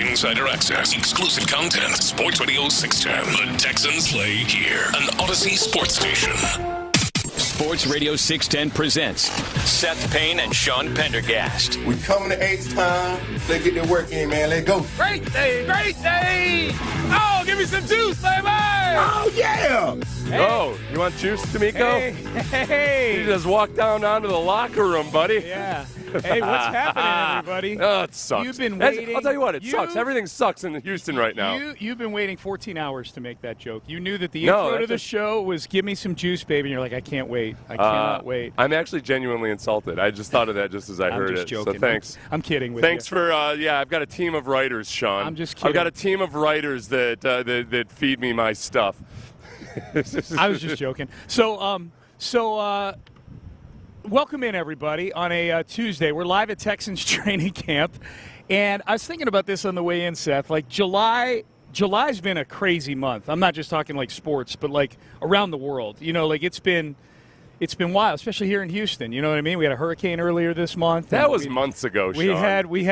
Insider access, exclusive content. Sports Radio 610. The Texans play here. An Odyssey sports station. Sports Radio 610 presents Seth Payne and Sean Pendergast. We coming to H time. Let's get their work in, man. Let's go. Great day, great day. Oh, give me some juice, baby. Oh, yeah. Hey. Oh, you want juice, Denico? Hey. You just walk down onto the locker room, buddy. Yeah. Hey, what's happening, everybody? Oh, it sucks. You've been waiting. I'll tell you what, it sucks. Everything sucks in Houston right now. You've been waiting 14 hours to make that joke. You knew that the intro to the show was give me some juice, baby, and you're like, I can't wait. I cannot wait. I'm actually genuinely insulted. I just thought of that just as I heard it. Joking. So thanks. I'm kidding with you. Thanks for, I've got a team of writers, Sean. I'm just kidding. I've got a team of writers that feed me my stuff. I was just joking. So, welcome in, everybody, on a Tuesday. We're live at Texans training camp, and I was thinking about this on the way in, Seth. Like, July's been a crazy month. I'm not just talking like sports, but like around the world. You know, like it's been wild, especially here in Houston. You know what I mean? We had a hurricane earlier this month. That was months ago, Sean. We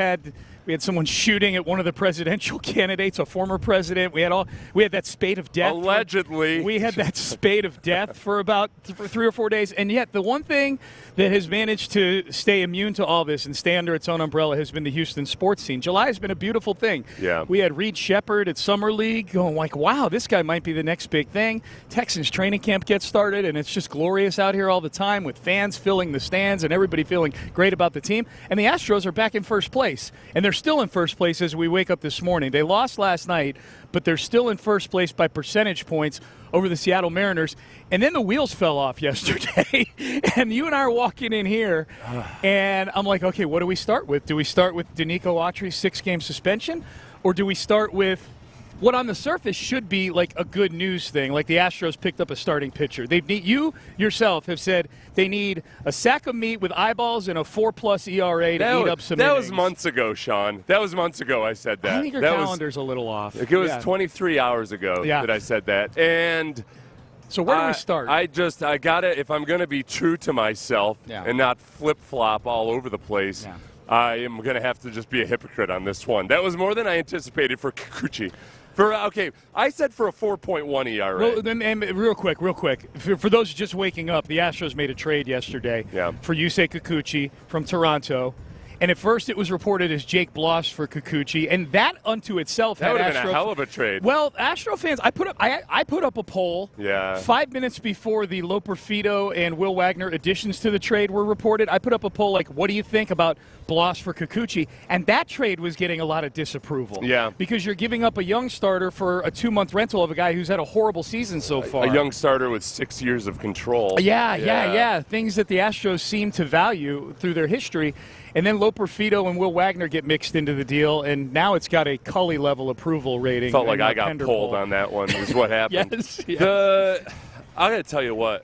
had someone shooting at one of the presidential candidates, a former president. We had that spate of death. Allegedly. We had that spate of death for 3 or 4 days. And yet the one thing that has managed to stay immune to all this and stay under its own umbrella has been the Houston sports scene. July has been a beautiful thing. Yeah. We had Reed Shepherd at Summer League going like, wow, this guy might be the next big thing. Texans training camp gets started, and it's just glorious out here all the time with fans filling the stands and everybody feeling great about the team. And the Astros are back in first place. And they're still in first place as we wake up this morning. They lost last night, but they're still in first place by percentage points over the Seattle Mariners. And then the wheels fell off yesterday. And you and I are walking in here, and I'm like, okay, what do we start with? Do we start with Denico Autry's 6-game suspension? Or do we start with what on the surface should be like a good news thing, like the Astros picked up a starting pitcher? You yourself have said they need a sack of meat with eyeballs and a 4+ ERA to eat up some innings. That was months ago, Sean. That was months ago I said that. I think your calendar's a little off. It was 23 hours ago that I said that. And so where do we start? I got to, if I'm going to be true to myself and not flip-flop all over the place, I am going to have to just be a hypocrite on this one. That was more than I anticipated for Kikuchi. I said for a 4.1 ERA. Well, and real quick, for those just waking up, the Astros made a trade yesterday for Yusei Kikuchi from Toronto. And at first it was reported as Jake Bloss for Kikuchi, and that unto itself that would have been a hell of a trade. Well, Astro fans, I put up a poll 5 minutes before the Loper Fido and Will Wagner additions to the trade were reported. I put up a poll like, what do you think about Bloss for Kikuchi, and that trade was getting a lot of disapproval. Yeah. Because you're giving up a young starter for a 2-month rental of a guy who's had a horrible season so far. A young starter with 6 years of control. Yeah. Things that the Astros seem to value through their history. And then Loper Fido and Will Wagner get mixed into the deal, and now it's got a Cully level approval rating. Felt like I got pulled on that one is what happened. Yes. I got to tell you what,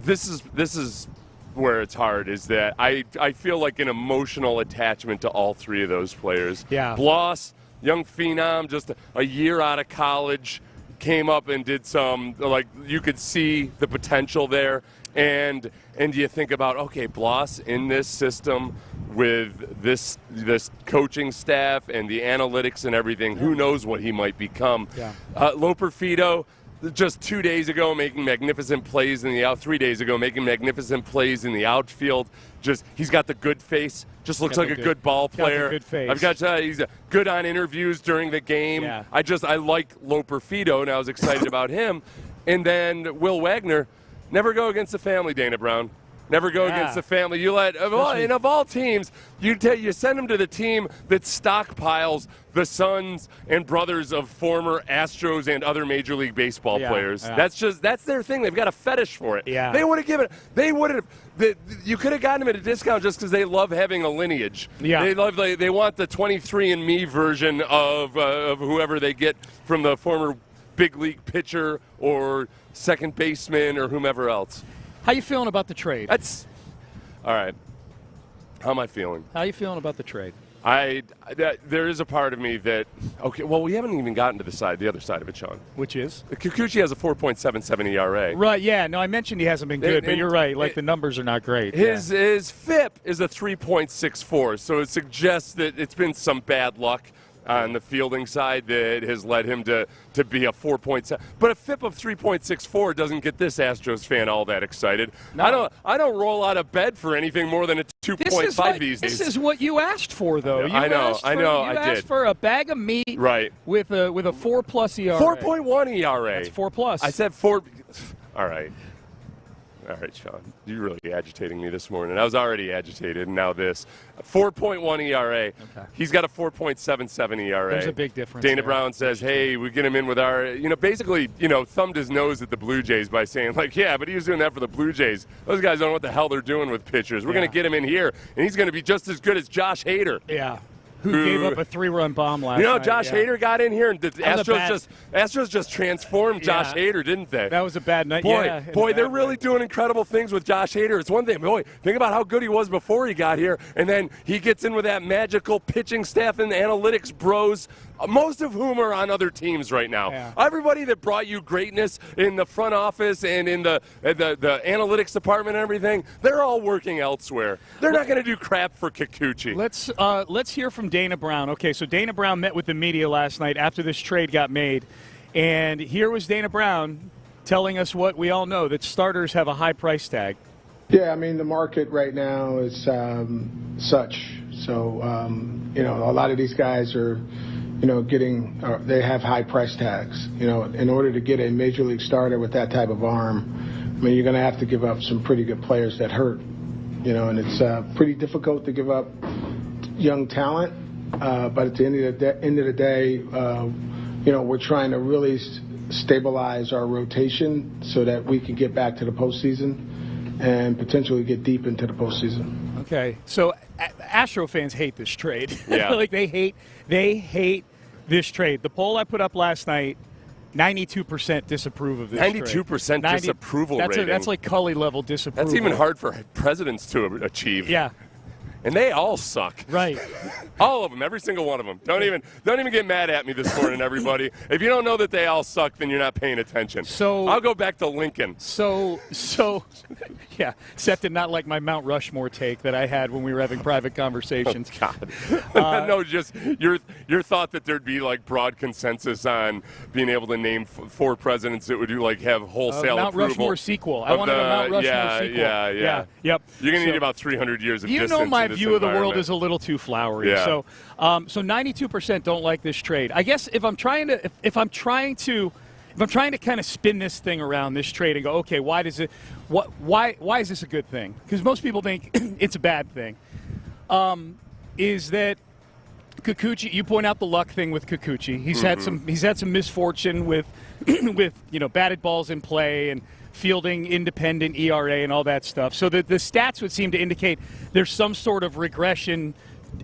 this is where it's hard, is that I feel like an emotional attachment to all three of those players. Yeah. Bloss, young phenom, just a year out of college, came up and did some, like, you could see the potential there. And you think about, okay, Bloss in this system with this coaching staff and the analytics and everything, who knows what he might become. Yeah. Loper Fido, just 2 days ago making magnificent plays in the 3 days ago making magnificent plays in the outfield. Just he's got the good face. Just looks like a good ball player. Good face. I've got to tell you, he's good on interviews during the game. Yeah. I like Loper Fido, and I was excited about him. And then Will Wagner. Never go against the family, Dana Brown. Never go against the family. You let of all teams, you send them to the team that stockpiles the sons and brothers of former Astros and other Major League Baseball players. Yeah. That's their thing. They've got a fetish for it. Yeah. They would have given. They would have. You could have gotten them at a discount just because they love having a lineage. Yeah. They want the 23andMe version of whoever they get from the former big league pitcher or second baseman or whomever else. How you feeling about the trade? That's all right. How am I feeling? How you feeling about the trade? There is a part of me that we haven't even gotten to the other side of it, Sean. Which is? Kikuchi has a 4.77 ERA. Right. Yeah. No, I mentioned he hasn't been good, but you're right. Like the numbers are not great. His FIP is a 3.64, so it suggests that it's been some bad luck on the fielding side that has led him to be a 4.7. But a FIP of 3.64 doesn't get this Astros fan all that excited. No. I don't roll out of bed for anything more than a 2.5 these days. This is what you asked for, though. I know. You asked for a bag of meat, right? With a 4+ ERA. 4.1 ERA. That's 4+. I said 4. All right. All right, Sean, you're really agitating me this morning. I was already agitated, and now this. 4.1 ERA. Okay. He's got a 4.77 ERA. There's a big difference. Dana Brown says, hey, we get him in with our, basically, thumbed his nose at the Blue Jays by saying, like, yeah, but he was doing that for the Blue Jays. Those guys don't know what the hell they're doing with pitchers. We're going to get him in here, and he's going to be just as good as Josh Hader. Yeah. Who gave up a 3-run bomb last night. Josh Hader got in here, and the Astros just transformed Josh Hader, didn't they? That was a bad night. Boy, they're really doing incredible things with Josh Hader. It's one thing. Boy, think about how good he was before he got here, and then he gets in with that magical pitching staff and analytics bros, most of whom are on other teams right now. Yeah. Everybody that brought you greatness in the front office and in the analytics department and everything, they're all working elsewhere. They're not going to do crap for Kikuchi. Let's hear from Dana Brown. Okay, so Dana Brown met with the media last night after this trade got made, and here was Dana Brown telling us what we all know, that starters have a high price tag. Yeah, I mean, the market right now is such. So, a lot of these guys are, they have high price tags. In order to get a major league starter with that type of arm, I mean, you're going to have to give up some pretty good players that hurt. And it's pretty difficult to give up young talent. But at the end of the day, we're trying to really stabilize our rotation so that we can get back to the postseason and potentially get deep into the postseason. Okay, so Astro fans hate this trade. Yeah. Like they hate this trade. The poll I put up last night, 92% disapprove of this 92% disapproval rating. That's like Cully level disapproval. That's even hard for presidents to achieve. Yeah. And they all suck. Right. All of them, every single one of them. Don't even get mad at me this morning, everybody. If you don't know that they all suck, then you're not paying attention. So I'll go back to Lincoln. So yeah, Seth did not like my Mount Rushmore take that I had when we were having private conversations. Oh, God. No, just your thought that there'd be like broad consensus on being able to name 4 presidents that would have wholesale Mount approval. Rushmore sequel. I wanted a Mount Rushmore sequel. Yeah. Yep. You're going to need about 300 years of distance. My view of the world is a little too flowery. Yeah. So 92% don't like this trade. I guess if I'm trying to kind of spin this thing around, this trade, and go, okay, why is this a good thing? Because most people think it's a bad thing. is that Kikuchi, you point out the luck thing with Kikuchi. He's had some misfortune with batted balls in play and fielding independent ERA and all that stuff. So the stats would seem to indicate there's some sort of regression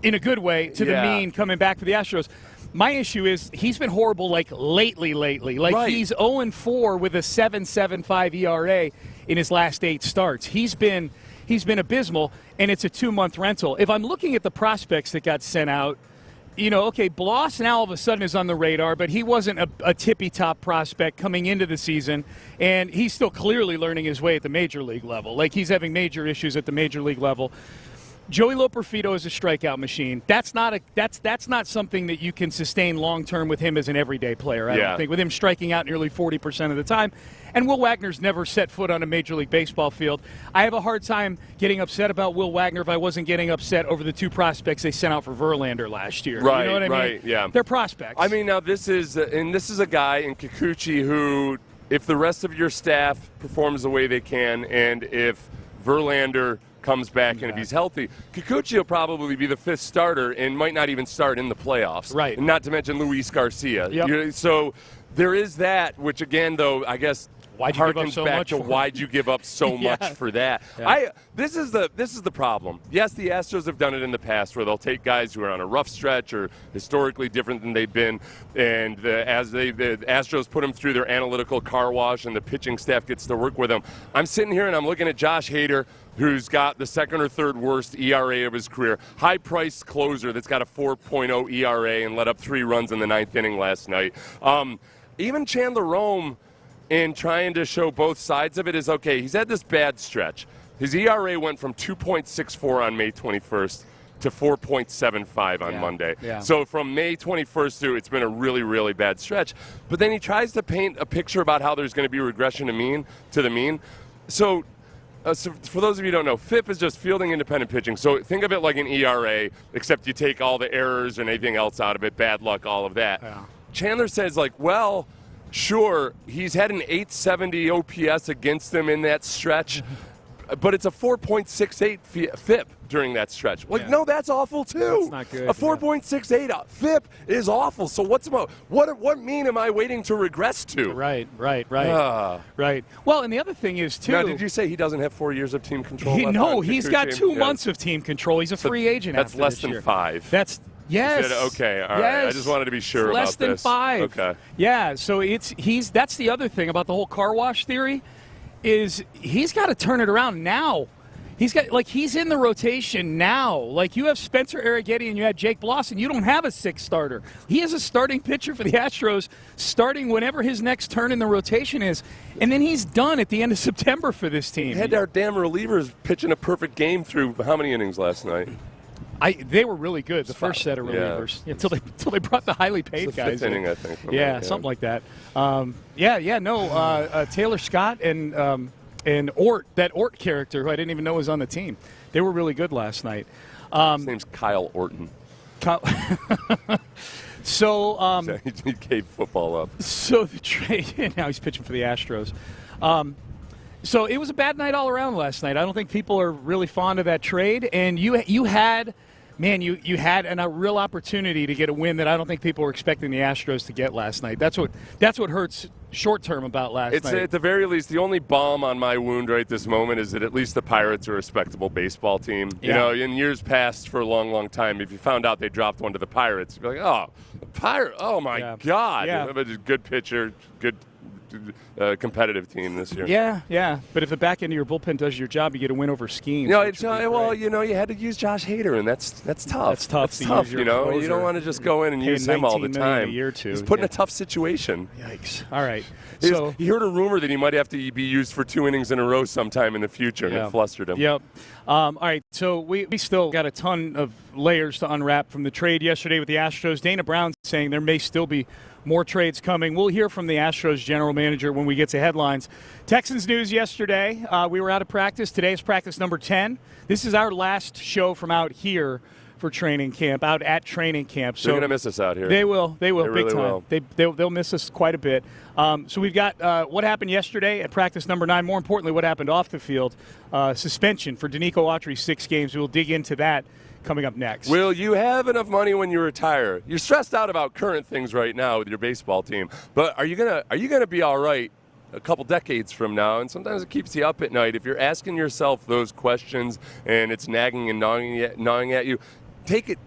in a good way to the mean coming back for the Astros. My issue is he's been horrible lately. He's 0-4 with a 7.75 ERA in his last 8 starts. He's been abysmal, and it's a 2-month rental. If I'm looking at the prospects that got sent out, Bloss now all of a sudden is on the radar, but he wasn't a tippy-top prospect coming into the season, and he's still clearly learning his way at the major league level. He's having major issues at the major league level. Joey Loperfido is a strikeout machine. That's not something that you can sustain long-term with him as an everyday player, I don't think, with him striking out nearly 40% of the time. And Will Wagner's never set foot on a Major League Baseball field. I have a hard time getting upset about Will Wagner if I wasn't getting upset over the 2 prospects they sent out for Verlander last year. Right, you know what I mean? Yeah. They're prospects. I mean, now this is a guy in Kikuchi who, if the rest of your staff performs the way they can, and if Verlander comes back and if he's healthy, Kikuchi will probably be the 5th starter and might not even start in the playoffs. Right. And not to mention Luis Garcia. Yep. So there is that, which again, though, I guess harkens back to why'd you give up so much for that. Yeah. This is the problem. Yes, the Astros have done it in the past where they'll take guys who are on a rough stretch or historically different than they've been, and the Astros put them through their analytical car wash and the pitching staff gets to work with them. I'm sitting here and I'm looking at Josh Hader, who's got the 2nd or 3rd worst ERA of his career. High-priced closer that's got a 4.0 ERA and let up 3 runs in the 9th inning last night. Even Chandler Rome, in trying to show both sides of it, is okay. He's had this bad stretch. His ERA went from 2.64 on May 21st to 4.75 on Monday. Yeah. So from May 21st through, it's been a really, really bad stretch. But then he tries to paint a picture about how there's going to be regression to the mean. So for those of you who don't know, FIP is just fielding independent pitching. So think of it like an ERA, except you take all the errors and anything else out of it, bad luck, all of that. Yeah. Chandler says, sure, he's had an 870 OPS against him in that stretch, but it's a 4.68 FIP during that stretch. No, that's awful too. That's not good. A 4.68 FIP is awful. So what mean am I waiting to regress to? Right. Right. Well, and the other thing is too. Now, did you say he doesn't have 4 years of team control? He's got 2 months of team control. He's a free agent. That's after less this than year. 5. That's. Yes. Okay, all right. I just wanted to be sure about this. Less than 5. Okay. Yeah, so that's the other thing about the whole car wash theory is he's got to turn it around now. He's in the rotation now. You have Spencer Arrighetti and you had Jake Bloss, and you don't have a 6th starter. He is a starting pitcher for the Astros starting whenever his next turn in the rotation is. And then he's done at the end of September for this team. We had our damn relievers pitching a perfect game through how many innings last night? They were really good, the first set of relievers, until they brought the highly paid guys 5th inning, I think. Something like that. Taylor Scott and Ort, that Ort character who I didn't even know was on the team. They were really good last night. His name's Kyle Orton. So he gave football up. So the trade, now he's pitching for the Astros. So it was a bad night all around last night. I don't think people are really fond of that trade, and you had a real opportunity to get a win that I don't think people were expecting the Astros to get last night. That's what hurts short term about last night. At the very least, the only balm on my wound right this moment is that at least the Pirates are a respectable baseball team. You know, in years past, for a long, long time, if you found out they dropped one to the Pirates, you'd be like, oh, the Pirate, oh my God. Yeah. But a good pitcher, good competitive team this year. Yeah. But if the back end of your bullpen does your job, you get a win over Skeens. You had to use Josh Hader, and that's tough. That's tough. You don't want to just go in and use him all the time. A year or two. He's put in a tough situation. Yikes. All right. So he heard a rumor that he might have to be used for 2 innings in a row sometime in the future, and it flustered him. Yep. All right. So we still got a ton of layers to unwrap from the trade yesterday with the Astros. Dana Brown saying there may still be more trades coming. We'll hear from the Astros general manager when we get to headlines. Texans news yesterday. We were out of practice. Today is practice number 10. This is our last show from out here for training camp, out at training camp. So they're going to miss us out here. They will. They big really time. Will. They'll miss us quite a bit. So we've got what happened yesterday at practice number 9. More importantly, what happened off the field. Suspension for Denico Autry, 6 games. We'll dig into that coming up next. Will you have enough money when you retire? You're stressed out about current things right now with your baseball team, but are you gonna be all right a couple decades from now? And sometimes it keeps you up at night if you're asking yourself those questions and it's nagging and gnawing at you. Take it.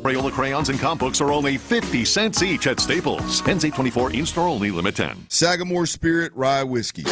Crayola crayons and comp books are only 50 cents each at Staples. Ends 8/24, in-store only, limit 10. Sagamore Spirit Rye Whiskey.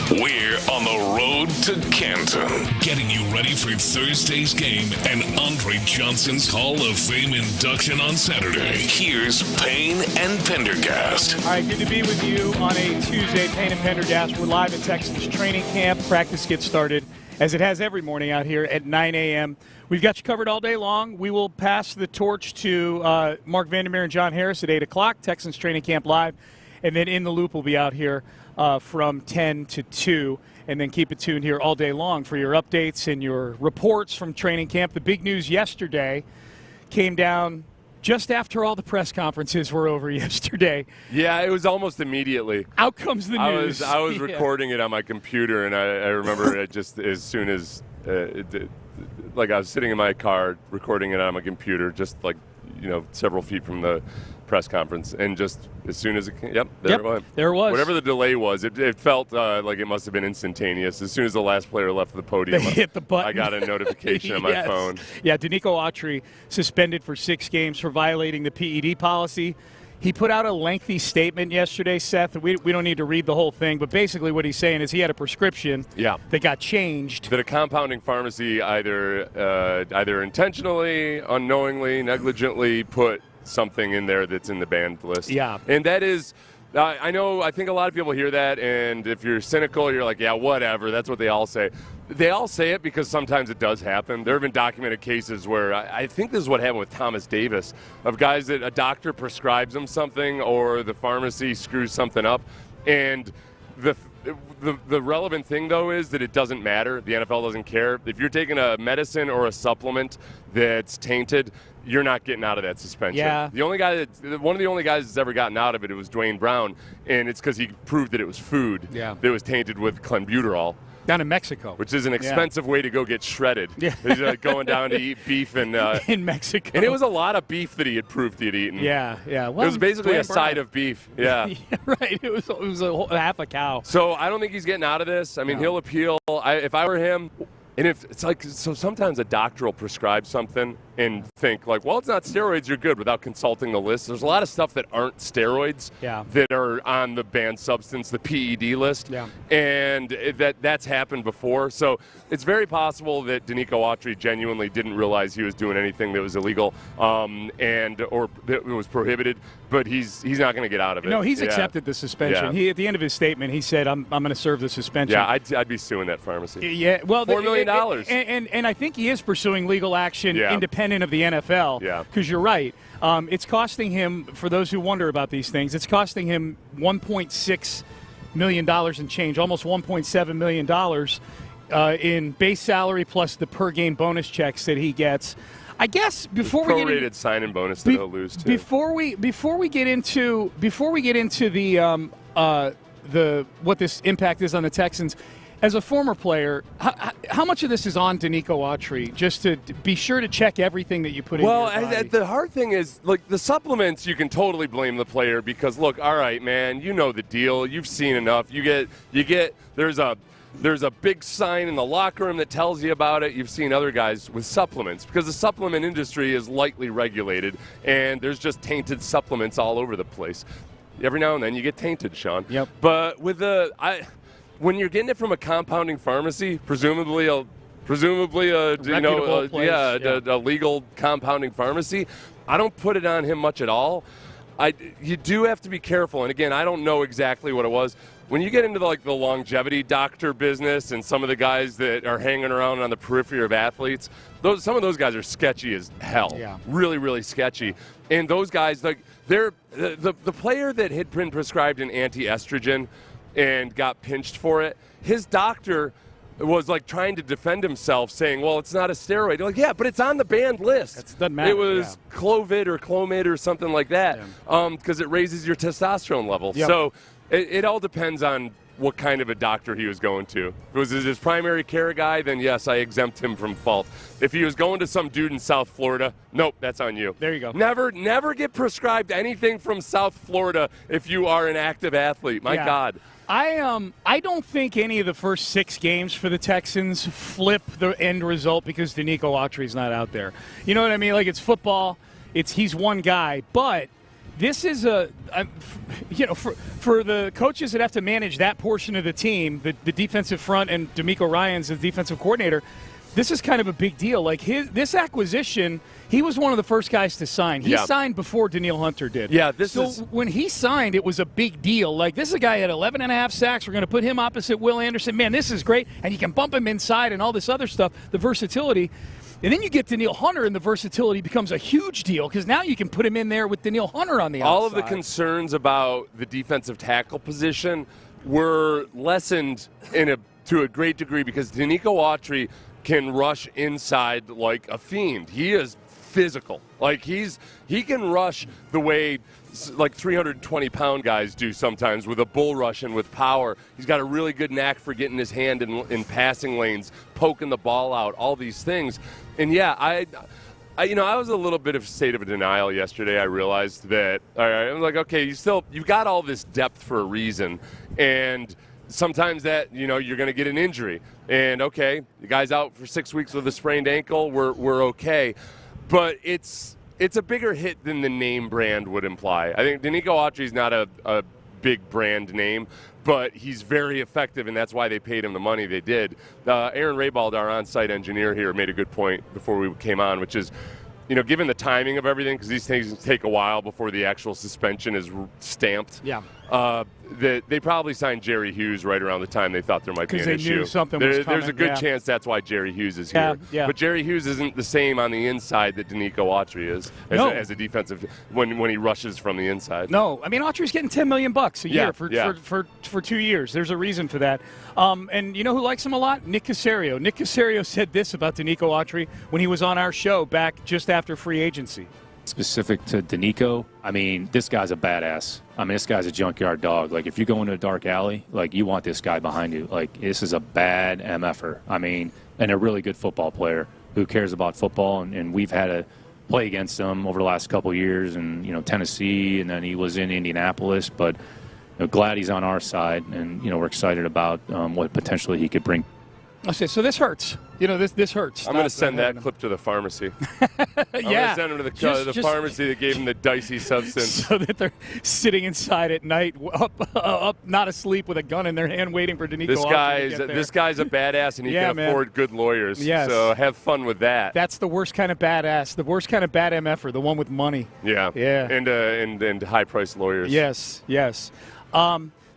We're on the road to Canton, getting you ready for Thursday's game and Andre Johnson's Hall of Fame induction on Saturday. Here's Payne and Pendergast. All right, good to be with you on a Tuesday. Payne and Pendergast. We're live at Texans training camp. Practice gets started, as it has every morning out here at 9 a.m. We've got you covered all day long. We will pass the torch to Mark Vandermeer and John Harris at 8 o'clock, Texans training camp live. And then In the Loop will be out here from 10 to 2. And then keep it tuned here all day long for your updates and your reports from training camp. The big news yesterday came down just after all the press conferences were over yesterday. Yeah, it was almost immediately. Out comes the news. I was recording it on my computer, and I remember it just as soon as I was sitting in my car recording it on my computer, just several feet from the press conference, and just as soon as it came, there it was. Whatever the delay was, it felt like it must have been instantaneous. As soon as the last player left the podium, they hit the button. I got a notification on my phone. Yeah, Denico Autry suspended for 6 games for violating the PED policy. He put out a lengthy statement yesterday, Seth. We don't need to read the whole thing, but basically what he's saying is he had a prescription that got changed. That a compounding pharmacy either intentionally, unknowingly, negligently put something in there that's in the banned list. Yeah. And that is, I think a lot of people hear that, and if you're cynical, you're like, yeah, whatever. That's what they all say. They all say it because sometimes it does happen. There have been documented cases where I think this is what happened with Thomas Davis, of guys that a doctor prescribes them something or the pharmacy screws something up. And the relevant thing, though, is that it doesn't matter. The NFL doesn't care. If you're taking a medicine or a supplement that's tainted, you're not getting out of that suspension. Yeah. One of the only guys that's ever gotten out of it was Dwayne Brown, and it's because he proved that it was food that was tainted with clenbuterol. Down in Mexico. Which is an expensive way to go get shredded. Yeah. He's going down to eat beef in Mexico. And it was a lot of beef that he had proved he had eaten. Yeah. Well, it was basically a side of beef. Yeah. Right. It was half a cow. So I don't think he's getting out of this. I mean, he'll appeal. If I were him, and if it's so sometimes a doctor will prescribe something and think well, it's not steroids, you're good, without consulting the list. There's a lot of stuff that aren't steroids that are on the banned substance, the PED list. Yeah. And that's happened before. So it's very possible that Denico Autry genuinely didn't realize he was doing anything that was illegal or that it was prohibited, but he's not going to get out of it. No, he's accepted the suspension. Yeah. He, at the end of his statement, he said, I'm going to serve the suspension. Yeah, I'd be suing that pharmacy. Yeah, well, $4 million. And I think he is pursuing legal action independent of the NFL. Yeah. Because you're right. It's costing him, for those who wonder about these things, it's costing him $1.6 million and change, almost $1.7 million in base salary plus the per-game bonus checks that he gets. I guess before we get prorated sign-in bonus that he'll lose too. Before we get into the what this impact is on the Texans, as a former player, how much of this is on Denico Autry, just to be sure to check everything that you put in your body? Well, the hard thing is, the supplements, you can totally blame the player because, look, all right, man, you know the deal. You've seen enough. There's a big sign in the locker room that tells you about it. You've seen other guys with supplements because the supplement industry is lightly regulated, and there's just tainted supplements all over the place. Every now and then you get tainted, Sean. Yep. But with when you're getting it from a compounding pharmacy, presumably a legal compounding pharmacy, I don't put it on him much at all. You do have to be careful, and again, I don't know exactly what it was. When you get into the longevity doctor business and some of the guys that are hanging around on the periphery of athletes, some of those guys are sketchy as hell. Yeah. Really, really sketchy. And those guys, they're the player that had been prescribed an anti-estrogen and got pinched for it, his doctor was trying to defend himself, saying, well, it's not a steroid. You're yeah, but it's on the banned list. It doesn't matter. It was Clovid or Clomid or something like that because it raises your testosterone level. Yep. So it all depends on what kind of a doctor he was going to. If it was his primary care guy, then yes, I exempt him from fault. If he was going to some dude in South Florida, nope, that's on you. There you go. Never get prescribed anything from South Florida if you are an active athlete. My God. I don't think any of the first 6 games for the Texans flip the end result because Denico Autry's not out there. You know what I mean? It's football. he's one guy. But this is for the coaches that have to manage that portion of the team, the defensive front, and Denico Ryans, the defensive coordinator, this is kind of a big deal. Like this acquisition, he was one of the first guys to sign. He signed before Danielle Hunter did. Yeah, when he signed, it was a big deal. Like, this is a guy at 11.5 sacks. We're going to put him opposite Will Anderson. Man, this is great. And you can bump him inside and all this other stuff, the versatility. And then you get Danielle Hunter, and the versatility becomes a huge deal because now you can put him in there with Danielle Hunter on the outside. All of the concerns about the defensive tackle position were lessened to a great degree because Denico Autry can rush inside like a fiend. He is physical. Like, he can rush the way like 320-pound guys do sometimes with a bull rush and with power. He's got a really good knack for getting his hand in passing lanes, poking the ball out, all these things. And yeah, I was a little bit of state of denial yesterday. I realized that I was like, okay, you've got all this depth for a reason, and sometimes that you're going to get an injury. And okay, the guy's out for 6 weeks with a sprained ankle. We're okay, but it's a bigger hit than the name brand would imply. I think Denico Autry is not a big brand name, but he's very effective, and that's why they paid him the money they did. Aaron Raybald, our on-site engineer here, made a good point before we came on, which is, given the timing of everything, because these things take a while before the actual suspension is stamped. Yeah. They probably signed Jerry Hughes right around the time they thought there might be an issue. Because they knew something was coming. There's a good chance that's why Jerry Hughes is here. Yeah. But Jerry Hughes isn't the same on the inside that Denico Autry is as a defensive when he rushes from the inside. No, I mean, Autry's getting $10 million a year for 2 years. There's a reason for that. And you know who likes him a lot? Nick Caserio. Nick Caserio said this about Denico Autry when he was on our show back just after free agency. Specific to Denico, I mean, this guy's a badass. I mean, this guy's a junkyard dog. Like, if you go into a dark alley, like, you want this guy behind you. Like, this is a bad MFer. I mean, and a really good football player who cares about football. And we've had to play against him over the last couple of years in, Tennessee, and then he was in Indianapolis. But glad he's on our side, and, we're excited about what potentially he could bring. Okay, so this hurts. This hurts. I'm going to send that clip to the pharmacy. I'm going to send him to the pharmacy that gave him the dicey substance. So that they're sitting inside at night, up, not asleep, with a gun in their hand, waiting for Denico Autry to get there. This guy's a badass, and he can afford good lawyers. Yes. So have fun with that. That's the worst kind of badass, the worst kind of bad MFer, the one with money. Yeah. And high-priced lawyers. Yes.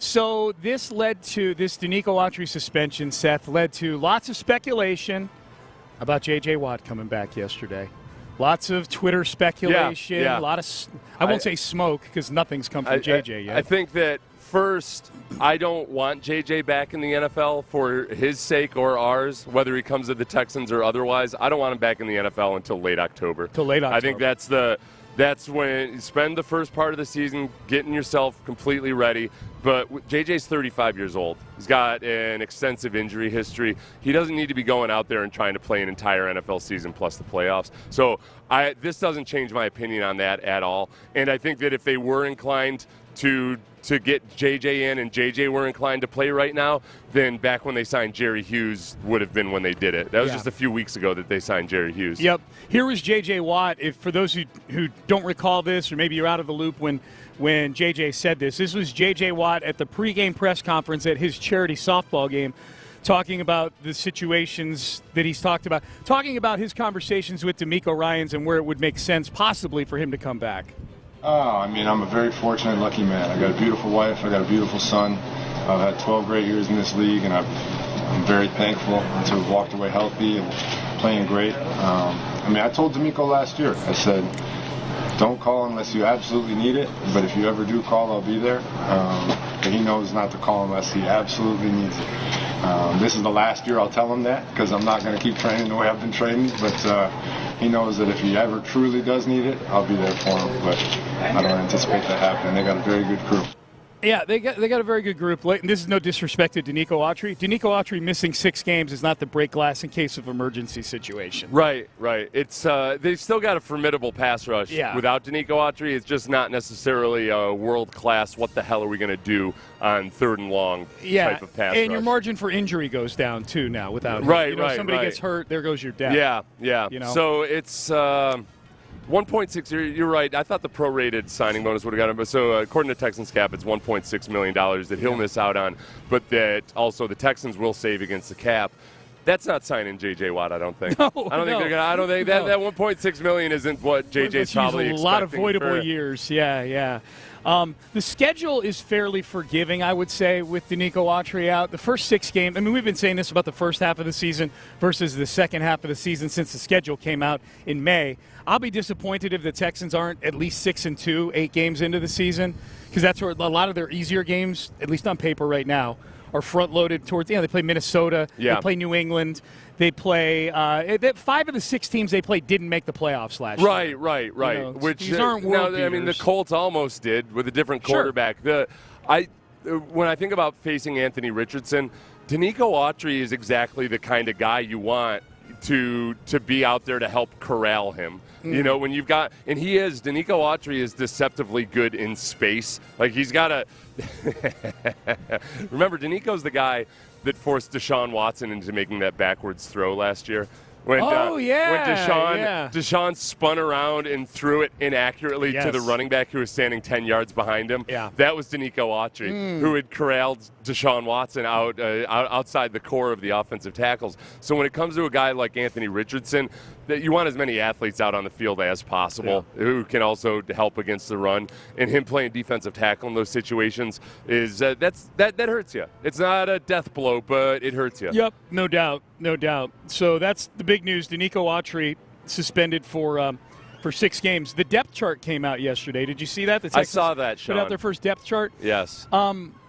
So this Denico Autry suspension, Seth, led to lots of speculation about J.J. Watt coming back yesterday. Lots of Twitter speculation. Yeah. A lot of, I won't say smoke because nothing's come from J.J. yet. I think that first, I don't want J.J. back in the NFL for his sake or ours, whether he comes to the Texans or otherwise. I don't want him back in the NFL until late October. I think that's when you spend the first part of the season getting yourself completely ready. But JJ's 35 years old. He's got an extensive injury history. He doesn't need to be going out there and trying to play an entire NFL season plus the playoffs. So this doesn't change my opinion on that at all. And I think that if they were inclined to get JJ in and JJ were inclined to play right now, then back when they signed Jerry Hughes would have been when they did it. That was just a few weeks ago that they signed Jerry Hughes. Yep. Here was J.J. Watt. For those who don't recall this, or maybe you're out of the loop when J.J. said this, this was J.J. Watt at the pregame press conference at his charity softball game, talking about the situations that he's talked about, talking about his conversations with Denico Ryans and where it would make sense possibly for him to come back. I'm a very fortunate, lucky man. I got a beautiful wife. I got a beautiful son. I've had 12 great years in this league, and I'm very thankful to have walked away healthy and playing great. I told Denico last year, I said, don't call unless you absolutely need it, but if you ever do call, I'll be there. But he knows not to call unless he absolutely needs it. This is the last year I'll tell him that, because I'm not going to keep training the way I've been training, but he knows that if he ever truly does need it, I'll be there for him. But I don't anticipate that happening. They got a very good crew. Yeah, they got a very good group. And this is no disrespect to Denico Autry. Denico Autry missing 6 games is not the break glass in case of emergency situation. Right. It's they've still got a formidable pass rush. Yeah. Without Denico Autry, it's just not necessarily a world-class, what the hell are we going to do on 3rd and long type of pass rush. And your margin for injury goes down, too, now without him. Right. Somebody gets hurt, there goes your depth. Yeah. So it's 1.6. You're right. I thought the prorated signing bonus would have got him. But so according to Texans cap, it's $1.6 million that he'll miss out on, but that also the Texans will save against the cap. That's not signing J.J. Watt, I don't think. I don't think they're gonna. I don't think that $1.6 million isn't what J.J.'s probably expecting. A lot of avoidable years. Yeah. The schedule is fairly forgiving, I would say, with Denico Autry out. The first 6 games, I mean, we've been saying this about the first half of the season versus the second half of the season since the schedule came out in May. I'll be disappointed if the Texans aren't at least 6-2, 8 games into the season, because that's where a lot of their easier games, at least on paper right now, are front-loaded towards, they play Minnesota, they play New England, they play 5 of the 6 teams they played didn't make the playoffs last year. Right. Which these aren't world beaters. I mean, the Colts almost did with a different quarterback. Sure. When I think about facing Anthony Richardson, Denico Autry is exactly the kind of guy you want to be out there to help corral him. When you've got, and Denico Autry is deceptively good in space. Like, he's got a remember, Denico's the guy that forced Deshaun Watson into making that backwards throw last year. When Deshaun spun around and threw it inaccurately to the running back who was standing 10 yards behind him. That was Denico Autry, who had corralled Deshaun Watson outside the core of the offensive tackles. So when it comes to a guy like Anthony Richardson, that you want as many athletes out on the field as possible who can also help against the run. And him playing defensive tackle in those situations is that hurts you. It's not a death blow, but it hurts you. Yep, no doubt. So that's the big news. Denico Autry suspended for 6 games. The depth chart came out yesterday. Did you see that? I saw that, Sean. Put out their first depth chart? Yes.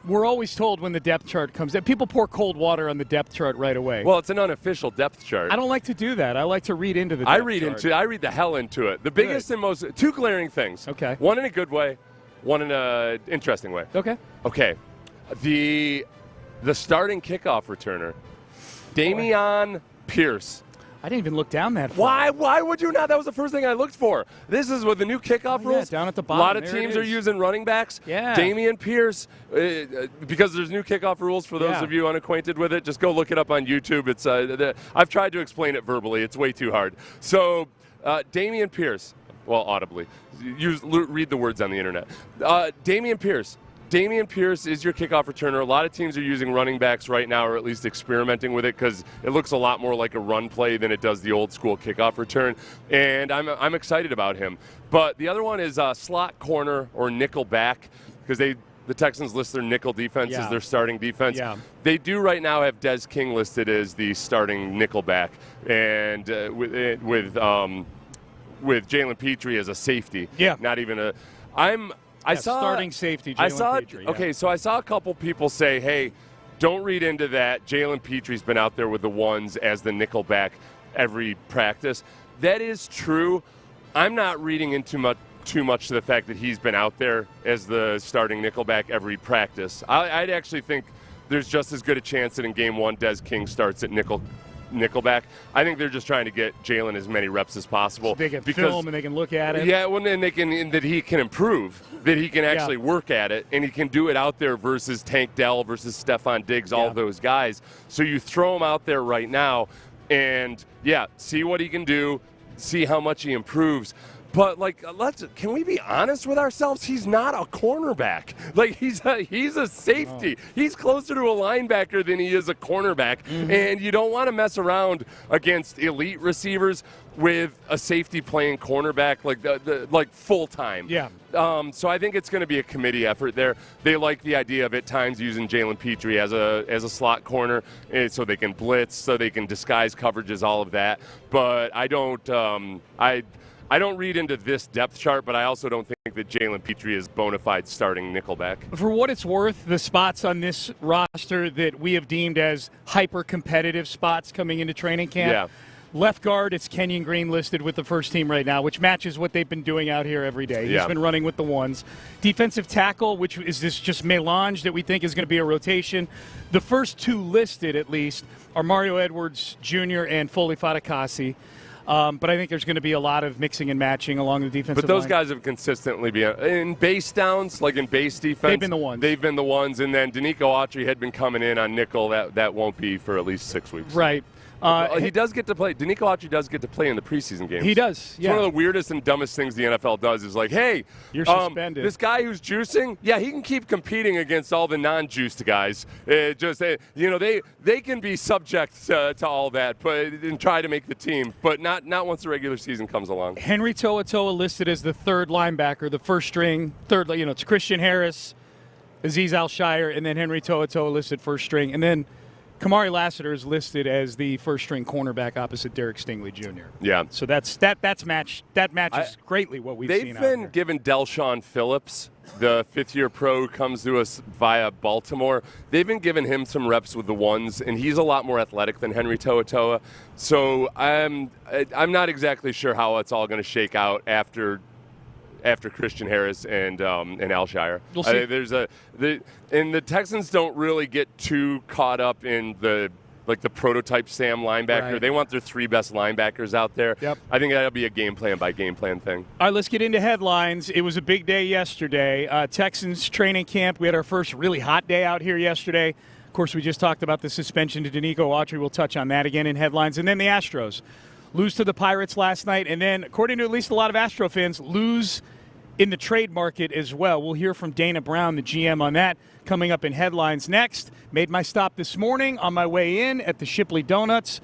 We're always told when the depth chart comes out, people pour cold water on the depth chart right away. Well, it's an unofficial depth chart. I don't like to do that. I like to read into the depth chart. I read the hell into it. The biggest and most 2 glaring things. Okay. One in a good way, one in an interesting way. Okay. The starting kickoff returner, Dameon Pierce. I didn't even look down that far. Why would you not? That was the first thing I looked for. This is with the new kickoff rules. Down at the bottom. A lot of teams are using running backs. Yeah. Dameon Pierce, because there's new kickoff rules for those of you unacquainted with it, just go look it up on YouTube. It's I've tried to explain it verbally. It's way too hard. So Dameon Pierce, well, audibly. Read the words on the internet. Dameon Pierce is your kickoff returner. A lot of teams are using running backs right now, or at least experimenting with it, because it looks a lot more like a run play than it does the old school kickoff return. And I'm excited about him. But the other one is slot corner or nickel back, because the Texans list their nickel defense as their starting defense. Yeah. They do right now have Des King listed as the starting nickel back, and with Jalen Petrie as a safety. Yeah. Not even a. I saw starting safety. Petrie, okay, so I saw a couple people say, "Hey, don't read into that. Jalen Petrie's been out there with the ones as the nickel back every practice." That is true. I'm not reading into too much to the fact that he's been out there as the starting nickel back every practice. I'd actually think there's just as good a chance that in Game 1, Des King starts at nickelback. I think they're just trying to get Jalen as many reps as possible. So they can film and they can look at it. Yeah, well, and that he can improve, that he can actually work at it, and he can do it out there versus Tank Dell, versus Stephon Diggs, all those guys. So you throw him out there right now, and see what he can do, see how much he improves. But can we be honest with ourselves? He's not a cornerback. Like, he's a safety. Oh. He's closer to a linebacker than he is a cornerback. Mm-hmm. And you don't want to mess around against elite receivers with a safety playing cornerback like full time. Yeah. So I think it's going to be a committee effort there. They like the idea of at times using Jalen Petrie as a slot corner, so they can blitz, so they can disguise coverages, all of that. But I don't. I don't read into this depth chart, but I also don't think that Jalen Petrie is bona fide starting nickelback. For what it's worth, the spots on this roster that we have deemed as hyper-competitive spots coming into training camp, left guard, it's Kenyon Green listed with the first team right now, which matches what they've been doing out here every day. He's been running with the ones. Defensive tackle, which is this just melange that we think is going to be a rotation. The first 2 listed, at least, are Mario Edwards Jr. and Foley Fatukasi. But I think there's going to be a lot of mixing and matching along the defensive line. But those guys have consistently been in base downs, like in base defense. They've been the ones. And then Denico Autry had been coming in on nickel. That won't be for at least 6 weeks. Right. He does get to play. Denico Autry does get to play in the preseason games. He does, yeah. It's one of the weirdest and dumbest things the NFL does is like, hey, you're suspended. This guy who's juicing, yeah, he can keep competing against all the non-juiced guys. They can be subject to all that, but and try to make the team, but not once the regular season comes along. Henry To'oTo'o listed as the third linebacker, the first string, third. It's Christian Harris, Azeez Al-Shire, and then Henry To'oTo'o listed first string, and then Kamari Lassiter is listed as the first-string cornerback opposite Derek Stingley Jr. Yeah. So that matches greatly what we've seen out They've been there. giving Deshaun Phillips, the fifth-year pro who comes to us via Baltimore, they've been giving him some reps with the ones, and he's a lot more athletic than Henry To'oTo'o. So I'm not exactly sure how it's all going to shake out after Christian Harris and Al-Shire. We'll see. And the Texans don't really get too caught up in the prototype Sam linebacker. Right. They want their three best linebackers out there. Yep. I think that'll be a game plan by game plan thing. All right, let's get into headlines. It was a big day yesterday. Texans training camp. We had our first really hot day out here yesterday. Of course, we just talked about the suspension to Denico Autry. We'll touch on that again in headlines. And then the Astros lose to the Pirates last night. And then, according to at least a lot of Astro fans, lose in the trade market as well. We'll hear from Dana Brown, the GM, on that coming up in headlines next. Made my stop this morning on my way in at the Shipley Donuts.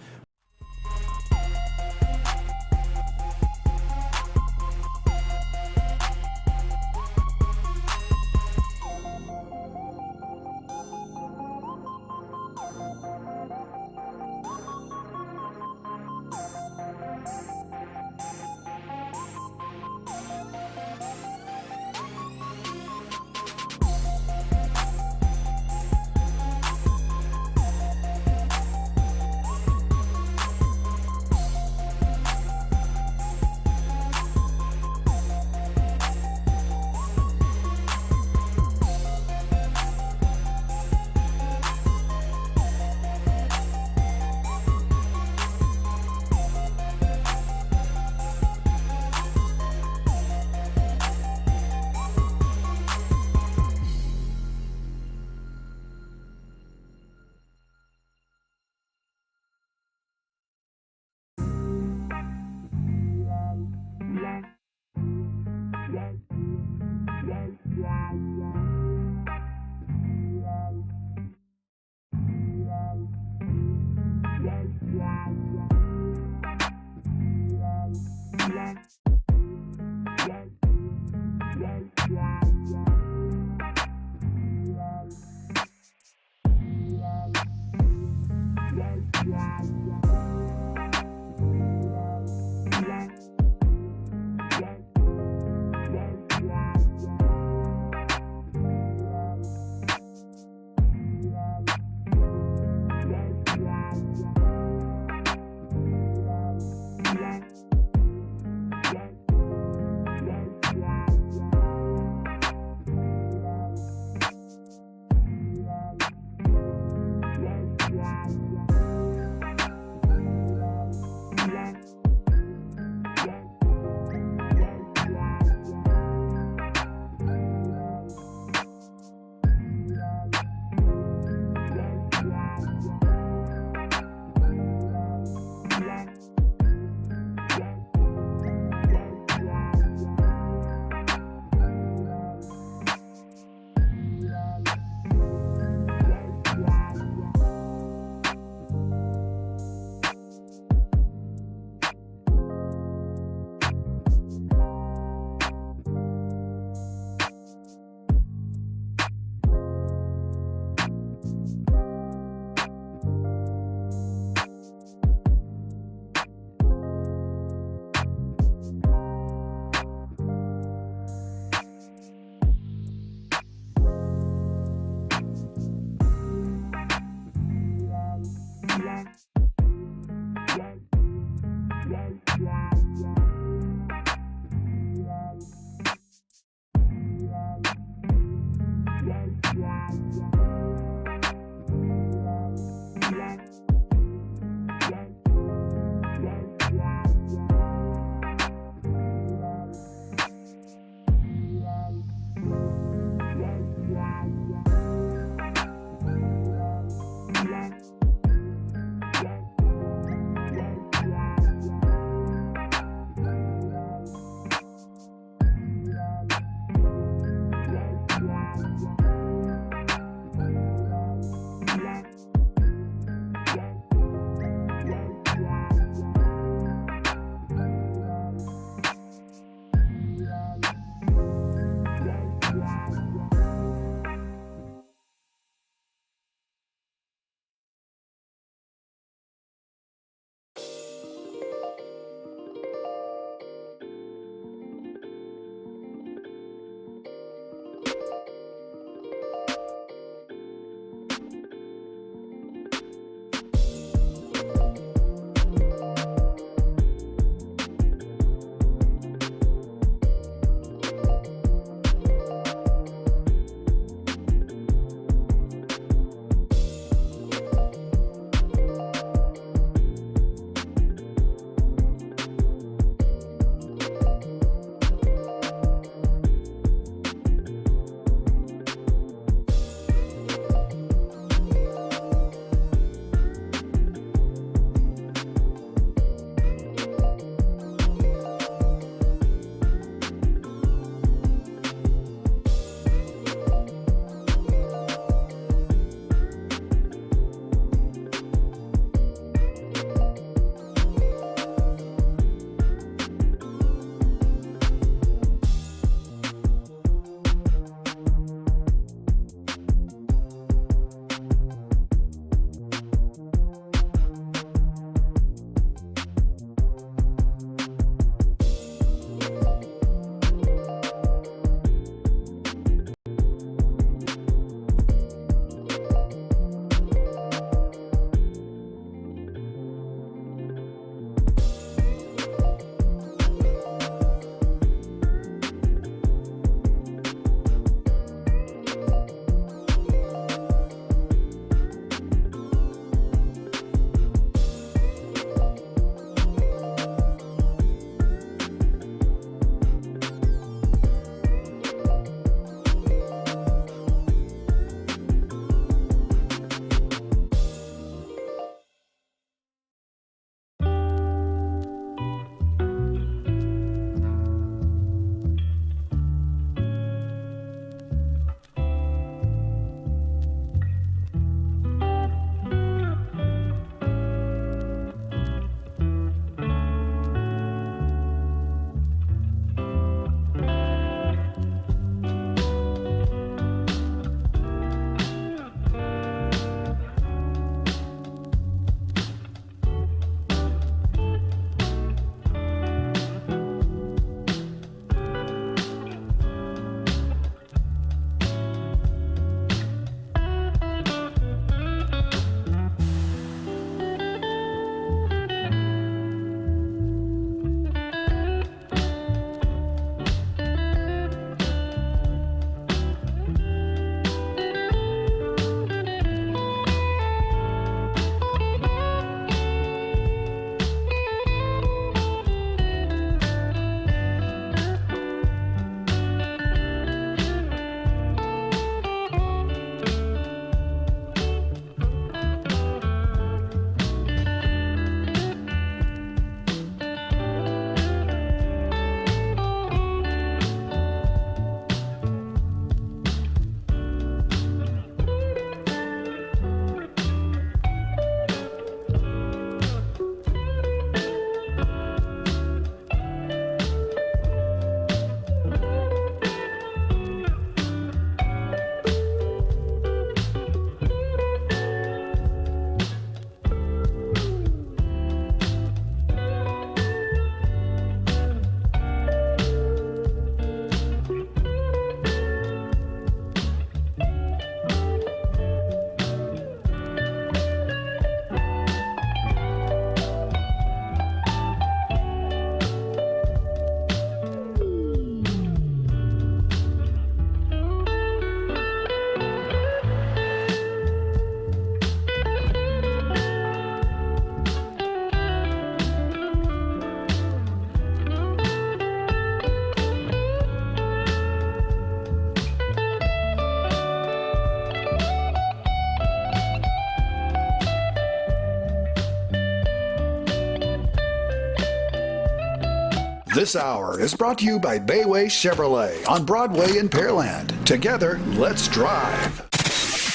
This hour is brought to you by Bayway Chevrolet on Broadway in Pearland. Together, let's drive.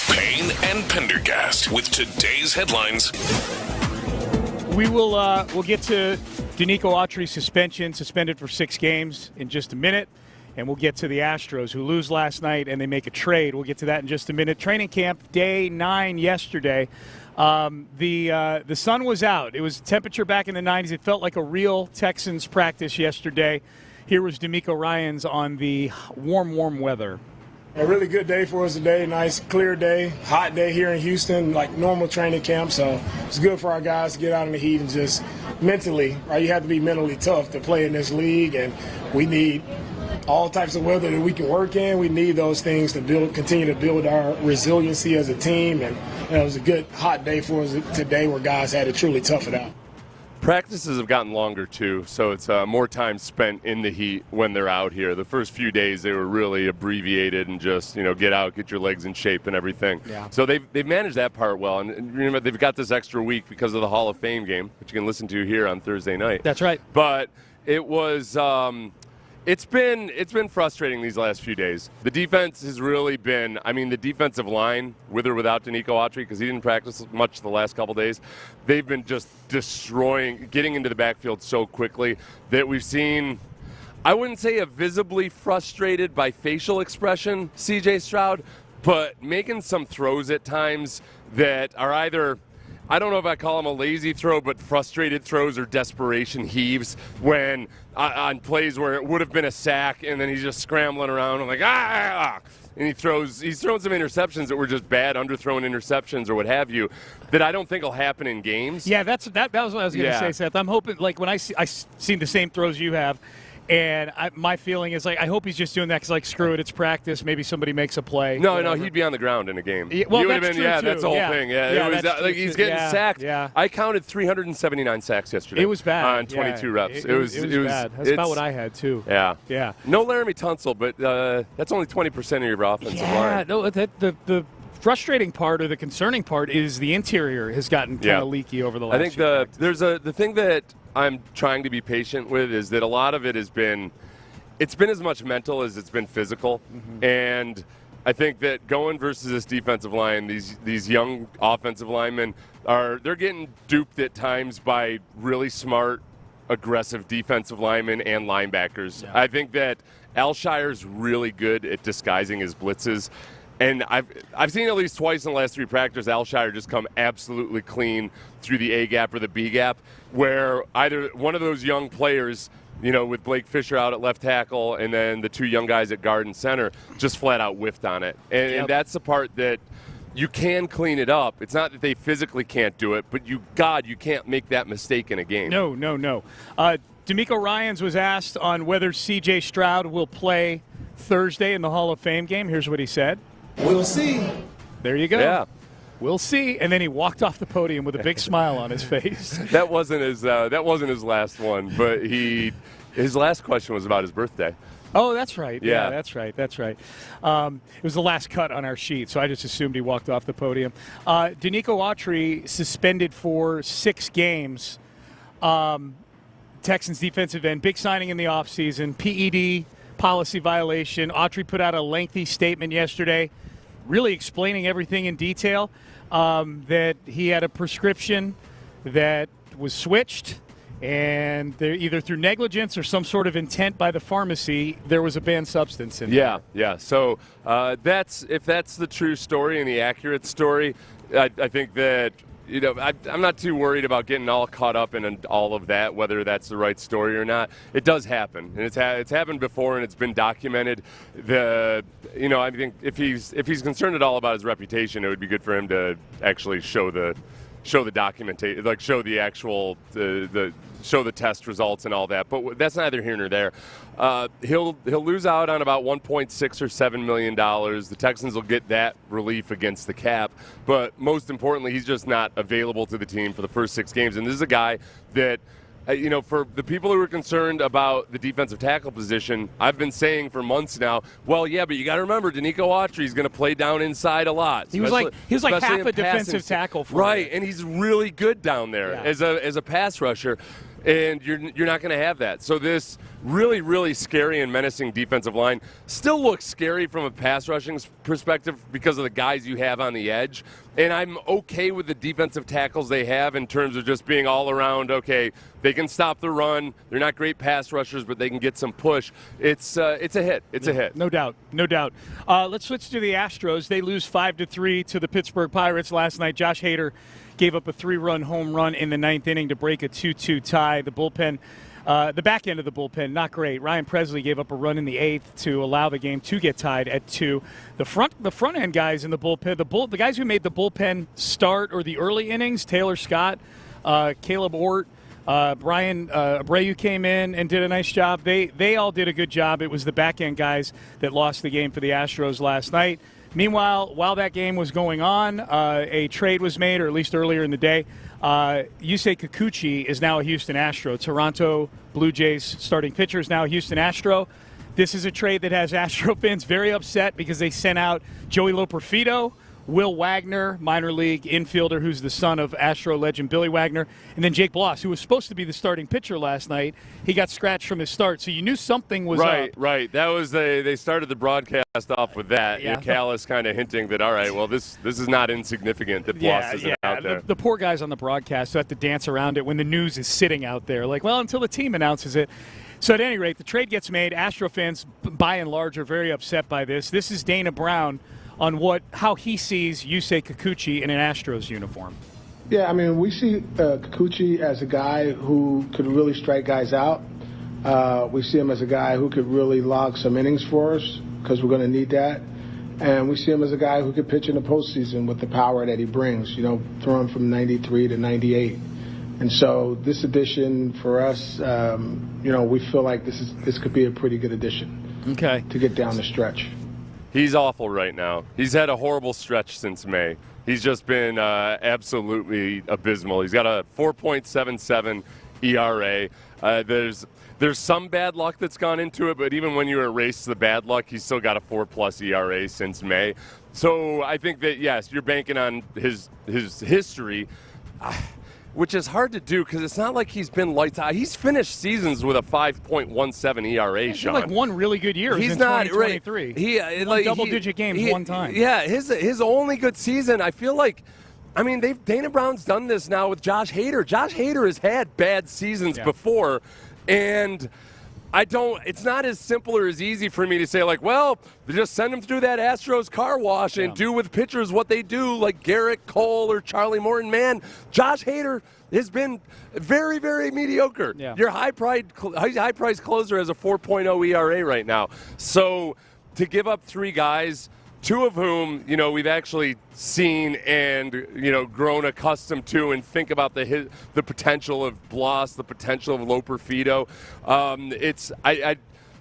Payne and Pendergast with today's headlines. We'll get to Denico Autry's suspended for 6 games in just a minute. And we'll get to the Astros, who lose last night, and they make a trade. We'll get to that in just a minute. Training camp, day 9 yesterday. The sun was out. It was temperature back in the 90s. It felt like a real Texans practice yesterday. Here was Denico Ryans on the warm weather. A really good day for us today. Nice, clear day. Hot day here in Houston, like normal training camp. So it's good for our guys to get out in the heat and just mentally, right? You have to be mentally tough to play in this league, and we need all types of weather that we can work in. We need those things to continue to build our resiliency as a team. And it was a good hot day for us today where guys had to truly tough it out. Practices have gotten longer, too, so it's more time spent in the heat when they're out here. The first few days, they were really abbreviated and just, get out, get your legs in shape and everything. Yeah. So they've managed that part well. And remember, they've got this extra week because of the Hall of Fame game, which you can listen to here on Thursday night. That's right. But it was it's been frustrating these last few days. The defense has really been, the defensive line, with or without Denico Autry, because he didn't practice much the last couple days, they've been just destroying, getting into the backfield so quickly that we've seen, I wouldn't say a visibly frustrated by facial expression, C.J. Stroud, but making some throws at times that are either, I don't know if I call them a lazy throw, but frustrated throws or desperation heaves when on plays where it would have been a sack and then he's just scrambling around. I'm like, and he's thrown some interceptions that were just bad underthrown interceptions or what have you that I don't think will happen in games. Yeah, that was what I was going to say, Seth. I'm hoping, like, when I've seen the same throws you have, and my feeling is, like, I hope he's just doing that because, like, screw it, it's practice. Maybe somebody makes a play. No, he'd be on the ground in a game. Yeah, well, that's true, too. That's the whole thing. Yeah, it was like he's getting sacked. Yeah. I counted 379 sacks yesterday. It was bad. On 22 reps. It was bad. That's about what I had, too. Yeah. Yeah. No Laramie Tunsil, but that's only 20% of your offensive line. No, the frustrating part or the concerning part is the interior has gotten kind of leaky over the last I think the thing that I'm trying to be patient with is that a lot of it has been – it's been as much mental as it's been physical, and I think that going versus this defensive line, these young offensive linemen they're getting duped at times by really smart, aggressive defensive linemen and linebackers. Yeah. I think that Alshire's really good at disguising his blitzes, and I've seen at least twice in the last 3 practices Alshire just come absolutely clean through the A gap or the B gap, where either one of those young players, with Blake Fisher out at left tackle and then the 2 young guys at guard and center, just flat out whiffed on it. And that's the part that you can clean it up. It's not that they physically can't do it, but you can't make that mistake in a game. No. Denico Ryans was asked on whether C.J. Stroud will play Thursday in the Hall of Fame game. Here's what he said. We'll see. There you go. Yeah. We'll see. And then he walked off the podium with a big smile on his face. That wasn't his last one, but his last question was about his birthday. Oh, that's right. Yeah, that's right. It was the last cut on our sheet, so I just assumed he walked off the podium. Denico Autry suspended for 6 games. Texans defensive end, big signing in the offseason, PED policy violation. Autry put out a lengthy statement yesterday, really explaining everything in detail, that he had a prescription that was switched, and either through negligence or some sort of intent by the pharmacy, there was a banned substance in there. Yeah. So if that's the true story and the accurate story, I think that I'm not too worried about getting all caught up in all of that, whether that's the right story or not. It does happen, and it's happened before, and it's been documented. I think if he's concerned at all about his reputation, it would be good for him to actually show the documentation, like show the actual show the test results and all that. But that's neither here nor there. He'll lose out on about $1.6 or $7 million. The Texans will get that relief against the cap. But most importantly, he's just not available to the team for the first 6 games. And this is a guy that, for the people who are concerned about the defensive tackle position, I've been saying for months now, well, yeah, but you got to remember, Denico Autry is going to play down inside a lot. He was like half a defensive tackle for right, and he's really good down there as a pass rusher. and you're not going to have that. So this really, really scary and menacing defensive line still looks scary from a pass rushing perspective because of the guys you have on the edge. And I'm okay with the defensive tackles they have in terms of just being all around, okay, they can stop the run. They're not great pass rushers, but they can get some push. It's a hit. It's a hit. No doubt. No doubt. Let's switch to the Astros. They lose 5-3 to the Pittsburgh Pirates last night. Josh Hader gave up a 3-run home run in the ninth inning to break a 2-2 tie. The bullpen, the back end of the bullpen, not great. Ryan Presley gave up a run in the eighth to allow the game to get tied at 2. The front end guys in the bullpen, the guys who made the bullpen start or the early innings, Taylor Scott, Caleb Ort, Brian Abreu came in and did a nice job. They all did a good job. It was the back end guys that lost the game for the Astros last night. Meanwhile, while that game was going on, a trade was made, or at least earlier in the day. Yusei Kikuchi is now a Houston Astro. Toronto Blue Jays starting pitcher is now a Houston Astro. This is a trade that has Astro fans very upset because they sent out Joey Loperfido, Will Wagner, minor league infielder who's the son of Astro legend Billy Wagner, and then Jake Bloss, who was supposed to be the starting pitcher last night. He got scratched from his start, so you knew something was up. Right. That was they started the broadcast off with that. Yeah. Callis kind of hinting that, all right, well, this is not insignificant that Bloss isn't out there. The poor guys on the broadcast have to dance around it when the news is sitting out there. Like, well, until the team announces it. So at any rate, the trade gets made. Astro fans, by and large, are very upset by this. This is Dana Brown on how he sees Yusei Kikuchi in an Astros uniform. Yeah, I mean, we see Kikuchi as a guy who could really strike guys out. We see him as a guy who could really log some innings for us because we're going to need that. And we see him as a guy who could pitch in the postseason with the power that he brings, throwing from 93 to 98. And so this addition for us, we feel like this could be a pretty good addition to get down the stretch. He's awful right now. He's had a horrible stretch since May. He's just been absolutely abysmal. He's got a 4.77 ERA. There's some bad luck that's gone into it, but even when you erase the bad luck, he's still got a 4+ ERA since May. So I think that, yes, you're banking on his history, which is hard to do because it's not like he's been lights out. He's finished seasons with a 5.17 ERA, Sean. Like one really good year. He's in not 2023. He won double-digit games one time. Yeah, his only good season, I feel like, Dana Brown's done this now with Josh Hader. Josh Hader has had bad seasons before, and it's not as simple or as easy for me to say, like, well, just send them through that Astros car wash and do with pitchers what they do, like Garrett Cole or Charlie Morton. Man, Josh Hader has been very, very mediocre. Yeah. Your high-priced closer has a 4.0 ERA right now. So to give up 3 guys, 2 of whom, we've actually seen and, grown accustomed to and think about the potential of Bloss, the potential of Loperfido.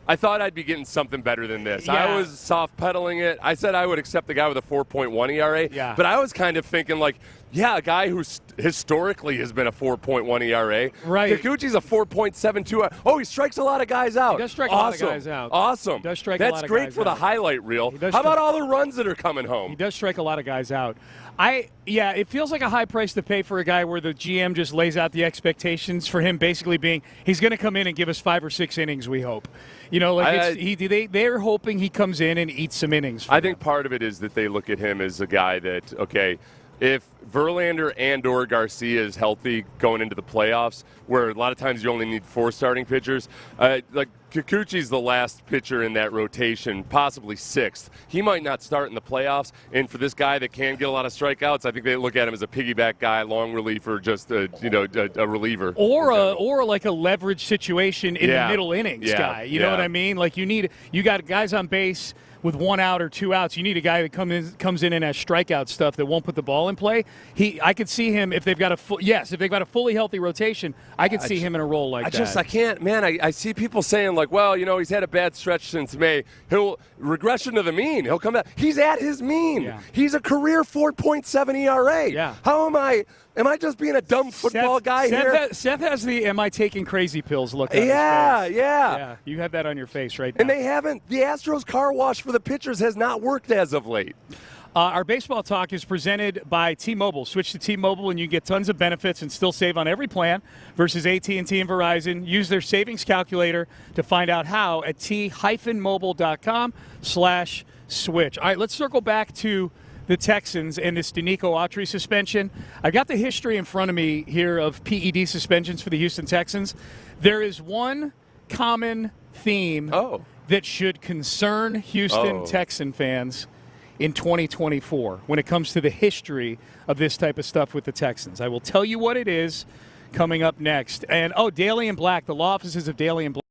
I thought I'd be getting something better than this. Yeah. I was soft-pedaling it. I said I would accept the guy with a 4.1 ERA, but I was kind of thinking, like, a guy who historically has been a 4.1 ERA. Right. Kikuchi's a 4.72. Oh, he strikes a lot of guys out. He does strike a lot of guys out. Awesome. He does strike a lot of guys out. That's great for the highlight reel. How about all the runs that are coming home? He does strike a lot of guys out. It feels like a high price to pay for a guy where the GM just lays out the expectations for him basically being he's going to come in and give us 5 or 6 innings, we hope. They're hoping he comes in and eats some innings. I think part of it is that they look at him as a guy that, okay, if Verlander and/or Garcia is healthy going into the playoffs, where a lot of times you only need 4 starting pitchers, like Kikuchi's the last pitcher in that rotation, possibly 6th. He might not start in the playoffs, and for this guy that can get a lot of strikeouts, I think they look at him as a piggyback guy, long reliever, just a reliever. Or like a leverage situation in the middle innings guy. You know what I mean? Like you got guys on base with 1 out or 2 outs. You need a guy that comes in and has strikeout stuff that won't put the ball in play. I could see him if they've got a fully healthy rotation. I could see him in a role like that. I can't, man. I see people saying like, well, he's had a bad stretch since May. He'll regression to the mean. He'll come back. He's at his mean. Yeah. He's a career 4.7 ERA. Yeah. How am I? Am I just being a dumb football guy here? Seth has the "Am I taking crazy pills?" look. Yeah. You have that on your face right now. And they haven't. The Astros car wash for the pitchers has not worked as of late. Our baseball talk is presented by T-Mobile. Switch to T-Mobile and you get tons of benefits and still save on every plan versus AT&T and Verizon. Use their savings calculator to find out how at t-mobile.com/switch. All right, let's circle back to the Texans and this Denico Autry suspension. I got the history in front of me here of PED suspensions for the Houston Texans. There is one common theme that should concern Houston Texan fans in 2024 when it comes to the history of this type of stuff with the Texans. I will tell you what it is coming up next. And, Daly and Black, the law offices of Daly and Black.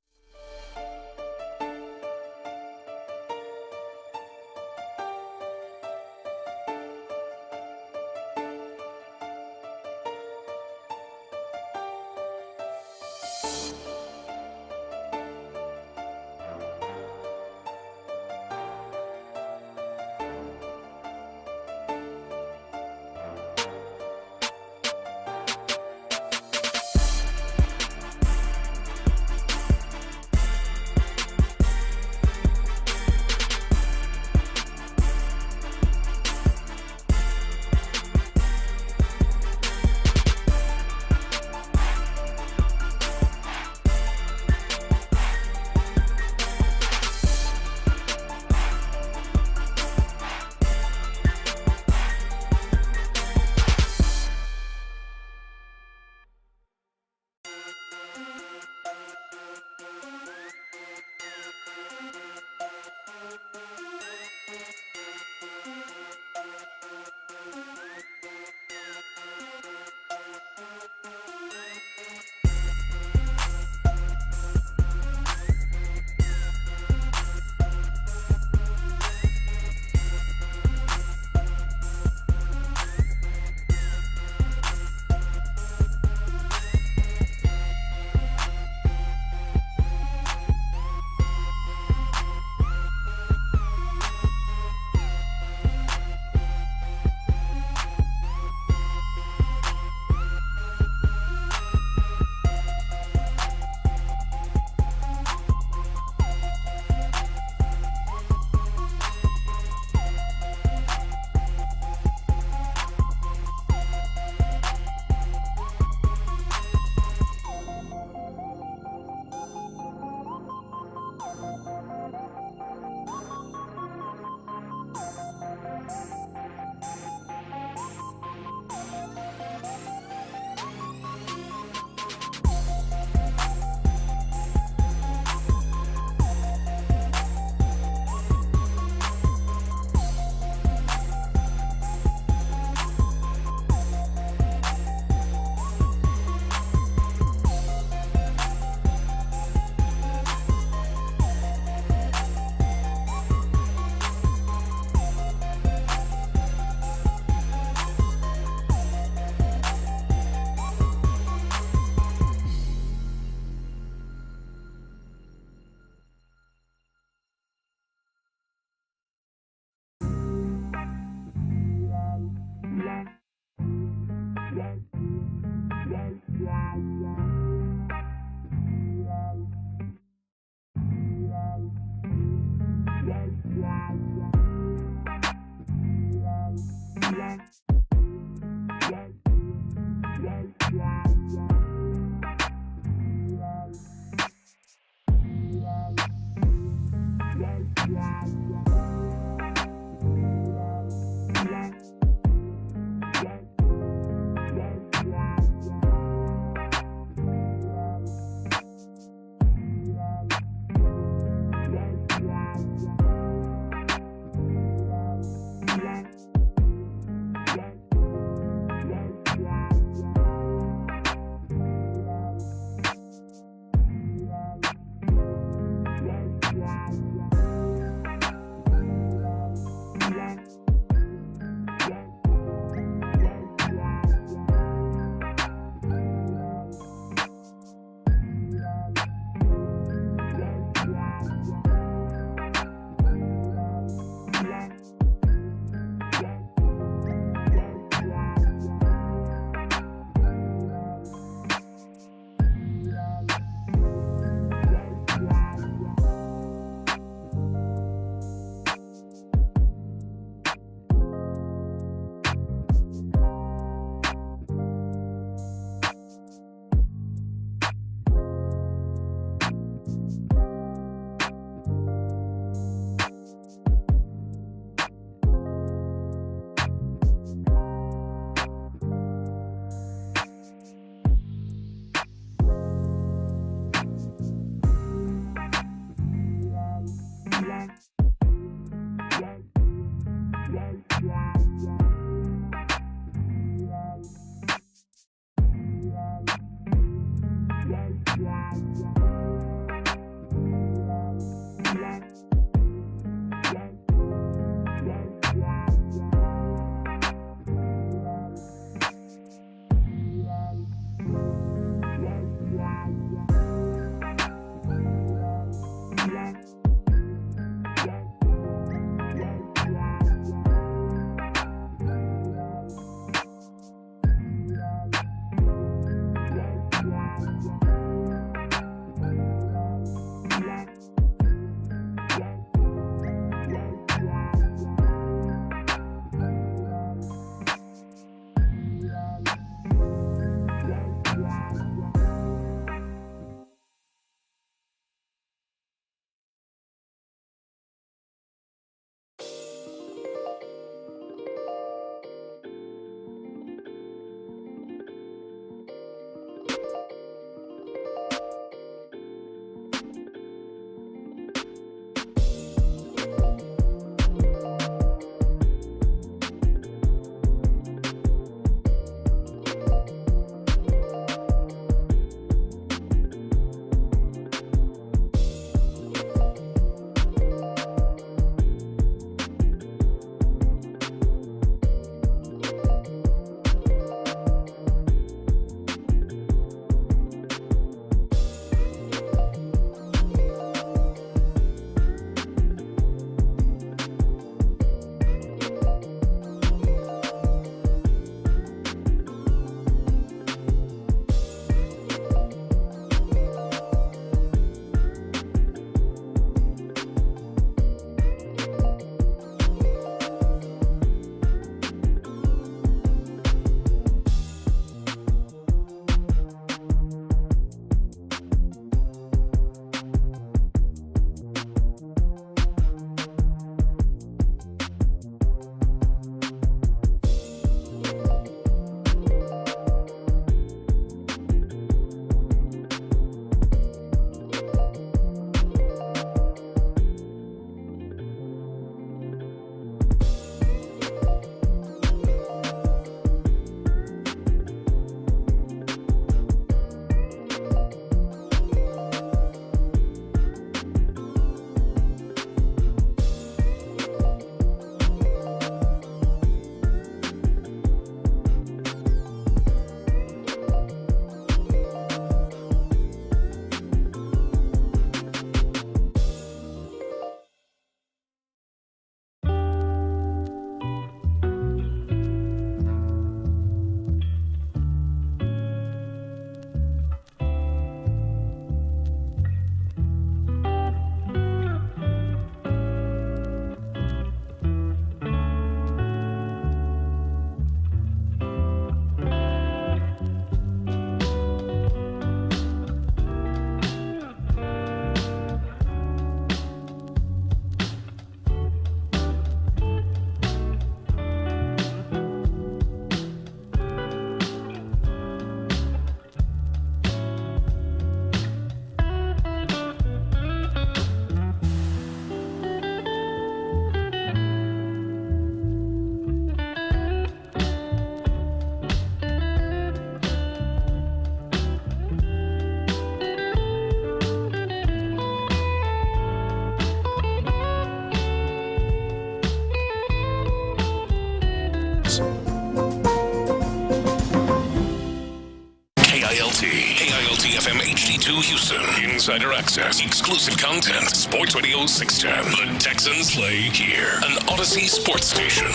to Houston. Insider access, exclusive content. Sports Radio 610. The Texans play here. An Odyssey sports station.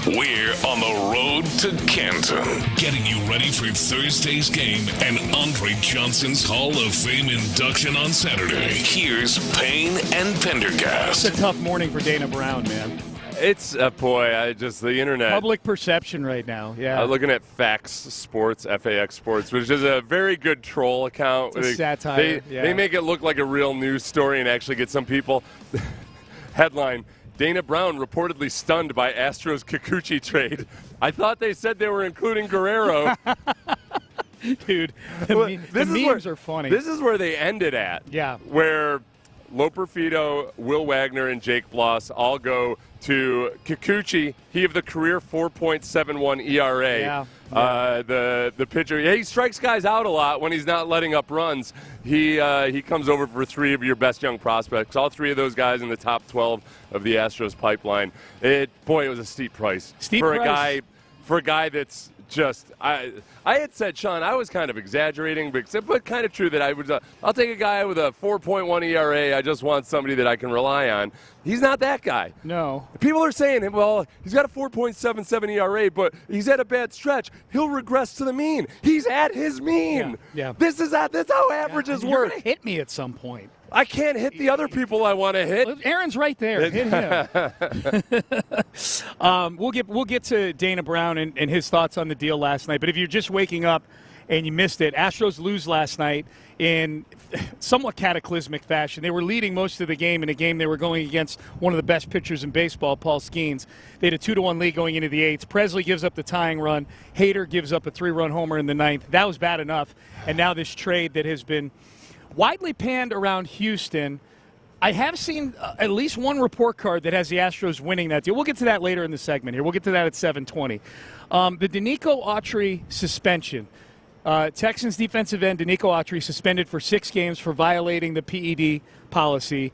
We're on the road to Canton, getting you ready for Thursday's game and Andre Johnson's Hall of Fame induction on Saturday. Here's Payne and Pendergast. It's a tough morning for Dana Brown, man. It's the internet. Public perception right now, yeah. Looking at Fax Sports, FAX Sports, which is a very good troll account. It's a satire. They make it look like a real news story and actually get some people. Headline: Dana Brown reportedly stunned by Astros Kikuchi trade. I thought they said they were including Guerrero. Dude, the memes are funny. This is where they ended at. Yeah. Where Loperfido, Will Wagner, and Jake Bloss all go to Kikuchi. He have the career 4.71 ERA. Yeah. The pitcher, he strikes guys out a lot when he's not letting up runs. He comes over for three of your best young prospects. All three of those guys in the top 12 of the Astros pipeline. It was a steep price for a guy that's just. I had said, Sean, I was kind of exaggerating, but kind of true that I'll take a guy with a 4.1 ERA. I just want somebody that I can rely on. He's not that guy. No. People are saying, well, he's got a 4.77 ERA, but he's at a bad stretch. He'll regress to the mean. He's at his mean. Yeah. That's how averages You're work. going to hit me at some point. I can't hit the other people I want to hit. Aaron's right there. Hit him. We'll get to Dana Brown and his thoughts on the deal last night. But if you're just waking up and you missed it, Astros lose last night in somewhat cataclysmic fashion. They were leading most of the game in a game they were going against one of the best pitchers in baseball, Paul Skeens. They had a 2-1 lead going into the eighth. Presley gives up the tying run. Hader gives up a 3-run homer in the ninth. That was bad enough. And now this trade that has been widely panned around Houston. I have seen at least one report card that has the Astros winning that deal. We'll get to that later in the segment here. We'll get to that at 7:20. The Denico Autry suspension. Texans defensive end Denico Autry suspended for 6 games for violating the PED policy.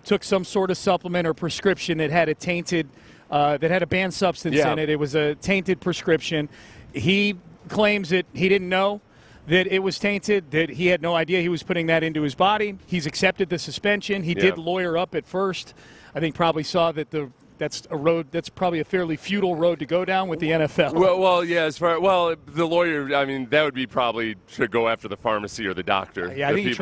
Took some sort of supplement or prescription that had a banned substance in it. It was a tainted prescription. He claims that he didn't know that it was tainted, that he had no idea he was putting that into his body. He's accepted the suspension. He did lawyer up at first. I think probably saw that that's probably a fairly futile road to go down with the NFL. The lawyer, I mean, that would be probably to go after the pharmacy or the doctor. Yeah, I think he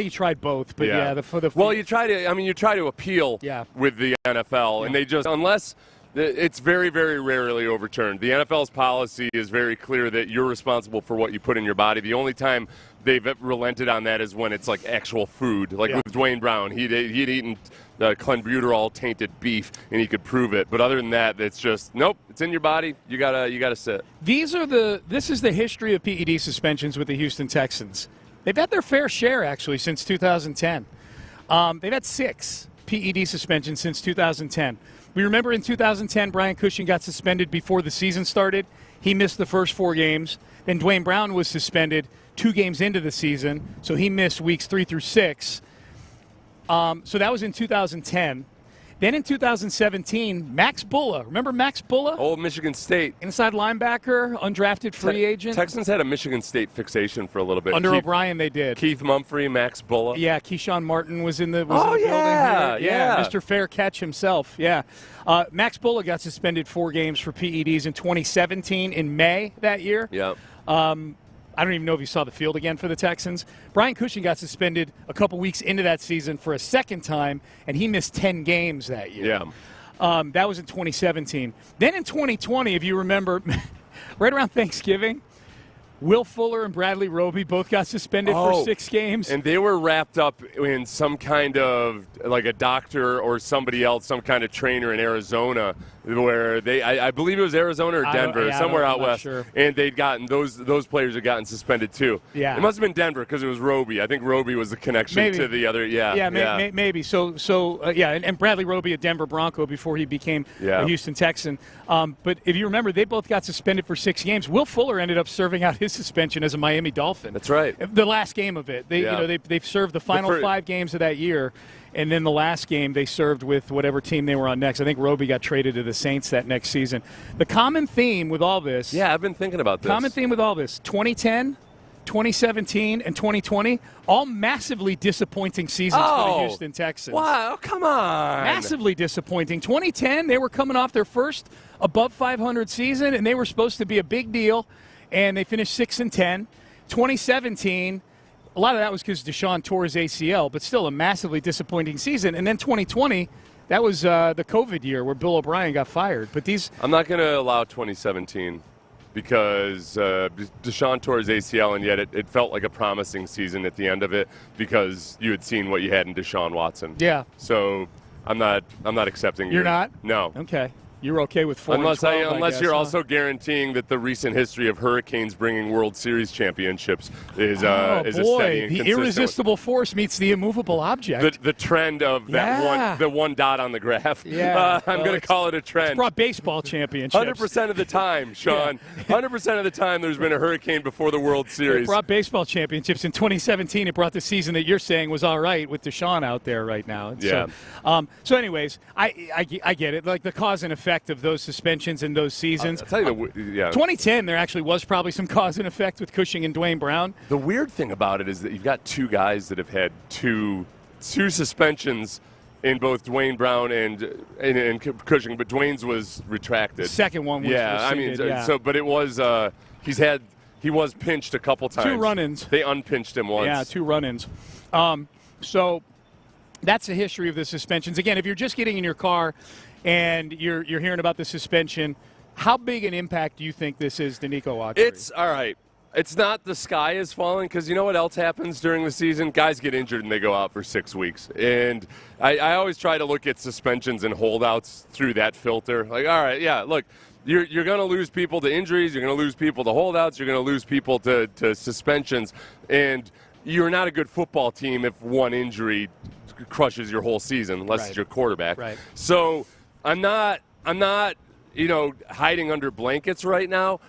tried both. But you try to appeal with the NFL, and they just, unless it's very, very rarely overturned. The NFL's policy is very clear that you're responsible for what you put in your body. The only time they've relented on that is when it's like actual food, like with Dwayne Brown. He'd eaten clenbuterol tainted beef, and he could prove it. But other than that, it's just nope. It's in your body. You gotta sit. This is the history of PED suspensions with the Houston Texans. They've had their fair share actually since 2010. They've had 6 PED suspensions since 2010. We remember in 2010, Brian Cushing got suspended before the season started. He missed the first 4 games. Then Dwayne Brown was suspended 2 games into the season, so he missed weeks 3 through 6. So that was in 2010. Then in 2017, Max Bulla. Remember Max Bulla? Old Michigan State. Inside linebacker, undrafted free agent. Texans had a Michigan State fixation for a little bit. Under O'Brien, they did. Keith Mumphrey, Max Bulla. Yeah, Keyshawn Martin was in the building here. Yeah, Mr. Fair Catch himself. Yeah. Max Bulla got suspended 4 games for PEDs in 2017 in May that year. Yeah. I don't even know if he saw the field again for the Texans. Brian Cushing got suspended a couple weeks into that season for a second time, and he missed 10 games that year. Yeah. That was in 2017. Then in 2020, if you remember, right around Thanksgiving, Will Fuller and Bradley Roby both got suspended for 6 games. And they were wrapped up in some kind of, like a doctor or somebody else, some kind of trainer in Arizona, where I believe it was Arizona or Denver, somewhere out west. Sure. And they'd gotten, those players had gotten suspended too. Yeah. It must have been Denver because it was Roby. I think Roby was the connection to the other, maybe. And Bradley Roby, a Denver Bronco before he became a Houston Texan. But if you remember, they both got suspended for 6 games. Will Fuller ended up serving out his suspension as a Miami Dolphin. That's right. The last game of it. They've served the final 5 games of that year, and then the last game they served with whatever team they were on next. I think Roby got traded to the Saints that next season. The common theme with all this. Yeah, I've been thinking about this. Common theme with all this: 2010, 2017, and 2020, all massively disappointing seasons for the Houston Texans. Wow, come on. Massively disappointing. 2010, they were coming off their first above 500 season, and they were supposed to be a big deal, and they finished 6-10. 2017, a lot of that was because Deshaun tore his ACL, but still a massively disappointing season. And then 2020, that was the COVID year where Bill O'Brien got fired. But I'm not going to allow 2017. Because Deshaun tore his ACL, and yet it felt like a promising season at the end of it because you had seen what you had in Deshaun Watson. Yeah. So I'm not accepting. You're not? No. Okay. You're okay with 4-12, unless you're also guaranteeing that the recent history of Hurricanes bringing World Series championships is a steady and the consistent irresistible force meets the immovable object. The trend of the one dot on the graph. Yeah, I'm going to call it a trend. It's brought baseball championships. 100% of the time, Sean. 100% of the time, there's been a Hurricane before the World Series. It brought baseball championships in 2017. It brought the season that you're saying was all right with Deshaun out there right now. Yeah. So anyways, I get it. Like the cause and effect of those suspensions in those seasons. I'll tell you 2010, there actually was probably some cause and effect with Cushing and Dwayne Brown. The weird thing about it is that you've got two guys that have had two suspensions in both Dwayne Brown and Cushing, but Dwayne's was retracted. The second one was rescinded, but it was he was pinched a couple times. 2 run-ins. They unpinched him once. Yeah, 2 run-ins. So that's the history of the suspensions. Again, if you're just getting in your car and you're hearing about the suspension, how big an impact do you think this is, Denico Autry? It's all right. It's not the sky is falling because you know what else happens during the season? Guys get injured and they go out for 6 weeks. And I always try to look at suspensions and holdouts through that filter. Like, all right, yeah, look, you're going to lose people to injuries. You're going to lose people to holdouts. You're going to lose people to suspensions. And you're not a good football team if one injury crushes your whole season, unless it's your quarterback. Right. So I'm not, hiding under blankets right now,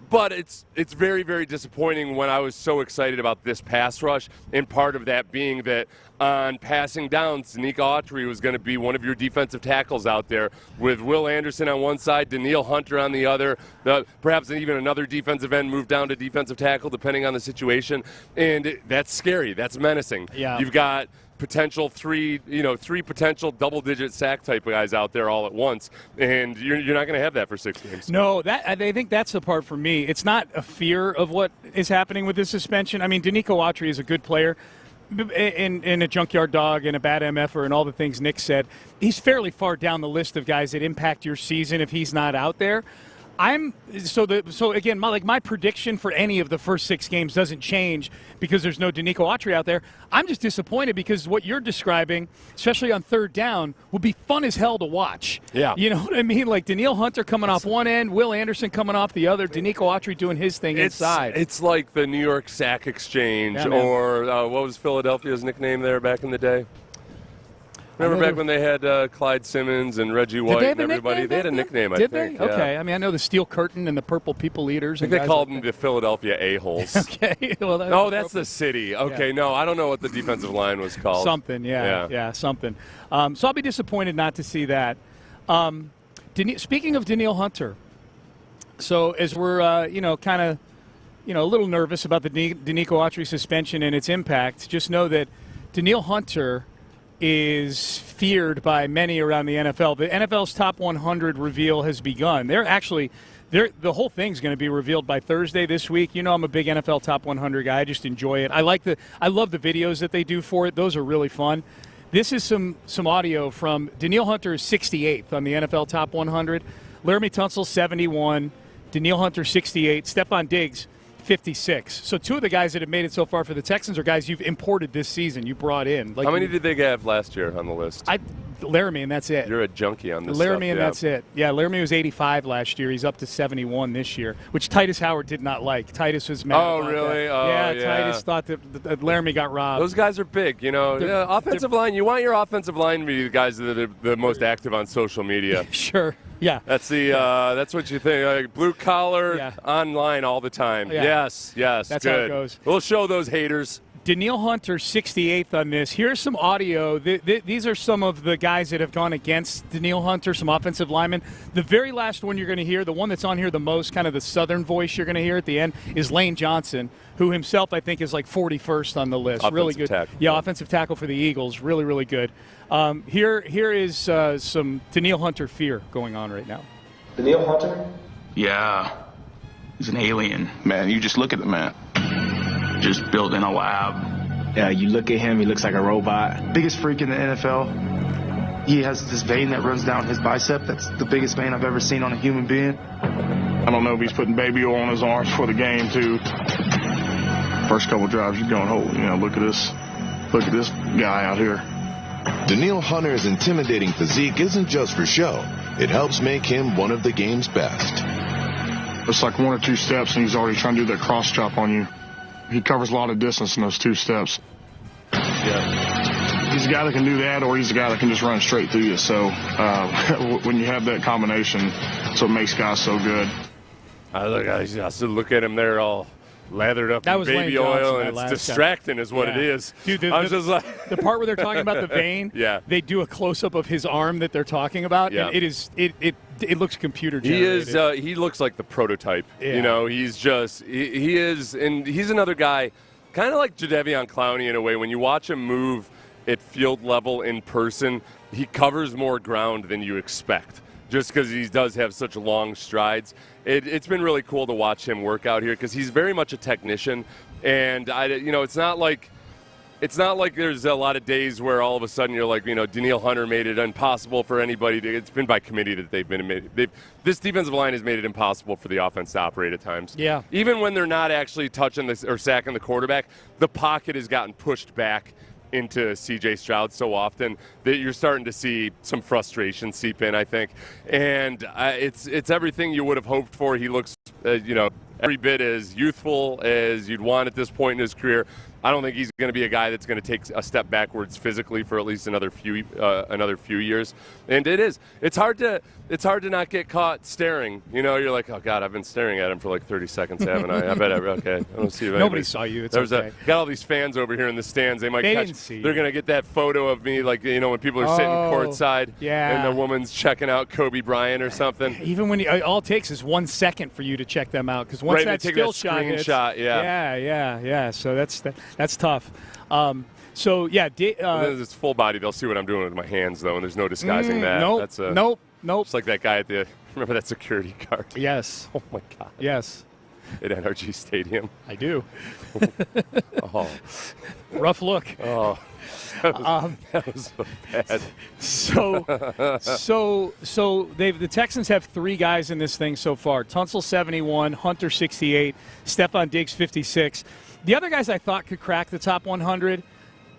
but it's very, very disappointing when I was so excited about this pass rush, and part of that being that on passing downs, Denico Autry was going to be one of your defensive tackles out there with Will Anderson on one side, Daniil Hunter on the other, perhaps even another defensive end moved down to defensive tackle depending on the situation, and that's scary. That's menacing. Yeah. You've got potential three potential double-digit sack type of guys out there all at once, and you're not going to have that for 6 games. No, I think that's the part for me. It's not a fear of what is happening with this suspension. I mean, Denico Autry is a good player, in a junkyard dog and a bad MFer and all the things Nick said. He's fairly far down the list of guys that impact your season if he's not out there. Again, my prediction for any of the first 6 games doesn't change because there's no Denico Autry out there. I'm just disappointed because what you're describing, especially on third down, will be fun as hell to watch. Yeah. You know what I mean? Like Daniil Hunter coming off one end, Will Anderson coming off the other, Denico Autry doing his thing inside. It's like the New York Sack Exchange, or what was Philadelphia's nickname there back in the day? Remember back when they had Clyde Simmons and Reggie White and everybody? They had a nickname, I think. Did they? Okay. I mean, I know the Steel Curtain and the Purple People Eaters. I think they called them the Philadelphia A-holes. Okay. Well, that's the city. Okay, no, I don't know what the defensive line was called. Something, yeah, something. So I'll be disappointed not to see that. Speaking of Daniil Hunter, so as we're, a little nervous about the Denico Autry suspension and its impact, just know that Daniil Hunter is feared by many around the NFL. The NFL's top 100 reveal has begun. The whole thing's going to be revealed by Thursday this week. You know, I'm a big NFL top 100 guy. I just enjoy it. I love the videos that they do for it. Those are really fun. This is some audio from Daniil Hunter is 68th on the NFL top 100. Laramie Tunsil 71. Daniil Hunter 68. Stephon Diggs 56. So 2 of the guys that have made it so far for the Texans are guys you've imported this season. You brought in. How many did they have last year on the list? Laramie, and that's it. You're a junkie on this Laramie, stuff, and that's it. Yeah, Laramie was 85 last year. He's up to 71 this year, which Titus Howard did not like. Titus was mad about really? that. Oh, yeah. Titus thought that Laramie got robbed. Those guys are big, offensive line. You want your offensive line to be the guys that are the most active on social media. Sure. Yeah. That's that's what you think. Like blue collar, online all the time. Yeah. Yes. That's good. how it goes. We'll show those haters. Danielle Hunter, 68th on this. Here's some audio. These are some of the guys that have gone against Danielle Hunter, some offensive linemen. The very last one you're going to hear, the one that's on here the most, kind of the southern voice you're going to hear at the end, is Lane Johnson, who himself I think is like 41st on the list. Really good. Tackle. Yeah, offensive tackle for the Eagles. Really, really good. Here is some Danielle Hunter fear going on right now. Danielle Hunter? Yeah. He's an alien. Man, you just look at the man. Just built in a lab. Yeah, you look at him, he looks like a robot. Biggest freak in the NFL. He has this vein that runs down his bicep. That's the biggest vein I've ever seen on a human being. I don't know if he's putting baby oil on his arms for the game, too. First couple drives, you're going, oh, look at this guy out here. Danielle Hunter's intimidating physique isn't just for show. It helps make him one of the game's best. It's like 1 or 2 steps, and he's already trying to do that cross chop on you. He covers a lot of distance in those 2 steps. Yeah. He's a guy that can do that, or he's a guy that can just run straight through you. So when you have that combination, that's what makes guys so good. I still look at him there all lathered up in baby oil, and it's distracting is what it is. Dude, the part where they're talking about the vein, they do a close-up of his arm that they're talking about, and it looks computer generated. He looks like the prototype. Yeah. He's another guy, kind of like Jadeveon Clowney in a way. When you watch him move at field level in person, he covers more ground than you expect, just because he does have such long strides. It's been really cool to watch him work out here because he's very much a technician, and it's not like there's a lot of days where all of a sudden you're like, Danielle Hunter made it impossible for anybody to. It's been by committee that this defensive line has made it impossible for the offense to operate at times. Yeah. Even when they're not actually touching or sacking the quarterback, the pocket has gotten pushed back into C.J. Stroud so often that you're starting to see some frustration seep in, I think. And it's everything you would have hoped for. He looks, every bit as youthful as you'd want at this point in his career. I don't think he's going to be a guy that's going to take a step backwards physically for at least another few years. And it's hard to not get caught staring. You're like, oh God, I've been staring at him for like 30 seconds, haven't I? I bet okay. I don't see if nobody saw you. It's okay. Got all these fans over here in the stands. They didn't see. They're going to get that photo of me, like when people are sitting courtside, and the woman's checking out Kobe Bryant or something. Even when all it takes is 1 second for you to check them out, because once that still shot hits, yeah. So that's tough. It's full body. They'll see what I'm doing with my hands, though, and there's no disguising that. Nope. It's like that guy remember that security guard? Yes. Oh, my God. Yes. At NRG Stadium. I do. Oh. Rough look. Oh. That was so bad. So the Texans have 3 guys in this thing so far. Tunsil 71, Hunter 68, Stephon Diggs 56. The other guys I thought could crack the top 100,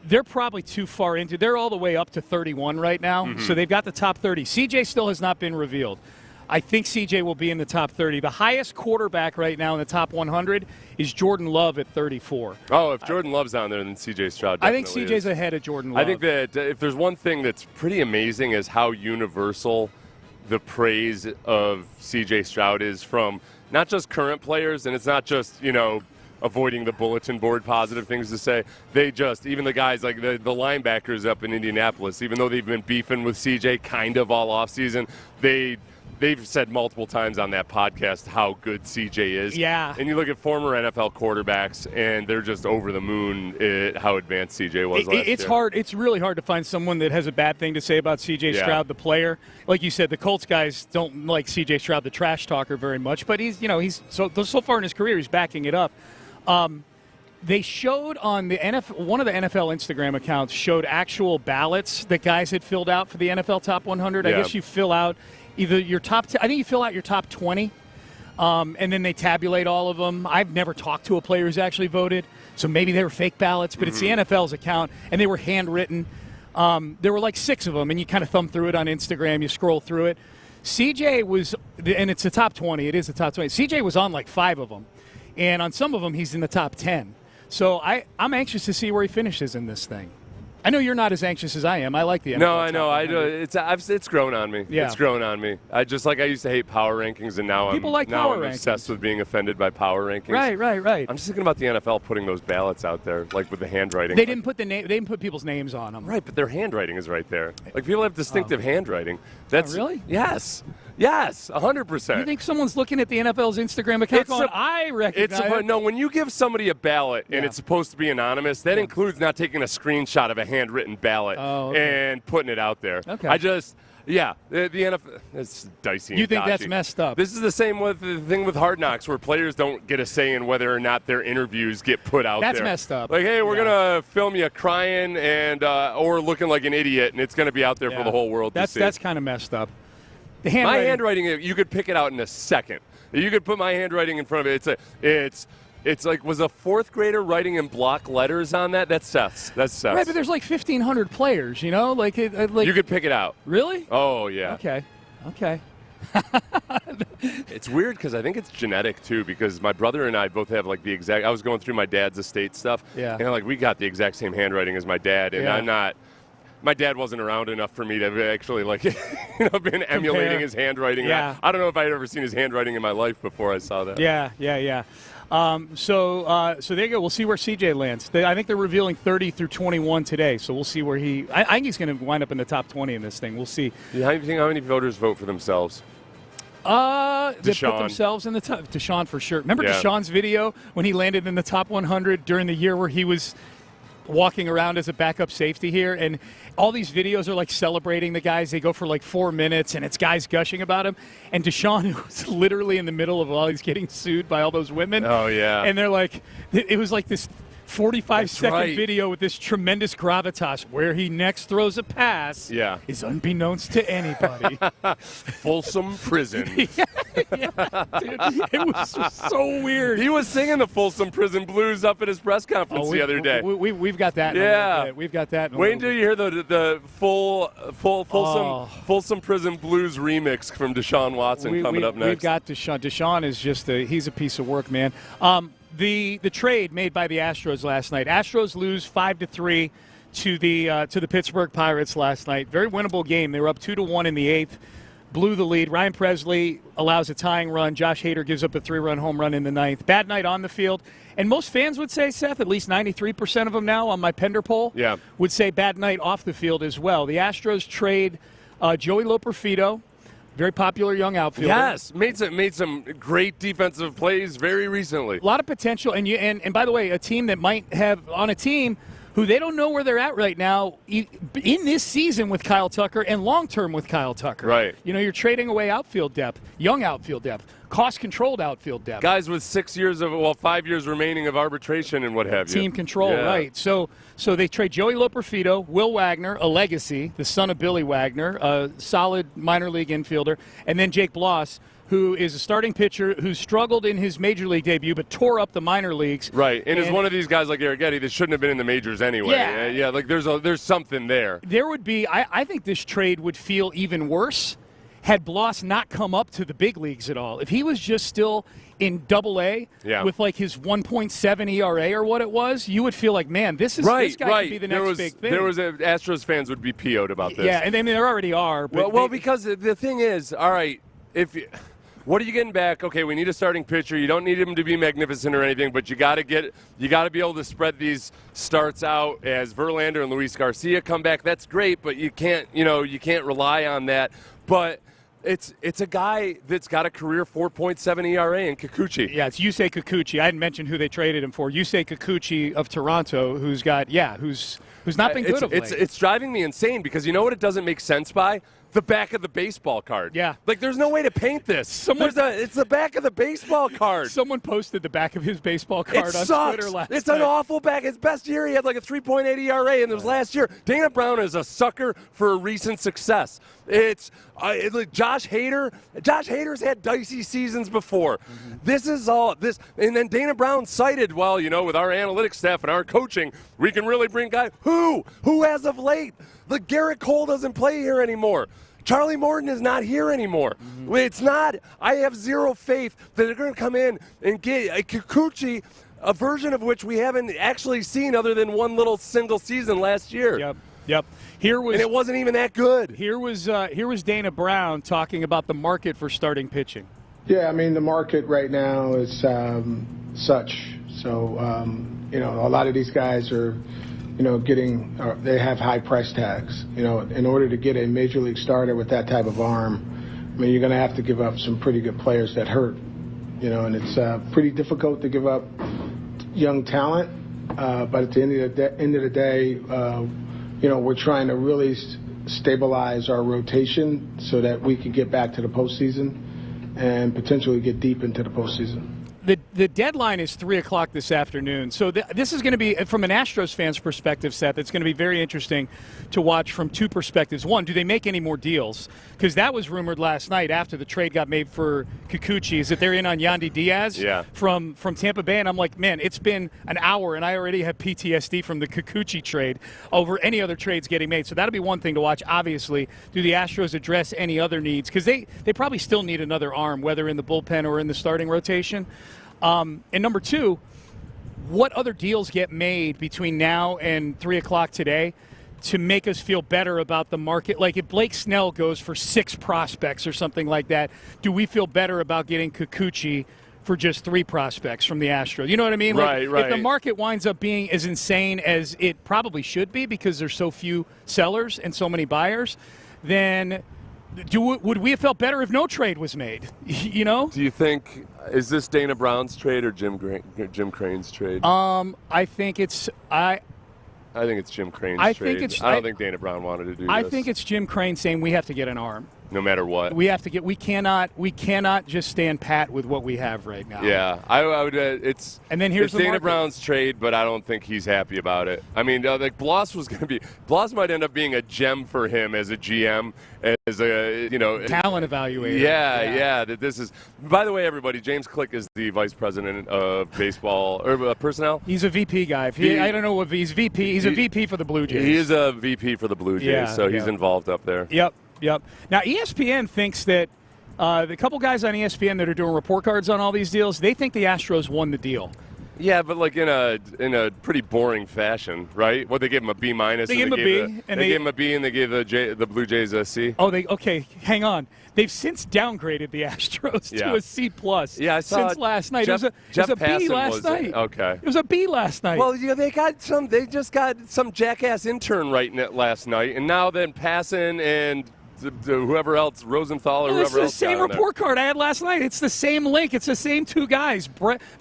they're probably too far into. They're all the way up to 31 right now, so they've got the top 30. CJ still has not been revealed. I think CJ will be in the top 30. The highest quarterback right now in the top 100 is Jordan Love at 34. Oh, if Jordan Love's down there, then CJ Stroud definitely I think CJ's ahead of Jordan Love. I think that if there's one thing that's pretty amazing is how universal the praise of CJ Stroud is from not just current players, and it's not just, avoiding the bulletin board positive things to say. Even the guys like the linebackers up in Indianapolis, even though they've been beefing with CJ kind of all offseason, they've said multiple times on that podcast how good CJ is. Yeah. And you look at former NFL quarterbacks, and they're just over the moon at how advanced CJ was last it's year. hard. It's really hard to find someone that has a bad thing to say about CJ Stroud, the player. Like you said, the Colts guys don't like CJ Stroud, the trash talker, very much. But he's so far in his career, he's backing it up. They showed on the one of the NFL Instagram accounts showed actual ballots that guys had filled out for the NFL Top 100. I guess you fill out either your top I think you fill out your top 20, and then they tabulate all of them. I've never talked to a player who's actually voted, so maybe they were fake ballots, but it's the NFL's account, and they were handwritten. There were like 6 of them, and you kind of thumb through it on Instagram. You scroll through it. CJ was, and it's the top 20. It is the top 20. CJ was on like 5 of them. And on some of them, he's in the top 10. So I'm anxious to see where he finishes in this thing. I know you're not as anxious as I am. I like the NFL. No, I know. It's grown on me. Yeah. It's grown on me. I used to hate power rankings, and now People like power rankings. Obsessed with being offended by power rankings. Right. I'm just thinking about the NFL putting those ballots out there, like with the handwriting. They didn't put They didn't put people's names on them. Right, but their handwriting is right there. Like people have distinctive handwriting. That's really? Yes, 100%. You think someone's looking at the NFL's Instagram account going, I recognize it? No, when you give somebody a ballot and it's supposed to be anonymous, that includes not taking a screenshot of a handwritten ballot and putting it out there. Okay. The NFL, it's dicey. You think that's messed up? This is the same with the thing with Hard Knocks, where players don't get a say in whether or not their interviews get put out there. That's messed up. Like, hey, we're gonna film you crying and or looking like an idiot, and it's gonna be out there for the whole world to see. That's kind of messed up. My handwriting, you could pick it out in a second. You could put my handwriting in front of it. It's like, was a fourth grader writing in block letters on that? That's Seth's. Right, but there's like 1,500 players, you know? Like you could pick it out. Really? Oh, yeah. Okay. It's weird because I think it's genetic, too, because my brother and I both have, like, the exact – I was going through my dad's estate stuff. Yeah. And, like, we got the exact same handwriting as my dad, and I'm not – my dad wasn't around enough for me to actually, like, been emulating his handwriting. Yeah. I don't know if I had ever seen his handwriting in my life before I saw that. Yeah. So there you go. We'll see where CJ lands. I think they're revealing 30 through 21 today, so we'll see where I think he's going to wind up in the top 20 in this thing. We'll see. How many voters vote for themselves? They put themselves in the top. Deshaun for sure. Remember Deshaun's video when he landed in the top 100 during the year where he was walking around as a backup safety here, and all these videos are like celebrating the guys. They go for like 4 minutes, and it's guys gushing about him. And Deshaun was literally in the middle of all he's getting sued by all those women. Oh, yeah. And they're like, it was like this 45-second video with this tremendous gravitas where he next throws a pass is unbeknownst to anybody. Folsom Prison. Dude, it was just so weird. He was singing the Folsom Prison Blues up at his press conference the other day. We've got that. We've got that. Wait until you hear the Folsom Prison Blues remix from Deshaun Watson coming up next. We've got Deshaun. Deshaun is just he's a piece of work, man. The trade made by the Astros last night. Astros lose 5-3 to the Pittsburgh Pirates last night. Very winnable game. They were up 2-1 in the eighth. Blew the lead. Ryan Presley allows a tying run. Josh Hader gives up a 3-run home run in the ninth. Bad night on the field. And most fans would say, Seth, at least 93% of them now on my Pender poll, would say bad night off the field as well. The Astros trade Joey Loperfido, very popular young outfielder. Yes, made some great defensive plays very recently. A lot of potential, and by the way, a team that might have on a team who they don't know where they're at right now in this season with Kyle Tucker and long-term with Kyle Tucker. Right. You know, you're trading away outfield depth, young outfield depth, cost-controlled outfield depth. Guys with 5 years remaining of arbitration and what have you. Team control, right. So they trade Joey Loperfido, Will Wagner, a legacy, the son of Billy Wagner, a solid minor league infielder, and then Jake Bloss, who is a starting pitcher who struggled in his major league debut but tore up the minor leagues. Right, and is one of these guys like Arrighetti that shouldn't have been in the majors anyway. Yeah, like there's something there. There would be, I think this trade would feel even worse had Bloss not come up to the big leagues at all. If he was just still in Double-A with like his 1.7 ERA or what it was, you would feel like, man, this guy could be the next big thing. Astros fans would be PO'd about this. Yeah, and they already are. But well, because the thing is, all right, what are you getting back? Okay, we need a starting pitcher. You don't need him to be magnificent or anything, but you got to be able to spread these starts out as Verlander and Luis Garcia come back. That's great, but you can't rely on that. But it's a guy that's got a career 4.7 ERA in Kikuchi. Yeah, it's Yusei Kikuchi. I hadn't mentioned who they traded him for. Yusei Kikuchi of Toronto, who's not been good of late. It's driving me insane because you know what it doesn't make sense by? The back of the baseball card. Yeah. Like, there's no way to paint this. It's the back of the baseball card. Someone posted the back of his baseball card on Twitter last night. It's an awful back. His best year, he had like a 3.8 ERA, and it was last year. Dana Brown is a sucker for a recent success. It's like Josh Hader. Josh Hader's had dicey seasons before. Mm-hmm. This is all this. And then Dana Brown cited, with our analytics staff and our coaching, we can really bring guys. Who as of late? Like Garrett Cole doesn't play here anymore. Charlie Morton is not here anymore. Mm-hmm. It's not. I have zero faith that they're going to come in and get Kikuchi. a version of which we haven't actually seen other than one little single season last year. Yep. And it wasn't even that good. Here was Dana Brown talking about the market for starting pitching. Yeah, I mean, the market right now is such. So, a lot of these guys are, they have high price tags. In order to get a major league starter with that type of arm, I mean, you're going to have to give up some pretty good players that hurt. And it's pretty difficult to give up young talent. But at the end of the day, we're trying to really stabilize our rotation so that we can get back to the postseason and potentially get deep into the postseason. The deadline is 3 o'clock this afternoon. So this is going to be, from an Astros fan's perspective, Seth, it's going to be very interesting to watch from two perspectives. One, do they make any more deals? Because that was rumored last night after the trade got made for Kikuchi, is that they're in on Yandy Diaz from Tampa Bay. And I'm like, man, it's been an hour, and I already have PTSD from the Kikuchi trade over any other trades getting made. So that'll be one thing to watch. Obviously, do the Astros address any other needs? Because they probably still need another arm, whether in the bullpen or in the starting rotation. And number two, what other deals get made between now and 3 o'clock today to make us feel better about the market? Like if Blake Snell goes for 6 prospects or something like that, do we feel better about getting Kikuchi for just 3 prospects from the Astros? You know what I mean? Right. If the market winds up being as insane as it probably should be because there's so few sellers and so many buyers, then would we have felt better if no trade was made? Do you think, is this Dana Brown's trade or Jim Crane's trade? I think it's I think it's Jim Crane's trade. I don't think Dana Brown wanted to do this. I think it's Jim Crane saying we have to get an arm. No matter what. We cannot just stand pat with what we have right now. Yeah. I would it's Dana Brown's trade, but I don't think he's happy about it. I mean, Bloss might end up being a gem for him as a GM, as a, talent evaluator. Yeah. That this is, by the way, everybody, James Click is the vice president of baseball or personnel. He's a VP guy. I don't know what he's VP. He's a VP for the Blue Jays. He is a VP for the Blue Jays, so he's involved up there. Yep. Now, ESPN thinks that the couple guys on ESPN that are doing report cards on all these deals, they think the Astros won the deal. Yeah, but like in a pretty boring fashion, right? What, they gave him a B minus? They gave him a B, and they gave him a B, and they gave the Blue Jays a C. Oh, okay. Hang on. They've since downgraded the Astros to a C plus. Yeah, I saw since last night. Jeff it was a B Passan last night. Okay. It was a B last night. Well, they just got some jackass intern writing it last night, and now then Passan and whoever else, Rosenthal or whoever else. It's the same report card I had last night. It's the same link. It's the same 2 guys,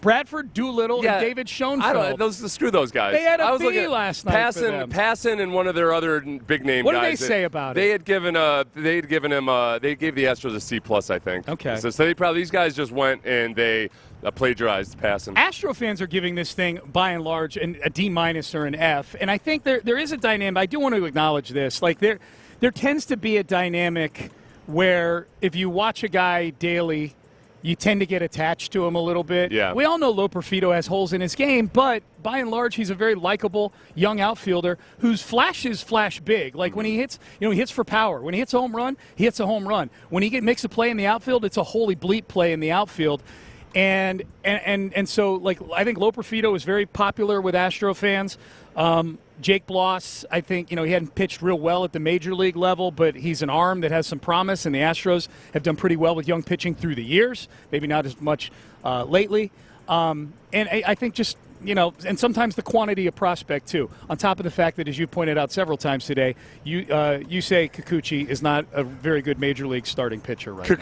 Bradford, Doolittle, and David Schoenfeld. Screw those guys. They had a B last night. Passan and one of their other big name guys. What did they say about it? They gave the Astros a C plus, I think. Okay. So these guys just went and they plagiarized Passan. Astro fans are giving this thing, by and large, a D minus or an F, and I think there is a dynamic. I do want to acknowledge this. Like there tends to be a dynamic where if you watch a guy daily, you tend to get attached to him a little bit. Yeah. We all know Loperfido has holes in his game, but by and large, he's a very likable young outfielder whose flashes flash big. Like when he hits, he hits for power. When he hits a home run, he hits a home run. When he makes a play in the outfield, it's a holy bleep play in the outfield. And so, like, I think Loperfido is very popular with Astro fans. Jake Bloss, I think, he hadn't pitched real well at the major league level, but he's an arm that has some promise, and the Astros have done pretty well with young pitching through the years, maybe not as much lately. And I think just, and sometimes the quantity of prospect, too, on top of the fact that, as you pointed out several times today, you say Kikuchi is not a very good major league starting pitcher right now.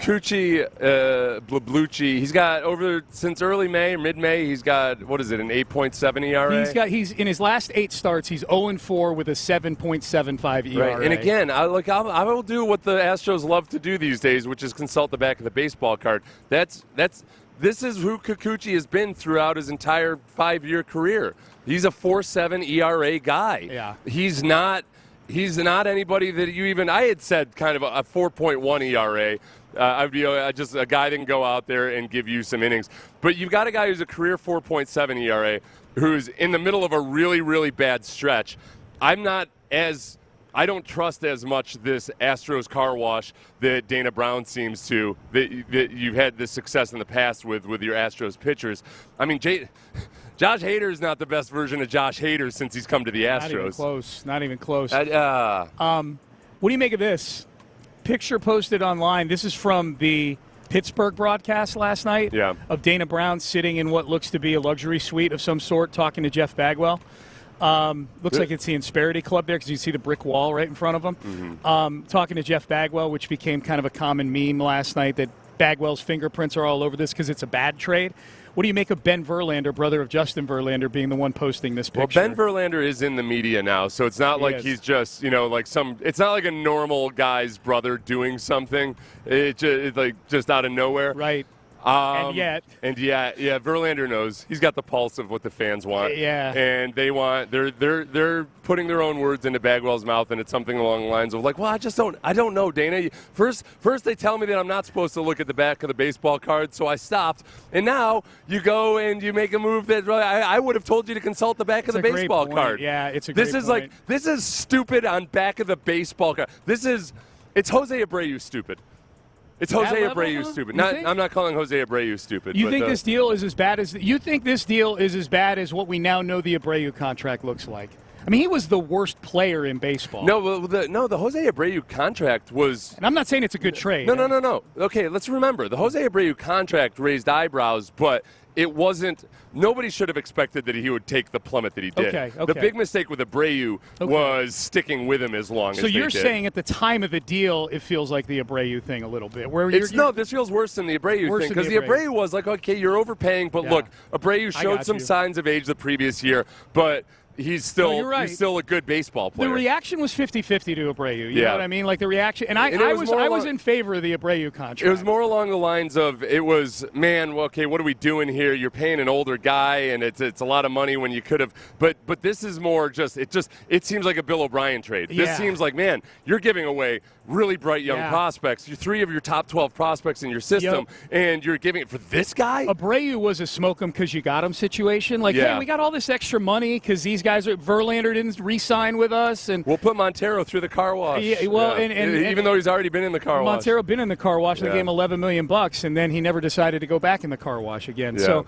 Blablucci, he's got since early May or mid-May, he's got, an 8.7 ERA? He's in his last 8 starts, he's 0-4 with a 7.75 ERA. Right. And again, I will do what the Astros love to do these days, which is consult the back of the baseball card. This is who Kikuchi has been throughout his entire 5-year career. He's a 4.7 ERA guy. Yeah. He's not anybody that you even – I had said kind of a 4.1 ERA. I'd be just a guy that can go out there and give you some innings. But you've got a guy who's a career 4.7 ERA who's in the middle of a really, really bad stretch. I don't trust as much this Astros car wash that Dana Brown seems to, that you've had this success in the past with your Astros pitchers. I mean, Josh Hader is not the best version of Josh Hader since he's come to the Astros. Not even close. Not even close. What do you make of this? Picture posted online. This is from the Pittsburgh broadcast last night of Dana Brown sitting in what looks to be a luxury suite of some sort talking to Jeff Bagwell. Looks like it's the Insperity Club there because you see the brick wall right in front of him. Mm-hmm. Talking to Jeff Bagwell, which became kind of a common meme last night that Bagwell's fingerprints are all over this because it's a bad trade. What do you make of Ben Verlander, brother of Justin Verlander, being the one posting this picture? Well, Ben Verlander is in the media now, so it's not like he's just, it's not like a normal guy's brother doing something. It's just out of nowhere. Right. And yet, Verlander knows. He's got the pulse of what the fans want. Yeah. And they're putting their own words into Bagwell's mouth, and it's something along the lines of like, well, I don't know, Dana. First they tell me that I'm not supposed to look at the back of the baseball card, so I stopped. And now you go and you make a move that I would have told you to consult the back of the baseball card. Yeah, it's a great point. This is stupid on back of the baseball card. It's Jose Abreu stupid. It's Jose Abreu stupid. I'm not calling Jose Abreu stupid. You think this deal is as bad as what we now know the Abreu contract looks like? I mean, he was the worst player in baseball. No, the Jose Abreu contract was. And I'm not saying it's a good trade. No. Okay, let's remember the Jose Abreu contract raised eyebrows, but it wasn't. Nobody should have expected that he would take the plummet that he did. Okay. The big mistake with Abreu was sticking with him as long as they did. So you're saying at the time of the deal, it feels like the Abreu thing a little bit. This feels worse than the Abreu thing because the Abreu was like, okay, you're overpaying, but look, Abreu showed some signs of age the previous year, but. He's still a good baseball player. The reaction was 50-50 to Abreu. You know what I mean? Like the reaction, and I was in favor of the Abreu contract. It was more along the lines of okay, what are we doing here? You're paying an older guy, and it's a lot of money when you could have. But this is more it seems like a Bill O'Brien trade. This seems like, man, you're giving away really bright young prospects. You're 3 of your top 12 prospects in your system, and you're giving it for this guy. Abreu was a smoke him because you got him situation. Like, hey, we got all this extra money because these guys Verlander didn't re-sign with us, and we'll put Montero through the car wash. And even though he's already been in the car wash. Montero been in the car wash. They gave him $11 million, and then he never decided to go back in the car wash again. Yeah. So,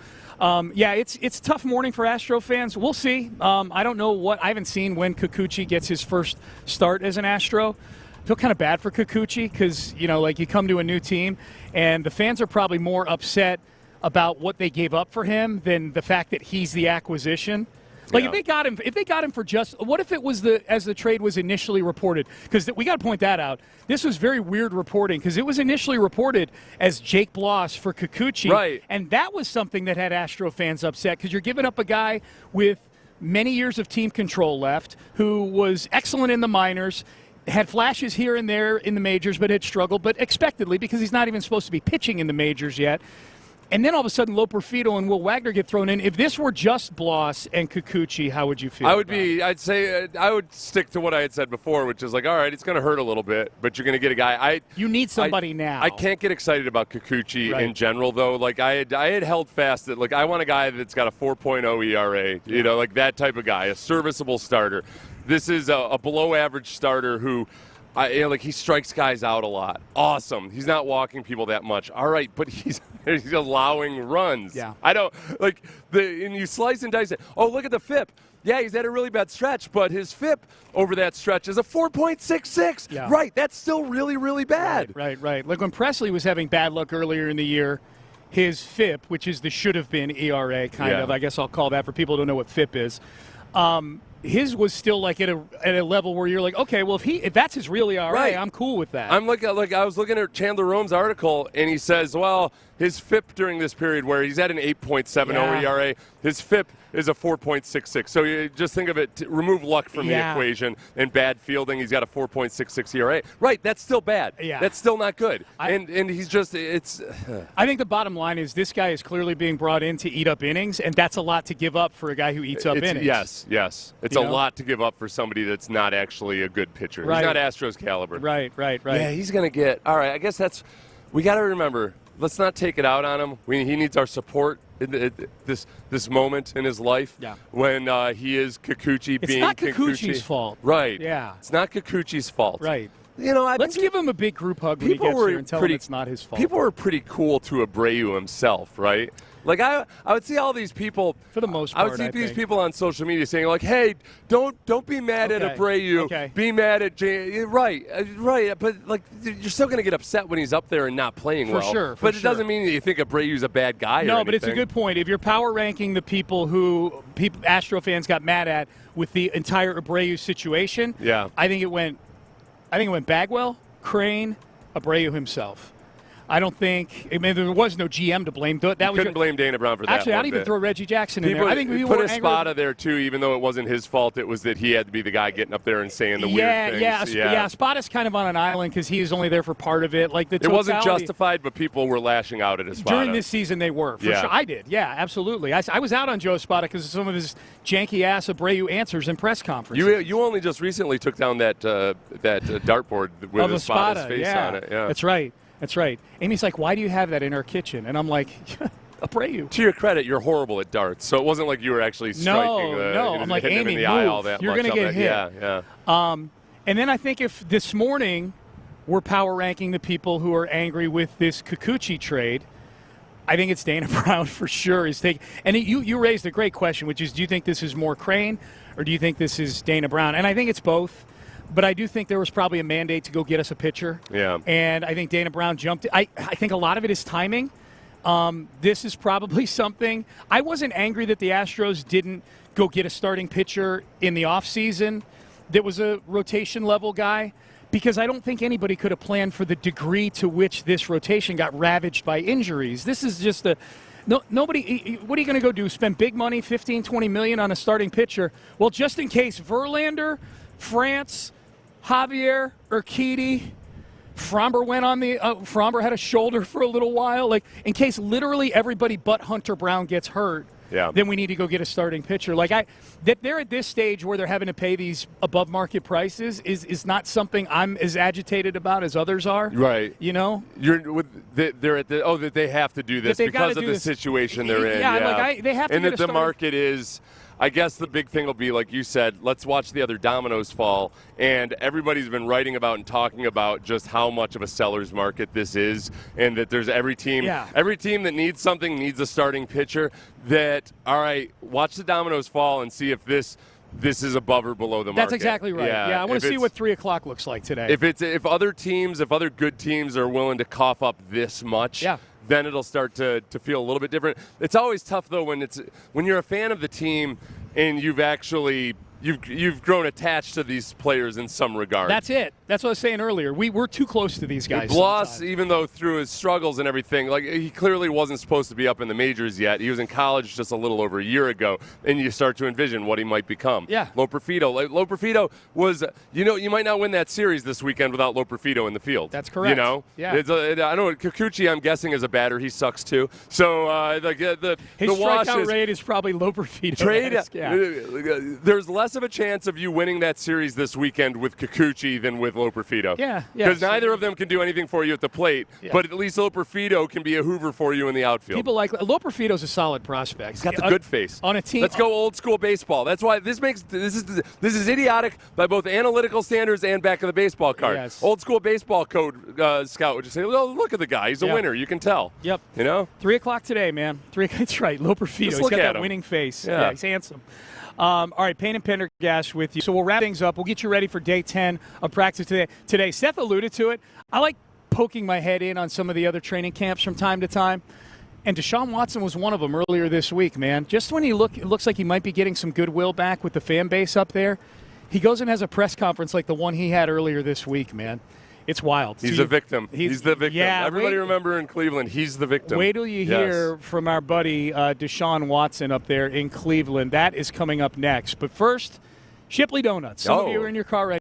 it's a tough morning for Astro fans. We'll see. I don't know I haven't seen when Kikuchi gets his first start as an Astro. I feel kind of bad for Kikuchi because, you come to a new team, and the fans are probably more upset about what they gave up for him than the fact that he's the acquisition. Like if they got him for just what if it was as the trade was initially reported? Because we got to point that out. This was very weird reporting because it was initially reported as Jake Bloss for Kikuchi, right? And that was something that had Astro fans upset because you're giving up a guy with many years of team control left, who was excellent in the minors. Had flashes here and there in the majors, but had struggled, but expectedly because he's not even supposed to be pitching in the majors yet. And then all of a sudden, Loper Fido and Will Wagner get thrown in. If this were just Bloss and Kikuchi, how would you feel? I'd say I would stick to what I had said before, which is like, all right, it's going to hurt a little bit, but you're going to get a guy. You need somebody now. I can't get excited about Kikuchi in general, though. Like I had held fast that, I want a guy that's got a 4.0 ERA, like that type of guy, a serviceable starter. This is a below-average starter who. He strikes guys out a lot. Awesome. He's not walking people that much. All right, but he's allowing runs. Yeah. I don't and you slice and dice it. Oh, look at the FIP. Yeah, he's had a really bad stretch, but his FIP over that stretch is a 4.66. Yeah. Right, that's still really, really bad. Right. Like when Presley was having bad luck earlier in the year, his FIP, which is the should-have-been ERA, kind of, I guess I'll call that for people who don't know what FIP is, his was still at a level where you're like, okay, well if that's his real ERA, I'm cool with that. I'm like I was looking at Chandler Rome's article, and he says, well, his FIP during this period where he's at an 8.70 ERA, his FIP is a 4.66. So you just think of it, remove luck from the equation and bad fielding. He's got a 4.66 ERA. Right, that's still bad. Yeah. That's still not good. And he's just I think the bottom line is this guy is clearly being brought in to eat up innings, and that's a lot to give up for a guy who eats up innings. Yes. It's a lot to give up for somebody that's not actually a good pitcher. Right. He's not Astros caliber. Right. Yeah, he's going to get – all right, I guess we got to remember – let's not take it out on him. He needs our support in this moment in his life when he is Kikuchi being Kikuchi. It's not Kikuchi's fault. Right. Yeah. It's not Kikuchi's fault. Right. Let's give him a big group hug when he gets here and tell him it's not his fault. People were pretty cool to Abreu himself, right? Like I would see all these people. For the most part, I would see these people on social media saying like, "Hey, don't be mad at Abreu. Okay. Be mad at right. But like, you're still going to get upset when he's up there and not playing well. For sure. But it doesn't mean that you think Abreu's a bad guy. No, or but it's a good point. If you're power ranking the people who Astro fans got mad at with the entire Abreu situation, I think it went Bagwell, Crane, Abreu himself. I don't think. I mean, there was no GM to blame. Couldn't blame Dana Brown for that. Actually, I'd even throw Reggie Jackson in there. I think we put were Espada there too, even though it wasn't his fault. It was that he had to be the guy getting up there and saying the weird things. Yeah. Espada's kind of on an island because he was only there for part of it. Like it wasn't justified, but people were lashing out at Espada during this season. They were for sure. I did. Yeah, absolutely. I was out on Joe Espada because of some of his janky ass Abreu answers in press conferences. You only just recently took down that dartboard with Espada's face on it. Yeah, that's right. That's right. Amy's like, why do you have that in our kitchen? And I'm like, Abreu. To your credit, you're horrible at darts, so it wasn't like you were actually striking I'm like, hitting him Amy, in the eye all that You're much. You're going to get hit. Yeah. And then I think if this morning we're power ranking the people who are angry with this Kikuchi trade, I think it's Dana Brown for sure. And you raised a great question, which is, do you think this is more Crane or do you think this is Dana Brown? And I think it's both. But I do think there was probably a mandate to go get us a pitcher. Yeah. And I think Dana Brown jumped. I think a lot of it is timing. This is probably something. I wasn't angry that the Astros didn't go get a starting pitcher in the offseason that was a rotation level guy, because I don't think anybody could have planned for the degree to which this rotation got ravaged by injuries. This is just nobody. What are you going to go do? Spend big money, $15-20 million on a starting pitcher? Well, just in case Verlander, France, Javier, Urquidy, Fromber went on the Fromber had a shoulder for a little while. Like, in case literally everybody but Hunter Brown gets hurt, then we need to go get a starting pitcher. Like, that they're at this stage where they're having to pay these above market prices is not something I'm as agitated about as others are. Right. You know, they're at that they have to do this because of the situation they're in. Like they have to. And that the market is. I guess the big thing will be, like you said, let's watch the other dominoes fall. And everybody's been writing about and talking about just how much of a seller's market this is, and that there's every team that needs something needs a starting pitcher. That, all right, watch the dominoes fall and see if this is above or below the market. That's exactly right. Yeah, I want to see what 3 o'clock looks like today. If other good teams are willing to cough up this much. Yeah. Then it'll start to feel a little bit different. It's always tough though when you're a fan of the team and you've grown attached to these players in some regard. That's it. That's what I was saying earlier. We're too close to these guys. Bloss, even though through his struggles and everything, like he clearly wasn't supposed to be up in the majors yet. He was in college just a little over a year ago, and you start to envision what he might become. Yeah. Loperfido was, you might not win that series this weekend without Loperfido in the field. That's correct. Yeah. I know Kikuchi, I'm guessing, is a batter. He sucks too. So his the strikeout rate is probably Loperfido. There's less of a chance of you winning that series this weekend with Kikuchi than with Loperfido. Yeah. Because neither of them can do anything for you at the plate, but at least Loperfido can be a hoover for you in the outfield. People like Loperfido's a solid prospect. He's got the good face on a team. Let's go old school baseball. That's why this is idiotic by both analytical standards and back of the baseball card. Yes. Old school baseball code scout would just say, "Oh, look at the guy. He's a winner. You can tell." Yep. 3 o'clock today, man. That's right. Loperfido. He's got that winning face. Yeah, he's handsome. All right, Payne and Pendergast with you. So we'll wrap things up. We'll get you ready for day 10 of practice today. Seth alluded to it. I like poking my head in on some of the other training camps from time to time. And Deshaun Watson was one of them earlier this week, man. Just when it looks like he might be getting some goodwill back with the fan base up there, he goes and has a press conference like the one he had earlier this week, man. It's wild. He's a victim. He's the victim. Yeah, everybody remember in Cleveland, he's the victim. Wait till you hear from our buddy Deshaun Watson up there in Cleveland. That is coming up next. But first, Shipley Donuts. Some of you are in your car right now.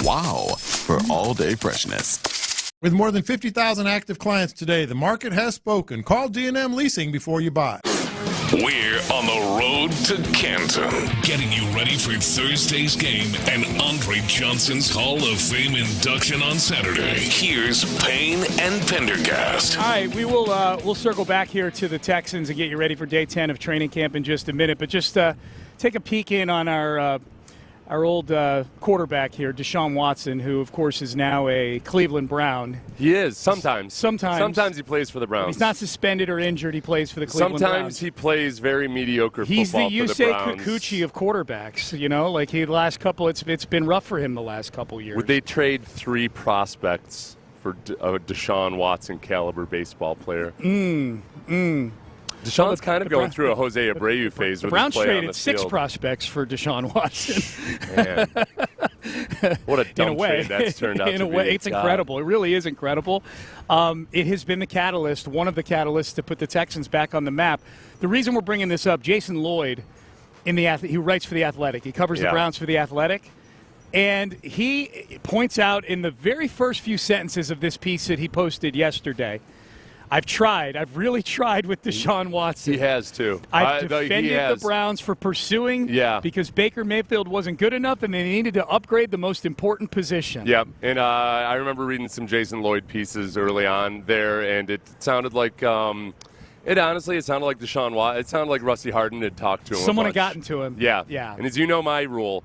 Wow for all-day freshness. With more than 50,000 active clients today, the market has spoken. Call D&M Leasing before you buy. We're on the road to Canton, getting you ready for Thursday's game and Andre Johnson's Hall of Fame induction on Saturday. Here's Payne and Pendergast. All right, we'll circle back here to the Texans and get you ready for day 10 of training camp in just a minute. But just take a peek in on our our old quarterback here, Deshaun Watson, who, of course, is now a Cleveland Brown. He is, sometimes. Sometimes he plays for the Browns. He's not suspended or injured. He plays for the Cleveland Browns. Sometimes he plays very mediocre He's football the for the Browns. Yusei Kikuchi of quarterbacks, it's been rough for him the last couple years. Would they trade 3 prospects for a Deshaun Watson caliber baseball player? Deshaun's kind of going through a Jose Abreu phase. The with his Browns play on traded the 6 field. prospects for Deshaun Watson. Man. What a dumb trade that's turned out to be. In a way, it's incredible. It really is incredible. It has been the catalyst, one of the catalysts to put the Texans back on the map. The reason we're bringing this up, Jason Lloyd, he writes for The Athletic. He covers the Browns for The Athletic. And he points out in the very first few sentences of this piece that he posted yesterday, I've really tried with Deshaun Watson. He has, too. I've defended the Browns for pursuing because Baker Mayfield wasn't good enough and they needed to upgrade the most important position. Yeah, and I remember reading some Jason Lloyd pieces early on there, and it sounded like it sounded like Deshaun Watson. It sounded like Rusty Harden had talked to him. Someone had gotten to him. Yeah. Yeah. And as you know, my rule,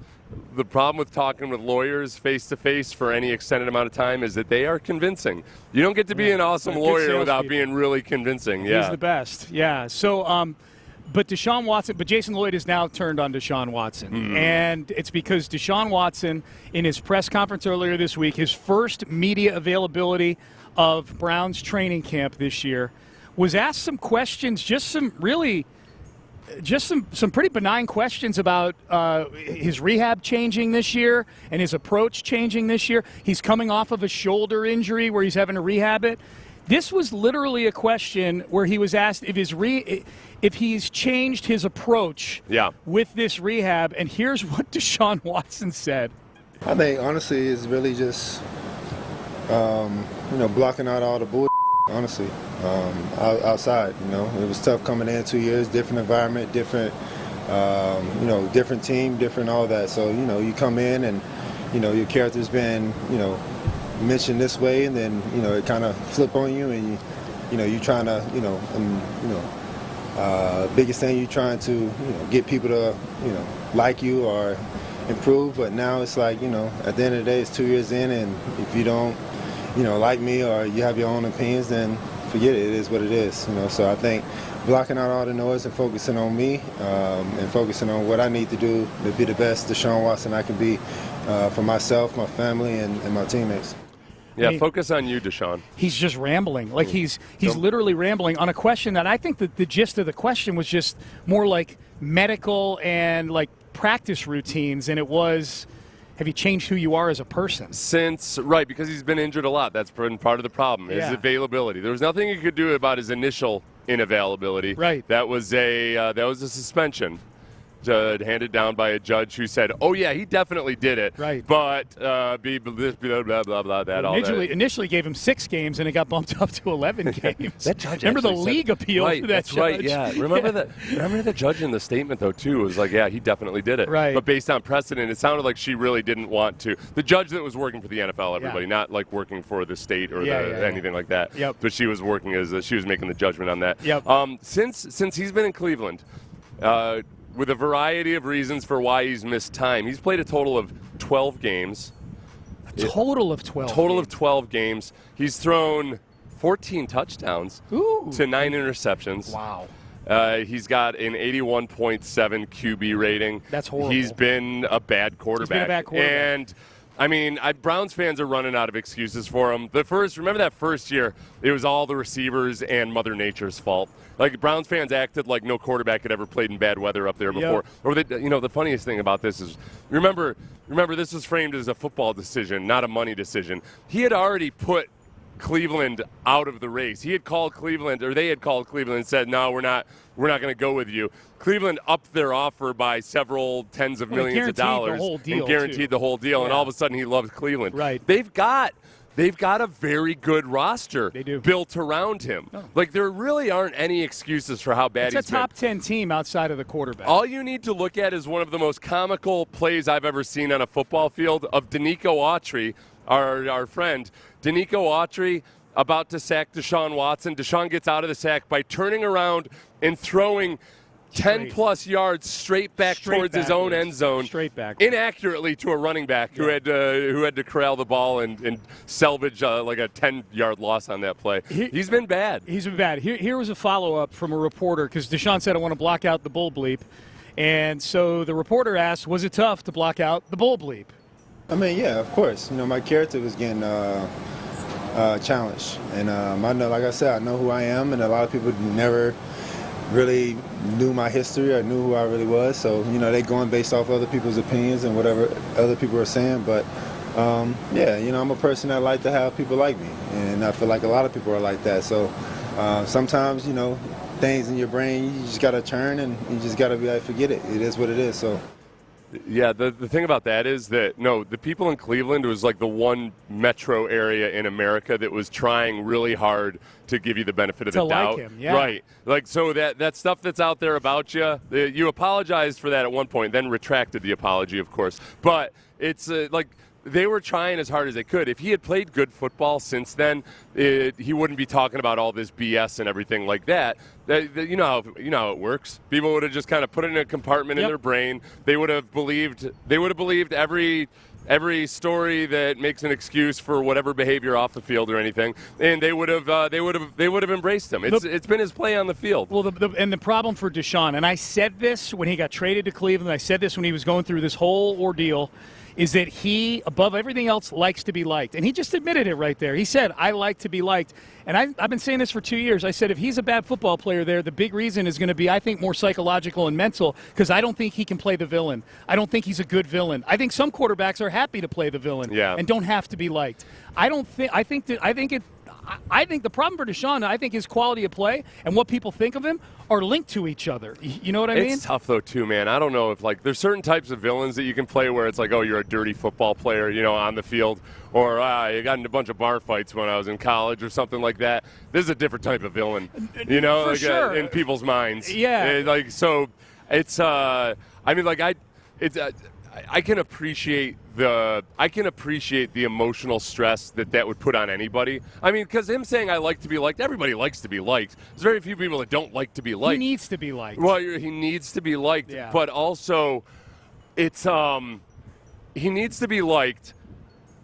the problem with talking with lawyers face-to-face for any extended amount of time is that they are convincing. You don't get to be an awesome lawyer without being really convincing. Yeah. He's the best. Yeah. So, but Jason Lloyd has now turned on Deshaun Watson. Mm-hmm. And it's because Deshaun Watson, in his press conference earlier this week, his first media availability of Browns training camp this year, was asked some questions, some pretty benign questions about his rehab changing this year and his approach changing this year. He's coming off of a shoulder injury where he's having to rehab it. This was literally a question where he was asked if he's changed his approach with this rehab, and here's what Deshaun Watson said. I think, honestly, it's really just, blocking out all the bullshit. Honestly, outside, it was tough coming in 2 years, different environment, different, different team, different all that. So, you come in and, your character's been, mentioned this way, and then, it kind of flip on you, and you're trying to, biggest thing you're trying to, get people to, like you or improve. But now it's like, at the end of the day, it's 2 years in, and if you don't, like me, or you have your own opinions, then forget it. It is what it is. So I think blocking out all the noise and focusing on me and focusing on what I need to do to be the best Deshaun Watson I can be for myself, my family, and my teammates. Yeah, focus on you, Deshaun. He's just rambling. Like he's literally rambling on a question that I think that the gist of the question was just more like medical and like practice routines, and it was, have you changed who you are as a person? Because he's been injured a lot. That's been part of the problem, his availability. There was nothing he could do about his initial inavailability. Right. That was a suspension handed down by a judge who said, "Oh yeah, he definitely did it." Right. But blah blah blah that all that. Initially gave him 6 games, and it got bumped up to 11 games. That judge. Remember the league appealed to that that's judge. Right. Yeah. Remember that. Remember the judge in the statement though too was like, "Yeah, he definitely did it." Right. But based on precedent, it sounded like she really didn't want to. The judge that was working for the NFL, everybody, not like working for the state or anything like that. Yep. But she was working she was making the judgment on that. Yep. Since he's been in Cleveland. With a variety of reasons for why he's missed time. He's played a total of 12 games. Total of 12 games. He's thrown 14 touchdowns to 9 interceptions. Wow. He's got an 81.7 QB rating. That's horrible. He's been a bad quarterback. And I mean, Browns fans are running out of excuses for him. Remember that first year, it was all the receivers and Mother Nature's fault. Like, Browns fans acted like no quarterback had ever played in bad weather up there before. Yep. Or, the funniest thing about this is, remember, this was framed as a football decision, not a money decision. He had already put Cleveland out of the race. They had called Cleveland and said, no, we're not going to go with you. Cleveland upped their offer by several tens of millions of dollars and guaranteed the whole deal. Yeah. And all of a sudden he loves Cleveland. Right. They've got a very good roster built around him. Oh. Like, there really aren't any excuses for how bad he's been. It's a top 10 team outside of the quarterback. All you need to look at is one of the most comical plays I've ever seen on a football field of Denico Autry, our friend. Denico Autry about to sack Deshaun Watson. Deshaun gets out of the sack by turning around and throwing 10-plus yards straight back towards his own end zone. Straight back. Inaccurately to a running back who had to corral the ball and salvage like a 10-yard loss on that play. He's been bad. He's been bad. Here was a follow-up from a reporter because Deshaun said, I want to block out the bull bleep. And so the reporter asked, was it tough to block out the bull bleep? I mean, yeah, of course. My character was getting challenged. And I know, like I said, I know who I am, and a lot of people never really knew my history or knew who I really was. So, they going based off other people's opinions and whatever other people are saying. But, I'm a person that like to have people like me. And I feel like a lot of people are like that. So sometimes, things in your brain, you just got to turn and you just got to be like, forget it. It is what it is. So. Yeah, the thing about that is that, the people in Cleveland was like the one metro area in America that was trying really hard to give you the benefit of the doubt. Like him, yeah. Right. Like, so that stuff that's out there about you apologized for that at one point, then retracted the apology, of course. But it's like they were trying as hard as they could. If he had played good football since then, he wouldn't be talking about all this BS and everything like that. You know how it works. People would have just kind of put it in a compartment in their brain. They would have believed every story that makes an excuse for whatever behavior off the field or anything, and they would have embraced him. It's been his play on the field. Well, the problem for Deshaun, and I said this when he got traded to Cleveland, I said this when he was going through this whole ordeal, is that he, above everything else, likes to be liked. And he just admitted it right there. He said, I like to be liked. And I've been saying this for 2 years. I said, if he's a bad football player there, the big reason is going to be, I think, more psychological and mental, because I don't think he can play the villain. I don't think he's a good villain. I think some quarterbacks are happy to play the villain and don't have to be liked. I think the problem for Deshaun, I think his quality of play and what people think of him are linked to each other. You know what I mean? It's tough, though, too, man. I don't know if, there's certain types of villains that you can play where it's like, oh, you're a dirty football player, on the field, or you got in a bunch of bar fights when I was in college or something like that. This is a different type of villain, For sure. in people's minds. Yeah. So it's, I can appreciate the emotional stress that would put on anybody. I mean, because him saying I like to be liked, everybody likes to be liked. There's very few people that don't like to be liked. He needs to be liked. Well, he needs to be liked, but also it's he needs to be liked.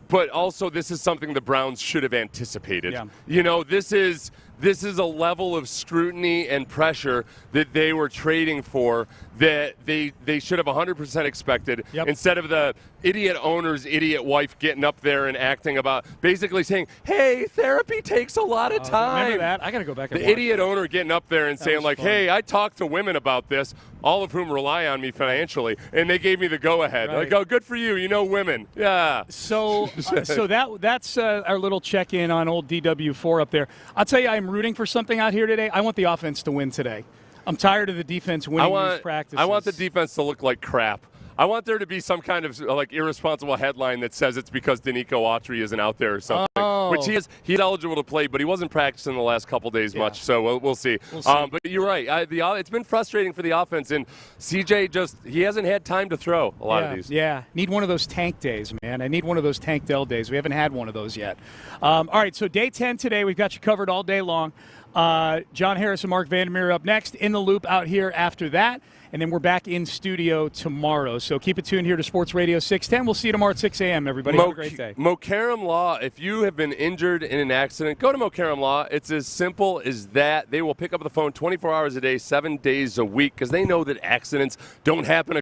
But also, this is something the Browns should have anticipated. Yeah. This is a level of scrutiny and pressure that they were trading for that they should have 100% expected, instead of the idiot owner's idiot wife getting up there and acting about, basically saying, hey, therapy takes a lot of time. Remember that? I got to go back and watch The idiot owner getting up there and saying, like, hey, I talked to women about this, all of whom rely on me financially, and they gave me the go-ahead. Right. Like, oh, good for you. Women. Yeah. So that's our little check-in on old DW4 up there. I'll tell you, I'm rooting for something out here today. I want the offense to win today. I'm tired of the defense winning these practices. I want the defense to look like crap. I want there to be some kind of irresponsible headline that says it's because Denico Autry isn't out there or something. Which he's eligible to play, but he wasn't practicing the last couple days much. So we'll see. But you're right. It's been frustrating for the offense, and CJ he hasn't had time to throw a lot of these. Yeah, need one of those tank days, man. I need one of those Tank Dell days. We haven't had one of those yet. All right, so day 10 today. We've got you covered all day long. John Harris and Mark Vandermeer up next. In the Loop out here after that. And then we're back in studio tomorrow. So keep it tuned here to Sports Radio 610. We'll see you tomorrow at 6 a.m., everybody. Have a great day. Mokaram Law, if you have been injured in an accident, go to Mokaram Law. It's as simple as that. They will pick up the phone 24 hours a day, 7 days a week, because they know that accidents don't happen.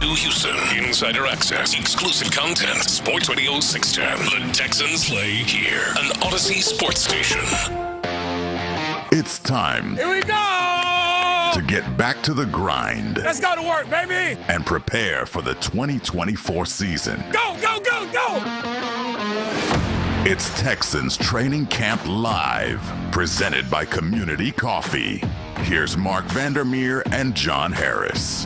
New Houston, insider access, exclusive content. Sports Radio 610. The Texans play here. An Odyssey sports station. It's time. Here we go! To get back to the grind. Let's go to work, baby! And prepare for the 2024 season. Go, go, go, go! It's Texans Training Camp Live, presented by Community Coffee. Here's Mark Vandermeer and John Harris.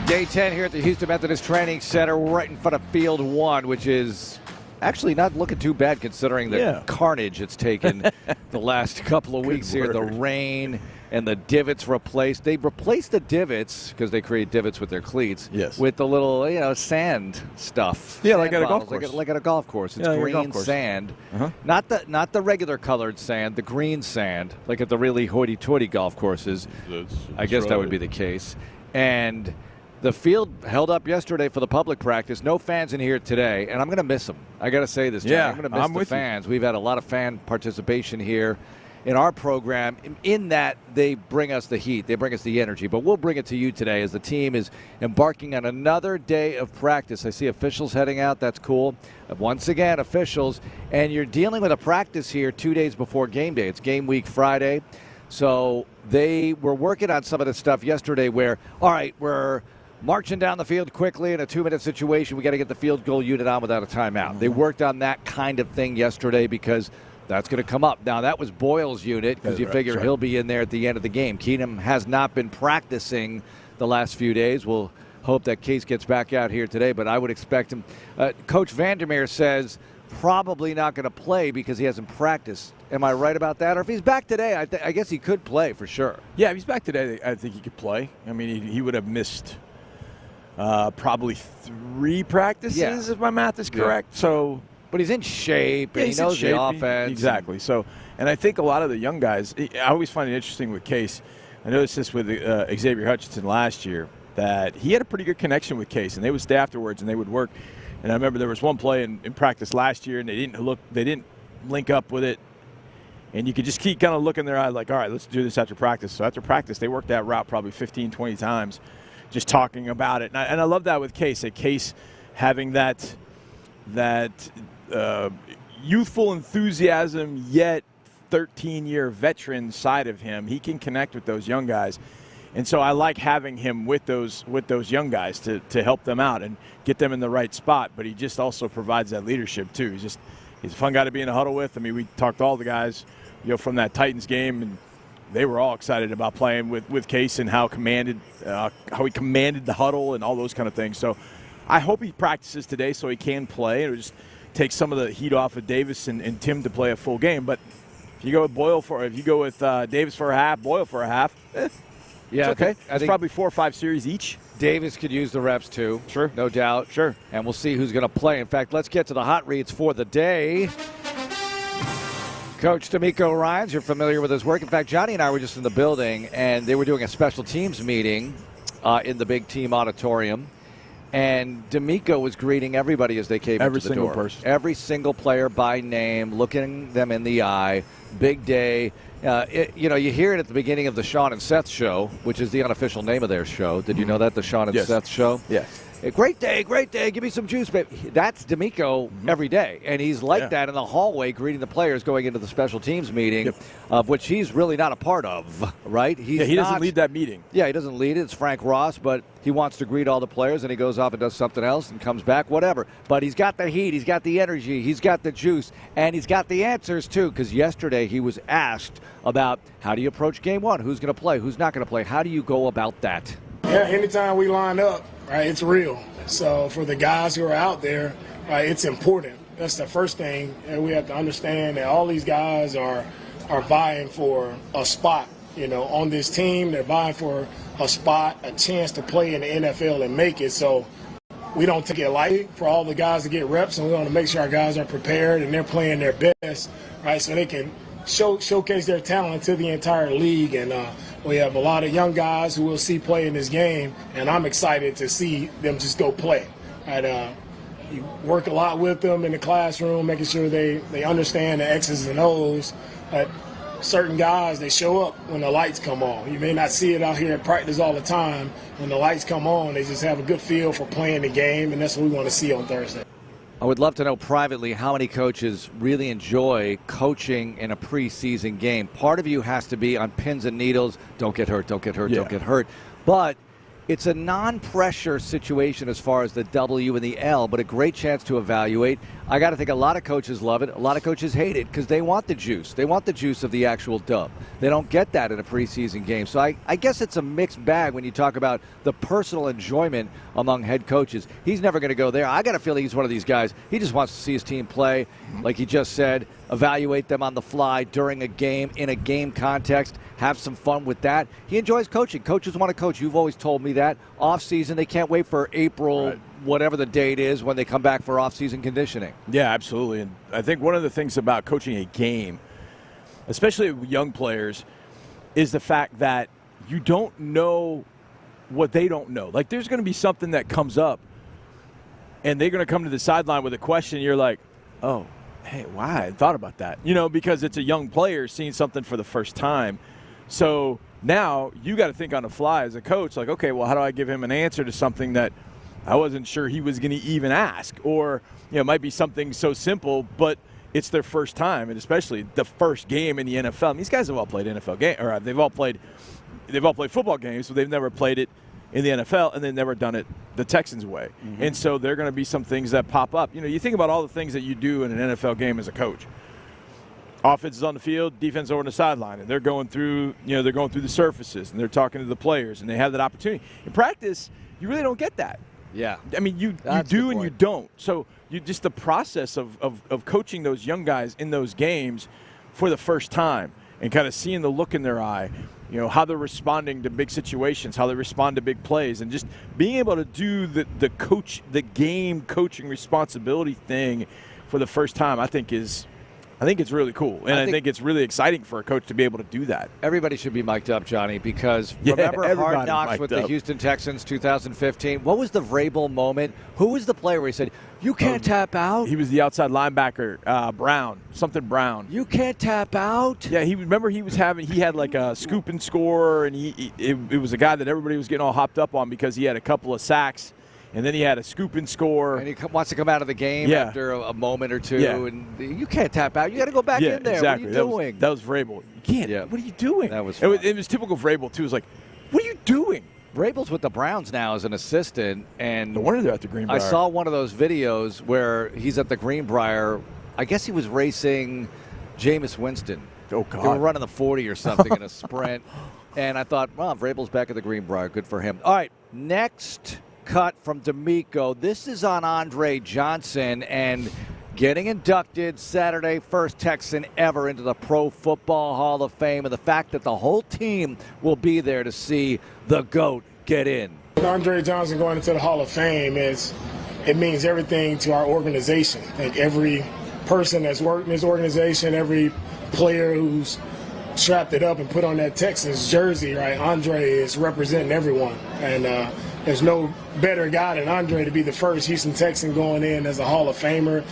Day 10 here at the Houston Methodist Training Center, right in front of Field 1, which is actually not looking too bad considering the carnage it's taken the last couple of weeks here. The rain and the divots replaced. They replaced the divots because they create divots with their cleats. Yes. With the little, sand stuff. Yeah, sand like at a golf bottles, course. like at a golf course. It's green sand. Not the regular colored sand, the green sand, like at the really hoity-toity golf courses. I guess that would be the case. And the field held up yesterday for the public practice. No fans in here today, and I'm going to miss them. I got to say this, John. Yeah, I'm going to miss the fans. We've had a lot of fan participation here in our program, in that they bring us the heat. They bring us the energy. But we'll bring it to you today as the team is embarking on another day of practice. I see officials heading out. That's cool. Once again, officials. And you're dealing with a practice here 2 days before game day. It's game week Friday. So they were working on some of the stuff yesterday where, all right, we're marching down the field quickly in a 2-minute situation. We got to get the field goal unit on without a timeout. They worked on that kind of thing yesterday because that's going to come up. Now, that was Boyle's unit because you figure he'll be in there at the end of the game. Keenum has not been practicing the last few days. We'll hope that Case gets back out here today, but I would expect him. Coach Vandermeer says probably not going to play because he hasn't practiced. Am I right about that? Or if he's back today, I guess he could play for sure. Yeah, if he's back today, I think he could play. I mean, he would have missed probably 3 practices, if my math is correct. Yeah. So, but he's in shape, and he knows the offense. Exactly. So, and I think a lot of the young guys, I always find it interesting with Case. I noticed this with Xavier Hutchinson last year, that he had a pretty good connection with Case, and they would stay afterwards and they would work. And I remember there was one play in practice last year, and they didn't link up with it. And you could just keep kind of looking in their eye like, all right, let's do this after practice. So after practice, they worked that route probably 15, 20 times, just talking about it. And I love that with Case, Case having that youthful enthusiasm, yet 13-year veteran side of him. He can connect with those young guys. And so I like having him with those young guys to help them out and get them in the right spot. But he just also provides that leadership, too. He's a fun guy to be in a huddle with. I mean, we talked to all the guys, from that Titans game, and they were all excited about playing with Case and how he commanded the huddle and all those kind of things. So I hope he practices today so he can play. It'll just take some of the heat off of Davis and Tim to play a full game. But if you go with Davis for a half, Boyle for a half, yeah, okay. It's probably 4 or 5 series each. Davis could use the reps too. Sure. No doubt. Sure. And we'll see who's going to play. In fact, let's get to the hot reads for the day. Coach Denico Ryans, you're familiar with his work. In fact, Johnny and I were just in the building, and they were doing a special teams meeting in the big team auditorium. And Denico was greeting everybody as they came into the door. Every single person. Every single player by name, looking them in the eye. Big day. You hear it at the beginning of the Deshaun and Seth show, which is the unofficial name of their show. Did you know that, the Deshaun and Seth show? Yes. Great day, give me some juice, baby. That's Denico every day, and he's like that in the hallway greeting the players going into the special teams meeting, of which he's really not a part of, right? He doesn't lead that meeting. Yeah, he doesn't lead it. It's Frank Ross, but he wants to greet all the players, and he goes off and does something else and comes back, whatever. But he's got the heat, he's got the energy, he's got the juice, and he's got the answers, too, because yesterday he was asked about how do you approach game one, who's going to play, who's not going to play, how do you go about that? Yeah, anytime we line up, right, it's real. So for the guys who are out there, right, it's important. That's the first thing, and we have to understand that all these guys are vying for a spot, on this team. They're vying for a spot, a chance to play in the NFL and make it. So we don't take it lightly for all the guys to get reps, and we want to make sure our guys are prepared and they're playing their best, right, so they can showcase their talent to the entire league. And we have a lot of young guys who we'll see play in this game, and I'm excited to see them just go play. Right? You work a lot with them in the classroom, making sure they understand the X's and O's. But certain guys, they show up when the lights come on. You may not see it out here at practice all the time. When the lights come on, they just have a good feel for playing the game, and that's what we want to see on Thursday. I would love to know privately how many coaches really enjoy coaching in a preseason game. Part of you has to be on pins and needles. Don't get hurt, don't get hurt, don't get hurt. But it's a non-pressure situation as far as the W and the L, but a great chance to evaluate. I got to think a lot of coaches love it. A lot of coaches hate it because they want the juice. They want the juice of the actual dub. They don't get that in a preseason game. So I guess it's a mixed bag when you talk about the personal enjoyment among head coaches. He's never going to go there. I got a feeling he's one of these guys. He just wants to see his team play, like he just said, evaluate them on the fly during a game, in a game context, have some fun with that. He enjoys coaching. Coaches want to coach. You've always told me that. Off-season, they can't wait for April, whatever the date is, when they come back for off-season conditioning. Yeah, absolutely. And I think one of the things about coaching a game, especially with young players, is the fact that you don't know what they don't know. Like, there's going to be something that comes up, and they're going to come to the sideline with a question, and you're like, oh, hey, wow, I hadn't thought about that. Because it's a young player seeing something for the first time. So now you got to think on the fly as a coach, like, okay, well, how do I give him an answer to something that I wasn't sure he was going to even ask? Or, it might be something so simple, but it's their first time, and especially the first game in the NFL. I mean, these guys have all played NFL games, or they've all played football games, but they've never played it in the NFL, and they've never done it the Texans way. Mm-hmm. And so there are going to be some things that pop up. You think about all the things that you do in an NFL game as a coach. Offense is on the field, defense over on the sideline, and they're going through, the surfaces, and they're talking to the players, and they have that opportunity. In practice, you really don't get that. Yeah. I mean, you do and you don't. So just the process of coaching those young guys in those games for the first time and kind of seeing the look in their eye, how they're responding to big situations, how they respond to big plays, and just being able to do the game coaching responsibility thing for the first time, I think it's really cool, and I think it's really exciting for a coach to be able to do that. Everybody should be mic'd up, Johnny, because remember Hard Knocks with the Houston Texans 2015? What was the Vrabel moment? Who was the player where he said, you can't tap out? He was the outside linebacker, Brown. You can't tap out? Yeah, he had like a scoop and score, and it was a guy that everybody was getting all hopped up on because he had a couple of sacks. And then he had a scoop and score. And he wants to come out of the game after a moment or two. Yeah. And you can't tap out. You got to go back in there. Exactly. What are you doing? That was Vrabel. You can't. Yeah. What are you doing? That was fun. It was typical Vrabel, too. It was like, what are you doing? Vrabel's with the Browns now as an assistant. And no wonder they're at the Greenbrier. I saw one of those videos where he's at the Greenbrier. I guess he was racing Jameis Winston. Oh, God. They were running the 40 or something in a sprint. And I thought, well, Vrabel's back at the Greenbrier. Good for him. All right, next cut from Denico. This is on Andre Johnson and getting inducted Saturday, first Texan ever into the Pro Football Hall of Fame, and the fact that the whole team will be there to see the GOAT get in. Andre Johnson going into the Hall of Fame it means everything to our organization. Like every person that's worked in this organization, every player who's strapped it up and put on that Texans jersey, right? Andre is representing everyone. And there's no better guy than Andre to be the first Houston Texan going in as a Hall of Famer.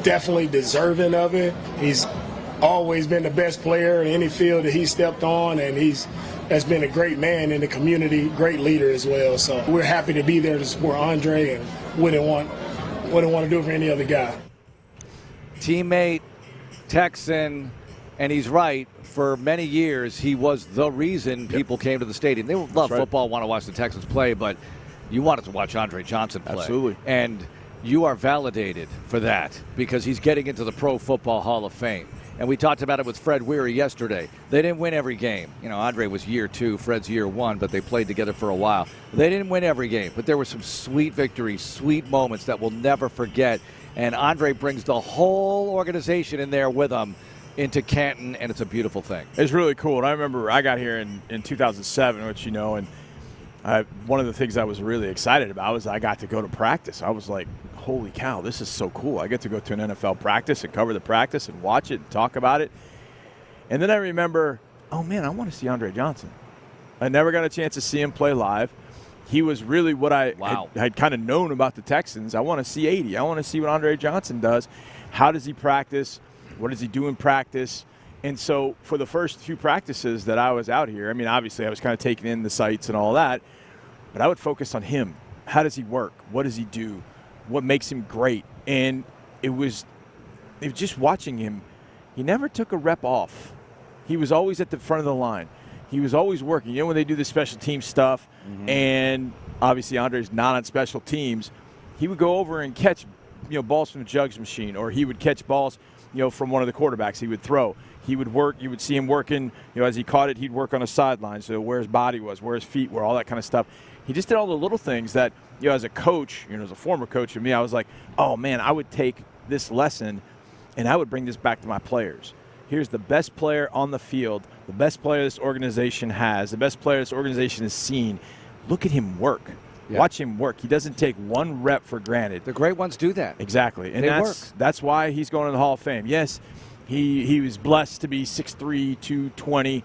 Definitely deserving of it. He's always been the best player in any field that he stepped on, and has been a great man in the community, great leader as well. So we're happy to be there to support Andre, and wouldn't want to do it for any other guy. Teammate, Texan, and he's right. For many years, he was the reason people came to the stadium. They love football, want to watch the Texans play, but you wanted to watch Andre Johnson play. Absolutely. And you are validated for that because he's getting into the Pro Football Hall of Fame. And we talked about it with Fred Weary yesterday. They didn't win every game. You know, Andre was year 2, Fred's year 1, but they played together for a while. They didn't win every game, but there were some sweet victories, sweet moments that we'll never forget. And Andre brings the whole organization in there with him into Canton, and it's a beautiful thing. It's really cool. And I remember I got here in 2007, which, you know, and one of the things I was really excited about was I got to go to practice. I was like, holy cow, this is so cool. I get to go to an NFL practice and cover the practice and watch it and talk about it. And then I remember, oh, man, I want to see Andre Johnson. I never got a chance to see him play live. He was really what I had kind of known about the Texans. I want to see 80. I want to see what Andre Johnson does. How does he practice? What does he do in practice? And so for the first few practices that I was out here, I mean, obviously I was kind of taking in the sights and all that, but I would focus on him. How does he work? What does he do? What makes him great? And it was just watching him. He never took a rep off. He was always at the front of the line. He was always working. You know, when they do the special team stuff, and obviously Andre's not on special teams, he would go over and catch, you know, balls from the jugs machine, or he would catch balls, you know, from one of the quarterbacks. He would throw. He would work. You would see him working. You know, as he caught it, he'd work on a sideline, so where his body was, where his feet were, all that kind of stuff. He just did all the little things that, you know, as a coach, you know, as a former coach of me, I was like, oh, man, I would take this lesson and I would bring this back to my players. Here's the best player on the field, the best player this organization has, the best player this organization has seen. Look at him work. Yeah. Watch him work. He doesn't take one rep for granted. The great ones do that. Exactly. And that's why he's going to the Hall of Fame. Yes, he was blessed to be 6'3", 220,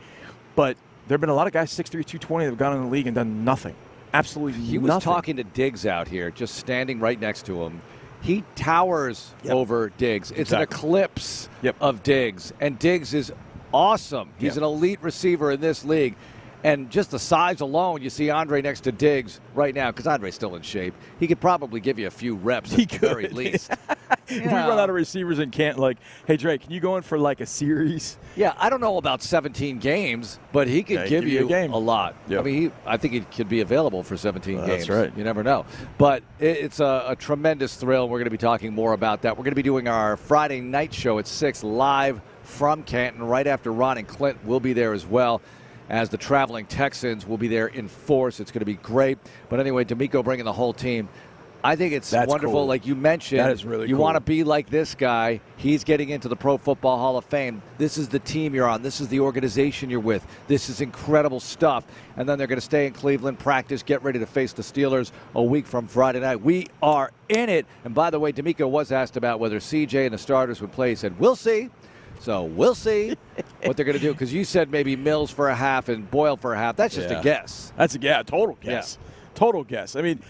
but there have been a lot of guys 6'3", 220 that have gone in the league and done nothing. Absolutely nothing. He was talking to Diggs out here, just standing right next to him. He towers over Diggs. It's an eclipse of Diggs, and Diggs is awesome. He's an elite receiver in this league. And just the size alone, you see Andre next to Diggs right now, because Andre's still in shape. He could probably give you a few reps at the very least. If we run out of receivers and can't, like, hey, Drake, can you go in for, like, a series? Yeah, I don't know about 17 games, but he could give you a lot. Yep. I mean, I think he could be available for 17 games. That's right. You never know. But it's a tremendous thrill. We're going to be talking more about that. We're going to be doing our Friday night show at 6 live from Canton right after Ron and Clint will be there as well, as the traveling Texans will be there in force. It's going to be great. But anyway, Denico bringing the whole team. I think it's wonderful. Cool. Like you mentioned, that is really you cool. want to be like this guy. He's getting into the Pro Football Hall of Fame. This is the team you're on. This is the organization you're with. This is incredible stuff. And then they're going to stay in Cleveland, practice, get ready to face the Steelers a week from Friday night. We are in it. And by the way, Denico was asked about whether CJ and the starters would play. He said, we'll see. So we'll see what they're going to do, because you said maybe Mills for a half and Boyle for a half. That's just a guess. That's a total guess. Yeah. Total guess. I mean,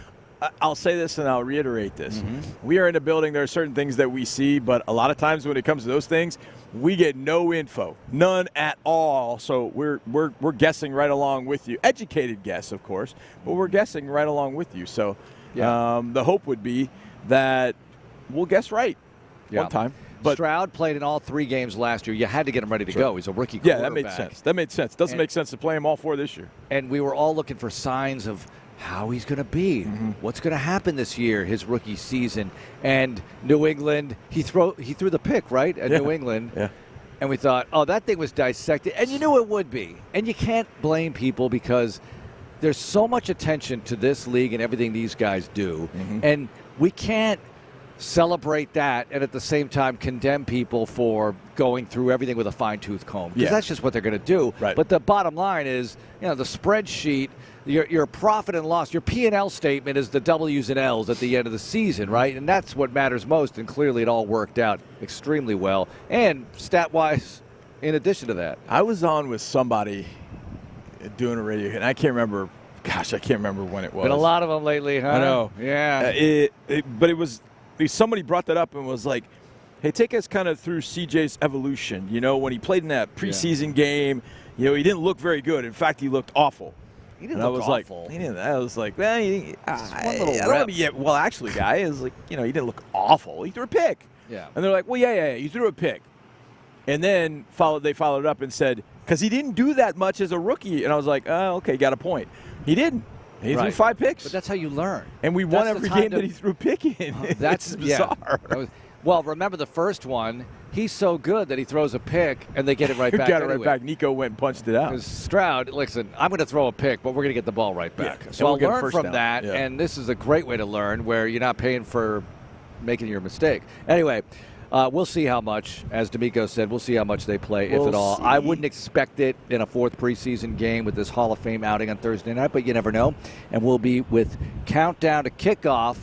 I'll say this and I'll reiterate this. We are in a building. There are certain things that we see, but a lot of times when it comes to those things, we get no info, none at all. So we're guessing right along with you. Educated guess, of course, but we're guessing right along with you. So the hope would be that we'll guess right one time. But Stroud played in all 3 games last year. You had to get him ready to go. He's a rookie quarterback. Yeah, that made sense. That made sense. Doesn't make sense to play him all 4 this year. And we were all looking for signs of how he's going to be, what's going to happen this year, his rookie season. And New England, he threw the pick, right, at New England. Yeah. And we thought, oh, that thing was dissected. And you knew it would be. And you can't blame people, because there's so much attention to this league and everything these guys do. And we can't celebrate that and at the same time condemn people for going through everything with a fine-tooth comb, because that's just what they're going to do. Right. But the bottom line is, you know, the spreadsheet, your profit and loss, your P&L statement is the W's and L's at the end of the season, right? And that's what matters most, and clearly it all worked out extremely well, and stat-wise in addition to that. I was on with somebody doing a radio, and I can't remember Gosh, I can't remember when it was. Been a lot of them lately, huh? I know. Yeah. But it was somebody brought that up and was like, hey, take us kind of through CJ's evolution. You know, when he played in that preseason game, you know, he didn't look very good. In fact, he looked awful. He didn't look awful. I was like, well, I don't want to be. Well, actually, guy is like, you know, he didn't look awful. He threw a pick. Yeah. And they're like, well, yeah, you threw a pick. And then they followed up and said, because he didn't do that much as a rookie. And I was like, oh, okay, got a point. He didn't. He threw 5 picks. But that's how you learn. And we won every game that he threw a pick in. That's bizarre. Yeah. Well, remember the first one, he's so good that he throws a pick and they get it right back. Got it right back. Nico went and punched it out. Because Stroud, listen, I'm going to throw a pick, but we're going to get the ball right back. Yeah. So I'll learn from down. that, and this is a great way to learn where you're not paying for making your mistake. Anyway, we'll see how much, as Denico said, we'll see how much they play, if at all. I wouldn't expect it in a 4th preseason game with this Hall of Fame outing on Thursday night, but you never know. And we'll be with countdown to kickoff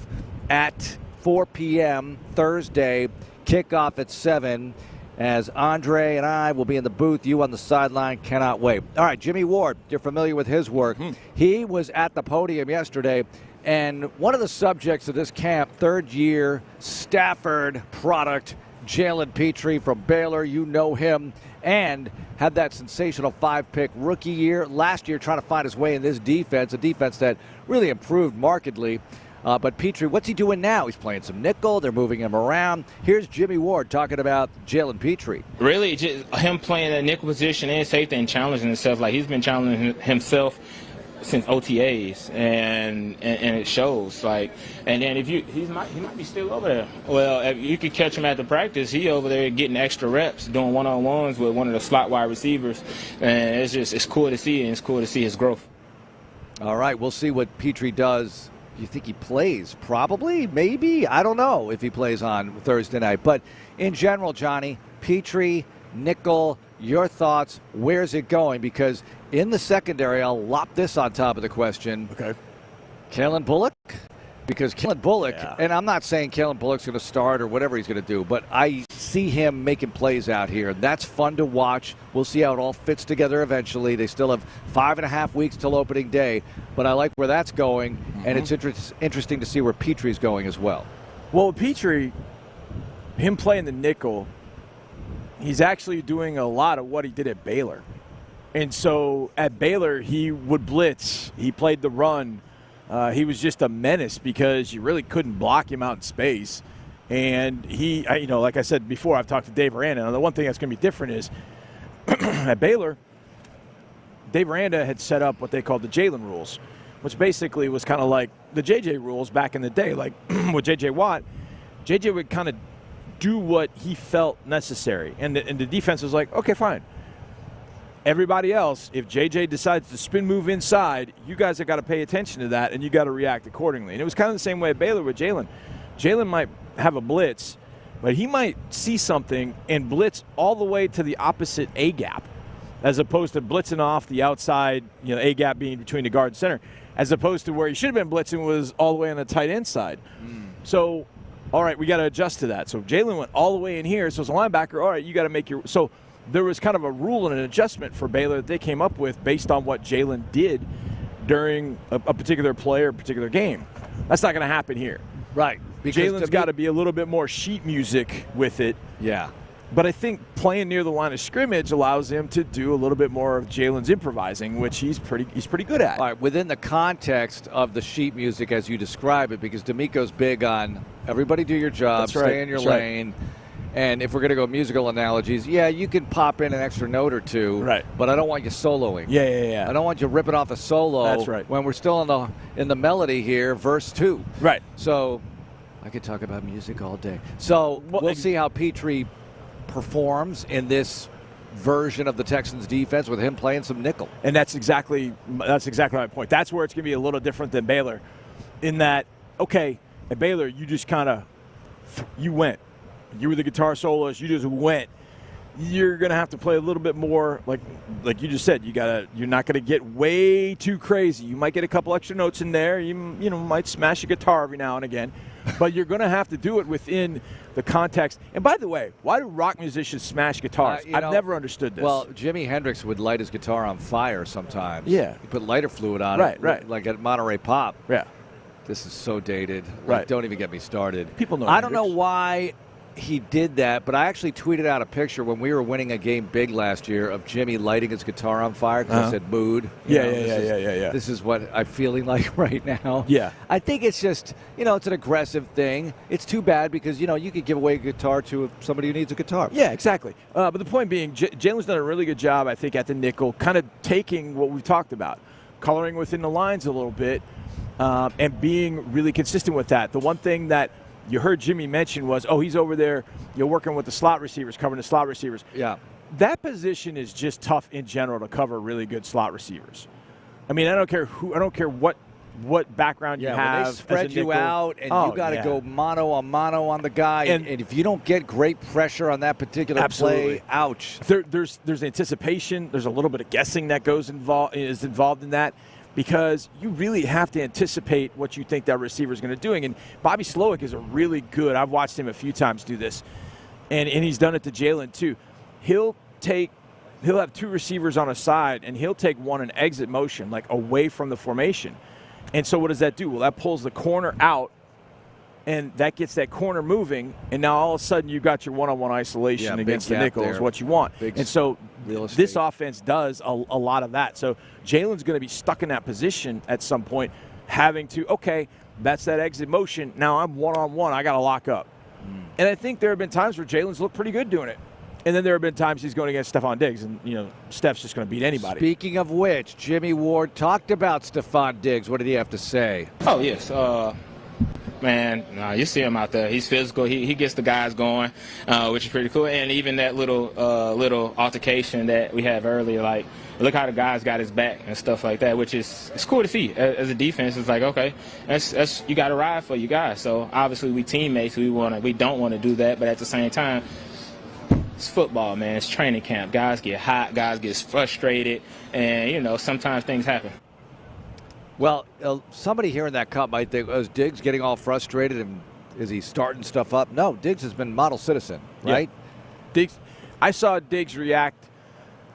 at 4 p.m. Thursday. Kickoff at 7 as Andre and I will be in the booth. You on the sideline. Cannot wait. All right, Jimmy Ward, you're familiar with his work. He was at the podium yesterday, and one of the subjects of this camp, 3rd-year Stafford product, Jalen Petrie from Baylor. You know him, and had that sensational 5-pick rookie year. Last year trying to find his way in this defense, a defense that really improved markedly. But Petrie, what's he doing now? He's playing some nickel. They're moving him around. Here's Jimmy Ward talking about Jalen Petrie. Really, just him playing a nickel position and safety and challenging himself. Like, he's been challenging himself since OTAs, and it shows. Like, and then he might be still over there. Well, if you could catch him at the practice, he over there getting extra reps, doing one-on-ones with one of the slot wide receivers, and it's cool to see, and it's cool to see his growth. All right, we'll see what Petrie does. You think he plays? Probably, maybe. I don't know if he plays on Thursday night. But in general, Johnny, Petrie, nickel, your thoughts, where's it going? Because in the secondary, I'll lop this on top of the question. Okay. Kalen Bullock? Because Kalen Bullock, and I'm not saying Kalen Bullock's going to start or whatever he's going to do, but I see him making plays out here. That's fun to watch. We'll see how it all fits together eventually. They still have 5.5 weeks till opening day, but I like where that's going, and it's interesting to see where Petrie's going as well. Well, with Petrie, him playing the nickel, he's actually doing a lot of what he did at Baylor. And so at Baylor, he would blitz. He played the run. He was just a menace because you really couldn't block him out in space. And he, like I said before, I've talked to Dave Aranda. And the one thing that's going to be different is at Baylor, Dave Aranda had set up what they called the Jalen rules, which basically was kind of like the JJ rules back in the day. Like with JJ Watt, JJ would kind of do what he felt necessary. And the defense was like, okay, fine. Everybody else, if JJ decides to spin move inside, you guys have got to pay attention to that, and you got to react accordingly. And it was kind of the same way at Baylor with Jalen. Jalen might have a blitz, but he might see something and blitz all the way to the opposite A-gap, as opposed to blitzing off the outside, A-gap being between the guard and center, as opposed to where he should have been blitzing was all the way on the tight end side. So, all right, we got to adjust to that. So Jalen went all the way in here. So as a linebacker, all right, you got to make your – so – there was kind of a rule and an adjustment for Baylor that they came up with based on what Jalen did during a particular play or a particular game. That's not going to happen here. Right. Jalen's got to be a little bit more sheet music with it. Yeah. But I think playing near the line of scrimmage allows him to do a little bit more of Jalen's improvising, which he's pretty good at. All right, within the context of the sheet music as you describe it, because D'Amico's big on everybody do your job, stay in your lane. Right. And if we're going to go musical analogies, you can pop in an extra note or two. Right. But I don't want you soloing. Yeah. I don't want you ripping off a solo. That's right. When we're still in the melody here, verse 2. Right. So I could talk about music all day. So we'll see how Petrie performs in this version of the Texans defense with him playing some nickel. And that's exactly my point. That's where it's going to be a little different than Baylor, in that, okay, at Baylor you just kind of you went. You were the guitar soloist. You just went. You're going to have to play a little bit more, like you just said. You're not going to get way too crazy. You might get a couple extra notes in there. You might smash a guitar every now and again, but you're going to have to do it within the context. And by the way, why do rock musicians smash guitars? I've never understood this. Well, Jimi Hendrix would light his guitar on fire sometimes. Yeah. He put lighter fluid on it. Right. Like at Monterey Pop. Yeah. This is so dated. Right. Don't even get me started. People know I don't Hendrix. know why he did that, but I actually tweeted out a picture when we were winning a game big last year of Jimmy lighting his guitar on fire because I said mood. Yeah. This is what I'm feeling like right now. Yeah. I think it's just, it's an aggressive thing. It's too bad because, you could give away a guitar to somebody who needs a guitar. Yeah, exactly. But the point being, Jalen's done a really good job, I think, at the nickel, kind of taking what we've talked about, coloring within the lines a little bit, and being really consistent with that. The one thing that you heard Jimmy mention was, he's over there, working with the slot receivers, covering the slot receivers. Yeah. That position is just tough in general to cover really good slot receivers. I mean, I don't care what background you have. When they spread you out, and you got to go mano on the guy, and if you don't get great pressure on that particular play, ouch. There's anticipation. There's a little bit of guessing that is involved in that. Because you really have to anticipate what you think that receiver is going to be doing. And Bobby Slowick is a really good – I've watched him a few times do this, and he's done it to Jalen too. He'll have two receivers on a side, and he'll take one in exit motion, like away from the formation. And so what does that do? Well, that pulls the corner out, and that gets that corner moving, and now all of a sudden you've got your one-on-one isolation against the nickel is what you want. And so this offense does a lot of that. So Jalen's going to be stuck in that position at some point, having to, that's that exit motion. Now I'm one-on-one. I got to lock up. And I think there have been times where Jalen's looked pretty good doing it. And then there have been times he's going against Stephon Diggs, and, Steph's just going to beat anybody. Speaking of which, Jimmy Ward talked about Stephon Diggs. What did he have to say? Oh, yes. Man, you see him out there. He's physical. He gets the guys going, which is pretty cool. And even that little altercation that we had earlier, like, look how the guys got his back and stuff like that, which is it's cool to see. As a defense, it's like, okay, that's you got to ride for you guys. So obviously we teammates. We don't want to do that, but at the same time, it's football, man. It's training camp. Guys get hot. Guys get frustrated, and sometimes things happen. Well, somebody here in that cut might think, is Diggs getting all frustrated and is he starting stuff up? No, Diggs has been model citizen, right? Yeah. I saw Diggs react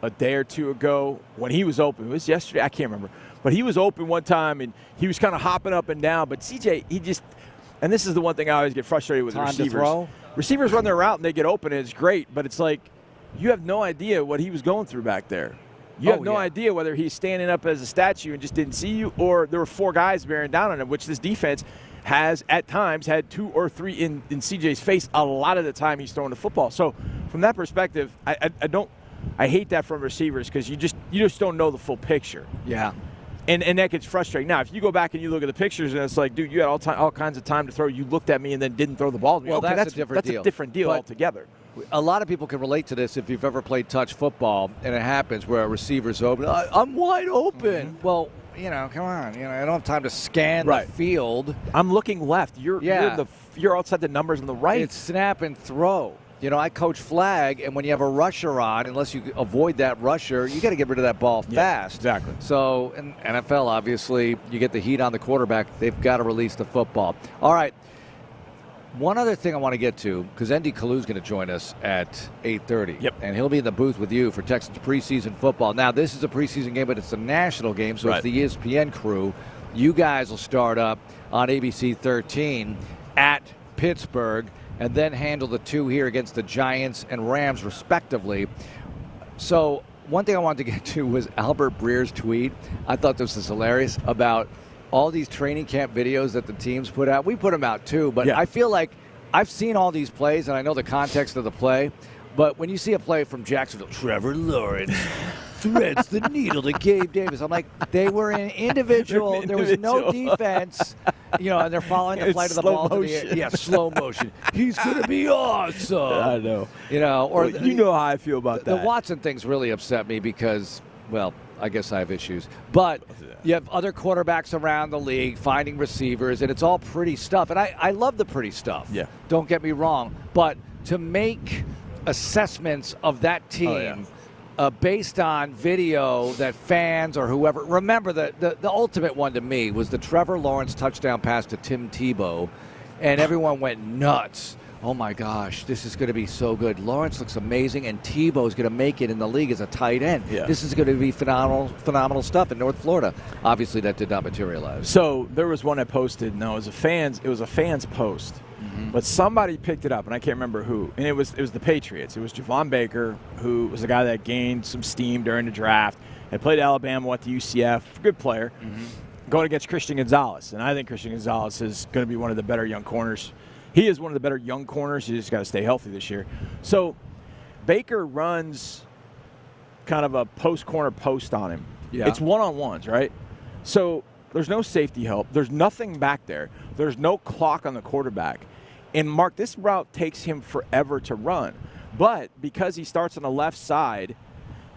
a day or two ago when he was open. It was yesterday. I can't remember. But he was open one time, and he was kind of hopping up and down. But CJ, and this is the one thing I always get frustrated with receivers. To throw? Receivers run their route, and they get open, and it's great. But it's like you have no idea what he was going through back there. You have no idea whether he's standing up as a statue and just didn't see you, or there were four guys bearing down on him, which this defense has at times had 2 or 3 in CJ's face a lot of the time he's throwing the football. So from that perspective, I hate that from receivers because you just don't know the full picture. Yeah. And that gets frustrating. Now, if you go back and you look at the pictures and it's like, dude, you had all kinds of time to throw. You looked at me and then didn't throw the ball to me. Well, okay, that's a different deal. That's a different deal altogether. A lot of people can relate to this if you've ever played touch football, and it happens where a receiver's open. I'm wide open. Mm-hmm. Well, come on. I don't have time to scan the field. I'm looking left. You're outside the numbers on the right. It's snap and throw. I coach flag, and when you have a rusher on, unless you avoid that rusher, you got to get rid of that ball fast. Exactly. So in NFL, obviously, you get the heat on the quarterback. They've got to release the football. All right. One other thing I want to get to, because Andy Kalu's going to join us at 8:30. Yep. And he'll be in the booth with you for Texans preseason football. Now, this is a preseason game, but it's a national game, so it's the ESPN crew. You guys will start up on ABC 13 at Pittsburgh and then handle the 2 here against the Giants and Rams, respectively. So one thing I wanted to get to was Albert Breer's tweet. I thought this was hilarious about all these training camp videos that the teams put out. We put them out too, but I feel like I've seen all these plays and I know the context of the play, but when you see a play from Jacksonville, Trevor Lawrence threads the needle to Gabe Davis. I'm like, they were in individual. There was no defense, and they're following the flight of the ball to the air. Yeah, slow motion. He's going to be awesome. I know. Or you know how I feel about that. The Watson thing's really upset me because, well, I guess I have issues. But you have other quarterbacks around the league finding receivers, and it's all pretty stuff. And I love the pretty stuff. Yeah. Don't get me wrong. But to make assessments of that team based on video that fans or whoever – remember, the ultimate one to me was the Trevor Lawrence touchdown pass to Tim Tebow. and everyone went nuts. Oh, my gosh, this is going to be so good. Lawrence looks amazing, and Tebow's going to make it in the league as a tight end. Yeah. This is going to be phenomenal stuff in North Florida. Obviously, that did not materialize. So there was one I posted. No, it was a fan's post. Mm-hmm. But somebody picked it up, and I can't remember who. And it was the Patriots. It was Javon Baker, who was a guy that gained some steam during the draft. Had played at Alabama, went to UCF. Good player. Mm-hmm. Going against Christian Gonzalez. And I think Christian Gonzalez is going to be one of the better young corners. He is one of the better young corners. He's just got to stay healthy this year. So Baker runs kind of a post-corner post on him. Yeah. It's one-on-ones, right? So there's no safety help. There's nothing back there. There's no clock on the quarterback. And, Mark, this route takes him forever to run. But because he starts on the left side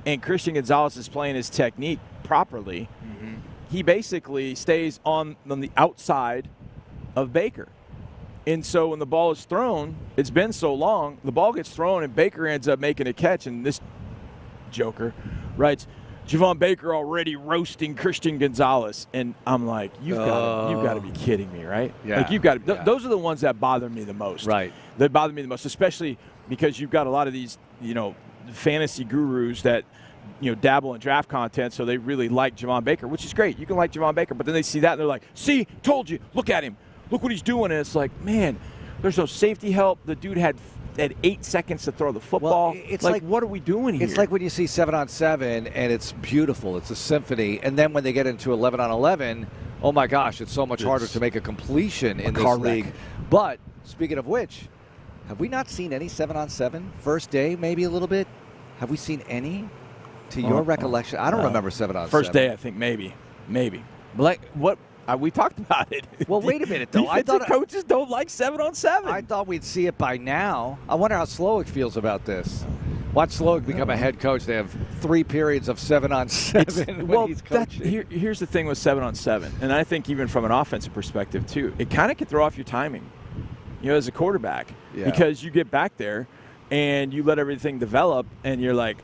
and Christian Gonzalez is playing his technique properly, he basically stays on the outside of Baker. And so when the ball is thrown, it's been so long, the ball gets thrown and Baker ends up making a catch. And this joker writes, Javon Baker already roasting Christian Gonzalez. And I'm like, you've got to be kidding me, right? Yeah. Like, you've got to. Those are the ones that bother me the most. Right. They bother me the most, especially because you've got a lot of these, fantasy gurus that, dabble in draft content, so they really like Javon Baker, which is great. You can like Javon Baker, but then they see that and they're like, see, told you, look at him. Look what he's doing. And it's like, man, there's no safety help. The dude had 8 seconds to throw the football. Well, it's like, what are we doing here? It's like when you see 7-on-7, and it's beautiful. It's a symphony. And then when they get into 11-on-11, oh, my gosh, it's so much harder to make a completion in this league. But speaking of which, have we not seen any 7-on-7? First day, maybe a little bit? Have we seen any? To your recollection? I don't remember 7-on-7. First day, I think maybe. Like, what? We talked about it. Well, wait a minute, though. I thought coaches don't like 7-on-7. I thought we'd see it by now. I wonder how Slowick feels about this. Watch Slowick become a head coach. They have 3 periods of 7-on-7 when he's coaching. Here's the thing with 7-on-7, and I think even from an offensive perspective, too, it kind of can throw off your timing, as a quarterback. Yeah. Because you get back there, and you let everything develop, and you're like,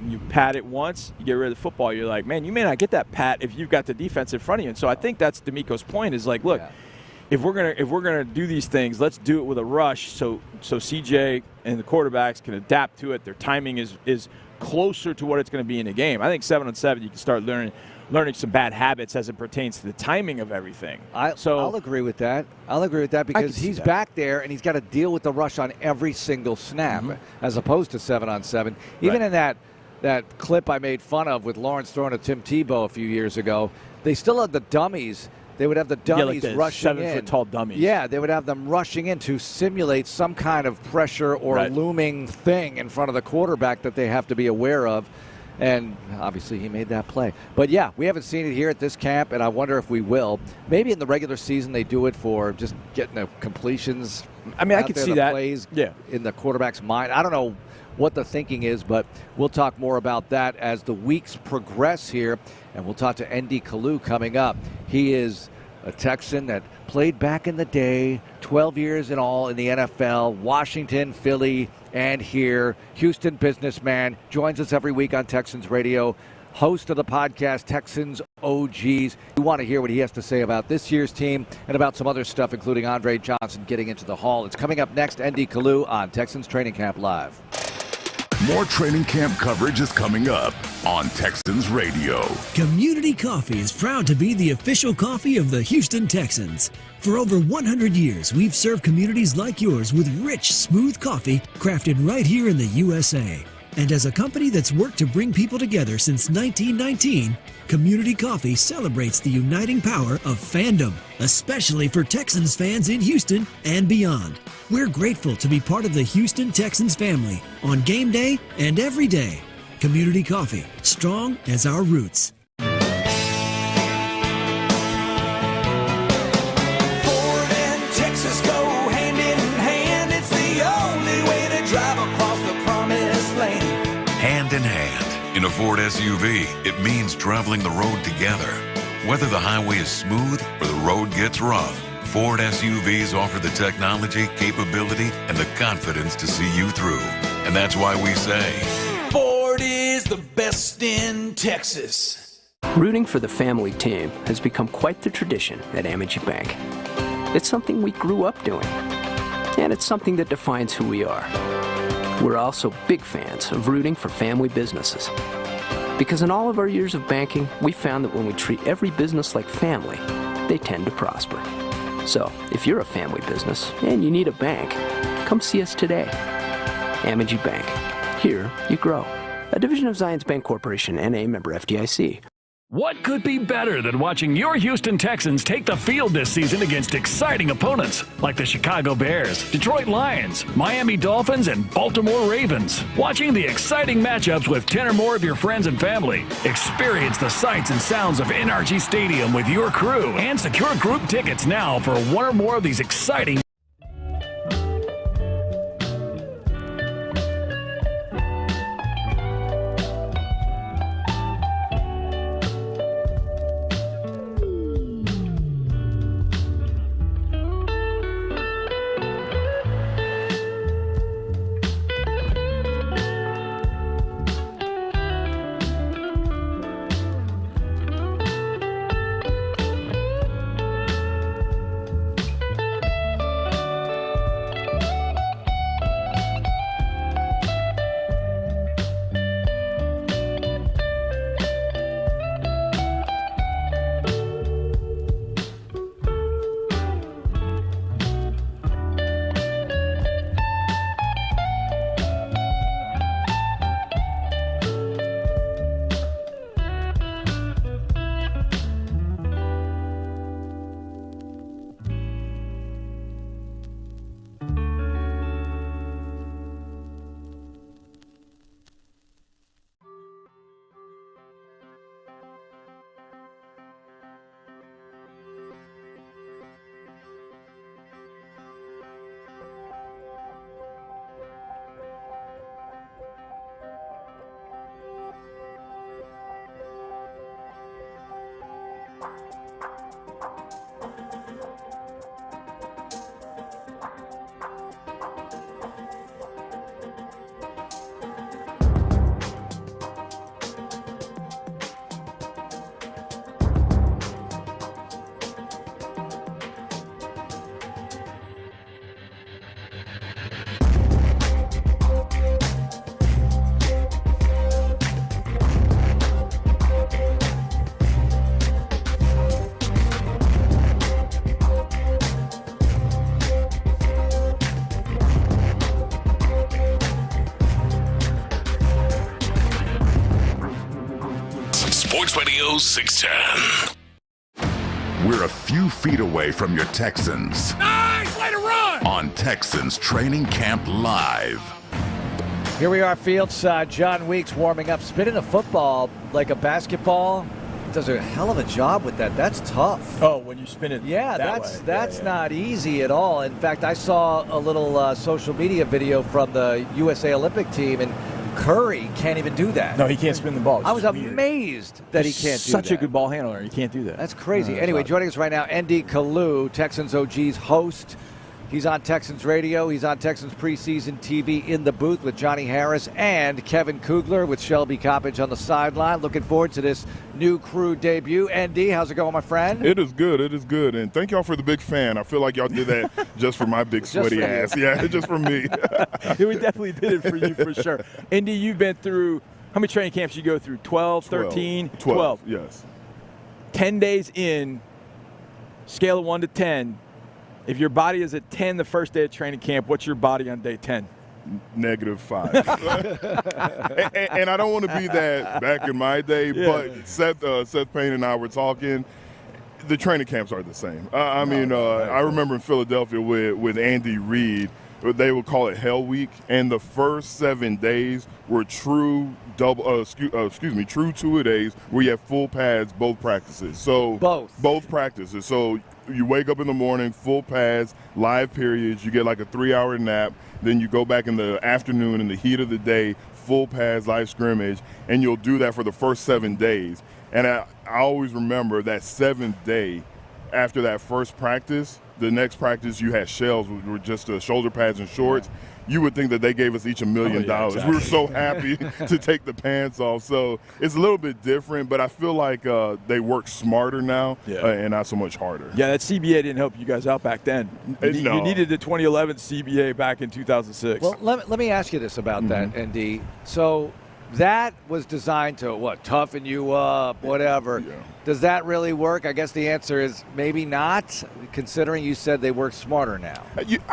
you pat it once, you get rid of the football, you're like, man, you may not get that pat if you've got the defense in front of you. And so I think that's Denico's point is like, look, if we're gonna do these things, let's do it with a rush so CJ and the quarterbacks can adapt to it. Their timing is closer to what it's going to be in a game. I think 7-on-7 you can start learning some bad habits as it pertains to the timing of everything. I'll agree with that. Because he's back there and he's got to deal with the rush on every single snap as opposed to 7-on-7. Even in that clip I made fun of with Lawrence throwing to Tim Tebow a few years ago, they still had the dummies. They would have the dummies like the rushing in. 7-foot-tall dummies. Yeah, they would have them rushing in to simulate some kind of pressure or looming thing in front of the quarterback that they have to be aware of. And obviously he made that play. But, yeah, we haven't seen it here at this camp, and I wonder if we will. Maybe in the regular season they do it for just getting the completions. I mean, I could see that. Plays in the quarterback's mind. I don't know what the thinking is, but we'll talk more about that as the weeks progress here, and we'll talk to Andy Kalu coming up. He is a Texan that played back in the day, 12 years in all in the NFL, Washington, Philly, and here. Houston businessman, joins us every week on Texans Radio, host of the podcast Texans OGs. You want to hear what he has to say about this year's team and about some other stuff, including Andre Johnson getting into the Hall. It's coming up next, Andy Kalu on Texans Training Camp Live. More training camp coverage is coming up on Texans Radio. Community Coffee is proud to be the official coffee of the Houston Texans. For over 100 years, we've served communities like yours with rich, smooth coffee crafted right here in the USA. And as a company that's worked to bring people together since 1919, Community Coffee celebrates the uniting power of fandom, especially for Texans fans in Houston and beyond. We're grateful to be part of the Houston Texans family on game day and every day. Community Coffee, strong as our roots. Ford and Texas go hand in hand. It's the only way to drive across the promised land. Hand in hand. In a Ford SUV, it means traveling the road together. Whether the highway is smooth or the road gets rough, Ford SUVs offer the technology, capability, and the confidence to see you through. And that's why we say, Ford is the best in Texas. Rooting for the family team has become quite the tradition at Amity Bank. It's something we grew up doing. And it's something that defines who we are. We're also big fans of rooting for family businesses. Because in all of our years of banking, we found that when we treat every business like family, they tend to prosper. So, if you're a family business and you need a bank, come see us today. Amity Bank. Here you grow. A division of Zions Bank Corporation, N.A., member FDIC. What could be better than watching your Houston Texans take the field this season against exciting opponents like the Chicago Bears, Detroit Lions, Miami Dolphins, and Baltimore Ravens? Watching the exciting matchups with 10 or more of your friends and family. Experience the sights and sounds of NRG Stadium with your crew and secure group tickets now for one or more of these exciting Sports Radio 610. We're a few feet away from your Texans. Nice! Way to run! On Texans Training Camp Live. Here we are, Fields. John Weeks warming up, spinning a football like a basketball. Does a hell of a job with that. That's tough. Oh, when you spin it that's not easy at all. In fact, I saw a little social media video from the USA Olympic team, and Curry can't even do that. No, he can't spin the ball. I was amazed that he can't do that. Such a good ball handler. He can't do that. That's crazy. Anyway, joining us right now, Andy Kalu, Texans OG's host. He's on Texans Radio. He's on Texans preseason TV in the booth with Johnny Harris and Kevin Kugler with Shelby Coppage on the sideline. Looking forward to this new crew debut. Andy, how's it going, my friend? It is good. It is good. And thank y'all for the big fan. I feel like y'all did that just for my big sweaty ass. Yeah, just for me. We definitely did it for you for sure. Andy, you've been through, how many training camps you go through? 12, 13? 12, yes. 10 days in, scale of 1 to 10. If your body is at 10 the first day of training camp, what's your body on day 10? -5. and I don't want to be that back in my day, but Seth Payne and I were talking. The training camps are the same. I remember in Philadelphia with Andy Reid, they would call it Hell Week, and the first 7 days were true true two-a-days where you have full pads both practices. So both practices. So you wake up in the morning, full pads, live periods. You get like a 3-hour nap. Then you go back in the afternoon in the heat of the day, full pads, live scrimmage, and you'll do that for the first 7 days. And I always remember that 7th day after that first practice, the next practice you had shells with just the shoulder pads and shorts. you would think that they gave us each $1 million. Exactly. We were so happy to take the pants off. So it's a little bit different, but I feel like they work smarter now and not so much harder. Yeah, that CBA didn't help you guys out back then. You needed the 2011 CBA back in 2006. Well, let me ask you this about that, ND. So that was designed to, toughen you up, whatever. Yeah. Does that really work? I guess the answer is maybe not, considering you said they work smarter now.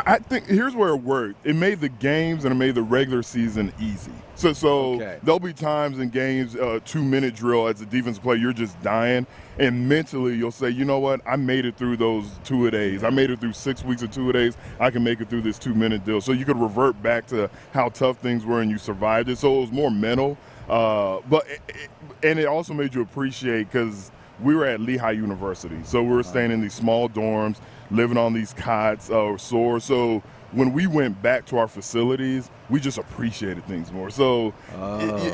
I think here's where it worked. It made the games and it made the regular season easy. So there'll be times in games, 2-minute drill as a defensive player, you're just dying. And mentally you'll say, you know what, I made it through those 2-a-days. I made it through 6 weeks of 2-a-days. I can make it through this 2-minute deal. So you could revert back to how tough things were and you survived it. So it was more mental. And it also made you appreciate, because we were at Lehigh University. So we were staying in these small dorms, living on these cots or sores. So when we went back to our facilities, we just appreciated things more. So,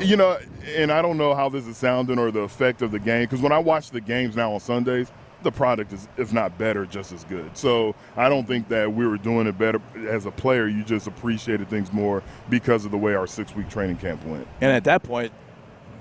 you know, and I don't know how this is sounding or the effect of the game, because when I watch the games now on Sundays, the product is, if not better, just as good. So I don't think that we were doing it better as a player. You just appreciated things more because of the way our 6-week training camp went. And at that point,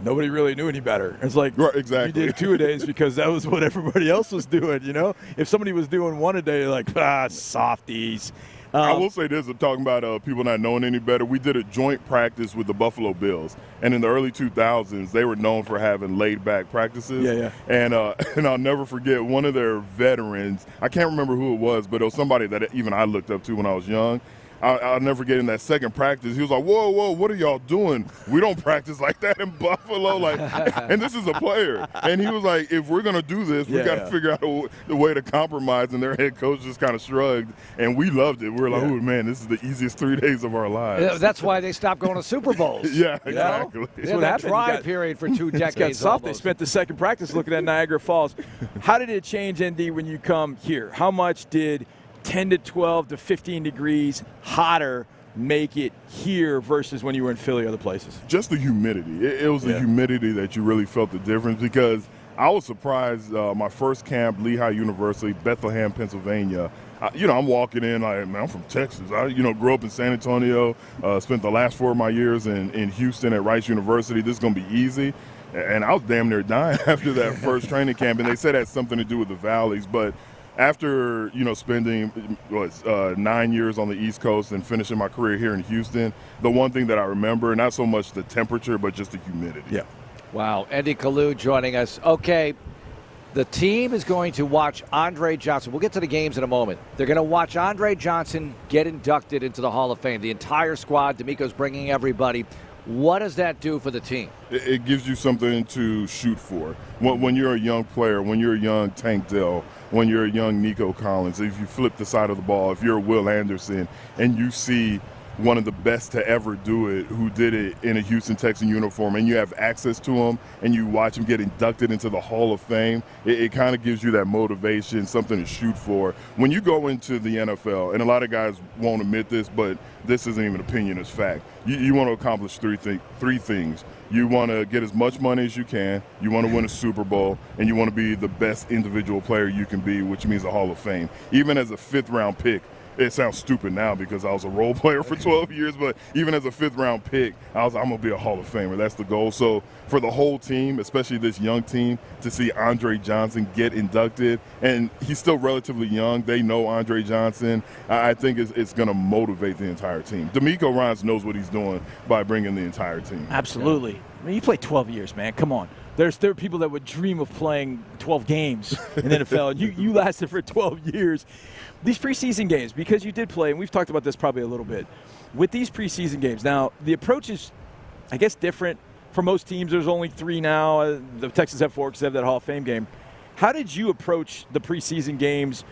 nobody really knew any better. It's like, exactly. You did 2-a-days because that was what everybody else was doing, you know? If somebody was doing 1-a-day, you're like, softies. I will say this, I'm talking about people not knowing any better. We did a joint practice with the Buffalo Bills, and in the early 2000s, they were known for having laid-back practices. And I'll never forget one of their veterans, I can't remember who it was, but it was somebody that even I looked up to when I was young. I'll never forget in that second practice, he was like, whoa, what are y'all doing? We don't practice like that in Buffalo. And this is a player. And he was like, if we're going to do this, we got to figure out the way to compromise. And their head coach just kind of shrugged. And we loved it. We were like, oh, man, this is the easiest 3 days of our lives. That's why they stopped going to Super Bowls. Exactly. That's what that dry period for 2 decades. Got soft. They spent the second practice looking at Niagara Falls. How did it change, ND, when you come here? How much did 10 to 12 to 15 degrees hotter make it here versus when you were in Philly or other places? Just the humidity. It was the humidity that you really felt the difference, because I was surprised my first camp, Lehigh University, Bethlehem, Pennsylvania. I'm walking in, man, I'm from Texas. I, grew up in San Antonio, spent the last 4 of my years in Houston at Rice University. This is going to be easy. And I was damn near dying after that first training camp. And they said it had something to do with the valleys. But after, spending 9 years on the East Coast and finishing my career here in Houston, the one thing that I remember, not so much the temperature, but just the humidity. Yeah. Wow. Andy Kalu joining us. Okay, the team is going to watch Andre Johnson. We'll get to the games in a moment. They're going to watch Andre Johnson get inducted into the Hall of Fame. The entire squad, Denico's bringing everybody. What does that do for the team? It gives you something to shoot for. When you're a young player, when you're a young Tank Dell, when you're a young Nico Collins, if you flip the side of the ball, if you're Will Anderson, and you see one of the best to ever do it who did it in a Houston Texan uniform, and you have access to him and you watch him get inducted into the Hall of Fame, it kind of gives you that motivation, something to shoot for. When you go into the NFL, and a lot of guys won't admit this, but this isn't even opinion, it's fact. You want to accomplish three things. You want to get as much money as you can, you want to win a Super Bowl, and you want to be the best individual player you can be, which means a Hall of Fame. Even as a 5th-round pick, it sounds stupid now because I was a role player for 12 years, but even as a 5th-round pick, I'm going to be a Hall of Famer. That's the goal. So for the whole team, especially this young team, to see Andre Johnson get inducted, and he's still relatively young. They know Andre Johnson. I think it's going to motivate the entire team. Denico Ryans knows what he's doing by bringing the entire team. Absolutely. I mean, you played 12 years, man. Come on. There are people that would dream of playing 12 games in the NFL, and you lasted for 12 years. These preseason games, because you did play, and we've talked about this probably a little bit, with these preseason games. Now, the approach is, I guess, different for most teams. There's only 3 now. The Texans have 4 because they have that Hall of Fame game. How did you approach the preseason games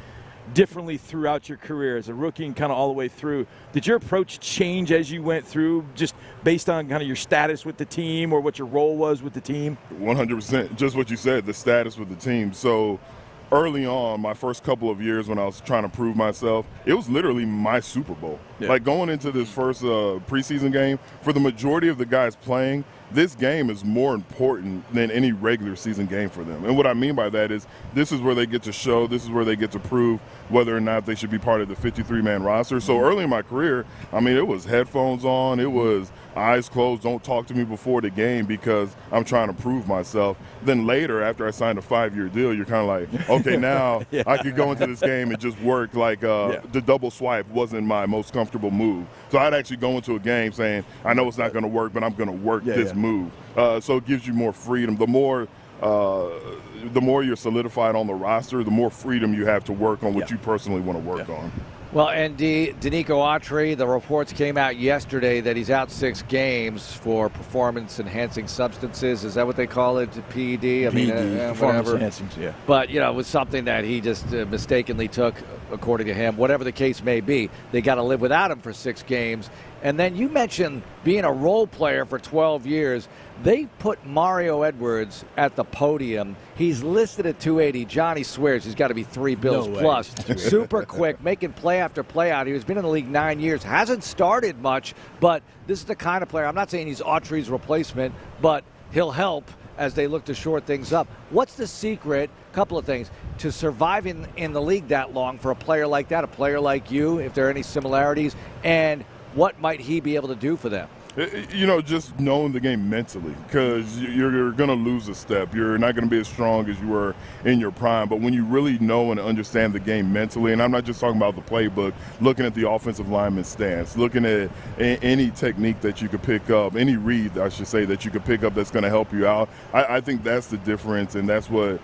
differently throughout your career as a rookie and kind of all the way through? Did your approach change as you went through, just based on kind of your status with the team or what your role was with the team? 100%. Just what you said, the status with the team. So early on, my first couple of years when I was trying to prove myself, it was literally my Super Bowl. Like going into this first preseason game, for the majority of the guys playing, this game is more important than any regular season game for them. And what I mean by that is this is where they get to show, this is where they get to prove whether or not they should be part of the 53-man roster. So early in my career, I mean, it was headphones on, it was eyes closed, don't talk to me before the game because I'm trying to prove myself. Then later, after I signed a 5-year deal, you're kind of like, okay, now I could go into this game and just work. Like the double swipe wasn't my most comfortable move. So I'd actually go into a game saying, I know it's not going to work, but I'm going to work this move. So it gives you more freedom. The more you're solidified on the roster, the more freedom you have to work on what you personally want to work on. Well, and Denico Autry, the reports came out yesterday that he's out 6 games for performance-enhancing substances. Is that what they call it, PED? Performance-enhancing, yeah. But, it was something that he just mistakenly took, according to him. Whatever the case may be, they got to live without him for 6 games. And then you mentioned being a role player for 12 years. They put Mario Edwards at the podium. He's listed at 280. Johnny swears he's got to be 3 bills plus. Super quick, making play after play out. He's been in the league 9 years. Hasn't started much, but this is the kind of player. I'm not saying he's Autry's replacement, but he'll help as they look to shore things up. What's the secret, couple of things, to surviving in the league that long for a player like that, a player like you, if there are any similarities, and what might he be able to do for them? Just knowing the game mentally, because you're going to lose a step. You're not going to be as strong as you were in your prime. But when you really know and understand the game mentally, and I'm not just talking about the playbook, looking at the offensive lineman stance, looking at any technique that you could pick up, any read, I should say, that you could pick up that's going to help you out, I think that's the difference, and that's what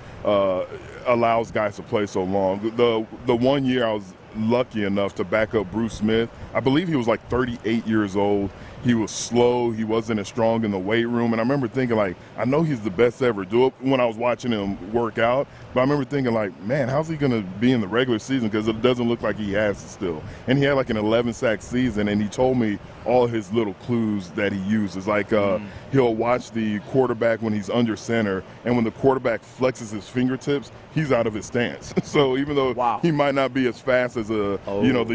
allows guys to play so long. The 1 year I was lucky enough to back up Bruce Smith, I believe he was like 38 years old. He was slow. He wasn't as strong in the weight room. And I remember thinking, like, I know he's the best to ever do it when I was watching him work out. But I remember thinking, like, man, how's he going to be in the regular season? Because it doesn't look like he has it still. And he had like an 11-sack season, and he told me all his little clues that he uses. Like he'll watch the quarterback when he's under center, and when the quarterback flexes his fingertips, he's out of his stance. So even though he might not be as fast as the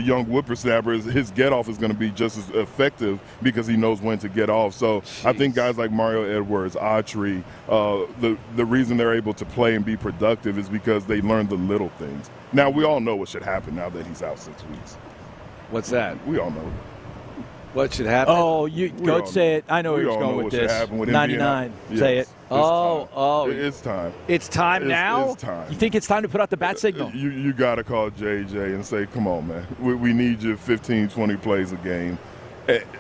young whippersnapper, his get off is going to be just as effective because he knows when to get off. So I think guys like Mario Edwards, Autry, the reason they're able to play and be productive is because they learn the little things. Now we all know what should happen now that he's out 6 weeks. What's that? We all know. What should happen? Oh, go say it. I know where he's going with this. 99. Say it. It's time. It's time now? It's time. You think it's time to put out the bat signal? You got to call JJ and say, come on, man. We need you 15, 20 plays a game.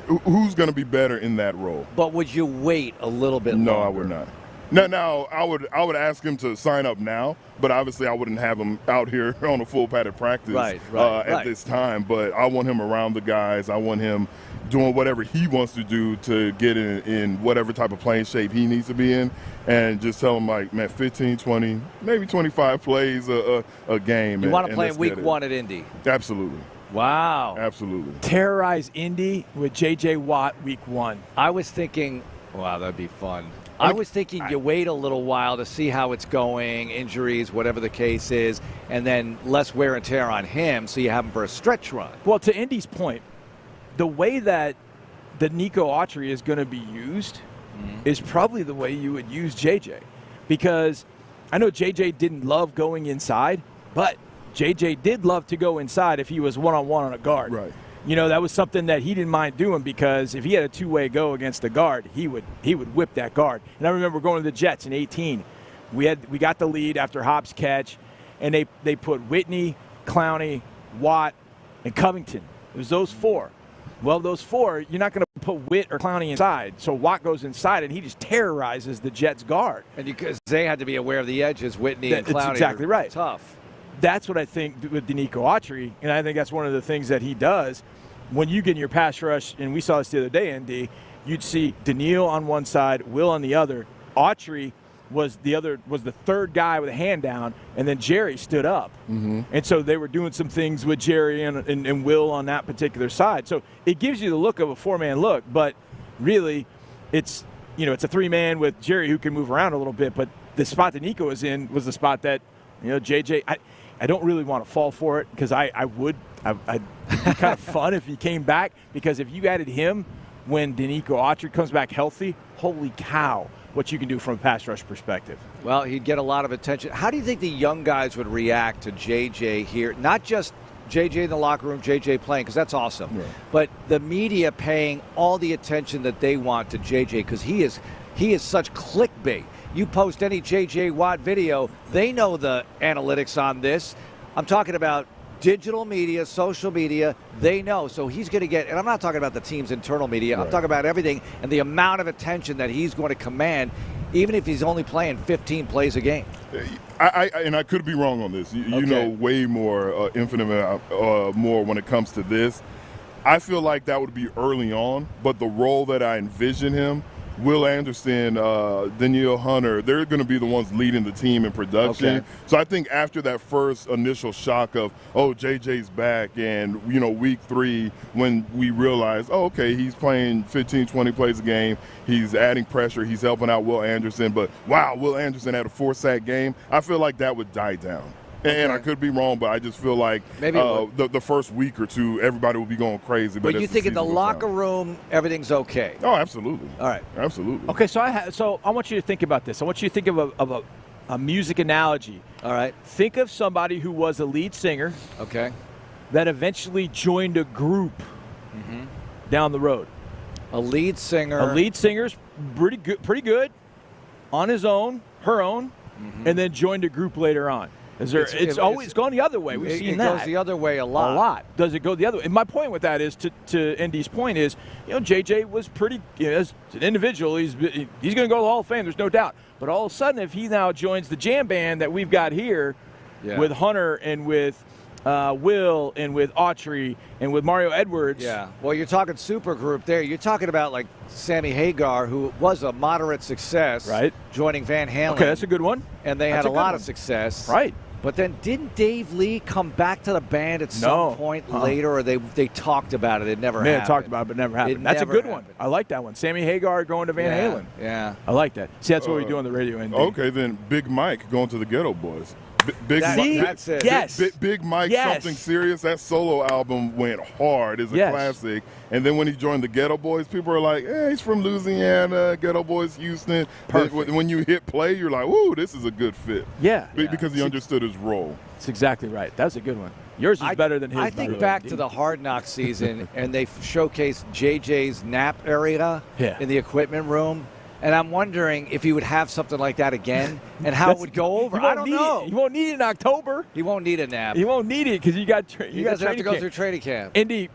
Who's going to be better in that role? But would you wait a little bit longer? No, I would not. Now, I would ask him to sign up now, but obviously I wouldn't have him out here on a full padded practice at this time. But I want him around the guys. I want him doing whatever he wants to do to get in whatever type of playing shape he needs to be in, and just tell him, like, man, 15, 20, maybe 25 plays a game. You want to play in week 1 at Indy? Absolutely. Wow. Absolutely. Terrorize Indy with J.J. Watt week 1. I was thinking, wow, that'd be fun. I was thinking you wait a little while to see how it's going, injuries, whatever the case is, and then less wear and tear on him so you have him for a stretch run. Well, to Indy's point, the way that the Denico Autry is going to be used is probably the way you would use JJ. Because I know JJ didn't love going inside, but JJ did love to go inside if he was one-on-one on a guard. Right. That was something that he didn't mind doing because if he had a two-way go against the guard, he would whip that guard. And I remember going to the Jets in 2018. We got the lead after Hobbs' catch, and they put Whitney, Clowney, Watt, and Covington. It was those 4. Well, those 4, you're not going to put Witt or Clowney inside. So Watt goes inside, and he just terrorizes the Jets' guard. And because they had to be aware of the edges, Whitney and Clowney. That's exactly right. Tough. That's what I think with Denico Autry, and I think that's one of the things that he does. When you get in your pass rush, and we saw this the other day, ND, you'd see Daniil on one side, Will on the other. Autry was the third guy with a hand down, and then Jerry stood up. Mm-hmm. And so they were doing some things with Jerry and Will on that particular side. So it gives you the look of a 4-man look, but really it's a 3-man with Jerry who can move around a little bit. But the spot that Denico was in was the spot that, JJ, I don't really want to fall for it because I'd be kind of fun if he came back, because if you added him when Denico Autry comes back healthy, holy cow, what you can do from a pass rush perspective. Well, he'd get a lot of attention. How do you think the young guys would react to JJ here? Not just JJ in the locker room, JJ playing, because that's awesome. Yeah. But the media paying all the attention that they want to JJ, because he is such clickbait. You post any JJ Watt video, they know the analytics on this. I'm talking about digital media, social media, they know. So he's going to get, and I'm not talking about the team's internal media, right. I'm talking about everything and the amount of attention that he's going to command, even if he's only playing 15 plays a game. I could be wrong on this. You know way more, infinite more when it comes to this. I feel like that would be early on, but the role that I envision him, Will Anderson, Danielle Hunter, they're going to be the ones leading the team in production. Okay. So I think after that first initial shock of, JJ's back, and, week 3, when we realize, he's playing 15, 20 plays a game, he's adding pressure, he's helping out Will Anderson, but wow, Will Anderson had a 4-sack game, I feel like that would die down. And I could be wrong, but I just feel like maybe the first week or two, everybody will be going crazy. But you think in the locker room, everything's okay? Oh, absolutely. All right. Absolutely. Okay, so I want you to think about this. I want you to think of a music analogy. All right. Think of somebody who was a lead singer. Okay. That eventually joined a group down the road. A lead singer. A lead singer's pretty good on his own, her own, and then joined a group later on. It's always gone the other way. We've seen that. It goes the other way a lot. A lot. Does it go the other way? And my point with that is, to Indy's point is, JJ was pretty, as an individual, he's going to go to the Hall of Fame, there's no doubt. But all of a sudden, if he now joins the jam band that we've got here with Hunter and with Will and with Autry and with Mario Edwards. Yeah. Well, you're talking super group there. You're talking about like Sammy Hagar, who was a moderate success, right? Joining Van Halen. Okay, that's a good one. And they had a lot of success, right? But then didn't Dave Lee come back to the band at some point later, or they talked about it? It never happened. They talked about it, but never happened. That's a good one. I like that one. Sammy Hagar going to Van Halen. Yeah. I like that. See, that's what we do on the radio. Okay, then Big Mike going to the Ghetto Boys. That's it. Yes. Big Mike, Something Serious. That solo album went hard. It's a classic. And then when he joined the Ghetto Boys, people are like, he's from Louisiana, Ghetto Boys, Houston. When you hit play, you're like, ooh, this is a good fit. Yeah. Because he understood his role. That's exactly right. That's a good one. Yours is better than his. I think back to the Hard Knock season, and they showcased JJ's nap area in the equipment room. And I'm wondering if he would have something like that again and how it would go over. I don't know. He won't need it in October. He won't need a nap. He won't need it because you got He doesn't have to go through training camp. Indy,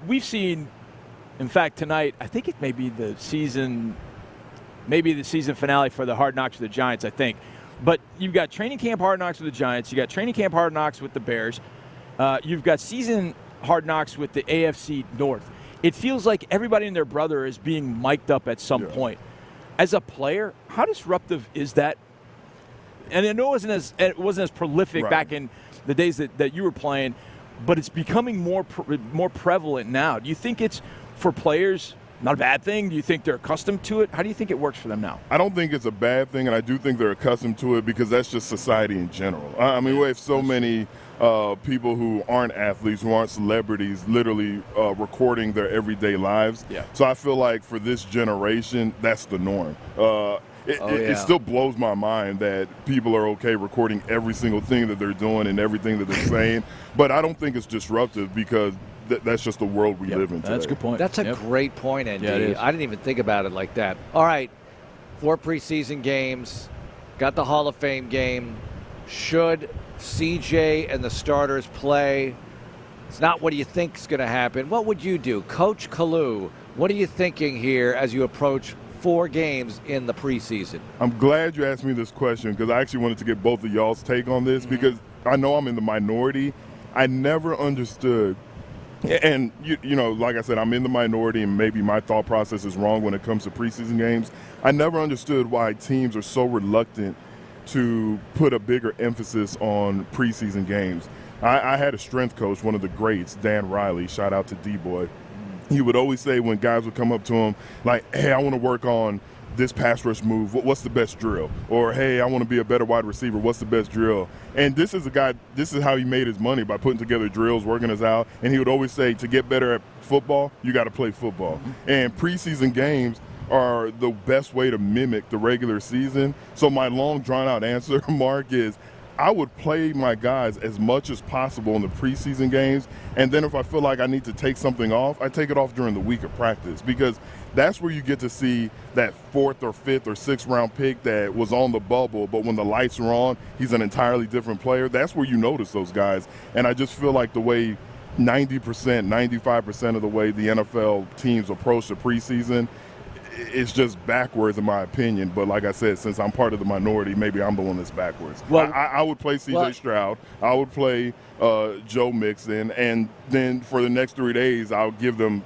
we've seen, in fact, tonight, I think it may be the season finale for the Hard Knocks with the Giants, I think. But you've got training camp Hard Knocks with the Giants. You got training camp Hard Knocks with the Bears. You've got season Hard Knocks with the AFC North. It feels like everybody and their brother is being mic'd up at some point. As a player, how disruptive is that? And I know it wasn't as prolific back in the days that you were playing, but it's becoming more prevalent now. Do you think it's, for players, not a bad thing? Do you think they're accustomed to it? How do you think it works for them now? I don't think it's a bad thing, and I do think they're accustomed to it because that's just society in general. I mean, we have so many people who aren't athletes, who aren't celebrities, literally recording their everyday lives. Yeah. So I feel like for this generation, that's the norm. It still blows my mind that people are okay recording every single thing that they're doing and everything that they're saying. But I don't think it's disruptive because that's just the world we live in today. That's a good point. That's a great point, Andy. Yeah, it is. I didn't even think about it like that. All right, 4 preseason games, got the Hall of Fame game. Should CJ and the starters play? It's not what do you think is going to happen. What would you do? Coach Kalu, what are you thinking here as you approach 4 games in the preseason? I'm glad you asked me this question because I actually wanted to get both of y'all's take on this because I know I'm in the minority. I never understood, and you know, like I said, I'm in the minority and maybe my thought process is wrong when it comes to preseason games. I never understood why teams are so reluctant to put a bigger emphasis on preseason games. I had a strength coach, one of the greats, Dan Riley, shout out to D-Boy. He would always say when guys would come up to him, like, hey, I want to work on this pass rush move, what's the best drill? Or, hey, I want to be a better wide receiver, what's the best drill? And this is how he made his money, by putting together drills, working us out. And he would always say, to get better at football, you got to play football. And preseason games are the best way to mimic the regular season. So my long, drawn-out answer, Mark, is I would play my guys as much as possible in the preseason games, and then if I feel like I need to take something off, I take it off during the week of practice, because that's where you get to see that 4th or 5th or 6th round pick that was on the bubble, but when the lights are on, he's an entirely different player. That's where you notice those guys. And I just feel like the way 90%, 95% of the way the NFL teams approach the preseason, it's just backwards in my opinion. But like I said, since I'm part of the minority, maybe I'm the one that's backwards. Well, I would play C.J. Stroud. I would play Joe Mixon. And then for the next 3 days, I'll give them,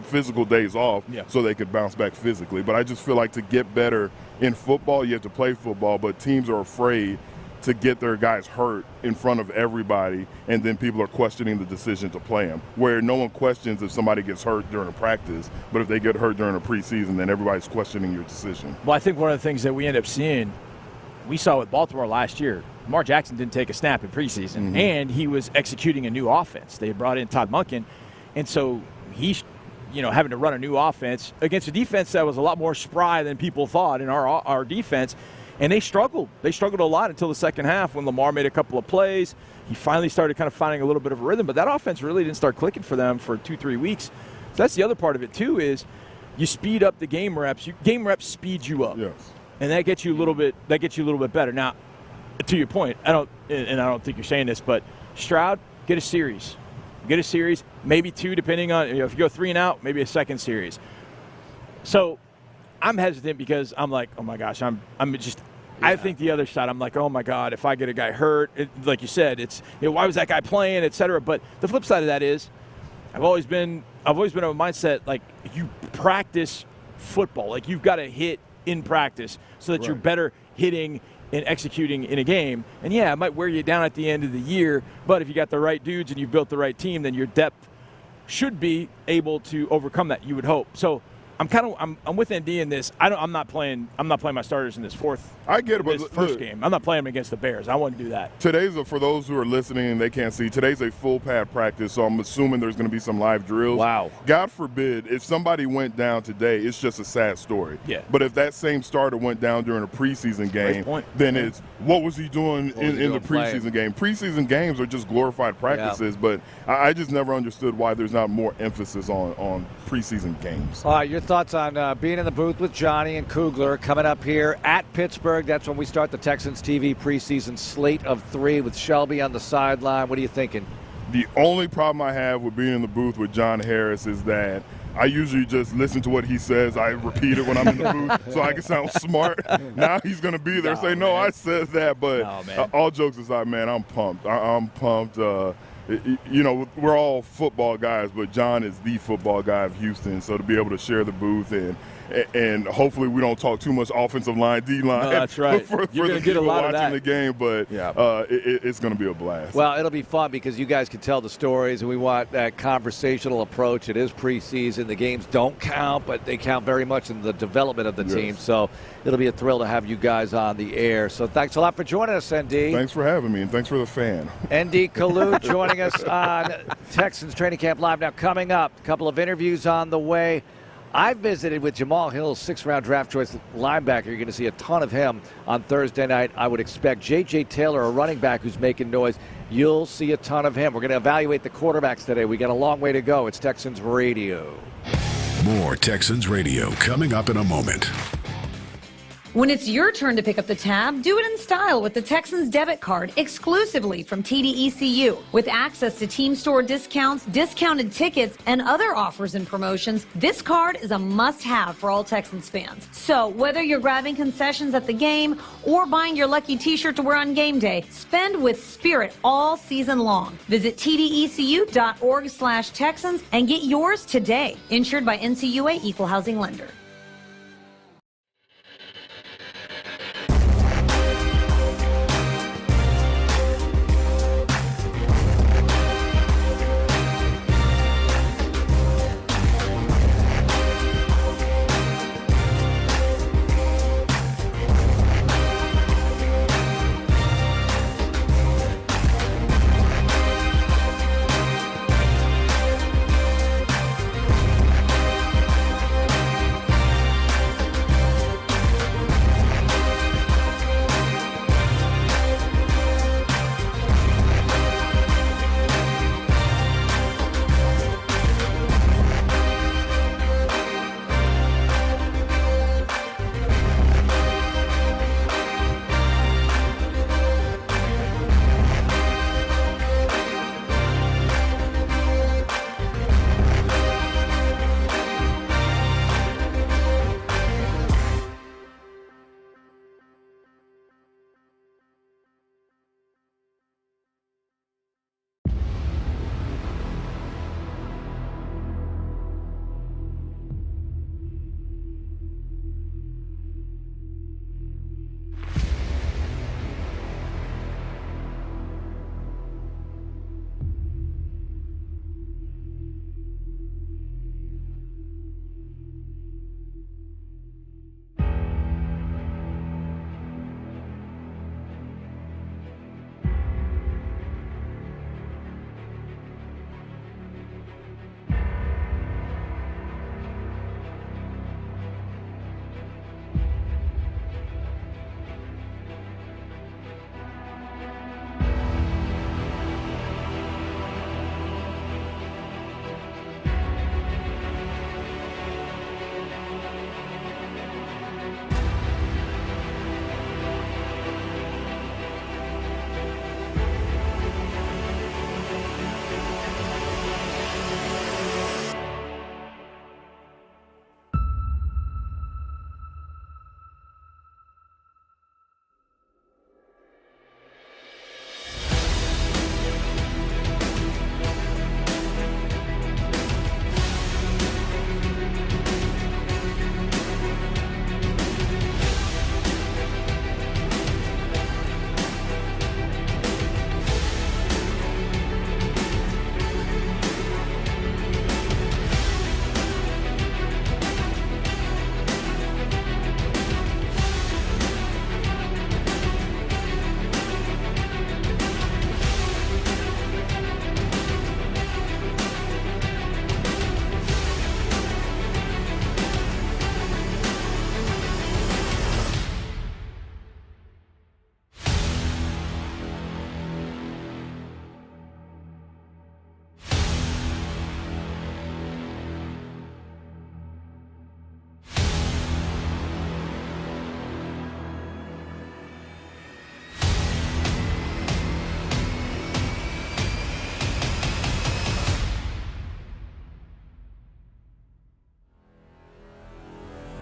physical days off so they could bounce back physically. But I just feel like to get better in football, you have to play football. But teams are afraid to get their guys hurt in front of everybody, and then people are questioning the decision to play them, where no one questions if somebody gets hurt during a practice, but if they get hurt during a preseason, then everybody's questioning your decision. Well, I think one of the things that we end up seeing, we saw with Baltimore last year, Lamar Jackson didn't take a snap in preseason, and he was executing a new offense. They brought in Todd Monken, and so he's having to run a new offense against a defense that was a lot more spry than people thought in our defense. And they struggled. They struggled a lot until the second half when Lamar made a couple of plays. He finally started kind of finding a little bit of a rhythm, but that offense really didn't start clicking for them for 2-3 weeks. So that's the other part of it too, is you speed up the game reps. Game reps speed you up. Yes. And that gets you a little bit better. Now, to your point, I don't think you're saying this, but Stroud, get a series. Get a series, maybe 2, depending on, if you go 3 and out, maybe a second series. So I'm hesitant because I'm like, oh my gosh, I think the other side, I'm like, oh my God, if I get a guy hurt, like you said, it's why was that guy playing, et cetera. But the flip side of that is, I've always been of a mindset like you practice football, like you've got to hit in practice so that you're better hitting and executing in a game. And yeah, it might wear you down at the end of the year, but if you got the right dudes and you've built the right team, then your depth should be able to overcome that, you would hope. So I'm with ND in this. I'm not playing my starters in this first game. I'm not playing them against the Bears. I wouldn't do that. For those who are listening and they can't see, today's a full pad practice, so I'm assuming there's going to be some live drills. Wow. God forbid, if somebody went down today, it's just a sad story. Yeah. But if that same starter went down during a preseason game, then it's what was he doing in the preseason game? Preseason games are just glorified practices, but I just never understood why there's not more emphasis on preseason games. All right, your thoughts on being in the booth with Johnny and Kugler coming up here at Pittsburgh. That's when we start the Texans TV preseason slate of 3 with Shelby on the sideline. What are you thinking? The only problem I have with being in the booth with John Harris is that I usually just listen to what he says. I repeat it when I'm in the booth so I can sound smart. Now he's going to be there and say, no, I said that. But all jokes aside, man, I'm pumped. I'm pumped. We're all football guys, but John is the football guy of Houston. So to be able to share the booth and hopefully we don't talk too much offensive line, D-line. No, that's right. for the people watching the game, but it's going to be a blast. Well, it'll be fun because you guys can tell the stories, and we want that conversational approach. It is preseason. The games don't count, but they count very much in the development of the team. So it'll be a thrill to have you guys on the air. So thanks a lot for joining us, ND. Thanks for having me, and thanks for the fan. ND Kalu joining us on Texans Training Camp Live. Now coming up, a couple of interviews on the way. I visited with Jamal Hill, 6th-round draft choice linebacker. You're going to see a ton of him on Thursday night. I would expect J.J. Taylor, a running back who's making noise. You'll see a ton of him. We're going to evaluate the quarterbacks today. We got a long way to go. It's Texans Radio. More Texans Radio coming up in a moment. When it's your turn to pick up the tab, do it in style with the Texans debit card exclusively from TDECU. With access to team store discounts, discounted tickets, and other offers and promotions, this card is a must-have for all Texans fans. So whether you're grabbing concessions at the game or buying your lucky t-shirt to wear on game day, spend with spirit all season long. Visit TDECU.org/Texans and get yours today. Insured by NCUA Equal Housing Lender.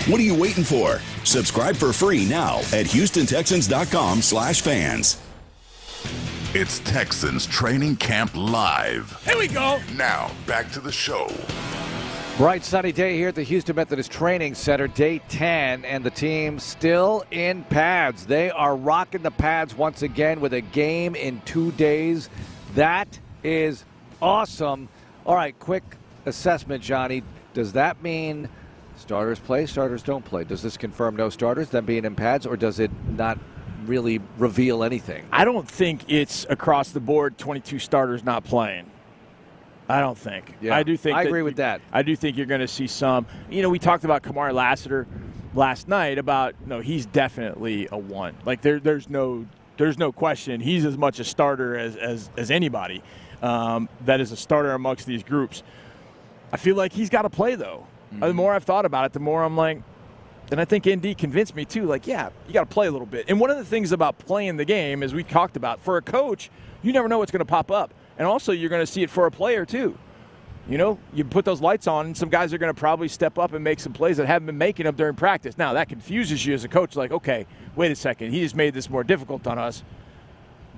What are you waiting for? Subscribe for free now at HoustonTexans.com/fans. It's Texans Training Camp Live. Here we go. Now, back to the show. Bright sunny day here at the Houston Methodist Training Center, day 10, and the team still in pads. They are rocking the pads once again with a game in 2 days. That is awesome. All right, quick assessment, Johnny. Does that mean starters play, starters don't play? Does this confirm no starters, them being in pads, or does it not really reveal anything? I don't think it's across the board 22 starters not playing. I don't think. Yeah, I do think. I agree with that. I do think you're going to see some. You know, we talked about Kamar Lassiter last night about, he's definitely a one. Like there's no question. He's as much a starter as anybody that is a starter amongst these groups. I feel like he's got to play, though. Mm-hmm. The more I've thought about it, the more I'm like, and I think ND convinced me, too, like, yeah, you got to play a little bit. And one of the things about playing the game, as we talked about, for a coach, you never know what's going to pop up. And also you're going to see it for a player, too. You put those lights on, and some guys are going to probably step up and make some plays that haven't been making them during practice. Now, that confuses you as a coach, like, okay, wait a second, he just made this more difficult on us.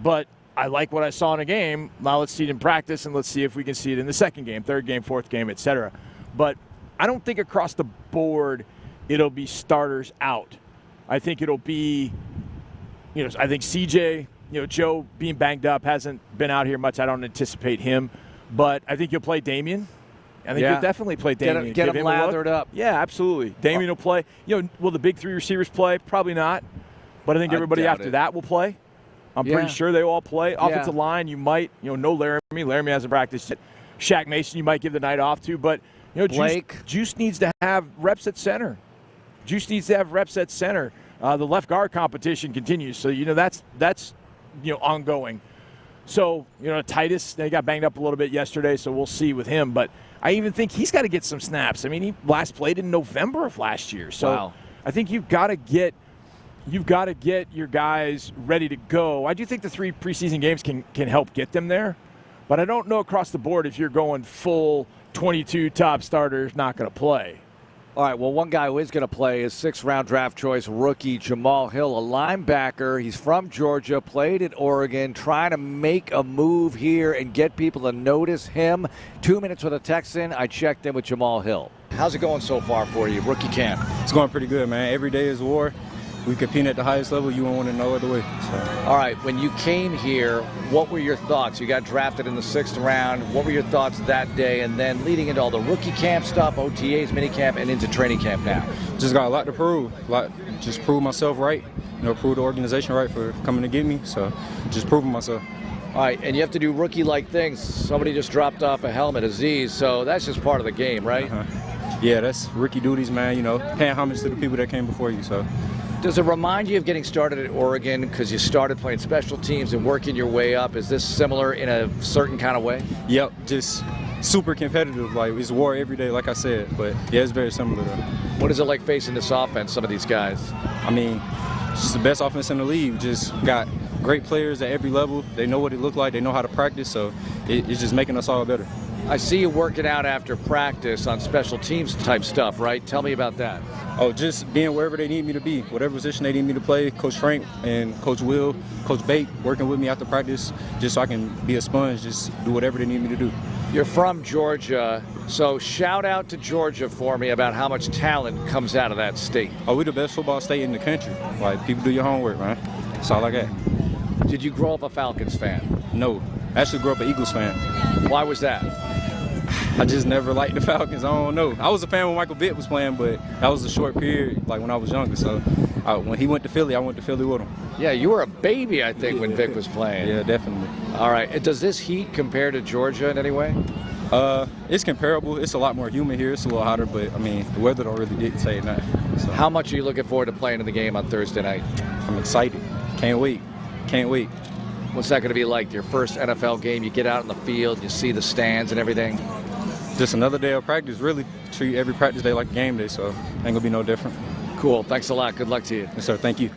But I like what I saw in a game. Now let's see it in practice, and let's see if we can see it in the second game, third game, fourth game, etc. But I don't think across the board it'll be starters out. I think it'll be, I think CJ, Joe being banged up, hasn't been out here much. I don't anticipate him. But I think you'll play Damian. I think you'll definitely play Damian. Get him lathered up. Yeah, absolutely. Damian will play. Will the big three receivers play? Probably not. But I think everybody after that will play. I'm pretty sure they all play. Offensive line, you might, no Laramie. Laramie hasn't practiced yet. Shaq Mason, you might give the night off to. But, Juice needs to have reps at center. The left guard competition continues. So, that's ongoing. So, Titus, they got banged up a little bit yesterday, so we'll see with him. But I even think he's got to get some snaps. I mean, he last played in November of last year. So I think you've got to get your guys ready to go. I do think the 3 preseason games can help get them there. But I don't know across the board if you're going full 22 top starters not going to play. All right, well, one guy who is going to play is 6th-round draft choice rookie Jamal Hill, a linebacker. He's from Georgia, played at Oregon, trying to make a move here and get people to notice him. 2 minutes with a Texan. I checked in with Jamal Hill. How's it going so far for you, rookie camp? It's going pretty good, man. Every day is war. We compete at the highest level. You won't want to know other way. So. All right, when you came here, what were your thoughts? You got drafted in the 6th round. What were your thoughts that day? And then leading into all the rookie camp stuff, OTAs, minicamp, and into training camp now? Just got a lot to prove. Just prove myself right. Prove the organization right for coming to get me. So just proving myself. All right, and you have to do rookie-like things. Somebody just dropped off a helmet, Aziz, so that's just part of the game, right? Yeah, that's rookie duties, man. Paying homage to the people that came before you, so. Does it remind you of getting started at Oregon because you started playing special teams and working your way up? Is this similar in a certain kind of way? Yep, just super competitive. Like, it's war every day, like I said. But, yeah, it's very similar, though. What is it like facing this offense, some of these guys? I mean, it's just the best offense in the league. Just got great players at every level. They know what it looked like. They know how to practice. So it's just making us all better. I see you working out after practice on special teams type stuff, right? Tell me about that. Oh, just being wherever they need me to be, whatever position they need me to play. Coach Frank and Coach Will, Coach Bate working with me after practice just so I can be a sponge, just do whatever they need me to do. You're from Georgia, so shout out to Georgia for me about how much talent comes out of that state. Oh, we're the best football state in the country. Like, people do your homework, man. That's all I got. Did you grow up a Falcons fan? No. I actually grew up an Eagles fan. Why was that? I just never liked the Falcons. I don't know. I was a fan when Michael Vick was playing, but that was a short period, like when I was younger. So when he went to Philly, I went to Philly with him. Yeah, you were a baby, I think, when Vick was playing. Yeah, definitely. All right. And does this heat compare to Georgia in any way? It's comparable. It's a lot more humid here. It's a little hotter, but, I mean, the weather don't really dictate that. So. How much are you looking forward to playing in the game on Thursday night? I'm excited. Can't wait. Can't wait. What's that going to be like? Your first NFL game, you get out in the field, you see the stands and everything? Just another day of practice, really. Treat every practice day like a game day, so ain't going to be no different. Cool. Thanks a lot. Good luck to you. Yes, sir. Thank you.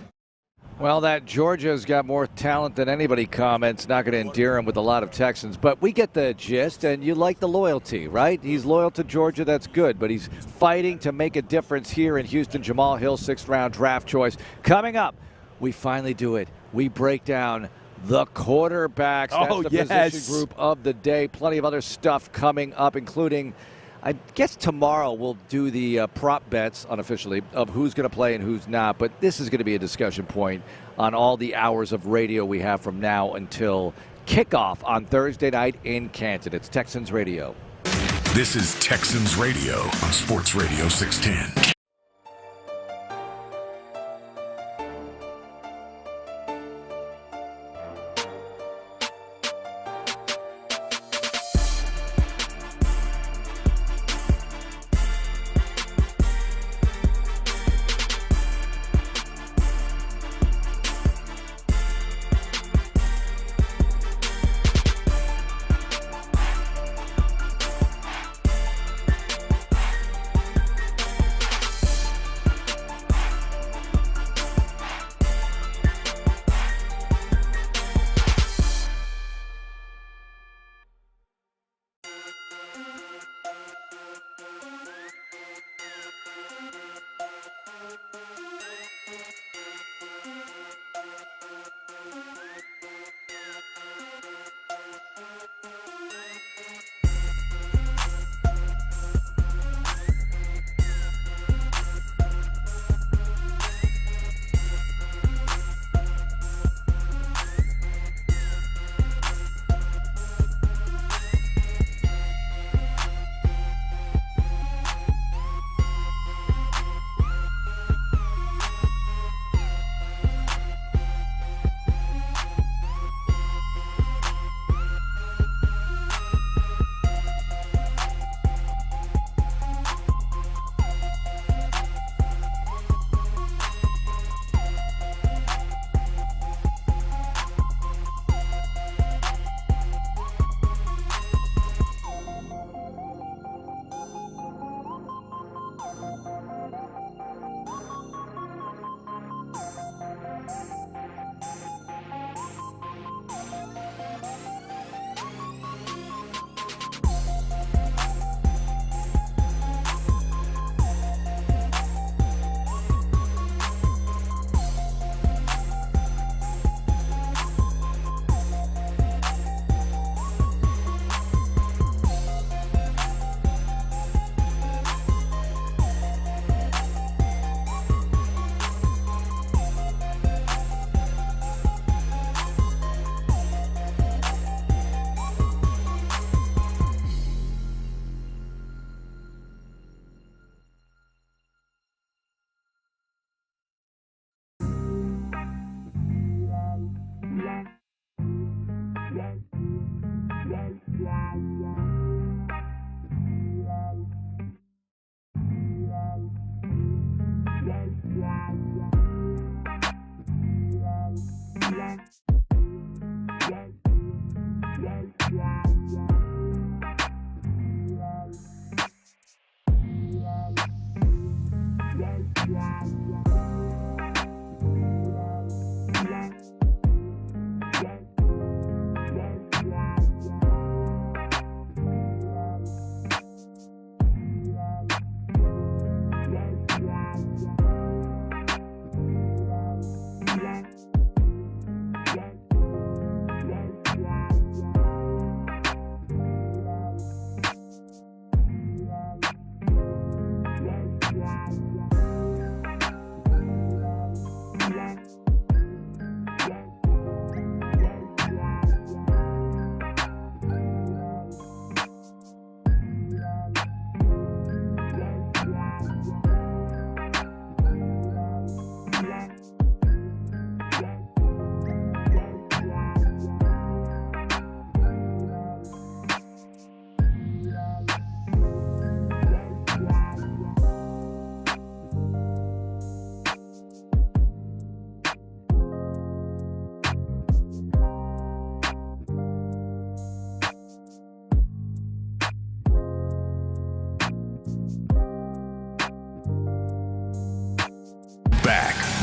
Well, that Georgia's got more talent than anybody comments. Not going to endear him with a lot of Texans. But we get the gist, and you like the loyalty, right? He's loyal to Georgia. That's good. But he's fighting to make a difference here in Houston. Jamal Hill, 6th-round draft choice. Coming up, we finally do it. We break down the quarterbacks. That's the position group of the day. Plenty of other stuff coming up, including, I guess tomorrow we'll do the prop bets unofficially of who's going to play and who's not. But this is going to be a discussion point on all the hours of radio we have from now until kickoff on Thursday night in Canton. It's Texans Radio. This is Texans Radio on Sports Radio 610.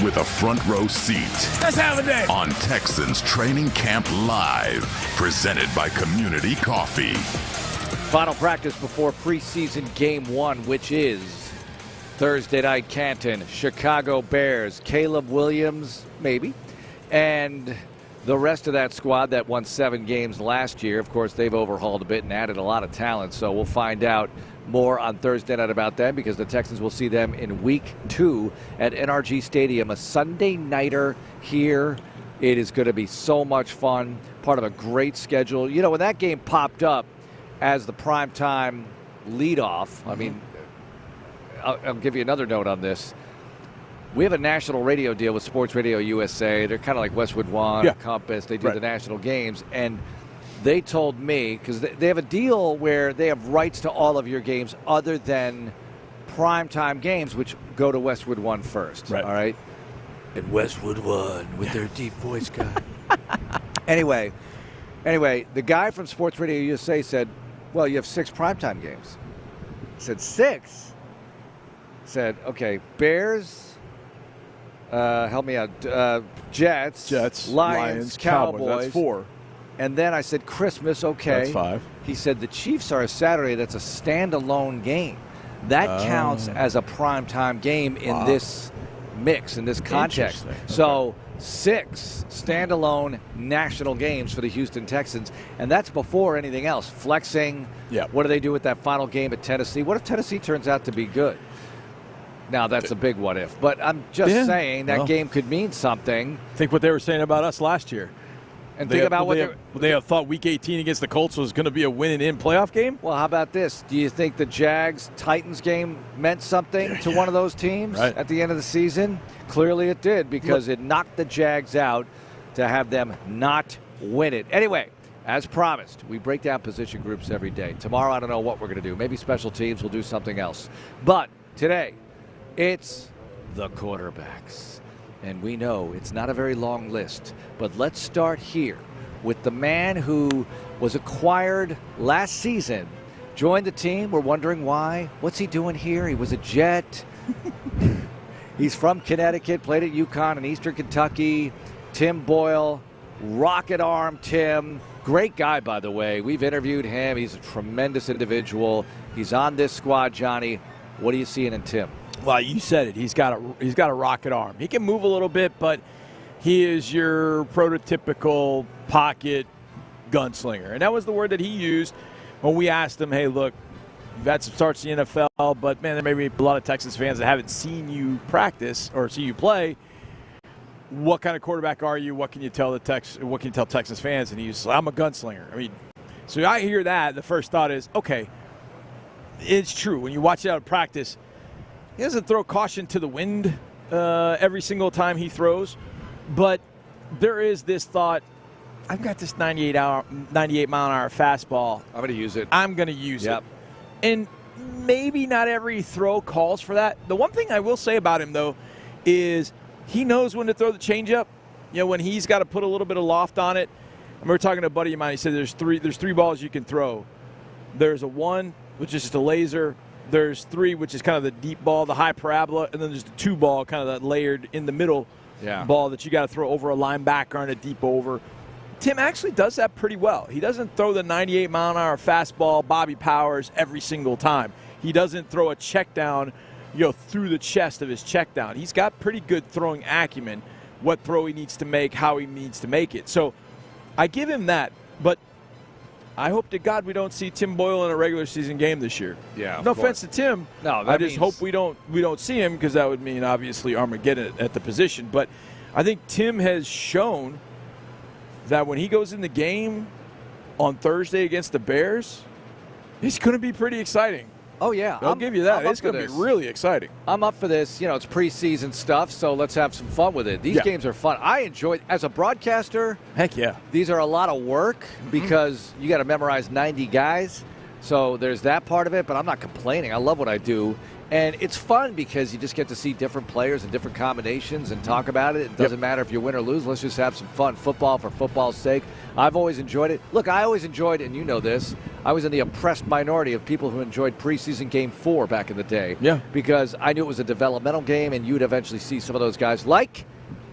with a front row seat. Let's have a day. On Texans Training Camp Live, presented by Community Coffee. Final practice before preseason game 1, which is Thursday night. Canton, Chicago Bears, Caleb Williams, maybe, and the rest of that squad that won 7 games last year. Of course, they've overhauled a bit and added a lot of talent, so we'll find out more on Thursday night about them, because the Texans will see them in week 2 at NRG Stadium, a Sunday nighter here. It is going to be so much fun, part of a great schedule. You know, when that game popped up as the primetime leadoff, I mean, I'll give you another note on this. We have a national radio deal with SportsRadio USA. They're kind of like Westwood One, Compass. They do the national games. And they told me, because they have a deal where they have rights to all of your games other than primetime games, which go to Westwood One first. All right? And Westwood One with their deep voice guy. Anyway, the guy from SportsRadio USA said, well, you have 6 primetime games. I said, 6? Said, okay, Bears, help me out, Jets, Lions, Cowboys. That's 4. And then I said, Christmas, okay. That's 5. He said, the Chiefs are a Saturday. That's a standalone game. That counts as a primetime game in this mix, in this context. So 6 standalone national games for the Houston Texans, and that's before anything else. Flexing. What do they do with that final game at Tennessee? What if Tennessee turns out to be good? Now, that's a big what if. But I'm just saying that game could mean something. Think what they were saying about us last year. And think about what they have thought Week 18 against the Colts was going to be a win-in playoff game. Well, how about this? Do you think the Jags-Titans game meant something to one of those teams at the end of the season? Clearly it did, because it knocked the Jags out to have them not win it. Anyway, as promised, we break down position groups every day. Tomorrow, I don't know what we're going to do. Maybe special teams will do something else. But today, it's the quarterbacks. And we know it's not a very long list, but let's start here with the man who was acquired last season, joined the team. We're wondering why. What's he doing here? He was a Jet. He's from Connecticut, played at UConn in Eastern Kentucky. Tim Boyle, rocket arm Tim. Great guy, by the way. We've interviewed him. He's a tremendous individual. He's on this squad, Johnny. What are you seeing in Tim? Well, you said it. He's got a rocket arm. He can move a little bit, but he is your prototypical pocket gunslinger. And that was the word that he used when we asked him, hey, look, that starts the NFL, but, man, there may be a lot of Texas fans that haven't seen you practice or see you play. What kind of quarterback are you? What can you tell Texas fans? And he's like, I'm a gunslinger. I mean, so I hear that. The first thought is, okay, it's true. When you watch it out of practice, he doesn't throw caution to the wind every single time he throws, but there is this thought, I've got this 98-mile-an-hour fastball. I'm going to use it. I'm going to use it. And maybe not every throw calls for that. The one thing I will say about him, though, is he knows when to throw the changeup. You know, when he's got to put a little bit of loft on it. I remember talking to a buddy of mine. He said there's three balls you can throw. There's a 1, which is just a laser. There's 3, which is kind of the deep ball, the high parabola, and then there's the 2 ball, kind of that layered in the middle ball that you got to throw over a linebacker on a deep over. Tim actually does that pretty well. He doesn't throw the 98-mile-an-hour fastball, Bobby Powers, every single time. He doesn't throw a check down, through the chest of his check down. He's got pretty good throwing acumen, what throw he needs to make, how he needs to make it. So I give him that, but I hope to God we don't see Tim Boyle in a regular season game this year. Yeah. No offense to Tim. No, I just hope we don't see him, because that would mean obviously Armageddon at the position. But I think Tim has shown that when he goes in the game on Thursday against the Bears, it's going to be pretty exciting. Oh, yeah. I'll give you that. It's going to be really exciting. I'm up for this. It's preseason stuff, so let's have some fun with it. These games are fun. I enjoy it. As a broadcaster, heck yeah. These are a lot of work because you got to memorize 90 guys. So there's that part of it, but I'm not complaining. I love what I do. And it's fun because you just get to see different players and different combinations and talk about it. It doesn't matter if you win or lose. Let's just have some fun. Football for football's sake. I've always enjoyed it. Look, I always enjoyed, and you know this, I was in the oppressed minority of people who enjoyed preseason game 4 back in the day. Yeah. Because I knew it was a developmental game, and you'd eventually see some of those guys like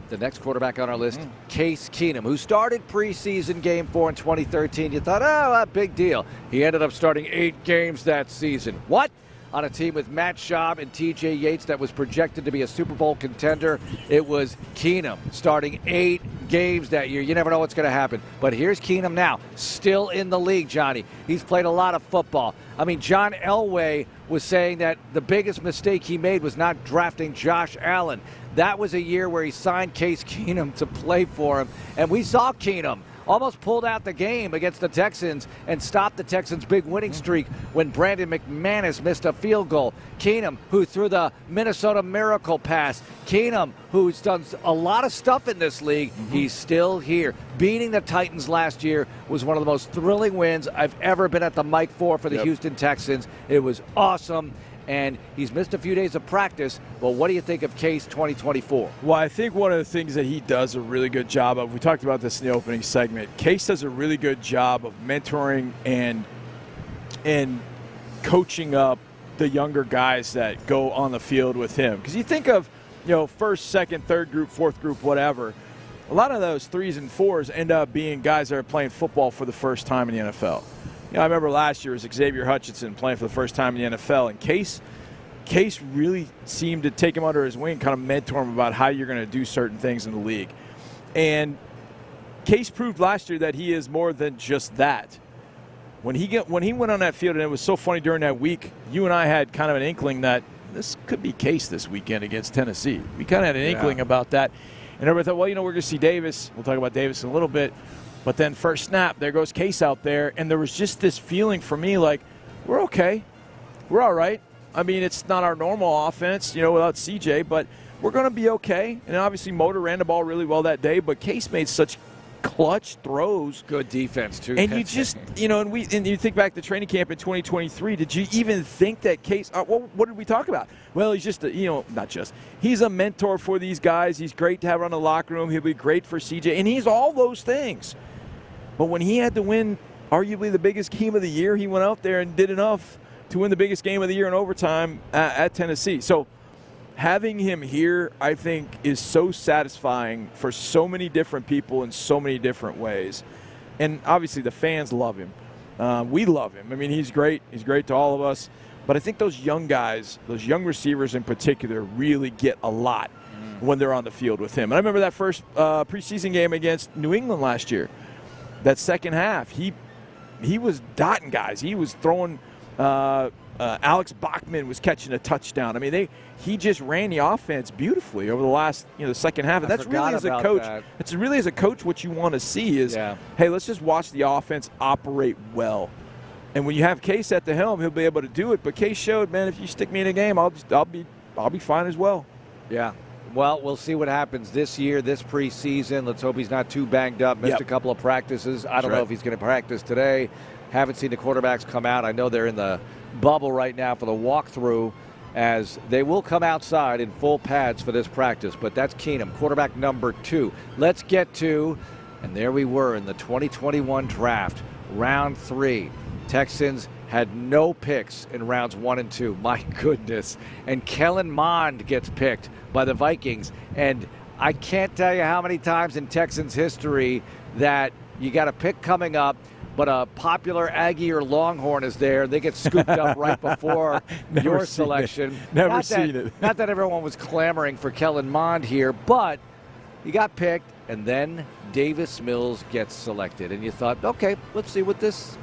the next quarterback on our list, Case Keenum, who started preseason game 4 in 2013. You thought, oh, a big deal. He ended up starting 8 games that season. What? On a team with Matt Schaub and TJ Yates that was projected to be a Super Bowl contender. It was Keenum starting 8 games that year. You never know what's going to happen. But here's Keenum now, still in the league, Johnny. He's played a lot of football. I mean, John Elway was saying that the biggest mistake he made was not drafting Josh Allen. That was a year where he signed Case Keenum to play for him. And we saw Keenum almost pulled out the game against the Texans and stopped the Texans' big winning streak when Brandon McManus missed a field goal. Keenum, who threw the Minnesota Miracle pass. Keenum, who's done a lot of stuff in this league. He's still here. Beating the Titans last year was one of the most thrilling wins I've ever been at the mic for the Houston Texans. It was awesome. And he's missed a few days of practice. Well, what do you think of Case 2024? Well, I think one of the things that he does a really good job of, we talked about this in the opening segment, Case does a really good job of mentoring and coaching up the younger guys that go on the field with him. Because you think of, first, second, third group, fourth group, whatever. A lot of those 3s and 4s end up being guys that are playing football for the first time in the NFL. I remember last year was Xavier Hutchinson playing for the first time in the NFL, and Case really seemed to take him under his wing, kind of mentor him about how you're going to do certain things in the league. And Case proved last year that he is more than just that. When he went on that field, and it was so funny during that week, you and I had kind of an inkling that this could be Case this weekend against Tennessee. We kind of had an inkling about that. And everybody thought, well, we're going to see Davis. We'll talk about Davis in a little bit. But then first snap, there goes Case out there, and there was just this feeling for me like, we're okay. We're all right. I mean, it's not our normal offense, without CJ, but we're going to be okay. And obviously Motor ran the ball really well that day, but Case made such clutch throws. Good defense, too. And you just, and you think back to training camp in 2023, did you even think that Case, what did we talk about? Well, he's just, he's a mentor for these guys. He's great to have around the locker room. He'll be great for CJ, and he's all those things. But when he had to win arguably the biggest game of the year, he went out there and did enough to win the biggest game of the year in overtime at Tennessee. So having him here, I think, is so satisfying for so many different people in so many different ways. And obviously the fans love him. We love him. I mean, he's great. He's great to all of us. But I think those young guys, those young receivers in particular, really get a lot when they're on the field with him. And I remember that first preseason game against New England last year. That second half, he was dotting guys. He was throwing. Alex Bachman was catching a touchdown. I mean, he just ran the offense beautifully over the last, the second half. And that's really as a coach. It's really as a coach what you want to see is, hey, let's just watch the offense operate well. And when you have Case at the helm, he'll be able to do it. But Case showed, man, if you stick me in a game, I'll be fine as well. Yeah. Well, we'll see what happens this year, this preseason. Let's hope he's not too banged up. Missed a couple of practices. I don't know if he's going to practice today. Haven't seen the quarterbacks come out. I know they're in the bubble right now for the walkthrough, as they will come outside in full pads for this practice. But that's Keenum, quarterback number 2. Let's get to, and there we were in the 2021 draft, round 3. Texans had no picks in rounds 1 and 2. My goodness. And Kellen Mond gets picked by the Vikings. And I can't tell you how many times in Texans history that you got a pick coming up, but a popular Aggie or Longhorn is there. They get scooped up right before your selection. Never seen it. Not that everyone was clamoring for Kellen Mond here, but he got picked, and then Davis Mills gets selected. And you thought, okay, let's see what this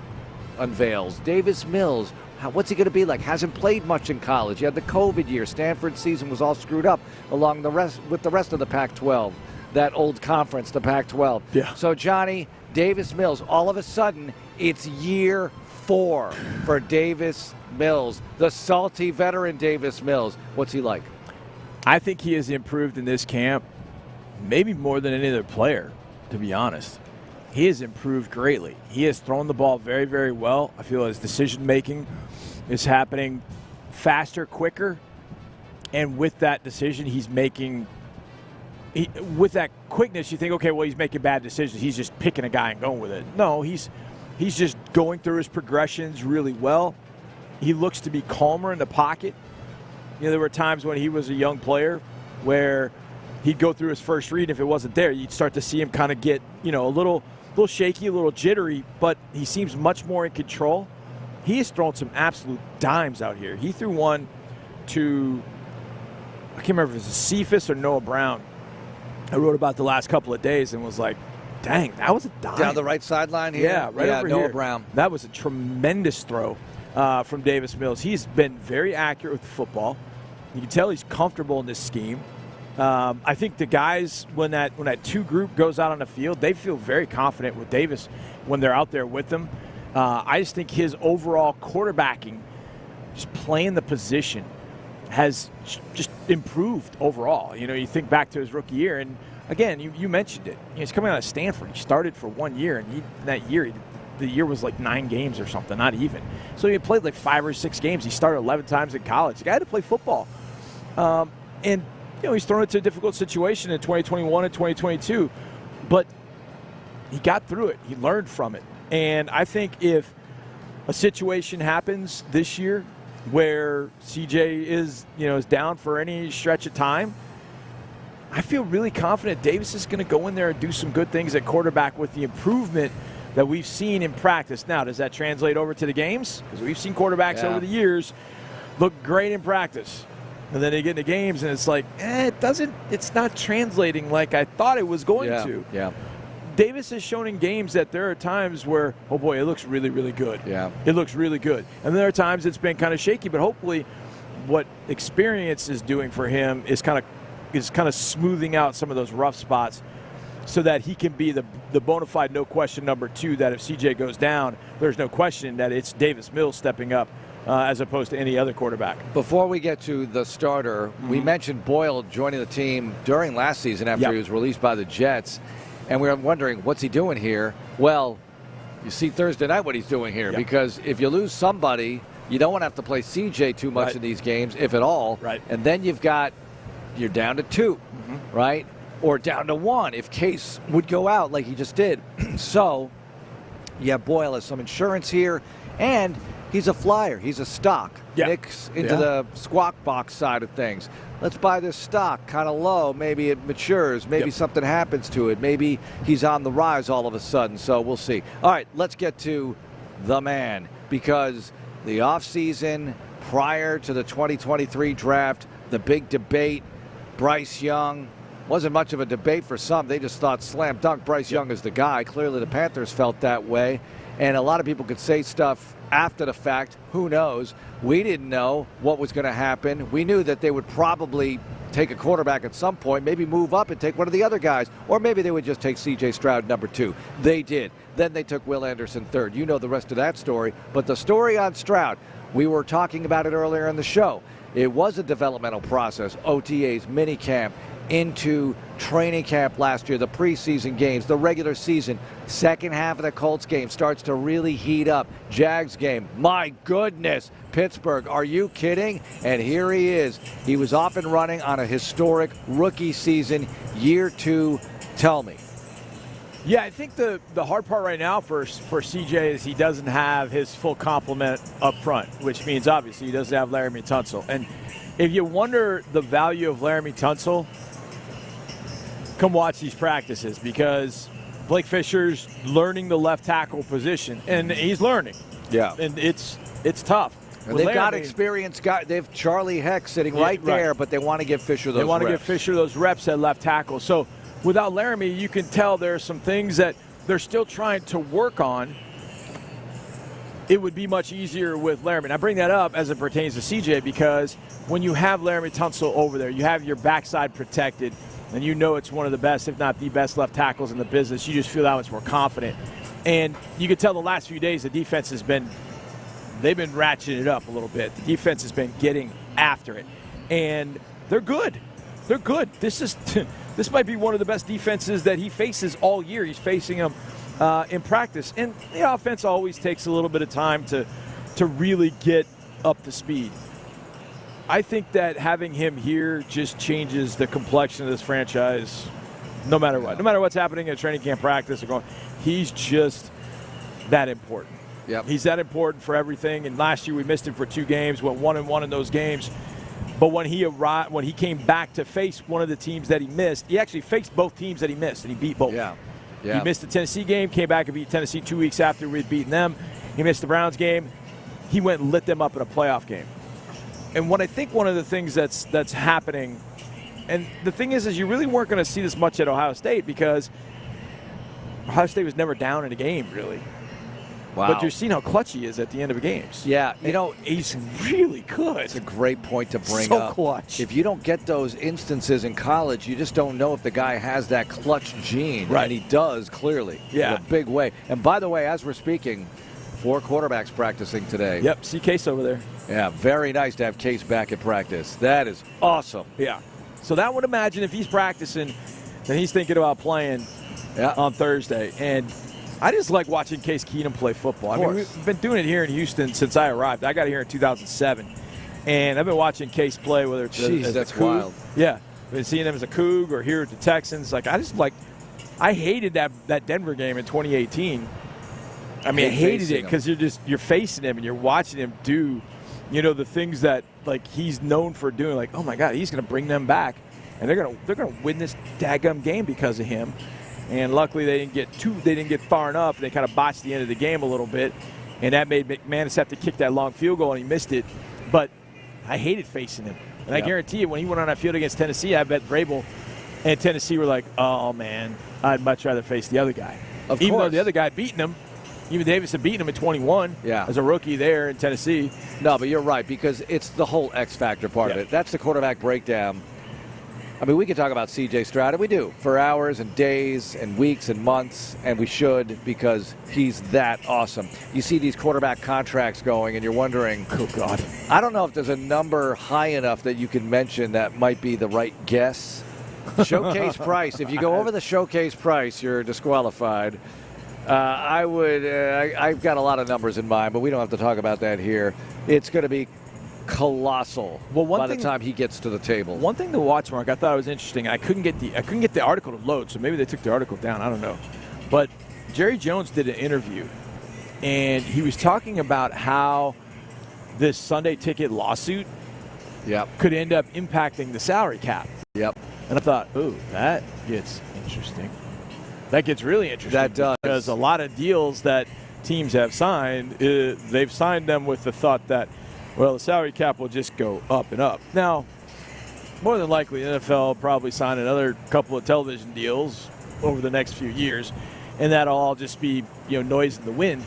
unveils. Davis Mills, what's he going to be like? Hasn't played much in college. He had the COVID year. Stanford's season was all screwed up with the rest of the Pac-12, that old conference, the Pac-12. Yeah. So, Johnny, Davis Mills, all of a sudden, it's year 4 for Davis Mills, the salty veteran Davis Mills. What's he like? I think he has improved in this camp, maybe more than any other player, to be honest. he has improved greatly. He has thrown the ball very, very well. I feel his decision-making is happening faster, quicker, and with that decision, with that quickness, you think, okay, well, he's making bad decisions. He's just picking a guy and going with it. No, he's just going through his progressions really well. He looks to be calmer in the pocket. There were times when he was a young player where he'd go through his first read, and if it wasn't there, you'd start to see him kind of get, a little shaky, a little jittery, but he seems much more in control. He has thrown some absolute dimes out here. He threw one to, I can't remember if it was Cephas or Noah Brown. I wrote about the last couple of days and was like, dang, that was a dime. Down the right sideline here? Yeah, right over Noah here. Brown. That was a tremendous throw from Davis Mills. He's been very accurate with the football. You can tell he's comfortable in this scheme. I think the guys, when that two group goes out on the field, they feel very confident with Davis when they're out there with them. I just think his overall quarterbacking, just playing the position, has just improved overall. You think back to his rookie year, and again, you mentioned it. He's coming out of Stanford. He started for 1 year, and the year was like 9 games or something, not even. So he played like 5 or 6 games. He started 11 times in college. The guy had to play football. And he's thrown into a difficult situation in 2021 and 2022, but he got through it. He learned from it. And I think if a situation happens this year where CJ is down for any stretch of time, I feel really confident Davis is going to go in there and do some good things at quarterback with the improvement that we've seen in practice. Now, does that translate over to the games? Because we've seen quarterbacks over the years look great in practice. And then they get into games, and it's like, it's not translating like I thought it was going to. Yeah. Davis has shown in games that there are times where, oh boy, it looks really, really good. Yeah. It looks really good. And there are times it's been kind of shaky, but hopefully what experience is doing for him is kind of smoothing out some of those rough spots so that he can be the bona fide no question number 2, that if CJ goes down, there's no question that it's Davis Mills stepping up as opposed to any other quarterback. Before we get to the starter, we mentioned Boyle joining the team during last season after he was released by the Jets. And we were wondering, what's he doing here? Well, you see Thursday night what he's doing here, because if you lose somebody, you don't want to have to play CJ too much in these games, if at all. Right. And then you're down to 2, right? Or down to 1 if Case would go out like he just did. So, Boyle has some insurance here, and he's a flyer. He's a stock. Nick's into the squawk box side of things. Let's buy this stock kind of low. Maybe it matures. Maybe something happens to it. Maybe he's on the rise all of a sudden. So we'll see. All right, let's get to the man, because the offseason prior to the 2023 draft, the big debate, Bryce Young, wasn't much of a debate for some. They just thought slam dunk, Bryce Young is the guy. Clearly the Panthers felt that way. And a lot of people could say stuff after the fact. Who knows? We didn't know what was going to happen. We knew that they would probably take a quarterback at some point, maybe move up and take one of the other guys, or maybe they would just take C.J. Stroud number 2. They did. Then they took Will Anderson 3rd. You know the rest of that story. But the story on Stroud, we were talking about it earlier in the show. It was a developmental process, OTAs, minicamp, into training camp last year, the preseason games, the regular season. Second half of the Colts game starts to really heat up. Jags game, my goodness. Pittsburgh, are you kidding? And here he is. He was off and running on a historic rookie season, year 2. Tell me. Yeah, I think the hard part right now for CJ is he doesn't have his full complement up front, which means obviously he doesn't have Laramie Tunsil. And if you wonder the value of Laramie Tunsil, come watch these practices, because Blake Fisher's learning the left tackle position, and he's learning. Yeah. And it's tough. And they've got experienced guys. They have Charlie Heck sitting right there, but they want to give Fisher those reps. They want to give Fisher those reps at left tackle. So without Laramie, you can tell there are some things that they're still trying to work on. It would be much easier with Laramie. And I bring that up as it pertains to CJ, because when you have Laramie Tunsil over there, you have your backside protected, and you know it's one of the best, if not the best, left tackles in the business. You just feel that much more confident. And you can tell the last few days the defense has been – they've been ratcheting it up a little bit. The defense has been getting after it. And they're good. They're good. This might be one of the best defenses that he faces all year. He's facing them in practice. And the offense always takes a little bit of time to really get up to speed. I think that having him here just changes the complexion of this franchise no matter what. No matter what's happening at training camp practice or going, he's just that important. Yep. He's that important for everything. And last year we missed him for 2 games, went 1-1 in those games. But when he came back to face one of the teams that he missed, he actually faced both teams that he missed, and he beat both. Yeah. He missed the Tennessee game, came back and beat Tennessee 2 weeks after we'd beaten them. He missed the Browns game. He went and lit them up in a playoff game. And what I think one of the things that's happening, and the thing is you really weren't going to see this much at Ohio State because Ohio State was never down in a game, really. Wow. But you're seeing how clutch he is at the end of the games. Yeah, he's really good. It's a great point to bring so up. Clutch. If you don't get those instances in college, you just don't know if the guy has that clutch gene. Right. And he does, clearly. Yeah. In a big way. And by the way, as we're speaking, 4 quarterbacks practicing today. Yep, see Case over there. Yeah, very nice to have Case back at practice. That is awesome. Yeah. So that would imagine if he's practicing, then he's thinking about playing on Thursday. And I just like watching Case Keenum play football. I mean, we've been doing it here in Houston since I arrived. I got here in 2007. And I've been watching Case play, whether it's as that's a Coug. wild. Yeah. I've been seeing him as a Coug or here at the Texans. I hated that Denver game in 2018. I mean, I hated it because you're facing him and you're watching him do, the things that he's known for doing. Like, oh my God, he's going to bring them back, and they're going to win this daggum game because of him. And luckily they didn't get far enough. They kind of botched the end of the game a little bit, and that made McManus have to kick that long field goal, and he missed it. But I hated facing him, and I guarantee you, when he went on that field against Tennessee, I bet Vrabel and Tennessee were like, oh man, I'd much rather face the other guy. Even though the other guy had beaten him. Even Davis had beaten him at 21 as a rookie there in Tennessee. No, but you're right, because it's the whole X factor part of it. That's the quarterback breakdown. I mean, we could talk about C.J. Stroud, and we do, for hours and days and weeks and months, and we should, because he's that awesome. You see these quarterback contracts going, and you're wondering, oh, God. I don't know if there's a number high enough that you can mention that might be the right guess. Showcase price. If you go over the showcase price, you're disqualified. I've got a lot of numbers in mind, but we don't have to talk about that here. It's going to be colossal by the time he gets to the table. One thing to watch, Mark, I thought it was interesting. I couldn't get the article to load, so maybe they took the article down. I don't know. But Jerry Jones did an interview, and he was talking about how this Sunday ticket lawsuit could end up impacting the salary cap. Yep. And I thought, ooh, that gets interesting. That gets really interesting. That does. Because a lot of deals that teams have signed, they've signed them with the thought that, well, the salary cap will just go up and up. Now, more than likely, the NFL will probably sign another couple of television deals over the next few years, and that'll all just be noise in the wind.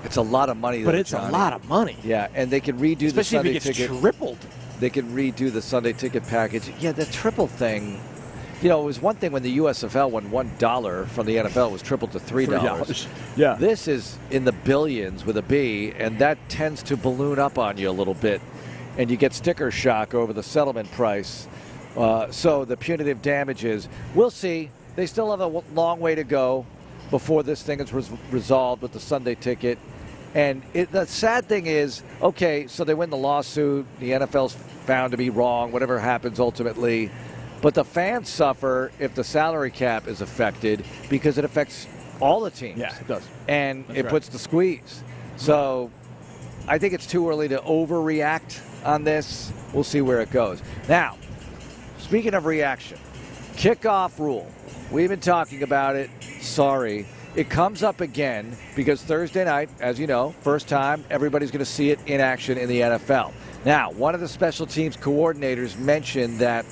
It's a lot of money, but it's Johnny. A lot of money. Yeah, and they can redo especially the Sunday if it gets ticket. Tripled. They can redo the Sunday ticket package. Yeah, the triple thing. It was one thing when the USFL won $1 from the NFL, it was tripled to $3. Yeah. This is in the billions with a B, and that tends to balloon up on you a little bit, and you get sticker shock over the settlement price. So the punitive damages, we'll see. They still have a long way to go before this thing is resolved with the Sunday ticket. And the sad thing is, okay, so they win the lawsuit, the NFL's found to be wrong, whatever happens ultimately. But the fans suffer if the salary cap is affected because it affects all the teams. Yeah, it does. And it puts the squeeze. So I think it's too early to overreact on this. We'll see where it goes. Now, speaking of reaction, kickoff rule. We've been talking about it. Sorry. It comes up again because Thursday night, as you know, first time, everybody's going to see it in action in the NFL. Now, one of the special teams coordinators mentioned that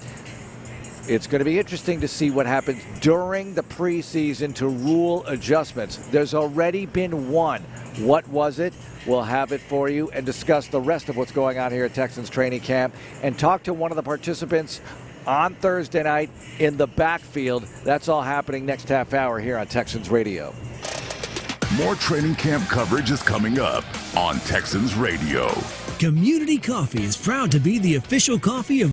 it's going to be interesting to see what happens during the preseason to rule adjustments. There's already been one. What was it? We'll have it for you and discuss the rest of what's going on here at Texans training camp and talk to one of the participants on Thursday night in the backfield. That's all happening next half hour here on Texans Radio. More training camp coverage is coming up on Texans Radio. Community Coffee is proud to be the official coffee of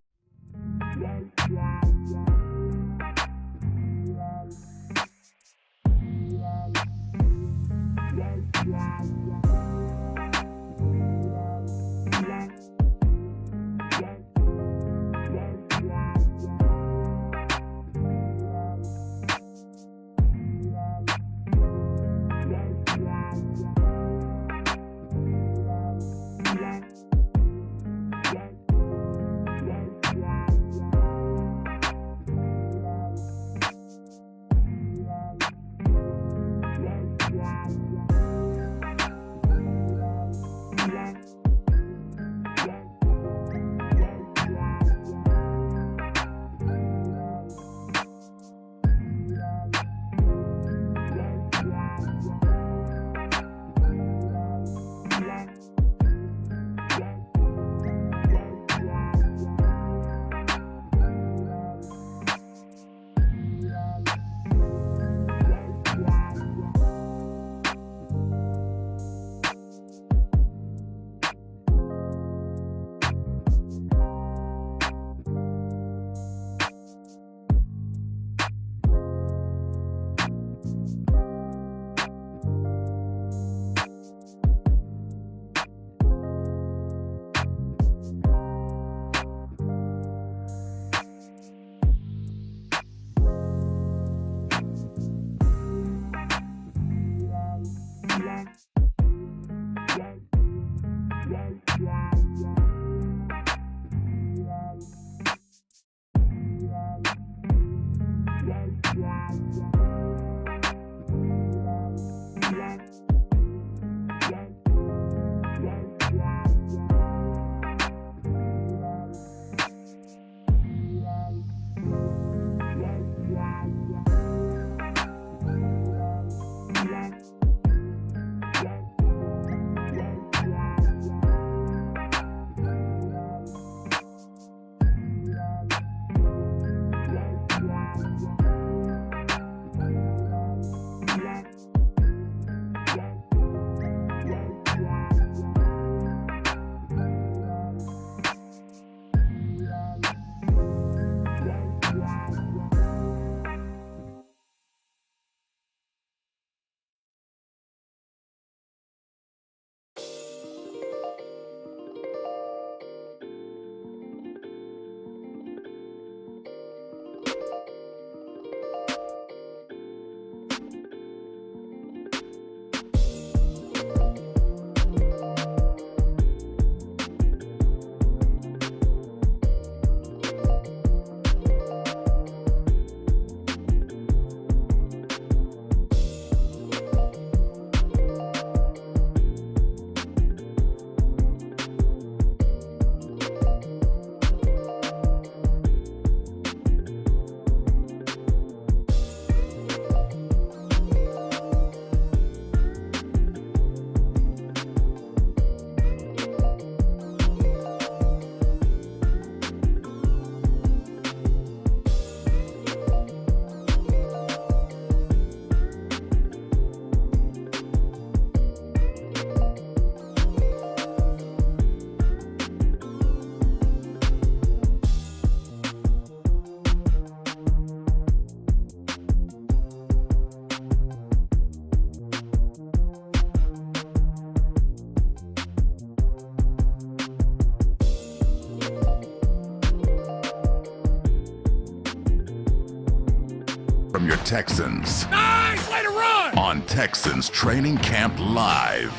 Texans. Nice way to run! On Texans Training Camp Live.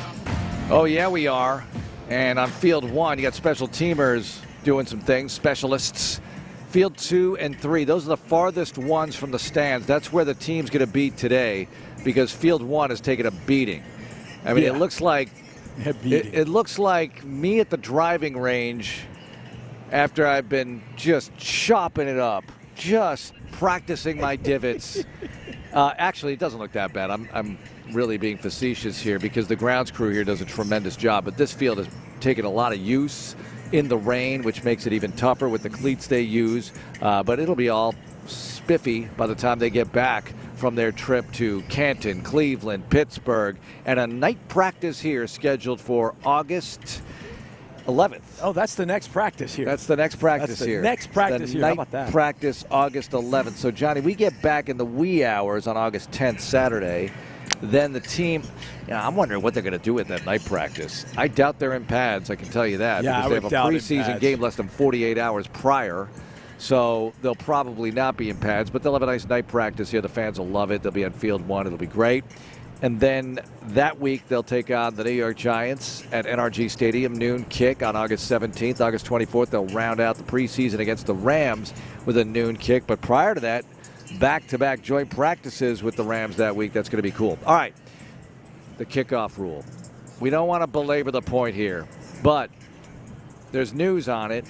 Oh, yeah, we are. And on Field 1, you got special teamers doing some things, specialists. Field 2 and 3, those are the farthest ones from the stands. That's where the team's going to be today because Field 1 has taken a beating. I mean, it looks like it looks like me at the driving range after I've been just chopping it up, just practicing my divots. Actually, it doesn't look that bad. I'm really being facetious here because the grounds crew here does a tremendous job. But this field has taken a lot of use in the rain, which makes it even tougher with the cleats they use. But it'll be all spiffy by the time they get back from their trip to Canton, Cleveland, Pittsburgh, and a night practice here scheduled for August 11th. Oh, that's the next practice here. That's the next practice here. Next practice here. How about that? Practice August 11th. So, Johnny, we get back in the wee hours on August 10th, Saturday. Then the team, I'm wondering what they're going to do with that night practice. I doubt they're in pads, I can tell you that. Yeah, because they have a preseason game less than 48 hours prior. So they'll probably not be in pads, but they'll have a nice night practice here. The fans will love it. They'll be on Field 1. It'll be great. And then that week, they'll take on the New York Giants at NRG Stadium, noon kick on August 17th. August 24th, they'll round out the preseason against the Rams with a noon kick. But prior to that, back-to-back joint practices with the Rams that week. That's going to be cool. All right, the kickoff rule. We don't want to belabor the point here, but there's news on it.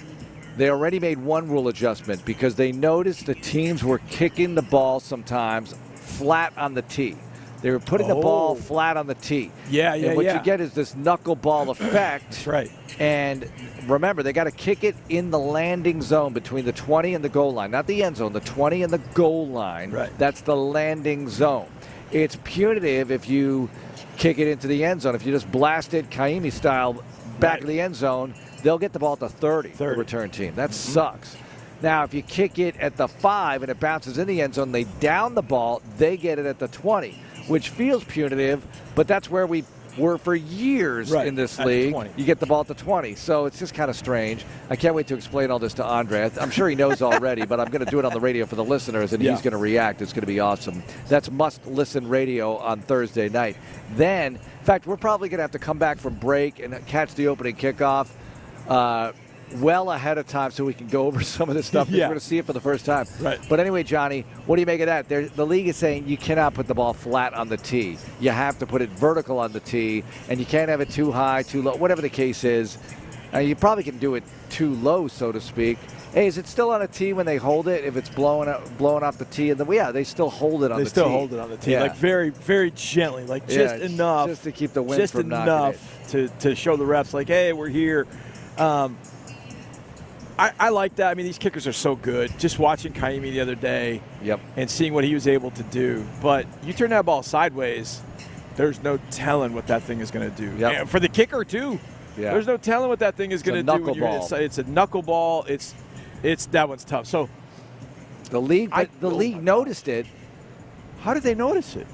They already made one rule adjustment because they noticed the teams were kicking the ball sometimes flat on the tee. They were putting the ball flat on the tee. And what you get is this knuckleball effect. That's right. And remember, they got to kick it in the landing zone between the 20 and the goal line. Not the end zone, the 20 and the goal line. Right. That's the landing zone. It's punitive if you kick it into the end zone. If you just blast it Kaimi style back of the end zone, they'll get the ball at the 30, the return team. That sucks. Now, if you kick it at the 5 and it bounces in the end zone, they down the ball, they get it at the 20, which feels punitive, but that's where we were for years in this league. You get the ball at the 20, so it's just kind of strange. I can't wait to explain all this to Andre. I'm sure he knows already, but I'm going to do it on the radio for the listeners, and he's going to react. It's going to be awesome. That's must-listen radio on Thursday night. Then, in fact, we're probably going to have to come back from break and catch the opening kickoff well ahead of time so we can go over some of this stuff. We're going to see it for the first time. Right. But anyway, Johnny, what do you make of that? The league is saying you cannot put the ball flat on the tee. You have to put it vertical on the tee, and you can't have it too high, too low, whatever the case is. You probably can do it too low, so to speak. Hey, is it still on a tee when they hold it? If it's blowing off the tee, and they still hold it on the tee. They still hold it on the tee, like very, very gently, like just enough, just to keep the wind from knocking it. to show the refs, like, hey, we're here. I like that. I mean, these kickers are so good. Just watching Kaimi the other day and seeing what he was able to do. But you turn that ball sideways, there's no telling what that thing is going to do. And for the kicker, too. Yeah. There's no telling what that thing is going to do. It's a knuckleball. It's that one's tough. So the league noticed it. How did they notice it?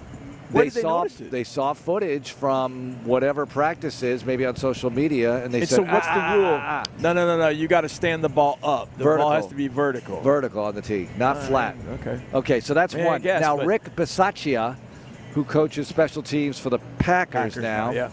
They saw footage from whatever practices, maybe on social media, and they said, so what's the rule? No. You got to stand the ball up. The ball has to be vertical. Vertical on the tee, not flat. Okay, so that's one. Now, Rick Bisaccia, who coaches special teams for the Packers now,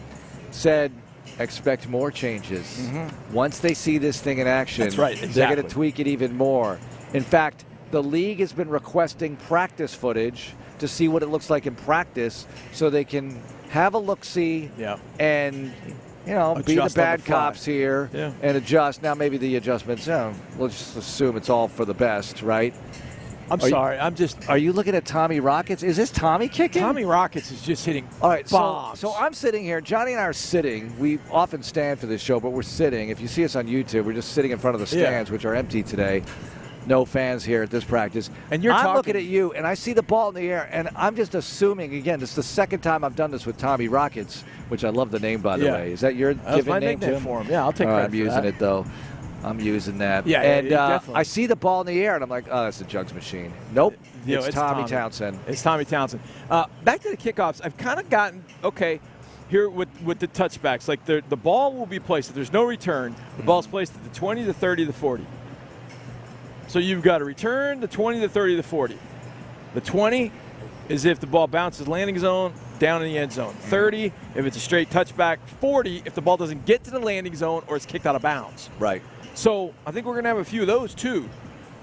said, expect more changes. Once they see this thing in action, they're going to tweak it even more. In fact, the league has been requesting practice footage to see what it looks like in practice so they can have a look-see and, be the bad cops here and adjust. Now, maybe the adjustments, we'll just assume it's all for the best, right? Are you looking at Tommy Rockets? Is this Tommy kicking? Tommy Rockets is just hitting bombs. So I'm sitting here. Johnny and I are sitting. We often stand for this show, but we're sitting. If you see us on YouTube, we're just sitting in front of the stands, which are empty today. No fans here at this practice. And I'm looking at you, and I see the ball in the air, and I'm just assuming, again, this is the second time I've done this with Tommy Rockets, which I love the name, by the way. Is that your given name to him? For him. Yeah, I'll take credit I'm using it, though. I'm using that. Definitely. I see the ball in the air, and I'm like, oh, that's the Jugs machine. Nope. It's Tommy Townsend. It's Tommy Townsend. Back to the kickoffs. I've kind of gotten, here with the touchbacks. Like, the ball will be placed. If there's no return, the ball's placed at the 20, the 30, the 40. So you've got to return the 20, the 30, the 40. The 20 is if the ball bounces landing zone, down in the end zone. 30 if it's a straight touchback. 40 if the ball doesn't get to the landing zone or it's kicked out of bounds. Right. So I think we're going to have a few of those too.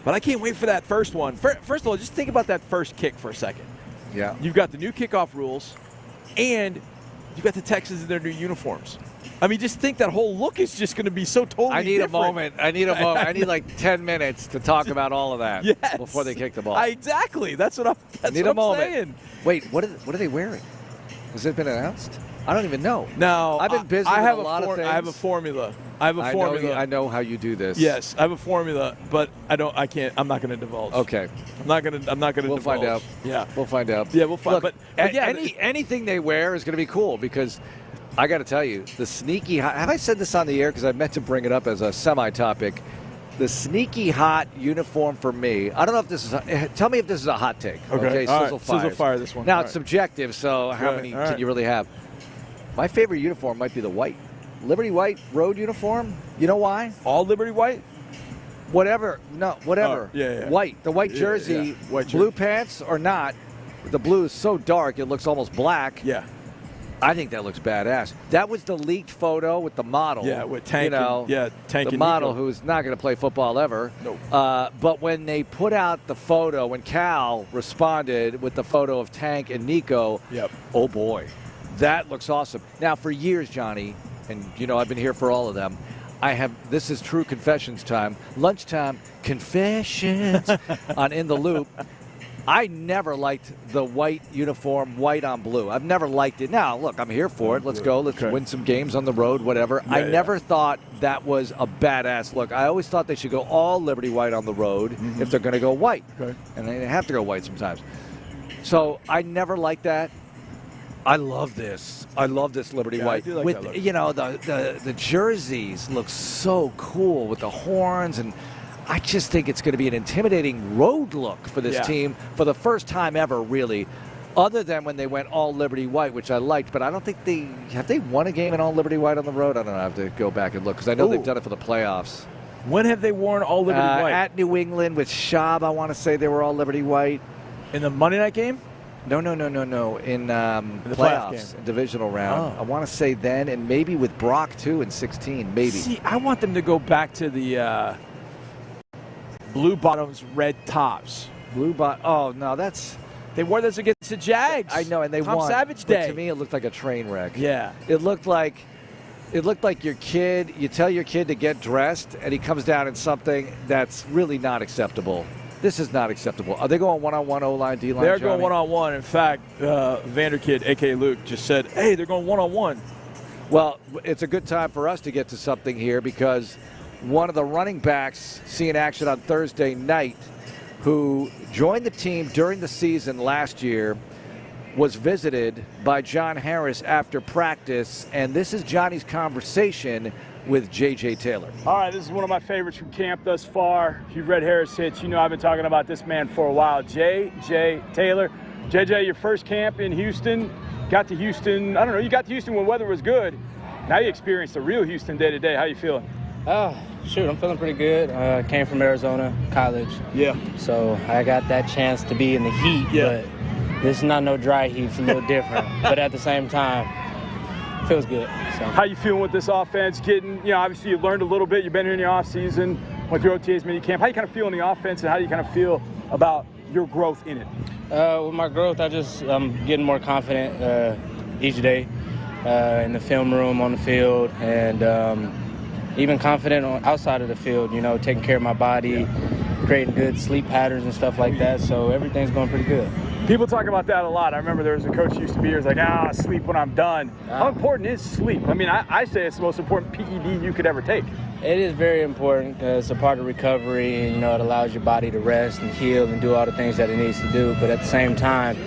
But I can't wait for that first one. First of all, just think about that first kick for a second. Yeah. You've got the new kickoff rules, and you've got the Texans in their new uniforms. I mean, just think that whole look is just going to be so totally different. I need a moment. I need like 10 minutes to talk about all of that before they kick the ball. Exactly. That's what I'm saying. Wait, what are they wearing? Has it been announced? I don't even know. No. I've been busy with a lot of things. I have a formula. I know how you do this. Yes, I have a formula, but I can't. I'm not going to divulge. Okay. I'm not going to divulge. We'll find out. Yeah. We'll find out. Yeah, we'll find out. But anything they wear is going to be cool because I got to tell you, the sneaky hot, have I said this on the air? Because I meant to bring it up as a semi-topic. The sneaky hot uniform for me, I don't know if this is, tell me if this is a hot take. Okay, Sizzle fire this one. Now, it's subjective, so how many can you really have? My favorite uniform might be the white. Liberty white road uniform. You know why? All Liberty white? Whatever. No, whatever. Yeah. White. The white jersey, blue pants or not, the blue is so dark it looks almost black. Yeah. I think that looks badass. That was the leaked photo with the model. Yeah, with Tank. the Tank and model Nico. who's not going to play football ever. Nope. But when they put out the photo, when Cal responded with the photo of Tank and Nico, oh boy, that looks awesome. Now, for years, Johnny, and I've been here for all of them, this is true confessions time, lunchtime confessions on In the Loop. I never liked the white uniform, white on blue. I've never liked it. Now, look, I'm here for it. Let's go. Let's win some games on the road, whatever. I never thought that was a badass look. I always thought they should go all Liberty white on the road if they're going to go white. Okay. And they have to go white sometimes. So I never liked that. I love this. I love this Liberty white. I do like with that look. The jerseys look so cool with the horns, and I just think it's going to be an intimidating road look for this team for the first time ever, really, other than when they went all Liberty white, which I liked. But I don't think have they won a game in all Liberty white on the road? I don't know. I have to go back and look because I know they've done it for the playoffs. When have they worn all Liberty white? At New England with Schaub, I want to say they were all Liberty white. In the Monday night game? No. In the playoffs, divisional round. I want to say then, and maybe with Brock too in 16, maybe. See, I want them to go back to the blue bottoms, red tops. Oh no, they wore those against the Jags. I know, and they Tom won. Savage But Day. to me, it looked like a train wreck. Yeah, it looked like your kid. You tell your kid to get dressed, and he comes down in something that's really not acceptable. This is not acceptable. Are they going one-on-one O-line, D-line? They're Johnny? going one-on-one. In fact, Vanderkid, a.k.a. Luke, just said, hey, they're going one-on-one. Well, it's a good time for us to get to something here because one of the running backs seeing action on Thursday night who joined the team during the season last year was visited by John Harris after practice, and this is Johnny's conversation with J.J. Taylor. All right, this is one of my favorites from camp thus far. If you've read Harris Hits, you know I've been talking about this man for a while, J.J. Taylor. J.J., your first camp in Houston, got to Houston, I don't know, you got to Houston when weather was good. Now you experienced the real Houston day-to-day. How you feeling? Shoot, I'm feeling pretty good. Came from Arizona College. Yeah. So I got that chance to be in the heat, but this is not no dry heat. It's a little different. But at the same time, feels good. So. How you feeling with this offense? Getting, obviously you learned a little bit. You've been here in the offseason, went through OTAs, mini camp. How you kind of feel in the offense, and how do you kind of feel about your growth in it? With my growth, I'm getting more confident each day in the film room, on the field, and even confident outside of the field, taking care of my body, creating good sleep patterns and stuff like that. So everything's going pretty good. People talk about that a lot. I remember there was a coach who used to be here, was like, sleep when I'm done. How important is sleep? I mean, I say it's the most important PED you could ever take. It is very important. It's a part of recovery, and, it allows your body to rest and heal and do all the things that it needs to do. But at the same time,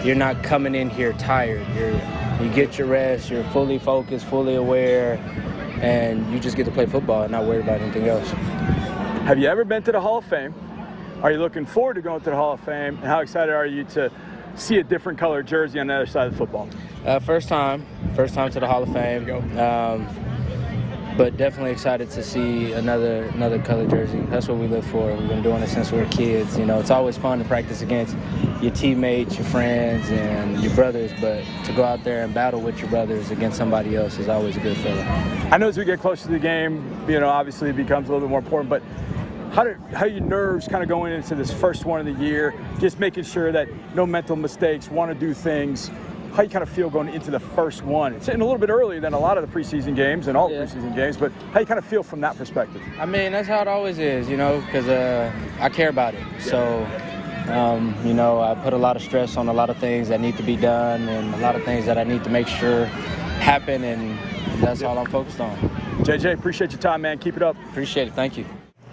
you're not coming in here tired. You get your rest, you're fully focused, fully aware, and you just get to play football and not worry about anything else. Have you ever been to the Hall of Fame? Are you looking forward to going to the Hall of Fame? And how excited are you to see a different color jersey on the other side of the football? First time to the Hall of Fame. But definitely excited to see another color jersey. That's what we live for. We've been doing it since we were kids. It's always fun to practice against your teammates, your friends, and your brothers, but to go out there and battle with your brothers against somebody else is always a good feeling. I know as we get closer to the game, obviously it becomes a little bit more important, but how are your nerves kind of going into this first one of the year, just making sure that no mental mistakes, want to do things? How you kind of feel going into the first one? It's hitting a little bit earlier than a lot of the preseason games and all preseason games, but how you kind of feel from that perspective? I mean, that's how it always is, because I care about it. So, I put a lot of stress on a lot of things that need to be done and a lot of things that I need to make sure happen, and that's all I'm focused on. JJ, appreciate your time, man. Keep it up. Appreciate it. Thank you.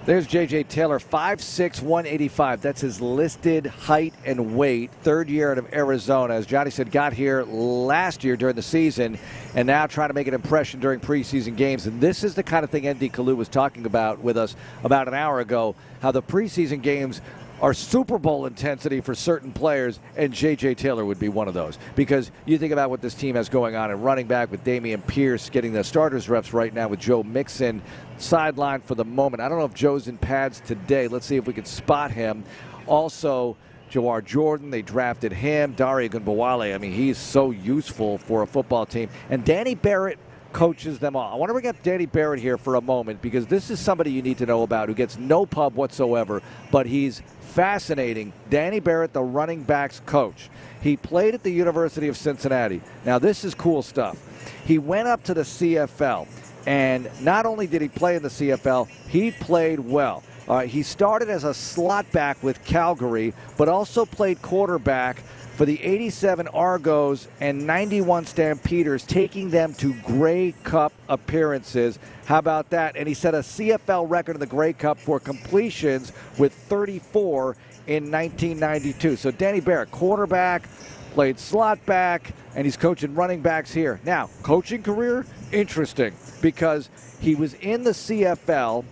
There's J.J. Taylor, 5'6", 185. That's his listed height and weight. Third year out of Arizona. As Johnny said, got here last year during the season and now trying to make an impression during preseason games. And this is the kind of thing Andy Kalu was talking about with us about an hour ago, how the preseason games are Super Bowl intensity for certain players, and J.J. Taylor would be one of those. Because you think about what this team has going on in running back with Damian Pierce getting the starters reps right now with Joe Mixon sidelined for the moment. I don't know if Joe's in pads today. Let's see if we can spot him. Also, Jawar Jordan, they drafted him. Dare Ogunbowale, I mean, he's so useful for a football team. And Danny Barrett coaches them all. I want to bring up Danny Barrett here for a moment because this is somebody you need to know about who gets no pub whatsoever, but he's fascinating. Danny Barrett, the running backs coach. He played at the University of Cincinnati. Now, this is cool stuff. He went up to the CFL, and not only did he play in the CFL, he played well. He started as a slot back with Calgary, but also played quarterback for the 87 Argos and 91 Stampeders, taking them to Grey Cup appearances. How about that? And he set a CFL record in the Grey Cup for completions with 34 in 1992. So Danny Barrett, quarterback, played slot back, and he's coaching running backs here. Now, coaching career, interesting, because he was in the CFL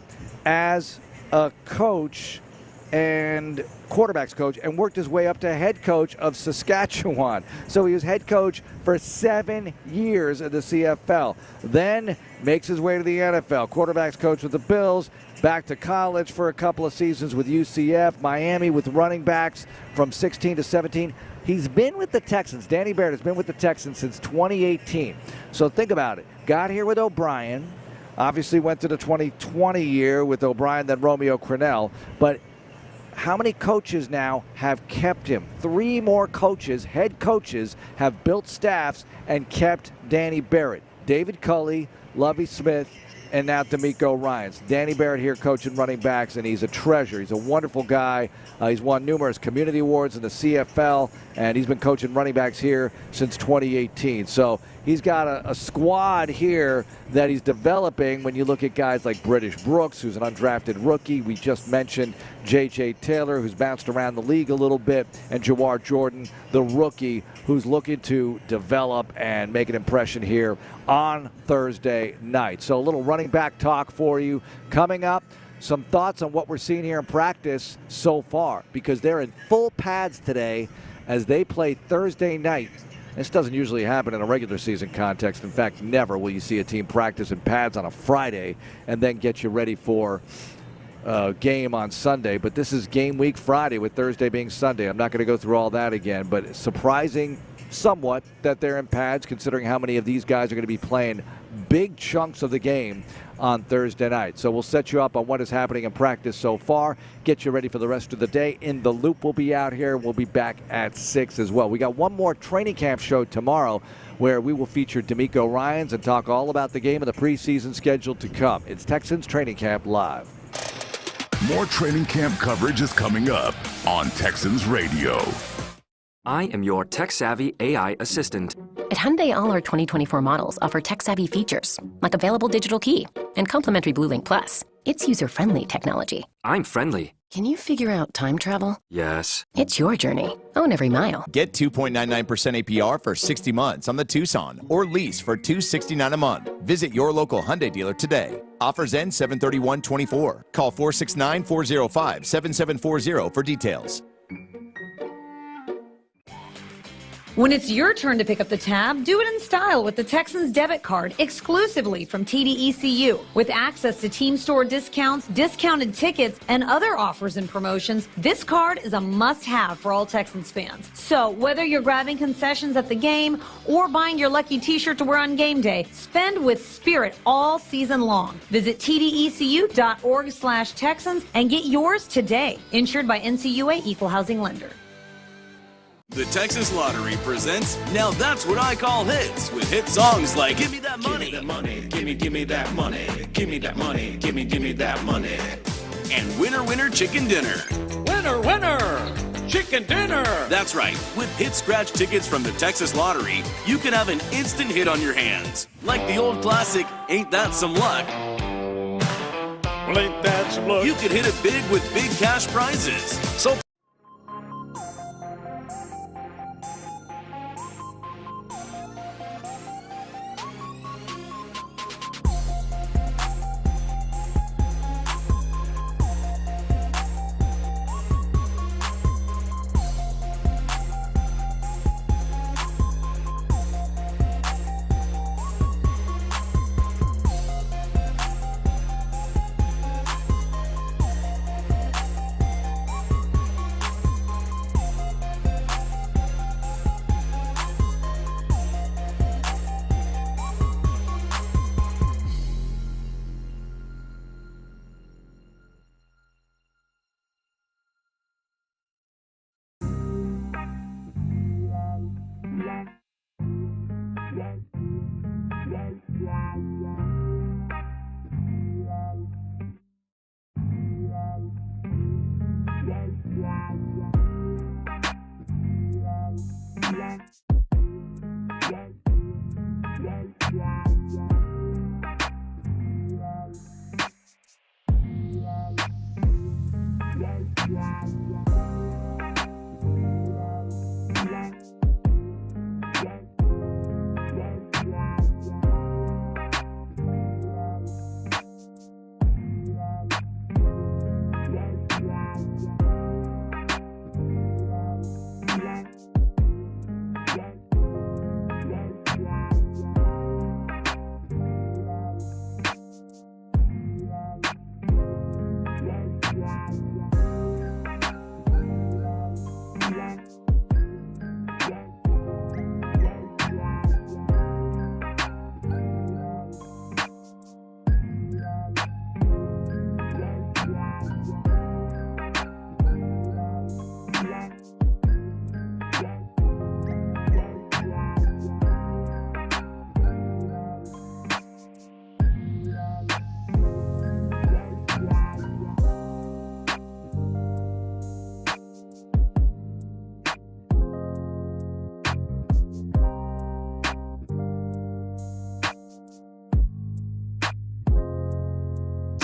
as a coach and quarterbacks coach and worked his way up to head coach of Saskatchewan. So he was head coach for 7 years at the CFL. Then makes his way to the NFL. Quarterbacks coach with the Bills, back to college for a couple of seasons with UCF, Miami with running backs from 16 to 17. He's been with the Texans. Danny Barrett has been with the Texans since 2018. So think about it. Got here with O'Brien. Obviously went to the 2020 year with O'Brien, then Romeo Crennel. But how many coaches now have kept him? 3 more coaches, head coaches, have built staffs and kept Danny Barrett. David Culley, Lovie Smith, and now D'Amico Ryans. Danny Barrett here coaching running backs, and he's a treasure. He's a wonderful guy. He's won numerous community awards in the CFL, and he's been coaching running backs here since 2018. So he's got a squad here that he's developing when you look at guys like British Brooks, who's an undrafted rookie. We just mentioned J.J. Taylor, who's bounced around the league a little bit, and Jawar Jordan, the rookie, who's looking to develop and make an impression here on Thursday night. So a little running back talk for you coming up. Some thoughts on what we're seeing here in practice so far, because they're in full pads today as they play Thursday night. This doesn't usually happen in a regular season context. In fact, never will you see a team practice in pads on a Friday and then get you ready for a game on Sunday. But this is game week Friday with Thursday being Sunday. I'm not going to go through all that again, but it's surprising somewhat that they're in pads considering how many of these guys are going to be playing big chunks of the game on Thursday night. So we'll set you up on what is happening in practice so far, get you ready for the rest of the day. In the Loop will be out here. We'll be back at 6 as well. We got one more training camp show tomorrow where we will feature D'Amico Ryans and talk all about the game and the preseason schedule to come. It's Texans Training Camp Live. More training camp coverage is coming up on Texans Radio. I am your tech-savvy AI assistant. At Hyundai, all our 2024 models offer tech-savvy features, like available digital key and complimentary BlueLink Plus. It's user-friendly technology. I'm friendly. Can you figure out time travel? Yes. It's your journey. Own every mile. Get 2.99% APR for 60 months on the Tucson, or lease for $269 a month. Visit your local Hyundai dealer today. Offers end 7/31/24. Call 469-405-7740 for details. When it's your turn to pick up the tab, do it in style with the Texans debit card exclusively from TDECU. With access to team store discounts, discounted tickets, and other offers and promotions, this card is a must-have for all Texans fans. So whether you're grabbing concessions at the game or buying your lucky t-shirt to wear on game day, spend with spirit all season long. Visit tdecu.org/Texans and get yours today. Insured by NCUA Equal Housing Lender. The Texas Lottery presents Now That's What I Call Hits, with hit songs like Give Me That Money, give me that money, give me that money, give me that money, and Winner Winner Chicken Dinner. Winner, winner, chicken dinner. That's right. With hit scratch tickets from the Texas Lottery, you can have an instant hit on your hands. Like the old classic, Ain't That Some Luck? Well, ain't that some luck? You could hit it big with big cash prizes. So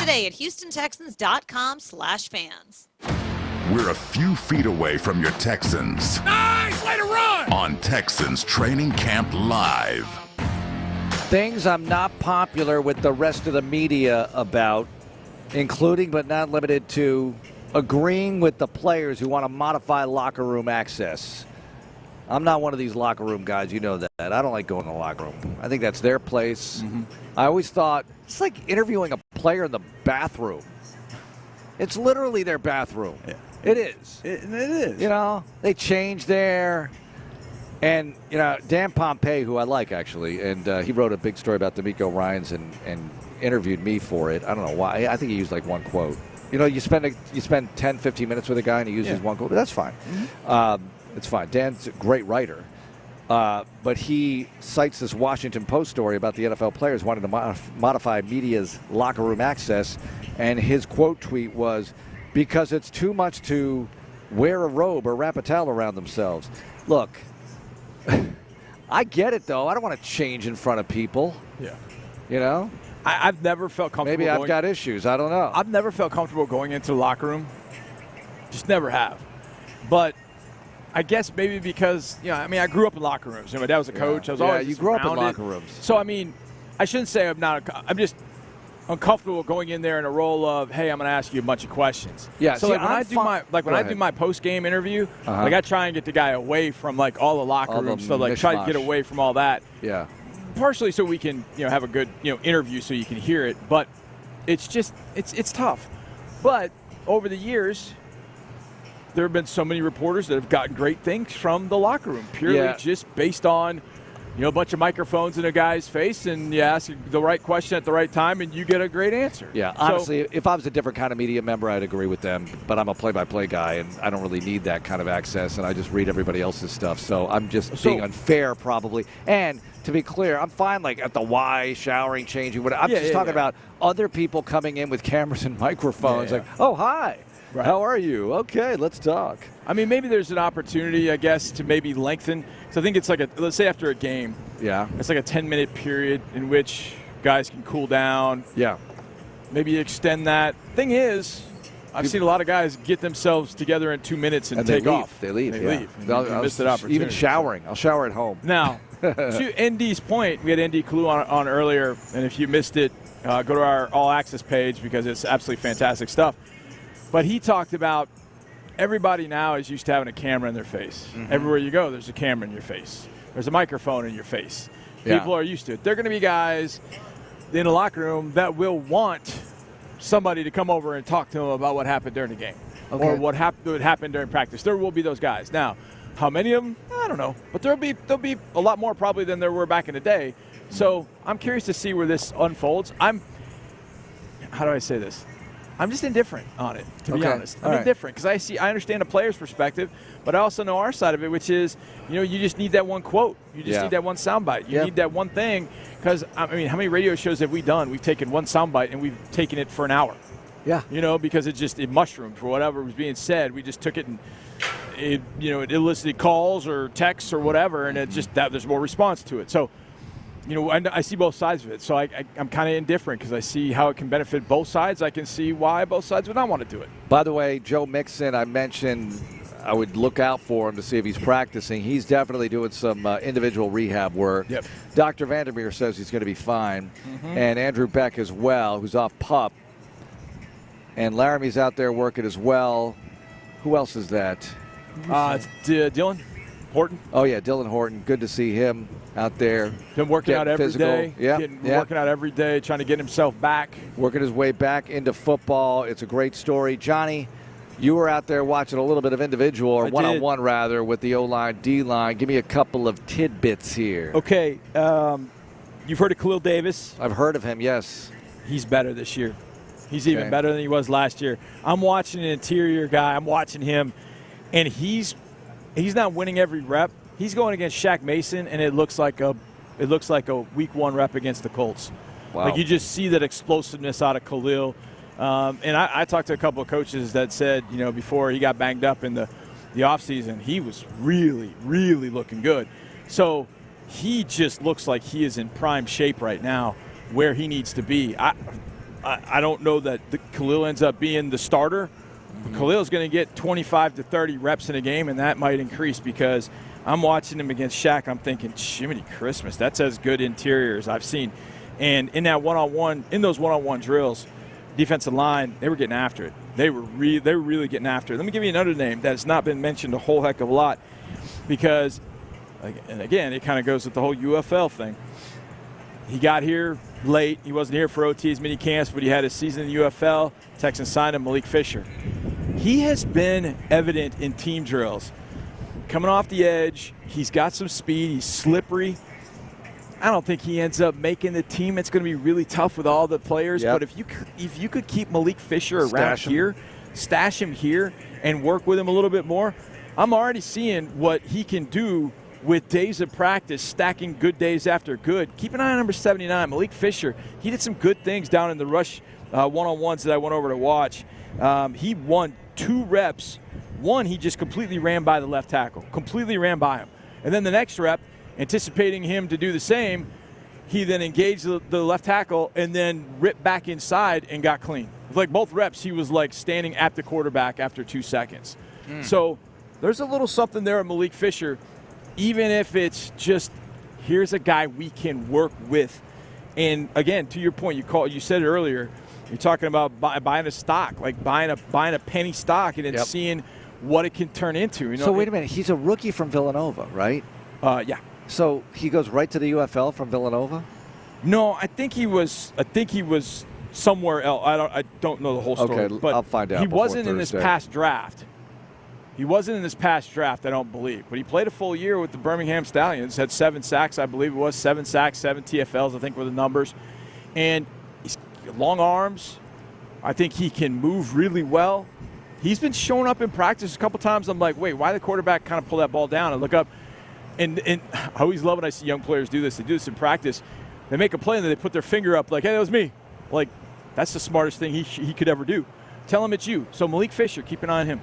today at HoustonTexans.com/fans. We're a few feet away from your Texans. Nice way to run! On Texans Training Camp Live. Things I'm not popular with the rest of the media about, including but not limited to agreeing with the players who want to modify locker room access. I'm not one of these locker room guys, you know that. I don't like going to the locker room. I think that's their place. I always thought, it's like interviewing a player in the bathroom. It's literally their bathroom. Yeah. It is. It is. You know, they change there. And, you know, Dan Pompei, who I like, actually, and he wrote a big story about Denico Ryans and interviewed me for it. I don't know why. I think he used like one quote. You know, you spend 10, 15 minutes with a guy and he uses one quote. But that's fine. It's fine. Dan's a great writer. But he cites this Washington Post story about the NFL players wanting to modify media's locker room access. And his quote tweet was, because it's too much to wear a robe or wrap a towel around themselves. Look, I get it, though. I don't want to change in front of people. Yeah. You know? I've never felt comfortable. Maybe I've got issues. I don't know. I've never felt comfortable going into the locker room. Just never have. But I guess maybe because, you know, I mean, I grew up in locker rooms. You know, my dad was a coach. I was always you grew up in around locker it. rooms. So, I mean, I shouldn't say I'm not. I'm just uncomfortable going in there in a role of, hey, I'm going to ask you a bunch of questions. Yeah. So when I do my post-game interview, like I try and get the guy away from like all the locker rooms, so like try to get away from all that. Yeah. Partially so we can have a good interview so you can hear it, but it's just it's tough. But over the years, there have been so many reporters that have gotten great things from the locker room, purely just based on a bunch of microphones in a guy's face, and you ask the right question at the right time, and you get a great answer. Yeah, honestly, if I was a different kind of media member, I'd agree with them. But I'm a play-by-play guy, and I don't really need that kind of access, and I just read everybody else's stuff. So I'm just being unfair, probably. And to be clear, I'm fine, like at the Y, showering, changing. I'm just talking about other people coming in with cameras and microphones. Like, oh, hi. Right. How are you? Okay, let's talk. I mean, maybe there's an opportunity, I guess, to maybe lengthen. So I think it's like let's say after a game. Yeah. It's like a 10-minute period in which guys can cool down. Yeah. Maybe extend that. Thing is, I've seen a lot of guys get themselves together in 2 minutes and take off. They leave. They leave. You miss that opportunity. Even showering. I'll shower at home. Now, to ND's point, we had ND Clue on earlier, and if you missed it, go to our All Access page because it's absolutely fantastic stuff. But he talked about everybody now is used to having a camera in their face. Mm-hmm. Everywhere you go, there's a camera in your face. There's a microphone in your face. Yeah. People are used to it. They're going to be guys in the locker room that will want somebody to come over and talk to them about what happened during the game or what happened during practice. There will be those guys. Now, how many of them? I don't know. But there'll be a lot more probably than there were back in the day. So I'm curious to see where this unfolds. How do I say this? I'm just indifferent on it, to be honest. I'm indifferent because I understand a player's perspective, but I also know our side of it, which is, you just need that one quote. You just need that one soundbite. You need that one thing because, I mean, how many radio shows have we done? We've taken one soundbite and we've taken it for an hour. Yeah. Because it mushroomed for whatever was being said. We just took it and it elicited calls or texts or whatever, and it just there's more response to it. So, I see both sides of it. So I'm kind of indifferent because I see how it can benefit both sides. I can see why both sides would not want to do it. By the way, Joe Mixon, I mentioned I would look out for him to see if he's practicing. He's definitely doing some individual rehab work. Yep. Dr. Vandermeer says he's going to be fine. Mm-hmm. And Andrew Beck as well, who's off PUP. And Laramie's out there working as well. Who else is that? It's Dylan Horton. Oh, yeah, Dylan Horton. Good to see him out there. Been working out every day. Working out every day, trying to get himself back. Working his way back into football. It's a great story. Johnny, you were out there watching a little bit of individual, or one-on-one rather, with the O-line, D-line. Give me a couple of tidbits here. Okay. You've heard of Khalil Davis? I've heard of him, yes. He's better this year. He's even better than he was last year. I'm watching an interior guy. I'm watching him, and he's not winning every rep. He's going against Shaq Mason, and it looks like a week one rep against the Colts. Wow. Like you just see that explosiveness out of Khalil. And I talked to a couple of coaches that said, before he got banged up in the offseason, he was really, really looking good. So he just looks like he is in prime shape right now where he needs to be. I don't know that Khalil ends up being the starter. Khalil's going to get 25 to 30 reps in a game, and that might increase because I'm watching him against Shaq. I'm thinking, Jiminy Christmas, that's as good interior as I've seen. And in those one-on-one drills, defensive line, they were getting after it. They were really getting after it. Let me give you another name that has not been mentioned a whole heck of a lot because, and again, it kind of goes with the whole UFL thing. He got here late. He wasn't here for OTs, mini camps, but he had his season in the UFL. Texans signed him, Malik Fisher. He has been evident in team drills. Coming off the edge, he's got some speed. He's slippery. I don't think he ends up making the team. It's going to be really tough with all the players. Yep. But if you could keep Malik Fisher around here, stash him here, and work with him a little bit more, I'm already seeing what he can do with days of practice, stacking good days after good. Keep an eye on number 79, Malik Fisher. He did some good things down in the rush one-on-ones that I went over to watch. He won 2 reps. One, he just completely ran by the left tackle, completely ran by him. And then the next rep, anticipating him to do the same, he then engaged the left tackle and then ripped back inside and got clean. Like both reps, he was like standing at the quarterback after 2 seconds. So there's a little something there at Malik Fisher, even if it's just here's a guy we can work with And again, to your point, you said it earlier. You're talking about buying a stock, like buying a penny stock, and then seeing what it can turn into. So wait a minute, he's a rookie from Villanova, right? Yeah. So he goes right to the UFL from Villanova? No, I think he was somewhere else. I don't know the whole story. Okay, but I'll find out. He wasn't in this past draft. I don't believe. But he played a full year with the Birmingham Stallions, had 7 sacks, I believe it was. 7 sacks, 7 TFLs, I think were the numbers. And he's long arms. I think he can move really well. He's been showing up in practice a couple times. I'm like, wait, why did the quarterback kind of pull that ball down? And look up. And I always love when I see young players do this. They do this in practice. They make a play and then they put their finger up like, hey, that was me. Like, that's the smartest thing he could ever do. Tell him it's you. So Malik Fisher, keep an eye on him.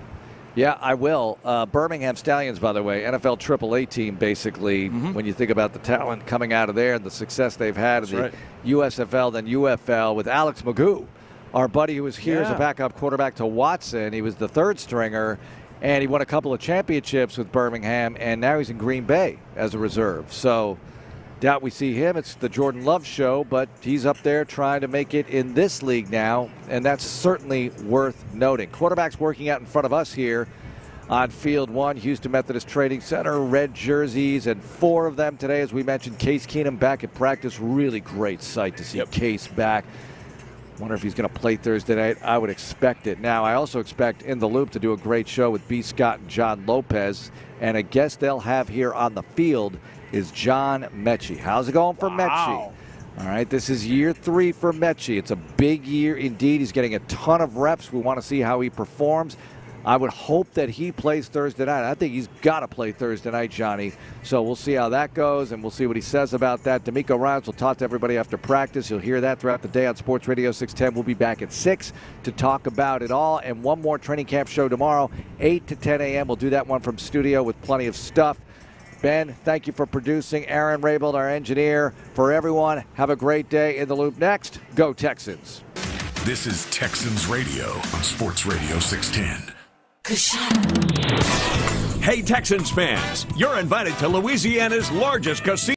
Yeah, I will. Birmingham Stallions, by the way, NFL AAA team, basically, when you think about the talent coming out of there and the success they've had in the USFL, then UFL with Alex Magoo, our buddy who was here as a backup quarterback to Watson. He was the 3rd stringer, and he won a couple of championships with Birmingham, and now he's in Green Bay as a reserve. So doubt we see him. It's the Jordan Love show, but he's up there trying to make it in this league now, and that's certainly worth noting. Quarterbacks working out in front of us here on Field 1, Houston Methodist Trading Center, red jerseys, and 4 of them today. As we mentioned, Case Keenum back at practice. Really great sight to see Case back. Wonder if he's going to play Thursday night. I would expect it. Now, I also expect In the Loop to do a great show with B. Scott and John Lopez, and a guest they'll have here on the field is John Mechie. How's it going for Mechie? All right, this is year 3 for Mechie. It's a big year indeed. He's getting a ton of reps. We want to see how he performs. I would hope that he plays Thursday night. I think he's got to play Thursday night, Johnny. So we'll see how that goes, and we'll see what he says about that. Denico Autry will talk to everybody after practice. You'll hear that throughout the day on Sports Radio 610. We'll be back at 6 to talk about it all. And one more training camp show tomorrow, 8 to 10 a.m. We'll do that one from studio with plenty of stuff. Ben, thank you for producing. Aaron Raybold, our engineer. For everyone, have a great day. In the Loop next. Go Texans. This is Texans Radio on Sports Radio 610. Hey, Texans fans, you're invited to Louisiana's largest casino.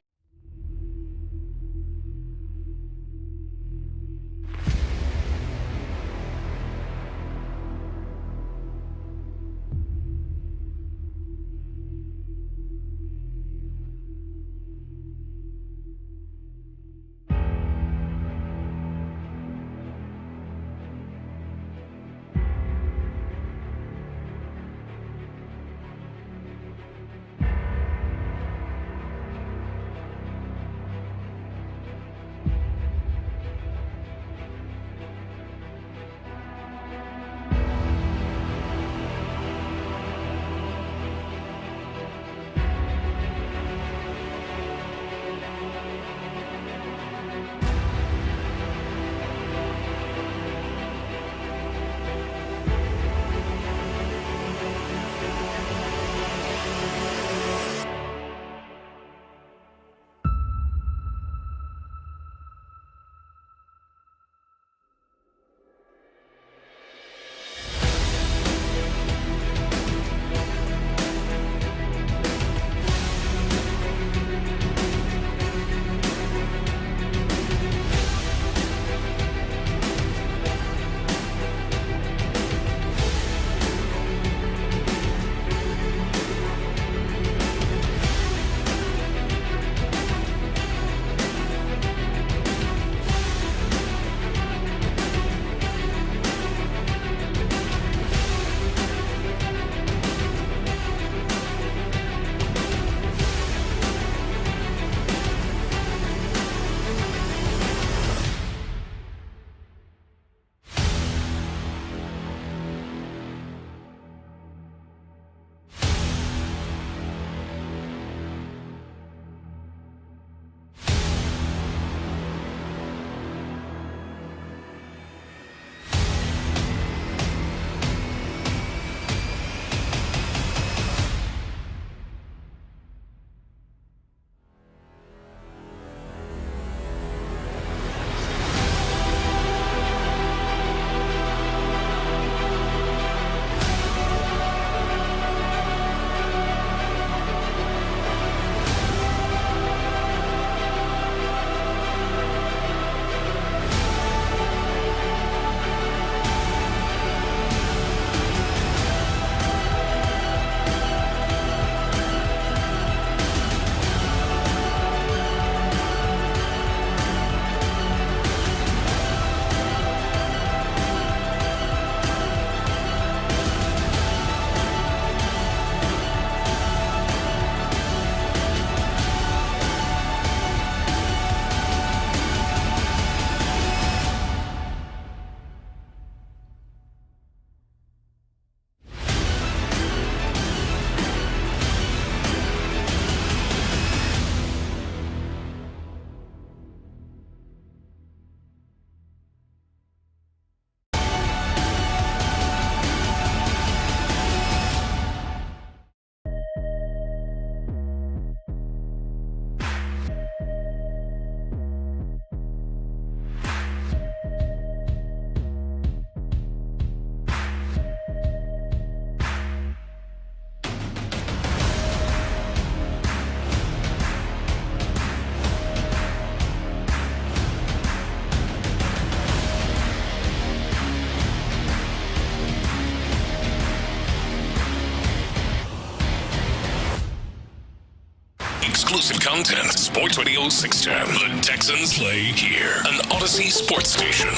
Canton. Sports Radio 610. The Texans play here. An Odyssey sports station.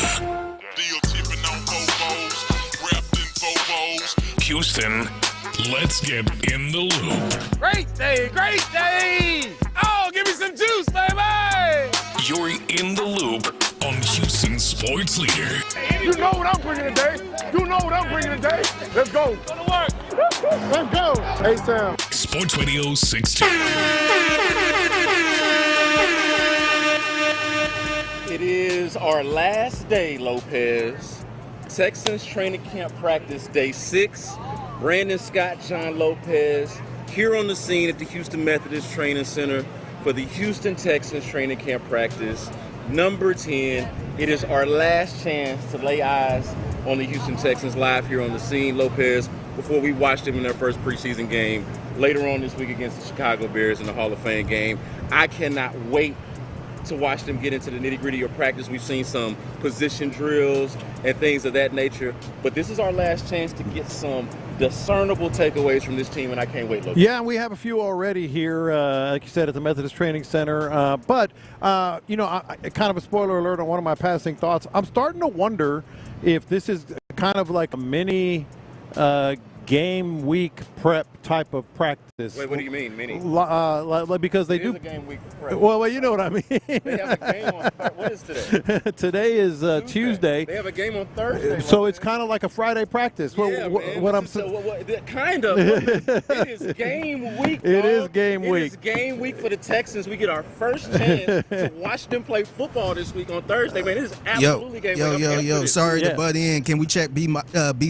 Houston, let's get in the loop. Great day, great day. Oh, give me some juice, baby. You're in the loop on Houston Sports Leader. You know what I'm bringing today. You know what I'm bringing today. Let's go. Go to work. Let's go. A-Town. Sports Radio 610. It is our last day, Lopez. Texans training camp practice day 6. Brandon Scott, John Lopez, here on the scene at the Houston Methodist Training Center for the Houston Texans training camp practice number 10. It is our last chance to lay eyes on the Houston Texans live here on the scene, Lopez, before we watch them in their first preseason game later on this week against the Chicago Bears in the Hall of Fame game. I cannot wait to watch them get into the nitty-gritty of practice. We've seen some position drills and things of that nature, but this is our last chance to get some discernible takeaways from this team, and I can't wait. Yeah, and we have a few already here, like you said, at the Methodist Training Center. But kind of a spoiler alert on one of my passing thoughts. I'm starting to wonder if this is kind of like a mini game week prep type of practice. Wait, what do you mean, mini? Because they do. It is a game week prep. Well, you know what I mean. They have a game on what is today? Today is Tuesday. They have a game on Thursday. So it's kind of like a Friday practice. Yeah, kind of. It is game week. It is game week. It is game week for the Texans. We get our first chance to watch them play football this week on Thursday. Man, it is absolutely game week. Yo. Sorry to butt in. Can we check B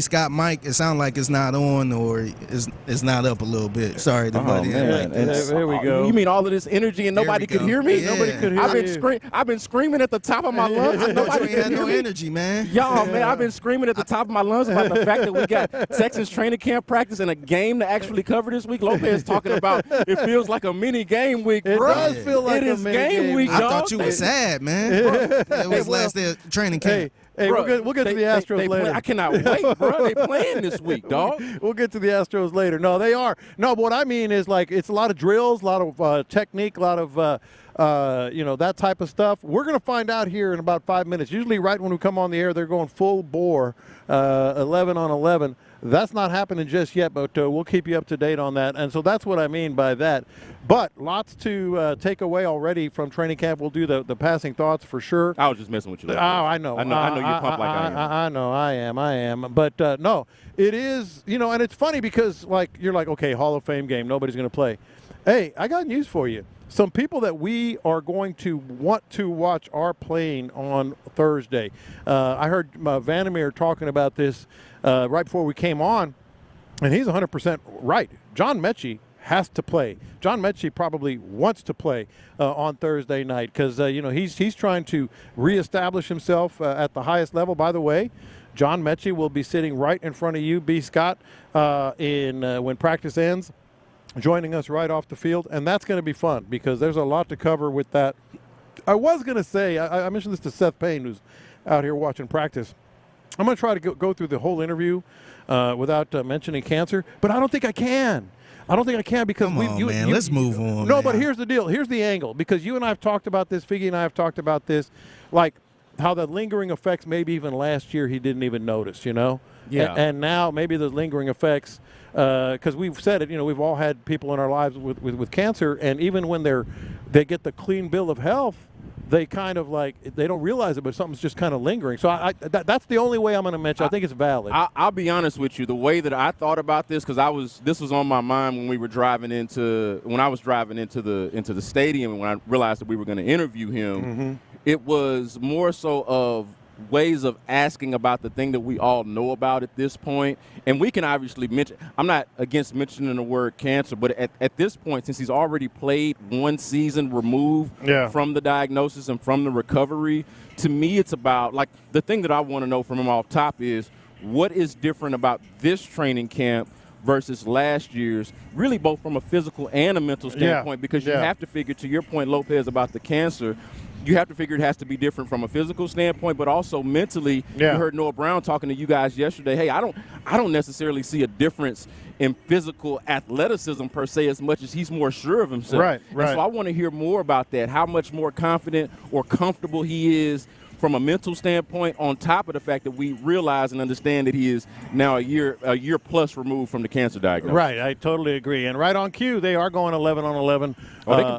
Scott Mike? It sounds like it's not on or it's not up a little bit. Sorry to butt in. Man. There we go. You mean all of this energy and nobody could hear me? Yeah. Nobody could hear you. I've been screaming at the top of my lungs. Nobody could hear no energy, man. Y'all, man, I've been screaming at the top of my lungs about the fact that we got Texans training camp practice and a game to actually cover this week. Lopez talking about it feels like a mini game week, bro. It does feel like it is a mini game week, I dog. thought you were sad, man. It was last day of training camp. Hey, bro, we'll get to the Astros later. I cannot wait, bro. They playing this week, dog. We'll get to the Astros later. No, they are. No, but what I mean is, like, it's a lot of drills, a lot of technique, a lot of, that type of stuff. We're going to find out here in about 5 minutes. Usually right when we come on the air, they're going full bore, 11 on 11. That's not happening just yet, but we'll keep you up to date on that. And so that's what I mean by that. But lots to take away already from training camp. We'll do the passing thoughts for sure. I was just messing with you. I know. I know you're pumped like I am. I know. I am. But, no, it is, and it's funny because, like, you're like, okay, Hall of Fame game, nobody's going to play. Hey, I got news for you. Some people that we are going to want to watch are playing on Thursday. I heard Vandermeer talking about this right before we came on, and he's 100% right. John Mechie has to play. John Mechie probably wants to play on Thursday night because, he's trying to reestablish himself at the highest level. By the way, John Mechie will be sitting right in front of you, B. Scott, when practice ends, joining us right off the field, and that's going to be fun because there's a lot to cover with that. I was going to say, I mentioned this to Seth Payne, who's out here watching practice. I'm going to try to go through the whole interview without mentioning cancer, but I don't think I can. Because let's move on. No, but here's the deal. Here's the angle, because you and I have talked about this. Figgy and I have talked about this, like how the lingering effects. Maybe even last year he didn't even notice. Yeah. And now maybe the lingering effects. Because we've said it, we've all had people in our lives with cancer, and even when they get the clean bill of health, they kind of they don't realize it, but something's just kind of lingering. So that's the only way I'm going to mention. I think it's valid. I'll be honest with you. The way that I thought about this, because this was on my mind when I was driving into the stadium, and when I realized that we were going to interview him, Mm-hmm. It was more so of ways of asking about the thing that we all know about at this point. And we can obviously mention, I'm not against mentioning the word cancer, but at this point, since he's already played one season removed from the diagnosis and from the recovery, to me it's about, like, the thing that I want to know from him off top is what is different about this training camp versus last year's, really both from a physical and a mental standpoint, because you have to figure, to your point, Lopez, about the cancer, you have to figure it has to be different from a physical standpoint, but also mentally. Yeah. You heard Noah Brown talking to you guys yesterday. Hey, I don't necessarily see a difference in physical athleticism per se as much as he's more sure of himself. Right. And so I want to hear more about that, how much more confident or comfortable he is from a mental standpoint, on top of the fact that we realize and understand that he is now a year plus removed from the cancer diagnosis. Right, I totally agree. And right on cue, they are going 11 on 11.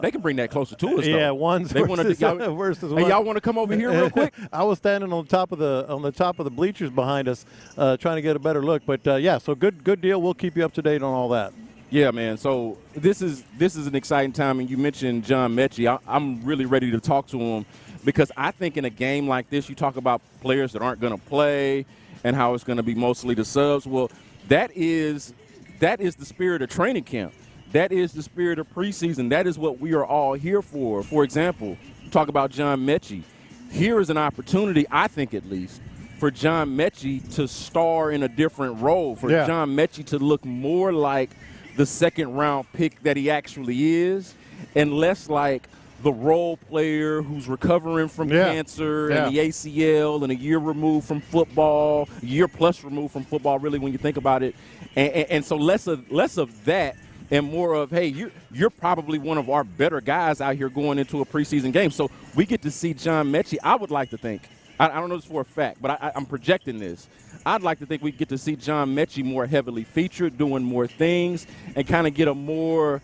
They can bring that closer to us. Yeah, though. one's they versus, versus one. Hey, y'all want to come over here real quick? I was standing on the top of the bleachers behind us, trying to get a better look. But so good deal. We'll keep you up to date on all that. Yeah, man. So this is an exciting time, and you mentioned John Mechie. I'm really ready to talk to him because I think in a game like this, you talk about players that aren't going to play and how it's going to be mostly the subs. Well, that is the spirit of training camp. That is the spirit of preseason. That is what we are all here for. For example, talk about John Mechie. Here is an opportunity, I think at least, for John Mechie to star in a different role, for John Mechie to look more like the second-round pick that he actually is, and less like the role player who's recovering from cancer and the ACL and a year removed from football, a year plus removed from football, really, when you think about it. And so less of that and more of, hey, you're probably one of our better guys out here going into a preseason game. So we get to see John Mechie. I would like to think, I don't know this for a fact, but I'm projecting this. I'd like to think we get to see John Mechie more heavily featured, doing more things, and kind of get a more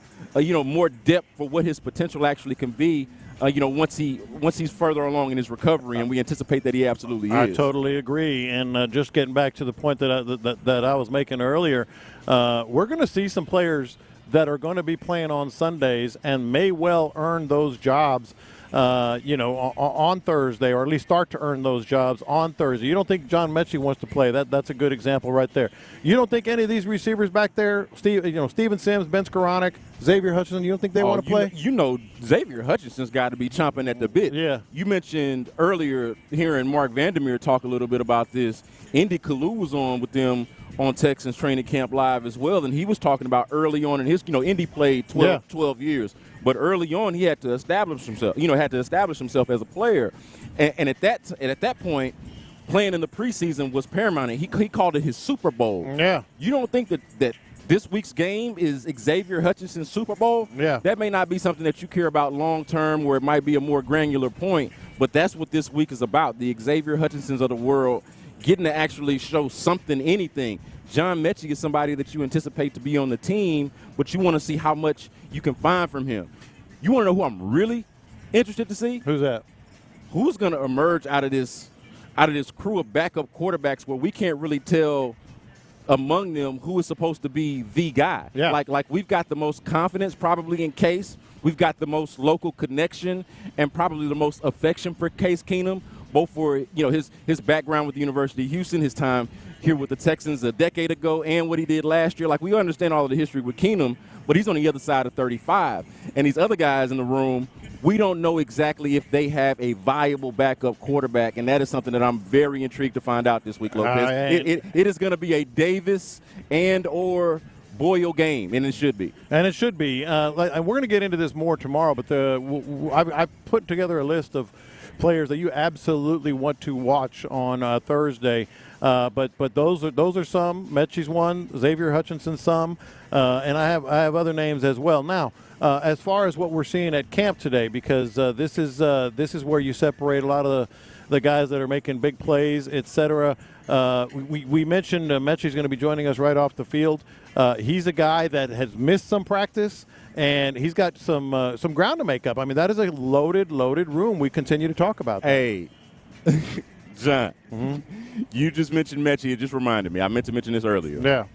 depth for what his potential actually can be. Once he's further along in his recovery, and we anticipate that he absolutely is. I totally agree. And just getting back to the point that I was making earlier, we're going to see some players that are going to be playing on Sundays and may well earn those jobs. On Thursday, or at least start to earn those jobs on Thursday. You don't think John Mechie wants to play? That's a good example right there. You don't think any of these receivers back there, Steven Sims, Ben Skoranek, Xavier Hutchinson, you don't think they want to play? Xavier Hutchinson's got to be chomping at the bit. Yeah. You mentioned earlier hearing Mark Vandermeer talk a little bit about this. Indy Kalu was on with them on Texans Training Camp Live as well, and he was talking about early on in his, Indy played 12 years. But early on, he had to establish himself. As a player, and at that point, playing in the preseason was paramount. He called it his Super Bowl. Yeah. You don't think that this week's game is Xavier Hutchinson's Super Bowl? Yeah. That may not be something that you care about long term, where it might be a more granular point. But that's what this week is about. The Xavier Hutchinsons of the world getting to actually show something, anything. John Mechie is somebody that you anticipate to be on the team, but you want to see how much you can find from him. You want to know who I'm really interested to see? Who's that? Who's going to emerge out of this crew of backup quarterbacks where we can't really tell among them who is supposed to be the guy? Yeah. Like we've got the most confidence probably in Case. We've got the most local connection and probably the most affection for Case Keenum, both for his background with the University of Houston, his time here with the Texans a decade ago, and what he did last year. Like, we understand all of the history with Keenum, but he's on the other side of 35. And these other guys in the room, we don't know exactly if they have a viable backup quarterback, and that is something that I'm very intrigued to find out this week, Lopez. It is going to be a Davis and or Boyle game, and it should be. And it should be. And we're going to get into this more tomorrow, but I put together a list of players that you absolutely want to watch on Thursday. But those are some. Mechie's one, Xavier Hutchinson some, and I have other names as well. Now, as far as what we're seeing at camp today, because this is where you separate a lot of the guys that are making big plays, etc. We mentioned Mechie's going to be joining us right off the field. He's a guy that has missed some practice, and he's got some ground to make up. I mean, that is a loaded room. We continue to talk about that. Hey, John, you just mentioned Mechie. It just reminded me. I meant to mention this earlier. Yeah.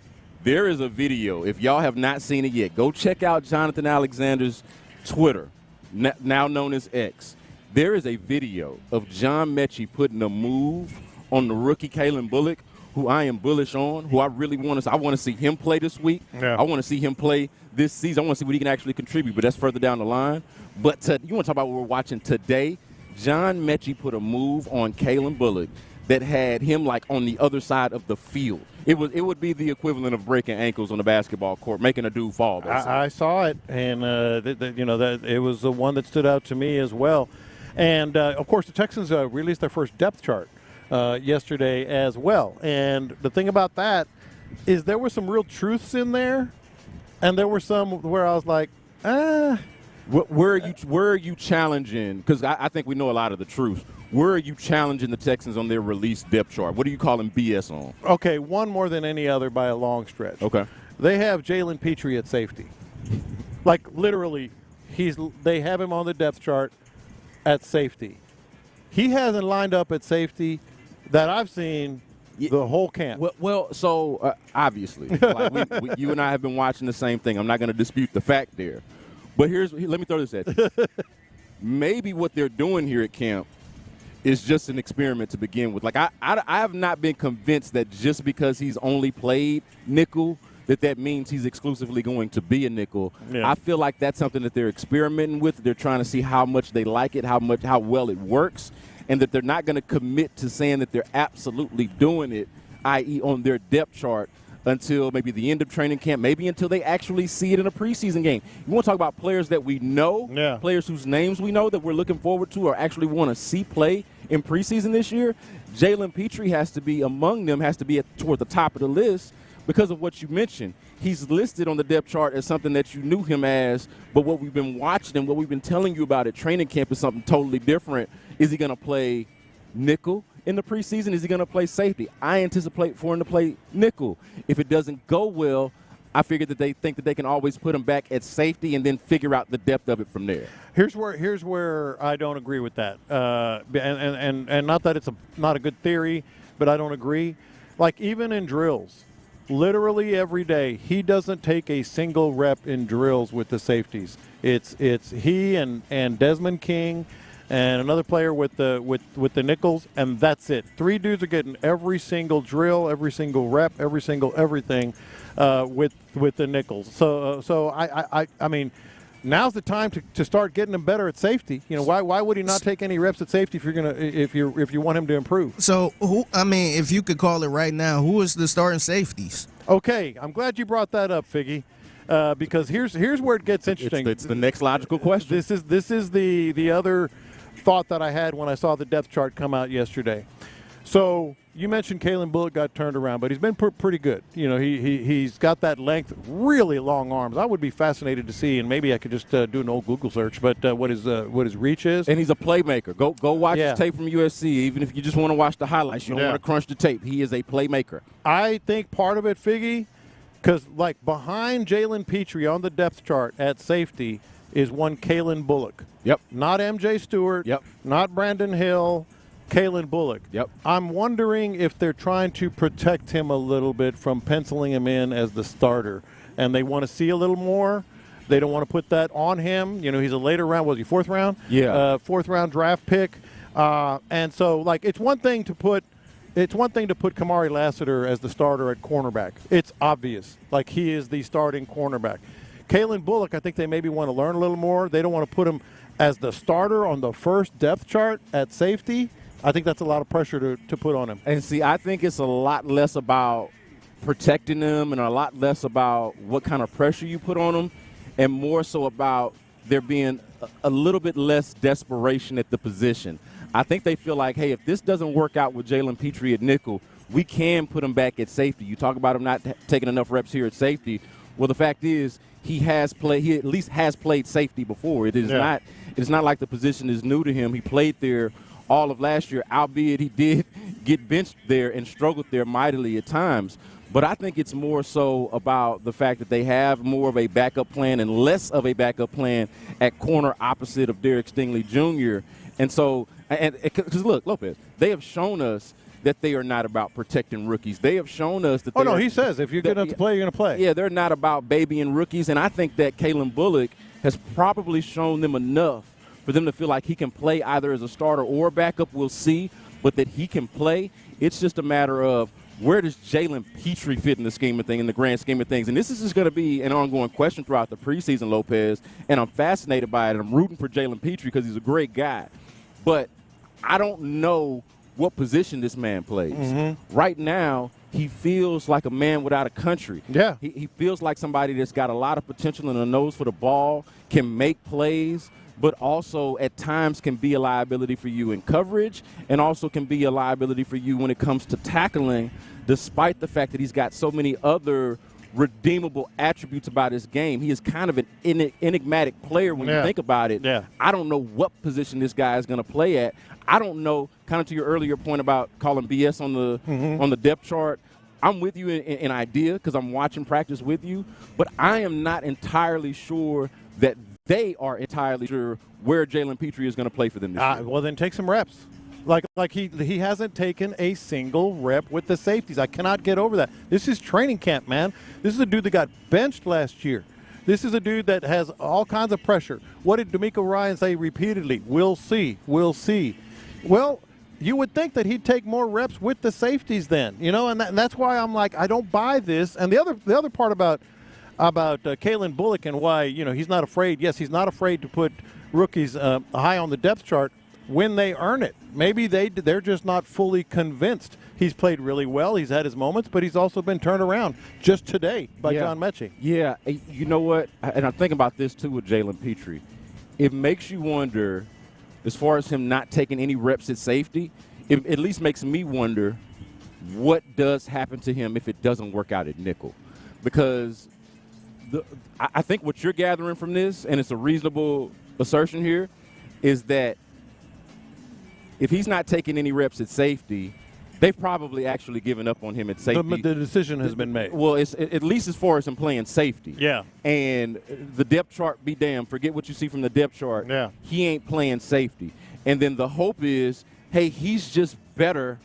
There is a video. If y'all have not seen it yet, go check out Jonathan Alexander's Twitter, now known as X. There is a video of John Mechie putting a move on the rookie Kalen Bullock, who I am bullish on, who I really want to. I want to see him play this week. Yeah. I want to see him play this season. I want to see what he can actually contribute, but that's further down the line. But you want to talk about what we're watching today? John Mechie put a move on Kalen Bullock that had him like on the other side of the field. It would be the equivalent of breaking ankles on a basketball court, making a dude fall. I saw it, and that it was the one that stood out to me as well. And, of course, the Texans released their first depth chart yesterday as well. And the thing about that is there were some real truths in there, and there were some where I was like, Where are you challenging? Because I think we know a lot of the truth. Where are you challenging the Texans on their release depth chart? What are you calling BS on? Okay, one more than any other by a long stretch. Okay. They have Jalen Petrie at safety. Like, literally, they have him on the depth chart at safety. He hasn't lined up at safety that I've seen the whole camp. So obviously, like you and I have been watching the same thing. I'm not going to dispute the fact there. But let me throw this at you. Maybe what they're doing here at camp is just an experiment to begin with. Like, I have not been convinced that just because he's only played nickel that means he's exclusively going to be a nickel. Yeah. I feel like that's something that they're experimenting with. They're trying to see how much they like it, how well it works, and that they're not going to commit to saying that they're absolutely doing it, i.e. on their depth chart, until maybe the end of training camp, maybe until they actually see it in a preseason game. You want to talk about players that we know, players whose names we know that we're looking forward to or actually want to see play in preseason this year? Jalen Petrie has to be among them, has to be toward the top of the list because of what you mentioned. He's listed on the depth chart as something that you knew him as, but what we've been watching and what we've been telling you about at training camp is something totally different. Is he going to play nickel in the preseason? Is he going to play safety? I anticipate for him to play nickel. If it doesn't go well, I figure that they think that they can always put him back at safety and then figure out the depth of it from there. Here's where I don't agree with that. And not that it's not a good theory, but I don't agree. Like, even in drills, literally every day, he doesn't take a single rep in drills with the safeties. It's he and Desmond King and another player with the nickels, and that's it. 3 dudes are getting every single drill, every single rep, every single everything with the nickels. So I mean, now's the time to start getting him better at safety. You know, why would he not take any reps at safety if you want him to improve? So if you could call it right now, who is the starting safeties? Okay, I'm glad you brought that up, Figgy. Because here's where it gets interesting. It's the next logical question. This is the other thought that I had when I saw the depth chart come out yesterday. So you mentioned Kalen Bullock got turned around, but he's been pretty good. You know, he's got that length, really long arms. I would be fascinated to see, and maybe I could just do an old Google search, but what his reach is. And he's a playmaker. Go watch his tape from USC. Even if you just want to watch the highlights, you don't want to crunch the tape. He is a playmaker. I think part of it, Figgy, because like behind Jalen Petrie on the depth chart at safety is one Kalen Bullock. Yep. Not MJ Stewart. Yep. Not Brandon Hill. Kalen Bullock. Yep. I'm wondering if they're trying to protect him a little bit from penciling him in as the starter, and they want to see a little more. They don't want to put that on him. You know, he's a later round. Was he 4th round? Yeah. 4th round draft pick. And so, like, it's one thing to put Kamari Lassiter as the starter at cornerback. It's obvious. Like, he is the starting cornerback. Kalen Bullock, I think they maybe want to learn a little more. They don't want to put him as the starter on the first depth chart at safety. I think that's a lot of pressure to put on him. And see, I think it's a lot less about protecting them and a lot less about what kind of pressure you put on them and more so about there being a little bit less desperation at the position. I think they feel like, hey, if this doesn't work out with Jalen Petrie at nickel, we can put him back at safety. You talk about him not taking enough reps here at safety. Well, the fact is he at least has played safety before. It's not like the position is new to him. He played there all of last year, albeit he did get benched there and struggled there mightily at times. But I think it's more so about the fact that they have more of a backup plan and less of a backup plan at corner opposite of Derek Stingley Jr. And so, because look, Lopez, they have shown us that they are not about protecting rookies. They have shown us that he says if you're good enough to play, you're going to play. Yeah, they're not about babying rookies. And I think that Kalen Bullock has probably shown them enough for them to feel like he can play either as a starter or a backup, we'll see, but that he can play. It's just a matter of where does Jalen Petrie fit in the scheme of things, in the grand scheme of things. And this is just going to be an ongoing question throughout the preseason, Lopez, and I'm fascinated by it. I'm rooting for Jalen Petrie because he's a great guy. But I don't know what position this man plays. Mm-hmm. Right now, he feels like a man without a country. Yeah. He feels like somebody that's got a lot of potential and a nose for the ball, can make plays, but also at times can be a liability for you in coverage and also can be a liability for you when it comes to tackling, despite the fact that he's got so many other redeemable attributes about his game. He is kind of an enigmatic player when you think about it. Yeah. I don't know what position this guy is going to play at. I don't know, kind of to your earlier point about calling BS on the depth chart. I'm with you in idea because I'm watching practice with you, but I am not entirely sure that they are entirely sure where Jalen Petrie is going to play for them this year. Well, then take some reps. Like he hasn't taken a single rep with the safeties. I cannot get over that. This is training camp, man. This is a dude that got benched last year. This is a dude that has all kinds of pressure. What did Denico Ryan say repeatedly? We'll see. We'll see. Well, you would think that he'd take more reps with the safeties then, and that's why I'm like, I don't buy this. And the other part about Kalen Bullock and why, he's not afraid. Yes, he's not afraid to put rookies high on the depth chart when they earn it. Maybe they're just not fully convinced. He's played really well. He's had his moments, but he's also been turned around just today by John Mechie. Yeah, you know what? And I'm thinking about this, too, with Jalen Petrie. It makes you wonder, as far as him not taking any reps at safety, it at least makes me wonder what does happen to him if it doesn't work out at nickel. Because I think what you're gathering from this, and it's a reasonable assertion here, is that if he's not taking any reps at safety, they've probably actually given up on him at safety. The decision has been made. Well, it's at least as far as him playing safety. Yeah. And the depth chart, be damned. Forget what you see from the depth chart. Yeah. He ain't playing safety. And then the hope is, hey, he's just better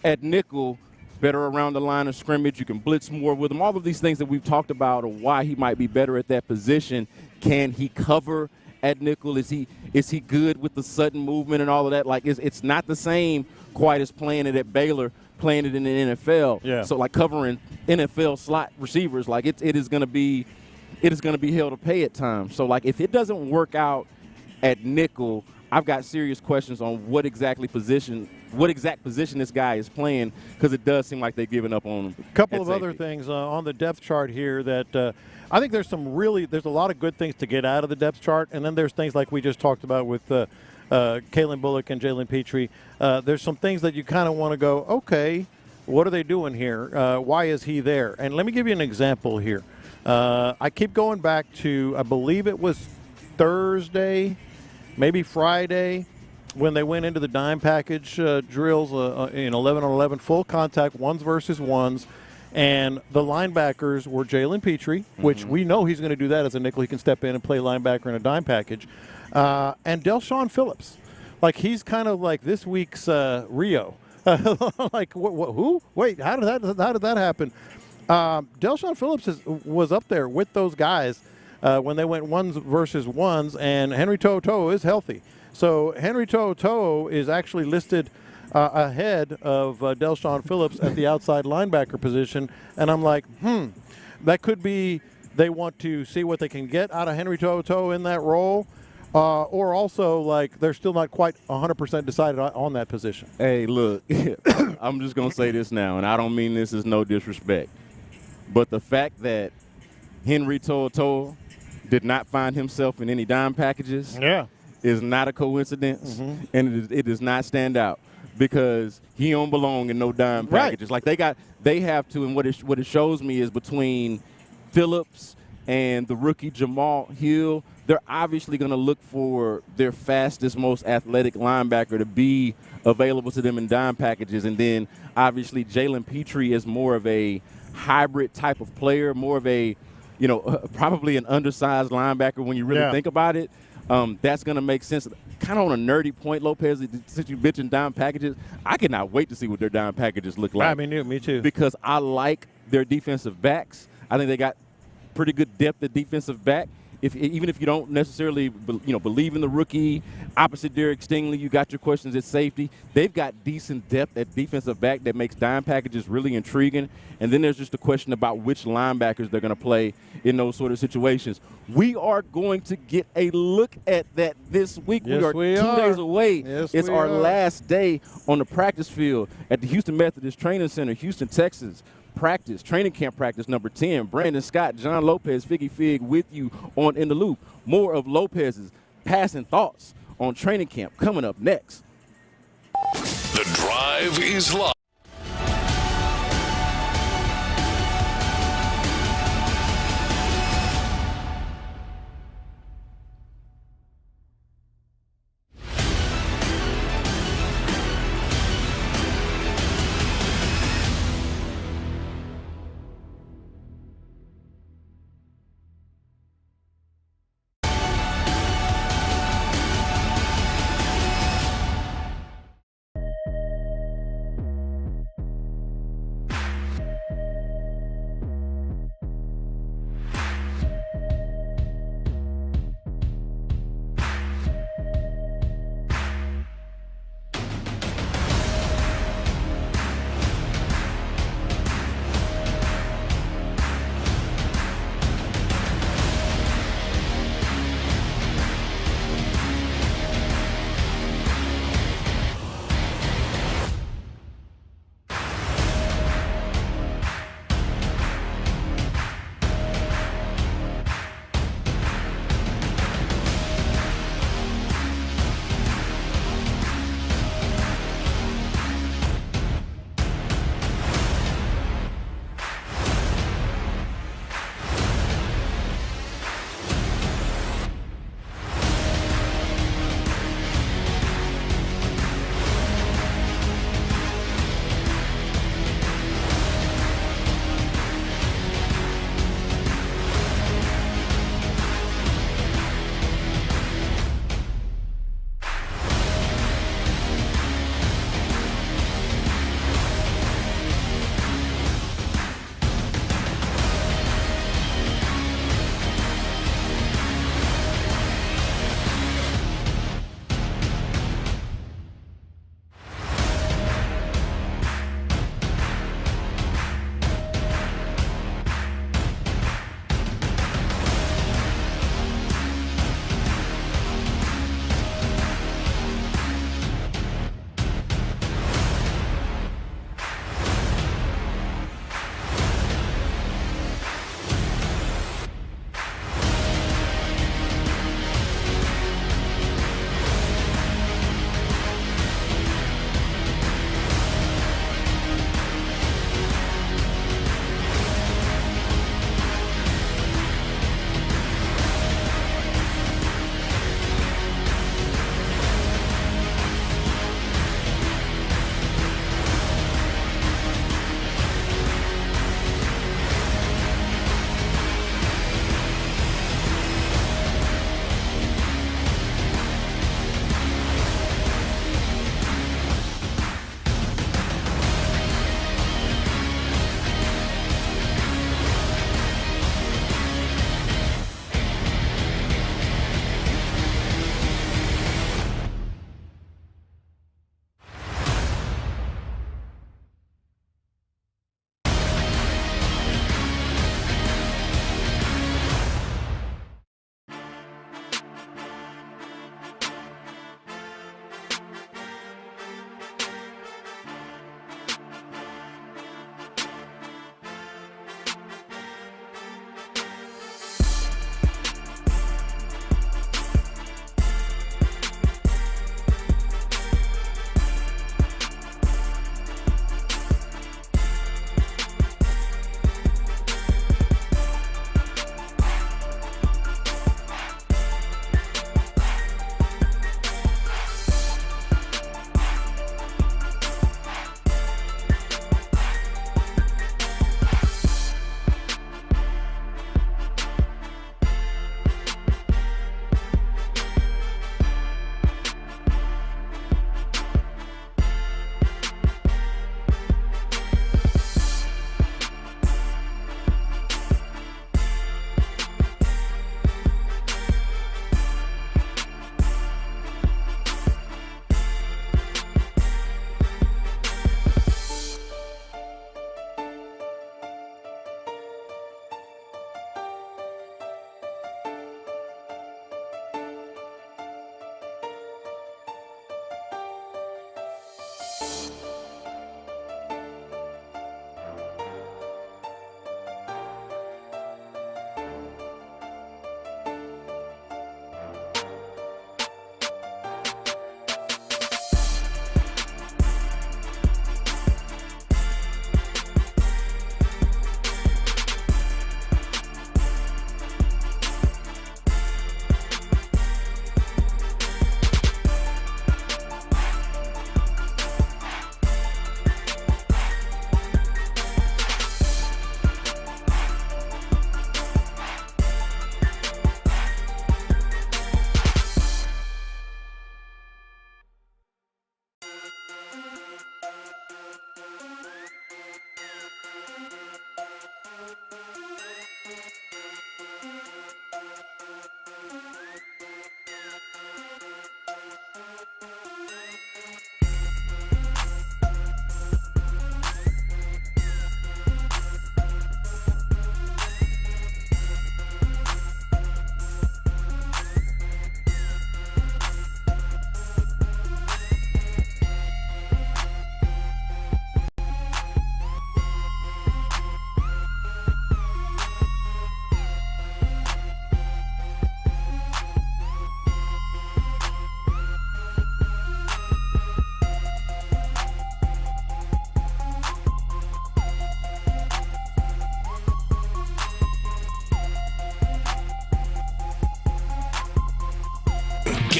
at nickel, better around the line of scrimmage. You can blitz more with him. All of these things that we've talked about or why he might be better at that position. Can he cover at nickel? Is he good with the sudden movement and all of that? Like, it's not the same quite as playing it at Baylor, playing it in the NFL. Yeah. So like covering NFL slot receivers, like it is going to be hell to pay at times. So like if it doesn't work out at nickel, I've got serious questions on what exact position this guy is playing, because it does seem like they've given up on him. A couple of other things on the depth chart here that I think there's a lot of good things to get out of the depth chart, and then there's things like we just talked about with Kalen Bullock and Jalen Petrie. There's some things that you kind of want to go, okay, what are they doing here? Why is he there? And let me give you an example here. I keep going back to, I believe it was Thursday, maybe Friday, when they went into the dime package drills in 11-on-11 full contact, ones versus ones, and the linebackers were Jalen Petrie, which we know he's going to do that as a nickel. He can step in and play linebacker in a dime package, and Deshaun Phillips. Like, he's kind of like this week's Rio. Like, who? Wait, how did that happen? Deshaun Phillips was up there with those guys when they went ones versus ones, and Henry To'o is healthy. So Henry To'o is actually listed ahead of Deshaun Phillips at the outside linebacker position, and I'm like, that could be they want to see what they can get out of Henry To'o in that role, or also like they're still not quite 100% decided on that position. Hey, look, I'm just going to say this now, and I don't mean this as no disrespect, but the fact that Henry To'o did not find himself in any dime packages is not a coincidence, and it does not stand out, because he don't belong in no dime packages. Like they have to, and what it shows me is between Phillips and the rookie Jamal Hill, they're obviously going to look for their fastest, most athletic linebacker to be available to them in dime packages, and then obviously Jalen Petrie is more of a hybrid type of player, more of a probably an undersized linebacker when you really think about it. That's going to make sense. Kind of on a nerdy point, Lopez, since you mentioned dime packages, I cannot wait to see what their dime packages look like. I mean, me too. Because I like their defensive backs. I think they got pretty good depth at defensive back. Even if you don't necessarily believe in the rookie, opposite Derek Stingley, you got your questions at safety. They've got decent depth at defensive back that makes dime packages really intriguing. And then there's just a question about which linebackers they're going to play in those sort of situations. We are going to get a look at that this week. Yes, we are 2 days away. Yes, it's our last day on the practice field at the Houston Methodist Training Center, Houston, Texas. Training camp practice number 10. Brandon Scott, John Lopez, Figgy Fig with you on In the Loop. More of Lopez's passing thoughts on training camp coming up next. The Drive is live.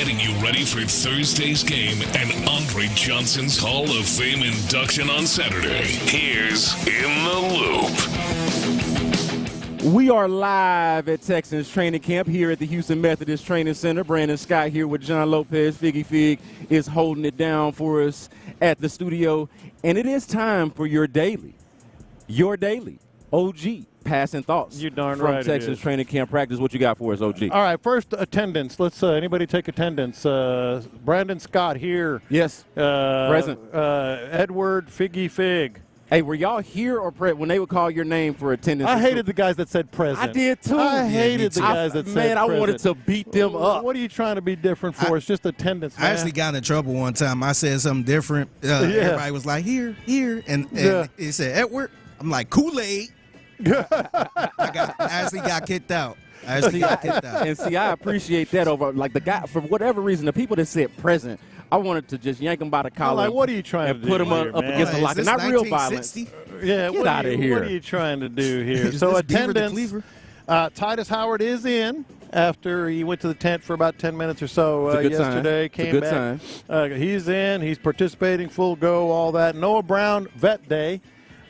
getting you ready for Thursday's game and Andre Johnson's Hall of Fame induction on Saturday. Here's In the Loop. We are live at Texans training camp here at the Houston Methodist Training Center. Brandon Scott here with John Lopez. Figgy Fig is holding it down for us at the studio. And it is time for your daily OG passing thoughts. You're darn from right. Texans training camp practice. What you got for us, OG? All right, first attendance. Let's anybody take attendance. Brandon Scott here. Yes. Present. Edward Figgy Fig. Hey, were y'all here or when they would call your name for attendance? I hated the guys that said present. I did too. I hated the guys that said present. Man, I wanted to beat them up. What are you trying to be different for? It's just attendance, man. I actually got in trouble one time. I said something different. Everybody was like, here. And he said, Edward. I'm like, Kool-Aid. I actually got kicked out. And see, I appreciate that over, like, the guy, for whatever reason, the people that said present, I wanted to just yank them by the collar. Like, what are you trying to do? Put them up against the locker. Not real violence. Yeah, get out of here. What are you trying to do here? So attendance. Titus Howard is in after he went to the tent for about 10 minutes or so yesterday. Came back. He's in. He's participating, full go, all that. Noah Brown, Vet Day.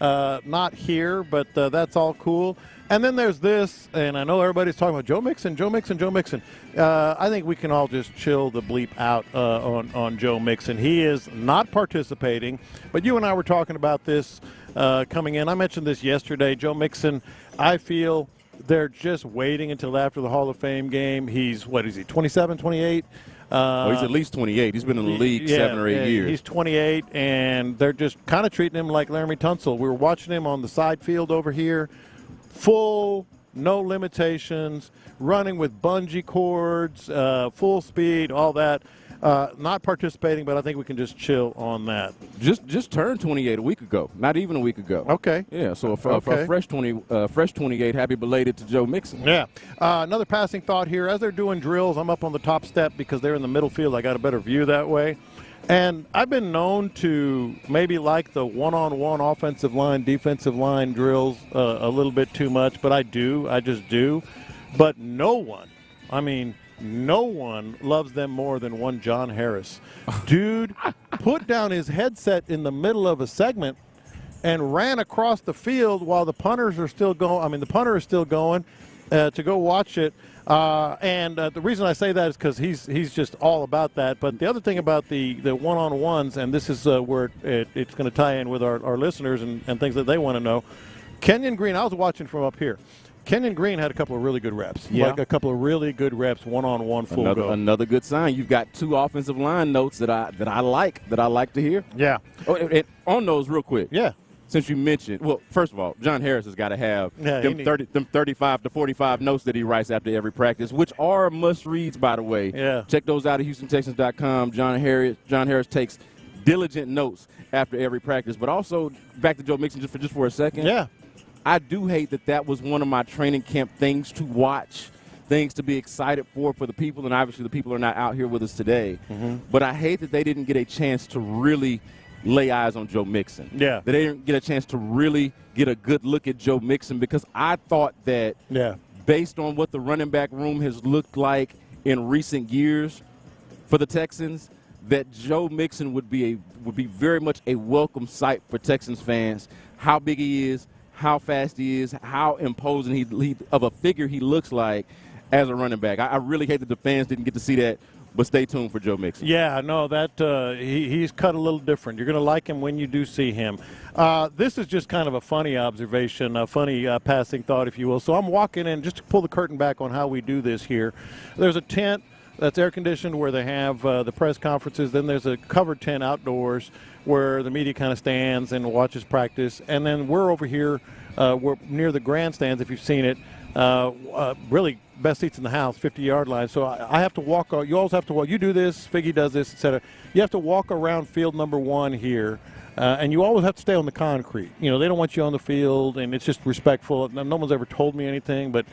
Not here, but that's all cool. And then there's this, and I know everybody's talking about Joe Mixon. I think we can all just chill the bleep out on Joe Mixon. He is not participating, but you and I were talking about this coming in. I mentioned this yesterday. Joe Mixon, I feel they're just waiting until after the Hall of Fame game. He's, 27, 28? He's at least 28. He's been in the league 7 or 8 years. He's 28, and they're just kind of treating him like Laramie Tunsil. We were watching him on the side field over here, full, no limitations, running with bungee cords, full speed, all that. Not participating, but I think we can just chill on that. Just turned 28 a week ago. Not even a week ago. Okay. Yeah. So a fresh 28. Happy belated to Joe Mixon. Yeah. Another passing thought here. As they're doing drills, I'm up on the top step because they're in the middle field. I got a better view that way. And I've been known to maybe like the one-on-one offensive line, defensive line drills a little bit too much, but I just do. But no one loves them more than one John Harris. Dude put down his headset in the middle of a segment and ran across the field while the punters are still going. The punter is still going to go watch it. And the reason I say that is because he's just all about that. But the other thing about the one-on-ones, and this is where it's going to tie in with our listeners and things that they want to know. Kenyon Green, I was watching from up here. Kenyon Green had a couple of really good reps. Yeah. Like a couple of really good reps, one-on-one, full go. Another good sign. You've got 2 offensive line notes that I like to hear. Yeah. Oh, and on those real quick. Yeah. Since you mentioned, well, first of all, John Harris has got to have them 35 to 45 notes that he writes after every practice, which are must-reads, by the way. Yeah. Check those out at HoustonTexans.com. John Harris takes diligent notes after every practice. But also, back to Joe Mixon just for a second. Yeah. I do hate that was one of my training camp things to watch, things to be excited for the people, and obviously the people are not out here with us today. Mm-hmm. But I hate that they didn't get a chance to really lay eyes on Joe Mixon. Yeah. That they didn't get a chance to really get a good look at Joe Mixon, because I thought that based on what the running back room has looked like in recent years for the Texans, that Joe Mixon would be very much a welcome sight for Texans fans. How big he is, how fast he is, how imposing he of a figure he looks like as a running back. I really hate that the fans didn't get to see that, but stay tuned for Joe Mixon. Yeah, no, he's cut a little different. You're going to like him when you do see him. This is just kind of a funny observation, a funny passing thought, if you will. So I'm walking in, just to pull the curtain back on how we do this here. There's a tent that's air-conditioned where they have the press conferences. Then there's a covered tent outdoors where the media kind of stands and watches practice. And then we're over here, we're near the grandstands, if you've seen it. Really best seats in the house, 50-yard line. So I have to walk. You always have to walk. You do this, Figgy does this, etc. You have to walk around field number 1 here, and you always have to stay on the concrete. You know, they don't want you on the field, and it's just respectful. No one's ever told me anything, but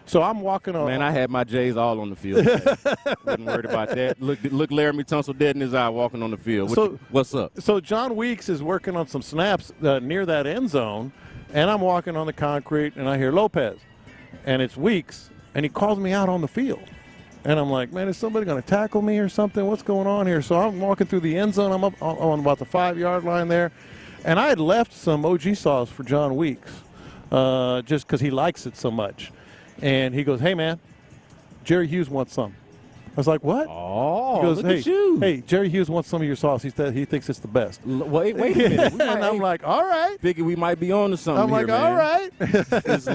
so I'm walking on. Man, I had my J's all on the field. Wasn't worried about that. Look Laramie Tunsil dead in his eye walking on the field. What's up? So John Weeks is working on some snaps near that end zone, and I'm walking on the concrete, and I hear Lopez, and it's Weeks, and he calls me out on the field. And I'm like, man, is somebody going to tackle me or something? What's going on here? So I'm walking through the end zone. I'm up on about the 5-yard line there. And I had left some OG sauce for John Weeks just because he likes it so much. And he goes, hey, man, Jerry Hughes wants some. I was like, what? Oh, he goes, look hey, at you. Hey, Jerry Hughes wants some of your sauce. He thinks it's the best. Wait a minute. And I'm like, all right. Figure we might be on to something. I'm like, here, man. all right. Is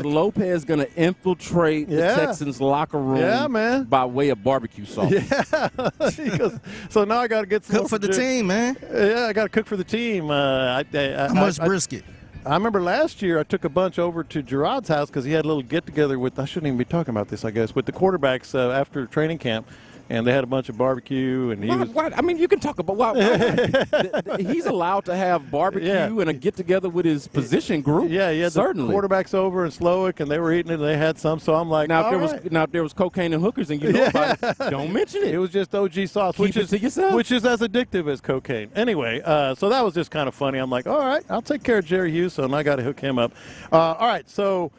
Lopez going to infiltrate the Texans locker room by way of barbecue sauce? Yeah. He goes, so now I got to get some cook for the team, man. Yeah, I got to cook for the team. How much brisket? I remember last year I took a bunch over to Gerard's house because he had a little get-together with, I shouldn't even be talking about this, I guess, with the quarterbacks after training camp. And they had a bunch of barbecue, and he was. I mean, you can talk about he's allowed to have barbecue and a get together with his position group. Yeah, he had certainly the quarterbacks over in Slowick, and they were eating it. And they had some, so I'm like, now if there was cocaine and hookers, and you know about it, don't mention it. It was just OG sauce, Keep it to yourself. which is as addictive as cocaine. Anyway, so that was just kind of funny. I'm like, all right, I'll take care of Jerry Hughes, and I got to hook him up. All right, so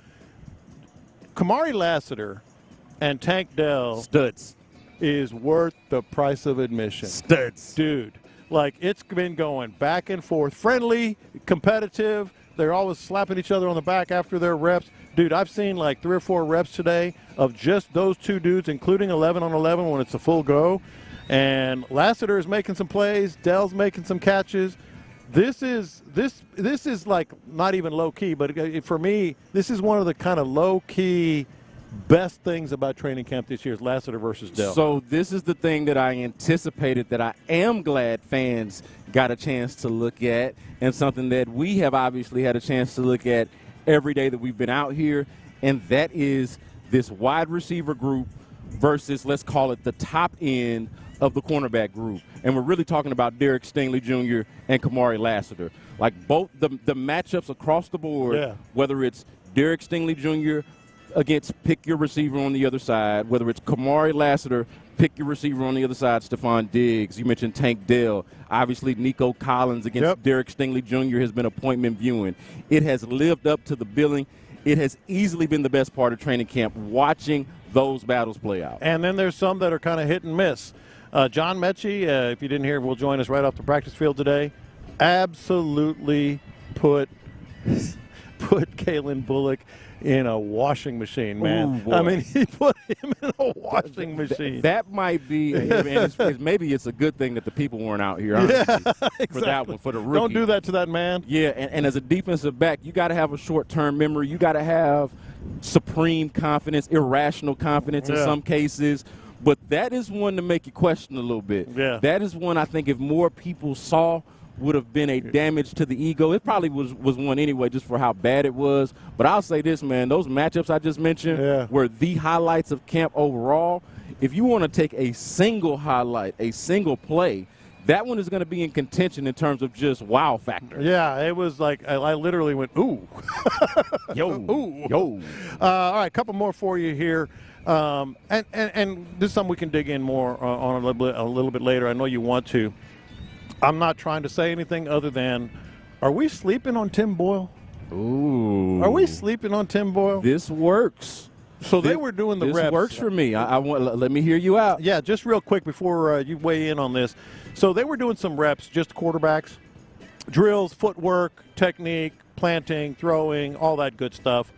Kamari Lassiter and Tank Dell studs. Is worth the price of admission. Studs. Dude, like it's been going back and forth. Friendly, competitive. They're always slapping each other on the back after their reps. Dude, I've seen like 3 or 4 reps today of just those two dudes, including 11 on 11 when it's a full go. And Lassiter is making some plays. Dell's making some catches. This is like not even low key, but for me, this is one of the kind of low key best things about training camp this year is Lassiter versus Dell. So this is the thing that I anticipated that I am glad fans got a chance to look at, and something that we have obviously had a chance to look at every day that we've been out here, and that is this wide receiver group versus, let's call it, the top end of the cornerback group. And we're really talking about Derek Stingley Jr. and Kamari Lassiter. Like both the matchups across the board, whether it's Derek Stingley Jr. against pick your receiver on the other side, whether it's Kamari Lassiter, pick your receiver on the other side, Stephon Diggs. You mentioned Tank Dell. Obviously, Nico Collins against Derek Stingley Jr. has been appointment viewing. It has lived up to the billing. It has easily been the best part of training camp, watching those battles play out. And then there's some that are kind of hit and miss. John Mechie, if you didn't hear, will join us right off the practice field today. Absolutely put Kalen Bullock in a washing machine, man. Ooh, I mean, he put him in a washing machine. That might be, maybe it's a good thing that the people weren't out here, honestly, exactly. for that one, for the rookie. Don't do that to that man. Yeah, and as a defensive back, you got to have a short-term memory. You got to have supreme confidence, irrational confidence in some cases. But that is one to make you question a little bit. Yeah. That is one I think if more people saw would have been a damage to the ego. It probably was one anyway, just for how bad it was. But I'll say this, man, those matchups I just mentioned were the highlights of camp overall. If you want to take a single highlight, a single play, that one is going to be in contention in terms of just wow factor. Yeah, it was like I literally went, ooh. Yo. Ooh. Yo. All right, a couple more for you here. And this is something we can dig in more on a little bit later. I know you want to. I'm not trying to say anything other than, are we sleeping on Tim Boyle? Ooh. Are we sleeping on Tim Boyle? This works. So they were doing the reps. This works for me. I want. Let me hear you out. Yeah, just real quick before you weigh in on this. So they were doing some reps, just quarterbacks, drills, footwork, technique, planting, throwing, all that good stuff.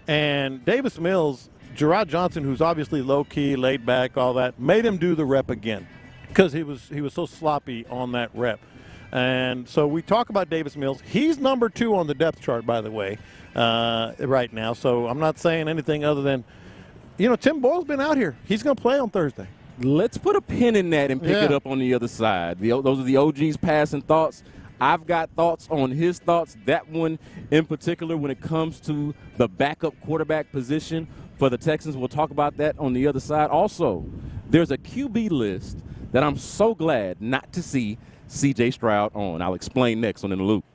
And Davis Mills, Gerard Johnson, who's obviously low-key, laid back, all that, made him do the rep again because he was so sloppy on that rep. And so we talk about Davis Mills. He's number 2 on the depth chart, by the way, right now. So I'm not saying anything other than, Tim Boyle's been out here. He's going to play on Thursday. Let's put a pin in that and pick it up on the other side. Those are the OG's passing thoughts. I've got thoughts on his thoughts. That one in particular when it comes to the backup quarterback position for the Texans. We'll talk about that on the other side. Also, there's a QB list that I'm so glad not to see C.J. Stroud on. I'll explain next on In the Loop.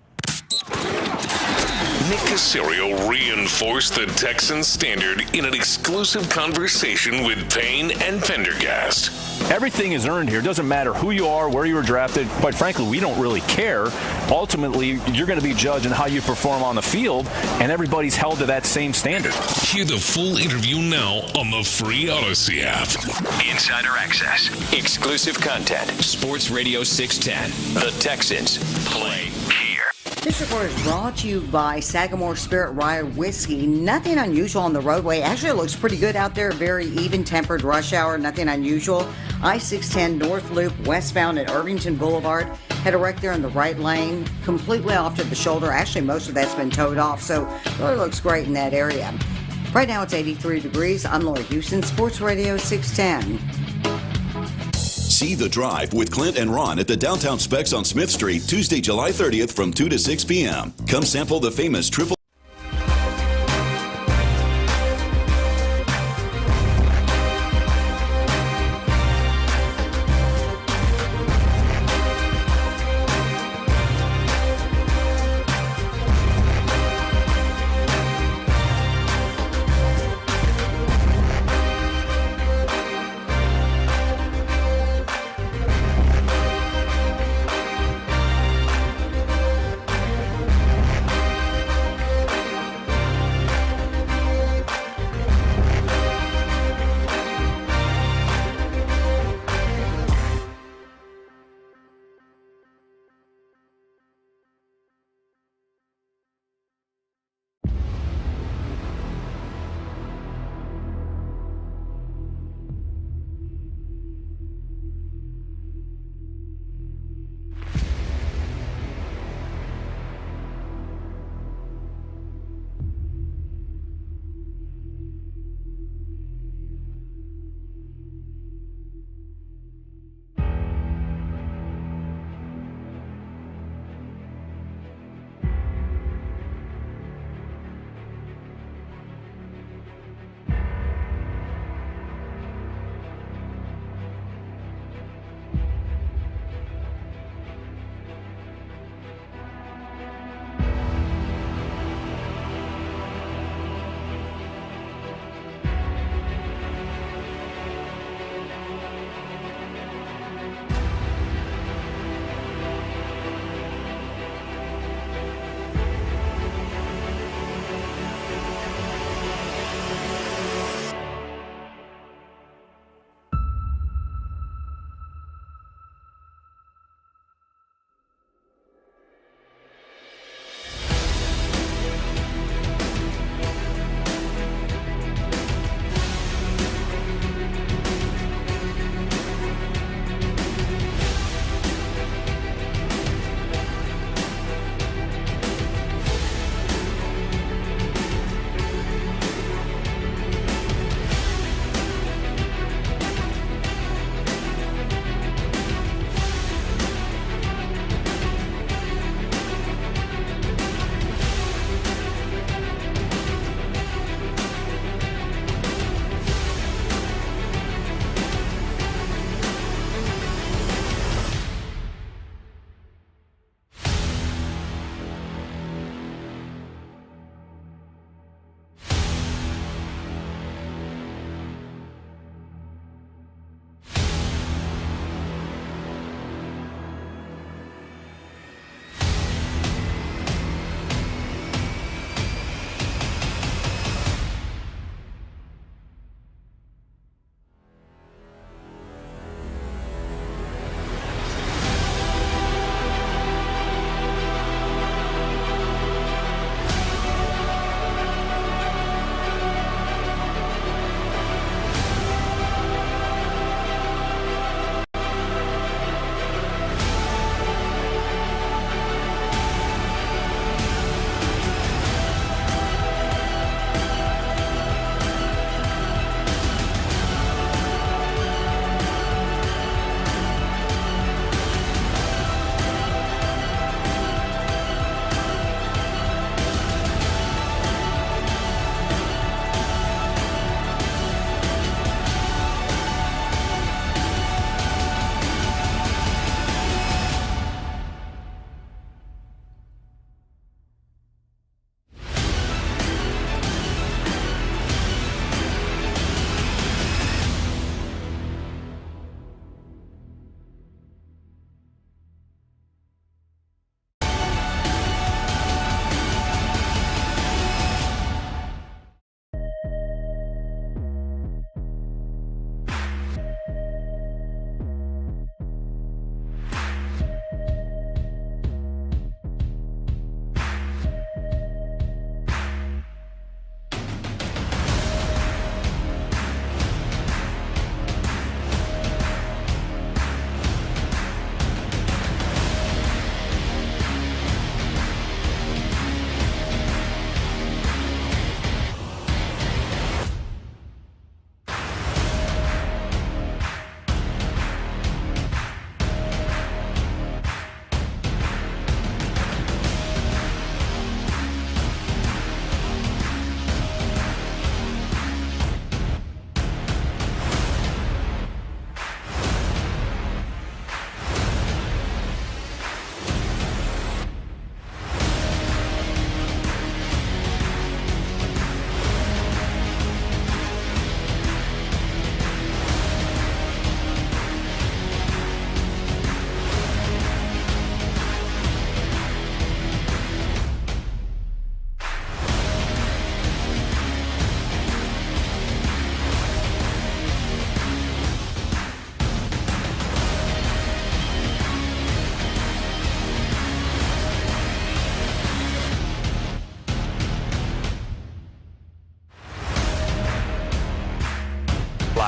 Nick Caserio reinforced the Texans standard in an exclusive conversation with Payne and Pendergast. Everything is earned here. It doesn't matter who you are, where you were drafted. Quite frankly, we don't really care. Ultimately, you're going to be judged on how you perform on the field, and everybody's held to that same standard. Hear the full interview now on the free Odyssey app. Insider access. Exclusive content. Sports Radio 610. The Texans play here. This report is brought to you by Sagamore Spirit Rye Whiskey. Nothing unusual on the roadway. Actually, it looks pretty good out there. Very even-tempered rush hour. Nothing unusual. I-610 North Loop westbound at Irvington Boulevard. Had a wreck there in the right lane, completely off to the shoulder. Actually, most of that's been towed off, so really looks great in that area. Right now, it's 83 degrees. I'm Laura Houston, Sports Radio 610. See The Drive with Clint and Ron at the Downtown Specs on Smith Street, Tuesday, July 30th from 2 to 6 p.m. Come sample the famous triple.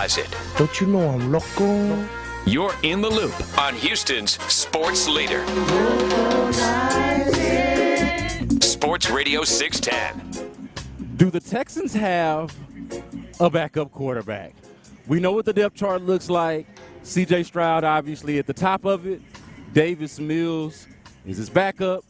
does it. Don't you know I'm loco? You're in the loop on Houston's sports leader. Sports Radio 610. Do the Texans have a backup quarterback? We know what the depth chart looks like. C.J. Stroud, obviously, at the top of it. Davis Mills is his backup,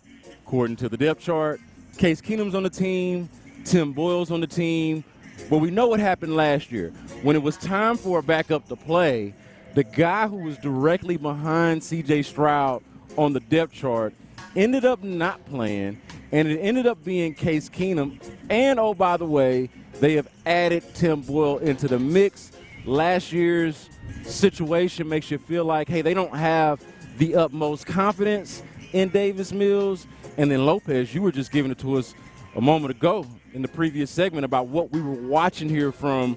according to the depth chart. Case Keenum's on the team. Tim Boyle's on the team. But we know what happened last year. When it was time for a backup to play, the guy who was directly behind C.J. Stroud on the depth chart ended up not playing, and it ended up being Case Keenum. And, oh, by the way, they have added Tim Boyle into the mix. Last year's situation makes you feel like, hey, they don't have the utmost confidence in Davis Mills. And then Lopez, you were just giving it to us a moment ago in the previous segment about what we were watching here from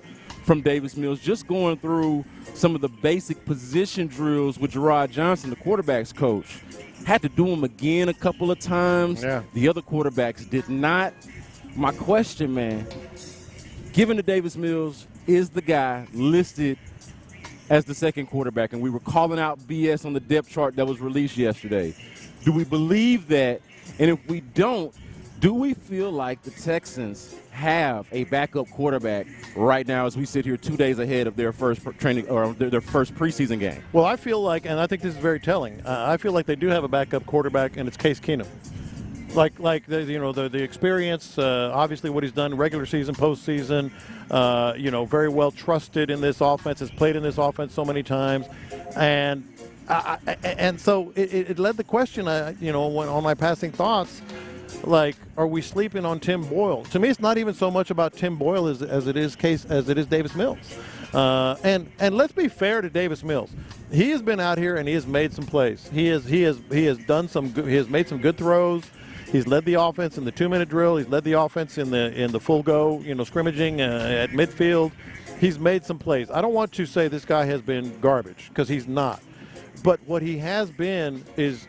Davis Mills, just going through some of the basic position drills with Gerard Johnson, the quarterback's coach. Had to do them again a couple of times. Yeah. The other quarterbacks did not. My question, man, given that Davis Mills is the guy listed as the second quarterback, and we were calling out BS on the depth chart that was released yesterday, do we believe that? And if we don't, do we feel like the Texans have a backup quarterback right now as we sit here 2 days ahead of their first training or their first preseason game? Well, I feel like, and I think this is very telling, I feel like they do have a backup quarterback, and it's Case Keenum. Like the experience, obviously what he's done regular season, postseason, very well trusted in this offense, has played in this offense so many times, and so it led the question, on my passing thoughts, like, are we sleeping on Tim Boyle? To me, it's not even so much about Tim Boyle as it is Davis Mills. And let's be fair to Davis Mills. He has been out here and he has made some plays. He has made some good throws. He's led the offense in the 2-minute drill. He's led the offense in the full go, scrimmaging at midfield. He's made some plays. I don't want to say this guy has been garbage, because he's not. But what he has been is,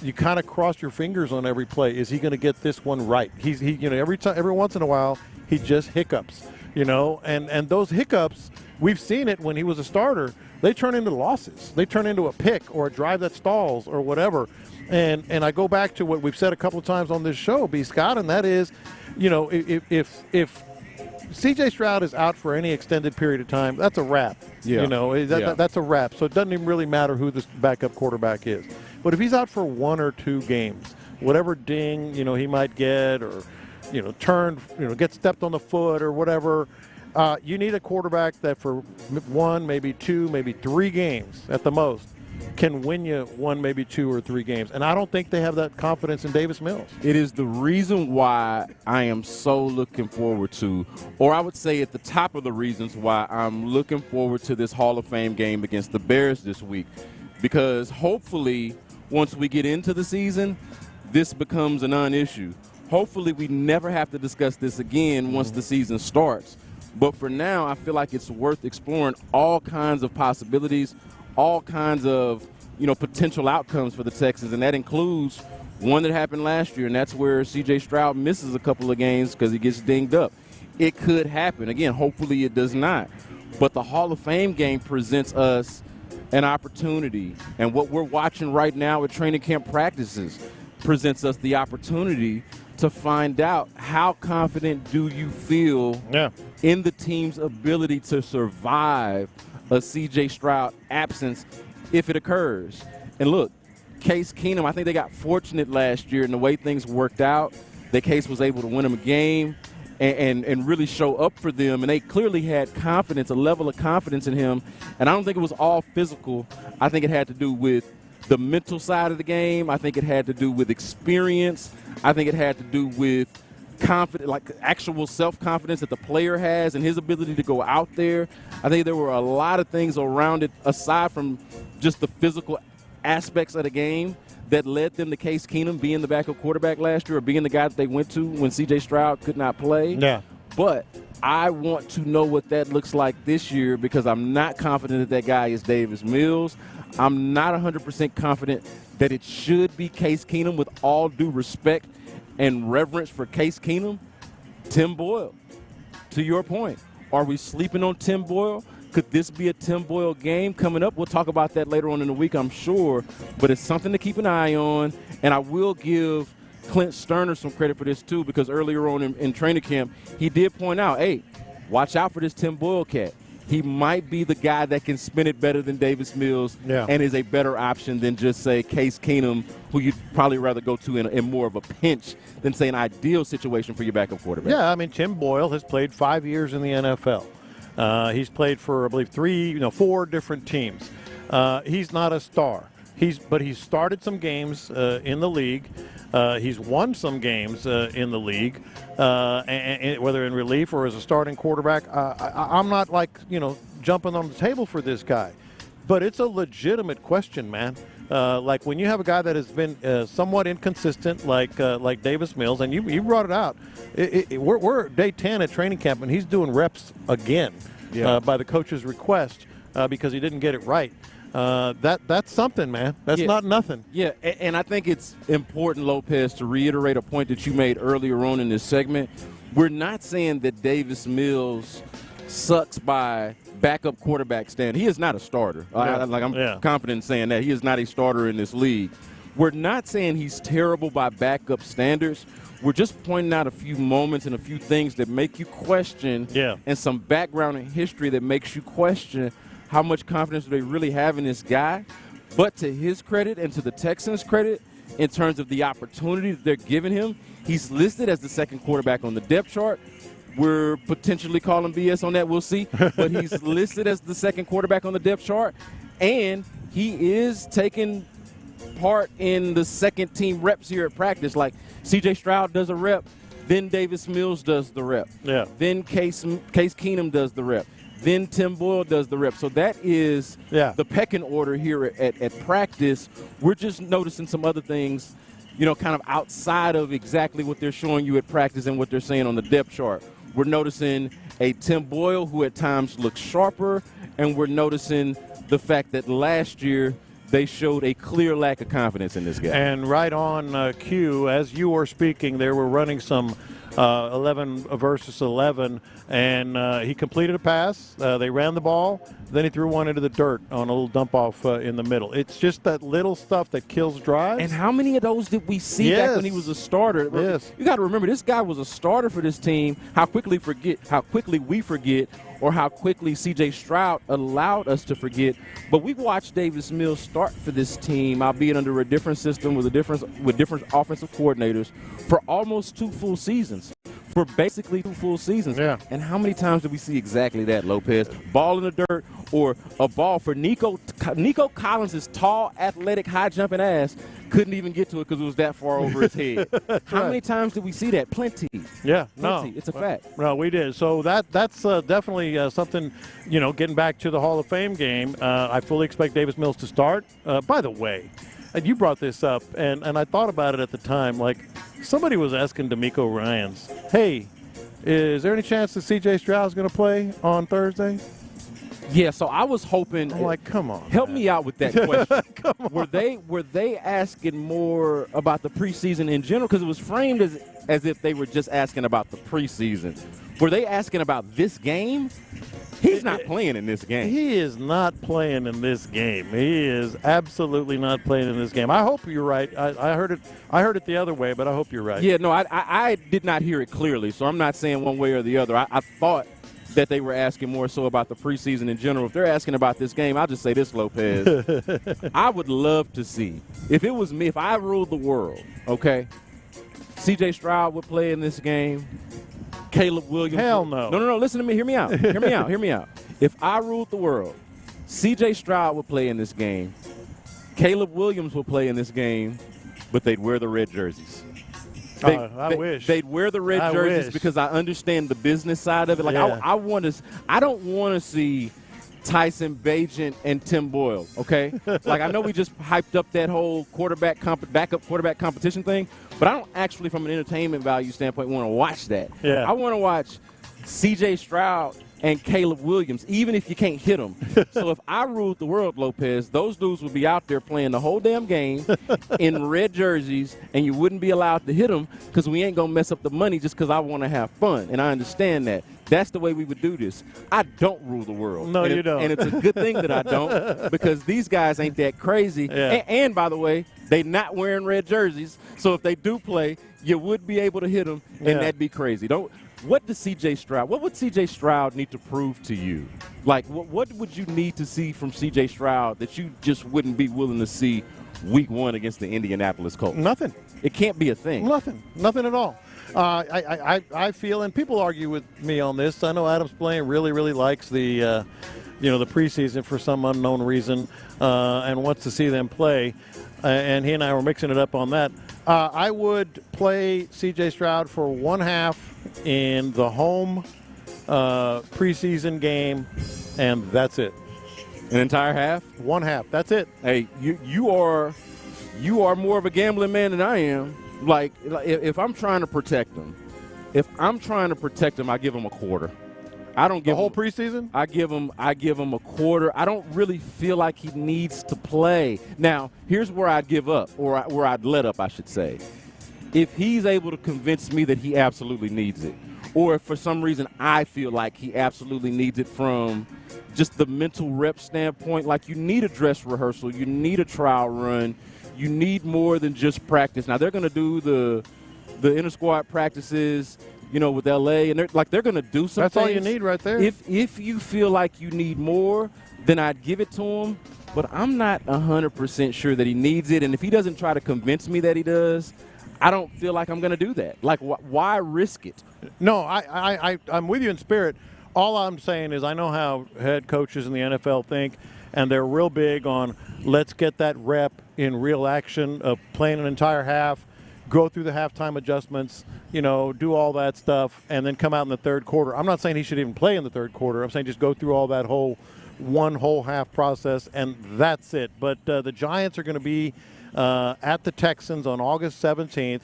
you kind of cross your fingers on every play. Is he going to get this one right? Every once in a while he just hiccups, and those hiccups, we've seen it when he was a starter. They turn into losses. They turn into a pick or a drive that stalls or whatever. And I go back to what we've said a couple of times on this show, B. Scott, and that is, if C.J. Stroud is out for any extended period of time, that's a wrap. Yeah. That's a wrap. So it doesn't even really matter who this backup quarterback is. But if he's out for 1 or 2 games, whatever ding, he might get, or, get stepped on the foot or whatever, you need a quarterback that for 1, maybe 2, maybe 3 games at the most can win you 1, maybe 2 or 3 games. And I don't think they have that confidence in Davis Mills. It is the reason why I am so looking forward to, or I would say at the top of the reasons why I'm looking forward to this Hall of Fame game against the Bears this week. Because hopefully, once we get into the season, this becomes a non-issue. Hopefully we never have to discuss this again once the season starts. But for now, I feel like it's worth exploring all kinds of possibilities, all kinds of, potential outcomes for the Texans, and that includes one that happened last year, and that's where C.J. Stroud misses a couple of games because he gets dinged up. It could happen. Again, hopefully it does not. But the Hall of Fame game presents us an opportunity, and what we're watching right now at training camp practices presents us the opportunity to find out how confident do you feel in the team's ability to survive a C.J. Stroud absence if it occurs. And look, Case Keenum, I think they got fortunate last year in the way things worked out. That Case was able to win them a game and really show up for them, and they clearly had confidence, a level of confidence in him. And I don't think it was all physical. I think it had to do with the mental side of the game. I think it had to do with experience. I think it had to do with confidence, like actual self-confidence that the player has and his ability to go out there. I think there were a lot of things around it aside from just the physical aspects of the game that led them to Case Keenum being the backup quarterback last year, or being the guy that they went to when C.J. Stroud could not play. Yeah. But I want to know what that looks like this year, because I'm not confident that guy is Davis Mills. I'm not 100% confident that it should be Case Keenum, with all due respect and reverence for Case Keenum. Tim Boyle, to your point, are we sleeping on Tim Boyle? Could this be a Tim Boyle game coming up? We'll talk about that later on in the week, I'm sure. But it's something to keep an eye on. And I will give Clint Stoerner some credit for this, too, because earlier on in training camp, he did point out, hey, watch out for this Tim Boyle cat. He might be the guy that can spin it better than Davis Mills and is a better option than just, say, Case Keenum, who you'd probably rather go to in more of a pinch than, say, an ideal situation for your backup quarterback. Yeah, I mean, Tim Boyle has played 5 years in the NFL. He's played for, I believe, 4 different teams. He's not a star. But he's started some games in the league. He's won some games in the league, and whether in relief or as a starting quarterback. I'm not jumping on the table for this guy, but it's a legitimate question, man. Like when you have a guy that has been somewhat inconsistent, like Davis Mills, and you brought it out. We're day 10 at training camp, and he's doing reps again by the coach's request because he didn't get it right. That's something, man. That's not nothing. Yeah, and I think it's important, Lopez, to reiterate a point that you made earlier on in this segment. We're not saying that Davis Mills sucks by backup quarterback standard. He is not a starter. I'm confident in saying that. He is not a starter in this league. We're not saying he's terrible by backup standards. We're just pointing out a few moments and a few things that make you question and some background and history that makes you question how much confidence do they really have in this guy. But to his credit and to the Texans' credit, in terms of the opportunity that they're giving him, he's listed as the second quarterback on the depth chart. We're potentially calling BS on that. We'll see. But he's listed as the second quarterback on the depth chart. And he is taking part in the second-team reps here at practice. Like C.J. Stroud does a rep, then Davis Mills does the rep. Then Case Keenum does the rep. Then Tim Boyle does the rep. So that is the pecking order here at practice. We're just noticing some other things, kind of outside of exactly what they're showing you at practice and what they're saying on the depth chart. We're noticing a Tim Boyle who at times looks sharper, and we're noticing the fact that last year they showed a clear lack of confidence in this guy. And right on cue, as you were speaking, they were running some 11 versus 11, and he completed a pass. They ran the ball. Then he threw one into the dirt on a little dump-off in the middle. It's just that little stuff that kills drives. And how many of those did we see back when he was a starter? Yes. You got to remember, this guy was a starter for this team. How quickly we forget, or how quickly C.J. Stroud allowed us to forget. But we watched Davis Mills start for this team, albeit under a different system with different offensive coordinators, for almost 2 full seasons. For basically 2 full seasons. And how many times did we see exactly that, Lopez? Ball in the dirt, or a ball for Nico Collins' tall, athletic, high-jumping ass couldn't even get to it because it was that far over his head. How many times did we see that? Plenty. Yeah, Plenty. It's a fact. No, we did. So that's definitely something, getting back to the Hall of Fame game. I fully expect Davis Mills to start. By the way, and you brought this up, and I thought about it at the time, like somebody was asking Denico Ryans, hey, is there any chance that C.J. Stroud's going to play on Thursday? Yeah, so I was hoping. I'm like, come on. Help me out with that question. Come on. Were they asking more about the preseason in general? Because it was framed as if they were just asking about the preseason. Were they asking about this game? He's not playing in this game. He is not playing in this game. He is absolutely not playing in this game. I hope you're right. I heard it the other way, but I hope you're right. Yeah, no, I did not hear it clearly, so I'm not saying one way or the other. I thought that they were asking more so about the preseason in general. If they're asking about this game, I'll just say this, Lopez. I would love to see, if it was me, if I ruled the world, okay, C.J. Stroud would play in this game. Caleb Williams. Hell no. No, listen to me. Hear me out. Hear me out. If I ruled the world, C.J. Stroud would play in this game. Caleb Williams would play in this game, but they'd wear the red jerseys. I wish. They'd wear the red jerseys because I understand the business side of it. Like I don't want to see Tyson Bagent and Tim Boyle, okay? Like I know we just hyped up that whole backup quarterback competition thing, but I don't actually, from an entertainment value standpoint, want to watch that. Yeah. I want to watch C.J. Stroud and Caleb Williams, even if you can't hit them. So if I ruled the world, Lopez, those dudes would be out there playing the whole damn game in red jerseys, and you wouldn't be allowed to hit them because we ain't going to mess up the money just because I want to have fun, and I understand that. That's the way we would do this. I don't rule the world. No, you don't. And it's a good thing that I don't because these guys ain't that crazy. Yeah. And by the way, they not wearing red jerseys, so if they do play, you would be able to hit them, and that'd be crazy. What would C.J. Stroud need to prove to you? Like, what would you need to see from C.J. Stroud that you just wouldn't be willing to see week 1 against the Indianapolis Colts? Nothing. It can't be a thing. Nothing at all. I feel, and people argue with me on this. I know Adam's playing really likes the the preseason for some unknown reason, and wants to see them play. And he and I were mixing it up on that. I would play C.J. Stroud for one half in the home preseason game, and that's it. An entire half? One half. That's it. Hey, you are more of a gambling man than I am. Like if I'm trying to protect him, I give him a quarter. I don't give the whole preseason. I give him a quarter. I don't really feel like he needs to play. Now, here's where I'd give up, or where I'd let up, I should say. If he's able to convince me that he absolutely needs it, or if for some reason I feel like he absolutely needs it from just the mental rep standpoint, like you need a dress rehearsal, you need a trial run, you need more than just practice. Now, they're going to do the inter-squad practices, with L.A., and they're going to do some That's things. all you need right there. If you feel like you need more, then I'd give it to him. But I'm not 100% sure that he needs it. And if he doesn't try to convince me that he does, I don't feel like I'm going to do that. Like, why risk it? No, I'm with you in spirit. All I'm saying is I know how head coaches in the NFL think, and they're real big on let's get that rep in real action of playing an entire half, go through the halftime adjustments, do all that stuff, and then come out in the third quarter. I'm not saying he should even play in the third quarter. I'm saying just go through all that one whole half process, and that's it. But the Giants are going to be at the Texans on August 17th.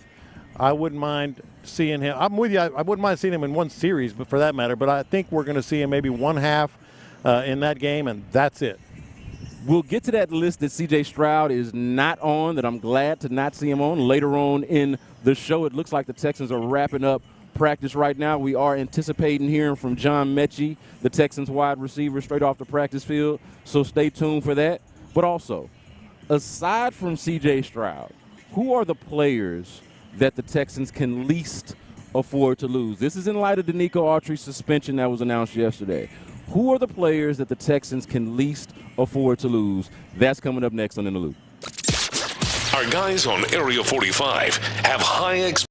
I wouldn't mind seeing him. I'm with you. I wouldn't mind seeing him in one series, but for that matter. But I think we're going to see him maybe one half in that game, and that's it. We'll get to that list that C.J. Stroud is not on, that I'm glad to not see him on later on in the show. It looks like the Texans are wrapping up practice right now. We are anticipating hearing from John Mechie, the Texans wide receiver, straight off the practice field. So stay tuned for that. But also, aside from C.J. Stroud, who are the players that the Texans can least afford to lose? This is in light of Denico Autry's suspension that was announced yesterday. Who are the players that the Texans can least afford to lose? That's coming up next on In the Loop. Our guys on Area 45 have high expectations.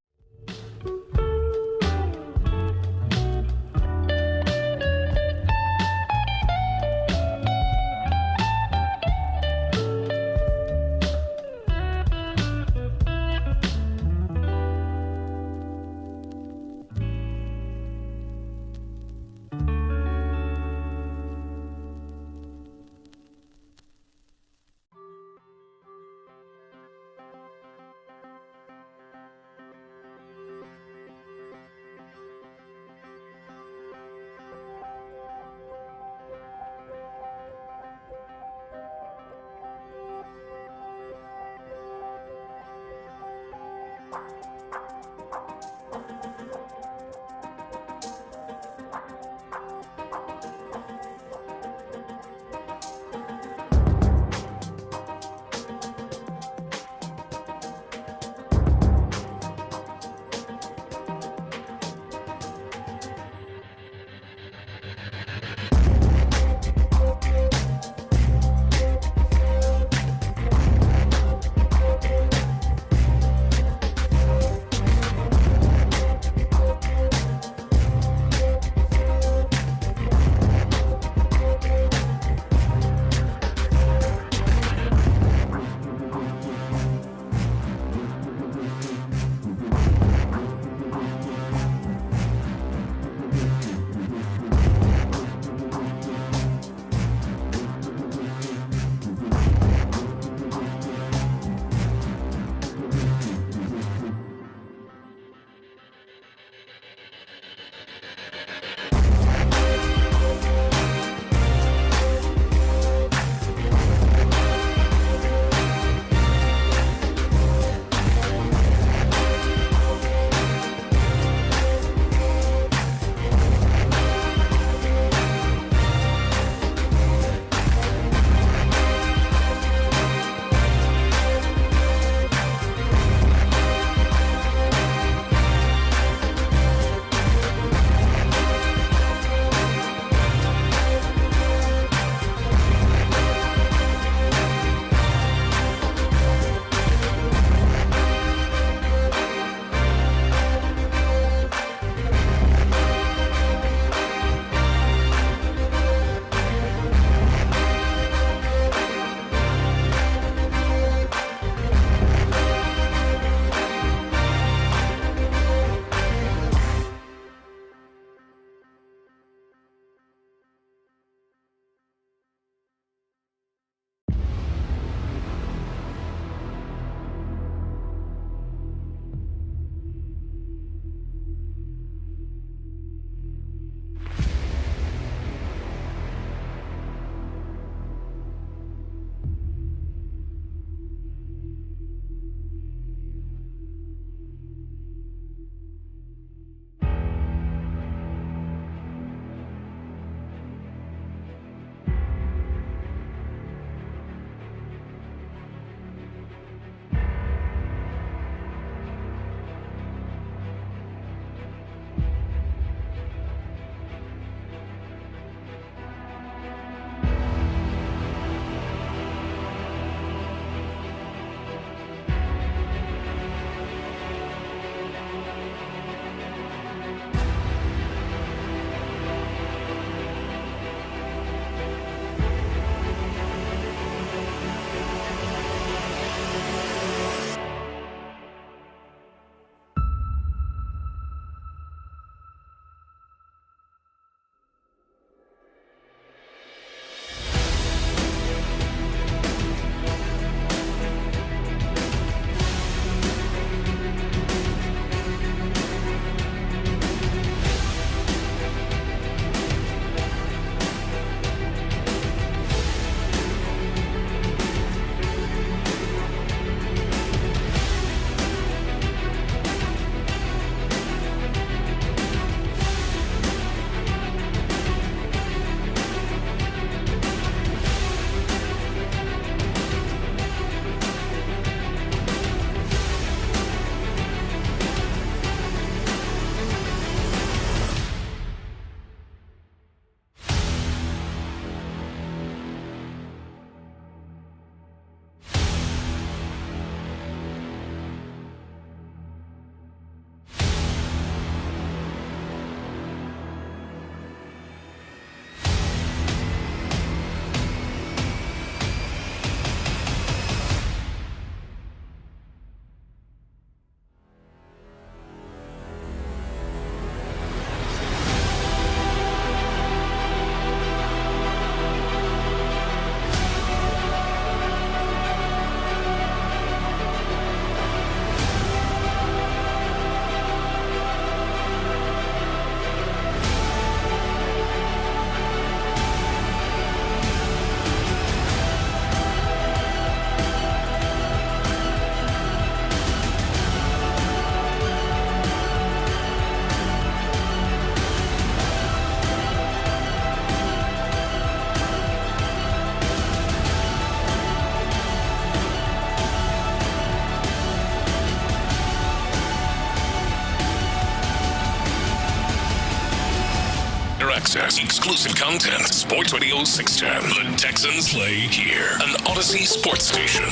access, exclusive content. Sports Radio 610. The Texans play here. An Odyssey sports station.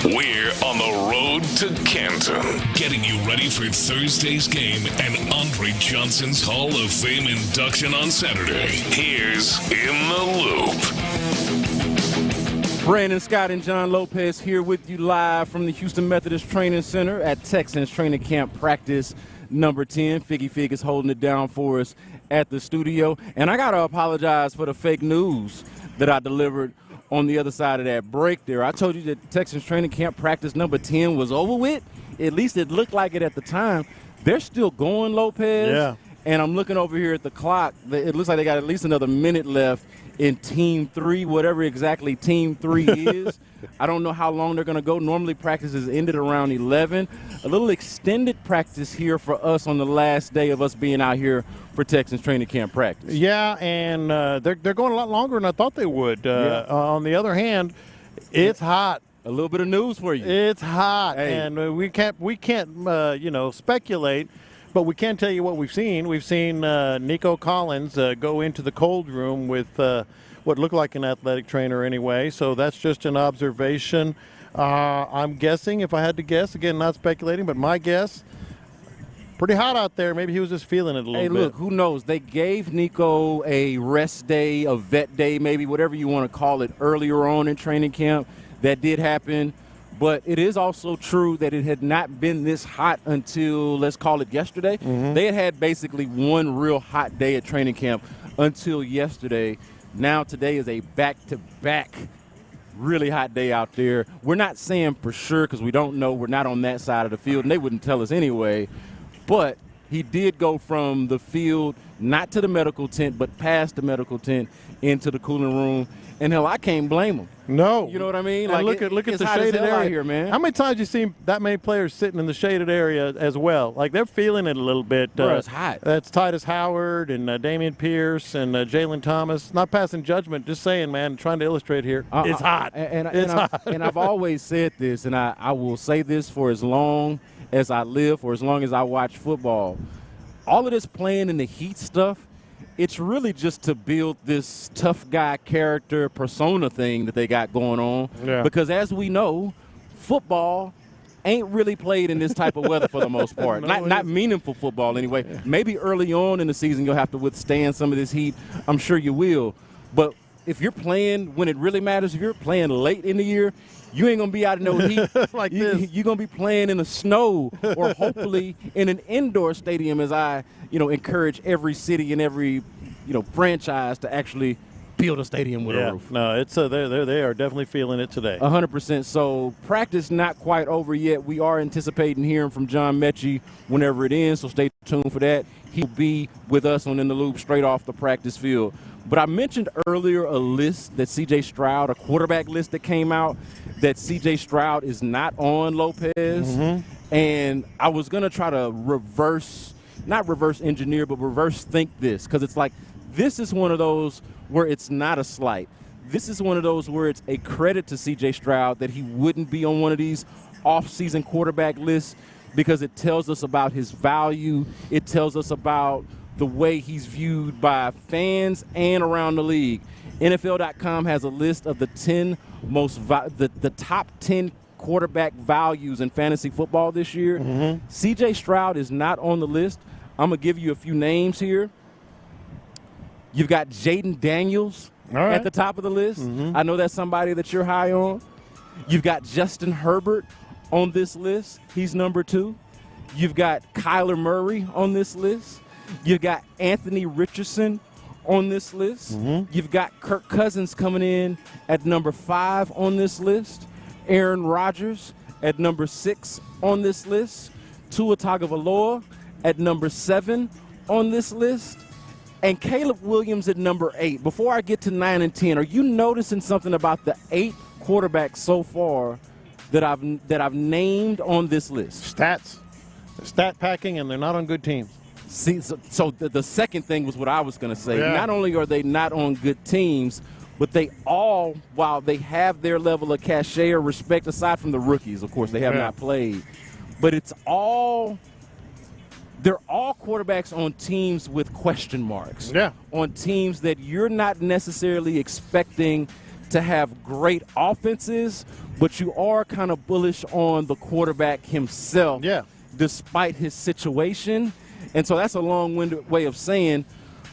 We're on the road to Canton, getting you ready for Thursday's game and Andre Johnson's Hall of Fame induction on Saturday. Here's In the Loop. Brandon Scott and John Lopez here with you live from the Houston Methodist Training Center at Texans Training Camp Practice number 10. Figgy Fig is holding it down for us at the studio. And I got to apologize for the fake news that I delivered on the other side of that break there. I told you that Texans Training Camp Practice number 10 was over with. At least it looked like it at the time. They're still going, Lopez. Yeah. And I'm looking over here at the clock. It looks like they got at least another minute left in Team 3, whatever exactly Team 3 is. I don't know how long they're going to go. Normally practices ended around 11. A little extended practice here for us on the last day of us being out here for Texans Training Camp Practice. Yeah, and they're going a lot longer than I thought they would. On the other hand, it's hot. A little bit of news for you. It's hot, Hey. and we can't speculate. But we can tell you what we've seen. We've seen Nico Collins go into the cold room with what looked like an athletic trainer anyway. So that's just an observation. I'm guessing, if I had to guess, again, not speculating, but my guess, pretty hot out there. Maybe he was just feeling it a little bit. Hey, look, who knows? They gave Nico a rest day, a vet day, maybe whatever you want to call it, earlier on in training camp. That did happen. But it is also true that it had not been this hot until, let's call it yesterday. Mm-hmm. They had basically one real hot day at training camp until yesterday. Now today is a back-to-back really hot day out there. We're not saying for sure because we don't know. We're not on that side of the field, and they wouldn't tell us anyway. But he did go from the field, not to the medical tent, but past the medical tent into the cooling room. And hell, I can't blame him. No. You know what I mean? And Like look at it's the hot as shaded hell out area here, man. How many times you seen that many players sitting in the shaded area as well? Like they're feeling it a little bit. Bro, it's hot. That's Titus Howard and Damian Pierce and Jalen Thomas. Not passing judgment, just saying, man, trying to illustrate here. It's hot. It's hot. And I've always said this, and I will say this for as long as I live, for as long as I watch football. All of this playing in the heat stuff, it's really just to build this tough guy character persona thing that they got going on. Yeah. Because as we know, football ain't really played in this type of weather for the most part. Not meaningful football anyway. Yeah. Maybe early on in the season you'll have to withstand some of this heat. I'm sure you will. But if you're playing when it really matters, if you're playing late in the year, you ain't going to be out in no heat. Like this. You're going to be playing in the snow or hopefully in an indoor stadium, as I encourage every city and every franchise to actually build a stadium with a roof. No, it's they are definitely feeling it today. 100%. So practice not quite over yet. We are anticipating hearing from John Mechie whenever it ends, so stay tuned for that. He'll be with us on In the Loop straight off the practice field. But I mentioned earlier a list that C.J. Stroud, a quarterback list that came out, that C.J. Stroud is not on, Lopez. Mm-hmm. And I was going to try to not reverse engineer, but reverse think this, because it's like this is one of those where it's not a slight. This is one of those where it's a credit to C.J. Stroud that he wouldn't be on one of these off-season quarterback lists because it tells us about his value. It tells us about the way he's viewed by fans and around the league. NFL.com has a list of the 10 the top 10 quarterback values in fantasy football this year. Mm-hmm. C.J. Stroud is not on the list. I'm going to give you a few names here. You've got Jaden Daniels at the top of the list. Mm-hmm. I know that's somebody that you're high on. You've got Justin Herbert on this list. He's number 2. You've got Kyler Murray on this list. You've got Anthony Richardson on this list. Mm-hmm. You've got Kirk Cousins coming in at number 5 on this list. Aaron Rodgers at number 6 on this list. Tua Tagovailoa at number 7 on this list. And Caleb Williams at number 8. Before I get to 9 and 10, are you noticing something about the 8 quarterbacks so far that I've named on this list? Stats. They're stat packing, and they're not on good teams. See, so the second thing was what I was going to say. Yeah. Not only are they not on good teams, but they all, while they have their level of cachet or respect, aside from the rookies, of course, they have not played. But it's all they're all quarterbacks on teams with question marks. Yeah. On teams that you're not necessarily expecting to have great offenses, but you are kind of bullish on the quarterback himself. Yeah. Despite his situation. And so that's a long-winded way of saying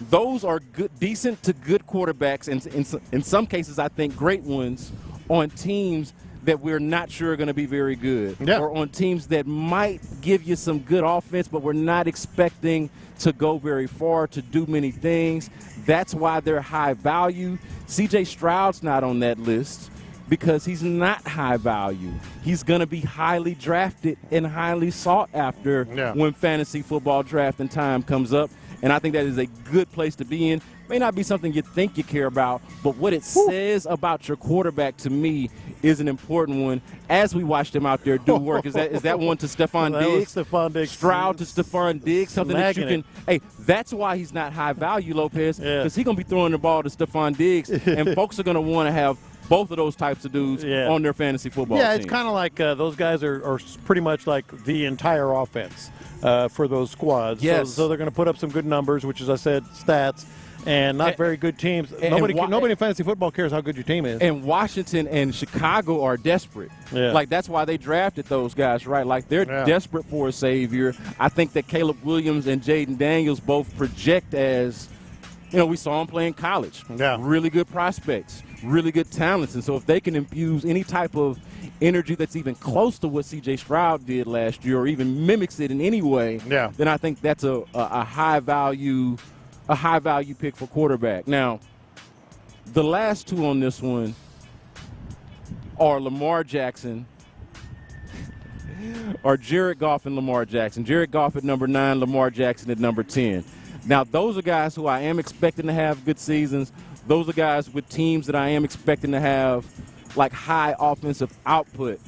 those are good, decent to good quarterbacks, and in some cases I think great ones, on teams that we're not sure are going to be very good. Yeah. Or on teams that might give you some good offense, but we're not expecting to go very far, to do many things. That's why they're high value. C.J. Stroud's not on that list because he's not high value. He's going to be highly drafted and highly sought after when fantasy football drafting time comes up. And I think that is a good place to be in. May not be something you think you care about, but what it says about your quarterback to me is an important one as we watched him out there do work. Is that one to Stephon Diggs? Stephon Diggs. Stroud to Stephon Diggs, something that you can – hey, that's why he's not high value, Lopez, because he's going to be throwing the ball to Stephon Diggs, and folks are going to want to have both of those types of dudes on their fantasy football team. Yeah, it's kind of like those guys are pretty much like the entire offense for those squads. Yes. So they're going to put up some good numbers, which, as I said, stats. And not very good teams. Nobody in fantasy football cares how good your team is. And Washington and Chicago are desperate. Yeah. Like, that's why they drafted those guys, right? Like, they're desperate for a savior. I think that Caleb Williams and Jaden Daniels both project as, we saw them play in college. Yeah. Really good prospects, really good talents. And so if they can infuse any type of energy that's even close to what C.J. Stroud did last year or even mimics it in any way, then I think that's a high-value pick for quarterback. Now, the last two on this one are Lamar Jackson, or Jared Goff and Lamar Jackson. Jared Goff at number 9, Lamar Jackson at number 10. Now, those are guys who I am expecting to have good seasons. Those are guys with teams that I am expecting to have, like, high offensive output.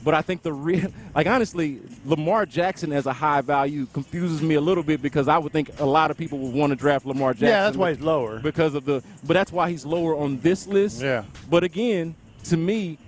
But I think honestly, Lamar Jackson as a high value confuses me a little bit because I would think a lot of people would want to draft Lamar Jackson. Yeah, that's why he's lower. But that's why he's lower on this list. Yeah. But again, to me,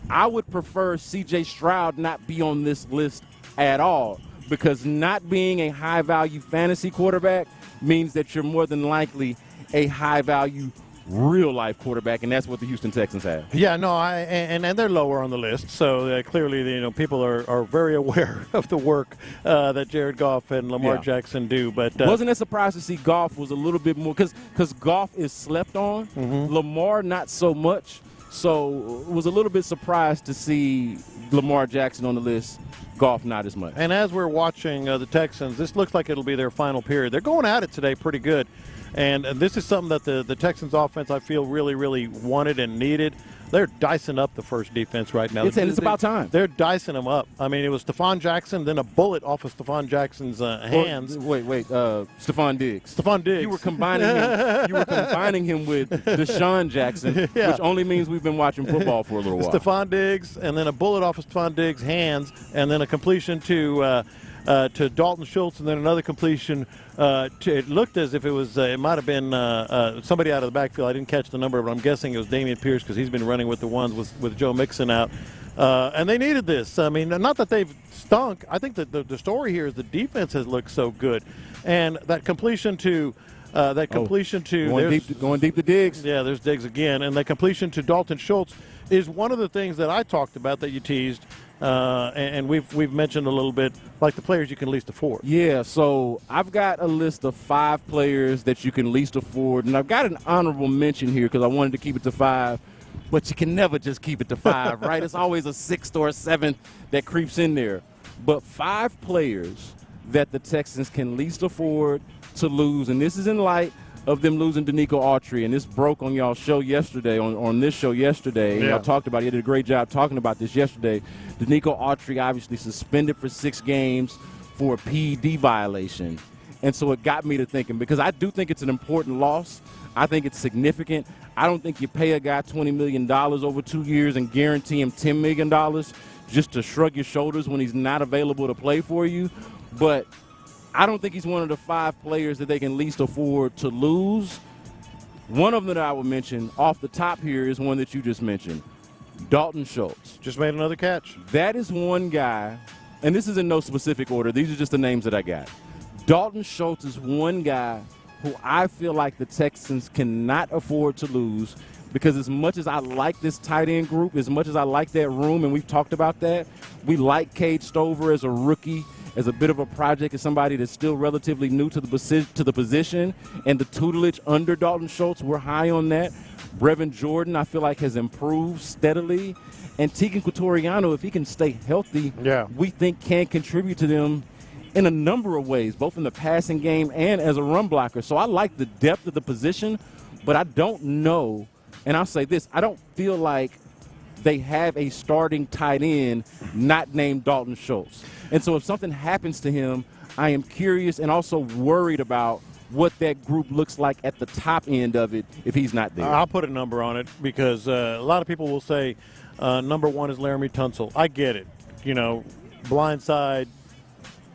I would prefer C.J. Stroud not be on this list at all because not being a high value fantasy quarterback means that you're more than likely a high value real life quarterback, and that's what the Houston Texans have. Yeah, no, and they're lower on the list. So clearly, people are very aware of the work that Jared Goff and Lamar Jackson do. But wasn't that surprised to see Goff was a little bit more because Goff is slept on, Lamar not so much. So was a little bit surprised to see Lamar Jackson on the list. Goff not as much. And as we're watching the Texans, this looks like it'll be their final period. They're going at it today pretty good. And this is something that the Texans offense, I feel, really, really wanted and needed. They're dicing up the first defense right now. It's about time. They're dicing them up. I mean, it was Stephon Jackson, then a bullet off of Stephon Jackson's hands. Wait, Stephon Diggs. Stephon Diggs. You were combining him with Deshaun Jackson, which only means we've been watching football for a little while. Stephon Diggs, and then a bullet off of Stephon Diggs' hands, and then a completion to Dalton Schultz, and then another completion. It looked as if it might have been somebody out of the backfield. I didn't catch the number, but I'm guessing it was Dameon Pierce because he's been running with the ones with Joe Mixon out. And they needed this. I mean, not that they've stunk. I think that the story here is the defense has looked so good. And that completion to going deep to Diggs. Yeah, there's Diggs again. And the completion to Dalton Schultz is one of the things that I talked about that you teased. And we've mentioned a little bit, like the players you can least afford. Yeah, so I've got a list of 5 players that you can least afford, and I've got an honorable mention here because I wanted to keep it to 5, but you can never just keep it to 5, right? It's always a 6th or a 7th that creeps in there. But 5 players that the Texans can least afford to lose, and this is in light of them losing Denico Autry, and this broke on y'all's show yesterday, on this show yesterday. And y'all talked about it. You did a great job talking about this yesterday. Denico Autry obviously suspended for 6 games for a PED violation. And so it got me to thinking, because I do think it's an important loss. I think it's significant. I don't think you pay a guy $20 million over 2 years and guarantee him $10 million just to shrug your shoulders when he's not available to play for you. But I don't think he's one of the 5 players that they can least afford to lose. One of them that I would mention off the top here is one that you just mentioned, Dalton Schultz. Just made another catch. That is one guy, and this is in no specific order. These are just the names that I got. Dalton Schultz is one guy who I feel like the Texans cannot afford to lose, because as much as I like this tight end group, as much as I like that room, and we've talked about that, we like Cade Stover as a rookie, as a bit of a project, as somebody that's still relatively new to the position, and the tutelage under Dalton Schultz, we're high on that. Brevin Jordan, I feel like, has improved steadily. And Tegan Quatoriano, if he can stay healthy, we think can contribute to them in a number of ways, both in the passing game and as a run blocker. So I like the depth of the position, but I don't know, and I'll say this, I don't feel like they have a starting tight end not named Dalton Schultz. And so if something happens to him, I am curious and also worried about what that group looks like at the top end of it if he's not there. I'll put a number on it because a lot of people will say number one is Laramie Tunsil. I get it. You know, blindside,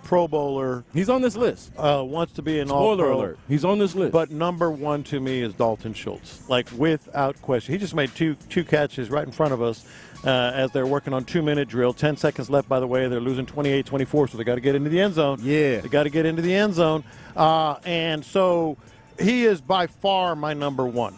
Pro Bowler. He's on this list. Wants to be an All-Pro. Spoiler alert. He's on this list. But number one to me is Dalton Schultz, like without question. He just made two catches right in front of us as they're working on 2-minute drill. 10 seconds left, by the way. They're losing 28-24, so they got to get into the end zone. Yeah. They got to get into the end zone. And so he is by far my number one,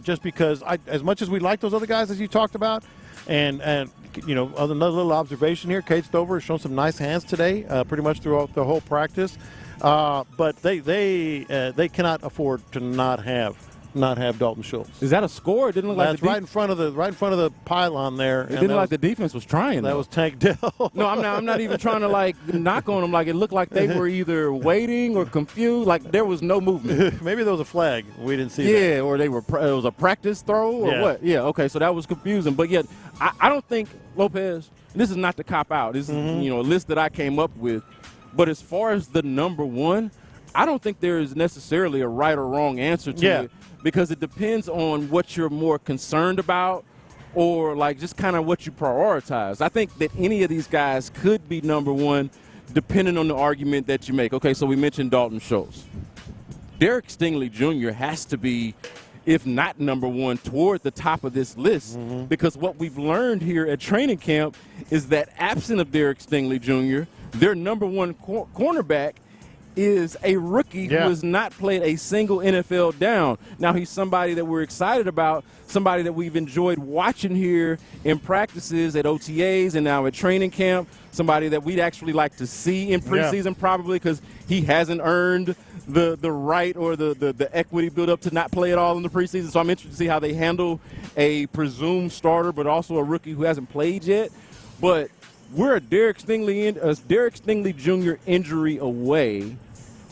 just because as much as we like those other guys, as you talked about, and you know, another little observation here, Cade Stover has shown some nice hands today, pretty much throughout the whole practice. But they cannot afford to not have Dalton Schultz. Is that a score? It didn't look like that's right in front of the pylon there. It didn't look like the defense was trying. That was Tank Dell. No, I'm not even trying to like knock on them. Like it looked like they were either waiting or confused. Like there was no movement. Maybe there was a flag. We didn't see that. Yeah, or it was a practice throw or what? Yeah. Okay, so that was confusing. But yet, I don't think Lopez. This is not to cop out. This is a list that I came up with. But as far as the number one, I don't think there is necessarily a right or wrong answer to it, because it depends on what you're more concerned about or like just kind of what you prioritize. I think that any of these guys could be number one depending on the argument that you make. Okay, so we mentioned Dalton Schultz. Derek Stingley Jr. has to be, if not number one, toward the top of this list, because what we've learned here at training camp is that absent of Derek Stingley Jr., their number one cornerback is a rookie who has not played a single NFL down. Now, he's somebody that we're excited about, somebody that we've enjoyed watching here in practices at OTAs and now at training camp, somebody that we'd actually like to see in preseason probably because he hasn't earned the right or the equity built up to not play at all in the preseason. So I'm interested to see how they handle a presumed starter but also a rookie who hasn't played yet. But we're a Derek Stingley Jr. injury away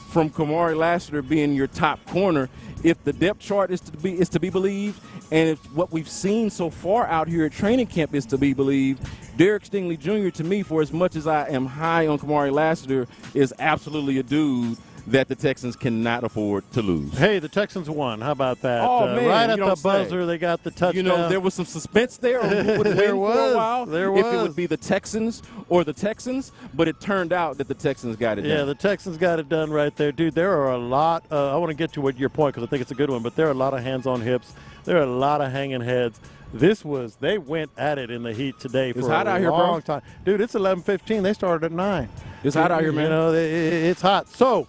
from Kamari Lassiter being your top corner. If the depth chart is to be believed, and if what we've seen so far out here at training camp is to be believed, Derek Stingley Jr. to me, for as much as I am high on Kamari Lassiter, is absolutely a dude that the Texans cannot afford to lose. Hey, the Texans won. How about that? Oh, man. Right at the buzzer, they got the touchdown. You know, there was some suspense there. There was. For a while There if was. it would be the Texans or the Texans, but it turned out that the Texans got it done. Yeah, the Texans got it done right there. Dude, there are a lot. I want to get to your point because I think it's a good one, but there are a lot of hands on hips. There are a lot of hanging heads. They went at it in the heat today for hot out a here, bro. long time. Dude, it's 11:15. They started at 9. It's hot out here, man. You know, it's hot. So,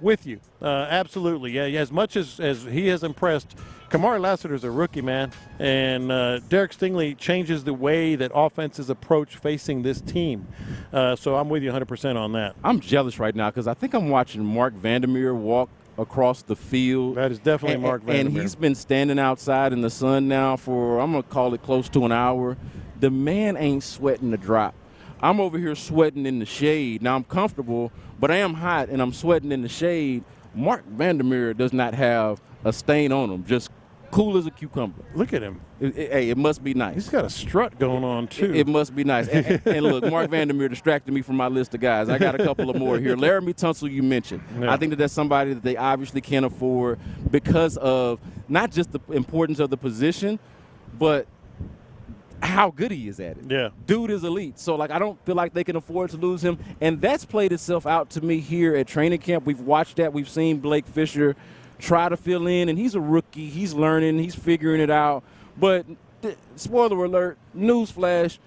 with you, absolutely. Yeah, as much as he has impressed, Kamari Lassiter is a rookie, man, and Derek Stingley changes the way that offenses approach facing this team. So I'm with you 100% on that. I'm jealous right now because I think I'm watching Mark Vandermeer walk across the field. That is definitely Mark Vandermeer. And he's been standing outside in the sun now for, I'm going to call it close to an hour. The man ain't sweating the drop. I'm over here sweating in the shade. Now, I'm comfortable, but I am hot, and I'm sweating in the shade. Mark Vandermeer does not have a stain on him, just cool as a cucumber. Look at him. Hey, it must be nice. He's got a strut going on, too. It must be nice. And look, Mark Vandermeer distracted me from my list of guys. I got a couple of more here. Laramie Tunsil, you mentioned. Yeah. I think that's somebody that they obviously can't afford because of not just the importance of the position, but how good he is at it. Yeah. Dude is elite. So, like, I don't feel like they can afford to lose him. And that's played itself out to me here at training camp. We've watched that. We've seen Blake Fisher try to fill in, and he's a rookie. He's learning. He's figuring it out. But spoiler alert, newsflash,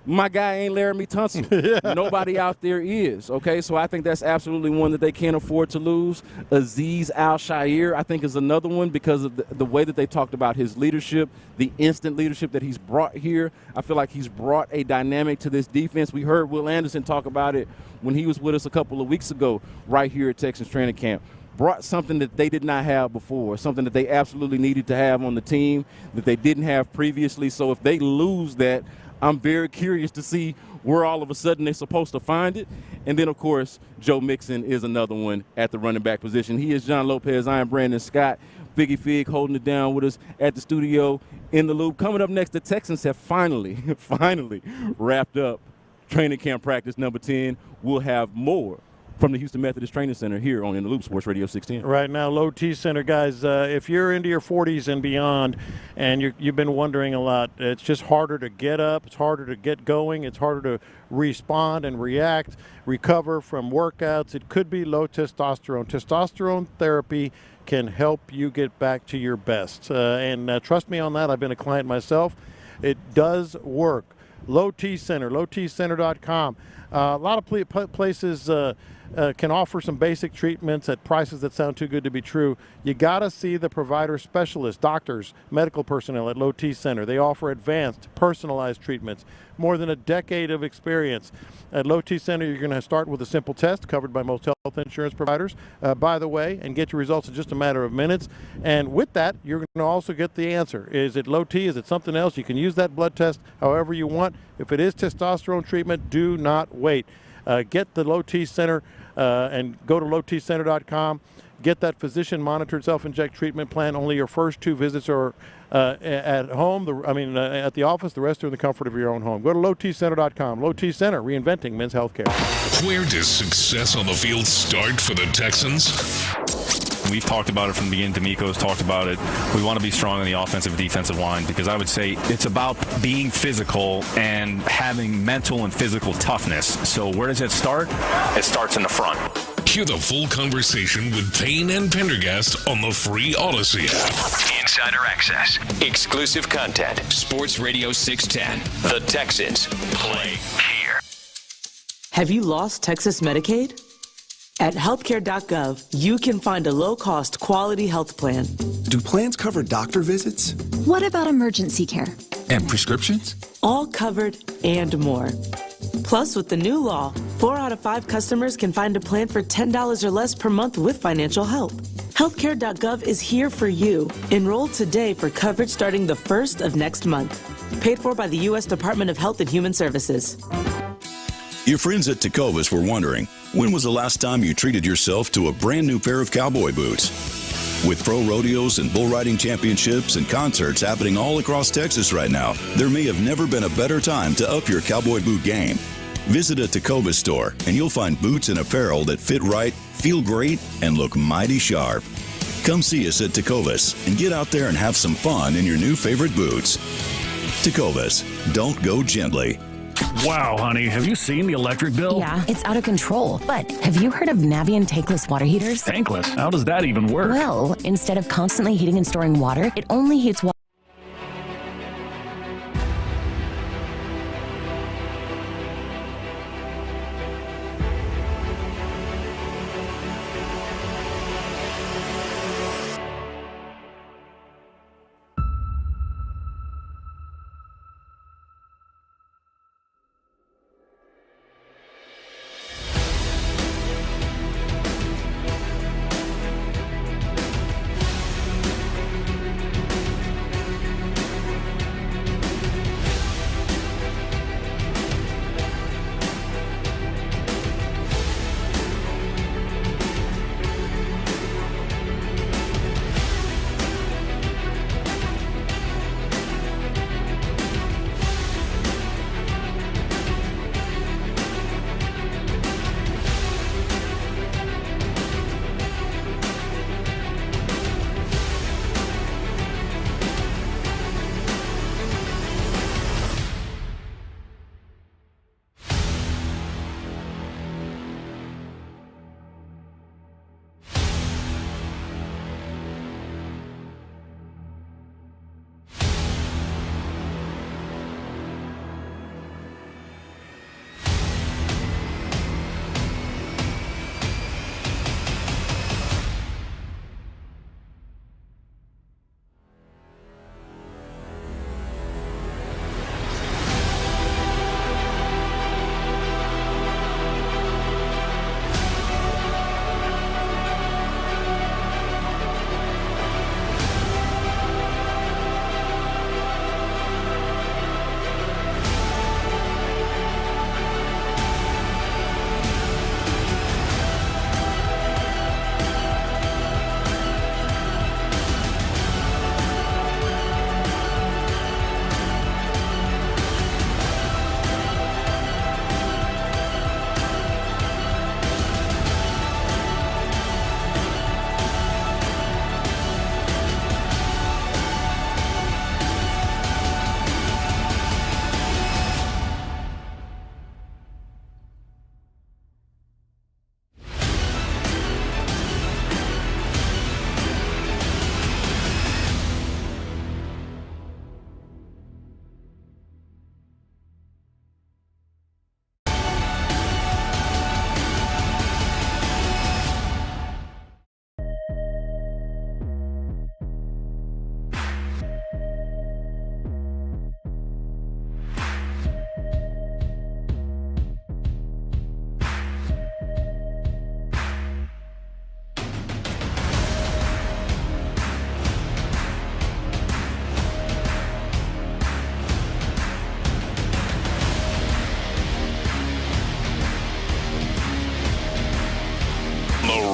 my guy ain't Laramie Tunsil. Nobody out there is, okay? So I think that's absolutely one that they can't afford to lose. Aziz Al-Shair, I think, is another one because of the way that they talked about his leadership, the instant leadership that he's brought here. I feel like he's brought a dynamic to this defense. We heard Will Anderson talk about it when he was with us a couple of weeks ago right here at Texans training camp. Brought something that they did not have before, something that they absolutely needed to have on the team that they didn't have previously. So if they lose that, I'm very curious to see where all of a sudden they're supposed to find it. And then, of course, Joe Mixon is another one at the running back position. He is John Lopez. I am Brandon Scott. Figgy Fig holding it down with us at the studio in the loop. Coming up next, the Texans have finally wrapped up training camp practice number 10. We'll have more from the Houston Methodist Training Center here on In the Loop, Sports Radio 610. Right now, Low T Center, guys, if you're into your 40s and beyond and you've been wondering a lot, it's just harder to get up, it's harder to get going, it's harder to respond and react, recover from workouts. It could be low testosterone. Testosterone therapy can help you get back to your best. And trust me on that, I've been a client myself. It does work. Low T Center, lowtcenter.com. A lot of places can offer some basic treatments at prices that sound too good to be true. You got to see the provider specialists, doctors, medical personnel at Low T Center. They offer advanced, personalized treatments. More than a decade of experience. At Low T Center, you're going to start with a simple test covered by most health insurance providers, by the way, and get your results in just a matter of minutes. And with that, you're going to also get the answer. Is it low T? Is it something else? You can use that blood test however you want. If it is testosterone treatment, do not wait. Get the Low T Center and go to lowtcenter.com. Get that physician-monitored self-inject treatment plan. Only your first 2 visits are at home. At the office. The rest are in the comfort of your own home. Go to lowtcenter.com. Low T Center, reinventing men's healthcare. Where does success on the field start for the Texans? We've talked about it from the beginning. Denico's talked about it. We want to be strong on the offensive defensive line because I would say it's about being physical and having mental and physical toughness. So where does it start? It starts in the front. Hear the full conversation with Payne and Pendergast on the free Odyssey app. Insider access, exclusive content, Sports Radio 610. The Texans play here. Have you lost Texas Medicaid? At healthcare.gov, you can find a low-cost, quality health plan. Do plans cover doctor visits? What about emergency care? And prescriptions? All covered and more. Plus, with the new law, 4 out of 5 customers can find a plan for $10 or less per month with financial help. Healthcare.gov is here for you. Enroll today for coverage starting the 1st of next month. Paid for by the U.S. Department of Health and Human Services. Your friends at Tecovas were wondering, when was the last time you treated yourself to a brand new pair of cowboy boots? With pro rodeos and bull riding championships and concerts happening all across Texas right now, there may have never been a better time to up your cowboy boot game. Visit a Tecovas store and you'll find boots and apparel that fit right, feel great, and look mighty sharp. Come see us at Tecovas and get out there and have some fun in your new favorite boots. Tecovas, don't go gently. Wow, honey, have you seen the electric bill? Yeah, it's out of control. But have you heard of Navien tankless water heaters? Tankless? How does that even work? Well, instead of constantly heating and storing water, it only heats water.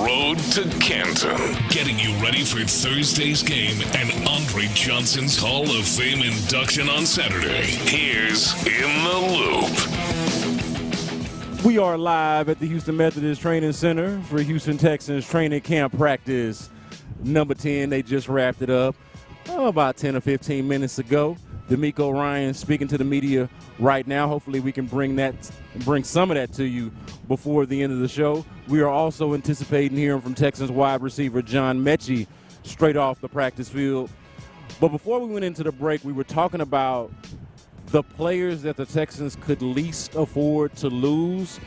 road to Canton, getting you ready for Thursday's game and Andre Johnson's Hall of Fame induction on Saturday. Here's In the Loop. We are live at the Houston Methodist Training Center for Houston Texans training camp practice number 10. They just wrapped it up about 10 or 15 minutes ago. Denico Ryan speaking to the media right now. Hopefully we can bring some of that to you before the end of the show. We are also anticipating hearing from Texans wide receiver John Mechie straight off the practice field. But before we went into the break, we were talking about the players that the Texans could least afford to lose.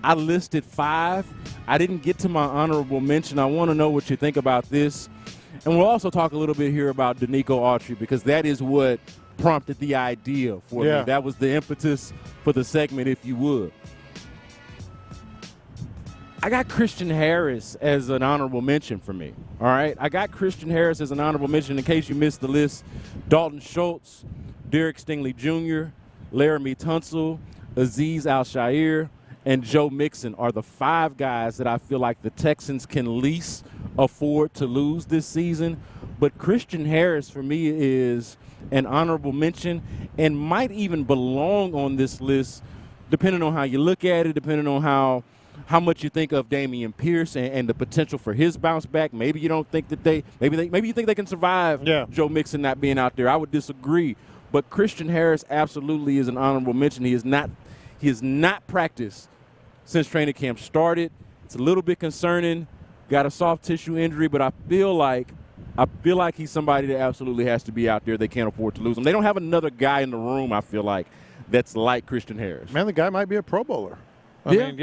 I listed 5. I didn't get to my honorable mention. I want to know what you think about this. And we'll also talk a little bit here about Denico Autry, because that is what prompted the idea for me. That was the impetus for the segment, if you would. I got Christian Harris as an honorable mention for me, all right? I got Christian Harris as an honorable mention. In case you missed the list, Dalton Schultz, Derek Stingley Jr., Laramie Tunsil, Azeez Al-Shaair, and Joe Mixon are the 5 guys that I feel like the Texans can least afford to lose this season. But Christian Harris, for me, is an honorable mention and might even belong on this list, depending on how you look at it, depending on how much you think of Dameon Pierce and the potential for his bounce back. Maybe you don't think that maybe you think they can survive Joe Mixon not being out there. I would disagree. But Christian Harris absolutely is an honorable mention. He has not practiced since training camp started. It's a little bit concerning. Got a soft tissue injury, but I feel like he's somebody that absolutely has to be out there. They can't afford to lose him. They don't have another guy in the room, I feel like, that's like Christian Harris. Man, the guy might be a Pro Bowler. I mean,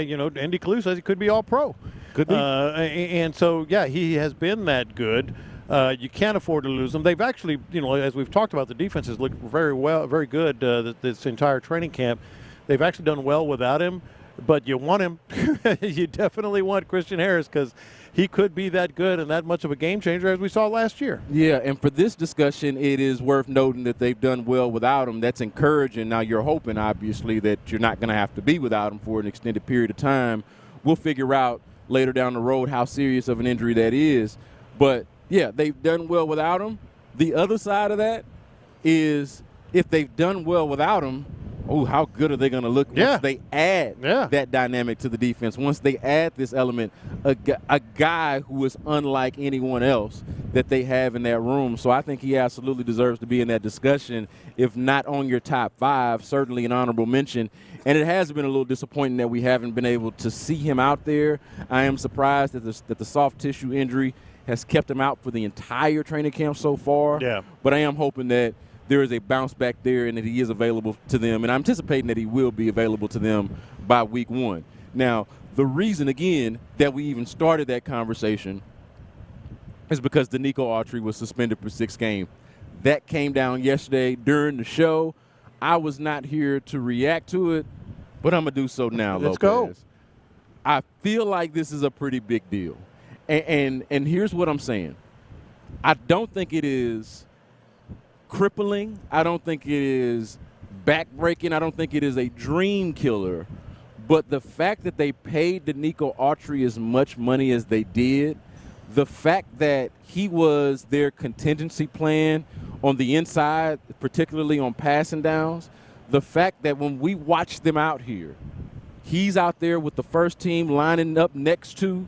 you know, Andy Clue says he could be all pro. Could be. And so, he has been that good. You can't afford to lose them. They've actually, you know, as we've talked about, the defense has looked very good this entire training camp. They've actually done well without him, but you want him. You definitely want Christian Harris, because he could be that good and that much of a game changer as we saw last year. Yeah, and for this discussion, it is worth noting that they've done well without him. That's encouraging. Now, you're hoping, obviously, that you're not going to have to be without him for an extended period of time. We'll figure out later down the road how serious of an injury that is. But, yeah, they've done well without him. The other side of that is if they've done well without him, how good are they going to look once they add that dynamic to the defense, once they add this element, a guy who is unlike anyone else that they have in that room. So I think he absolutely deserves to be in that discussion, if not on your top 5, certainly an honorable mention. And it has been a little disappointing that we haven't been able to see him out there. I am surprised that the soft tissue injury has kept him out for the entire training camp so far. Yeah. But I am hoping that there is a bounce back there and that he is available to them. And I'm anticipating that he will be available to them by week 1. Now, the reason, again, that we even started that conversation is because Denico Autry was suspended for 6 games. That came down yesterday during the show. I was not here to react to it, but I'm going to do so now, Let's Lopez. go. I feel like this is a pretty big deal. And here's what I'm saying. I don't think it is crippling. I don't think it is backbreaking. I don't think it is a dream killer. But the fact that they paid Denico Autry as much money as they did, the fact that he was their contingency plan on the inside, particularly on passing downs, the fact that when we watch them out here, he's out there with the first team lining up next to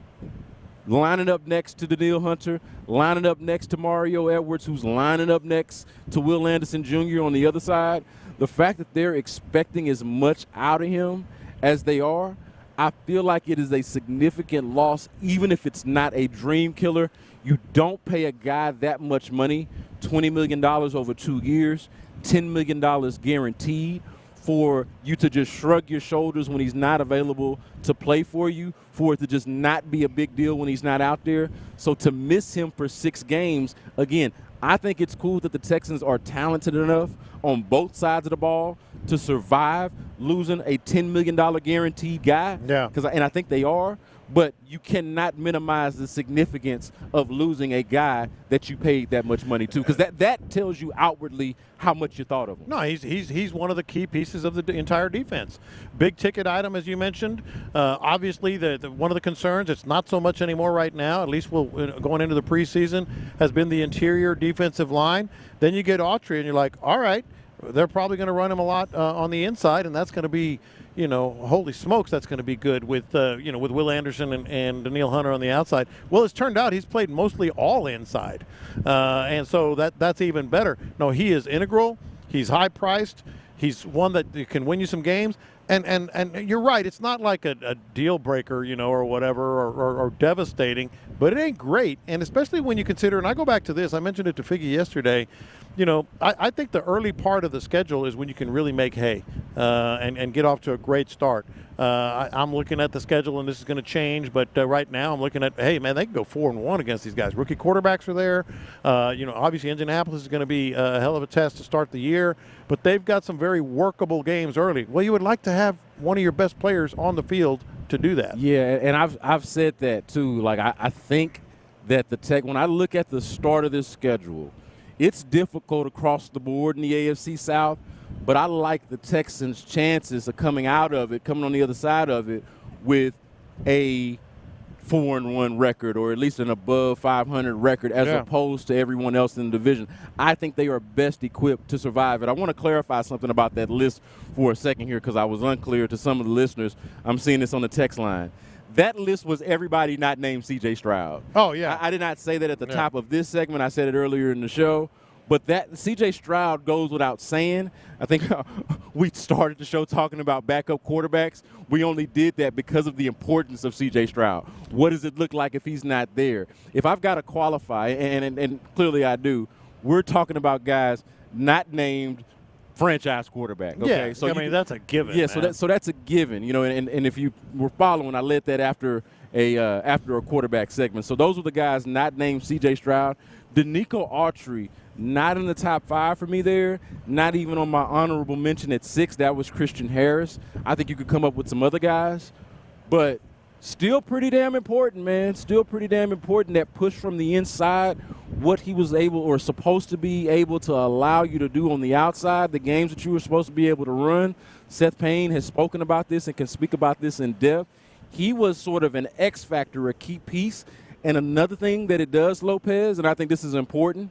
Daniil Hunter, lining up next to Mario Edwards, who's lining up next to Will Anderson Jr. on the other side. The fact that they're expecting as much out of him as they are, I feel like it is a significant loss, even if it's not a dream killer. You don't pay a guy that much money, $20 million over 2 years, $10 million guaranteed, for you to just shrug your shoulders when he's not available to play for you, for it to just not be a big deal when he's not out there. So to miss him for 6 games, again, I think it's cool that the Texans are talented enough on both sides of the ball to survive losing a $10 million guaranteed guy. Yeah. And I think they are. But you cannot minimize the significance of losing a guy that you paid that much money to, because that tells you outwardly how much you thought of him. No, he's one of the key pieces of the entire defense. Big ticket item, as you mentioned. Obviously, one of the concerns, it's not so much anymore right now, at least going into the preseason, has been the interior defensive line. Then you get Autry, and you're like, all right, they're probably going to run him a lot on the inside, and that's going to be, holy smokes, that's going to be good with Will Anderson and Daniil Hunter on the outside. Well, it's turned out he's played mostly all inside, and so that's even better. No, he is integral. He's high priced. He's one that can win you some games. And you're right. It's not like a deal breaker, or whatever, or devastating, but it ain't great. And especially when you consider, and I go back to this, I mentioned it to Figgy yesterday, I think the early part of the schedule is when you can really make hay and get off to a great start. I'm looking at the schedule, and this is going to change, but right now I'm looking at, hey, man, they can go 4-1 against these guys. Rookie quarterbacks are there. Obviously Indianapolis is going to be a hell of a test to start the year, but they've got some very workable games early. Well, you would like to have one of your best players on the field to do that. Yeah, and I've said that too. Like, I think that when I look at the start of this schedule, it's difficult across the board in the AFC South, but I like the Texans' chances of coming out of it, coming on the other side of it with a 4-1 record, or at least an above 500 record, as opposed to everyone else in the division. I think they are best equipped to survive it. I want to clarify something about that list for a second here, because I was unclear to some of the listeners. I'm seeing this on the text line. That list was everybody not named C.J. Stroud. Oh, yeah. I did not say that at the top of this segment. I said it earlier in the show. But that C.J. Stroud goes without saying. I think we started the show talking about backup quarterbacks. We only did that because of the importance of C.J. Stroud. What does it look like if he's not there? If I've got to qualify, and clearly I do, we're talking about guys not named franchise quarterback. Okay? Yeah, so that's a given. Yeah, man. so that's a given. And if you were following, I led that after a quarterback segment. So those were the guys not named C.J. Stroud. Denico Autry, not in the top 5 for me there, not even on my honorable mention at 6. That was Christian Harris. I think you could come up with some other guys, but still pretty damn important, man. Still pretty damn important, that push from the inside, what he was able or supposed to be able to allow you to do on the outside, the games that you were supposed to be able to run. Seth Payne has spoken about this and can speak about this in depth. He was sort of an X factor, a key piece. And another thing that it does, Lopez, and I think this is important,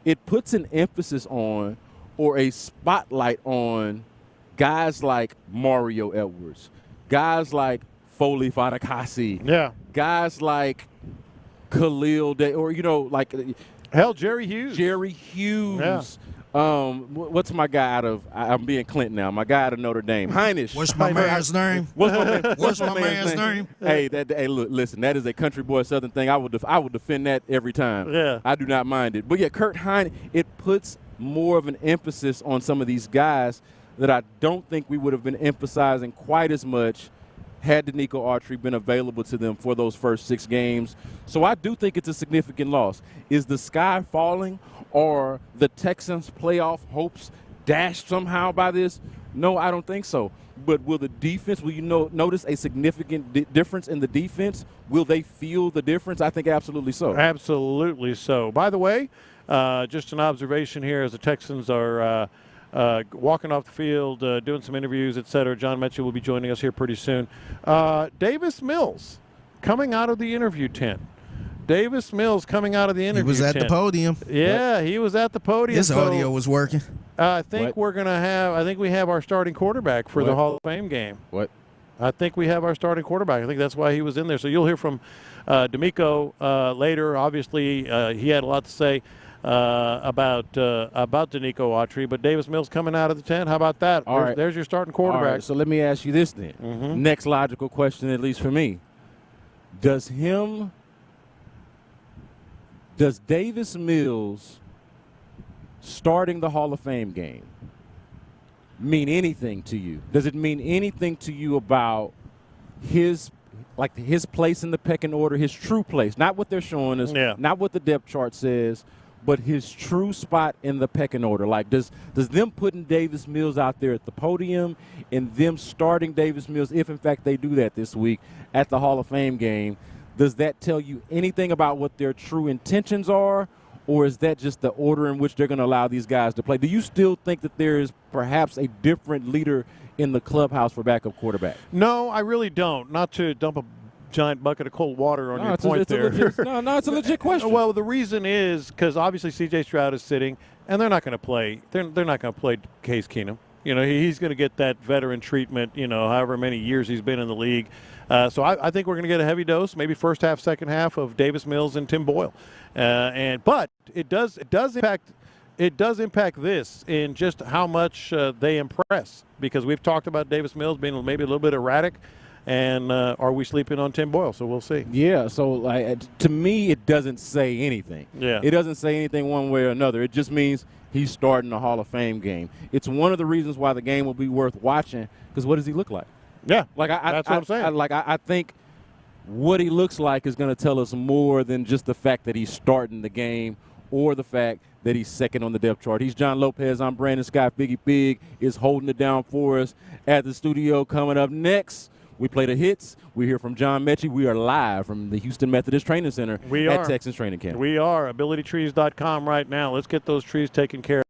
it puts an emphasis on, or a spotlight on, guys like Mario Edwards, guys like Foley Fatukasi, guys like Khalil Day, or Jerry Hughes. Yeah. What's my guy out of? I'm being Clinton now. My guy out of Notre Dame, Heinisch. What's my man's name? What's my man's name? Hey, look, listen. That is a country boy Southern thing. I will defend that every time. Yeah, I do not mind it. But yeah, Kurt Heinisch. It puts more of an emphasis on some of these guys that I don't think we would have been emphasizing quite as much had Denico Autry been available to them for those first 6 games. So I do think it's a significant loss. Is the sky falling, or the Texans' playoff hopes dashed somehow by this? No, I don't think so. But will the defense, will you notice a significant difference in the defense? Will they feel the difference? I think absolutely so. Absolutely so. By the way, just an observation here as the Texans are walking off the field, doing some interviews, et cetera. John Mitchell will be joining us here pretty soon. Davis Mills coming out of the interview tent. Davis Mills coming out of the interview tent. He was at the podium. Yeah, he was at the podium. His audio was working. I think we have our starting quarterback for the Hall of Fame game. What? I think we have our starting quarterback. I think that's why he was in there. So you'll hear from Denico later. Obviously, he had a lot to say about Denico Autry, but Davis Mills coming out of the tent. How about that? There's your starting quarterback. All right, so let me ask you this then. Mm-hmm. Next logical question, at least for me. Does Davis Mills starting the Hall of Fame game mean anything to you? Does it mean anything to you about his place in the pecking order, his true place, not what they're showing us, not what the depth chart says, but his true spot in the pecking order. Like, does them putting Davis Mills out there at the podium and them starting Davis Mills, if in fact they do that this week at the Hall of Fame game, does that tell you anything about what their true intentions are, or is that just the order in which they're going to allow these guys to play? Do you still think that there is perhaps a different leader in the clubhouse for backup quarterback? No, I really don't. Not to dump a giant bucket of cold water on your point there. It's a legit question. Well, the reason is because obviously C.J. Stroud is sitting, and they're not going to play. They're not going to play Case Keenum. You know, he's going to get that veteran treatment, you know, however many years he's been in the league. So I think we're going to get a heavy dose, maybe first half, second half of Davis Mills and Tim Boyle. But it does impact this in just how much they impress, because we've talked about Davis Mills being maybe a little bit erratic. And are we sleeping on Tim Boyle? So we'll see. Yeah, so to me, it doesn't say anything. Yeah. It doesn't say anything one way or another. It just means he's starting the Hall of Fame game. It's one of the reasons why the game will be worth watching, because what does he look like? Yeah, that's what I'm saying. I think what he looks like is going to tell us more than just the fact that he's starting the game or the fact that he's second on the depth chart. He's John Lopez. I'm Brandon Scott. Biggie Big is holding it down for us at the studio. Coming up next, we play the hits. We hear from John Mechie. We are live from the Houston Methodist Training Center at Texans Training Camp. We are. AbilityTrees.com right now. Let's get those trees taken care of.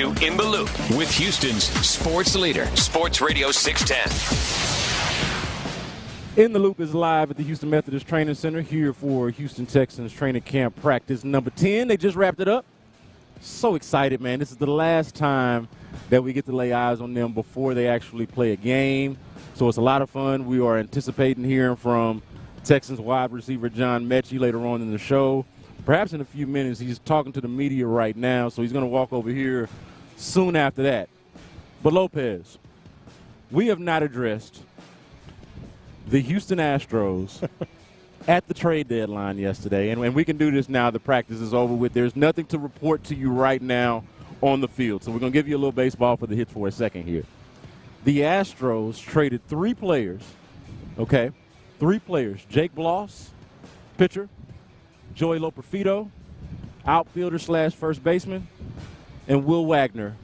to In the Loop with Houston's sports leader, Sports Radio 610. In the Loop is live at the Houston Methodist Training Center here for Houston Texans training camp practice number 10. They just wrapped it up. So excited, man. This is the last time that we get to lay eyes on them before they actually play a game. So it's a lot of fun. We are anticipating hearing from Texans wide receiver John Mechie later on in the show. Perhaps in a few minutes. He's talking to the media right now, so he's going to walk over here soon after that. But Lopez, we have not addressed the Houston Astros at the trade deadline yesterday, and we can do this now. The practice is over with. There's nothing to report to you right now on the field, so we're going to give you a little baseball for the hits for a second here. The Astros traded 3 players, okay? 3 players. Jake Bloss, pitcher. Joey Loperfido, outfielder / first baseman. And Will Wagner,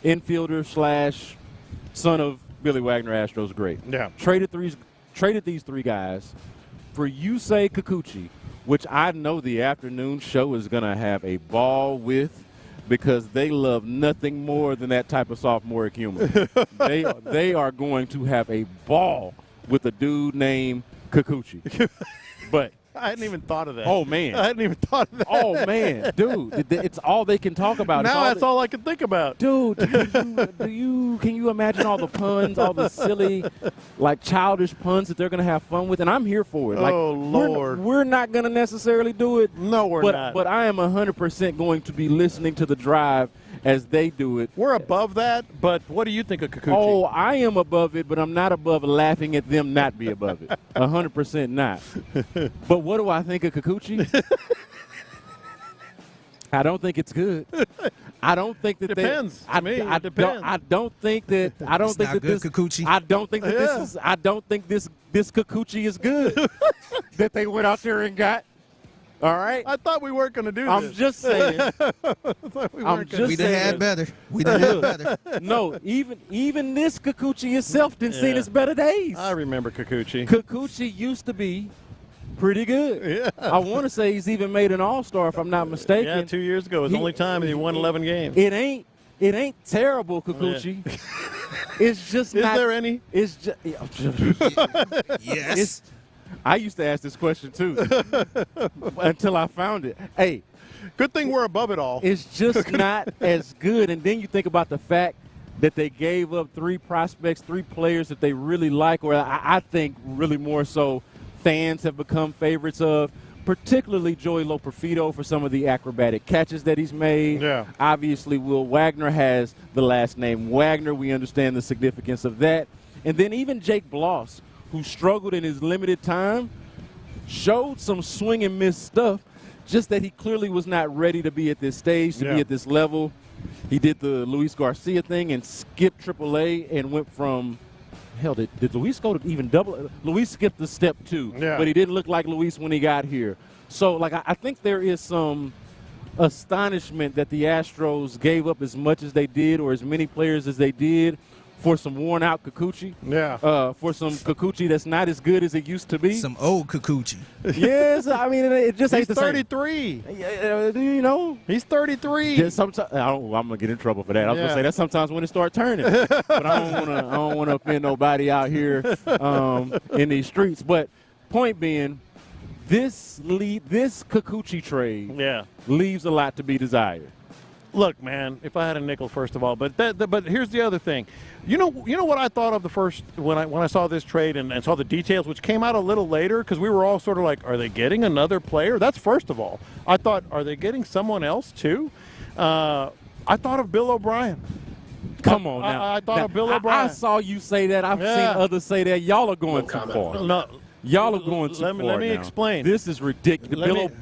infielder / son of Billy Wagner, Astros great. Yeah. Traded these 3 guys for Yusei Kikuchi, which I know the afternoon show is going to have a ball with, because they love nothing more than that type of sophomoric humor. They are going to have a ball with a dude named Kikuchi. But I hadn't even thought of that. Oh, man. I hadn't even thought of that. Oh, man. Dude, it's all they can talk about. Now that's all I can think about. Dude, can you imagine all the puns, all the silly, like, childish puns that they're going to have fun with? And I'm here for it. Like, oh, Lord. We're not going to necessarily do it. No, we're not. But I am 100% going to be listening to the drive as they do it. We're above that, but what do you think of Kikuchi? Oh, I am above it, but I'm not above laughing at them not be above it. 100% not. But what do I think of Kikuchi? I don't think it's good. I don't think that depends. It depends. I don't think that. I don't think that this Kikuchi. I don't think that this is. I don't think this Kikuchi is good. That they went out there and got. All right. I thought we weren't going to do this. I'm just saying. We done had better. We done had better. No, even this Kikuchi itself didn't see his better days. I remember Kikuchi. Kikuchi used to be pretty good. Yeah. I want to say he's even made an All-Star, if I'm not mistaken. Yeah, 2 years ago. It was the only time he won 11 games. It ain't terrible, Kikuchi. Yeah. It's just Is not. there any? It's just. Yes. I used to ask this question, too, until I found it. Hey. Good thing we're above it all. It's just not as good. And then you think about the fact that they gave up 3 prospects, 3 players that they really like, or I think really more so fans have become favorites of, particularly Joey Loperfido for some of the acrobatic catches that he's made. Yeah. Obviously, Will Wagner has the last name Wagner. We understand the significance of that. And then even Jake Bloss, who struggled in his limited time, showed some swing and miss stuff, just that he clearly was not ready to be at this stage, to be at this level. He did the Luis Garcia thing and skipped AAA and went from, hell, did Luis go to even double? Luis skipped the step 2, but he didn't look like Luis when he got here. So, like, I think there is some astonishment that the Astros gave up as much as they did, or as many players as they did, for some worn-out Kikuchi. Yeah. For some Kikuchi that's not as good as it used to be. Some old Kikuchi. Yes, I mean, it just ain't the same. He's 33. You know? He's 33. Yeah, sometimes I'm gonna get in trouble for that. I was gonna say that sometimes when it starts turning, but I don't wanna offend nobody out here in these streets. But point being, this Kikuchi trade leaves a lot to be desired. Look, man, if I had a nickel, first of all, but here's the other thing. You know what I thought of the first when I saw this trade and saw the details, which came out a little later, because we were all sort of like, are they getting another player? That's first of all. I thought, are they getting someone else too? I thought of Bill O'Brien. Come on now. I thought of Bill O'Brien. I saw you say that. I've seen others say that. Y'all are going too far. No, y'all are going too far. Let me explain. This is ridiculous.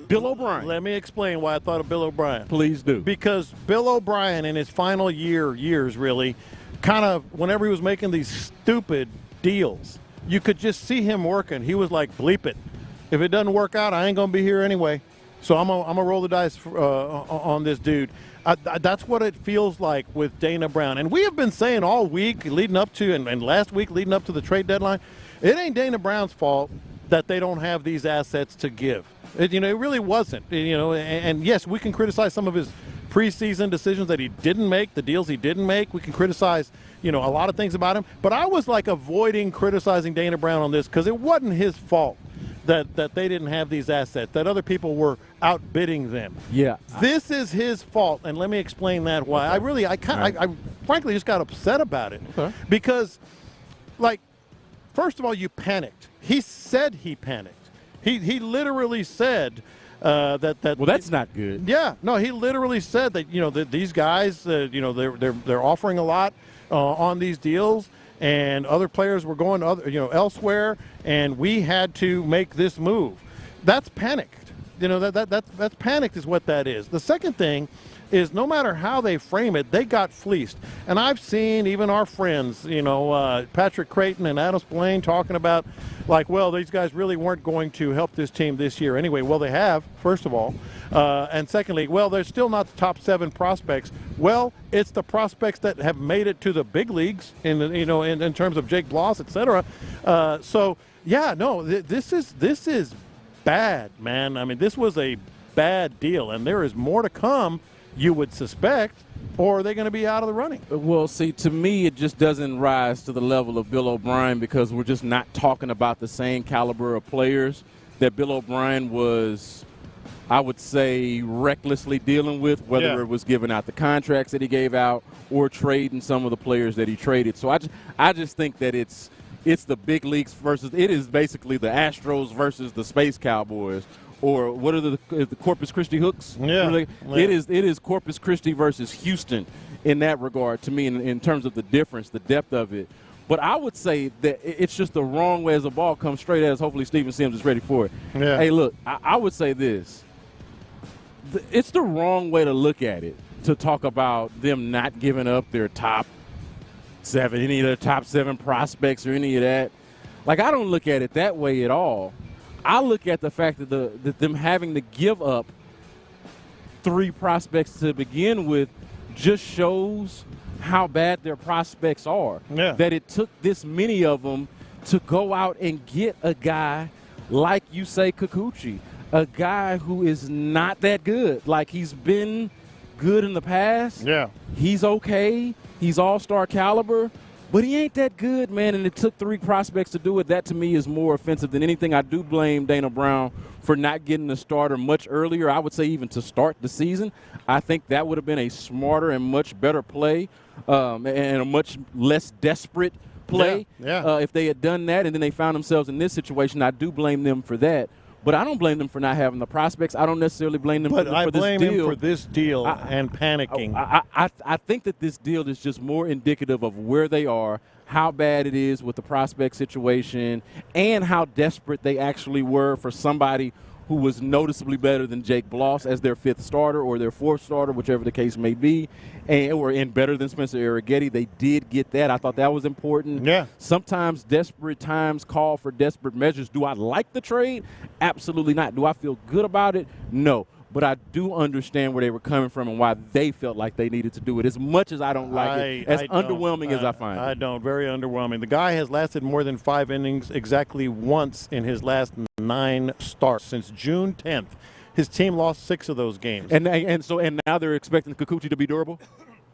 Bill O'Brien. Let me explain why I thought of Bill O'Brien. Please do. Because Bill O'Brien in his final years really, kind of whenever he was making these stupid deals, you could just see him working. He was like, bleep it. If it doesn't work out, I ain't going to be here anyway. So I'm gonna roll the dice on this dude. That's what it feels like with Dana Brown. And we have been saying all week leading up to and last week leading up to the trade deadline, it ain't Dana Brown's fault that they don't have these assets to give. It really wasn't. And yes, we can criticize some of his preseason decisions that he didn't make, the deals he didn't make. We can criticize, a lot of things about him. But I was avoiding criticizing Dana Brown on this because it wasn't his fault that they didn't have these assets, that other people were outbidding them. Yeah. This is his fault, and let me explain that why. I frankly just got upset about it. Okay. Because, first of all, you panicked. He said he panicked. He literally said that. Well, that's not good. Yeah, no, he literally said that that these guys, they're offering a lot on these deals, and other players were going elsewhere, and we had to make this move. That's panicked. That's panicked is what that is. The second thing is no matter how they frame it, they got fleeced. And I've seen even our friends, Patrick Creighton and Adam Spillane talking about, these guys really weren't going to help this team this year anyway. Well, they have, first of all. And secondly, they're still not the top 7 prospects. Well, it's the prospects that have made it to the big leagues in terms of Jake Bloss, et cetera. This is bad, man. I mean, this was a bad deal, and there is more to come, you would suspect, or are they going to be out of the running? Well, see, to me, it just doesn't rise to the level of Bill O'Brien because we're just not talking about the same caliber of players that Bill O'Brien was, I would say, recklessly dealing with, whether it was giving out the contracts that he gave out or trading some of the players that he traded. So I just think that it's the big leagues versus – it is basically the Astros versus the Space Cowboys. Or what are the Corpus Christi Hooks? Yeah. It is Corpus Christi versus Houston in that regard to me in terms of the difference, the depth of it. But I would say that it's just the wrong way as the ball comes straight at us. Hopefully Steven Sims is ready for it. Yeah. Hey, look, I would say this. It's the wrong way to look at it, to talk about them not giving up their top 7, any of their top 7 prospects or any of that. I don't look at it that way at all. I look at the fact that them having to give up 3 prospects to begin with just shows how bad their prospects are. Yeah. That it took this many of them to go out and get a guy like you say Kikuchi, a guy who is not that good. He's been good in the past. Yeah. He's okay. He's all-star caliber. But he ain't that good, man, and it took 3 prospects to do it. That, to me, is more offensive than anything. I do blame Dana Brown for not getting the starter much earlier. I would say even to start the season. I think that would have been a smarter and much better play and a much less desperate play if they had done that, and then they found themselves in this situation. I do blame them for that. But I don't blame them for not having the prospects. I don't necessarily blame them for this deal. But I blame him for this deal and panicking. I think that this deal is just more indicative of where they are, how bad it is with the prospect situation, and how desperate they actually were for somebody who was noticeably better than Jake Bloss as their 5th starter or their 4th starter, whichever the case may be, and better than Spencer Arrighetti. They did get that. I thought that was important. Yeah. Sometimes desperate times call for desperate measures. Do I like the trade? Absolutely not. Do I feel good about it? No. But I do understand where they were coming from and why they felt like they needed to do it. As much as I don't like it, as underwhelming as I find it. I don't. Very underwhelming. The guy has lasted more than 5 innings exactly once in his last 9 starts since June 10th. His team lost 6 of those games. And now they're expecting Kikuchi to be durable?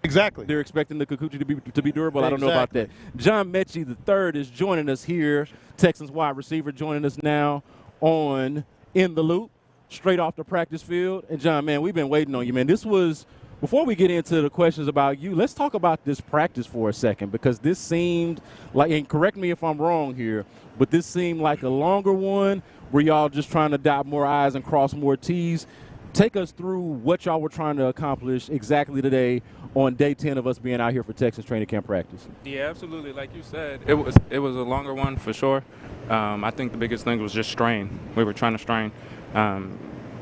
Exactly. They're expecting the Kikuchi to be durable. Exactly. I don't know about that. John Mechie III is joining us here, Texans wide receiver, joining us now on In the Loop, straight off the practice field. And, John, man, we've been waiting on you, man. This was – before we get into the questions about you, let's talk about this practice for a second, because this seemed like – and correct me if I'm wrong here – but this seemed like a longer one where y'all just trying to dot more I's and cross more T's. Take us through what y'all were trying to accomplish exactly today on day 10 of us being out here for Texas training camp practice. Yeah, absolutely. Like you said, it was a longer one for sure. I think the biggest thing was just strain. We were trying to strain,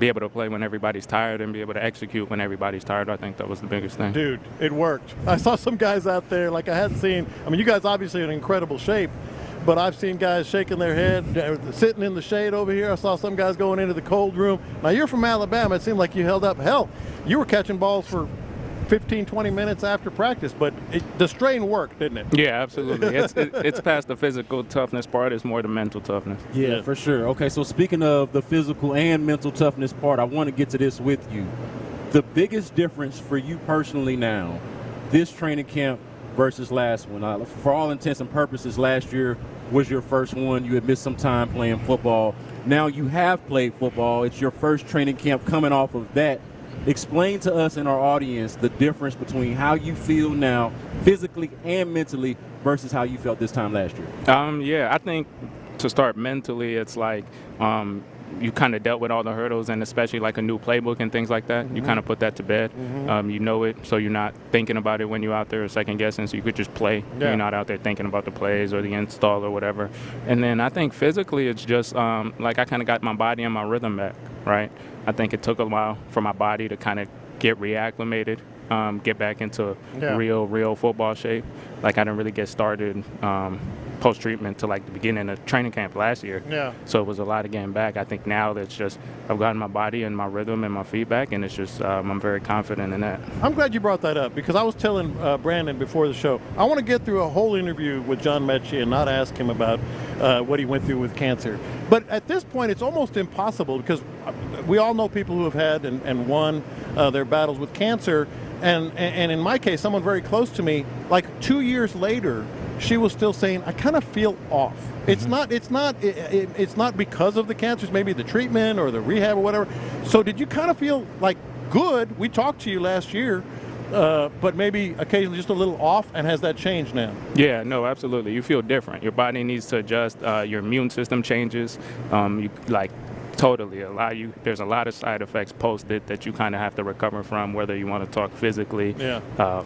be able to play when everybody's tired and be able to execute when everybody's tired. I think that was the biggest thing. Dude, it worked. I saw some guys out there like I hadn't seen. I mean, you guys obviously are in incredible shape, but I've seen guys shaking their head, sitting in the shade over here. I saw some guys going into the cold room. Now, you're from Alabama. It seemed like you held up. Hell, you were catching balls for 15, 20 minutes after practice, but the strain worked, didn't it? Yeah, absolutely. It's past the physical toughness part. It's more the mental toughness. Yeah, for sure. Okay, so speaking of the physical and mental toughness part, I want to get to this with you. the biggest difference for you personally now, this training camp versus last one? For all intents and purposes, last year was your first one. You had missed some time playing football. Now you have played football. It's your first training camp coming off of that. Explain to us and our audience the difference between how you feel now physically and mentally versus how you felt this time last year. I think to start mentally, it's like you kind of dealt with all the hurdles, and especially like a new playbook and things like that. You kind of put that to bed. You know it, so you're not thinking about it when you're out there or second guessing, so you could just play. Yeah. You're not out there thinking about the plays or the install or whatever. And then I think physically it's just like I kind of got my body and my rhythm back, right? I think it took a while for my body to kind of get reacclimated, get back into real football shape. Like I didn't really get started post-treatment to like the beginning of training camp last year. Yeah. So it was a lot of getting back. I think now that's just I've gotten my body and my rhythm and my feedback, and it's just I'm very confident in that. I'm glad you brought that up because I was telling Brandon before the show, I want to get through a whole interview with John Mechie and not ask him about what he went through with cancer. But at this point, it's almost impossible because we all know people who have had and won their battles with cancer. And in my case, someone very close to me, like 2 years later, she was still saying, I kind of feel off. It's not because of the cancer. It's maybe the treatment or the rehab or whatever. So did you kind of feel like good? We talked to you last year, but maybe occasionally just a little off, and has that changed now? Yeah, no, absolutely. You feel different. Your body needs to adjust. Your immune system changes. Totally. There's a lot of side effects post-it that you kind of have to recover from, whether you want to talk physically,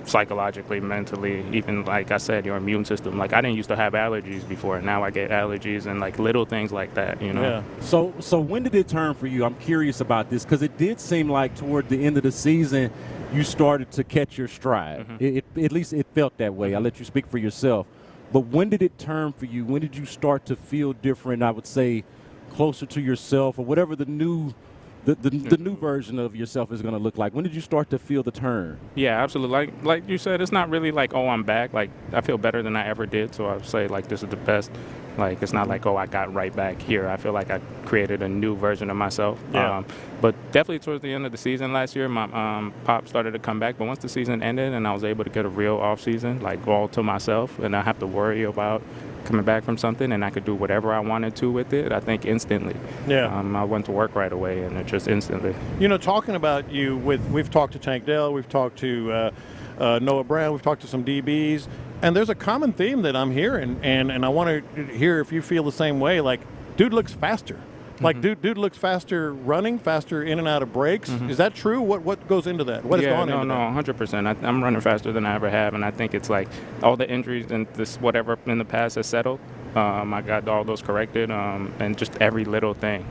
psychologically, mentally, even like I said, your immune system. Like I didn't used to have allergies before, and now I get allergies and like little things like that, you know? Yeah. So when did it turn for you? I'm curious about this because it did seem like toward the end of the season you started to catch your stride. At least it felt that way. I'll let you speak for yourself. But when did it turn for you? When did you start to feel different, I would say, closer to yourself or whatever the new version of yourself is going to look like? When did you start to feel the turn? Yeah, absolutely. Like you said, it's not really like, oh, I'm back. Like I feel better than I ever did. So I would say like this is the best. Like it's not like, oh, I got right back here. I feel like I created a new version of myself. Yeah. But definitely towards the end of the season last year, my pop started to come back. But once the season ended and I was able to get a real off season, like all to myself, and I have to worry about coming back from something, and I could do whatever I wanted to with it, I think instantly. Yeah. I went to work right away, and it just instantly. You know, talking about you, we've talked to Tank Dell, we've talked to Noah Brown, we've talked to some DBs, and there's a common theme that I'm hearing, and I want to hear if you feel the same way. Like, dude looks faster. Like, dude looks faster running, faster in and out of breaks. Is that true? What goes into that? What has gone into that? 100%. I'm running faster than I ever have, and I think it's like all the injuries and this whatever in the past has settled. I got all those corrected, and just every little thing.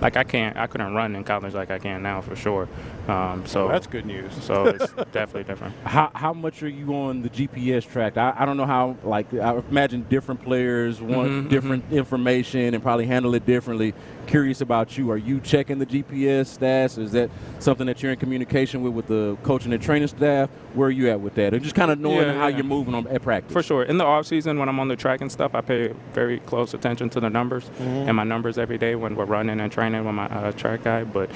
Like I couldn't run in college like I can now for sure. So that's good news. So it's definitely different. How much are you on the GPS track? I don't know how. Like I imagine different players want different information and probably handle it differently. Curious about you. Are you checking the GPS stats? Is that something that you're in communication with the coaching and training staff? Where are you at with that? And just kind of knowing how you're moving at practice. For sure. In the off season, when I'm on the track and stuff, I pay very close attention to the numbers and my numbers every day when we're running and training with my track guy. But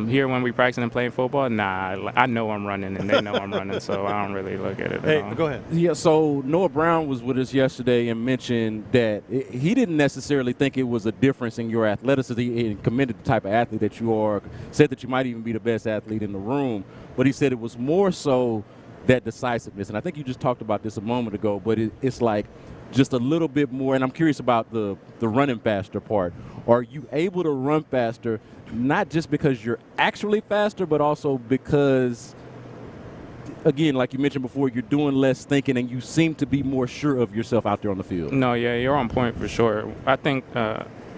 here when we practice and playing football, I know I'm running and they know I'm running, so I don't really look at it. Hey, go ahead. Yeah. So Noah Brown was with us yesterday and mentioned that he didn't necessarily think it was a difference in your athleticism. He commended the type of athlete that you are, said that you might even be the best athlete in the room, but he said it was more so that decisiveness. And I think you just talked about this a moment ago, but it's like just a little bit more. And I'm curious about the running faster part. Are you able to run faster, not just because you're actually faster, but also because, again, like you mentioned before, you're doing less thinking and you seem to be more sure of yourself out there on the field? No, yeah, you're on point for sure. I think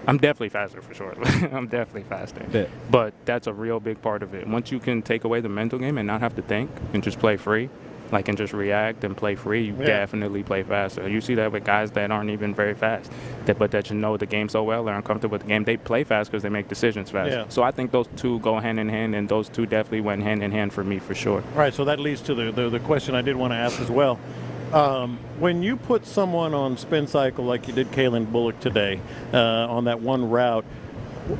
I'm definitely faster for sure. I'm definitely faster. Yeah. But that's a real big part of it. Once you can take away the mental game and not have to think and just play free, like and just react and play free, you definitely play faster. You see that with guys that aren't even very fast, but that you know the game so well, they're uncomfortable with the game. They play fast because they make decisions fast. Yeah. So I think those two go hand in hand, and those two definitely went hand in hand for me for sure. All right, so that leads to the question I did want to ask as well. When you put someone on spin cycle like you did Kalen Bullock today on that one route,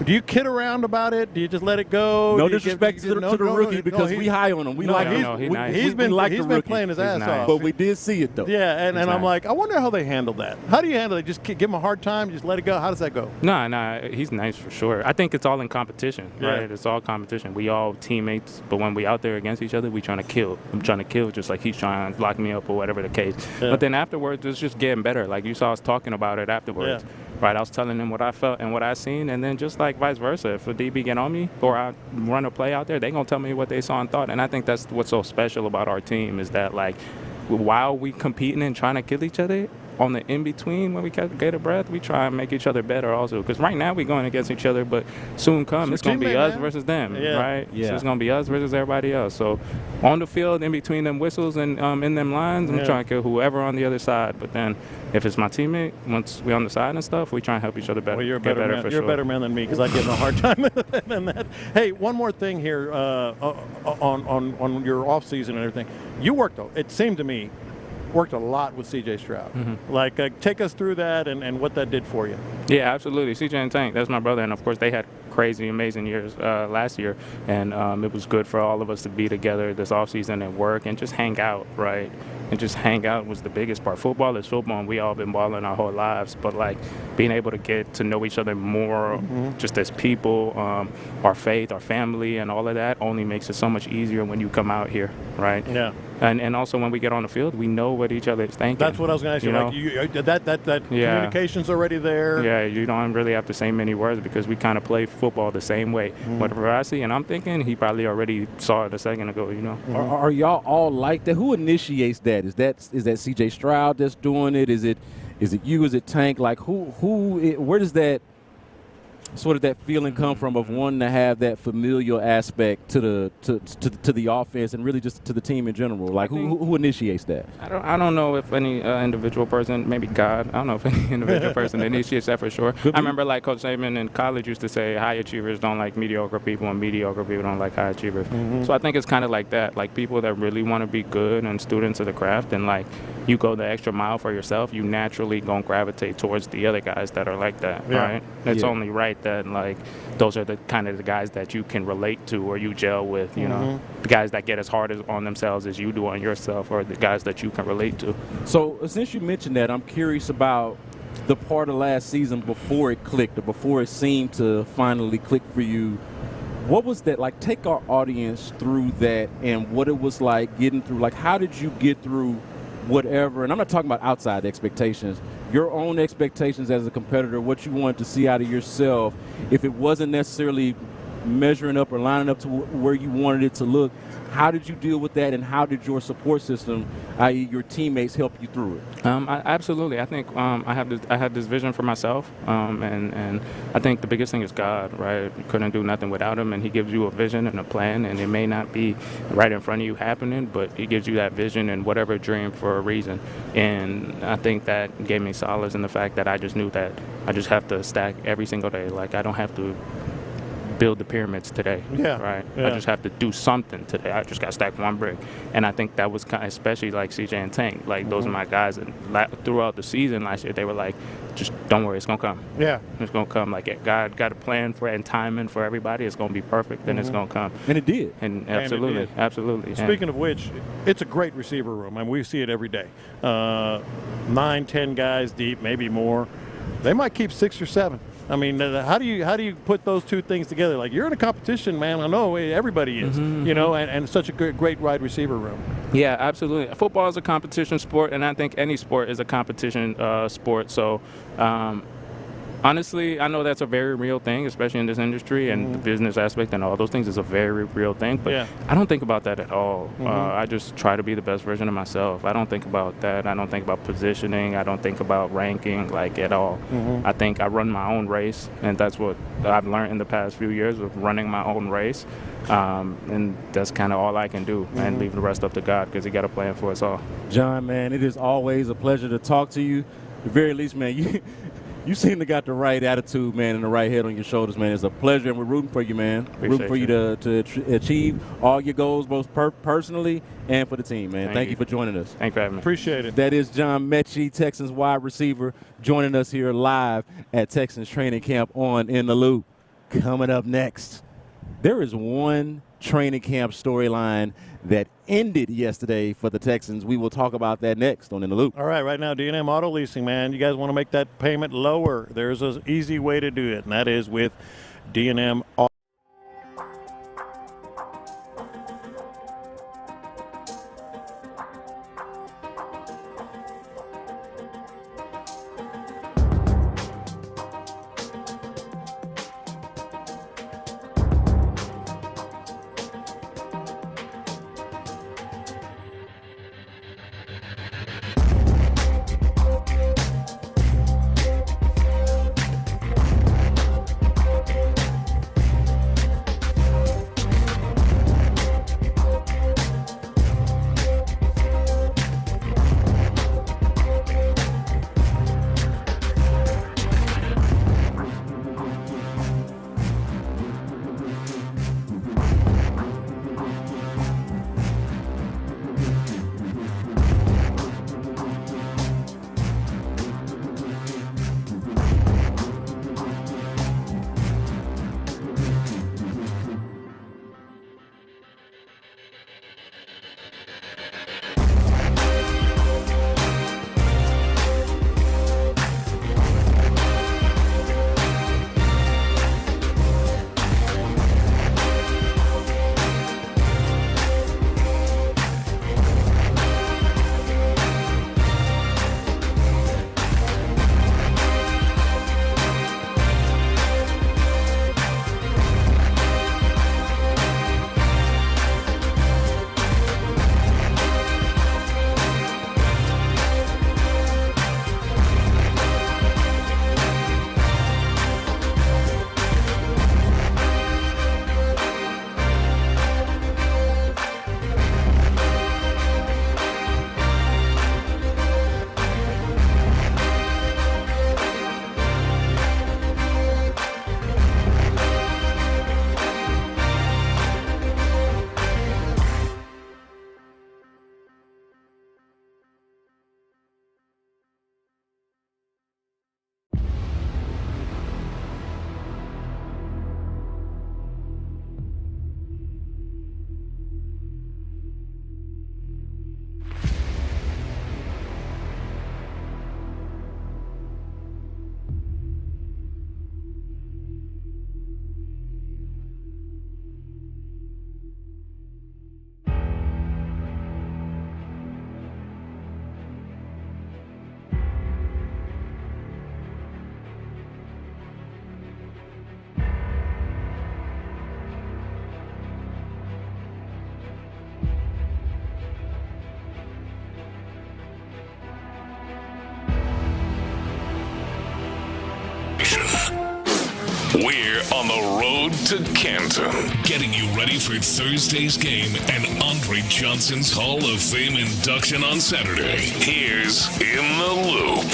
Do you kid around about it? Do you just let it go? No disrespect to the rookie because we high on him. We like him. He's been playing his ass off. But we did see it, though. Yeah, and I'm like, I wonder how they handle that. How do you handle it? Just give him a hard time? Just let it go? How does that go? No, he's nice for sure. I think it's all in competition, right? It's all competition. We all teammates, but when we out there against each other, we trying to kill. I'm trying to kill just like he's trying to lock me up or whatever the case. Yeah. But then afterwards, it's just getting better. Like you saw us talking about it afterwards. Yeah. Right, I was telling them what I felt and what I seen, and then just like vice versa. If a DB get on me or I run a play out there, they gonna tell me what they saw and thought. And I think that's what's so special about our team is that like while we competing and trying to kill each other, on the in-between when we get a breath, we try and make each other better also. Because right now we're going against each other, but soon come it's going to be us versus them, right? Yeah. So it's going to be us versus everybody else. So on the field, in between them whistles and in them lines, I'm trying to kill whoever on the other side. But then if it's my teammate, once we're on the side and stuff, we try and help each other better. Well, you're a better man. You're a better man than me because I get in a hard time than that. Hey, one more thing here on your off season and everything. You worked, it seemed to me, worked a lot with C.J. Stroud. Mm-hmm. Like, take us through that and what that did for you. Yeah, absolutely. C.J. and Tank, that's my brother, and of course they had crazy, amazing years last year, and it was good for all of us to be together this offseason and work and just hang out, right? And just hang out was the biggest part. Football is football, and we all been balling our whole lives, but like being able to get to know each other more just as people, our faith, our family, and all of that only makes it so much easier when you come out here, right? Yeah. And also when we get on the field, we know what each other is thinking. That's what I was going to ask you. Like that communication's already there. Yeah, you don't really have to say many words because we kind of play football the same way. Whatever I see and I'm thinking, he probably already saw it a second ago, you know. Are y'all all like that? Who initiates that? Is that C.J. Stroud that's doing it? Is it you? Is it Tank? Like where does that sort of that feeling come from of wanting to have that familial aspect to the offense and really just to the team in general? Like who initiates that? I don't know if any individual person, maybe God. I don't know if any individual person initiates that for sure. I remember like Coach Saban in college used to say high achievers don't like mediocre people and mediocre people don't like high achievers. So I think it's kind of like that. Like people that really want to be good and students of the craft and like you go the extra mile for yourself, you naturally gonna gravitate towards the other guys that are like that, right? It's only right that like those are the kind of the guys that you can relate to or you gel with, you know, the guys that get as hard on themselves as you do on yourself or the guys that you can relate to. So since you mentioned that, I'm curious about the part of last season before it clicked or before it seemed to finally click for you. What was that like? Take our audience through that and what it was like getting through. Like, how did you get through whatever? And I'm not talking about outside expectations, your own expectations as a competitor, what you wanted to see out of yourself. If it wasn't necessarily measuring up or lining up to where you wanted it to look, how did you deal with that, and how did your support system, i.e. your teammates, help you through it? Absolutely. I think I had this vision for myself, and I think the biggest thing is God, right? You couldn't do nothing without him, and he gives you a vision and a plan, and it may not be right in front of you happening, but he gives you that vision and whatever dream for a reason. And I think that gave me solace in the fact that I just knew that I just have to stack every single day. Like, I don't have to build the pyramids today, right? I just have to do something today. I just got to stack one brick. And I think that was kind of, especially like CJ and Tank, like those are my guys. And throughout the season last year, they were like, just don't worry, it's going to come. Yeah. It's going to come. Like, God got a plan for it and timing for everybody. It's going to be perfect, and it's going to come. And it did. And absolutely, it did. Absolutely. Speaking of which, it's a great receiver room. I mean, we see it every day. 9, 10 guys deep, maybe more. They might keep 6 or 7. I mean, how do you put those two things together? Like, you're in a competition, man. I know everybody is, you know, and such a great wide receiver room. Yeah, absolutely. Football is a competition sport, and I think any sport is a competition sport. So, honestly, I know that's a very real thing, especially in this industry, and the business aspect and all those things is a very real thing. But I don't think about that at all. I just try to be the best version of myself. I don't think about that. I don't think about positioning. I don't think about ranking, like, at all. I think I run my own race, and that's what I've learned in the past few years of running my own race. And that's kind of all I can do, and leave the rest up to God, because he got a plan for us all. John, man, it is always a pleasure to talk to you. At the very least, man, you seem to got the right attitude, man, and the right head on your shoulders, man. It's a pleasure, and we're rooting for you, man. Rooting for you to achieve all your goals, both personally and for the team, man. Thank you for joining us. Thanks for having me. Appreciate it. That is John Mechie, Texans wide receiver, joining us here live at Texans training camp on In the Loop. Coming up next, there is one training camp storyline that ended yesterday for the Texans. We will talk about that next on In the Loop. All right now, D&M Auto Leasing, man. You guys want to make that payment lower. There's an easy way to do it, and that is with D&M Auto. We're on the road to Canton, getting you ready for Thursday's game and Andre Johnson's Hall of Fame induction on Saturday. Here's In the Loop.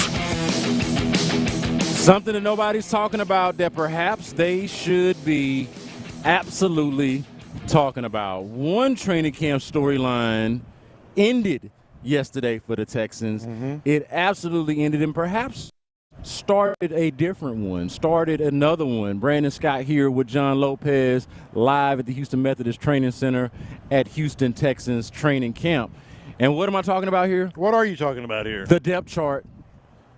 Something that nobody's talking about that perhaps they should be absolutely talking about. One training camp storyline ended yesterday for the Texans. It absolutely ended, and perhaps started a different one, started another one. Brandon Scott here with John Lopez live at the Houston Methodist Training Center at Houston Texans training camp. And what am I talking about here? What are you talking about here? The depth chart.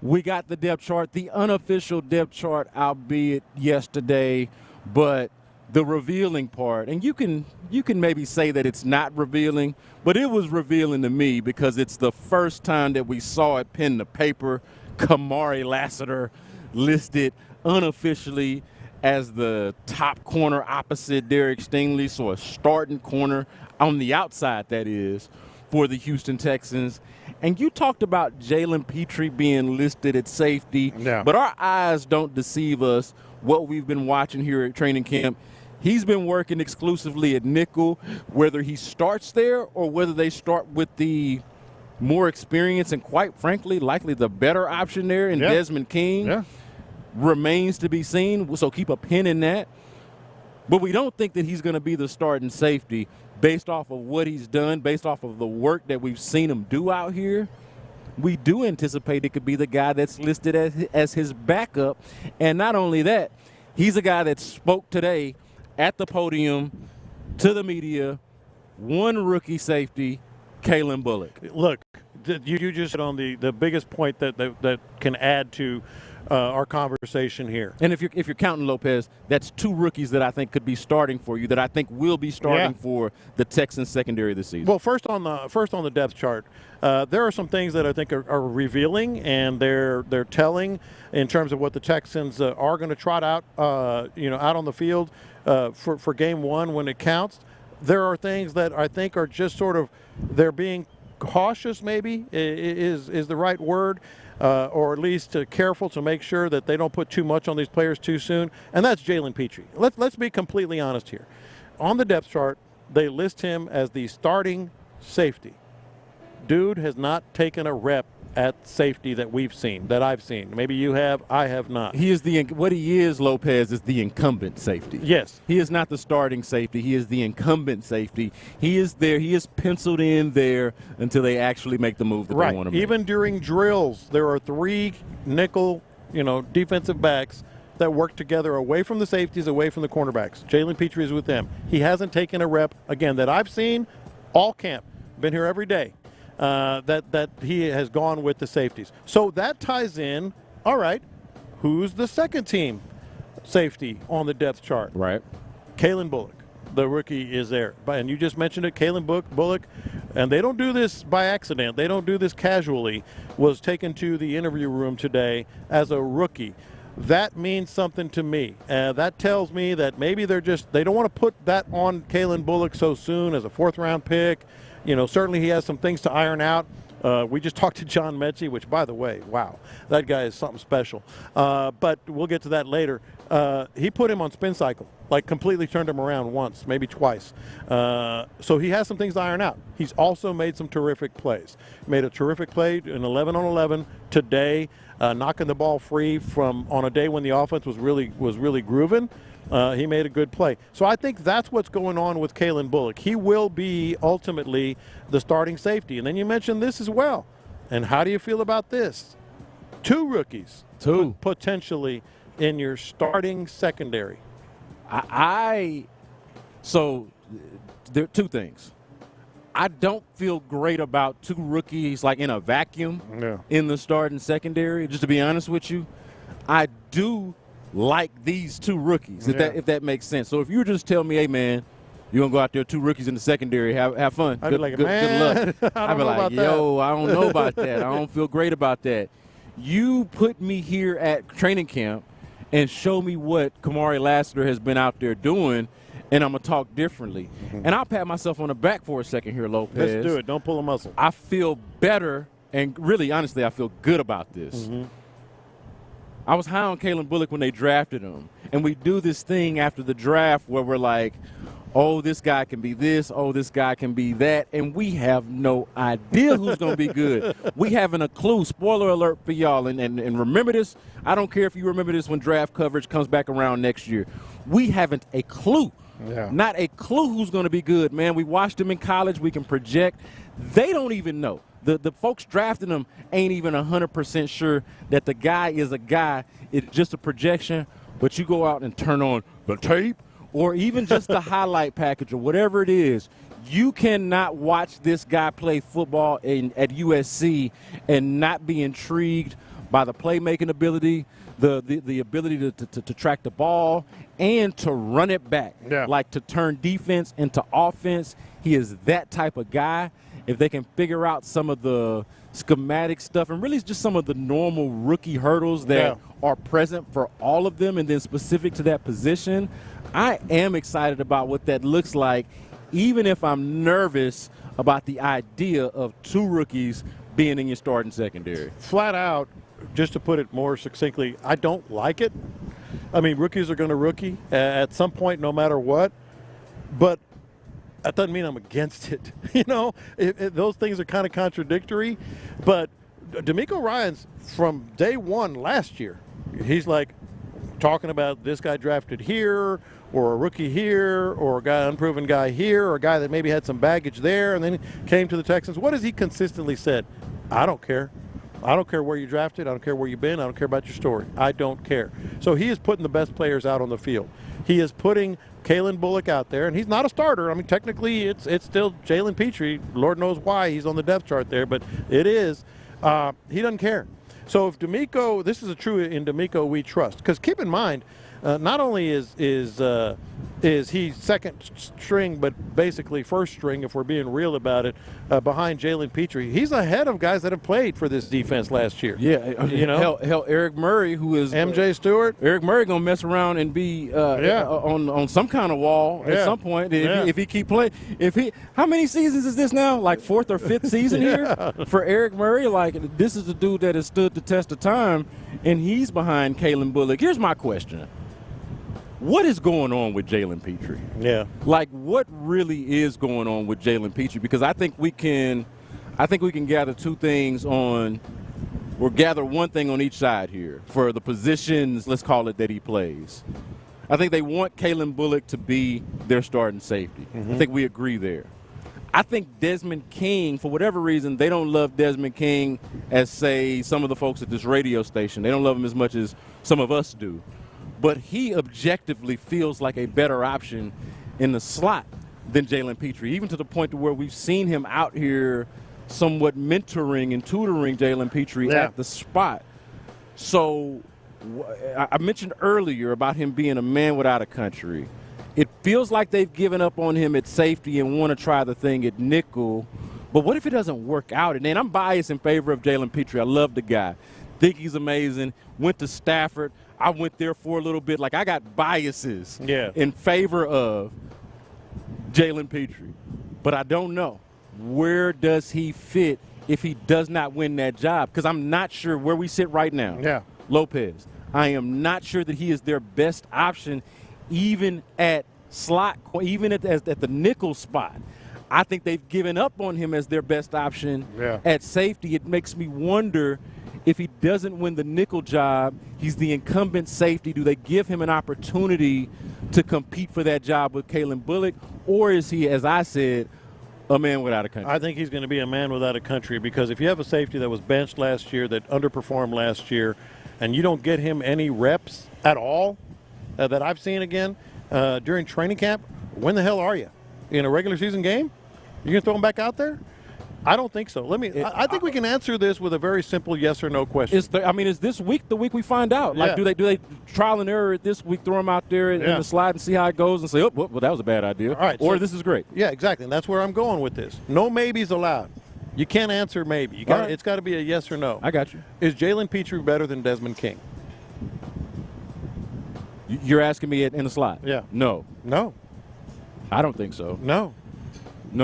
We got the depth chart, the unofficial depth chart, albeit yesterday, but the revealing part. And you can maybe say that it's not revealing, but it was revealing to me because it's the first time that we saw it pen to paper. Kamari Lassiter listed unofficially as the top corner opposite Derek Stingley, so a starting corner on the outside, that is, for the Houston Texans. And you talked about Jalen Petrie being listed at safety, but our eyes don't deceive us. What we've been watching here at training camp, he's been working exclusively at nickel, whether he starts there or whether they start with the more experience and, quite frankly, likely the better option there in Desmond King remains to be seen. So keep a pin in that. But we don't think that he's going to be the starting safety based off of what he's done, based off of the work that we've seen him do out here. We do anticipate it could be the guy that's listed as his backup. And not only that, He's a guy that spoke today at the podium to the media. One rookie safety, Kalen Bullock. Look, you just hit on the biggest point that can add to our conversation here. And if you're counting Lopez, that's 2 rookies that I think could be starting for you, that I think will be starting for the Texans secondary this season. Well, first on the depth chart, there are some things that I think are revealing, and they're telling in terms of what the Texans are going to trot out, out on the field for game 1 when it counts. There are things that I think are just sort of, they're being cautious, maybe is the right word, or at least careful to make sure that they don't put too much on these players too soon, and that's Jalen Petrie. Let's be completely honest here. On the depth chart, they list him as the starting safety. Dude has not taken a rep at safety that I've seen. Maybe you have, I have not. He is what he is, Lopez, is the incumbent safety. Yes. He is not the starting safety. He is the incumbent safety. He is there. He is penciled in there until they actually make the move that they want to make. Even during drills, there are 3 nickel, defensive backs that work together away from the safeties, away from the cornerbacks. Jalen Petrie is with them. He hasn't taken a rep, again, that I've seen all camp. Been here every day. That he has gone with the safeties. So that ties in, all right, who's the second team safety on the depth chart? Right. Kalen Bullock, the rookie, is there. And you just mentioned it, Kalen Bullock, and they don't do this by accident. They don't do this casually, was taken to the interview room today as a rookie. That means something to me. That tells me that maybe they don't want to put that on Kalen Bullock so soon as a 4th-round pick. Certainly he has some things to iron out. We just talked to John Mechie, which, by the way, wow, that guy is something special. But we'll get to that later. He put him on spin cycle, like completely turned him around once, maybe twice. So he has some things to iron out. He's also made some terrific plays. Made a terrific play in 11-on-11 today, knocking the ball free on a day when the offense was really grooving. He made a good play. So I think that's what's going on with Kalen Bullock. He will be ultimately the starting safety. And then you mentioned this as well. And how do you feel about this? 2 rookies. Potentially in your starting secondary. So there are 2 things. I don't feel great about 2 rookies like in a vacuum in the starting secondary, just to be honest with you. I do like these 2 rookies, if that makes sense. So if you just tell me, hey, man, you're going to go out there, 2 rookies in the secondary, have fun. I'd be like, man, good luck. I'd be like, yo, I don't know about that. I don't feel great about that. You put me here at training camp and show me what Kamari Lassiter has been out there doing, and I'm going to talk differently. And I'll pat myself on the back for a second here, Lopez. Let's do it. Don't pull a muscle. I feel better, and really, honestly, I feel good about this. I was high on Kalen Bullock when they drafted him. And we do this thing after the draft where we're like, oh, this guy can be this, oh, this guy can be that, and we have no idea who's going to be good. We haven't a clue. Spoiler alert for y'all. And remember this. I don't care if you remember this when draft coverage comes back around next year. We haven't a clue. Not a clue who's going to be good, man. We watched him in college. We can project. They don't even know. The folks drafting him ain't even 100% sure that the guy is a guy. It's just a projection, but you go out and turn on the tape or even just the highlight package or whatever it is. You cannot watch this guy play football at USC and not be intrigued by the playmaking ability, the ability to track the ball and to run it back, like to turn defense into offense. He is that type of guy. If they can figure out some of the schematic stuff and really just some of the normal rookie hurdles that are present for all of them and then specific to that position, I am excited about what that looks like, even if I'm nervous about the idea of 2 rookies being in your starting secondary. Flat out, just to put it more succinctly, I don't like it. I mean, rookies are going to rookie at some point no matter what, but that doesn't mean I'm against it. Those things are kind of contradictory. But Denico Ryans, from day one last year, he's like talking about this guy drafted here or a rookie here or a guy, unproven guy here or a guy that maybe had some baggage there and then came to the Texans. What has he consistently said? I don't care. I don't care where you drafted. I don't care where you've been. I don't care about your story. I don't care. So he is putting the best players out on the field. He is putting Kalen Bullock out there, and he's not a starter. I mean, technically, it's still Jalen Petrie. Lord knows why he's on the depth chart there, but it is. He doesn't care. So if Denico, this is a true in Denico we trust. Because keep in mind, not only is he second string, but basically first string, if we're being real about it, behind Jalen Petrie. He's ahead of guys that have played for this defense last year. Yeah, you know, hell, Eric Murray, who is MJ Stewart. Eric Murray gonna mess around and be on some kind of wall at some point if he keep playing. How many seasons is this now? Like 4th or 5th season here for Eric Murray. Like, this is the dude that has stood the test of time, and he's behind Kalen Bullock. Here's my question. What is going on with Jalen Petrie? Yeah. Like, what really is going on with Jalen Petrie? Because I think we can gather two things on, or gather one thing on each side here for the positions, let's call it, that he plays. I think they want Kalen Bullock to be their starting safety. I think we agree there. I think Desmond King, for whatever reason, they don't love Desmond King as, say, some of the folks at this radio station. They don't love him as much as some of us do. But he objectively feels like a better option in the slot than Jalen Petrie, even to the point to where we've seen him out here somewhat mentoring and tutoring Jalen Petrie at the spot. So I mentioned earlier about him being a man without a country. It feels like they've given up on him at safety and want to try the thing at nickel. But what if it doesn't work out? And then I'm biased in favor of Jalen Petrie. I love the guy. Think he's amazing. Went to Stafford. I went there for a little bit. Like, I got biases in favor of Jalen Petrie. But I don't know. Where does he fit if he does not win that job? Because I'm not sure where we sit right now. Yeah. Lopez. I am not sure that he is their best option even at slot, even at the nickel spot. I think they've given up on him as their best option at safety. It makes me wonder, if he doesn't win the nickel job, he's the incumbent safety. Do they give him an opportunity to compete for that job with Kalen Bullock? Or is he, as I said, a man without a country? I think he's going to be a man without a country, because if you have a safety that was benched last year, that underperformed last year, and you don't get him any reps at all that I've seen again during training camp, when the hell are you? In a regular season game? You're going to throw him back out there? I don't think so. I think we can answer this with a very simple yes or no question. Is this week the week we find out? Like, do they trial and error it this week, throw him out there in the slide and see how it goes and say, oh, well, that was a bad idea. All right, or this is great. Yeah, exactly. And that's where I'm going with this. No maybes allowed. You can't answer maybe. It's got to be a yes or no. I got you. Is Jalen Petrie better than Desmond King? You're asking me in the slot? Yeah. No. I don't think so. No,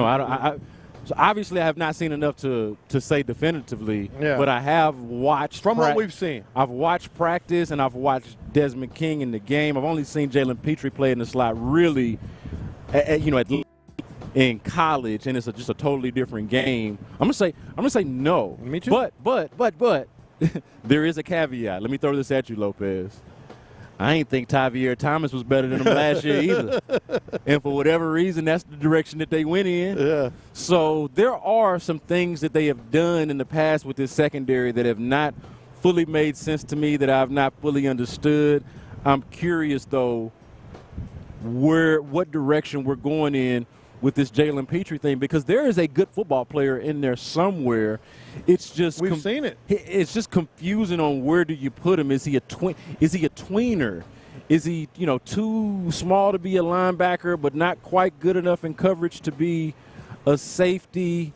I don't. So obviously, I have not seen enough to say definitively, but I have watched. From what we've seen. I've watched practice, and I've watched Desmond King in the game. I've only seen Jalen Petrie play in the slot really, in college, and it's just a totally different game. I'm gonna say no. Me too. But there is a caveat. Let me throw this at you, Lopez. I ain't think Tavier Thomas was better than him last year either. And for whatever reason, that's the direction that they went in. Yeah. So there are some things that they have done in the past with this secondary that have not fully made sense to me, that I've not fully understood. I'm curious, though, what direction we're going in with this Jalen Petrie thing, because there is a good football player in there somewhere. It's just we've seen it. It's just confusing on where do you put him. Is he a tweener? Is he too small to be a linebacker but not quite good enough in coverage to be a safety,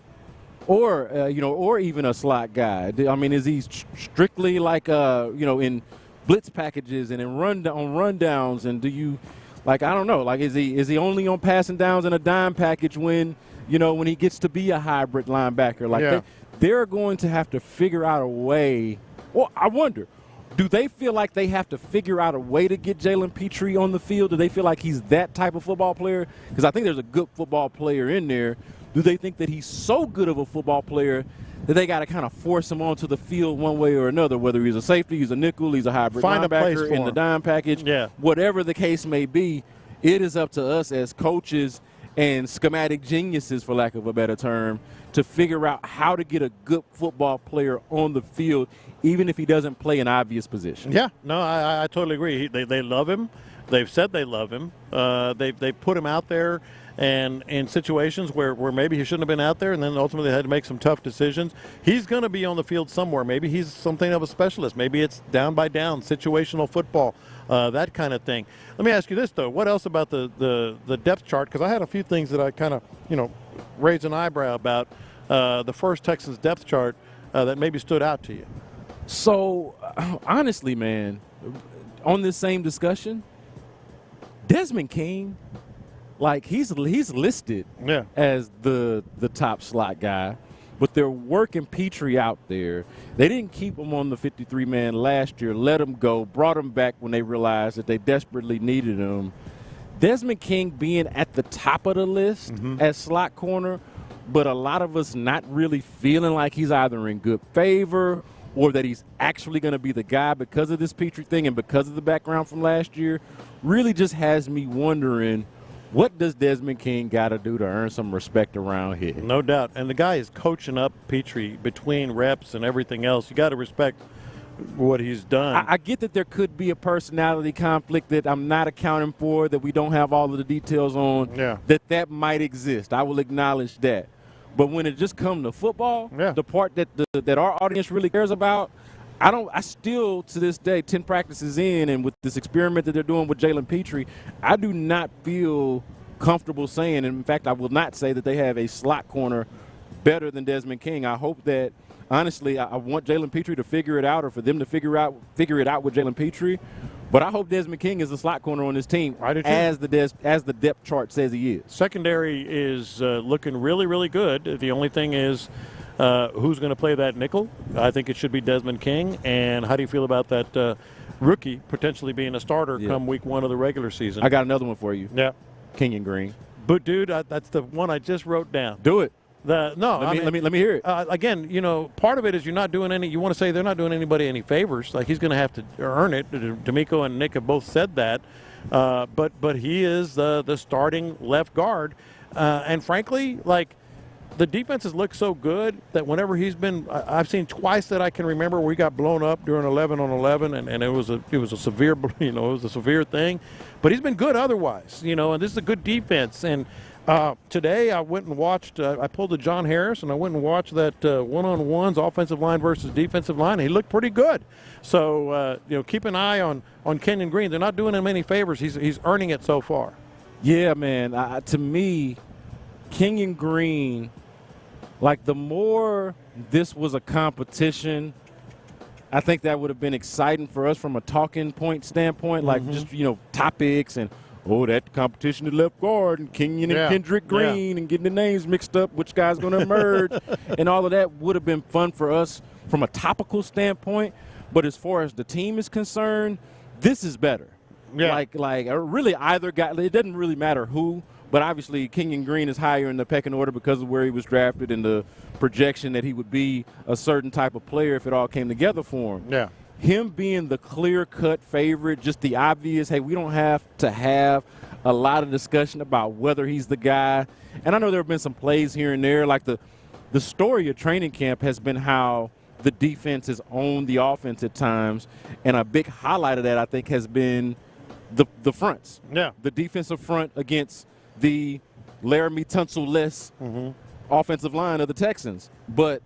or or even a slot guy? I mean, is he strictly like in blitz packages and in rundowns, and do you? Like, I don't know. Like, is he only on passing downs in a dime package when he gets to be a hybrid linebacker? Like, they're going to have to figure out a way. Well, I wonder, do they feel like they have to figure out a way to get Jalen Petrie on the field? Do they feel like he's that type of football player? Because I think there's a good football player in there. Do they think that he's so good of a football player that they got to kind of force him onto the field one way or another, whether he's a safety, he's a nickel, he's a hybrid linebacker in the dime package, whatever the case may be? It is up to us as coaches and schematic geniuses, for lack of a better term, to figure out how to get a good football player on the field, even if he doesn't play an obvious position. Yeah, no, I totally agree. They love him. They've said they love him. They put him out there and in situations where maybe he shouldn't have been out there, and then ultimately they had to make some tough decisions. He's going to be on the field somewhere. Maybe he's something of a specialist. Maybe it's down by down, situational football, that kind of thing. Let me ask you this, though. What else about the depth chart? Because I had a few things that I kind of, raised an eyebrow about the first Texans depth chart that maybe stood out to you. So, honestly, man, on this same discussion, Desmond King, like he's listed as the top slot guy, but they're working Petrie out there. They didn't keep him on the 53-man last year, let him go, brought him back when they realized that they desperately needed him. Desmond King being at the top of the list as slot corner, but a lot of us not really feeling like he's either in good favor or that he's actually going to be the guy because of this Petrie thing and because of the background from last year, really just has me wondering, what does Desmond King got to do to earn some respect around here? No doubt. And the guy is coaching up Petrie between reps and everything else. You got to respect what he's done. I get that there could be a personality conflict that I'm not accounting for, that we don't have all of the details on, that might exist. I will acknowledge that. But when it just comes to football, the part that our audience really cares about, I still, to this day, 10 practices in, and with this experiment that they're doing with Jalen Petrie, I do not feel comfortable saying, and in fact, I will not say that they have a slot corner better than Desmond King. I hope that, honestly, I want Jalen Petrie to figure it out, or for them to figure it out with Jalen Petrie. But I hope Desmond King is the slot corner on this team, as the depth chart says he is. Secondary is looking really, really good. The only thing is, who's going to play that nickel? I think it should be Desmond King. And how do you feel about that rookie potentially being a starter come week 1 of the regular season? I got another one for you. Yeah. Kenyon Green. But, dude, that's the one I just wrote down. Do it. Let me hear it. Again, part of it is you're not doing any. You want to say they're not doing anybody any favors. Like, he's going to have to earn it. Denico and Nick have both said that. But he is the starting left guard, and frankly, like, the defenses look so good that whenever he's been, I've seen twice that I can remember where he got blown up during 11-on-11, and it was a severe, it was a severe thing. But he's been good otherwise, and this is a good defense. And today I went and watched, I pulled a John Harris, and I went and watched that one-on-ones, offensive line versus defensive line. He looked pretty good. So, keep an eye on Kenyon Green. They're not doing him any favors. He's earning it so far. Yeah, man. To me, Kenyon Green, like, the more this was a competition, I think that would have been exciting for us from a talking point standpoint, like just, topics and, that competition at left guard and Kenyon and Kendrick Green and getting the names mixed up, which guy's going to emerge, and all of that would have been fun for us from a topical standpoint. But as far as the team is concerned, this is better. Yeah. Like really either guy, it doesn't really matter who, but obviously Kenyon Green is higher in the pecking order because of where he was drafted and the projection that he would be a certain type of player if it all came together for him. Yeah. Him being the clear-cut favorite, just the obvious, hey, we don't have to have a lot of discussion about whether he's the guy. And I know there have been some plays here and there. Like the story of training camp has been how the defense has owned the offense at times. And a big highlight of that, I think, has been the fronts. Yeah. The defensive front against the Laramie Tunsil-less offensive line of the Texans. But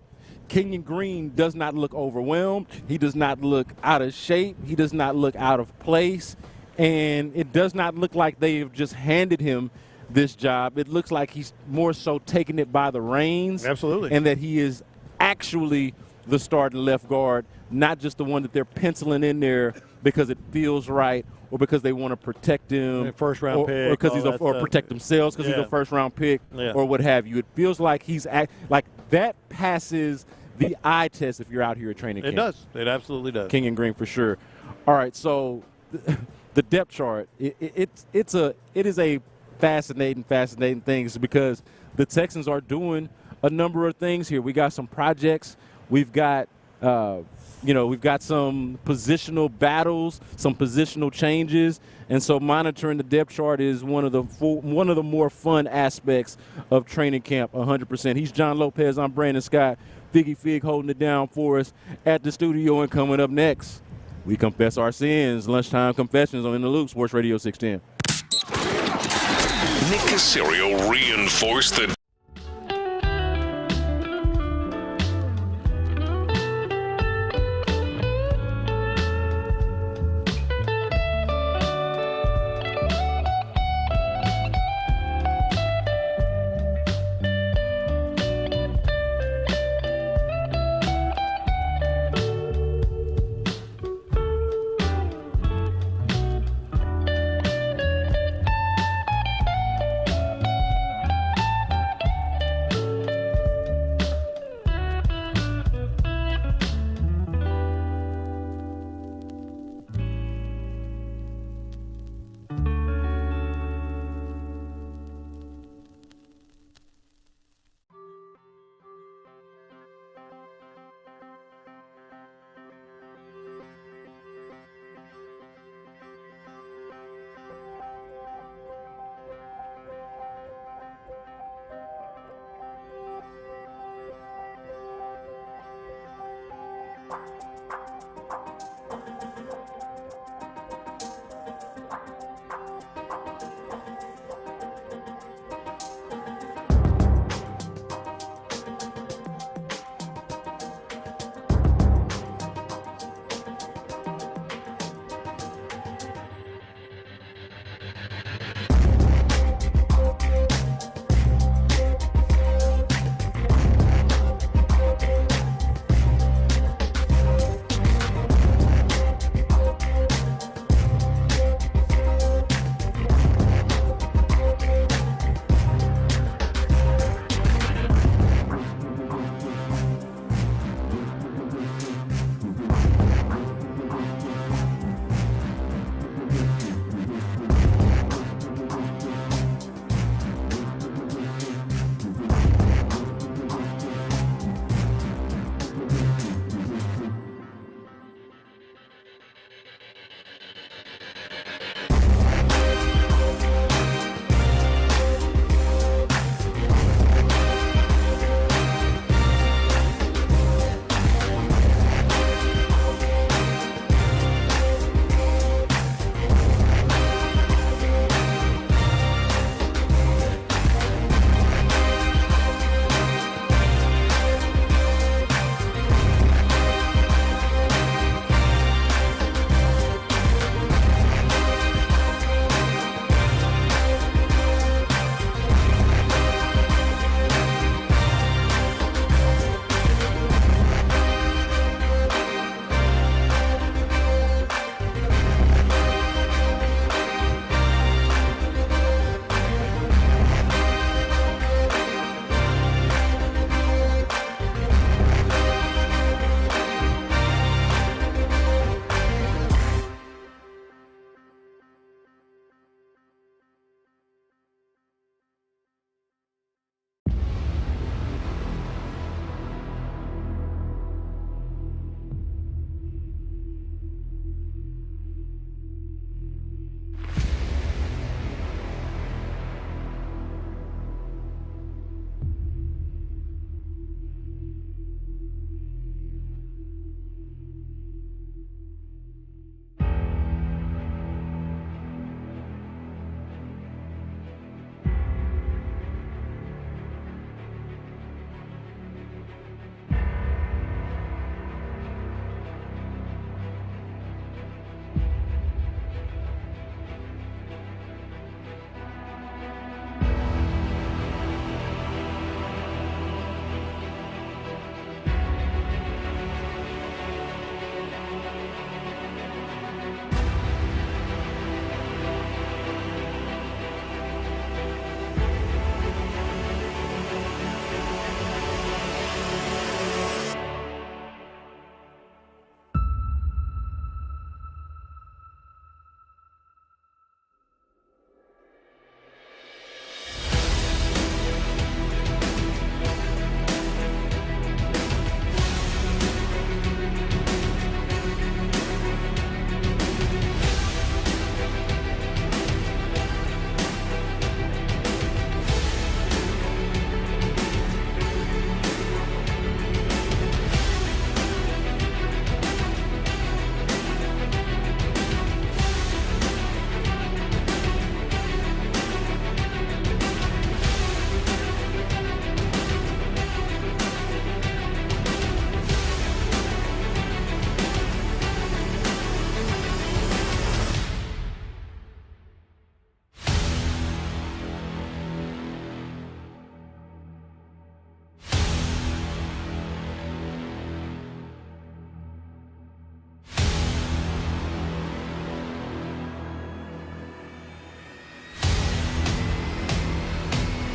Kenyon Green does not look overwhelmed. He does not look out of shape. He does not look out of place. And it does not look like they've just handed him this job. It looks like he's more so taking it by the reins. Absolutely. And that he is actually the starting left guard, not just the one that they're penciling in there because it feels right or because they want to protect him, first-round pick, or because or protect themselves because he's a first-round pick, or what have you. It feels like he's like that passes the eye test if you're out here at training camp. It does. It absolutely does. Kenyon Green for sure. All right, so the depth chart, it is a fascinating thing because the Texans are doing a number of things here. We got some projects. We've got we've got some positional battles, some positional changes, and so monitoring the depth chart is one of the more fun aspects of training camp. 100%. He's John Lopez. I'm Brandon Scott. Figgy Fig holding it down for us at the studio, and coming up next, we confess our sins. Lunchtime confessions on In the Loop, Sports Radio 610. Nick Caserio reinforced the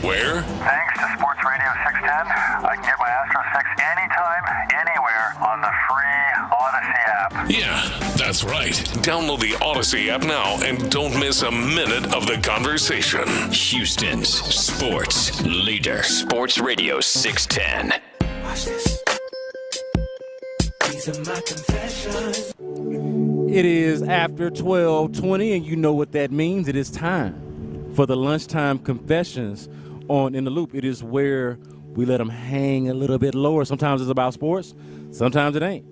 Where? Thanks to Sports Radio 610, I can get my Astros fix anytime, anywhere on the free Odyssey app. Yeah, that's right. Download the Odyssey app now and don't miss a minute of the conversation. Houston's sports leader. Sports Radio 610. Watch this. These are my confessions. It is after 12:20, and you know what that means. It is time for the lunchtime confessions on In the Loop. It is where we let them hang a little bit lower. Sometimes it's about sports, sometimes it ain't.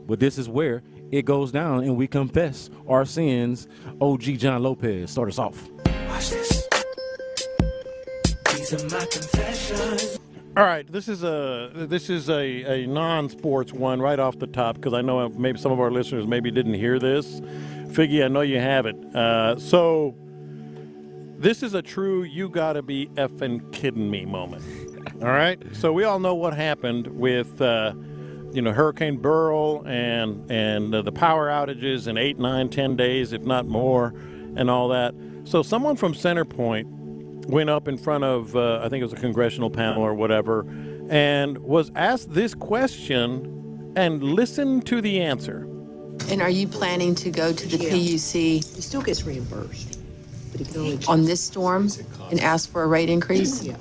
But this is where it goes down, and we confess our sins. OG John Lopez, start us off. Watch this. These are my confessions. All right, this is a non-sports one right off the top because I know maybe some of our listeners maybe didn't hear this. Figgy, I know you have it. So this is a true you gotta be effing kidding me moment. All right, so we all know what happened with Hurricane Beryl and the power outages in 8, 9, 10 days, if not more, and all that. So someone from Centerpoint went up in front of, I think it was a congressional panel or whatever, and was asked this question and listened to the answer. And are you planning to go to the PUC? It still gets reimbursed, but it can only on this storm and ask for a rate increase? Yeah,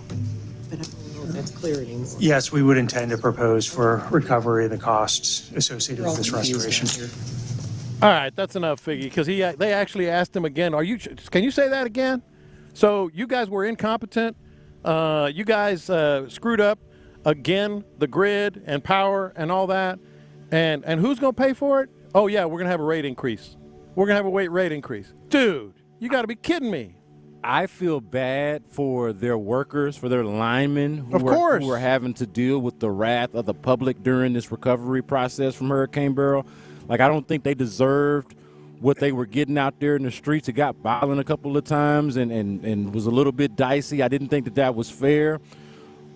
but I don't know if that's clear anymore. Yes, we would intend to propose for recovery of the costs associated with this restoration. All right, that's enough, Figgy, because they actually asked him again. Can you say that again? So you guys were incompetent. You guys screwed up again, the grid and power and all that. And who's going to pay for it? Oh, yeah, we're going to have a rate increase. We're going to have a rate increase. Dude, you got to be kidding me. I feel bad for their workers, for their linemen who are having to deal with the wrath of the public during this recovery process from Hurricane Beryl. Like, I don't think they deserved what they were getting out there in the streets. It got violent a couple of times and was a little bit dicey. I didn't think that was fair.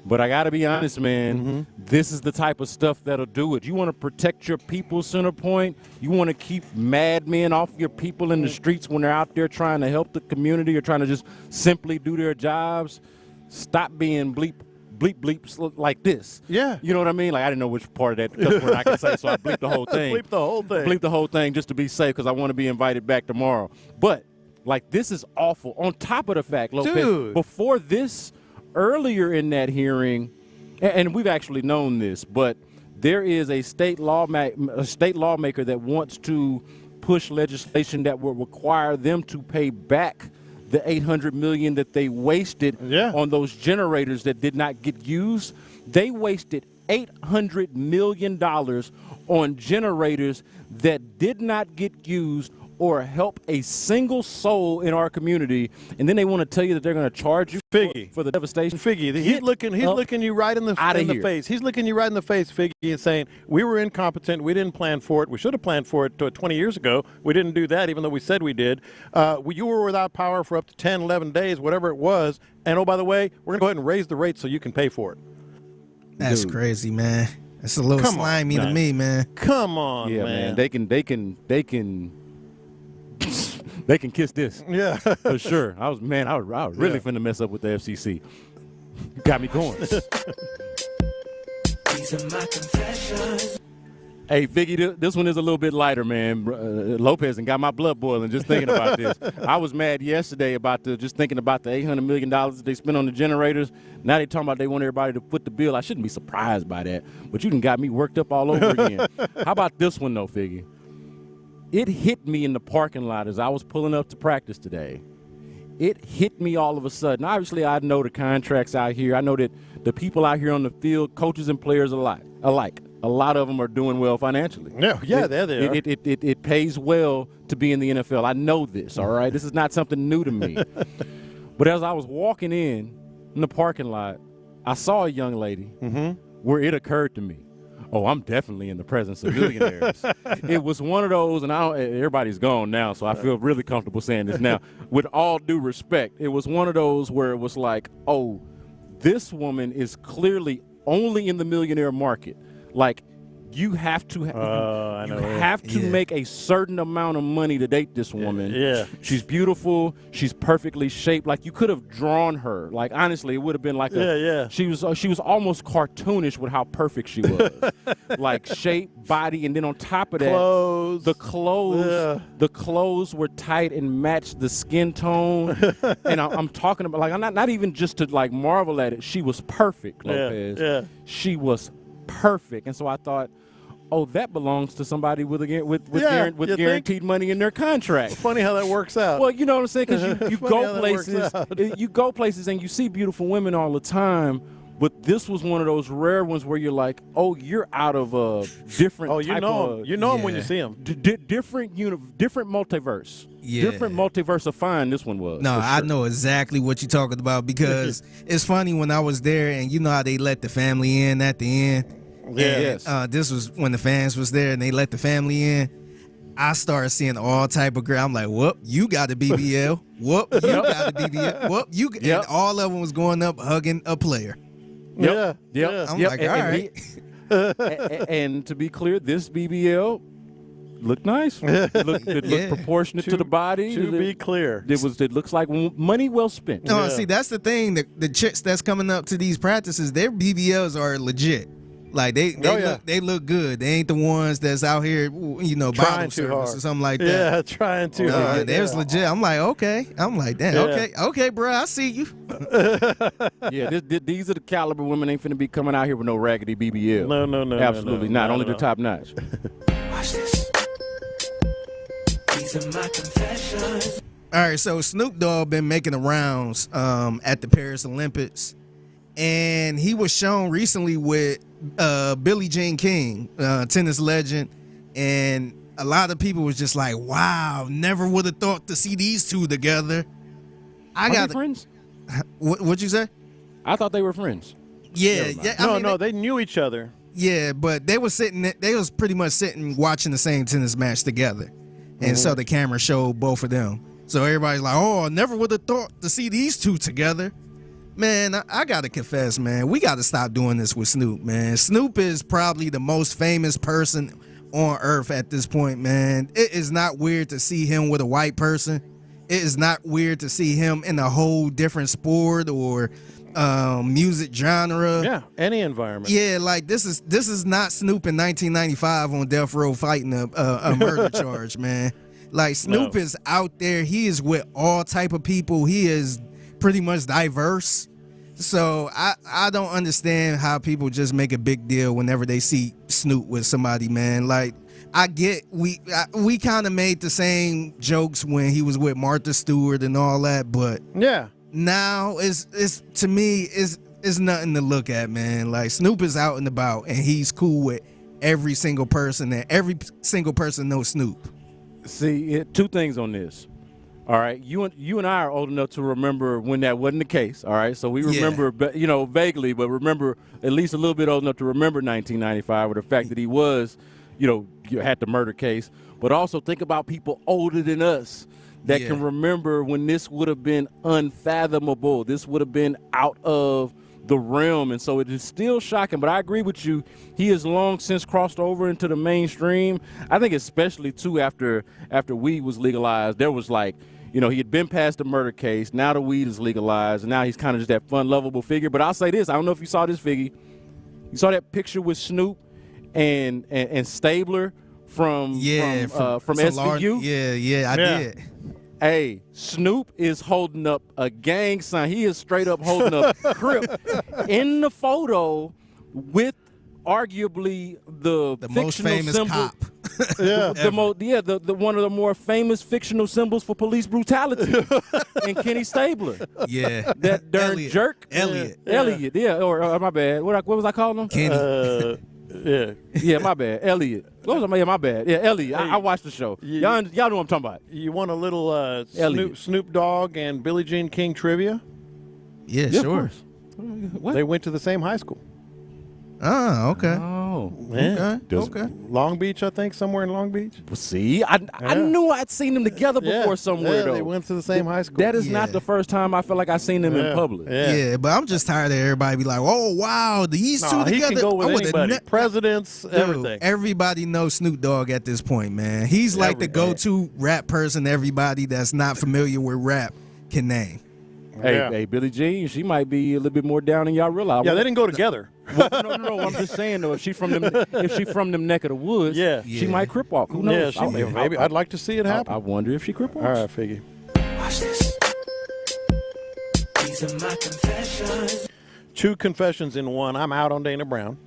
But I got to be honest, man, This is the type of stuff that'll do it. You want to protect your people, Centerpoint. You want to keep madmen off your people in the streets when they're out there trying to help the community or trying to just simply do their jobs. Stop being bleeps like this. Yeah. You know what I mean? Like, I didn't know which part of that cuss word I could say, so I bleeped the whole thing. Bleep the whole thing. Bleep the whole thing just to be safe because I want to be invited back tomorrow. But, like, this is awful. On top of the fact, Lopez, Dude. Before this, earlier in that hearing, and we've actually known this, but there is a state lawmaker that wants to push legislation that will require them to pay back the $800 million that they wasted on those generators that did not get used. They wasted $800 million on generators that did not get used or help a single soul in our community, and then they want to tell you that they're going to charge you for the devastation. Figgy, he's looking you right in the face. He's looking you right in the face, Figgy, and saying, we were incompetent. We didn't plan for it. We should have planned for it 20 years ago. We didn't do that, even though we said we did. You were without power for up to 10, 11 days, whatever it was. And, oh, by the way, we're going to go ahead and raise the rate so you can pay for it. That's crazy, man. That's a little slimy to me, man. Come on, man. They can they can kiss this. Yeah. For sure. I was really finna mess up with the FCC. Got me going. These are my confessions. Hey, Figgy, this one is a little bit lighter, man. Lopez and got my blood boiling just thinking about this. I was mad yesterday about just thinking about the $800 million that they spent on the generators. Now they talking about they want everybody to foot the bill. I shouldn't be surprised by that, but you done got me worked up all over again. How about this one, though, Figgy? It hit me in the parking lot as I was pulling up to practice today. It hit me all of a sudden. Obviously, I know the contracts out here. I know that the people out here on the field, coaches and players alike, a lot of them are doing well financially. Yeah, there they are. It pays well to be in the NFL. I know this, all right? This is not something new to me. But as I was walking in the parking lot, I saw a young lady where it occurred to me, oh, I'm definitely in the presence of millionaires. It was one of those, and everybody's gone now, so I feel really comfortable saying this now. With all due respect, it was one of those where it was like, oh, this woman is clearly only in the millionaire market. Like, you have to Yeah. make a certain amount of money to date this woman. Yeah. She's beautiful. She's perfectly shaped. Like, you could have drawn her. Like, honestly, it would have been like she was almost cartoonish with how perfect she was. Like, shape, body, and then on top of that, the clothes were tight and matched the skin tone. And I'm talking about, like, I'm not even just to like marvel at it. She was perfect, Lopez. Yeah. She was perfect. And so I thought, oh, that belongs to somebody with guaranteed money in their contract. Funny how that works out. Well, you know what I'm saying? Because you go places, and you see beautiful women all the time. But this was one of those rare ones where you're like, oh, you're out of a different. Oh, you know them when you see them. Different multiverse. Yeah. Different multiverse of fine. This one was. No, sure. I know exactly what you're talking about, because it's funny when I was there, and you know how they let the family in at the end. Yes. This was when the fans was there and they let the family in. I started seeing all type of girl. I'm like, whoop, you got a BBL. Whoop, you got a BBL. Whoop, you. And all of them was going up hugging a player. Yep. I'm like, all right. And to be clear, this BBL looked nice. It looked proportionate to the body. To be clear, it looks like money well spent. No, see, that's the thing. The chicks that's coming up to these practices, their BBLs are legit. Like they look good. They ain't the ones that's out here, bottle service or something like that. Yeah, trying too hard. There's legit. I'm like, okay. I'm like, damn. Okay, bro. I see you. These are the caliber women. Ain't finna be coming out here with no raggedy BBL. No, absolutely not. Only the top notch. Watch this. These are my confessions. All right, so Snoop Dogg been making the rounds at the Paris Olympics, and he was shown recently with Billie Jean King, tennis legend, and a lot of people was just like, wow, never would have thought to see these two together. Are they friends? What'd you say? I thought they were friends. Yeah. No, they knew each other. Yeah, but they was pretty much sitting watching the same tennis match together. And so the camera showed both of them. So everybody's like, oh, never would have thought to see these two together. Man, I got to confess, man, we got to stop doing this with Snoop, man. Snoop is probably the most famous person on earth at this point, man. It is not weird to see him with a white person. It is not weird to see him in a whole different sport or music genre. Yeah, any environment. Yeah, like this is not Snoop in 1995 on death row fighting a murder charge, man. Like Snoop is out there. He is with all type of people. He is pretty much diverse. So I don't understand how people just make a big deal whenever they see Snoop with somebody, man. Like I get we kind of made the same jokes when he was with Martha Stewart and all that, but yeah. Now it's to me is nothing to look at, man. Like Snoop is out and about and he's cool with every single person, and every single person knows Snoop. See, two things on this. All right, you and I are old enough to remember when that wasn't the case. All right, so we remember, vaguely, but remember at least a little bit old enough to remember 1995 with the fact that he was, you had the murder case. But also think about people older than us that can remember when this would have been unfathomable. This would have been out of the realm, and so it is still shocking. But I agree with you. He has long since crossed over into the mainstream. I think especially too after weed was legalized, there was like, he had been past the murder case. Now the weed is legalized, and now he's kind of just that fun, lovable figure. But I'll say this: I don't know if you saw this, Figgy. You saw that picture with Snoop and Stabler from SVU? Yeah, I did. Hey, Snoop is holding up a gang sign. He is straight up holding up Crip in the photo with arguably the most famous symbol, cop. the one of the more famous fictional symbols for police brutality and Kenny Stabler. Yeah. That darn jerk. Elliot. Elliot, or my bad. What was I calling him? Kenny. Yeah, my bad. Elliot. My bad. Yeah, Elliot. I watched the show. Y'all know what I'm talking about. You want a little Snoop Dogg and Billie Jean King trivia? Yeah, sure. What? They went to the same high school. Oh, okay. Oh, know. Yeah. Okay. Long Beach, I think, somewhere in Long Beach. See, I knew I'd seen them together before somewhere, though. They went to the same high school. That is not the first time I feel like I've seen them in public. Yeah, but I'm just tired of everybody be like, oh, wow, these two together. He can go with anybody. Presidents, everything. Everybody knows Snoop Dogg at this point, man. He's like the go-to rap person everybody that's not familiar with rap can name. Hey, Billie Jean, she might be a little bit more down than y'all realize. Yeah, they didn't go together. Well, no. I'm just saying though, if she's from them neck of the woods, she might crip walk. Who knows? Yeah, maybe. I'd like to see it happen. I wonder if she crip walks. All right, Figgy. Watch this. These are my confessions. 2 confessions in one. I'm out on Dana Brown.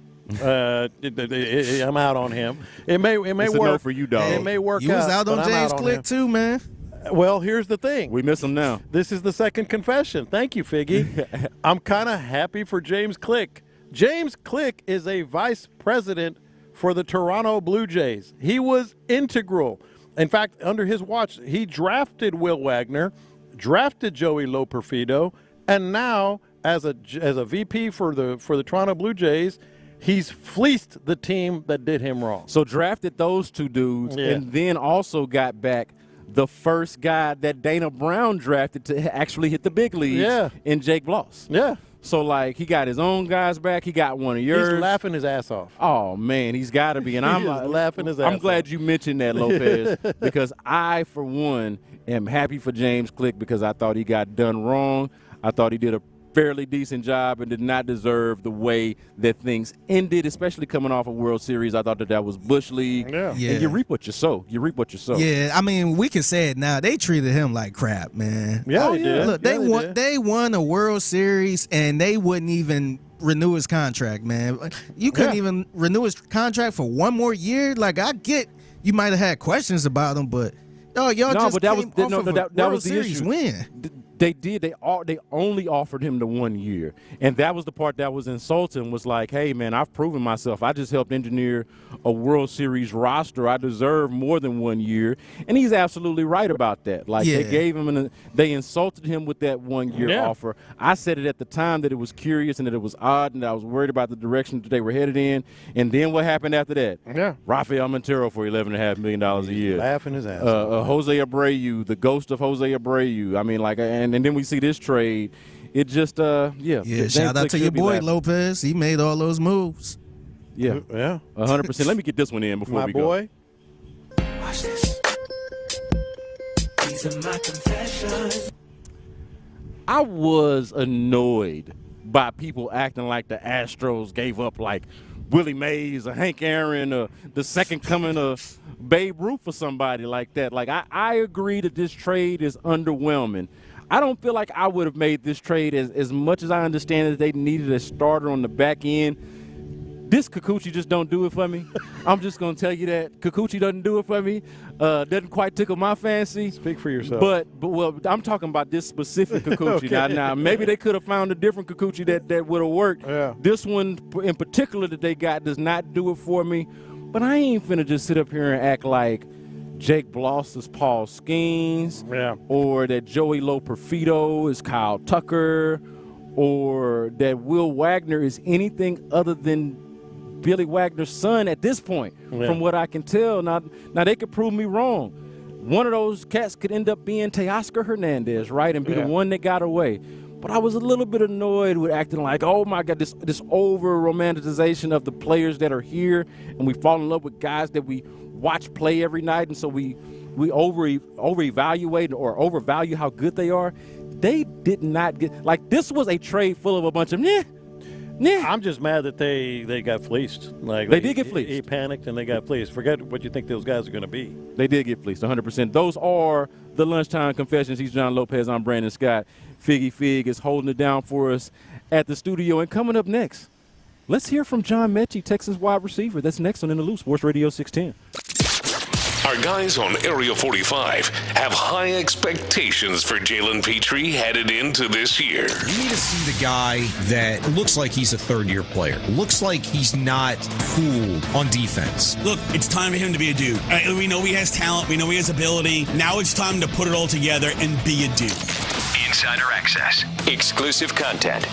I'm out on him. It may it's work a no for you, dog. It may work. You was out on James Click too, man. Well, here's the thing. We miss him now. This is the second confession. Thank you, Figgy. I'm kind of happy for James Click. James Click is a vice president for the Toronto Blue Jays. He was integral. In fact, under his watch, he drafted Will Wagner, drafted Joey Loperfido, and now as a VP for the Toronto Blue Jays, he's fleeced the team that did him wrong. So drafted those 2 dudes and then also got back the first guy that Dana Brown drafted to actually hit the big leagues in Jake Bloss. Yeah. So, like, he got his own guys back. He got one of yours. He's laughing his ass off. Oh, man, he's got to be. And I'm laughing his ass off. I'm glad you mentioned that, Lopez, because I, for one, am happy for James Click because I thought he got done wrong. I thought he did a fairly decent job and did not deserve the way that things ended, especially coming off a World Series. I thought that was Bush League. Yeah. And you reap what you sow. Yeah, I mean, we can say it now. They treated him like crap, man. Yeah, they did. Look, they won a World Series, and they wouldn't even renew his contract, man. You couldn't even renew his contract for 1 more year? Like, I get you might have had questions about him, but y'all just came off of a World Series win. They did. They only offered him the 1 year, and that was the part that was insulting. Was like, hey man, I've proven myself. I just helped engineer a World Series roster. I deserve more than 1 year, and he's absolutely right about that. Like they gave him they insulted him with that 1 year offer. I said it at the time that it was curious and that it was odd, and I was worried about the direction that they were headed in. And then what happened after that? Yeah, Rafael Montero for $11.5 million a year. Laughing his ass. Jose Abreu, the ghost of Jose Abreu. I mean, like, and then we see this trade. It just, shout out to your boy Lopez. He made all those moves. Yeah, 100%. Let me get this one in before we go. My boy. Watch this. These are my confessions. I was annoyed by people acting like the Astros gave up like Willie Mays or Hank Aaron or the second coming of Babe Ruth or somebody like that. Like, I agree that this trade is underwhelming. I don't feel like I would have made this trade as much as I understand that they needed a starter on the back end. This Kikuchi just don't do it for me. I'm just going to tell you that. Kikuchi doesn't do it for me. Doesn't quite tickle my fancy. Speak for yourself. But well, I'm talking about this specific Kikuchi. Okay. Now, maybe they could have found a different Kikuchi that would have worked. Yeah. This one in particular that they got does not do it for me. But I ain't finna just sit up here and act like Jake Bloss is Paul Skeens, or that Joey Loperfido is Kyle Tucker, or that Will Wagner is anything other than Billy Wagner's son at this point, from what I can tell. Now they could prove me wrong. One of those cats could end up being Teoscar Hernandez, right, and be the one that got away. But I was a little bit annoyed with acting like, oh my God, this over-romanticization of the players that are here, and we fall in love with guys that we watch play every night, and so we over-evaluate or overvalue how good they are. They did not get, like, this was a trade full of a bunch of I'm just mad that they got fleeced. Like they did get fleeced. He panicked and they got fleeced. Forget what you think those guys are going to be. They did get fleeced, 100%. Those are the Lunchtime Confessions. He's John Lopez. I'm Brandon Scott. Figgy Fig is holding it down for us at the studio. And coming up next, let's hear from John Mechie, Texans wide receiver. That's next on In the Loop, Sports Radio 610. Our guys on Area 45 have high expectations for Jalen Petrie headed into this year. You need to see the guy that looks like he's a third-year player. Looks like he's not cool on defense. Look, it's time for him to be a dude. We know he has talent. We know he has ability. Now it's time to put it all together and be a dude. Insider access. Exclusive content.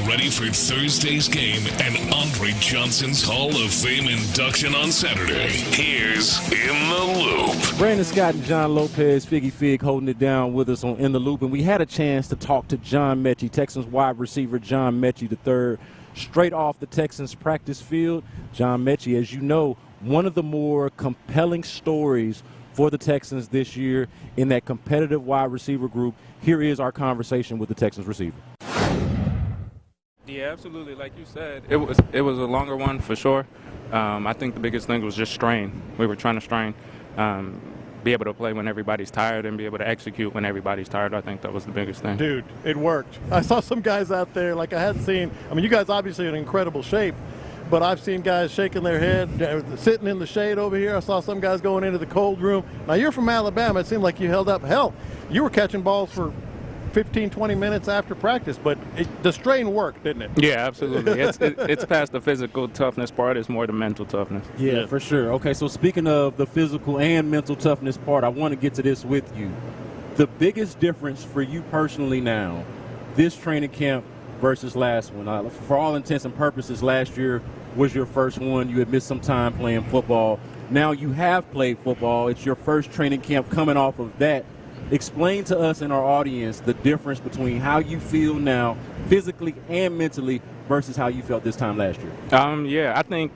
ready for Thursday's game and Andre Johnson's Hall of Fame induction on Saturday. Here's In the Loop. Brandon Scott and John Lopez, Figgy Fig, holding it down with us on In the Loop. And we had a chance to talk to John Mechie, Texans wide receiver John Mechie III, straight off the Texans practice field. John Mechie, as you know, one of the more compelling stories for the Texans this year in that competitive wide receiver group. Here is our conversation with the Texans receiver. Yeah, absolutely. Like you said, it was a longer one for sure. I think the biggest thing was just strain. We were trying to strain, be able to play when everybody's tired and be able to execute when everybody's tired. I think that was the biggest thing. Dude, it worked. I saw some guys out there like I hadn't seen. I mean, you guys obviously are in incredible shape, but I've seen guys shaking their head, sitting in the shade over here. I saw some guys going into the cold room. Now, you're from Alabama. It seemed like you held up. Hell, you were catching balls for 15, 20 minutes after practice, but the strain worked, didn't it? Yeah, absolutely. It's past the physical toughness part. It's more the mental toughness. Yeah, for sure. Okay, so speaking of the physical and mental toughness part, I want to get to this with you. The biggest difference for you personally now, this training camp versus last one. For all intents and purposes, last year was your first one. You had missed some time playing football. Now you have played football. It's your first training camp coming off of that. Explain to us and our audience the difference between how you feel now physically and mentally versus how you felt this time last year. Yeah, I think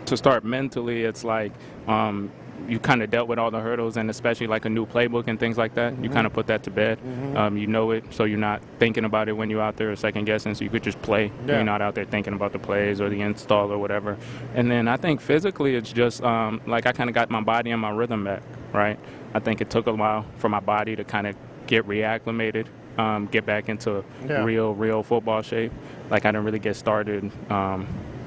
to start mentally, it's like you kind of dealt with all the hurdles, and especially like a new playbook and things like that. You kind of put that to bed. You know it, so you're not thinking about it when you're out there or second guessing, so you could just play. Yeah. You're not out there thinking about the plays or the install or whatever. And then I think physically it's just like I kind of got my body and my rhythm back, right? I think it took a while for my body to kind of get reacclimated, get back into real football shape. Like I didn't really get started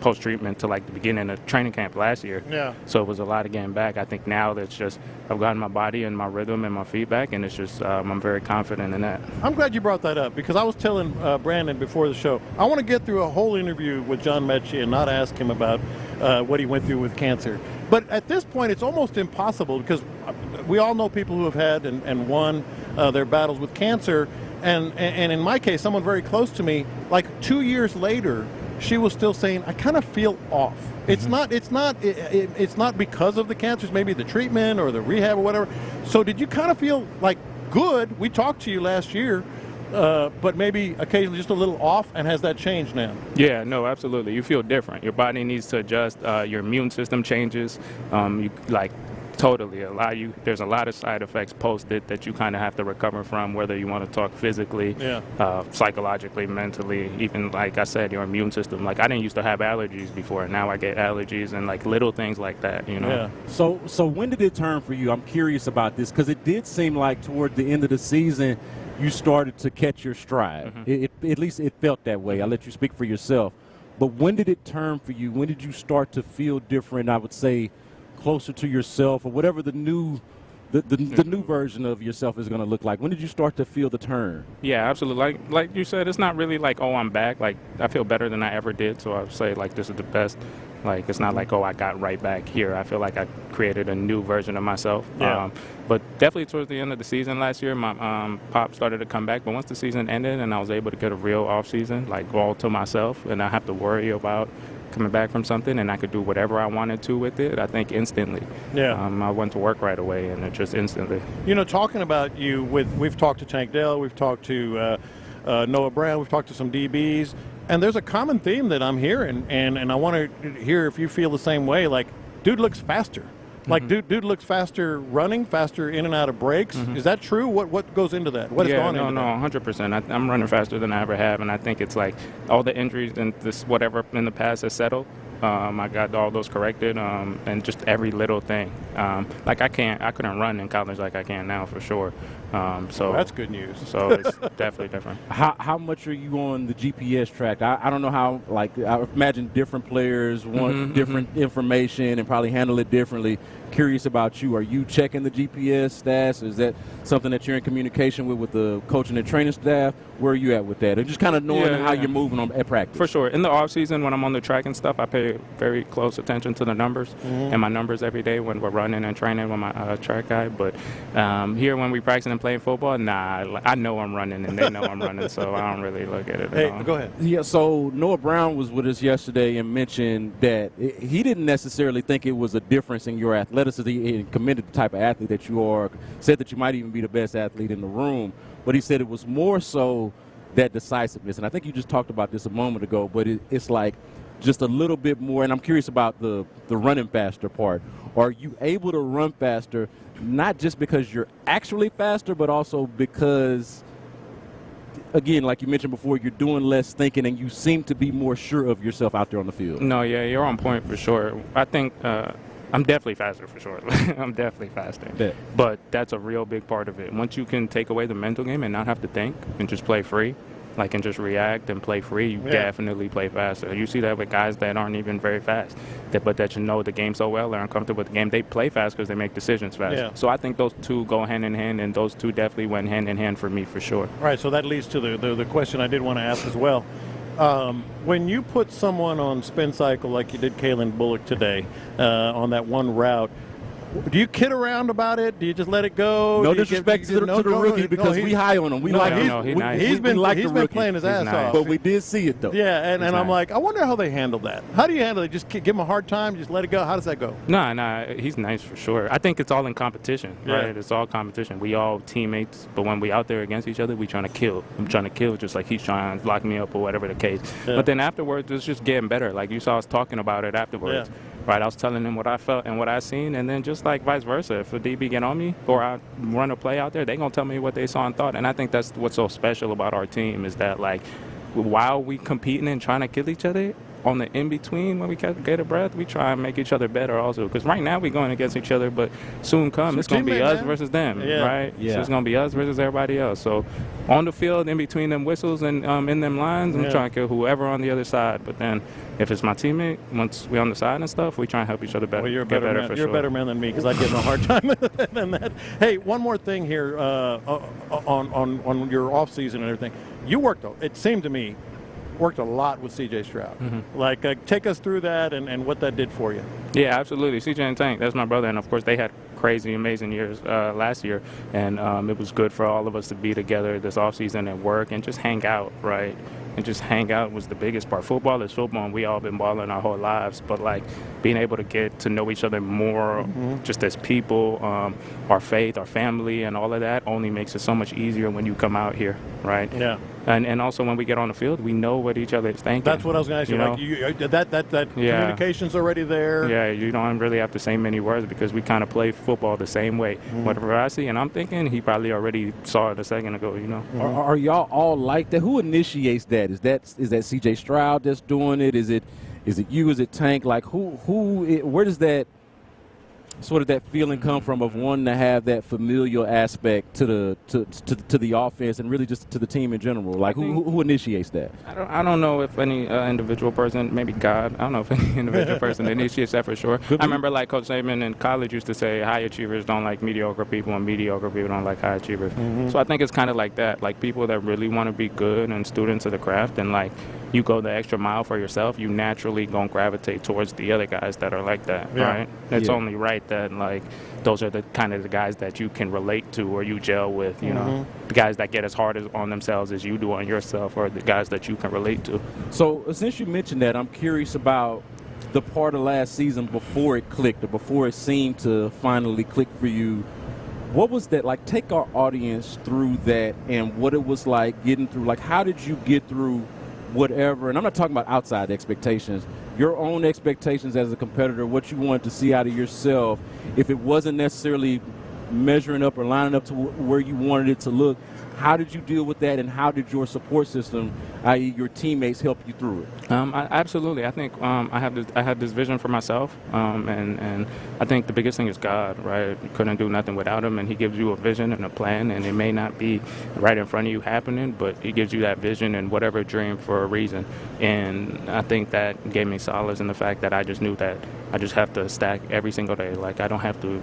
post-treatment to like the beginning of training camp last year. Yeah. So it was a lot of getting back. I think now that's just I've gotten my body and my rhythm and my feedback, and it's just I'm very confident in that. I'm glad you brought that up because I was telling Brandon before the show, I want to get through a whole interview with John Mechie and not ask him about what he went through with cancer. But at this point, it's almost impossible because we all know people who have had and won their battles with cancer. And in my case, someone very close to me, like 2 years later, she was still saying, I kind of feel off. It's not because of the cancer. It's maybe the treatment or the rehab or whatever. So did you kind of feel like good? We talked to you last year, but maybe occasionally just a little off, and has that changed now? Yeah, no, absolutely. You feel different. Your body needs to adjust. Your immune system changes. Totally. There's a lot of side effects post-it that you kind of have to recover from, whether you want to talk physically, psychologically, mentally, even like I said, your immune system. Like I didn't used to have allergies before, and now I get allergies and like little things like that, you know? Yeah. So when did it turn for you? I'm curious about this because it did seem like toward the end of the season you started to catch your stride. At least it felt that way. I'll let you speak for yourself. But when did it turn for you? When did you start to feel different, I would say, closer to yourself or whatever the new version of yourself is going to look like? When did you start to feel the turn? Yeah, absolutely. Like you said, it's not really like, oh, I'm back. Like I feel better than I ever did. So I would say like this is the best. Like it's not like, oh, I got right back here. I feel like I created a new version of myself. Yeah. But definitely towards the end of the season last year, my pop started to come back. But once the season ended and I was able to get a real off season, like all to myself, and I have to worry about coming back from something, and I could do whatever I wanted to with it, I think instantly. Yeah. I went to work right away, and it just instantly. You know, talking about you, we've talked to Tank Dell, we've talked to Noah Brown, we've talked to some DBs, and there's a common theme that I'm hearing, and I want to hear if you feel the same way. Like, dude looks faster. Like, dude looks faster running, faster in and out of breaks. Is that true? What goes into that? What has gone into that? 100%. I'm running faster than I ever have, and I think it's like all the injuries and this whatever in the past has settled. I got all those corrected, and just every little thing. Like I couldn't run in college like I can now for sure. So that's good news. So it's definitely different. How much are you on the GPS track? I don't know how. Like I imagine different players want different information and probably handle it differently. Curious about you. Are you checking the GPS stats? Is that something that you're in communication with the coaching and training staff? Where are you at with that? Or just kind of knowing how you're moving at practice. For sure. In the off season, when I'm on the track and stuff, I pay very close attention to the numbers and my numbers every day when we're running and training with my track guy. But here, when we practice in playing football, nah, I know I'm running and they know I'm running, so I don't really look at it at all. Go ahead. Yeah, so Noah Brown was with us yesterday and mentioned that he didn't necessarily think it was a difference in your athleticism. He commended the type of athlete that you are, said that you might even be the best athlete in the room, but he said it was more so that decisiveness. And I think you just talked about this a moment ago, but it's like just a little bit more, and I'm curious about the running faster part. Are you able to run faster, not just because you're actually faster, but also because, again, like you mentioned before, you're doing less thinking and you seem to be more sure of yourself out there on the field? No, yeah, you're on point for sure. I think I'm definitely faster for sure. I'm definitely faster. Yeah. But that's a real big part of it. Once you can take away the mental game and not have to think and just play free, like, and just react and play free, you definitely play faster. You see that with guys that aren't even very fast, but that you know the game so well, they're uncomfortable with the game. They play fast because they make decisions fast. Yeah. So I think those two go hand in hand, and those two definitely went hand in hand for me for sure. All right, so that leads to the question I did want to ask as well. When you put someone on spin cycle like you did Kalen Bullock today on that one route, do you kid around about it? Do you just let it go? No disrespect to the rookie because we high on him. We like he's been playing his ass off. But we did see it though. Yeah, and I'm like, I wonder how they handle that. How do you handle it? Just give him a hard time? Just let it go? How does that go? Nah, he's nice for sure. I think it's all in competition, right? It's all competition. We all teammates, but when we out there against each other, we trying to kill. I'm trying to kill just like he's trying to lock me up or whatever the case. Yeah. But then afterwards, it's just getting better. Like you saw us talking about it afterwards. Yeah. Right, I was telling him what I felt and what I seen, and then just like vice versa. If a DB get on me or I run a play out there, they gonna tell me what they saw and thought. And I think that's what's so special about our team is that, like, while we competing and trying to kill each other, on the in-between when we get a breath, we try and make each other better also. Because right now we're going against each other, but soon come, it's going to be us versus them, right? Yeah. So it's going to be us versus everybody else. So on the field, in between them whistles and in them lines, I'm trying to kill whoever on the other side. But then if it's my teammate, once we're on the side and stuff, we try and help each other better. Well, you're a better man. You're a better man than me because I get a hard time than that. Hey, one more thing here on your off season and everything. You worked, it seemed to me, worked a lot with C.J. Stroud. Mm-hmm. Like, take us through that and what that did for you. Yeah, absolutely. C.J. and Tank, that's my brother, and of course they had crazy, amazing years last year, and it was good for all of us to be together this offseason and work and just hang out, right? And just hang out was the biggest part. Football is football, and we all been balling our whole lives, but like being able to get to know each other more just as people, our faith, our family, and all of that only makes it so much easier when you come out here, right? Yeah. And also when we get on the field, we know what each other is thinking. That's what I was going to ask you. Like that communication's already there. Yeah, you don't really have to say many words because we kind of play football the same way. Whatever I see and I'm thinking, he probably already saw it a second ago, you know. Are y'all all like that? Who initiates that? Is that C.J. Stroud that's doing it? Is it you? Is it Tank? Like where does that sort of that feeling come from of wanting to have that familial aspect to the offense and really just to the team in general? Like who initiates that? I don't know if any individual person, maybe God, I don't know if any individual person initiates that for sure. I remember like Coach Saban in college used to say high achievers don't like mediocre people and mediocre people don't like high achievers. So I think it's kind of like that, like people that really want to be good and students of the craft and like you go the extra mile for yourself, you naturally gonna gravitate towards the other guys that are like that, right? It's only right that like those are the kind of the guys that you can relate to or you gel with, you know, the guys that get as hard on themselves as you do on yourself, or the guys that you can relate to. So since you mentioned that, I'm curious about the part of last season before it clicked or before it seemed to finally click for you. What was that like? Take our audience through that and what it was like getting through. Like, how did you get through whatever? And I'm not talking about outside expectations, your own expectations as a competitor, what you wanted to see out of yourself. If it wasn't necessarily measuring up or lining up to where you wanted it to look, how did you deal with that, and how did your support system, i.e. your teammates, help you through it? Absolutely. I think I had this vision for myself, and I think the biggest thing is God, right? You couldn't do nothing without him, and he gives you a vision and a plan, and it may not be right in front of you happening, but he gives you that vision and whatever dream for a reason. And I think that gave me solace in the fact that I just knew that I just have to stack every single day. Like, I don't have to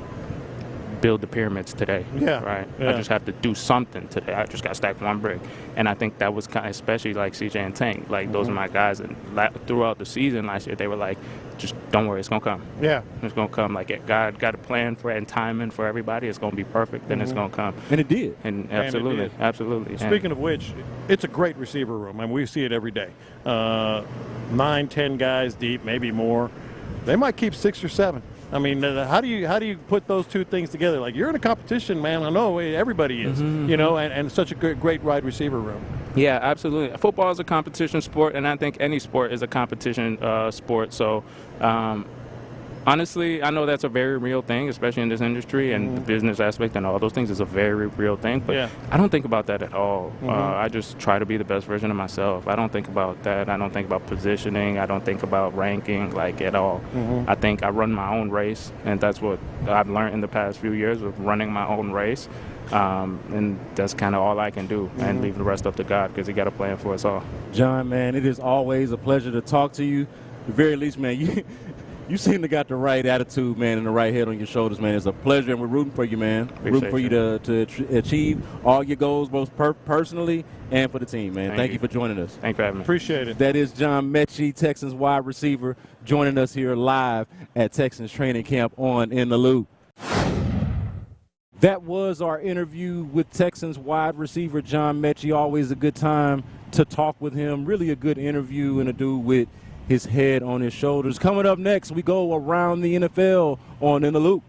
build the pyramids today, right? I just have to do something today. I just got to stack one brick. And I think that was kind of, especially like CJ and Tank, like those are my guys. And throughout the season last year, they were like, just don't worry, it's gonna come. Yeah, it's gonna come. Like God got a plan for it and timing for everybody. It's gonna be perfect. Then it's gonna come. And it did. And absolutely, absolutely. Speaking of which, it's a great receiver room. I mean, we see it every day. 9, 10 guys deep, maybe more. They might keep 6 or 7. I mean, how do you put those two things together? Like, you're in a competition, man. I know everybody is, and such a great wide receiver room. Yeah, absolutely. Football is a competition sport, and I think any sport is a competition sport. So, honestly, I know that's a very real thing, especially in this industry, and the business aspect and all those things is a very real thing. But I don't think about that at all. I just try to be the best version of myself. I don't think about that. I don't think about positioning. I don't think about ranking, like, at all. I think I run my own race, and that's what I've learned in the past few years of running my own race. And that's kind of all I can do, and leave the rest up to God, because He got a plan for us all. John, man, it is always a pleasure to talk to you. At the very least, man, you seem to got the right attitude, man, and the right head on your shoulders, man. It's a pleasure, and we're rooting for you, man. Rooting for you to achieve all your goals, both personally and for the team, man. Thank you for joining us. Thanks for having me. Appreciate it. That is John Mechie, Texans wide receiver, joining us here live at Texans training camp on In the Loop. That was our interview with Texans wide receiver John Mechie. Always a good time to talk with him. Really a good interview, and a dude with his head on his shoulders. Coming up next, we go around the NFL on In the Loop.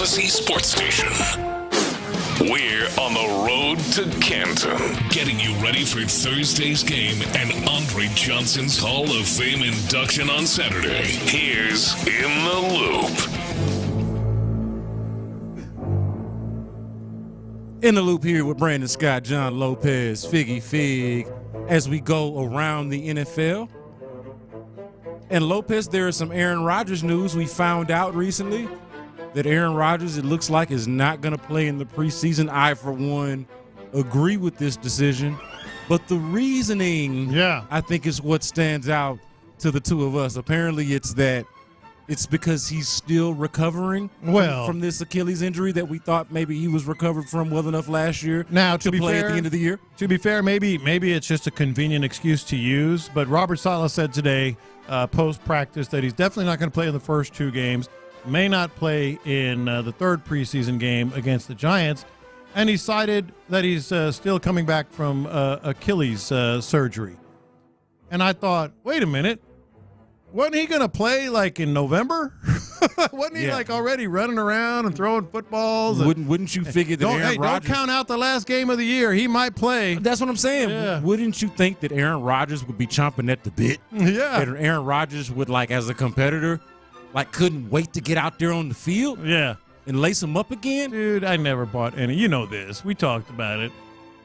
Odyssey Sports Station. We're on the road to Canton, getting you ready for Thursday's game and Andre Johnson's Hall of Fame induction on Saturday. Here's In the Loop. In the Loop here with Brandon Scott, John Lopez, Figgy Fig, as we go around the NFL. And Lopez, there is some Aaron Rodgers news. We found out recently that Aaron Rodgers, it looks like, is not going to play in the preseason. I, for one, agree with this decision. But the reasoning, I think, is what stands out to the two of us. Apparently, it's because he's still recovering from this Achilles injury that we thought maybe he was recovered from well enough last year to be play fair, at the end of the year. To be fair, maybe it's just a convenient excuse to use. But Robert Saleh said today, post-practice, that he's definitely not going to play in the first two games, may not play in the third preseason game against the Giants, and he cited that he's still coming back from Achilles surgery. And I thought, wait a minute. Wasn't he going to play like in November? Wasn't he like already running around and throwing footballs? Wouldn't you figure that Aaron Rodgers... Don't count out the last game of the year. He might play. That's what I'm saying. Yeah. Wouldn't you think that Aaron Rodgers would be chomping at the bit? Yeah. That Aaron Rodgers would, like, as a competitor, like, couldn't wait to get out there on the field? Yeah. And lace him up again? Dude, I never bought any. You know this. We talked about it.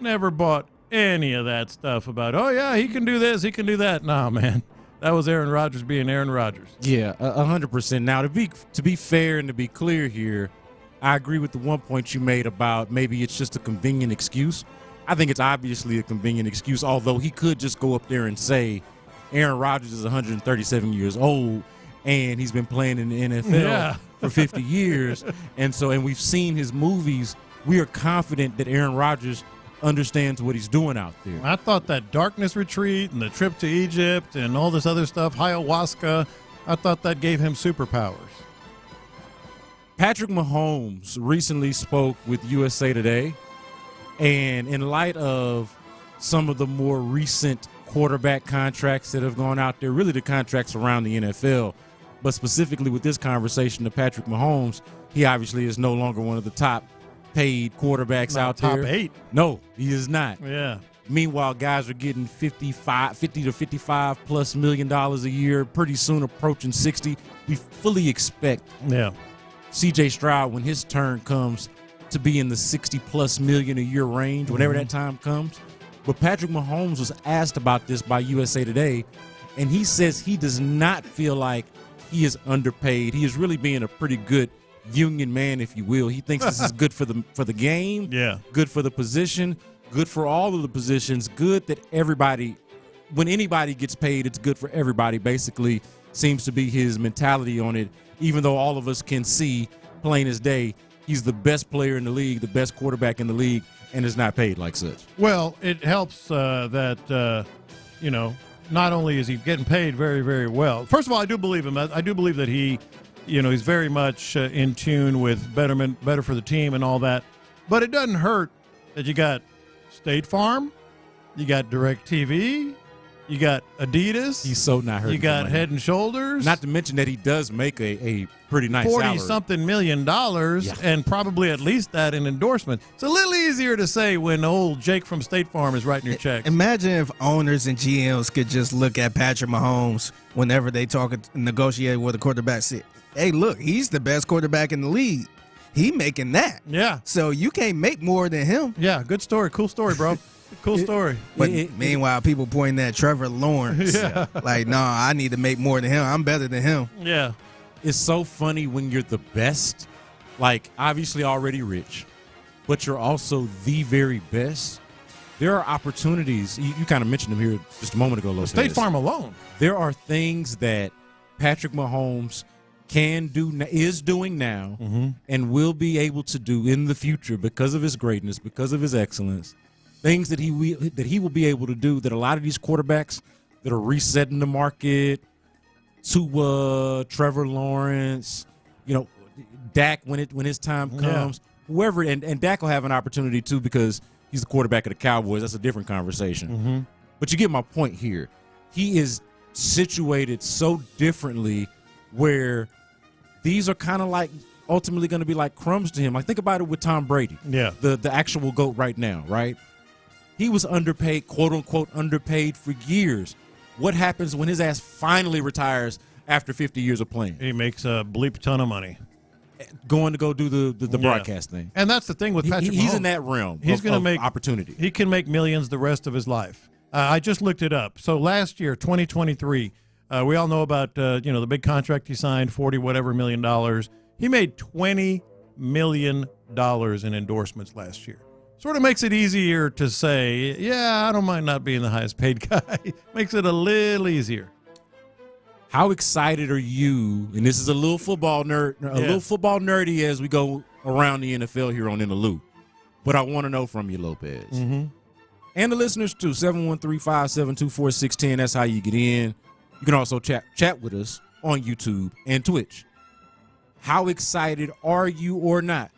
Never bought any of that stuff about, oh, yeah, he can do this, he can do that. Nah, man. That was Aaron Rodgers being Aaron Rodgers. Yeah, 100%. Now, to be fair and to be clear here, I agree with the one point you made about maybe it's just a convenient excuse. I think it's obviously a convenient excuse, although he could just go up there and say Aaron Rodgers is 137 years old and he's been playing in the NFL for 50 years. And we've seen his movies. We are confident that Aaron Rodgers understands what he's doing out there. I thought that darkness retreat and the trip to Egypt and all this other stuff, ayahuasca, I thought that gave him superpowers. Patrick Mahomes recently spoke with USA Today, and in light of some of the more recent quarterback contracts that have gone out there, really the contracts around the NFL, but specifically with this conversation to Patrick Mahomes, he obviously is no longer one of the top paid quarterbacks out there. Top 8. No, he is not. Yeah. Meanwhile, guys are getting $50 to $55+ million a year, pretty soon approaching 60. We fully expect CJ Stroud, when his turn comes, to be in the $60+ million a year range, whenever that time comes. But Patrick Mahomes was asked about this by USA Today, and he says he does not feel like he is underpaid. He is really being a pretty good union man, if you will. He thinks this is good for the game, good for the position, good for all of the positions, good that everybody, when anybody gets paid, it's good for everybody, basically seems to be his mentality on it, even though all of us can see, plain as day, he's the best player in the league, the best quarterback in the league, and is not paid like such. Well, it helps that, not only is he getting paid very, very well. First of all, I do believe him. I do believe that he, he's very much in tune with better for the team and all that. But it doesn't hurt that you got State Farm, you got DirecTV, you got Adidas. He's so not hurting. You got Head and Shoulders. Not to mention that he does make a pretty nice salary. $40-something million, and probably at least that in endorsement. It's a little easier to say when old Jake from State Farm is writing your checks. Imagine if owners and GMs could just look at Patrick Mahomes whenever they talk and negotiate with a quarterback. Say, hey, look, he's the best quarterback in the league. He making that. Yeah. So you can't make more than him. Yeah, good story. Cool story, bro. Cool story. But meanwhile, people pointing at Trevor Lawrence. Yeah. Like, no, I need to make more than him. I'm better than him. Yeah. It's so funny when you're the best, like obviously already rich, but you're also the very best. There are opportunities. You kind of mentioned them here just a moment ago, Lopez. State Farm alone. There are things that Patrick Mahomes can do, is doing now, and will be able to do in the future because of his greatness, because of his excellence. Things that he will be able to do that a lot of these quarterbacks that are resetting the market, Tua, Trevor Lawrence, Dak when his time comes, whoever, and Dak will have an opportunity too because he's the quarterback of the Cowboys. That's a different conversation. But you get my point here. He is situated so differently where these are kind of like ultimately going to be like crumbs to him. Like, think about it with Tom Brady. Yeah. The actual GOAT right now, right? He was underpaid, quote-unquote underpaid for years. What happens when his ass finally retires after 50 years of playing? He makes a bleep ton of money. Going to go do the broadcast thing. And that's the thing with Patrick Mahomes. He's in that realm of make opportunity. He can make millions the rest of his life. I just looked it up. So last year, 2023, we all know about the big contract he signed, $40 million. He made $20 million in endorsements last year. Sort of makes it easier to say, yeah, I don't mind not being the highest paid guy. Makes it a little easier. How excited are you? And this is a little football nerdy as we go around the NFL here on In the Loop. But I want to know from you, Lopez. Mm-hmm. And the listeners, too, 713-572-4610. That's how you get in. You can also chat with us on YouTube and Twitch. How excited are you or not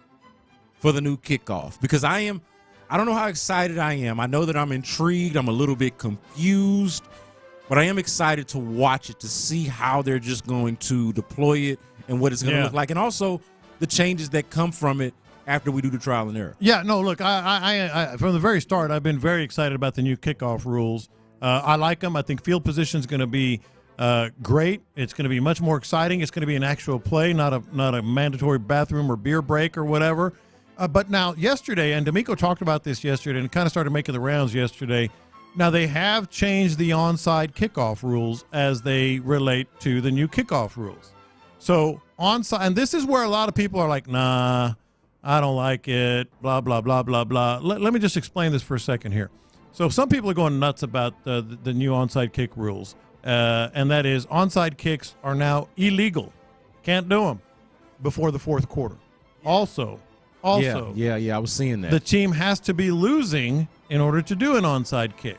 for the new kickoff? Because I don't know how excited I am. I know that I'm intrigued. I'm a little bit confused. But I am excited to watch it, to see how they're just going to deploy it and what it's going to look like. And also the changes that come from it after we do the trial and error. Yeah, no, look, I from the very start, I've been very excited about the new kickoff rules. I like them. I think field position is going to be great. It's going to be much more exciting. It's going to be an actual play, not a mandatory bathroom or beer break or whatever. But now yesterday, and Denico talked about this yesterday and kind of started making the rounds yesterday, now they have changed the onside kickoff rules as they relate to the new kickoff rules. So onside, and this is where a lot of people are like, nah, I don't like it, blah, blah, blah, blah, blah. Let me just explain this for a second here. So some people are going nuts about the new onside kick rules, and that is onside kicks are now illegal. Can't do them before the fourth quarter. Also, I was seeing that. The team has to be losing in order to do an onside kick.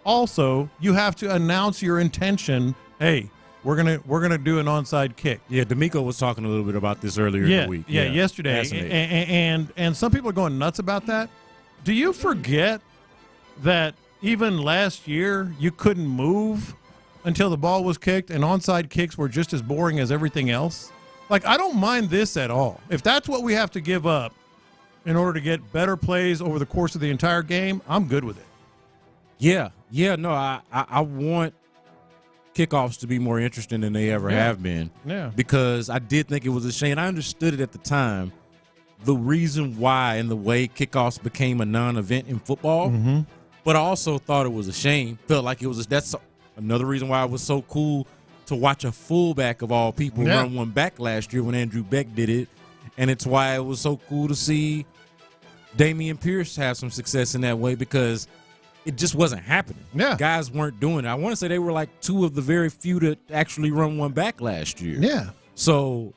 Also, you have to announce your intention, hey, we're gonna do an onside kick. Yeah, Denico was talking a little bit about this earlier in the week. Yeah, yesterday. And some people are going nuts about that. Do you forget that even last year you couldn't move until the ball was kicked and onside kicks were just as boring as everything else? Like, I don't mind this at all. If that's what we have to give up in order to get better plays over the course of the entire game, I'm good with it. Yeah, no, I want kickoffs to be more interesting than they ever have been. Yeah. Because I did think it was a shame. I understood it at the time, the reason why and the way kickoffs became a non-event in football. Mm-hmm. But I also thought it was a shame. Felt like that's another reason why it was so cool to watch a fullback of all people run one back last year when Andrew Beck did it. And it's why it was so cool to see Dameon Pierce have some success in that way, because it just wasn't happening. Yeah. Guys weren't doing it. I want to say they were like two of the very few to actually run one back last year. Yeah. So,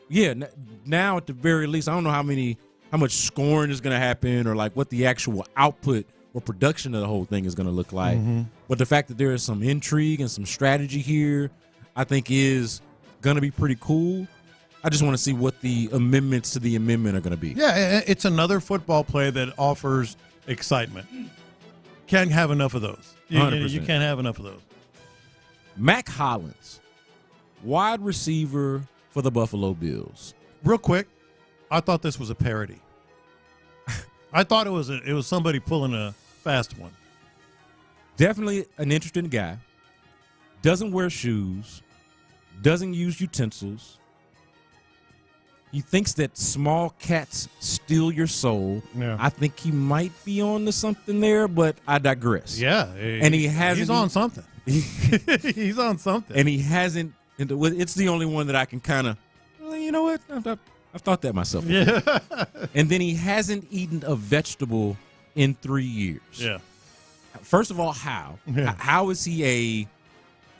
now at the very least, I don't know how much scoring is going to happen or like what the actual output or production of the whole thing is going to look like. Mm-hmm. But the fact that there is some intrigue and some strategy here, I think is going to be pretty cool. I just want to see what the amendments to the amendment are going to be. Yeah, it's another football play that offers excitement. Can't have enough of those. You can't have enough of those. Mac Hollins, wide receiver for the Buffalo Bills. Real quick, I thought this was a parody. I thought it was somebody pulling a fast one. Definitely an interesting guy. Doesn't wear shoes. Doesn't use utensils. He thinks that small cats steal your soul. Yeah. I think he might be on to something there, but I digress. Yeah. And he's on something. He's on something. And he hasn't. It's the only one that I can kind of, you know what? I've thought that myself. Yeah. And then he hasn't eaten a vegetable in 3 years. Yeah. First of all, how? Yeah. How is he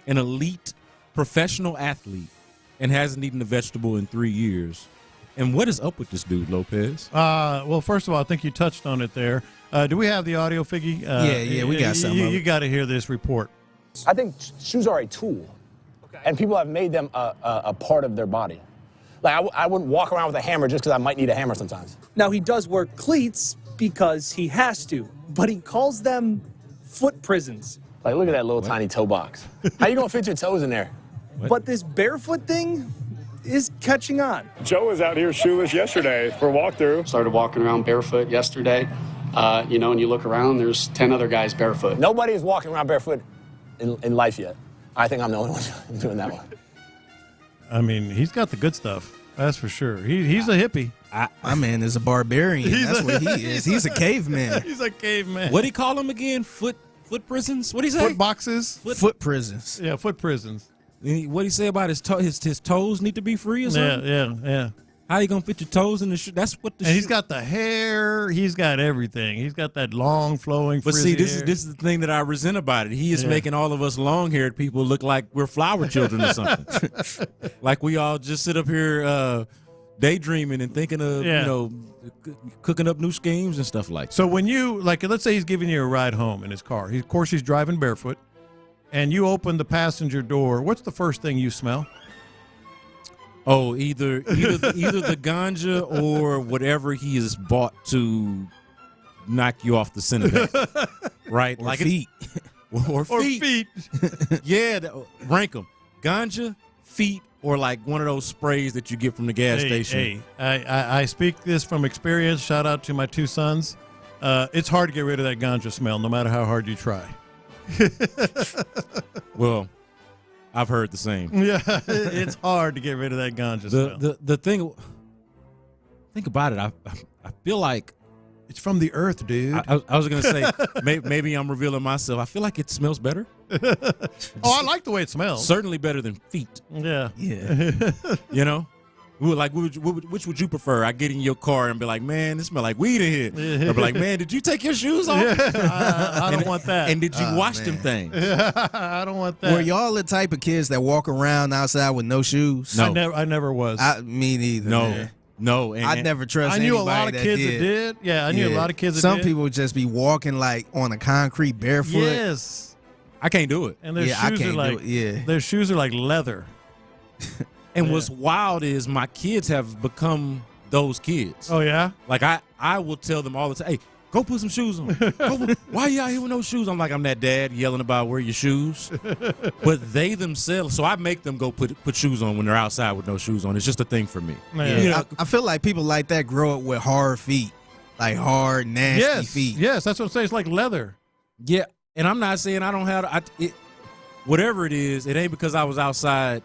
an elite professional athlete and hasn't eaten a vegetable in 3 years? And what is up with this dude, Lopez? Well, first of all, I think you touched on it there. Do we have the audio, Figgy? Yeah, we got some. You got to hear this report. I think shoes are a tool, and people have made them a part of their body. Like, I wouldn't walk around with a hammer just because I might need a hammer sometimes. Now, he does wear cleats because he has to, but he calls them foot prisons. Like, look at that little tiny toe box. How you going to fit your toes in there? But this barefoot thing is catching on. Joe was out here shoeless yesterday for a walkthrough. Started walking around barefoot yesterday, and you look around, there's 10 other guys barefoot. Nobody is walking around barefoot in life yet. I think I'm the only one doing that one. I mean, he's got the good stuff. That's for sure. He's a hippie. My man is a barbarian. That's what he is. He's a caveman. He's a caveman. What do he call them again? Foot prisons? What do he say? Foot boxes? Foot prisons. Yeah, foot prisons. What do he say about his toes need to be free or something? Yeah. How you gonna fit your toes in the shoe? That's what the. And he's got the hair. He's got everything. He's got that long flowing. But see, this hair. is the thing that I resent about it. He is making all of us long-haired people look like we're flower children or something. Like we all just sit up here daydreaming and thinking of cooking up new schemes and stuff like that. So when you let's say he's giving you a ride home in his car. Of course, he's driving barefoot, and you open the passenger door. What's the first thing you smell? Oh, either the ganja or whatever he has bought to knock you off the center deck, right? Or feet. Or feet. Yeah, rank them: ganja, feet, or like one of those sprays that you get from the gas station. Hey, I speak this from experience. Shout out to my two sons. It's hard to get rid of that ganja smell, no matter how hard you try. Well, I've heard the same. Yeah, it's hard to get rid of that ganja smell. The thing, think about it. I feel like it's from the earth, dude. I was gonna say maybe I'm revealing myself. I feel like it smells better. I like the way it smells. Certainly better than feet. Yeah. Which would you prefer? I get in your car and be like, man, it smells like weed in here. Or be like, man, did you take your shoes off? I don't want that. And did you wash them things? I don't want that. Were y'all the type of kids that walk around outside with no shoes? No. I never was. Me neither. No. Man. No. I never trust anybody. I knew a lot of that kids did. that did. Yeah, I knew a lot of kids that Some did. people would just be walking like on a concrete barefoot. Yes. I can't do it. And their shoes are like their shoes are like leather. And what's wild is my kids have become those kids. Oh, yeah? Like, I will tell them all the time, hey, go put some shoes on. Why are you out here with no shoes? I'm like, I'm that dad yelling about wear your shoes. But they themselves, so I make them go put shoes on when they're outside with no shoes on. It's just a thing for me. Yeah. I feel like people like that grow up with hard feet, like hard, nasty feet. Yes, that's what I'm saying. It's like leather. Yeah, and I'm not saying I don't have whatever it is, it ain't because I was outside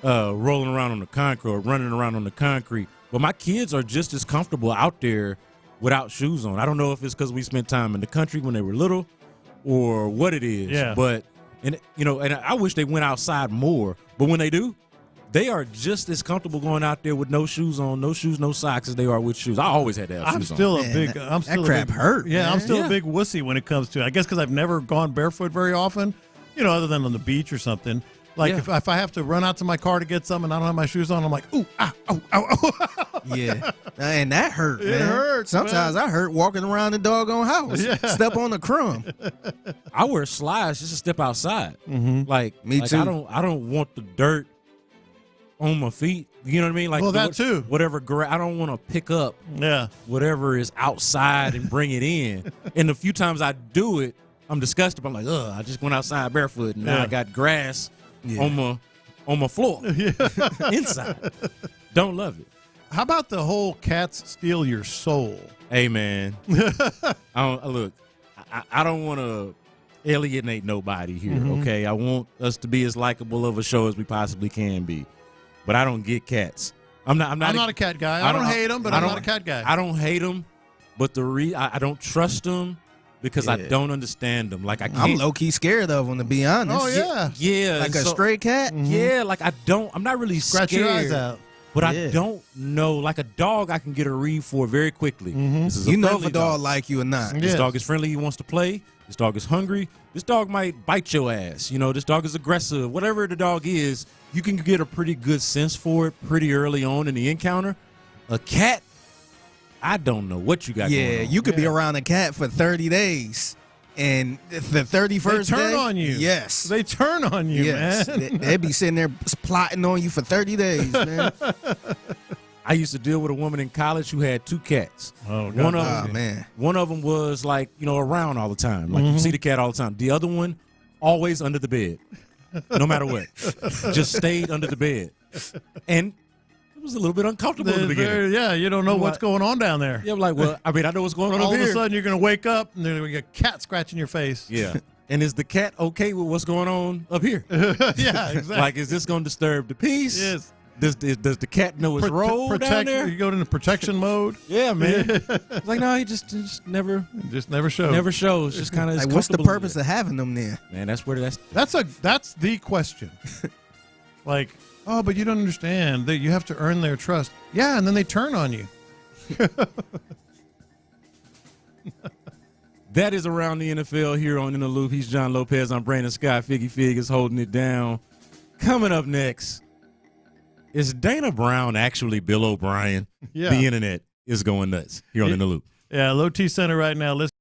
rolling around on the concrete or running around on the concrete. But my kids are just as comfortable out there without shoes on. I don't know if it's because we spent time in the country when they were little or what it is. Yeah. But, and I wish they went outside more. But when they do, they are just as comfortable going out there with no shoes on, no shoes, no socks as they are with shoes. I always had to have shoes on. That crap hurt. Yeah, man. I'm still a big wussy when it comes to it. I guess because I've never gone barefoot very often, other than on the beach or something. Like if I have to run out to my car to get something and I don't have my shoes on, I'm like, ooh, ah, oh, oh. Yeah, and that hurt, man. It hurts. Sometimes I hurt walking around the doggone house. Yeah. Step on a crumb. I wear slides just to step outside. Mm-hmm. Like me too. I don't want the dirt on my feet. You know what I mean? Like that too. Whatever. I don't want to pick up whatever is outside and bring it in. And the few times I do it, I'm disgusted. I'm like, ugh, I just went outside barefoot and now I got grass on my floor inside. Don't love it. How about the whole cats steal your soul? Hey, man. I don't want to alienate nobody here, okay? I want us to be as likable of a show as we possibly can be. But I don't get cats. I'm not a cat guy. I don't hate them, but I'm not a cat guy. I don't hate them, but I don't trust them because I don't understand them. Like I'm low key scared of them, to be honest. Oh yeah, yeah. Like a stray cat. Yeah, like I'm not really scratch scared, your eyes out. But I don't know. Like a dog, I can get a read for very quickly. This is you know if a dog like you or not. This dog is friendly. He wants to play. This dog is hungry. This dog might bite your ass. This dog is aggressive. Whatever the dog is, you can get a pretty good sense for it pretty early on in the encounter. A cat, I don't know what you got going on. You could be around a cat for 30 days. And the 31st they turn day, on you. Yes. They turn on you, man. They be sitting there plotting on you for 30 days, man. I used to deal with a woman in college who had 2 cats. Oh, God. One of them was like, around all the time. Like you see the cat all the time. The other one, always under the bed. No matter what. Just stayed under the bed. And was a little bit uncomfortable in the beginning. Yeah, you don't know what's going on down there. Yeah, I'm like, well, I mean, I know what's going on All up of here. a sudden, you're going to wake up, and there's a cat scratching your face. Yeah. And is the cat okay with what's going on up here? Yeah, exactly. Like, is this going to disturb the peace? Yes. Does the cat know its role down there? You go into protection mode. Yeah, man. It's like, no, he just never shows. Never shows. Just kind of. Like, what's the purpose of having them there? Man, that's the question. Like, oh, but you don't understand that you have to earn their trust. Yeah, and then they turn on you. That is Around the NFL here on In the Loop. He's John Lopez. I'm Brandon Scott. Figgy Fig is holding it down. Coming up next, is Dana Brown actually Bill O'Brien? Yeah. The internet is going nuts here on In the Loop. Yeah, Low T Center right now. Listen.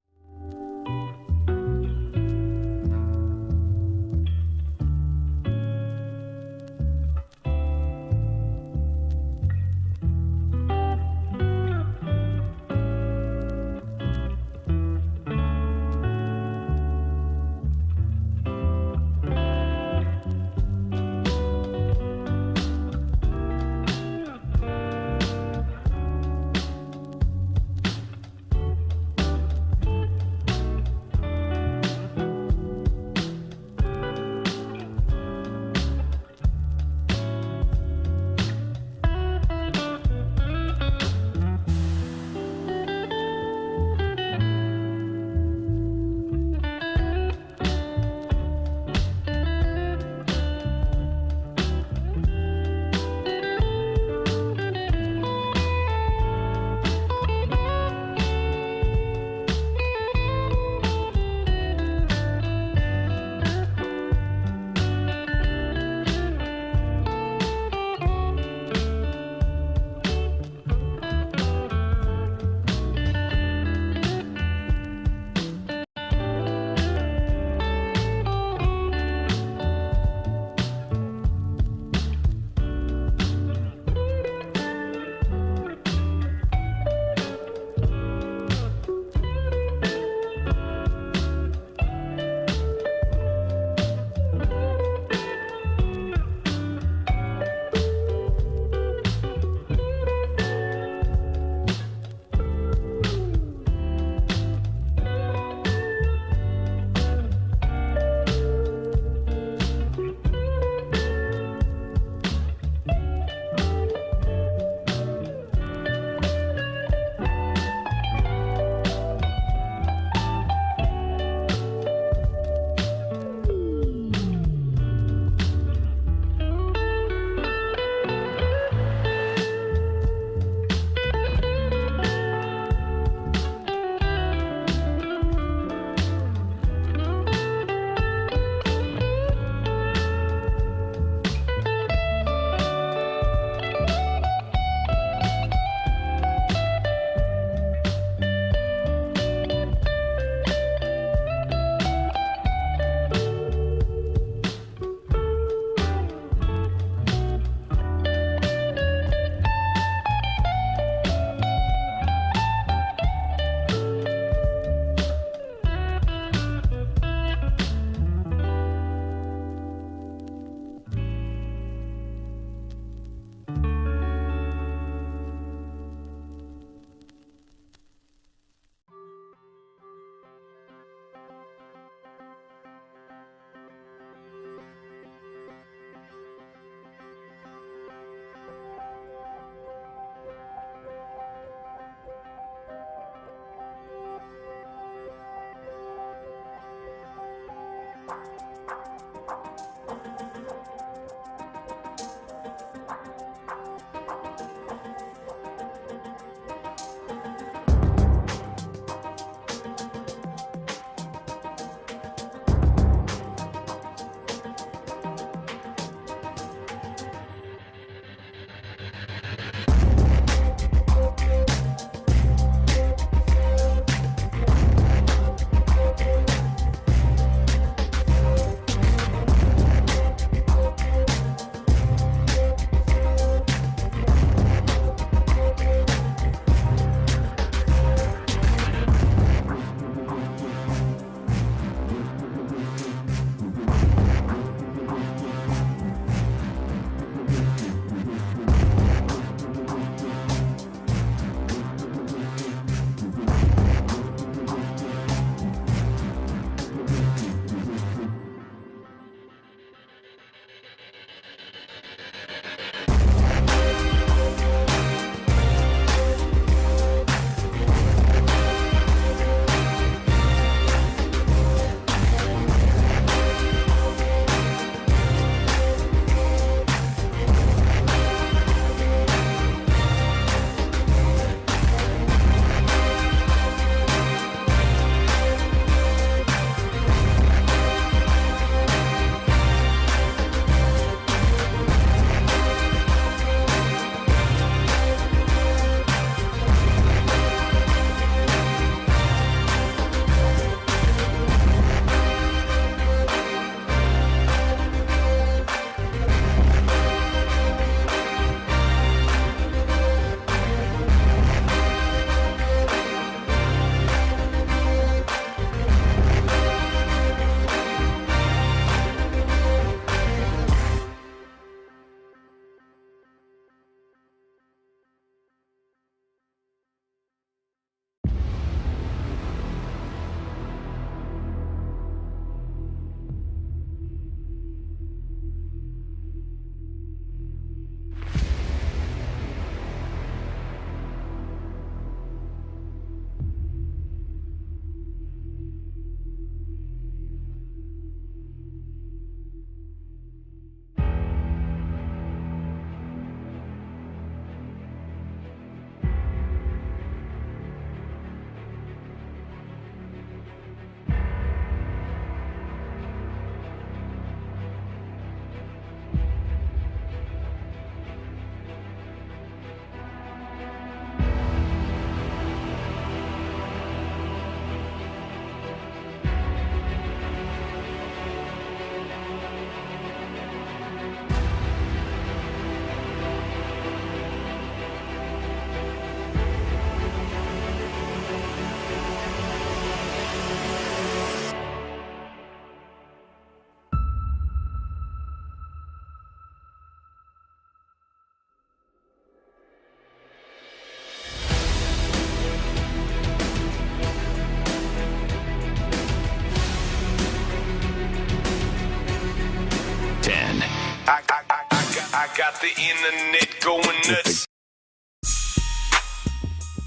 got the internet going nuts.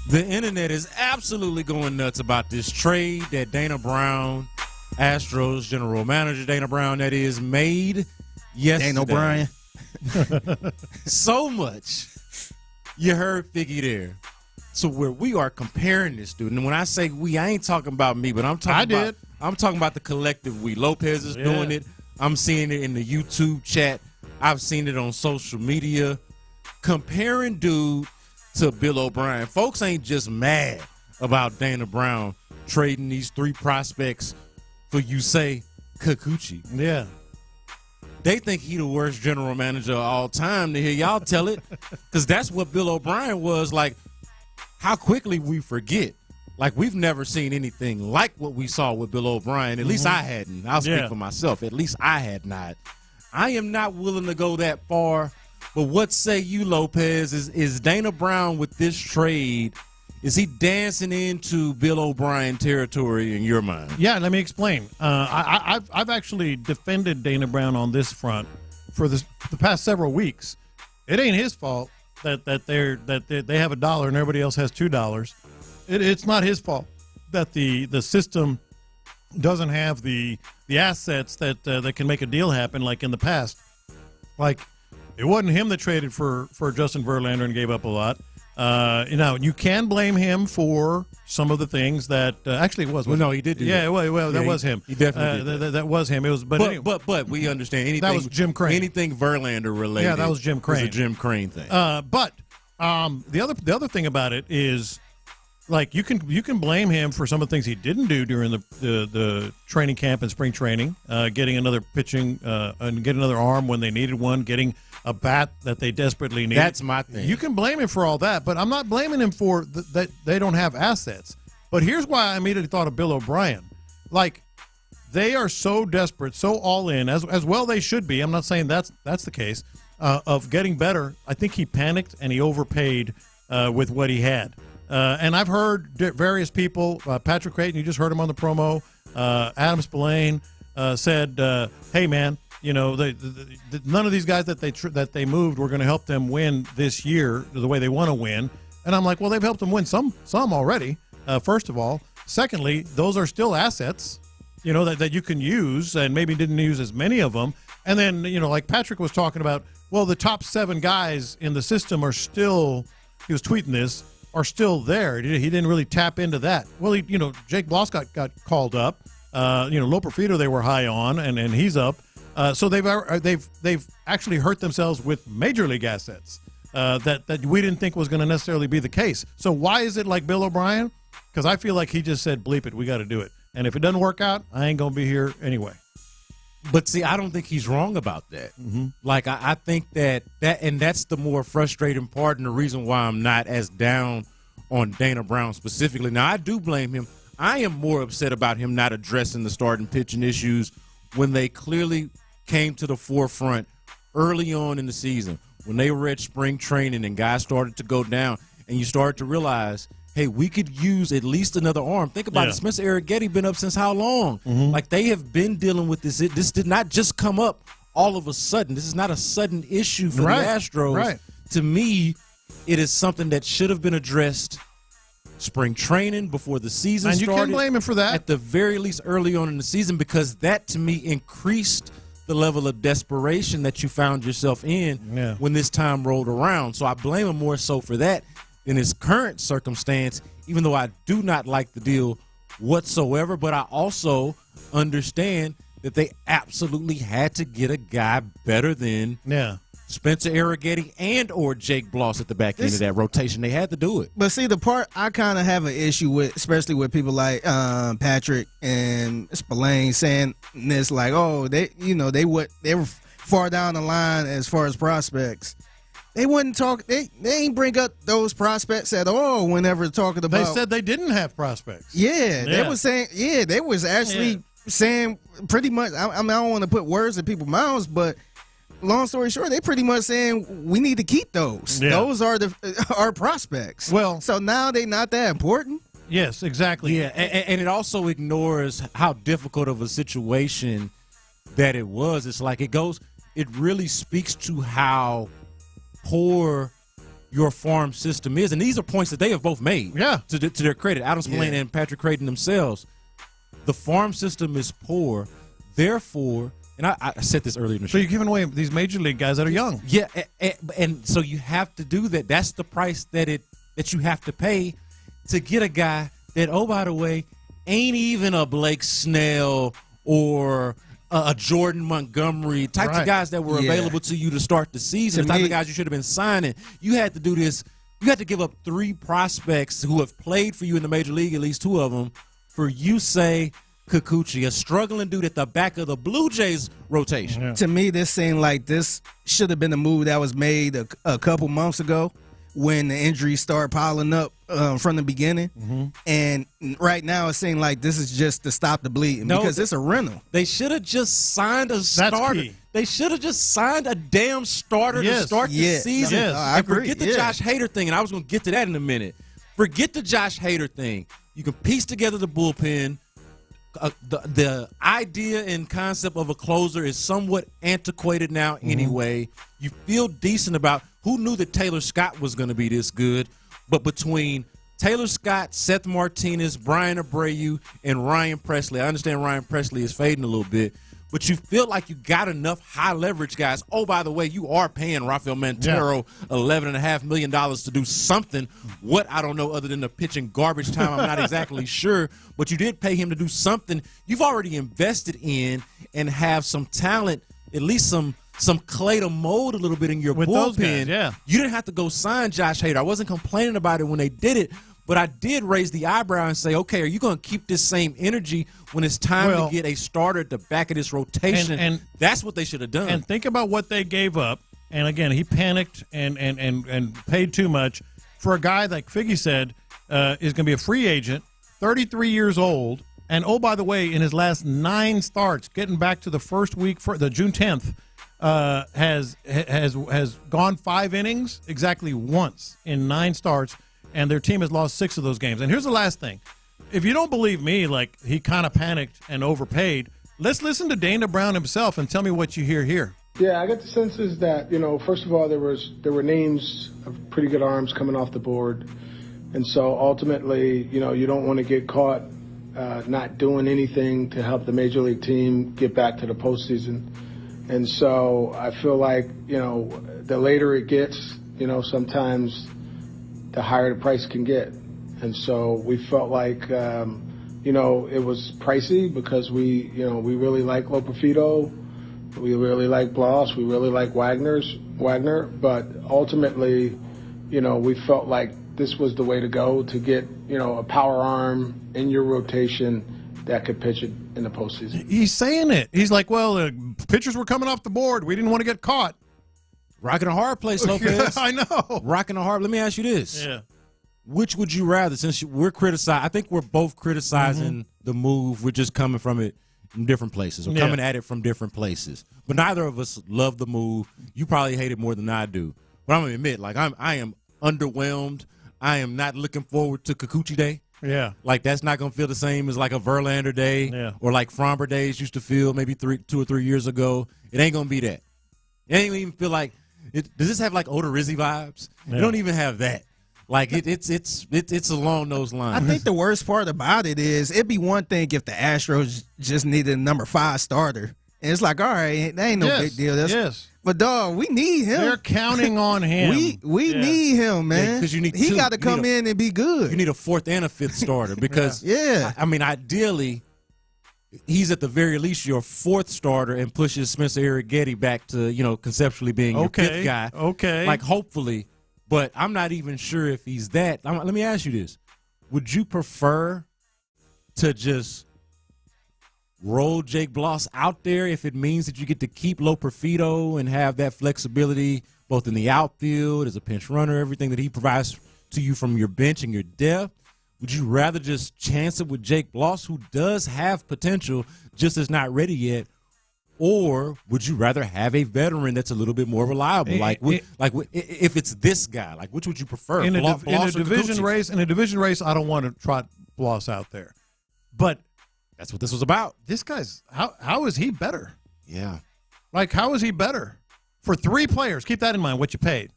The internet is absolutely going nuts about this trade that Dana Brown, Astros general manager Dana Brown, that is, made yesterday. Dana O'Brien. So much. You heard Figgy there. So where we are comparing this dude, and when I say we, I ain't talking about me, but I'm talking about the collective we. Lopez is doing it. I'm seeing it in the YouTube chat. I've seen it on social media. Comparing dude to Bill O'Brien. Folks ain't just mad about Dana Brown trading these 3 prospects for Yusei Kikuchi. Yeah. They think he the worst general manager of all time to hear y'all tell it, because that's what Bill O'Brien was like. How quickly we forget. Like, we've never seen anything like what we saw with Bill O'Brien. At least I hadn't. I'll speak for myself. At least I had not. I am not willing to go that far. But what say you, Lopez? Is Dana Brown with this trade, is he dancing into Bill O'Brien territory in your mind? Yeah, let me explain. I've actually defended Dana Brown on this front for the past several weeks. It ain't his fault that they have $1 and everybody else has $2. It's not his fault that the system doesn't have the assets that can make a deal happen like in the past. Like, it wasn't him that traded for Justin Verlander and gave up a lot. You can blame him for some of the things that actually it was. Well, no, he did do that. Yeah, well, that was him. He definitely did. That was him. It was, anyway. But we understand anything. That was Jim Crane. Anything Verlander related. Yeah, that was Jim Crane. Was a Jim Crane thing. But the other thing about it is, like, you can blame him for some of the things he didn't do during the training camp and spring training, getting another pitching and getting another arm when they needed one, getting a bat that they desperately need. That's my thing. You can blame him for all that, but I'm not blaming him for that they don't have assets. But here's why I immediately thought of Bill O'Brien. Like, they are so desperate, so all in, as well they should be. I'm not saying that's the case, of getting better. I think he panicked and he overpaid with what he had. And I've heard various people, Patrick Creighton, you just heard him on the promo, Adam Spillane said, hey, man, none of these guys that they moved were going to help them win this year the way they want to win. And I'm like, well, they've helped them win some already, first of all. Secondly, those are still assets, that you can use, and maybe didn't use as many of them. And then, like Patrick was talking about, well, the top 7 guys in the system are still, he was tweeting this, are still there. He didn't really tap into that. Well, Jake Bloss got called up. Loper Fido they were high on, and he's up. So they've actually hurt themselves with major league assets that we didn't think was going to necessarily be the case. So why is it like Bill O'Brien? Because I feel like he just said, bleep it, we got to do it. And if it doesn't work out, I ain't going to be here anyway. But see, I don't think he's wrong about that. Mm-hmm. Like, I think and that's the more frustrating part and the reason why I'm not as down on Dana Brown specifically. Now, I do blame him. I am more upset about him not addressing the starting pitching issues when they clearly came to the forefront early on in the season, when they were at spring training and guys started to go down, and you started to realize, hey, we could use at least another arm. Think about it. Spencer Arrighetti been up since how long? Mm-hmm. Like, they have been dealing with this. This did not just come up all of a sudden. This is not a sudden issue for the Astros. Right. To me, it is something that should have been addressed spring training before the season started. And you can blame him for that. At the very least early on in the season, because that, to me, increased the level of desperation that you found yourself in when this time rolled around. So I blame him more so for that in his current circumstance, even though I do not like the deal whatsoever. But I also understand that they absolutely had to get a guy better than Spencer Arrighetti and or Jake Bloss at the back end of that rotation. They had to do it. But see, the part I kind of have an issue with, especially with people like Patrick and Spillane saying this, like, oh, they were far down the line as far as prospects. They wouldn't talk. They ain't bring up those prospects at all whenever talking about. They said they didn't have prospects. Yeah. They were saying. Yeah, they was actually saying pretty much. I don't want to put words in people's mouths, but long story short, they pretty much saying we need to keep those. Yeah. Those are our prospects. Well, so now they not that important. Yes, exactly. Yeah, and it also ignores how difficult of a situation that it was. It's like it really speaks to how poor your farm system is. And these are points that they have both made. Yeah. To their credit, Adam Spillane and Patrick Creighton themselves. The farm system is poor. Therefore, and I said this earlier in the show. So you're giving away these major league guys that are young. Yeah, and so you have to do that. That's the price that you have to pay to get a guy that, oh, by the way, ain't even a Blake Snell or a Jordan Montgomery, types of guys that were available to you to start the season, the type of guys you should have been signing. You had to do this. You had to give up 3 prospects who have played for you in the major league, at least 2 of them, for Yusei Kikuchi, a struggling dude at the back of the Blue Jays rotation. Yeah. To me, this seemed like this should have been a move that was made a couple months ago when the injuries started piling up from the beginning. Mm-hmm. And right now it seems like this is just to stop the bleeding because it's a rental. They should have just signed a starter. Key. They should have just signed a damn starter to start the season. Yes. I agree. Forget the Josh Hader thing, and I was going to get to that in a minute. Forget the Josh Hader thing. You can piece together the bullpen. The idea and concept of a closer is somewhat antiquated now anyway. You feel decent about who knew that Taylor Scott was going to be this good, but between Taylor Scott, Seth Martinez, Brian Abreu, and Ryan Presley, I understand Ryan Presley is fading a little bit, but you feel like you got enough high leverage guys. Oh, by the way, you are paying Rafael Montero $11.5 million to do something. What, I don't know, other than the pitching garbage time, I'm not exactly sure. But you did pay him to do something you've already invested in and have some talent, at least some clay to mold a little bit in your with bullpen. Those guys, You didn't have to go sign Josh Hader. I wasn't complaining about it when they did it, but I did raise the eyebrow and say, okay, are you going to keep this same energy when it's time to get a starter at the back of this rotation? And that's what they should have done. And think about what they gave up. And, again, he panicked and paid too much for a guy, like Figgy said, is going to be a free agent, 33 years old. And, oh, by the way, in his last 9 starts, getting back to the first week, for the June 10th, has gone 5 innings exactly once in 9 starts. And their team has lost 6 of those games. And here's the last thing. If you don't believe me, like he kind of panicked and overpaid, let's listen to Dana Brown himself and tell me what you hear here. Yeah, I get the sense is that, first of all, there were names of pretty good arms coming off the board. And so ultimately, you don't want to get caught not doing anything to help the major league team get back to the postseason. And so I feel like, the later it gets, sometimes the higher the price can get. And so we felt like, it was pricey because we really like Loperfido, we really like Bloss, we really like Wagner, but ultimately, we felt like this was the way to go to get, a power arm in your rotation that could pitch it in the postseason. He's saying it. He's like, well, pitchers were coming off the board. We didn't want to get caught. Rocking a hard place, Lopez. I know. Rocking a hard. Let me ask you this. Yeah. Which would you rather, since we're criticizing, I think we're both criticizing the move. We're just coming from it in different places. We're coming at it from different places. But neither of us love the move. You probably hate it more than I do. But I'm going to admit, like, I am underwhelmed. I am not looking forward to Kikuchi Day. Yeah. Like, that's not going to feel the same as like a Verlander Day or like Fromber Days used to feel maybe 2 or 3 years ago. It ain't going to be that. It ain't even feel like does this have like Odorizzi vibes? Yeah. It don't even have that. Like it's along those lines. I think the worst part about it is it'd be one thing if the Astros just needed a number 5 starter. And it's like, all right, that ain't no big deal. But dog, we need him. They're counting on him. We need him, man. Because he got to come in and be good. You need a 4th and a 5th starter because I mean, ideally, he's at the very least your 4th starter and pushes Spencer Arrighetti back to conceptually being your 5th guy. Okay, like hopefully, but I'm not even sure if he's that. Let me ask you this: would you prefer to just roll Jake Bloss out there if it means that you get to keep Loperfido and have that flexibility both in the outfield as a pinch runner, everything that he provides to you from your bench and your depth? Would you rather just chance it with Jake Bloss, who does have potential, just is not ready yet? Or would you rather have a veteran that's a little bit more reliable? If it's this guy, like which would you prefer? In a division race, I don't want to trot Bloss out there. But that's what this was about. This guy's how is he better? Yeah. Like, how is he better? For 3 players, keep that in mind, what you paid.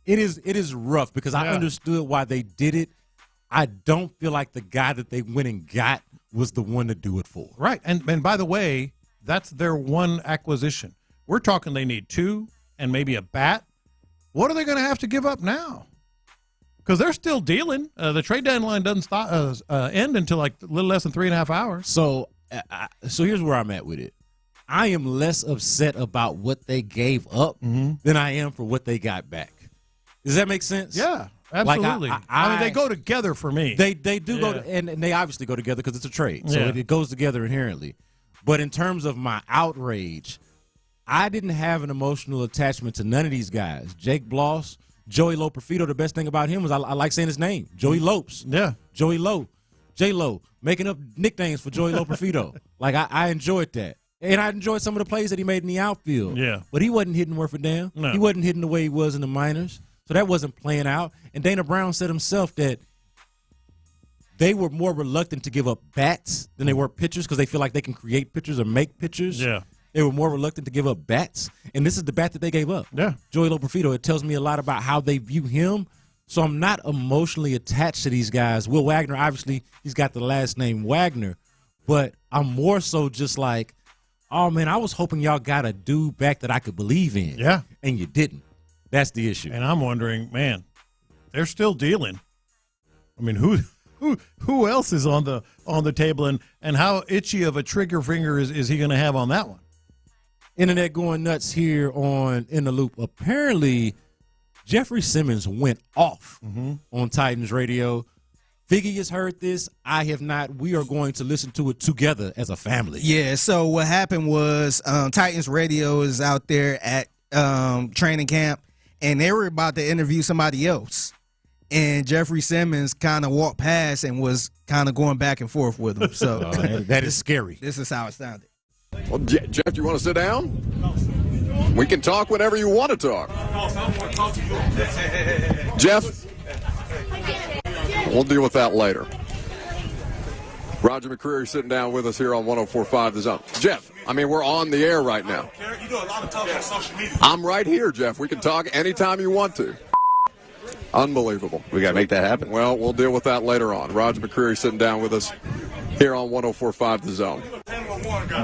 It is rough because I understood why they did it. I don't feel like the guy that they went and got was the one to do it for. Right. And by the way, that's their one acquisition. We're talking they need 2 and maybe a bat. What are they going to have to give up now? Because they're still dealing. The trade deadline doesn't end until like a little less than 3.5 hours. So here's where I'm at with it. I am less upset about what they gave up than I am for what they got back. Does that make sense? Yeah, absolutely. Like I mean, they go together for me. They do go, and they obviously go together because it's a trade. So it goes together inherently. But in terms of my outrage, I didn't have an emotional attachment to none of these guys. Jake Bloss, Joey Loperfido, the best thing about him was I like saying his name. Joey Lopes. Yeah. Joey Lowe. J-Lo, making up nicknames for Joey Loperfido. Like, I enjoyed that. And I enjoyed some of the plays that he made in the outfield. Yeah. But he wasn't hitting worth a damn. No. He wasn't hitting the way he was in the minors. So that wasn't playing out. And Dana Brown said himself that they were more reluctant to give up bats than they were pitchers because they feel like they can create pitchers or make pitchers. Yeah. They were more reluctant to give up bats. And this is the bat that they gave up. Yeah. Joey Loperfido. It tells me a lot about how they view him. So I'm not emotionally attached to these guys. Will Wagner, obviously, he's got the last name Wagner. But I'm more so just like, oh, man, I was hoping y'all got a dude back that I could believe in. Yeah. And you didn't. That's the issue. And I'm wondering, man, they're still dealing. I mean, who else is on the table, and how itchy of a trigger finger is he going to have on that one? Internet going nuts here on In the Loop. Apparently, Jeffrey Simmons went off on Titans Radio. Figgy has heard this. I have not. We are going to listen to it together as a family. Yeah, so what happened was Titans Radio is out there at training camp, and they were about to interview somebody else. And Jeffrey Simmons kind of walked past and was kind of going back and forth with him. So that is scary. This is how it sounded. Well, Jeff, you want to sit down? We can talk whenever you want to talk. Jeff, we'll deal with that later. Roger McCreary sitting down with us here on 104.5 The Zone. Jeff, I mean, we're on the air right now. You do a lot of talking on social media. I'm right here, Jeff. We can talk anytime you want to. Unbelievable. We got to make that happen. Well, we'll deal with that later on. Roger McCreary sitting down with us here on 104.5 The Zone.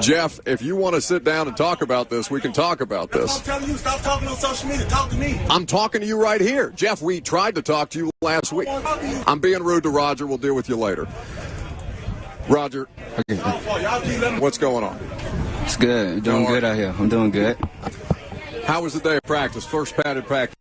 Jeff, if you want to sit down and talk about this, we can talk about this. I'm telling you, stop talking on social media. Talk to me. I'm talking to you right here. Jeff, we tried to talk to you last week. I'm being rude to Roger. We'll deal with you later. Roger, what's going on? It's good. Doing good out here. I'm doing good. How was the day of practice? First padded practice.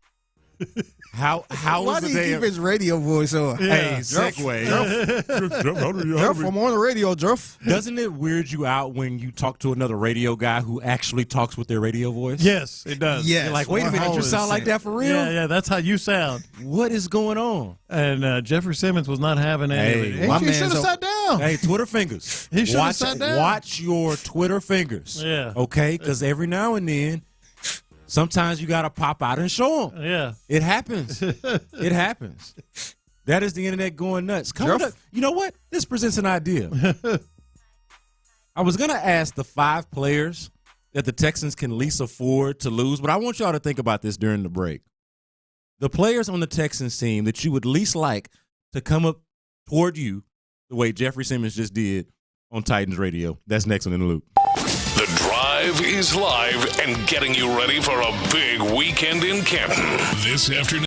How Why was do the you day? keep his radio voice on? Hey, segue. Jeff, I'm on the radio, Jeff. Doesn't it weird you out when you talk to another radio guy who actually talks with their radio voice? Yes, it does. Yes. You're like, wait a minute, you sound like that for real? Yeah, that's how you sound. What is going on? And Jeffrey Simmons was not having any. Hey, he should have sat down. Hey, Twitter fingers. He should have sat down. Watch your Twitter fingers. Yeah. Okay? Because every now and then, sometimes you got to pop out and show them. Yeah. It happens. It happens. That is the internet going nuts. Coming up, you know what? This presents an idea. I was going to ask the 5 players that the Texans can least afford to lose, but I want y'all to think about this during the break. The players on the Texans team that you would least like to come up toward you the way Jeffrey Simmons just did on Titans Radio. That's next on In the Loop. The Drive is live and getting you ready for a big weekend in Canton. This afternoon.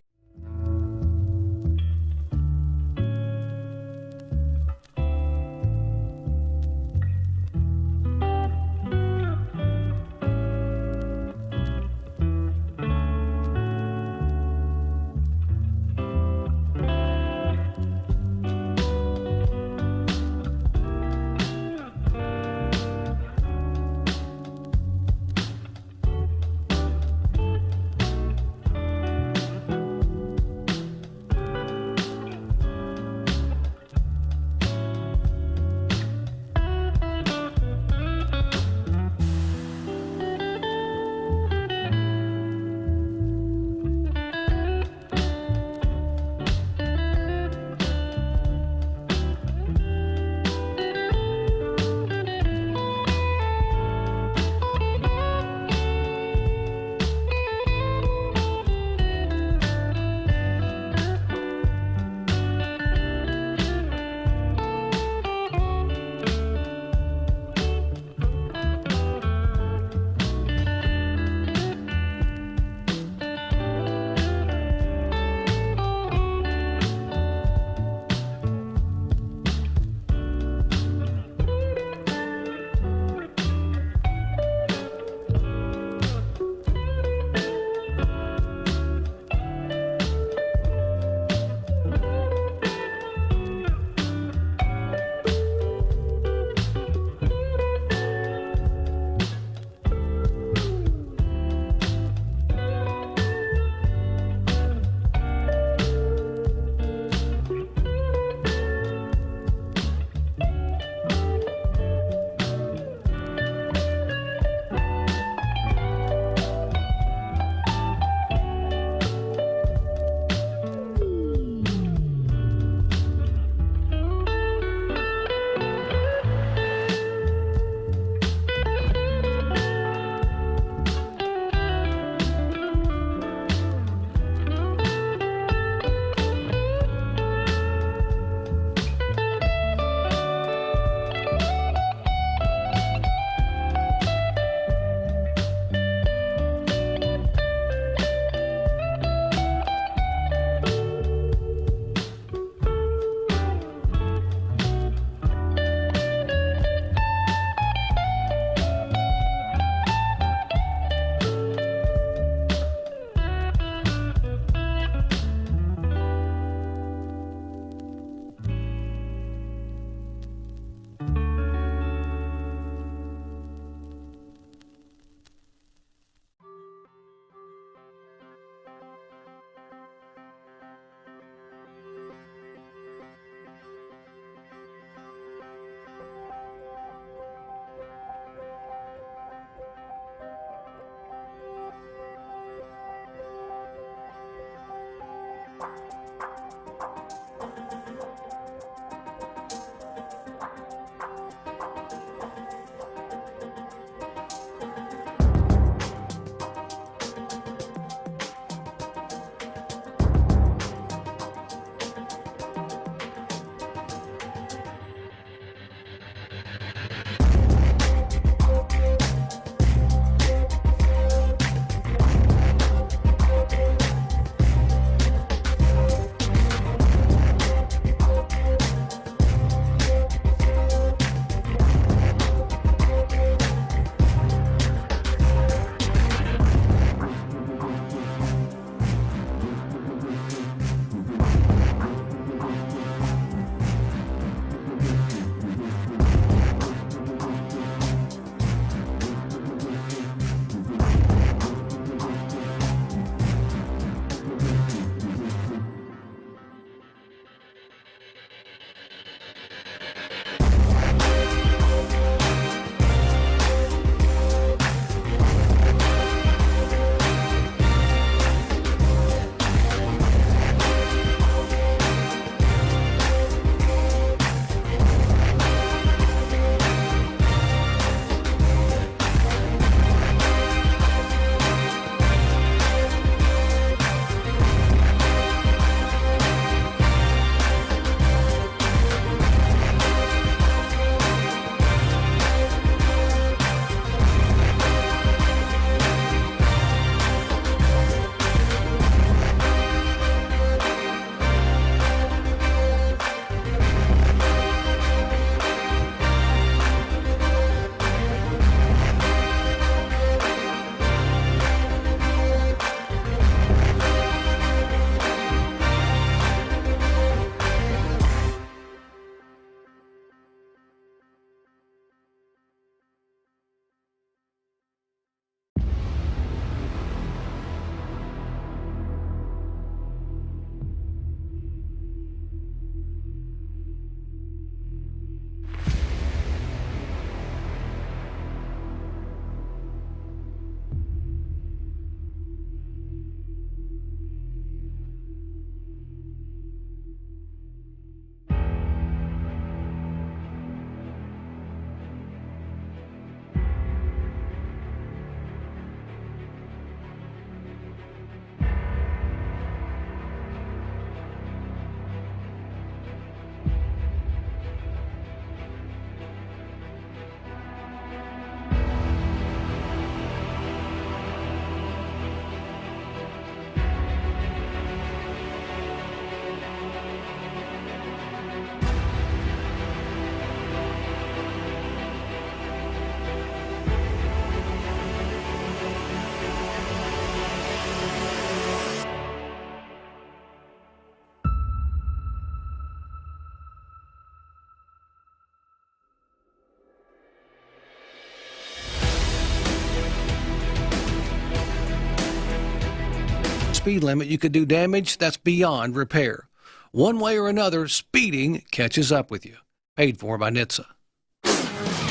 speed limit, you could do damage that's beyond repair. One way or another, speeding catches up with you. Paid for by NHTSA.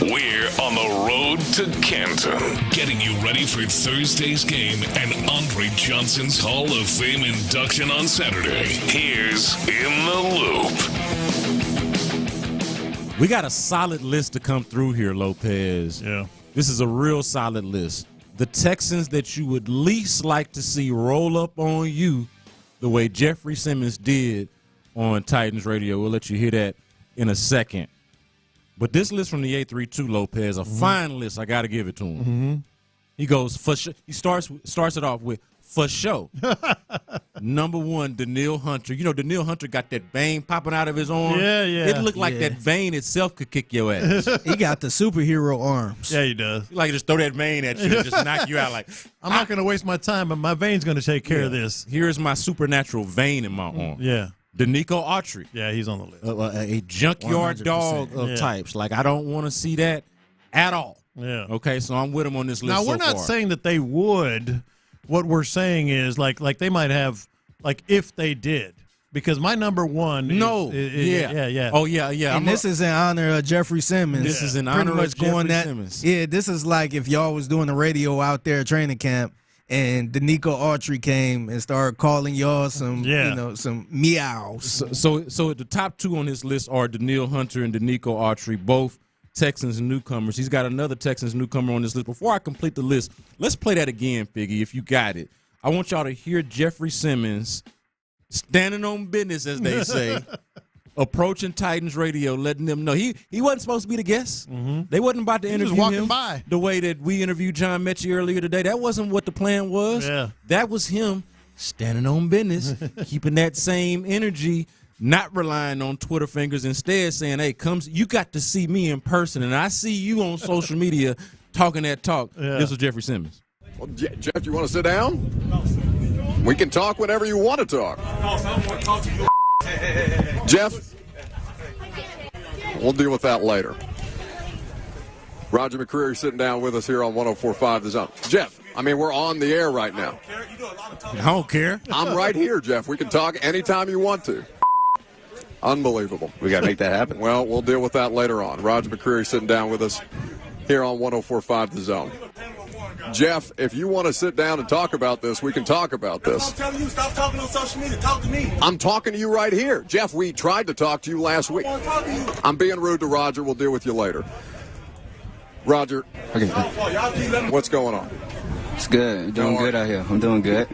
We're on the road to Canton, getting you ready for Thursday's game and Andre Johnson's Hall of Fame induction on Saturday. Here's In the Loop. We got a solid list to come through here, Lopez. Yeah. This is a real solid list. The Texans that you would least like to see roll up on you the way Jeffrey Simmons did on Titans Radio. We'll let you hear that in a second. But this list from the 832, Lopez, a fine list. I got to give it to him. Mm-hmm. He goes, for sure. He starts it off with, for sure. Number one, Daniil Hunter. You know, Daniil Hunter got that vein popping out of his arm. Yeah. It looked like that vein itself could kick your ass. He got the superhero arms. Yeah, he does. He like just throw that vein at you and just knock you out. Like, I'm not going to waste my time, but my vein's going to take care of this. Here's my supernatural vein in my arm. Yeah. Denico Autry. Yeah, he's on the list. A junkyard 100%. dog of types. Like, I don't want to see that at all. Yeah. Okay, so I'm with him on this list. Now, we're not saying that they would. What we're saying is, like they might have, like, if they did. Because my number one yeah. Oh, yeah. And this is in honor of Jeffrey Simmons. This is in honor of Jeffrey Simmons. Yeah, this is like if y'all was doing the radio out there at training camp and Denico Autry came and started calling y'all some meows. So the top two on this list are Daniil Hunter and Denico Autry, both Texans newcomers. He's got another Texans newcomer on this list. Before I complete the list, let's play that again, Figgy, if you got it. I want y'all to hear Jeffrey Simmons standing on business, as they say, approaching Titans Radio, letting them know he wasn't supposed to be the guest. Mm-hmm. They wasn't about to interview him by. The way that we interviewed John Mechie earlier today. That wasn't what the plan was. Yeah. That was him standing on business, keeping that same energy, not relying on Twitter fingers, instead saying, hey, you got to see me in person, and I see you on social media talking that talk. Yeah. This was Jeffrey Simmons. Well, Jeff, you want to sit down? We can talk whenever you want to talk. Jeff, we'll deal with that later. Roger McCreary sitting down with us here on 104.5 The Zone. Jeff, I mean, we're on the air right now. I don't care. I'm right here, Jeff. We can talk anytime you want to. Unbelievable. We got to make that happen. Well, we'll deal with that later on. Roger McCreary sitting down with us here on 104.5 The Zone. Jeff, if you want to sit down and talk about this, we can talk about this. I'm telling you, stop talking on social media. Talk to me. I'm talking to you right here. Jeff, we tried to talk to you last week. I'm being rude to Roger. We'll deal with you later. Roger, what's going on? It's good. Doing good out here. I'm doing good.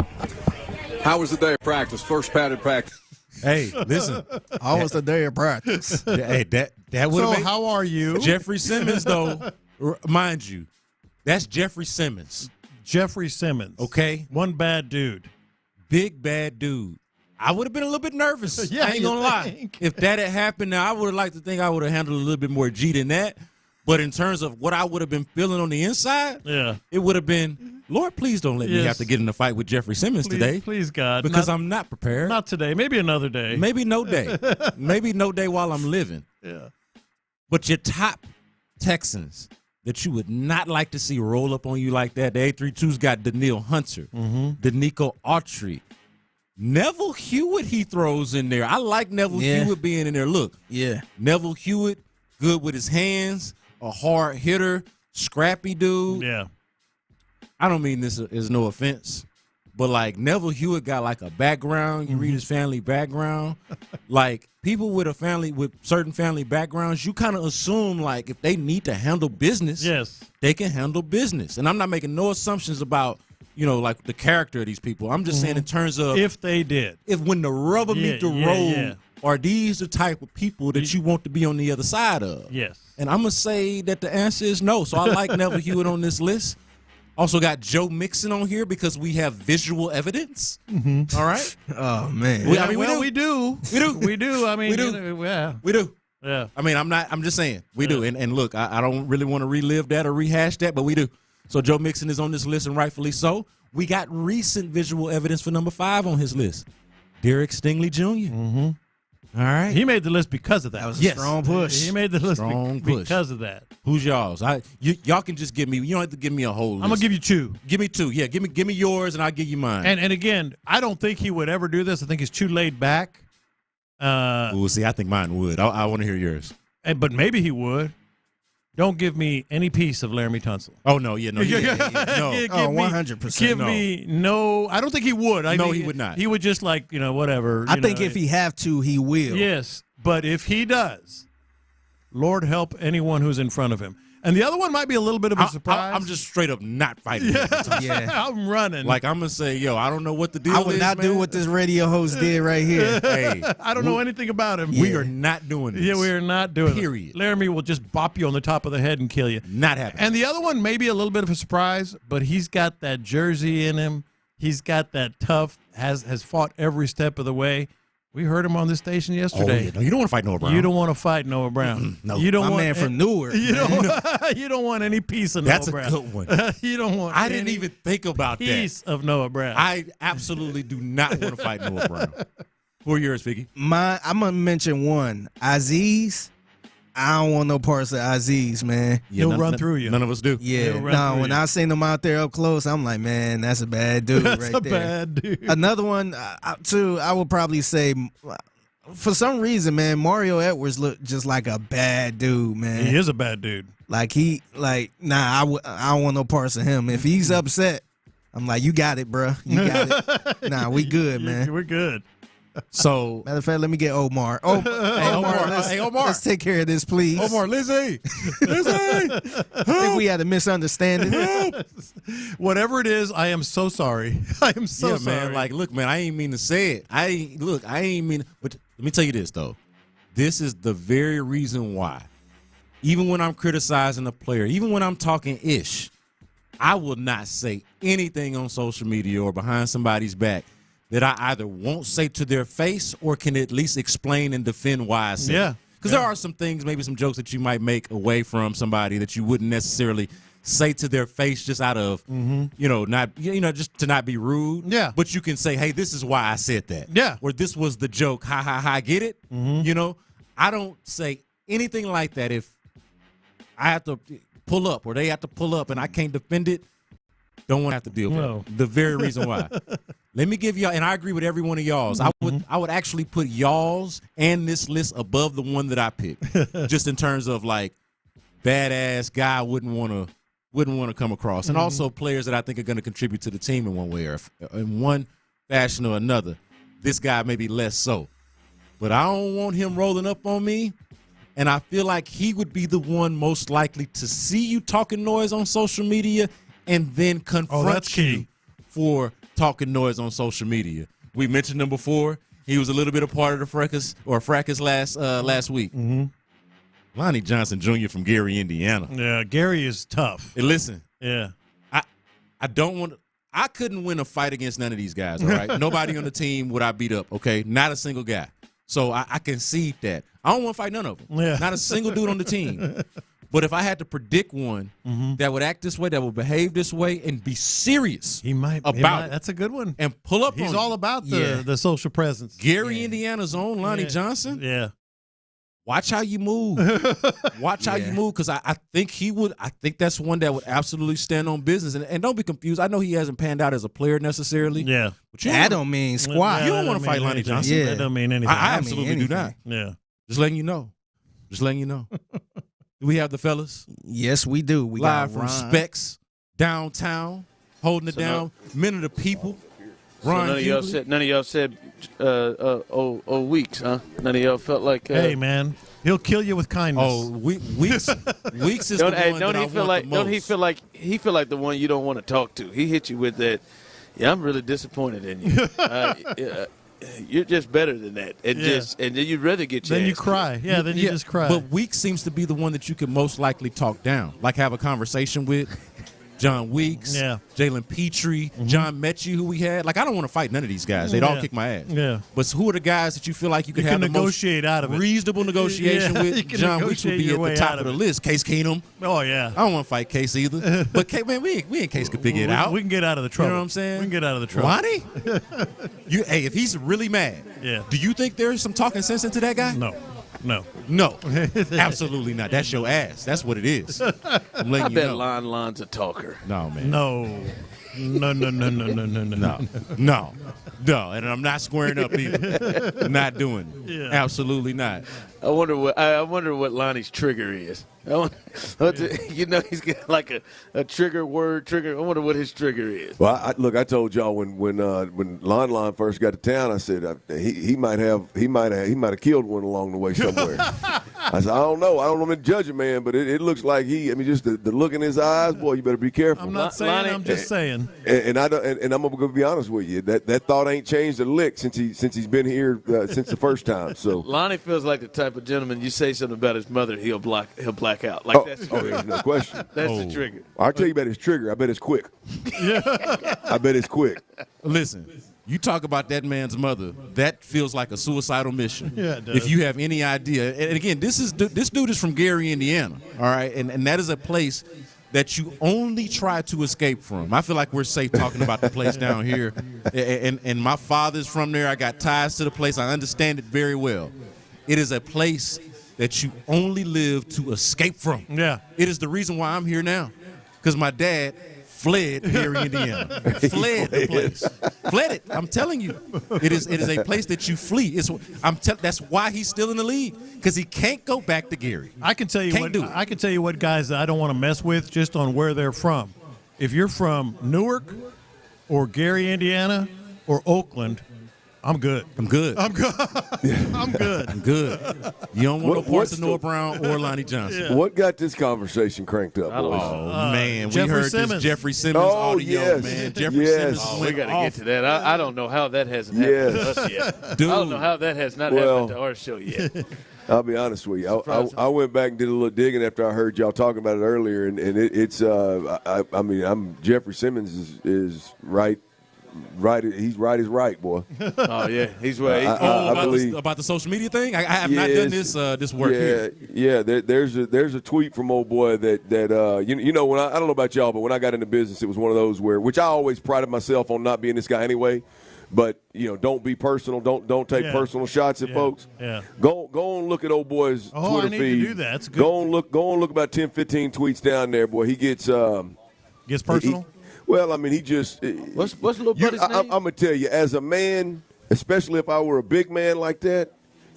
How was the day of practice? First padded practice. Hey, listen. How was the day of practice? Hey, that would have So how are you? Jeffrey Simmons, though, mind you, that's Jeffrey Simmons. Jeffrey Simmons. Okay? One bad dude. Big bad dude. I would have been a little bit nervous. Yeah, I ain't going to lie. If that had happened, now I would have liked to think I would have handled a little bit more G than that. But in terms of what I would have been feeling on the inside, it would have been, Lord, please don't let me have to get in a fight with Jeffrey Simmons today. Please, God. Because I'm not prepared. Not today. Maybe another day. Maybe no day. Maybe no day while I'm living. Yeah. But your top Texans that you would not like to see roll up on you like that, the 832's got Daniil Hunter, Denico Autry, Neville Hewitt he throws in there. I like Neville Hewitt being in there. Look, Neville Hewitt, good with his hands, a hard hitter, scrappy dude. Yeah. I don't mean this is no offense, but like Neville Hewitt got like a background. You read his family background. Like people with a family with certain family backgrounds, you kind of assume like if they need to handle business, they can handle business. And I'm not making no assumptions about, you know, like the character of these people. I'm just saying in terms of if they did. If when the rubber meet the road, are these the type of people that you want to be on the other side of? Yes. And I'm going to say that the answer is no. So I like Neville Hewitt on this list. Also got Joe Mixon on here because we have visual evidence. All right? Oh, man. We do. We do. We do. We do. I mean, we do. We do. Yeah. I mean, I'm just saying. We do. And look, I don't really want to relive that or rehash that, but we do. So Joe Mixon is on this list, and rightfully so. We got recent visual evidence for number 5 on his list. Derek Stingley Jr. All right. He made the list because of that. That was a strong push. He made the list because of that. Who's y'all's? Y'all can just give me. You don't have to give me a whole list. I'm gonna give you 2. Give me 2. Yeah, give me yours, and I'll give you mine. And again, I don't think he would ever do this. I think he's too laid back. We'll see. I think mine would. I want to hear yours. But maybe he would. Don't give me any piece of Laramie Tunsil. Oh no, no. Give 100%. Give me no. I don't think he would. He would not. He would just whatever. I think if he have to, he will. Yes, but if he does, Lord help anyone who's in front of him. And the other one might be a little bit of a surprise. I'm just straight up not fighting. Yeah. I'm running. Like I'm gonna say, I don't know what the deal is. I would not do what this radio host did right here. Hey, I don't know anything about him. We are not doing this. Yeah, we are not doing Period. it. Laramie will just bop you on the top of the head and kill you. Not happening. And the other one may be a little bit of a surprise, but he's got that Jersey in him. He's got that tough, has fought every step of the way. We heard him on this station yesterday. Oh, yeah. No, you don't want to fight Noah Brown. You don't want to fight Noah Brown. No. You don't My want man from Newark. You don't want any piece of That's Noah Brown. That's a good one. You don't want I didn't even think about piece of Noah Brown. I absolutely do not want to fight Noah Brown. Who are yours, Vicky? I'm going to mention one. Aziz. I don't want no parts of Aziz, man. Yeah, he'll run through you. None of us do. Yeah. No, when I seen him out there up close, I'm like, man, that's a bad dude right there. That's a bad dude. Another one, too, I would probably say, for some reason, man, Mario Edwards looked just like a bad dude, man. He is a bad dude. I don't want no parts of him. If he's upset, I'm like, you got it, bro. You got it. Nah, we good, man. We're good. So, matter of fact, let me get Omar. Omar, let's take care of this, please. Omar, Lizzie. I think we had a misunderstanding. Whatever it is, I am so sorry. I am so sorry. Man. Like, look, man, I ain't mean to say it. I ain't mean. But let me tell you this though. This is the very reason why. Even when I'm criticizing a player, even when I'm talking ish, I will not say anything on social media or behind somebody's back that I either won't say to their face or can at least explain and defend why I say it. Because there are some things, maybe some jokes that you might make away from somebody that you wouldn't necessarily say to their face just out of, just to not be rude. Yeah. But you can say, hey, this is why I said that. Yeah. Or this was the joke. Ha, ha, ha, get it? I don't say anything like that if I have to pull up or they have to pull up and I can't defend it. Don't want to have to deal with it. The very reason why. Let me give y'all, and I agree with every one of y'all's. I would actually put y'all's and this list above the one that I picked, just in terms of like badass guy wouldn't want to come across, and also players that I think are going to contribute to the team in one way or in one fashion or another. This guy maybe less so, but I don't want him rolling up on me, and I feel like he would be the one most likely to see you talking noise on social media and then confront you for talking noise on social media. We mentioned him before. He was a little bit a part of the fracas last week. Lonnie Johnson Jr. from Gary, Indiana. Yeah, Gary is tough. Hey, listen. Yeah. I couldn't win a fight against none of these guys, all right? Nobody on the team would I beat up, okay? Not a single guy. So I concede that. I don't want to fight none of them. Yeah. Not a single dude on the team. But if I had to predict one that would act this way, that would behave this way, and be serious about it. That's a good one. And pull up on He's all about the social presence. Gary, Indiana's own Lonnie Johnson. Yeah. Watch how you move. Watch how you move, because I think he would. I think that's one that would absolutely stand on business. And don't be confused. I know he hasn't panned out as a player necessarily. Yeah. But that don't mean squat. You don't want to fight Lonnie Johnson. Yeah. That don't mean anything. I absolutely do not. Yeah. Just letting you know. Do we have the fellas? Yes, we do. We live got from Specs downtown, holding it down. Men of the people. Ron, none of y'all said Weeks, huh? None of y'all felt like. Hey man, he'll kill you with kindness. Oh, Weeks is the one that I want the most. Don't he feel like the one you don't want to talk to? He hit you with that. Yeah, I'm really disappointed in you. You're just better than that, and then you'd rather get your. Then you ass cry, kicked. Then you just cry. But Weeks seems to be the one that you can most likely talk down, like have a conversation with. John Weeks, Jalen Petrie, John Mechie, who we had. Like, I don't want to fight none of these guys. They'd all kick my ass. Yeah. But who are the guys that you feel like you could have the negotiate most out of it. reasonable negotiation with? John Weeks would be at the top of the list. Case Keenum. Oh, yeah. I don't want to fight Case either. But, man, we and Case could figure it out. We can get out of the trouble. You know what I'm saying? We can get out of the trouble. Lonnie? Hey, if he's really mad, do you think there's some talking sense into that guy? No. Absolutely not. That's your ass. That's what it is. I'm letting you know. Lon's a talker. No, man. No. No. And I'm not squaring up either. Not doing it. Yeah. Absolutely not. I wonder what Lonnie's trigger is. You know, he's got like a trigger word. I wonder what his trigger is. Well, I told y'all when Lon first got to town, I said he might have killed one along the way somewhere. I said, I don't know to judge a man, but it looks like just the look in his eyes, boy, you better be careful. I'm not saying. Lonnie, I'm just saying. And I'm gonna be honest with you. That thought ain't changed a lick since he's been here since the first time. So Lonnie feels like the type of gentleman you say something about his mother, he'll black out. Like that's there's no question. That's the trigger. I'll tell you about his trigger. I bet it's quick. I bet it's quick. Listen, you talk about that man's mother. That feels like a suicidal mission. Yeah, it does. If you have any idea. And again, this dude is from Gary, Indiana. All right, and that is a place that you only try to escape from. I feel like we're safe talking about the place down here. And my father's from there. I got ties to the place. I understand it very well. It is a place that you only live to escape from. Yeah. It is the reason why I'm here now. Because my dad fled Gary, Indiana. Fled the place. Fled it. I'm telling you. It is a place that you flee. That's why he's still in the league. Because he can't go back to Gary. I can tell you what guys that I don't want to mess with just on where they're from. If you're from Newark or Gary, Indiana or Oakland, I'm good. I'm good. I'm good. I'm good. You don't want no parts of Noah Brown or Lonnie Johnson. Yeah. What got this conversation cranked up, boys? Man, we Jeffrey heard Simmons. this Jeffrey Simmons audio, man. Jeffrey Simmons we got to get to that. I don't know how that hasn't happened to us yet. Dude. I don't know how that has not happened to our show yet. I'll be honest with you. I went back and did a little digging after I heard y'all talking about it earlier, and it's Jeffrey Simmons is right. Right, he's right is right, boy. Oh yeah, he's right. I believe about the social media thing. I have not done this work here. Yeah. There's a tweet from old boy that you know when I don't know about y'all, but when I got into business, it was one of those which I always prided myself on not being this guy anyway. But don't be personal. Don't take personal shots at folks. Yeah. Go and look at old boy's Twitter I need feed. to do that. That's good. Go and look about 10, 15 tweets down there, boy. He gets personal. Well, I mean, he just what's little buddy's name? I'm gonna tell you, as a man, especially if I were a big man like that,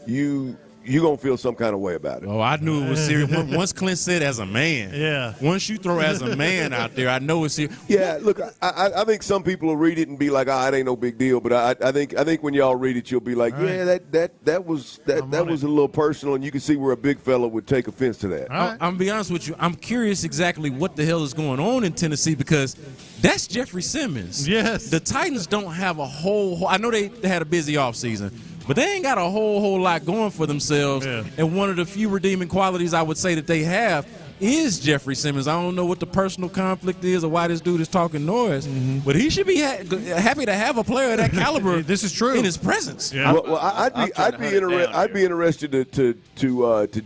you gonna feel some kind of way about it. Oh, I knew it was serious. Once Clint said as a man, once you throw as a man out there, I know it's serious. Yeah, look, I think some people will read it and be like, it ain't no big deal. But I think when y'all read it, you'll be like, that was a little personal, and you can see where a big fella would take offense to that. I'm gonna be honest with you. I'm curious exactly what the hell is going on in Tennessee because that's Jeffrey Simmons. Yes. The Titans don't have a whole. I know they had a busy offseason. But they ain't got a whole lot going for themselves. Yeah. And one of the few redeeming qualities I would say that they have is Jeffrey Simmons. I don't know what the personal conflict is or why this dude is talking noise, but he should be happy to have a player of that caliber. This is true in his presence. Yeah. Well, I'd be interested to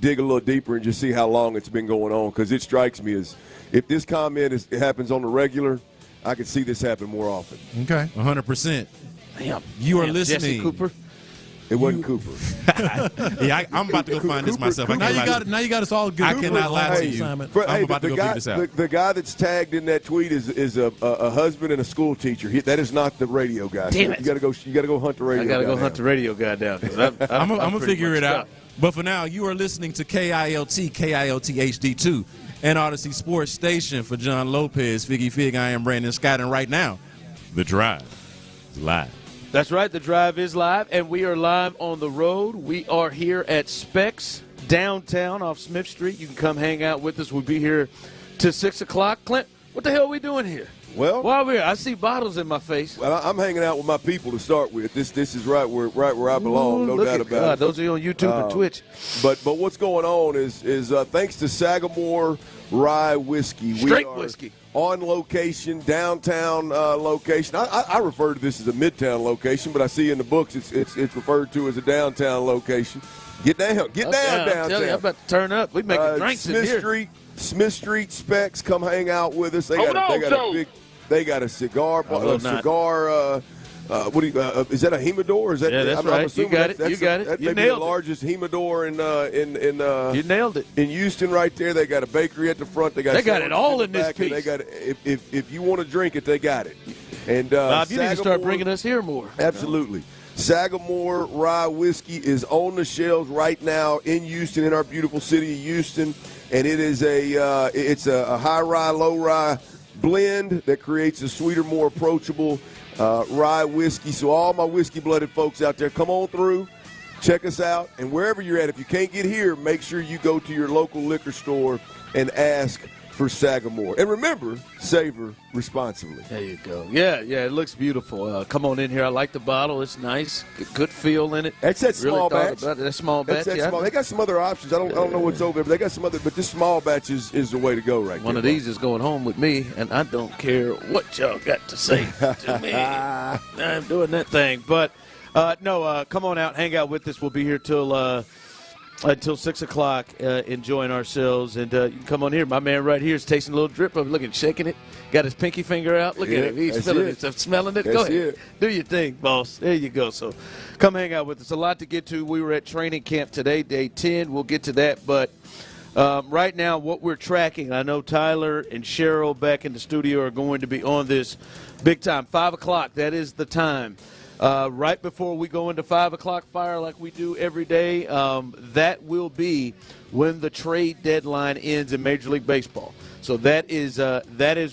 dig a little deeper and just see how long it's been going on because it strikes me as if this comment happens on the regular, I could see this happen more often. Okay, 100%. Damn, you are listening. Jesse Cooper. It wasn't Cooper. I'm about to go find this myself. Now you got us all good. I cannot lie to you. I'm about to go figure this out. The guy that's tagged in that tweet is a husband and a school teacher. That is not the radio guy. Damn it. You got to go hunt the radio. I got to go hunt the radio guy down. I'm gonna figure it out. But for now, you are listening to KILT HD2 and Odyssey Sports Station. For John Lopez, Figgy Fig, I am Brandon Scott, and right now, The Drive is live. That's right. The Drive is live, and we are live on the road. We are here at Specs downtown off Smith Street. You can come hang out with us. We'll be here till 6 o'clock. Clint, what the hell are we doing here? Well, while we're, I see bottles in my face. Well, I'm hanging out with my people to start with. This is right where I belong, no doubt about it. Those are on YouTube and Twitch. But what's going on is thanks to Sagamore Rye Whiskey, Straight whiskey. On location, downtown location. I refer to this as a midtown location, but I see in the books it's referred to as a downtown location. Get down downtown. I'm about to turn up. We making drinks in here. Smith Street Specs, come hang out with us. They got a cigar. What do you, is that a humidor? Is that? Yeah, that's right. You got it. That may be the largest humidor in you nailed it. In Houston, right there. They got a bakery at the front. They got it all in this piece. They got it. If you want to drink it, they got it. And Bob, you need to start bringing us here more. Absolutely. Sagamore Rye Whiskey is on the shelves right now in Houston, in our beautiful city of Houston, and it is it's a high rye, low rye blend that creates a sweeter, more approachable rye whiskey. So all my whiskey-blooded folks out there, come on through, check us out, and wherever you're at, if you can't get here, make sure you go to your local liquor store and ask for Sagamore. And remember, savor responsibly. There you go. Yeah, it looks beautiful. Come on in here. I like the bottle. It's nice. Good feel in it. That's that small batch. That small batch, Small. They got some other options. I don't know what's over there, but they got some other. But this small batch is the way to go right One of these is going home with me, and I don't care what y'all got to say to me. I'm doing that thing. But, come on out. Hang out with us. We'll be here until 6 o'clock, enjoying ourselves. And you can come on here. My man right here is tasting a little drip of it. Look at shaking it. Got his pinky finger out. Look at him. He's feeling it. Smelling it. Go ahead. Do your thing, boss. There you go. So come hang out with us. A lot to get to. We were at training camp today, day 10. We'll get to that. But right now, what we're tracking, I know Tyler and Cheryl back in the studio are going to be on this big time. 5 o'clock, that is the time. Right before we go into 5 o'clock fire like we do every day, that will be when the trade deadline ends in Major League Baseball. So that is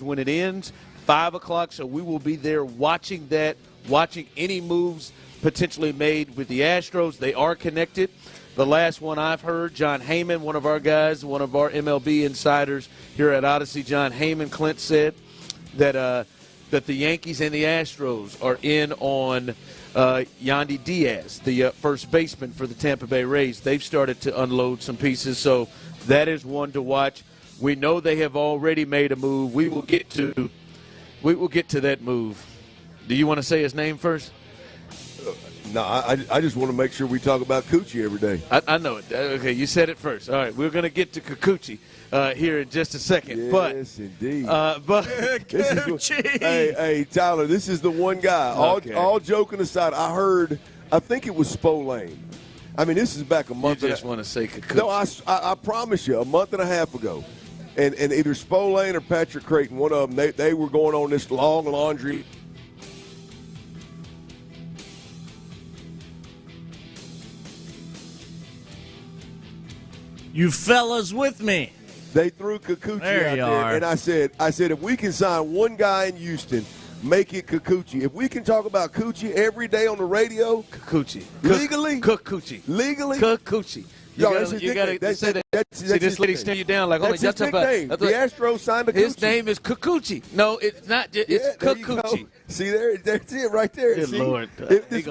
when it ends, 5 o'clock. So we will be there watching that, watching any moves potentially made with the Astros. They are connected. The last one I've heard, John Heyman, one of our guys, one of our MLB insiders here at Odyssey, John Heyman, Clint said that the Yankees and the Astros are in on Yandy Diaz, the first baseman for the Tampa Bay Rays. They've started to unload some pieces, so that is one to watch. We know they have already made a move. We will get to that move. Do you want to say his name first? No, I just want to make sure we talk about Coochie every day. I know it. Okay, you said it first. All right, we're going to get to Kikuchi here in just a second. Yes, indeed. Kikuchi. Hey, Tyler, this is the one guy. Okay. All joking aside, I think it was Spolane. I mean, this is back a month. You just want to say Kikuchi. No, I promise you, a month and a half ago. And either Spolane or Patrick Creighton, one of them, they were going on this long laundry. You fellas with me. They threw Kikuchi out there, and I said, if we can sign one guy in Houston, make it Kikuchi. If we can talk about Coochie every day on the radio, Kikuchi. Legally? Kikuchi. Legally? Kikuchi. You got to say that. See, this lady staring you down like, that's his nickname. The Astros signed a Kikuchi. His name is Kikuchi. No, it's not. It's Kikuchi. See, that's it right there. Good See, Lord. He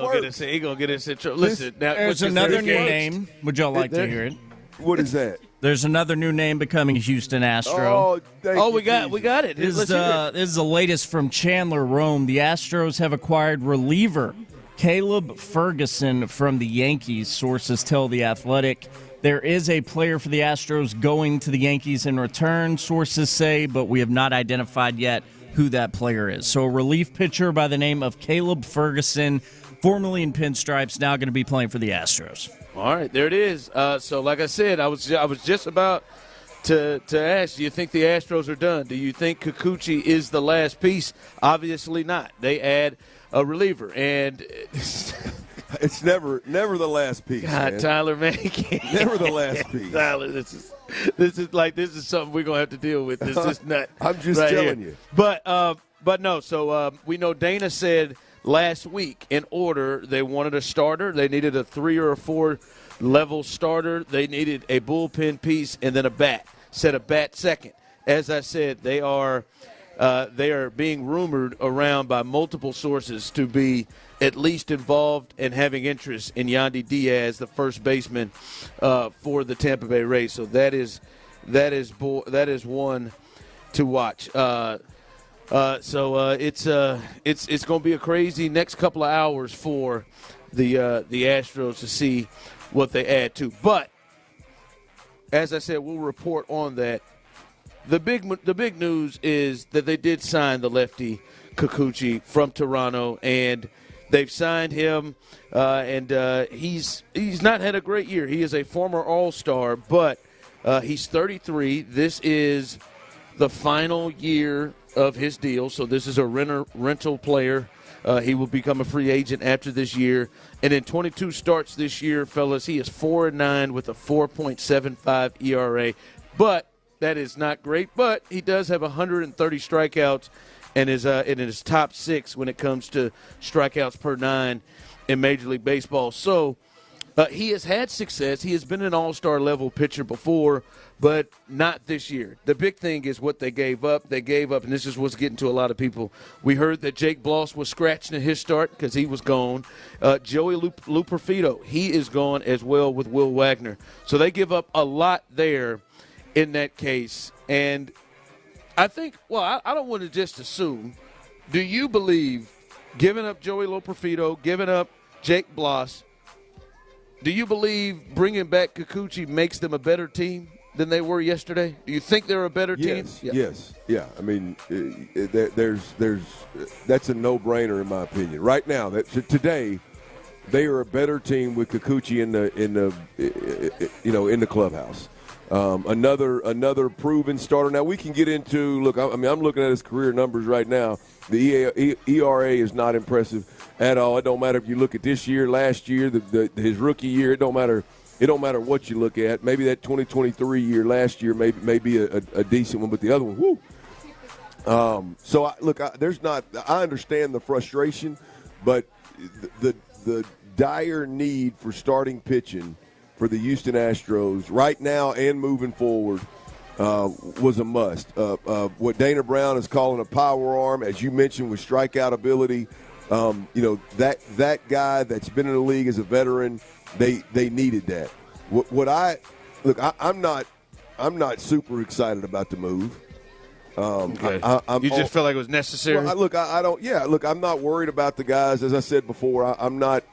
going to get us in trouble. Listen, now, there's another new name. Would y'all like to hear it? What is that? There's another new name becoming Houston Astro. We got it. This is the latest from Chandler Rome. The Astros have acquired reliever Caleb Ferguson from the Yankees. Sources tell The Athletic. There is a player for the Astros going to the Yankees in return, sources say, but we have not identified yet who that player is. So a relief pitcher by the name of Caleb Ferguson, formerly in Pinstripes, now going to be playing for the Astros. All right, there it is. So, like I said, I was just about to ask, do you think the Astros are done? Do you think Kikuchi is the last piece? Obviously not. They add a reliever, and it's never the last piece. God, man. Tyler, man, never the last piece. Tyler, this is something we're gonna have to deal with. This is nuts. I'm just right telling here. you. But no. So we know Dana said last week, in order, they wanted a starter. They needed a 3 or 4 level starter. They needed a bullpen piece and then a bat. Said a bat second. As I said, they are they are being rumored around by multiple sources to be at least involved and having interest in Yandy Diaz, the first baseman for the Tampa Bay Rays. So that is one to watch. So it's going to be a crazy next couple of hours for the Astros to see what they add to. But as I said, we'll report on that. The big news is that they did sign the lefty Kikuchi from Toronto, and they've signed him, and he's not had a great year. He is a former All-Star, but he's 33. This is the final year of his deal, so this is a rental player. He will become a free agent after this year. And in 22 starts this year, fellas, he is 4-9 with a 4.75 ERA. But that is not great. But he does have 130 strikeouts and is in his top 6 when it comes to strikeouts per 9 in Major League Baseball. So he has had success. He has been an all-star level pitcher before, but not this year. The big thing is what they gave up. They gave up, and this is what's getting to a lot of people. We heard that Jake Bloss was scratching at his start because he was gone. Joey Luperfido, he is gone as well with Will Wagner. So they give up a lot there in that case. And I think, well, I don't want to just assume. Do you believe giving up Joey Luperfido, giving up Jake Bloss, do you believe bringing back Kikuchi makes them a better team than they were yesterday? Do you think they're a better team? Yes. Yeah. I mean, that's a no-brainer in my opinion. Right now, today, they are a better team with Kikuchi in the clubhouse. Another proven starter. Now we can get into. Look, I'm looking at his career numbers right now. The ERA is not impressive at all. It don't matter if you look at this year, last year, his rookie year. It don't matter. It don't matter what you look at. Maybe that 2023 year, last year, may be a decent one, but the other one, whoo. I understand the frustration, but the dire need for starting pitching for the Houston Astros right now and moving forward was a must. What Dana Brown is calling a power arm, as you mentioned, with strikeout ability, that guy that's been in the league as a veteran, they needed that. I'm not super excited about the move. Okay. You just felt like it was necessary? Well, I'm not worried about the guys. As I said before, I'm not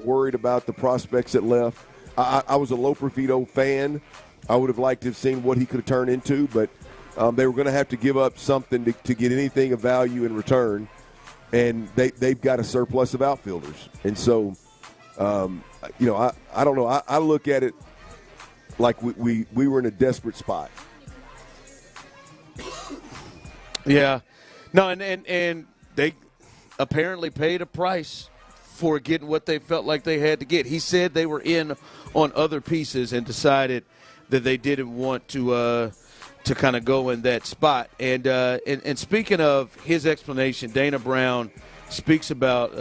worried about the prospects that left. I was a Luperfido fan. I would have liked to have seen what he could have turned into, but they were going to have to give up something to get anything of value in return, and they've got a surplus of outfielders. And so, I don't know. I look at it like we were in a desperate spot. Yeah. No, and they apparently paid a price for getting what they felt like they had to get. He said they were in on other pieces and decided that they didn't want to kind of go in that spot. And speaking of his explanation, Dana Brown speaks about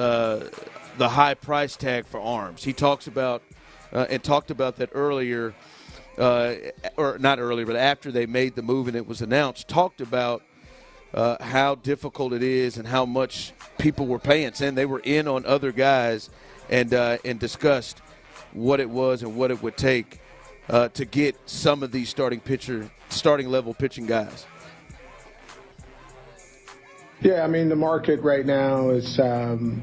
the high price tag for arms. He talks about and talked about that earlier, or not earlier, but after they made the move and it was announced, talked about how difficult it is and how much people were paying, saying they were in on other guys, and discussed what it was and what it would take to get some of these starting level pitching guys. Yeah, I mean, the market right now is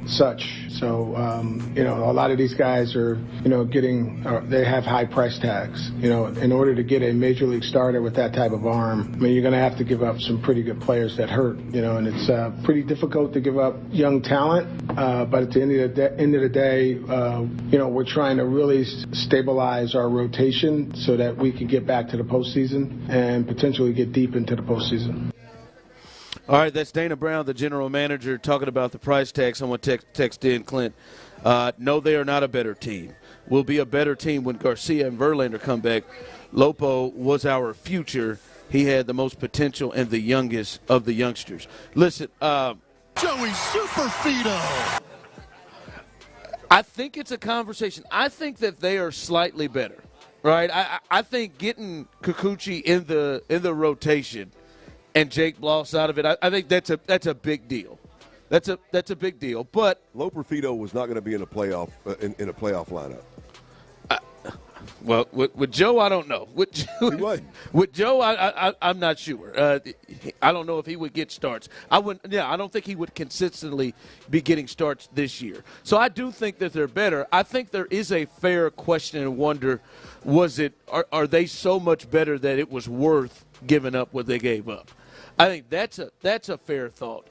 such. So, a lot of these guys are, they have high price tags. In order to get a major league starter with that type of arm, I mean, you're going to have to give up some pretty good players that hurt, and it's pretty difficult to give up young talent. But at the end of the day, we're trying to really stabilize our rotation so that we can get back to the postseason and potentially get deep into the postseason. All right, that's Dana Brown, the general manager, talking about the price tag. Someone text in, Clint. No, they are not a better team. We'll be a better team when Garcia and Verlander come back. Lopo was our future. He had the most potential and the youngest of the youngsters. Listen, Joey Superfido. I think it's a conversation. I think that they are slightly better, right? I think getting Kikuchi in the rotation and Jake Bloss out of it, I think that's a big deal. That's a big deal. But Loperfido was not going to be in a playoff lineup. Well, with Joe, I don't know. With Joe, I'm not sure. I don't know if he would get starts. I don't think he would consistently be getting starts this year. So I do think that they're better. I think there is a fair question and wonder: are they so much better that it was worth giving up what they gave up? I think that's a fair thought.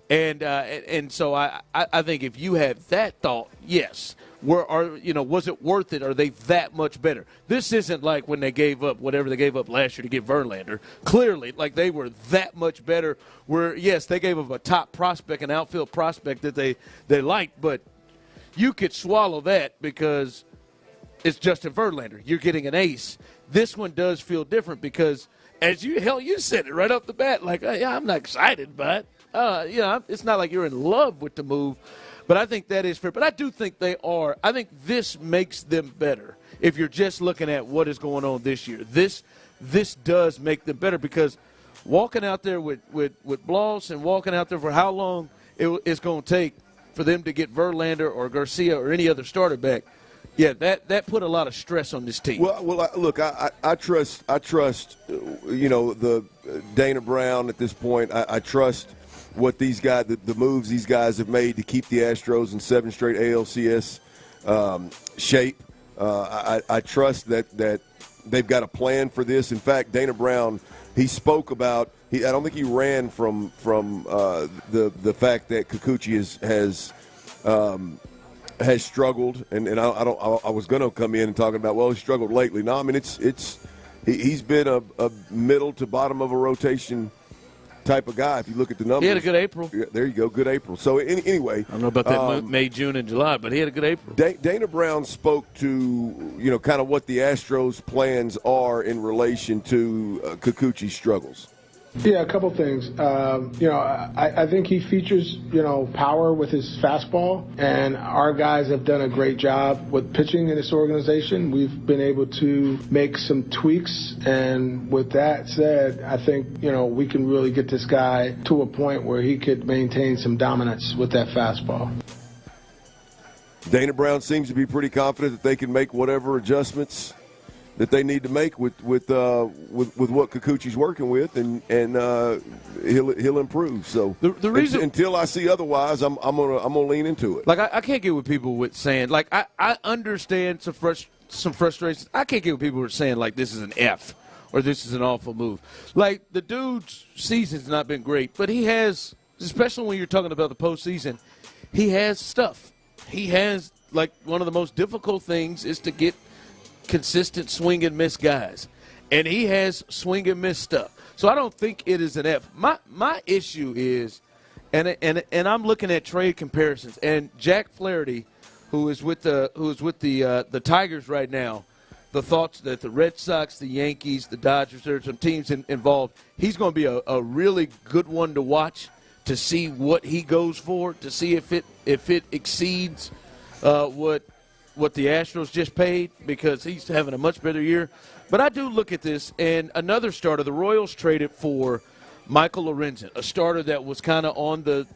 And so I think if you have that thought, yes. Was it worth it? Are they that much better? This isn't like when they gave up whatever they gave up last year to get Verlander. Clearly, like they were that much better. Where, yes, they gave up a top prospect, an outfield prospect that they liked, but you could swallow that because it's Justin Verlander. You're getting an ace. This one does feel different because, you said it right off the bat, like, yeah, I'm not excited by it. It's not like you're in love with the move. But I think that is fair. But I do think they are. I think this makes them better if you're just looking at what is going on this year. This does make them better because walking out there with Bloss and walking out there for how long it's going to take for them to get Verlander or Garcia or any other starter back, yeah, that put a lot of stress on this team. Well, look, I trust the Dana Brown at this point. I trust what these guys, the moves these guys have made to keep the Astros in 7 straight ALCS shape. I trust that they've got a plan for this. In fact, Dana Brown, he spoke about. I don't think he ran from the fact that Kikuchi has struggled, and I was going to come in and talk about he struggled lately. No, I mean he's been a middle to bottom of a rotation type of guy. If you look at the numbers, he had a good April. Yeah, there you go, good April. So anyway, I don't know about that May, June, and July, but he had a good April. Dana Brown spoke to kind of what the Astros' plans are in relation to Kikuchi's struggles. Yeah, a couple things. I think he features, power with his fastball, and our guys have done a great job with pitching in this organization. We've been able to make some tweaks, and with that said, I think, we can really get this guy to a point where he could maintain some dominance with that fastball. Dana Brown seems to be pretty confident that they can make whatever adjustments that they need to make with what Kikuchi's working with, and he'll improve. So the reason until I see otherwise, I'm gonna lean into it. Like I can't get with people with saying, like, I understand some frustrations. I can't get with people who are saying like this is an F or this is an awful move. Like, the dude's season's not been great, but he has, especially when you're talking about the postseason, he has stuff. He has, like, one of the most difficult things is to get consistent swing and miss guys, and he has swing and miss stuff. So I don't think it is an F. My issue is, and I'm looking at trade comparisons, and Jack Flaherty, who is with the Tigers right now, the thoughts that the Red Sox, the Yankees, the Dodgers, there are some teams involved. He's going to be a really good one to watch to see what he goes for, to see if it exceeds what the Astros just paid, because he's having a much better year. But I do look at this, and another starter, the Royals traded for Michael Lorenzen, a starter that was kind of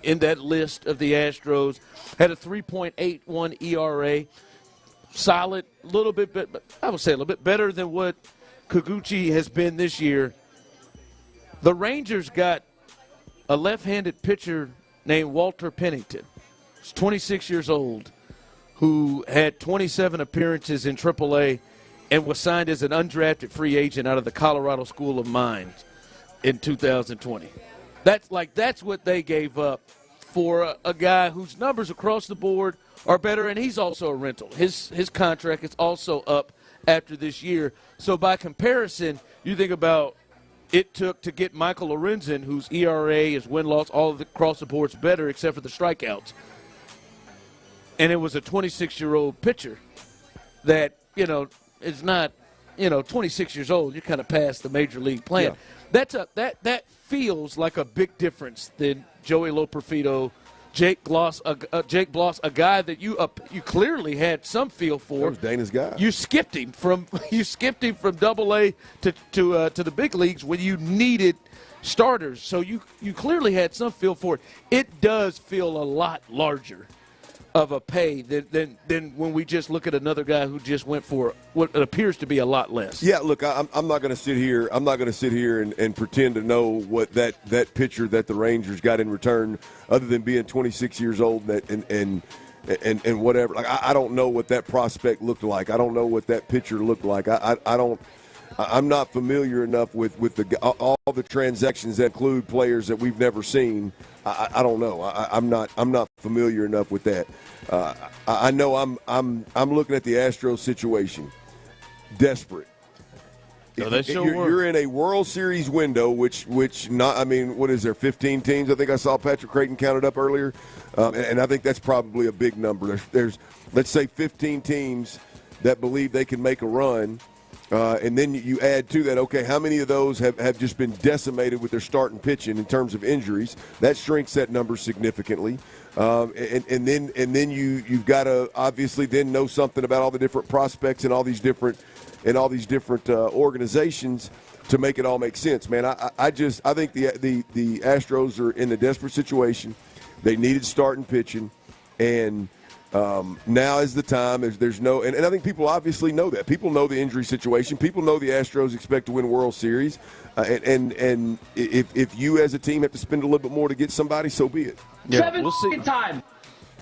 in that list of the Astros, had a 3.81 ERA, solid, little bit, but I would say a little bit better than what Kikuchi has been this year. The Rangers got a left-handed pitcher named Walter Pennington. He's 26 years old, who had 27 appearances in AAA and was signed as an undrafted free agent out of the Colorado School of Mines in 2020. That's what they gave up for a guy whose numbers across the board are better, and he's also a rental. His contract is also up after this year. So by comparison, you think about it took to get Michael Lorenzen, whose ERA, his win-loss, all of the across the board's better except for the strikeouts. And it was a 26-year-old pitcher that, is not, 26 years old. You're kind of past the major league plan. Yeah. That feels like a big difference than Joey Loperfido, Jake Bloss, a guy that you clearly had some feel for. That was Dana's guy. You skipped him from Double-A to the big leagues when you needed starters. So you clearly had some feel for it. It does feel a lot larger of a pay than when we just look at another guy who just went for what appears to be a lot less. Yeah, look, I'm not going to sit here. I'm not going to sit here and pretend to know what that pitcher that the Rangers got in return, other than being 26 years old and whatever. Like I don't know what that prospect looked like. I don't know what that pitcher looked like. I'm not familiar enough with all the transactions that include players that we've never seen. I don't know. I'm not familiar enough with that. I know I'm looking at the Astros situation. Desperate. No, that sure you're in a World Series window, which not. I mean, what is there? 15 teams. I think I saw Patrick Creighton counted up earlier, and I think that's probably a big number. There's let's say 15 teams that believe they can make a run. And then you add to that, okay, how many of those have just been decimated with their starting pitching in terms of injuries? That shrinks that number significantly. And then you've got to obviously then know something about all the different prospects and all these different organizations to make it all make sense, man. I think the Astros are in a desperate situation. They needed starting pitching, and now is the time. There's no, and I think people obviously know that. People know the injury situation. People know the Astros expect to win World Series, and if you as a team have to spend a little bit more to get somebody, so be it. Yeah, we'll see.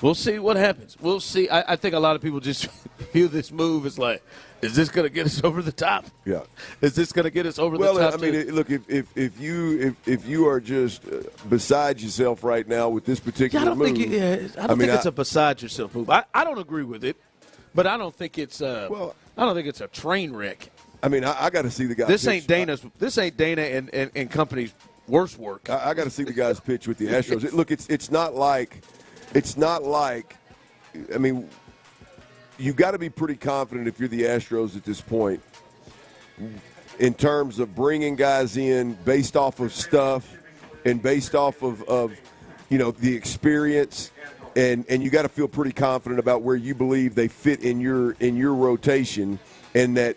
We'll see what happens. We'll see. I think a lot of people just view this move as like, is this going to get us over the top? Yeah. Is this going to get us over the top? Well, I mean, look, if you are just beside yourself right now with this particular move, I don't think it's a beside yourself move. I don't agree with it, but I don't think it's I don't think it's a train wreck. I mean, I got to see the guys. This ain't Dana and company's worst work. I got to see the guys pitch with the Astros. Look, it's not like. I mean, you've got to be pretty confident if you're the Astros at this point in terms of bringing guys in based off of stuff and based off of the experience, and you got to feel pretty confident about where you believe they fit in your rotation, and that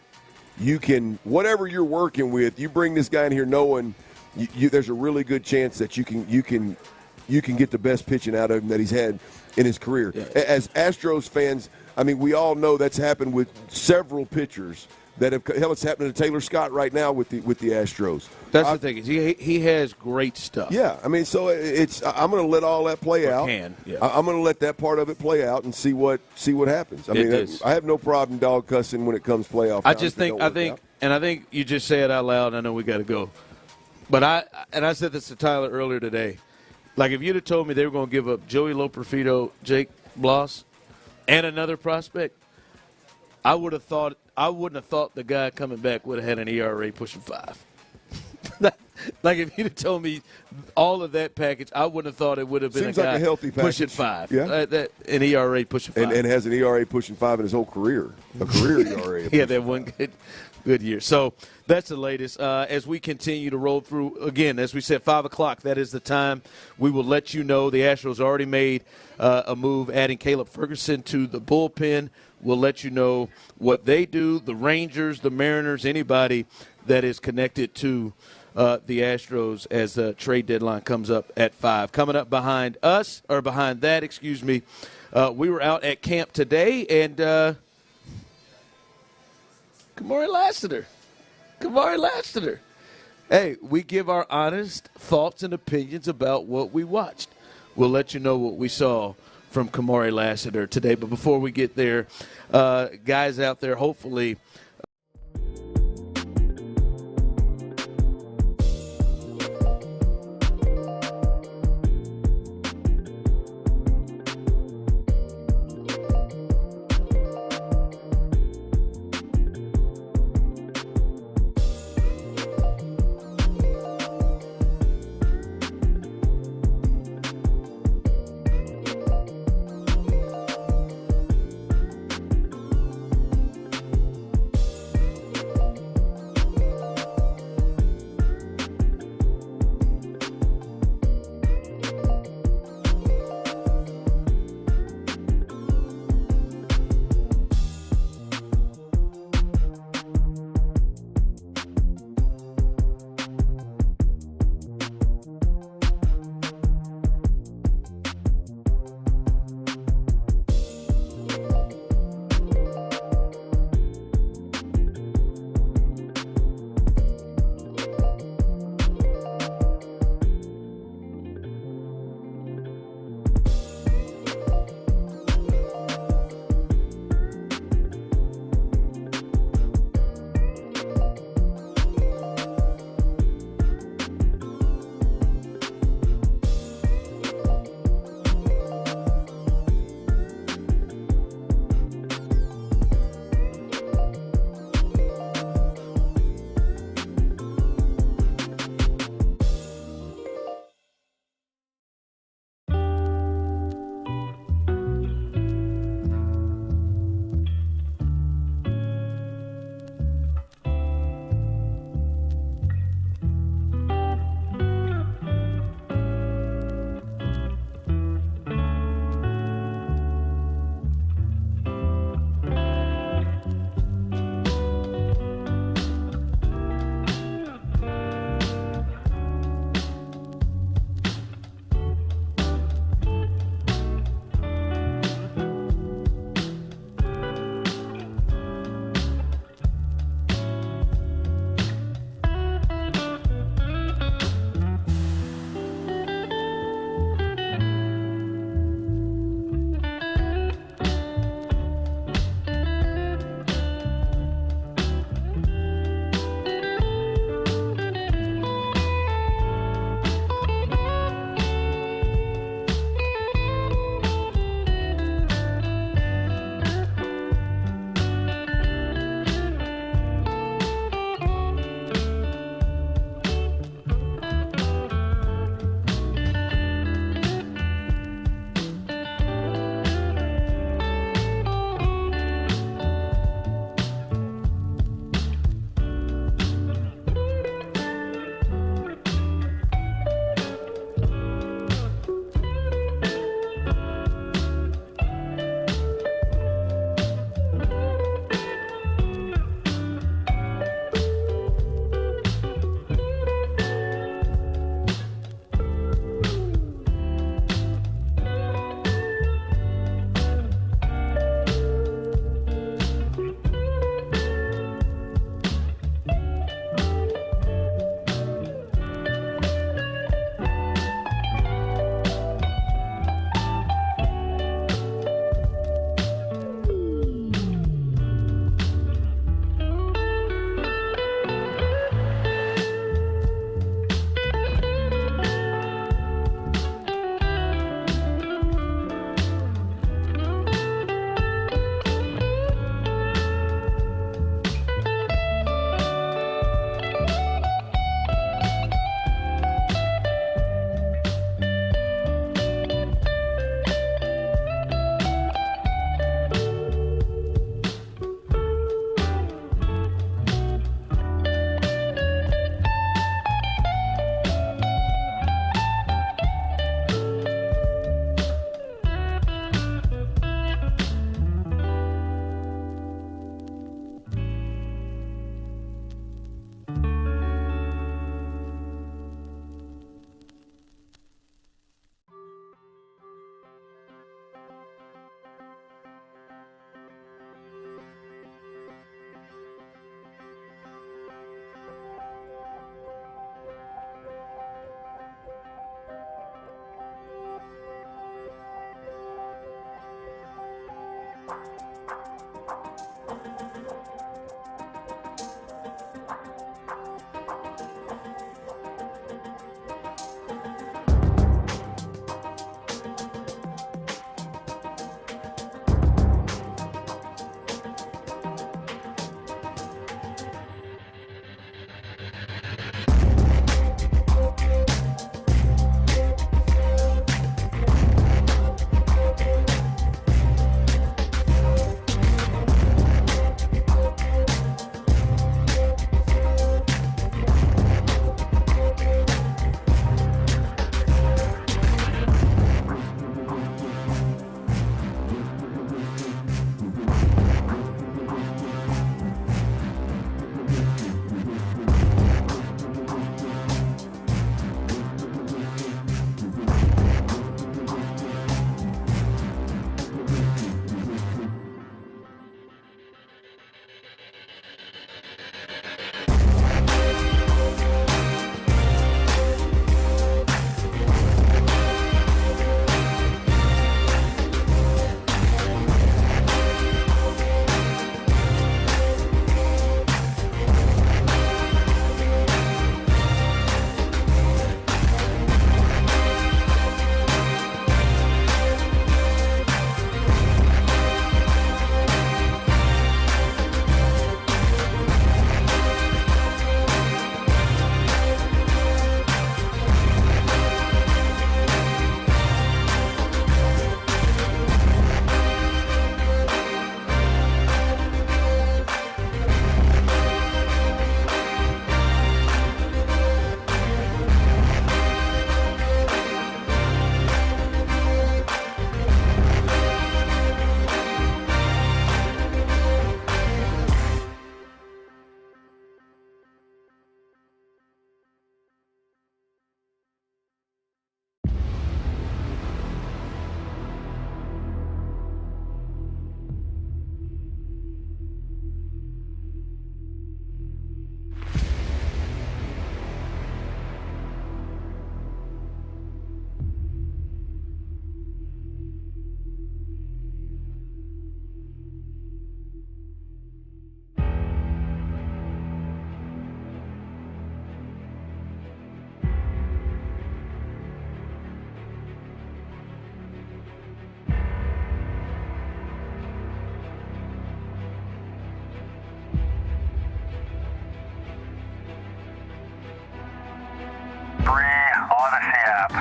you can, whatever you're working with, you bring this guy in here knowing there's a really good chance that you can get the best pitching out of him that he's had in his career. Yeah. As Astros fans, I mean, we all know that's happened with several pitchers that have. Hell, it's happening to Taylor Scott right now with the Astros. That's the thing. He has great stuff. Yeah, I mean, so I'm going to let all that play out. I'm going to let that part of it play out and see what happens. I mean, I have no problem dog cussing when it comes playoff time. I think you just say it out loud. I know we got to go, but I said this to Tyler earlier today. Like, if you'd have told me they were going to give up Joey Loperfido, Jake Bloss, and another prospect, I wouldn't have thought the guy coming back would have had an ERA pushing 5. Like, if you'd have told me all of that package, I wouldn't have thought it would have been Seems a guy like a healthy pushing 5. Yeah. An ERA pushing 5. And has an ERA pushing 5 in his whole career. A career ERA. Yeah, that one good year. So that's the latest. As we continue to roll through, again, as we said, 5 o'clock, that is the time. We will let you know the Astros already made a move, adding Caleb Ferguson to the bullpen. We'll let you know what they do, the Rangers, the Mariners, anybody that is connected to the Astros as the trade deadline comes up at 5. Coming up behind that, we were out at camp today, and Kamari Lassiter. Hey, we give our honest thoughts and opinions about what we watched. We'll let you know what we saw from Kamari Lassiter today. But before we get there, guys out there, hopefully –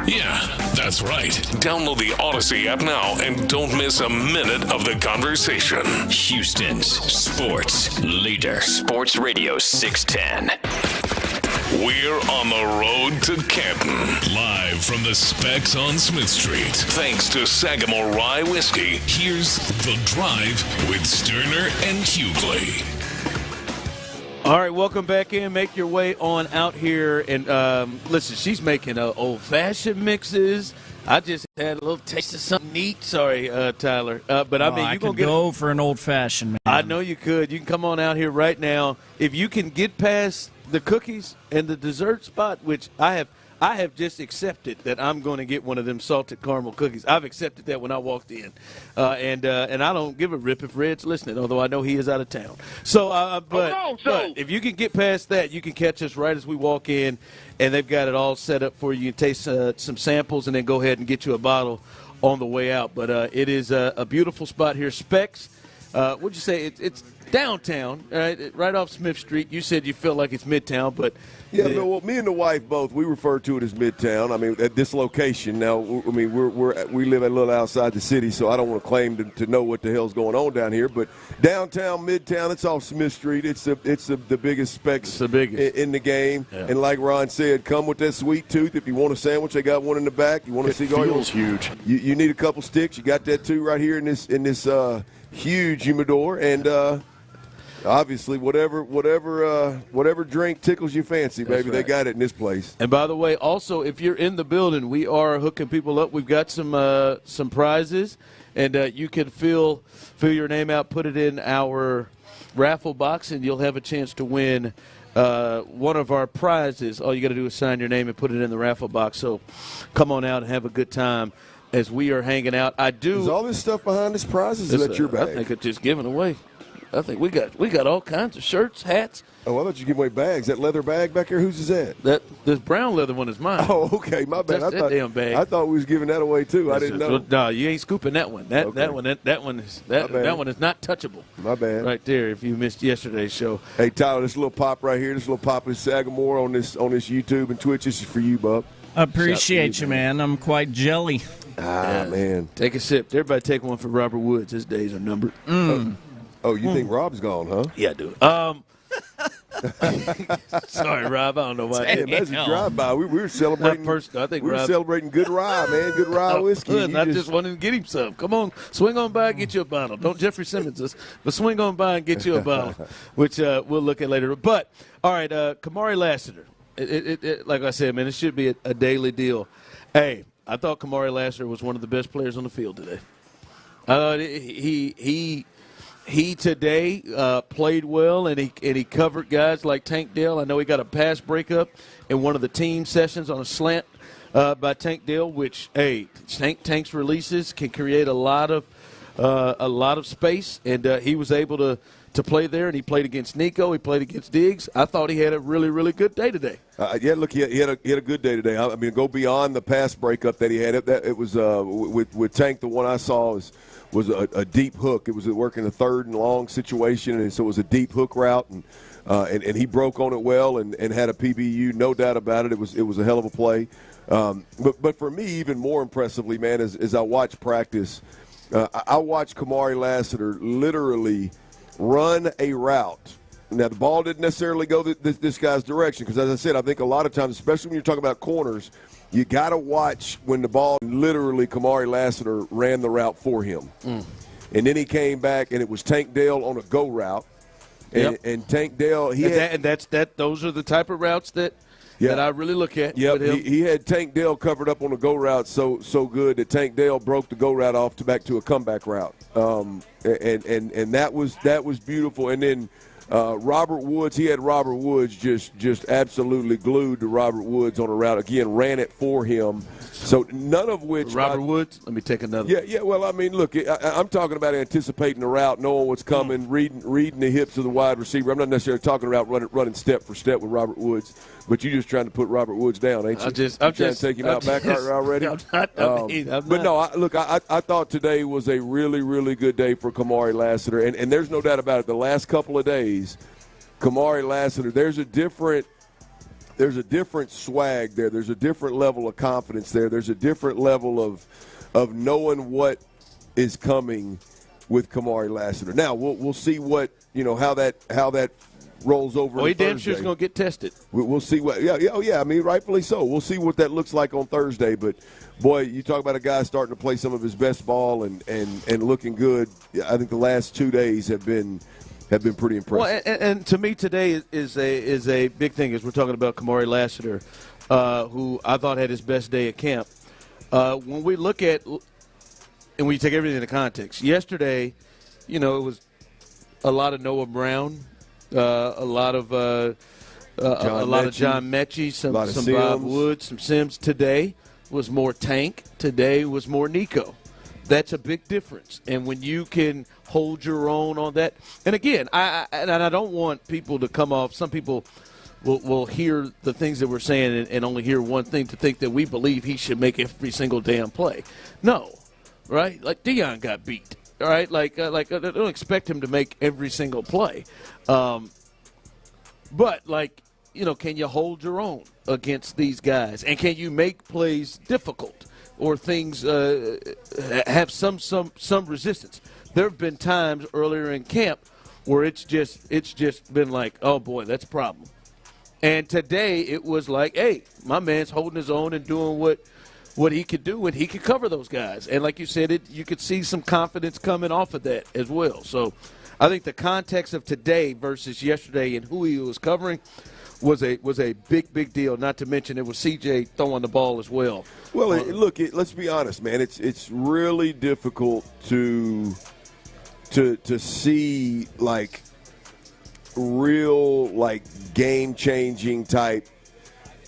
Yeah, that's right. Download the Odyssey app now and don't miss a minute of the conversation. Houston's sports leader. Sports Radio 610. We're on the road to Canton. Live from the Specs on Smith Street. Thanks to Sagamore Rye Whiskey. Here's The Drive with Stoerner and Hughley. All right, welcome back in. Make your way on out here. And listen, she's making old-fashioned mixes. I just had a little taste of something neat. Sorry, Tyler. But I mean, you could go for an old-fashioned, man. I know you could. You can come on out here right now. If you can get past the cookies and the dessert spot, which I have just accepted that I'm going to get one of them salted caramel cookies. I've accepted that when I walked in, and I don't give a rip if Red's listening, although I know he is out of town. So, but if you can get past that, you can catch us right as we walk in, and they've got it all set up for you. You can taste some samples, and then go ahead and get you a bottle on the way out. But it is a beautiful spot here. Specs, what'd you say? It's downtown, right off Smith Street. You said you felt like it's Midtown, but yeah, no, well, me and the wife both, we refer to it as Midtown. I mean, at this location now. I mean, we live a little outside the city, so I don't want to claim to know what the hell's going on down here. But downtown, Midtown, it's off Smith Street. It's the biggest Specs in the game. Yeah. And like Ron said, come with that sweet tooth. If you want a sandwich, they got one in the back. You want a cigar? It feels huge. You need a couple sticks. You got that too right here in this huge humidor and. Obviously, whatever drink tickles your fancy, baby, they got it in this place. And by the way, also, if you're in the building, we are hooking people up. We've got some prizes, and you can fill your name out, put it in our raffle box, and you'll have a chance to win one of our prizes. All you got to do is sign your name and put it in the raffle box. So come on out and have a good time as we are hanging out. Is all this stuff behind this prize? Is that your bag? I think it's just giving away. I think we got all kinds of shirts, hats. Oh, I thought you give away bags. That leather bag back there, whose is that? This brown leather one is mine. Oh, okay, my bad. That's that damn bag. I thought we was giving that away too. I didn't know. No, you ain't scooping that one. That one is not touchable. My bad. Right there. If you missed yesterday's show. Hey Tyler, this little pop right here, this little pop is Sagamore on this YouTube and Twitch. This is for you, bub. Appreciate you, man. I'm quite jelly. Man. Take a sip. Everybody take one for Robert Woods. His days are numbered. Oh, you think Rob's gone, huh? Yeah, I do. Sorry, Rob. I don't know why. Damn, that's a drive-by. We were celebrating. I think we were Rob, celebrating good rye, man. Good rye whiskey. I just wanted to get him some. Come on, swing on by and get you a bottle. Don't Jeffrey Simmons us, but swing on by and get you a bottle, which we'll look at later. But all right, Kamari Lassiter. Like I said, man, it should be a daily deal. Hey, I thought Kamari Lassiter was one of the best players on the field today. He today played well, and he covered guys like Tank Dell. I know he got a pass breakup in one of the team sessions on a slant by Tank Dell, which, hey, Tank's releases can create a lot of space, and he was able to play there, and he played against Nico. He played against Diggs. I thought he had a really, really good day today. Look, he had a good day today. I mean, go beyond the pass breakup that he had. It was with Tank. The one I saw was a deep hook. It was working a third and long situation, and so it was a deep hook route, and he broke on it well and had a PBU, no doubt about it. It was a hell of a play. But for me, even more impressively, man, as I watch practice, I watched Kamari Lassiter literally run a route. Now, the ball didn't necessarily go this guy's direction because, as I said, I think a lot of times, especially when you're talking about corners, you got to watch when the ball literally Kamari Lassiter ran the route for him. And then he came back, and it was Tank Dell on a go route. And Tank Dell, those are the type of routes that I really look at. Yep, he had Tank Dell covered up on a go route so good that Tank Dell broke the go route off back to a comeback route. And that was beautiful. And then Robert Woods, he had Robert Woods just absolutely glued to Robert Woods on a route. Again, ran it for him. So none of which Robert Woods. Let me take another. Yeah. Well, I mean, look, I'm talking about anticipating the route, knowing what's coming, reading the hips of the wide receiver. I'm not necessarily talking about running step for step with Robert Woods, but you're just trying to put Robert Woods down, ain't you? I'm trying to take him out back already. I'm not. But no, I thought today was a really, really good day for Kamari Lassiter, and there's no doubt about it. The last couple of days, Kamari Lassiter, there's a different swag there. There's a different level of confidence there. There's a different level of knowing what is coming with Kamari Lassiter. Now we'll see what how that rolls over. Well, he damn sure is going to get tested. We'll see what. Yeah. I mean, rightfully so. We'll see what that looks like on Thursday. But boy, you talk about a guy starting to play some of his best ball and looking good. I think the last 2 days have been pretty impressive. Well, and to me today is a big thing as we're talking about Kamari Lassiter, who I thought had his best day at camp. When we look at and when you take everything into context, yesterday, it was a lot of Noah Brown, a lot of John Mechie, some Bob Woods, some Sims. Today was more Tank. Today was more Nico. That's a big difference. And when you can hold your own on that, and again, I don't want people to come off. Some people will hear the things that we're saying and only hear one thing to think that we believe he should make every single damn play. No, right? Like Deion got beat. All right, like I don't expect him to make every single play, but can you hold your own against these guys, and can you make plays difficult or things have some resistance? There have been times earlier in camp where it's just been like, oh boy, that's a problem. And today it was like, hey, my man's holding his own and doing what he could do, and he could cover those guys. And like you said, you could see some confidence coming off of that as well. So I think the context of today versus yesterday and who he was covering was a big deal. Not to mention it was CJ throwing the ball as well. Well, let's be honest, man. It's really difficult to see real game changing type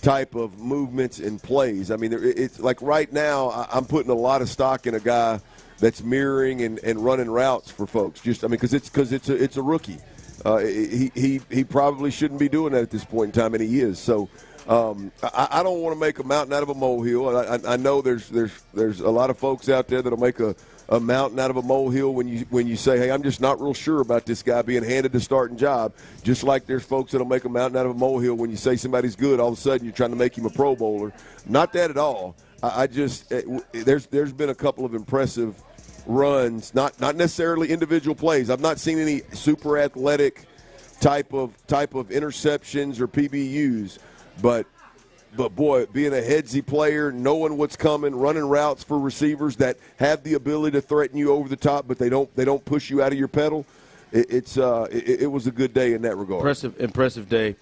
type of movements and plays. I mean, it's like right now I'm putting a lot of stock in a guy that's mirroring and running routes for folks. Because it's a rookie. He probably shouldn't be doing that at this point in time, and he is. So I don't want to make a mountain out of a molehill. I know there's a lot of folks out there that'll make a mountain out of a molehill when you say, hey, I'm just not real sure about this guy being handed the starting job. Just like there's folks that'll make a mountain out of a molehill when you say somebody's good, all of a sudden you're trying to make him a Pro Bowler. Not that at all. There's been a couple of impressive runs, not necessarily individual plays. I've not seen any super athletic type of interceptions or PBUs, but boy, being a headsy player, knowing what's coming, running routes for receivers that have the ability to threaten you over the top, but they don't push you out of your pedal. It was a good day in that regard. Impressive day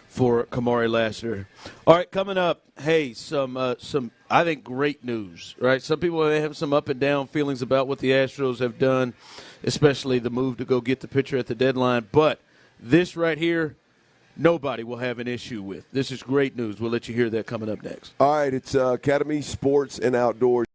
for Kamari Lassiter. All right, coming up, hey, some I think great news, right? Some people may have some up and down feelings about what the Astros have done, especially the move to go get the pitcher at the deadline. But this right here, nobody will have an issue with. This is great news. We'll let you hear that coming up next. All right, it's Academy Sports and Outdoors.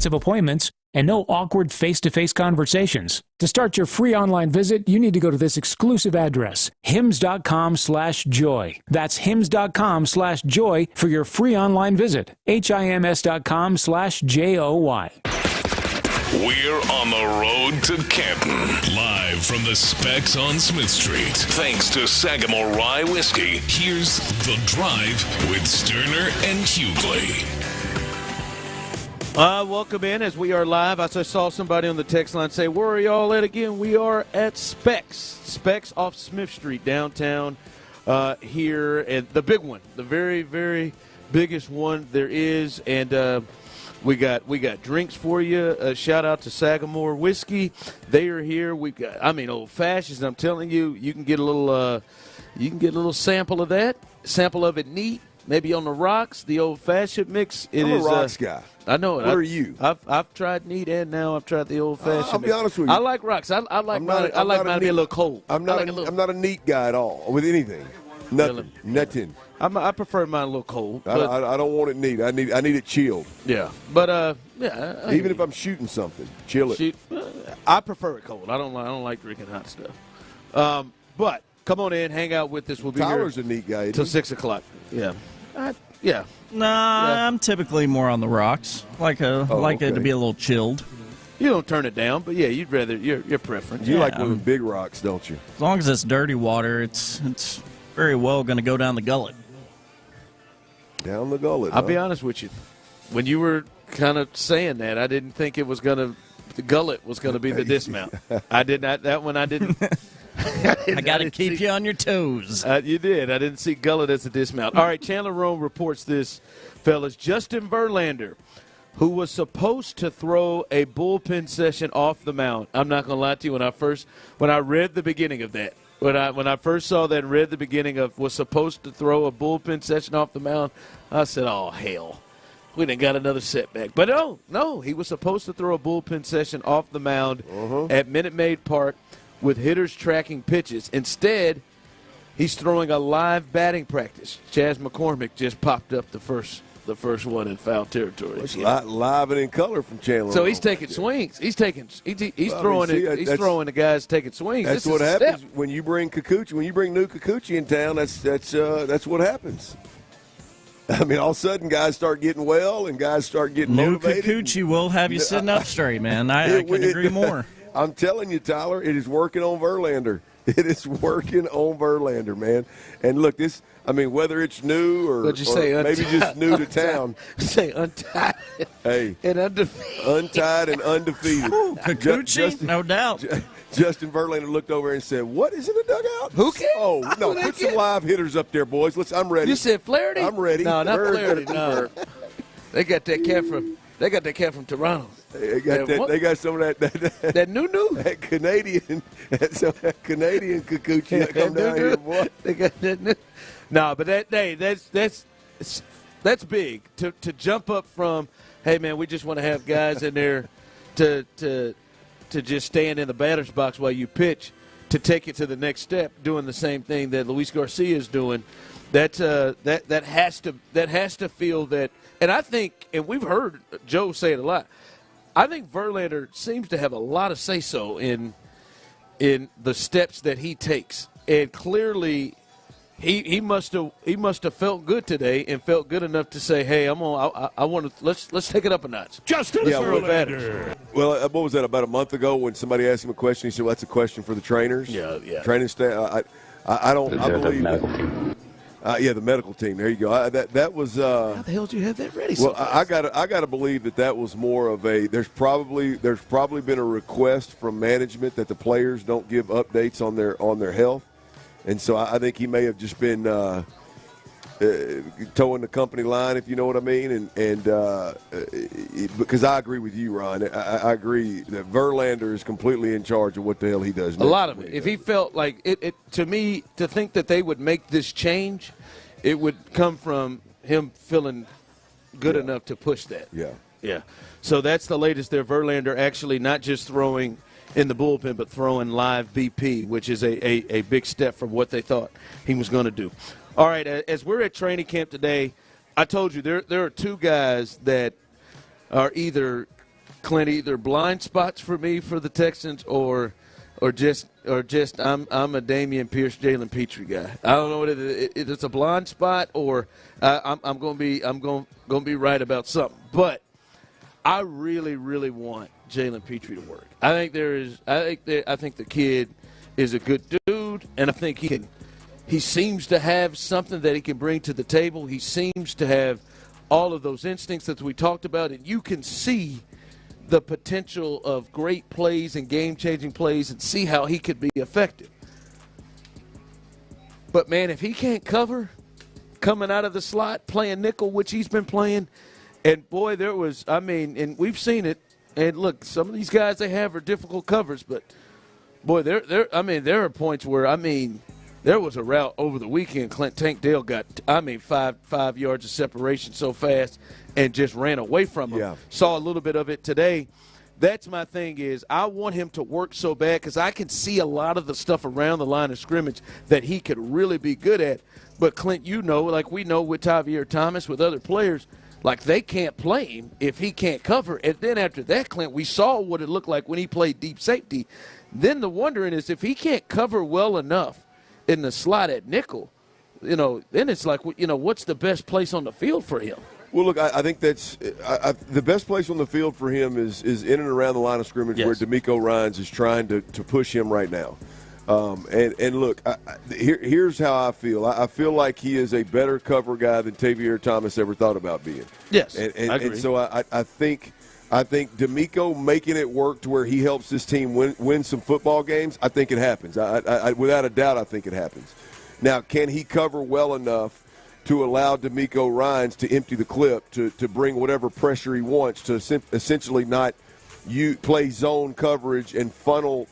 expensive appointments, and no awkward face-to-face conversations. To start your free online visit, you need to go to this exclusive address, hims.com/joy. That's hims.com/joy for your free online visit. HIMS.com/JOY. We're on the road to Canton, live from the Specs on Smith Street. Thanks to Sagamore Rye Whiskey, here's The Drive with Stoerner and Hughley. Welcome in as we are live. I saw somebody on the text line say, where are y'all at again? We are at Specs off Smith Street downtown here. And the big one, the very, very biggest one there is. And we got drinks for you. Shout out to Sagamore Whiskey. They are here. We got, old fashions. I'm telling you, you can get a little sample of that. Sample of it neat. Maybe on the rocks, the old-fashioned mix. I'm a rocks guy. I know it. Where are you? I've tried neat, and now I've tried the old-fashioned. I'll be honest with you. I like rocks. I like mine to be a little cold. I'm not a neat guy at all with anything. Nothing. I prefer mine a little cold. I don't want it neat. I need it chilled. Yeah, but even if I'm shooting something, chill it. I prefer it cold. I don't like drinking hot stuff. But come on in, hang out with us. We'll be Tyler's here a neat guy till 6 o'clock. Yeah. Nah, I'm typically more on the rocks. Like it to be a little chilled. You don't turn it down, but yeah, you'd rather your preference. You like one of the big rocks, don't you? As long as it's dirty water, it's very well going to go down the gullet. Down the gullet. I'll be honest with you. When you were kind of saying that, I didn't think it was going to. The gullet was going to be the dismount. I did not. That one I didn't. I got to keep you on your toes. You did. I didn't see gullet as a dismount. All right, Chandler Rome reports this, fellas. Justin Verlander, who was supposed to throw a bullpen session off the mound. I'm not going to lie to you. When I read the beginning of that, when I first saw that and read the beginning of was supposed to throw a bullpen session off the mound, I said, oh, hell. We done got another setback. But no, he was supposed to throw a bullpen session off the mound at Minute Maid Park with hitters tracking pitches. Instead, he's throwing a live batting practice. Chaz McCormick just popped up the first one in foul territory. It's live and in color from Chandler. So he's taking swings. He's throwing the guys taking swings. That's what happens when you bring Kikuchi. When you bring new Kikuchi in town, that's what happens. All of a sudden, guys start getting well and guys start getting motivated. New Kikuchi will have you sitting up straight, man. I couldn't agree more. I'm telling you, Tyler, it is working on Verlander. It is working on Verlander, man. And look, whether it's new or maybe just new to town. Say untied. Hey. And undefeated. Untied and undefeated. Ooh, Kikuchi, no doubt. Justin Verlander looked over and said, what is in the dugout? Who cares? Oh, no, put some live hitters up there, boys. I'm ready. You said Flaherty? I'm ready. No, not Flaherty, no. They got that cat from Toronto. They got some of that new that Canadian Kikuchi that come down here, boy. They got that new. No, but that's big to jump up from. Hey man, we just want to have guys in there to just stand in the batter's box while you pitch, to take it to the next step, doing the same thing that Luis Garcia is doing. That has to feel that. And I think, and we've heard Joe say it a lot, I think Verlander seems to have a lot of say-so in the steps that he takes. And clearly he must have felt good today and felt good enough to say, hey, I want to let's take it up a notch. Justin Verlander. Well, what was that, about a month ago when somebody asked him a question? He said, well, that's a question for the trainers. Yeah. Training staff. I believe that. The medical team. There you go. That was. How the hell did you have that ready? Well, I got to believe that was more of a. There's probably been a request from management that the players don't give updates on their health, and so I think he may have just been towing the company line, if you know what I mean, and because I agree with you, Ron. I agree that Verlander is completely in charge of what the hell he does. A lot of it. If he felt like it, to me, to think that they would make this change, it would come from him feeling good enough to push that. Yeah. So that's the latest there. Verlander actually not just throwing in the bullpen, but throwing live BP, which is a big step from what they thought he was going to do. All right, as we're at training camp today, I told you there are two guys that are either Clint, either blind spots for me for the Texans or just I'm a Dameon Pierce, Jalen Petrie guy. I don't know what it's a blind spot or I'm going to be right about something. But I really, really want Jalen Petrie to work. I think the kid is a good dude, and I think he seems to have something that he can bring to the table. He seems to have all of those instincts that we talked about, and you can see the potential of great plays and game-changing plays and see how he could be effective. But, man, if he can't cover coming out of the slot, playing nickel, which he's been playing, and, boy, and we've seen it. And, look, some of these guys they have are difficult covers, but, boy, there are points where, there was a route over the weekend. Clint Tank Dale got, 5 yards of separation so fast and just ran away from him. Yeah. Saw a little bit of it today. That's my thing is I want him to work so bad because I can see a lot of the stuff around the line of scrimmage that he could really be good at. But, Clint, like we know with Tavier Thomas, with other players, like they can't play him if he can't cover. And then after that, Clint, we saw what it looked like when he played deep safety. Then the wondering is if he can't cover well enough in the slot at nickel, then it's like, what's the best place on the field for him? Well, look, I think that's the best place on the field for him is in and around the line of scrimmage where Denico Ryans is trying to push him right now. And look, here's how I feel. I feel like he is a better cover guy than Tavier Thomas ever thought about being. Yes, I agree. And so I think Denico making it work to where he helps this team win some football games, I think it happens. I without a doubt, I think it happens. Now, can he cover well enough to allow Denico Ryans to empty the clip, to bring whatever pressure he wants, to essentially not play zone coverage and funnel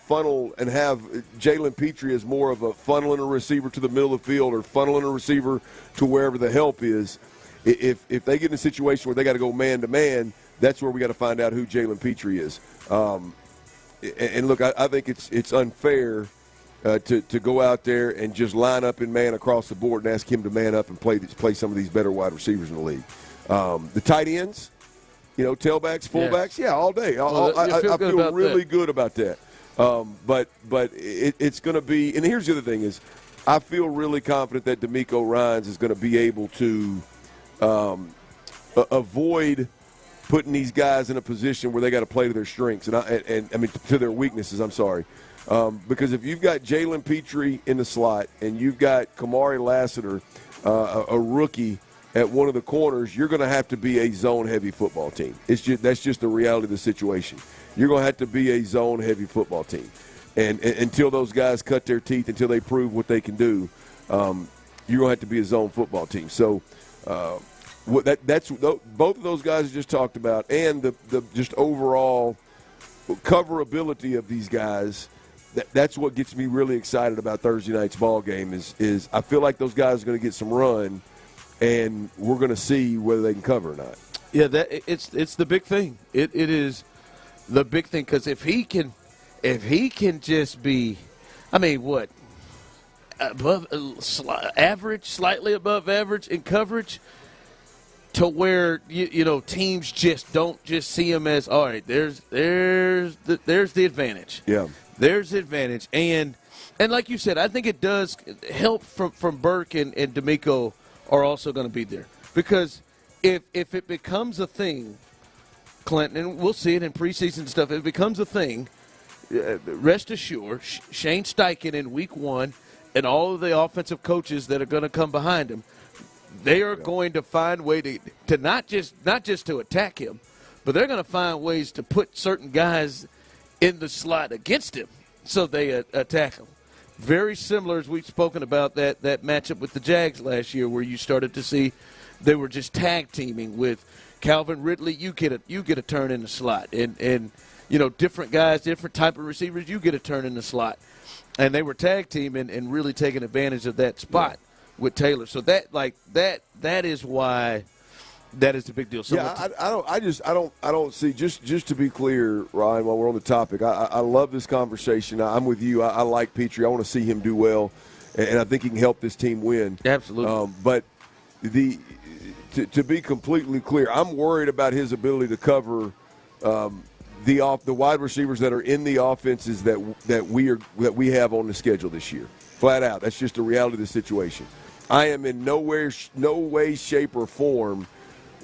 and have Jalen Petrie as more of a funneling a receiver to the middle of the field or funneling a receiver to wherever the help is. If they get in a situation where they got to go man-to-man, that's where we got to find out who Jalen Petrie is. And look, I think it's unfair to go out there and just line up in man across the board and ask him to man up and play some of these better wide receivers in the league. The tight ends, tailbacks, fullbacks, yeah, all day. I feel really good about that. But it's going to be – and here's the other thing is I feel really confident that Denico Ryans is going to be able to avoid putting these guys in a position where they got to play to their strengths and to their weaknesses, I'm sorry. Because if you've got Jalen Petrie in the slot and you've got Kamari Lassiter, a rookie, at one of the corners, you're going to have to be a zone-heavy football team. That's just the reality of the situation. You're going to have to be a zone-heavy football team. And until those guys cut their teeth, until they prove what they can do, you're going to have to be a zone football team. So that's both of those guys I just talked about and the just overall coverability of these guys. That's what gets me really excited about Thursday night's ball game is I feel like those guys are going to get some run, and we're going to see whether they can cover or not. Yeah, it's the big thing. It is the big thing because if he can just be, above average, slightly above average in coverage, to where teams just don't just see him as all right. There's the advantage. Yeah. There's the advantage, and like you said, I think it does help from Burke and Denico are also going to be there because if it becomes a thing, Clinton, and we'll see it in preseason stuff. If it becomes a thing, rest assured, Shane Steichen in Week 1 and all of the offensive coaches that are going to come behind him, they are going to find way to not just to attack him, but they're going to find ways to put certain guys in the slot against him so they attack him. Very similar as we've spoken about that matchup with the Jags last year where you started to see they were just tag teaming with Calvin Ridley. You get a turn in the slot. And different guys, different type of receivers, you get a turn in the slot. And they were tag teaming and really taking advantage of that spot with Taylor. So that is why that is the big deal. So I don't see, just to be clear, Ryan, while we're on the topic, I love this conversation. I'm with you. I like Petrie. I want to see him do well, and I think he can help this team win. Absolutely. But to be completely clear, I'm worried about his ability to cover the wide receivers that are in the offenses that we have on the schedule this year. Flat out, that's just the reality of the situation. I am in no way, shape, or form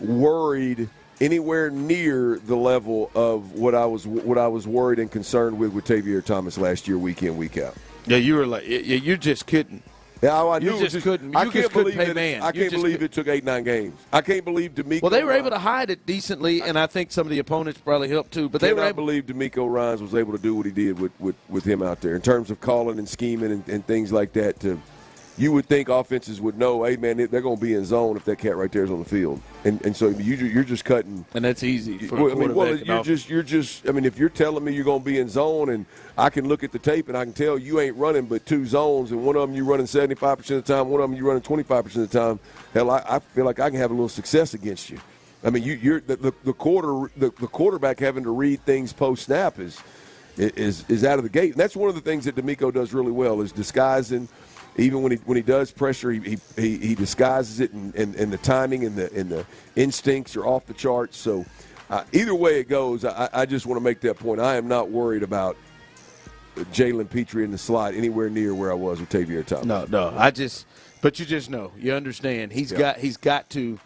worried anywhere near the level of what I was worried and concerned with Tavier Thomas last year, week in, week out. Yeah, you were like, you just couldn't. Yeah, I knew you just couldn't. I You can't just couldn't believe pay man. I can't believe it took 8-9 games. I can't believe Denico. Well, they were able to hide it decently, and I think some of the opponents probably helped too. But they were able. Believe Denico Ryans was able to do what he did with him out there in terms of calling and scheming and things like that. You would think offenses would know, hey man, they're going to be in zone if that cat right there is on the field, and so you're just cutting. And that's easy. For you're just. I mean, if you're telling me you're going to be in zone, and I can look at the tape and I can tell you ain't running but 2 zones, and one of them you're running 75% of the time, one of them you're running 25% of the time. Hell, I feel like I can have a little success against you. I mean, you're the quarterback having to read things post snap is out of the gate, and that's one of the things that Denico does really well is disguising. Even when he does pressure, he disguises it, and the timing and the instincts are off the charts. So either way it goes, I just want to make that point. I am not worried about Jalen Petrie in the slot anywhere near where I was with Tavier Thomas. No, but you just know, you understand. He's got to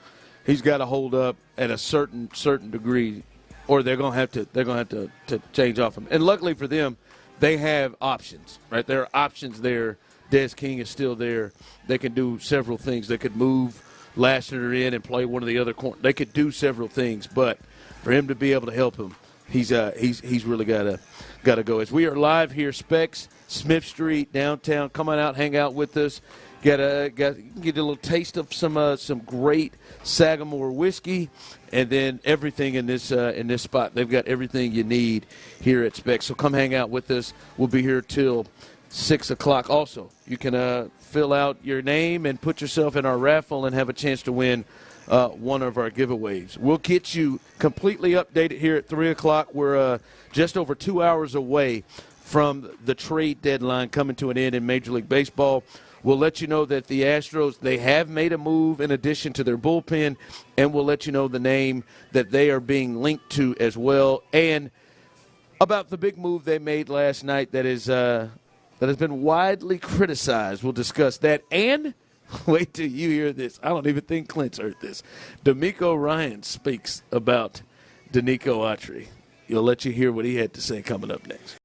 hold up at a certain degree, or they're gonna have to change off him. And luckily for them, they have options, right? There are options there. Des King is still there. They can do several things. They could move Lassiter in and play one of the other corners. They could do several things, but for him to be able to help him, he's really got to go. As we are live here, Specs, Smith Street, downtown. Come on out, hang out with us. Get a little taste of some great Sagamore whiskey, and then everything in this spot. They've got everything you need here at Specs. So come hang out with us. We'll be here till 6 o'clock. Also, you can fill out your name and put yourself in our raffle and have a chance to win one of our giveaways. We'll get you completely updated here at 3 o'clock. We're just over 2 hours away from the trade deadline coming to an end in Major League Baseball. We'll let you know that the Astros, they have made a move in addition to their bullpen, and we'll let you know the name that they are being linked to as well, and about the big move they made last night that has been widely criticized. We'll discuss that. And wait till you hear this. I don't even think Clint's heard this. D'Amico Ryan speaks about Denico Autry. You'll let you hear what he had to say coming up next.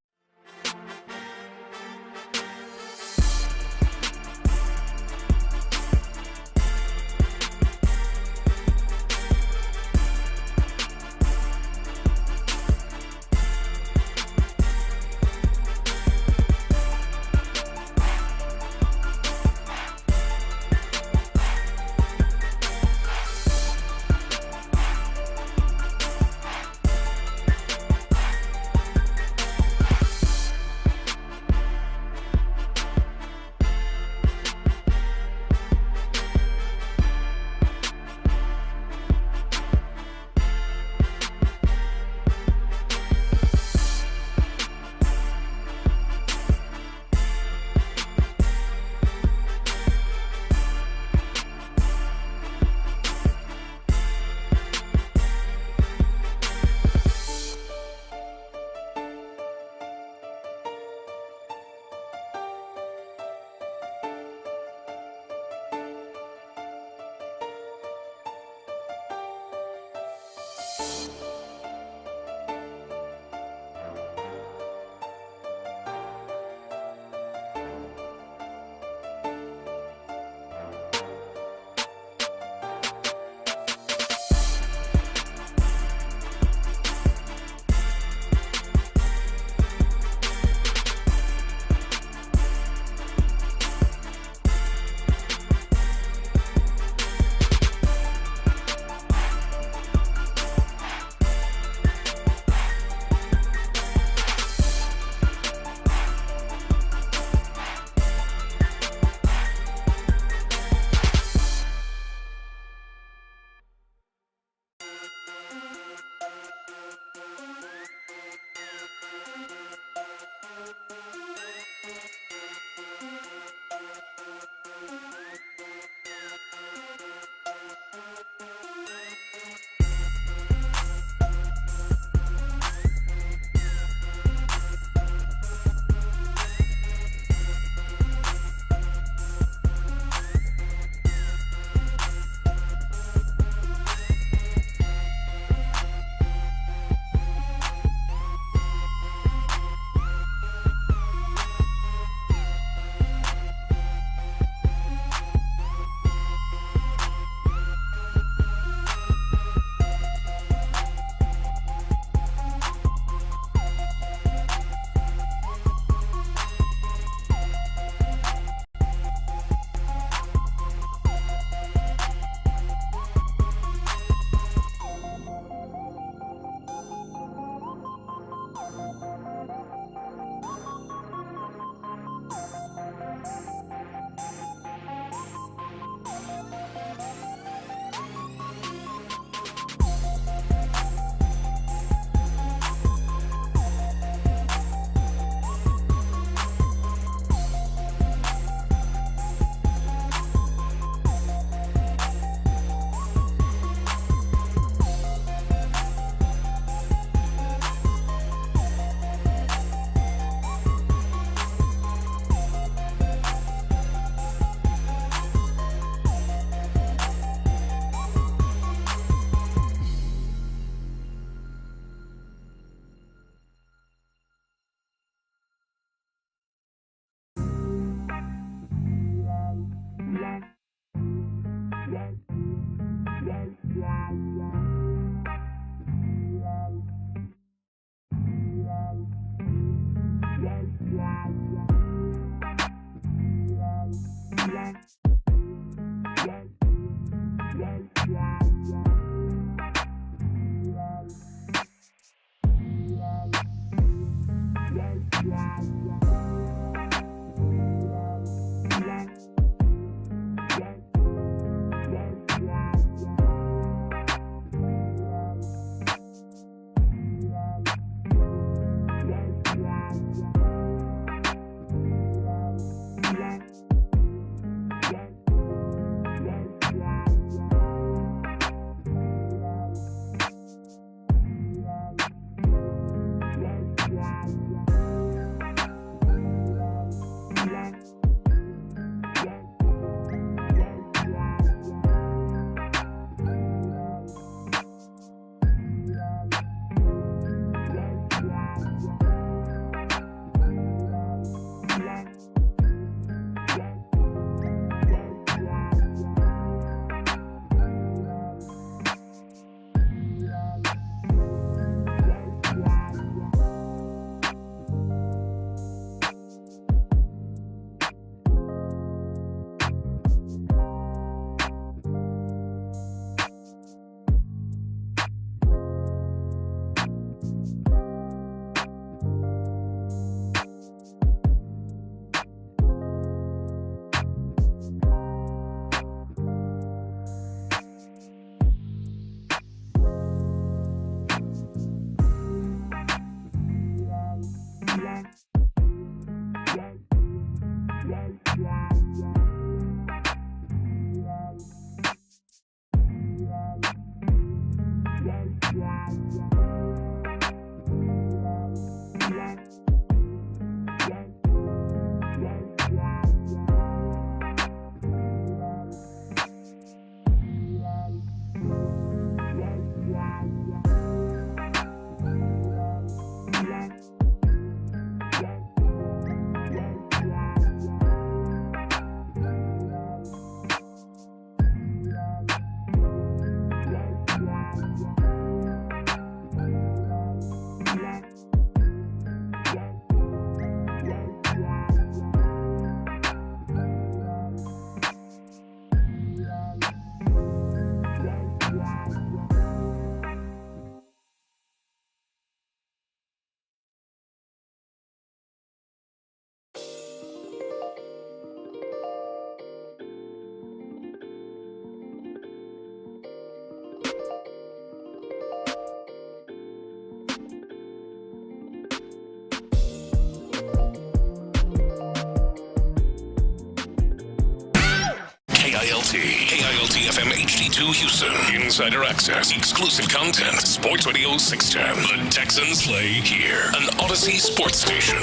KILT FM HD2 Houston. Insider access, exclusive content. Sports Radio 610. The Texans play here. An Odyssey sports station.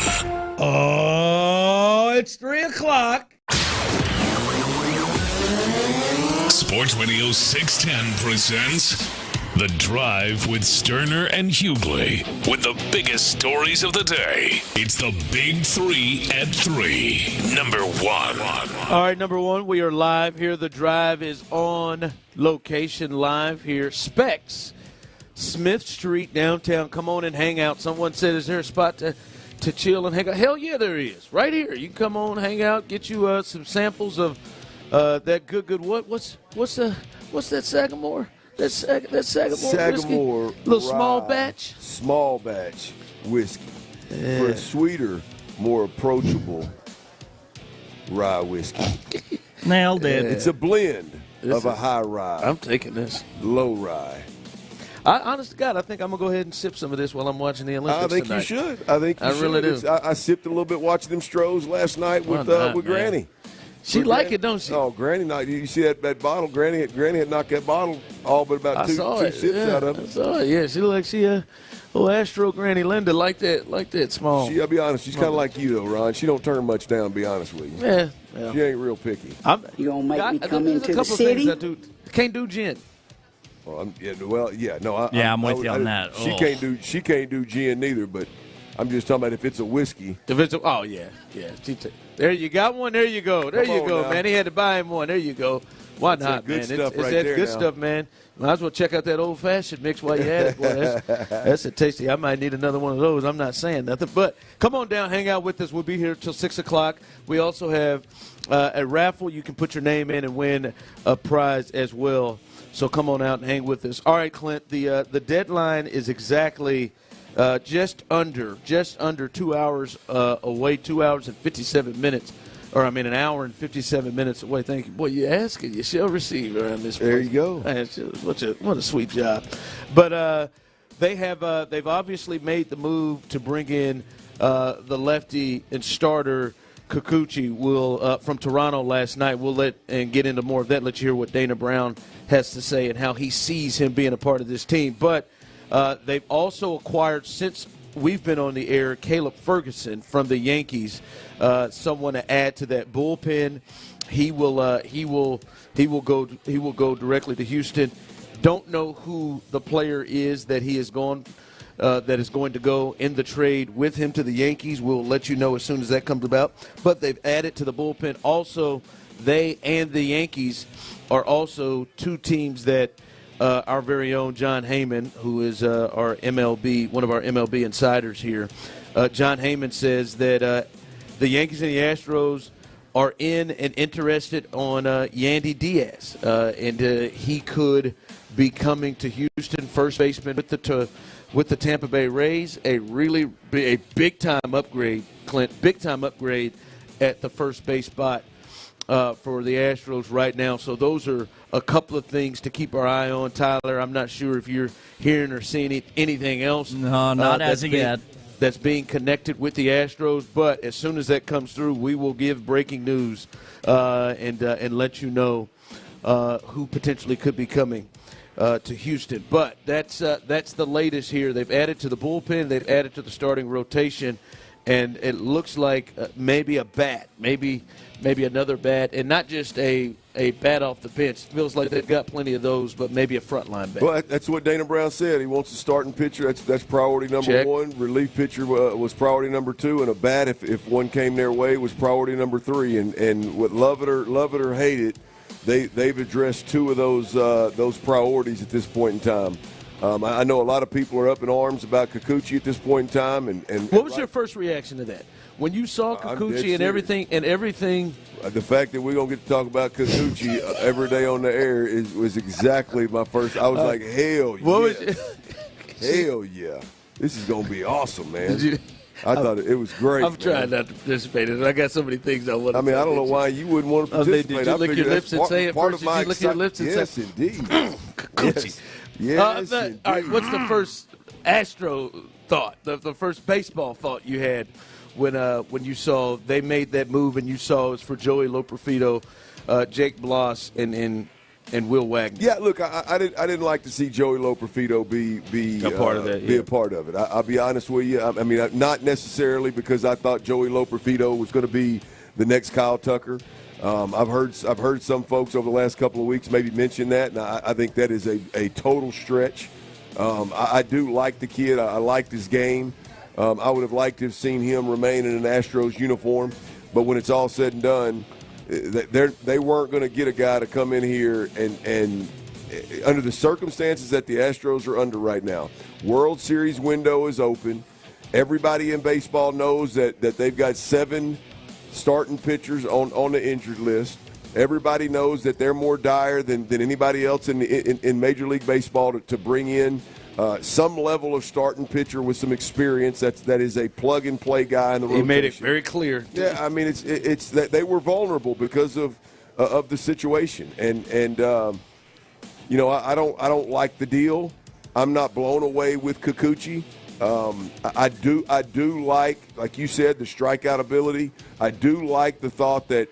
Oh, it's 3 o'clock. Sports Radio 610 presents The Drive with Stoerner and Hughley. With the biggest stories of the day, it's the Big 3 at 3. Number 1. All right, number 1, we are live here. The Drive is on location live here. Specs, Smith Street, downtown. Come on and hang out. Someone said, is there a spot to chill and hang out? Hell yeah, there is. Right here. You can come on, hang out, get you some samples of that good what? What's that Sagamore? That Sagamore whiskey? Little small batch? Small batch whiskey. Yeah. For a sweeter, more approachable rye whiskey. Nailed it. It's a blend of a high rye. I'm taking this. Low rye. Honest to God, I think I'm going to go ahead and sip some of this while I'm watching the Olympics tonight. You should. I think you should. Really do. I sipped a little bit watching them Stros last night with Granny. She like it, don't she? Oh, Granny! You see that bottle? Granny had knocked that bottle all but about two sips out of it. I saw it. Yeah, she looked like she Astro Granny Linda like that small. I'll be honest, she's kind of like you though, Ron. She don't turn much down. To be honest with you. Yeah. She ain't real picky. You gonna make me come into the city? Can't do gin. Well, I'm with you on that. She can't do gin neither, but I'm just talking about if it's a whiskey. Yeah. There you got one. There you go. There you go, man. He had to buy him one. There you go. Why not, man? It's good stuff, man. Might as well check out that old-fashioned mix while you're at it. Boy, that's a tasty. I might need another one of those. I'm not saying nothing. But come on down. Hang out with us. We'll be here till 6 o'clock. We also have a raffle. You can put your name in and win a prize as well. So come on out and hang with us. All right, Clint, the deadline is exactly just under 2 hours away, 2 hours and 57 minutes. An hour and 57 minutes away. Thank you. Boy, you ask and you shall receive around this place. There you go. Man, what a sweet job. But they've obviously made the move to bring in the lefty and starter Kikuchi from Toronto last night. We'll get into more of that. Let you hear what Dana Brown has to say and how he sees him being a part of this team. But they've also acquired, since we've been on the air, Caleb Ferguson from the Yankees, someone to add to that bullpen. He will go directly to Houston. Don't know who the player is that he is going to go in the trade with him to the Yankees. We'll let you know as soon as that comes about. But they've added to the bullpen. Also, they and the Yankees are also two teams that our very own John Heyman, who is one of our MLB insiders here, John Heyman says that the Yankees and the Astros are in and interested on Yandy Diaz, and he could be coming to Houston, first baseman with the Tampa Bay Rays. A big time upgrade, Clint, big time upgrade at the first base spot for the Astros right now. So those are a couple of things to keep our eye on. Tyler, I'm not sure if you're hearing or seeing anything else. No, not as of yet. That's being connected with the Astros, but as soon as that comes through, we will give breaking news and let you know who potentially could be coming to Houston. But that's the latest here. They've added to the bullpen. They've added to the starting rotation, and it looks like maybe a bat, maybe another bat, and not just a bat off the bench. Feels like they've got plenty of those, but maybe a frontline bat. Well, that's what Dana Brown said. He wants a starting pitcher. That's priority number one. Relief pitcher was priority number two, and a bat, if one came their way, was priority number three. And what love it or hate it, they've addressed two of those priorities at this point in time. I know a lot of people are up in arms about Kikuchi at this point in time. And what was your first reaction to that? When you saw Kikuchi and everything. The fact that we're going to get to talk about Kikuchi every day on the air was exactly my first. I was like, hell yeah. Hell yeah. This is going to be awesome, man. I thought it was great. I'm trying not to participate in it. I got so many things I want to say. I don't know why you wouldn't want to participate. Did you lick your lips and say it first? Did you lick your lips and say yes, indeed. Kikuchi. Yes, indeed. All right, what's the first Astro thought, the first baseball thought you had when you saw they made that move and you saw it was for Joey Loperfido, Jake Bloss, and Will Wagner. Yeah, look, I didn't like to see Joey Loperfido be a part of that. Be a part of it. I'll be honest with you. I mean, not necessarily because I thought Joey Loperfido was going to be the next Kyle Tucker. I've heard some folks over the last couple of weeks maybe mention that, and I think that is a total stretch. I do like the kid. I liked his game. I would have liked to have seen him remain in an Astros uniform, but when it's all said and done, they weren't going to get a guy to come in here and under the circumstances that the Astros are under right now. World Series window is open. Everybody in baseball knows that they've got 7 starting pitchers on the injured list. Everybody knows that they're more dire than anybody else in Major League Baseball to bring in some level of starting pitcher with some experience. That is a plug-and-play guy in the rotation. He made it very clear. Yeah, I mean, it's that they were vulnerable because of the situation. And you know, I don't like the deal. I'm not blown away with Kikuchi. I do like you said, the strikeout ability. I do like the thought that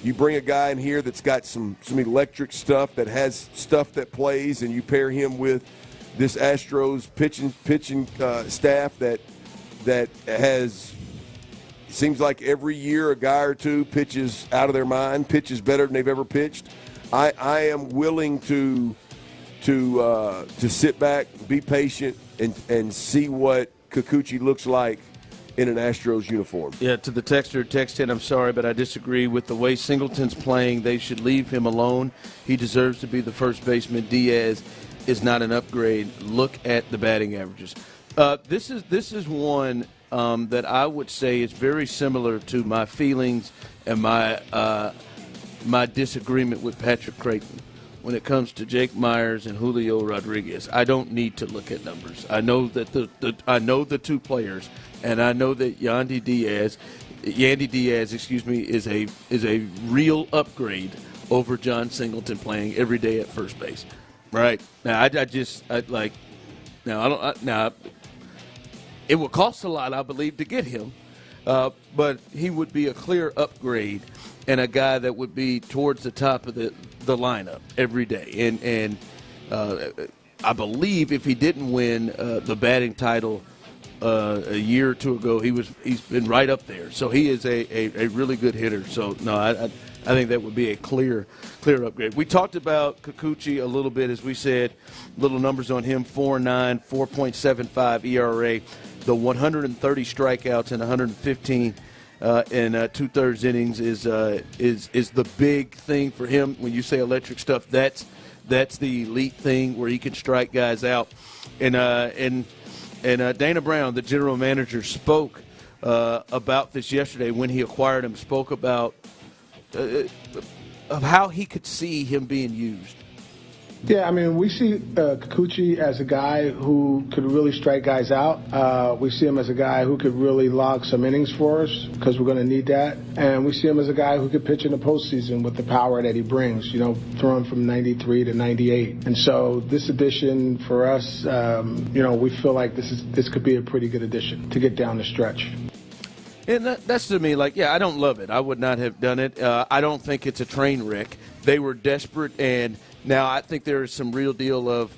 you bring a guy in here that's got some electric stuff, that has stuff that plays, and you pair him with this Astros pitching staff that has, seems like every year a guy or two pitches out of their mind, pitches better than they've ever pitched. I am willing to sit back, be patient, and see what Kikuchi looks like in an Astros uniform. Yeah, to the texter, text in, I'm sorry, but I disagree with the way Singleton's playing. They should leave him alone. He deserves to be the first baseman. Diaz is not an upgrade. Look at the batting averages. This is one that I would say is very similar to my feelings and my disagreement with Patrick Creighton. When it comes to Jake Myers and Julio Rodriguez, I don't need to look at numbers. I know that I know the two players, and I know that Yandy Diaz, is a real upgrade over John Singleton playing every day at first base. Right now, it will cost a lot, I believe, to get him, but he would be a clear upgrade and a guy that would be towards the top of the lineup every day. And I believe if he didn't win the batting title a year or two ago, he's been right up there. So he is a really good hitter. So no, I think that would be a clear upgrade. We talked about Kikuchi a little bit, as we said, little numbers on him: 4.9, 4.75 ERA, the 130 strikeouts and 115 in 2/3 innings is the big thing for him. When you say electric stuff, that's the elite thing where he can strike guys out. And Dana Brown, the general manager, spoke about this yesterday when he acquired him. Spoke about of how he could see him being used. Yeah, I mean, we see Kikuchi as a guy who could really strike guys out. We see him as a guy who could really log some innings for us because we're going to need that. And we see him as a guy who could pitch in the postseason with the power that he brings, throwing from 93 to 98. And so this addition for us, we feel like this could be a pretty good addition to get down the stretch. And that's to me I don't love it. I would not have done it. I don't think it's a train wreck. They were desperate, and now I think there is some real deal of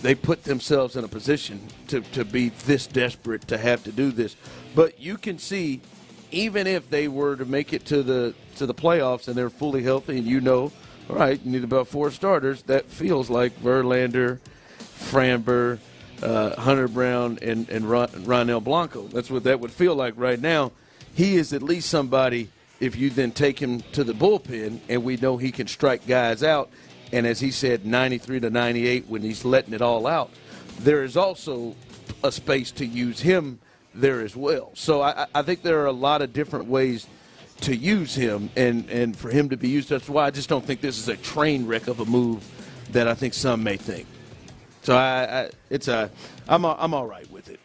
they put themselves in a position to be this desperate to have to do this. But you can see, even if they were to make it to the playoffs and they're fully healthy, and all right, you need about 4 starters, that feels like Verlander, Framber, Hunter Brown, and Ronel Blanco. That's what that would feel like right now. He is at least somebody, if you then take him to the bullpen, and we know he can strike guys out, and as he said, 93 to 98 when he's letting it all out, there is also a space to use him there as well. So I think there are a lot of different ways to use him and for him to be used. That's why I just don't think this is a train wreck of a move that I think some may think. So I'm all right with it.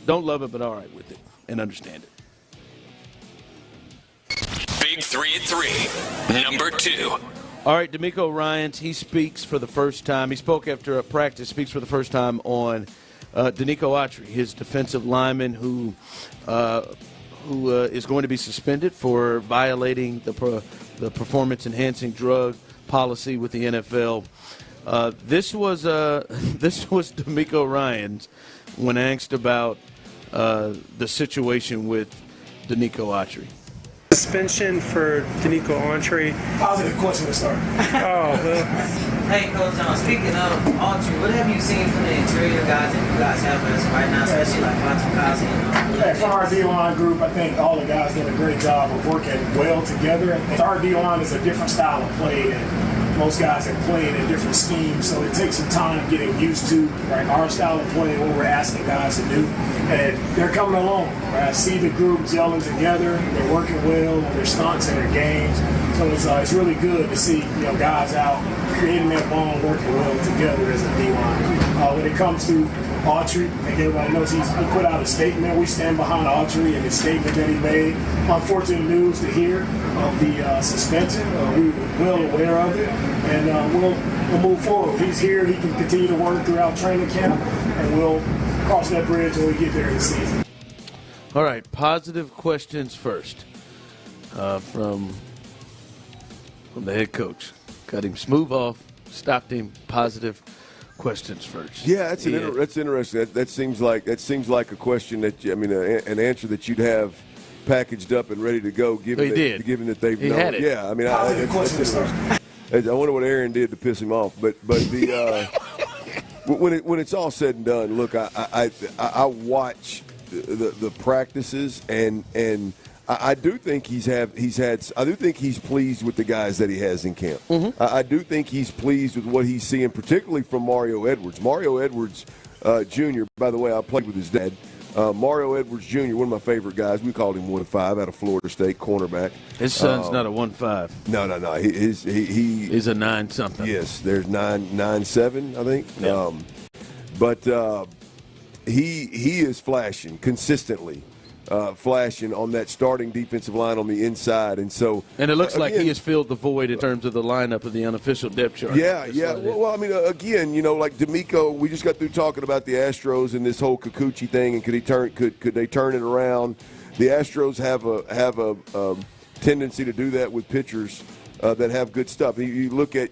Don't love it, but all right with it and understand it. Big 3 at 3, number 2. All right, Denico Ryans, he speaks for the first time. He spoke after a practice, speaks for the first time on Denico Autry, his defensive lineman who who is going to be suspended for violating the performance-enhancing drug policy with the NFL. This was Denico Ryan's when asked about the situation with Denico Autry. Suspension for Denico Autry. Positive question to start. Oh, well. Hey, Coach, speaking of Autry, what have you seen from the interior guys that you guys have as right now, especially like Fatu? Yeah, for our D-line group, I think all the guys did a great job of working well together. Our D-line is a different style of play, and most guys have played in different schemes, so it takes some time getting used to our style of play, what we're asking guys to do. And they're coming along. I see the group gelling together. They're working well on their stunts and their games. So it's really good to see guys out creating that bond, working well together as a D-line. When it comes to Autry, I think everybody knows he put out a statement. We stand behind Autry and his statement that he made. Unfortunate news to hear of the suspension. We were well aware of it, and we'll move forward. He's here. He can continue to work throughout training camp, and we'll cross that bridge when we get there this season. All right, positive questions first from the head coach. Got him smooth off, stopped him. Positive questions first. Yeah, that's interesting. That seems like a question that an answer that you'd have packaged up and ready to go. Given that they've known. Had it. Yeah, that's interesting. I wonder what Aaron did to piss him off, but the when it's all said and done, look, I watch the practices and I do think I do think he's pleased with the guys that he has in camp. Mm-hmm. I do think he's pleased with what he's seeing, particularly from Mario Edwards. Mario Edwards Jr., by the way, I played with his dad. Mario Edwards Jr., one of my favorite guys. We called him 1-5 out of Florida State, cornerback. His son's not a 1-5. No. He's a 9-something. Yes, there's 9-7, I think. Yeah. But he is flashing consistently. Flashing on that starting defensive line on the inside, and it looks like he has filled the void in terms of the lineup of the unofficial depth chart. Yeah. Well, again, like Denico, we just got through talking about the Astros and this whole Kikuchi thing, and could they turn it around? The Astros have a tendency to do that with pitchers that have good stuff. You look at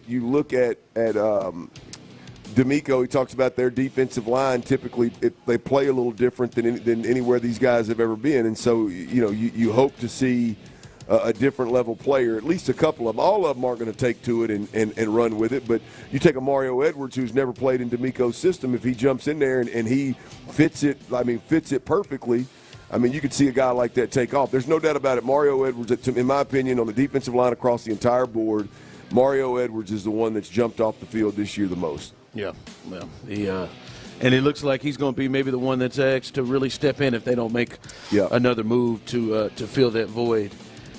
Denico, he talks about their defensive line. Typically, they play a little different than anywhere these guys have ever been. And so, you hope to see a different level player, at least a couple of them. All of them aren't going to take to it and run with it. But you take a Mario Edwards who's never played in Denico's system. If he jumps in there and he fits it perfectly, you could see a guy like that take off. There's no doubt about it. Mario Edwards, in my opinion, on the defensive line across the entire board, Mario Edwards is the one that's jumped off the field this year the most. Yeah, well, and it looks like he's going to be maybe the one that's asked to really step in if they don't make another move to fill that void,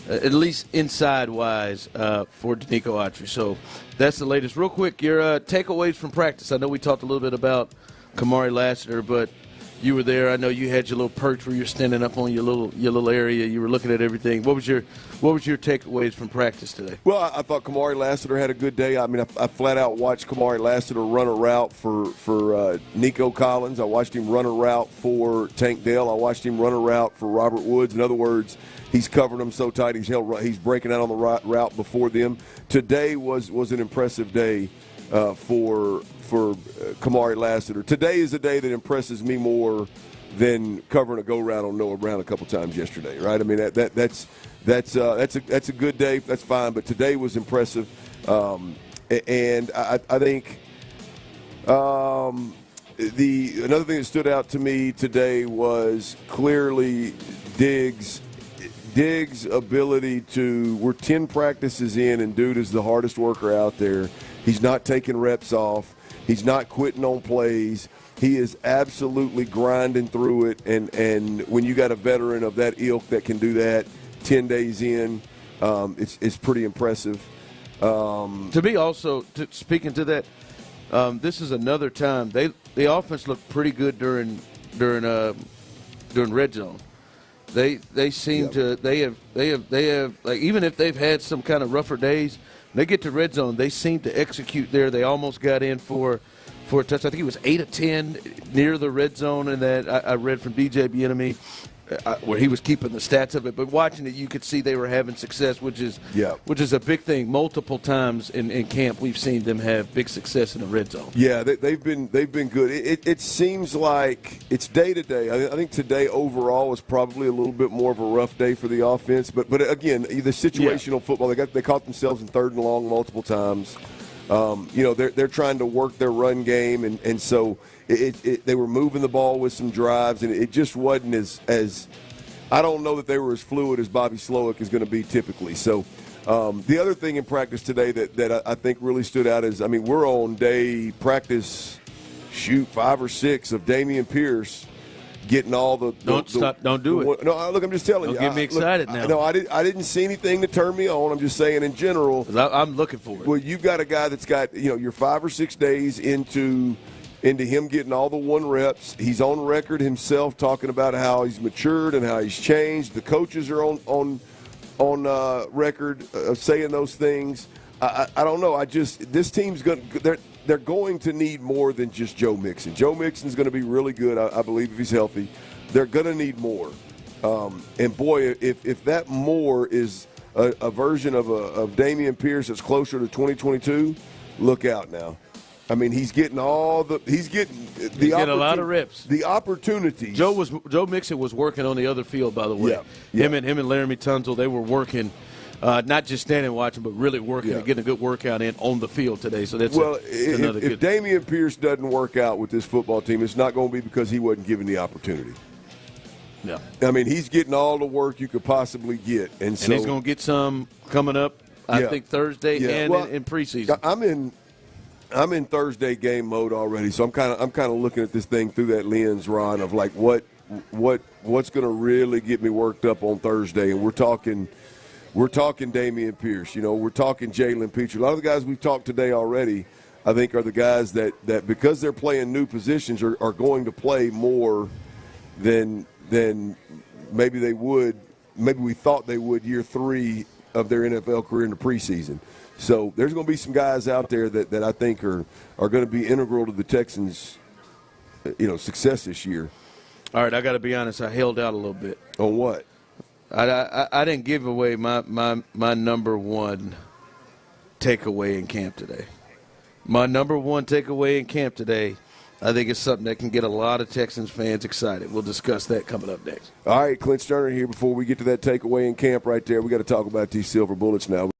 at least inside-wise for Denico Autry. So that's the latest. Real quick, your takeaways from practice. I know we talked a little bit about Kamari Lassiter, but you were there. I know you had your little perch where you're standing up on your little area. You were looking at everything. What was your takeaways from practice today? Well, I thought Kamari Lassiter had a good day. I flat out watched Kamari Lassiter run a route for Nico Collins. I watched him run a route for Tank Dell. I watched him run a route for Robert Woods. In other words, he's covering them so tight. He's breaking out on the route before them. Today was an impressive day for Kamari Lassiter. Today is a day that impresses me more than covering a go route on Noah Brown a couple times yesterday, right? That's a good day. That's fine, but today was impressive, and I think another thing that stood out to me today was clearly Diggs' ability to. We're 10 practices in, and dude is the hardest worker out there. He's not taking reps off. He's not quitting on plays. He is absolutely grinding through it, and when you got a veteran of that ilk that can do that 10 days in, it's pretty impressive. To me also, speaking to that, this is another time. The offense looked pretty good during red zone. They seem to they have like, even if they've had some kind of rougher days, they get to red zone, they seem to execute there. They almost got in for a touch. I think it was 8 of 10 near the red zone, and that I read from DJ Bijani. where he was keeping the stats of it, but watching it, you could see they were having success, which is a big thing. Multiple times in camp, we've seen them have big success in the red zone. Yeah, they've been good. It seems like it's day to day. I think today overall was probably a little bit more of a rough day for the offense, but again, the situational football, they caught themselves in 3rd and long multiple times. They're trying to work their run game, and so they were moving the ball with some drives, and it just wasn't as I don't know that they were as fluid as Bobby Slowick is going to be typically. So the other thing in practice today that I think really stood out is, we're on day practice, 5 or 6 of Dameon Pierce getting all the don't do it. No, look, I'm just telling you. Don't get me excited now. No, I didn't see anything to turn me on. I'm just saying in general. I'm looking for it. Well, you've got a guy that's got you're 5 or 6 days into him getting all the 1 reps. He's on record himself talking about how he's matured and how he's changed. The coaches are on record saying those things. I don't know. This team's going to they're going to need more than just Joe Mixon. Joe Mixon's going to be really good, I believe, if he's healthy. They're going to need more. And boy, if that more is a version of Dameon Pierce that's closer to 2022, look out now. He's getting a lot of reps. The opportunities. Joe Mixon was working on the other field, by the way. Yeah. Him and Laramie Tunsil, they were working. Not just standing and watching, but really working and getting a good workout in on the field today. So that's another good. If Dameon Pierce doesn't work out with this football team, it's not going to be because he wasn't given the opportunity. Yeah. He's getting all the work you could possibly get, and so he's going to get some coming up. I think Thursday and in preseason. I'm in Thursday game mode already, so I'm kind of looking at this thing through that lens, Ron, of like what's going to really get me worked up on Thursday, and we're talking Dameon Pierce. We're talking Jalen Petrie. A lot of the guys we've talked today already, I think, are the guys that because they're playing new positions are going to play more than maybe they would. Maybe we thought they would year 3 of their NFL career in the preseason. So there's going to be some guys out there that I think are going to be integral to the Texans' success this year. All right, I got to be honest. I held out a little bit. On what? I didn't give away my number one takeaway in camp today. My number one takeaway in camp today, I think it's something that can get a lot of Texans fans excited. We'll discuss that coming up next. All right, Clint Stoerner here. Before we get to that takeaway in camp right there, we got to talk about these silver bullets now.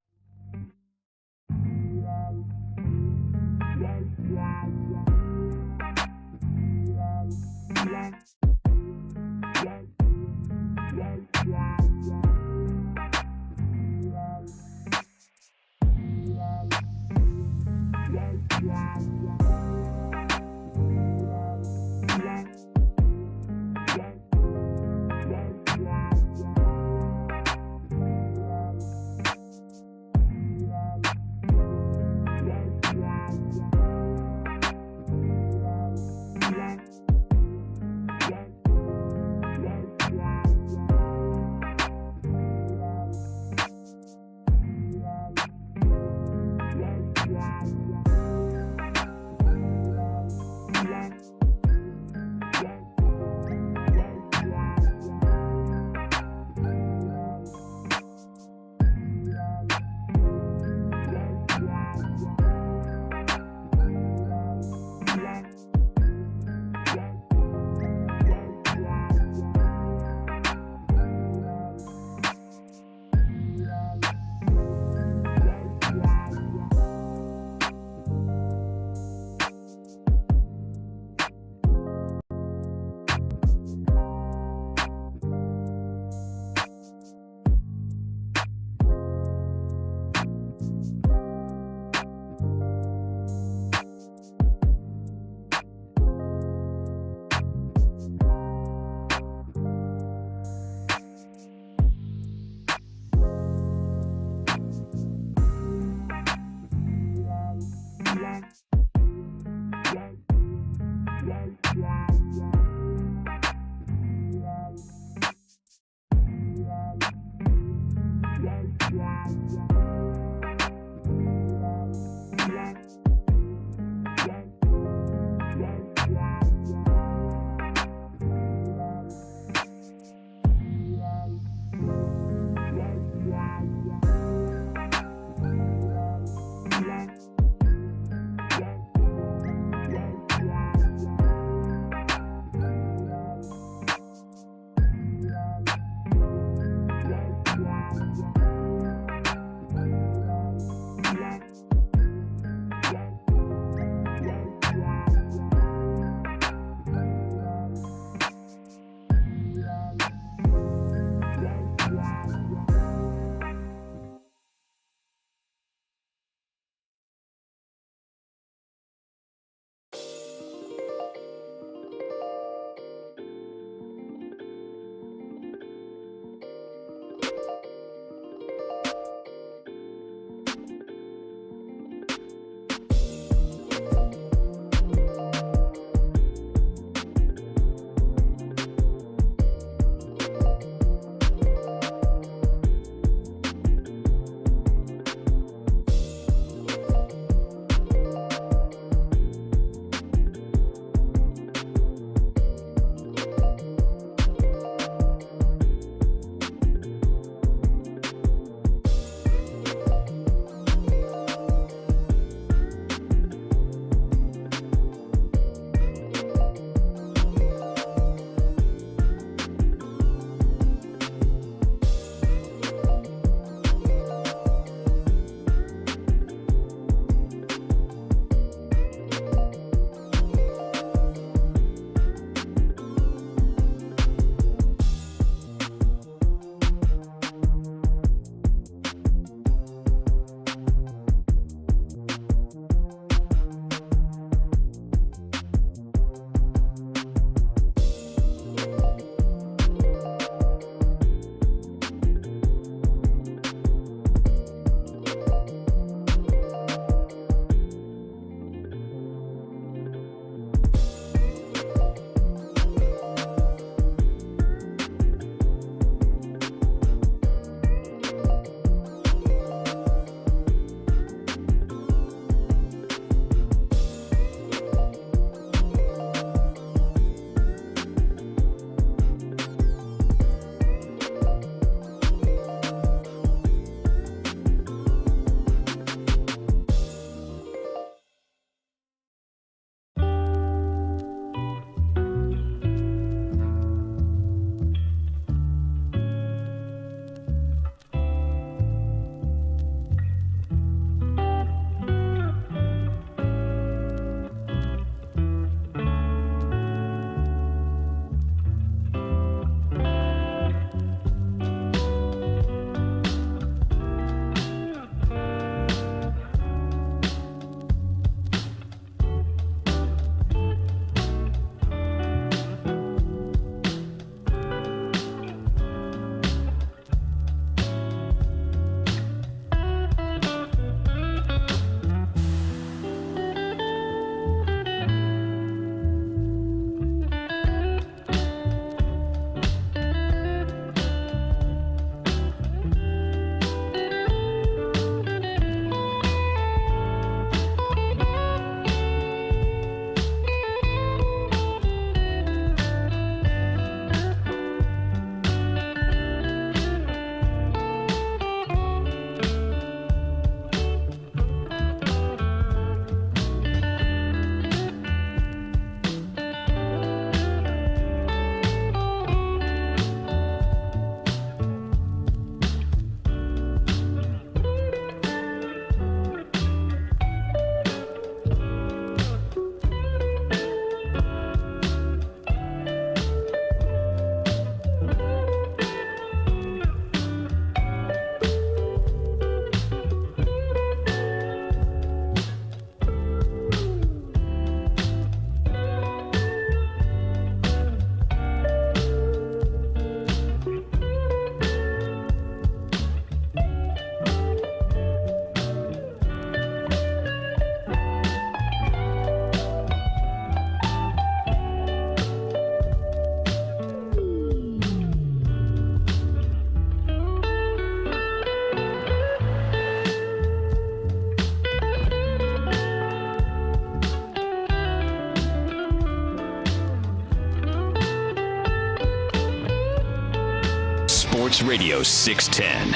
Radio 610.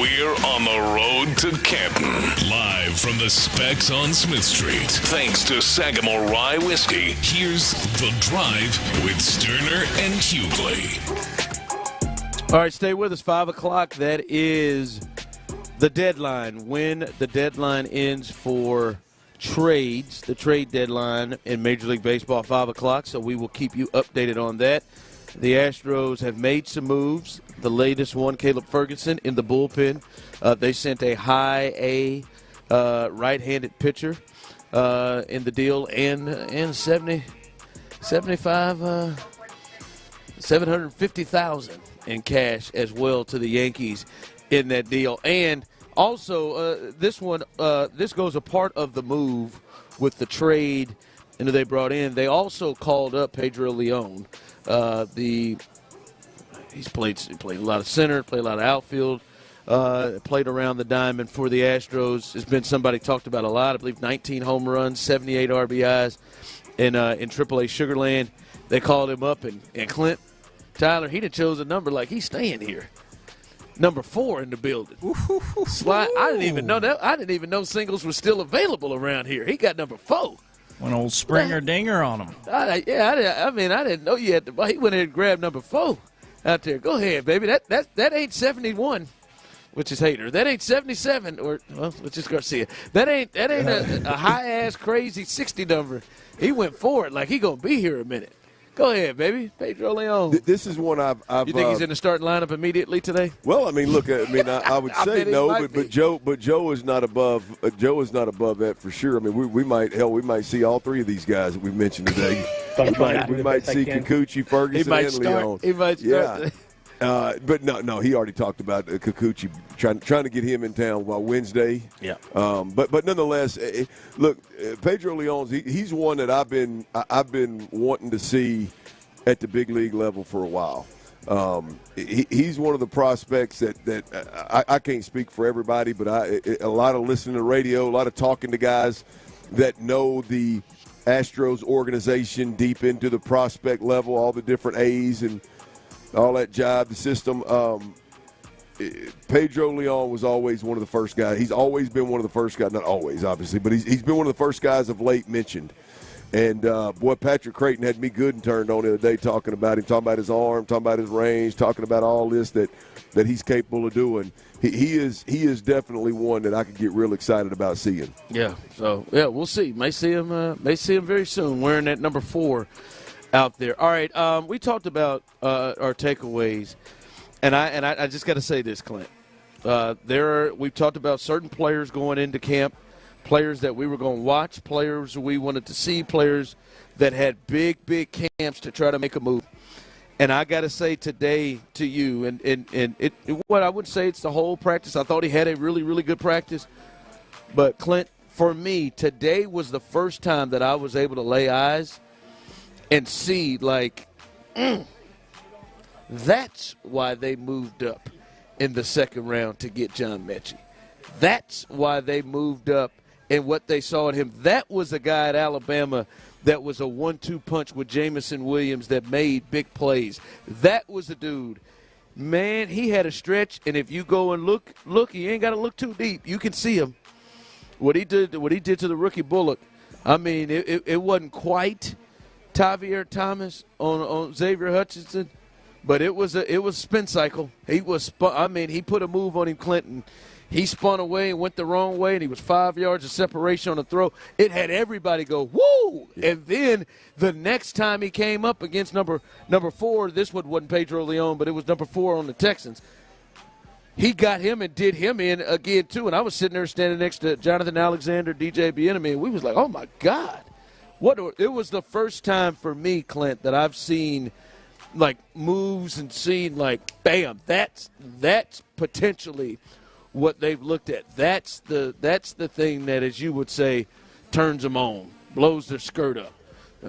We're on the road to Canton. Live from the Specs on Smith Street. Thanks to Sagamore Rye Whiskey. Here's The Drive with Stoerner and Hughley. All right, stay with us. 5 o'clock. That is the deadline. When the deadline ends for trades, the trade deadline in Major League Baseball, 5 o'clock. So we will keep you updated on that. The Astros have made some moves. The latest one, Caleb Ferguson in the bullpen. They sent a high A right-handed pitcher in the deal and 750,000 in cash as well to the Yankees in that deal. And also, this goes a part of the move with the trade and they brought in. They also called up Pedro Leon. He's played a lot of center, played a lot of outfield, played around the diamond for the Astros. Has been somebody talked about a lot. I believe 19 home runs, 78 RBIs in AAA Sugar Land. They called him up, and Clint Tyler, he done chose a number like he's staying here. Number 4 in the building. Slide. I didn't even know that. I didn't even know singles were still available around here. He got number 4. One old Springer dinger on him. I didn't know you had to. He went in and grabbed number 4 out there. Go ahead, baby. That ain't 71, which is Hater. That ain't 77, which is Garcia. That ain't a high ass crazy 60 number. He went for it like he gonna be here a minute. Go ahead, baby. Pedro Leon. This is one I've you think he's in the starting lineup immediately today? Well, I mean, look. I would say no, but Joe is not above. Joe is not above that for sure. I mean, we might see all 3 of these guys that we've mentioned today. we might see Kikuchi, Ferguson, and Leon. He might start. Yeah. But no, he already talked about Kikuchi trying to get him in town by Wednesday. Yeah. But nonetheless, look, Pedro Leon's he's one that I've been wanting to see at the big league level for a while. He's one of the prospects that I can't speak for everybody, but a lot of listening to radio, a lot of talking to guys that know the Astros organization deep into the prospect level, all the different A's and all that jive, the system. Pedro Leon was always one of the first guys. He's always been one of the first guys, not always, obviously, but he's been one of the first guys of late mentioned. And, boy, Patrick Creighton had me good and turned on the other day talking about him, talking about his arm, talking about his range, talking about all this that he's capable of doing. He is definitely one that I could get real excited about seeing. Yeah, so, yeah, we'll see. May see him very soon wearing that number 4 out there. All right, we talked about our takeaways, and I just got to say this, Clint. We've talked about certain players going into camp, players that we were going to watch, players we wanted to see, players that had big camps to try to make a move. And I got to say today to you, and what I would say it's the whole practice. I thought he had a really, really good practice. But, Clint, for me, today was the first time that I was able to lay eyes and see, that's why they moved up in the second round to get John Mechie. That's why they moved up in what they saw in him. That was a guy at Alabama that was a 1-2 punch with Jamison Williams that made big plays. That was the dude. Man, he had a stretch, and if you go and look, you ain't got to look too deep. You can see him. What he did to the rookie Bullock, I mean, it wasn't quite Tavier Thomas on Xavier Hutchinson, but it was spin cycle. He put a move on him, Clinton. He spun away and went the wrong way, and he was 5 yards of separation on the throw. It had everybody go, woo! Yeah. And then the next time he came up against number 4, this one wasn't Pedro Leon, but it was number 4 on the Texans. He got him and did him in again, too. And I was sitting there standing next to Jonathan Alexander, DJ Bijani, and we was like, oh, my God. It was the first time for me, Clint, that I've seen moves and seen bam, that's potentially what they've looked at. That's the thing that, as you would say, turns them on, blows their skirt up.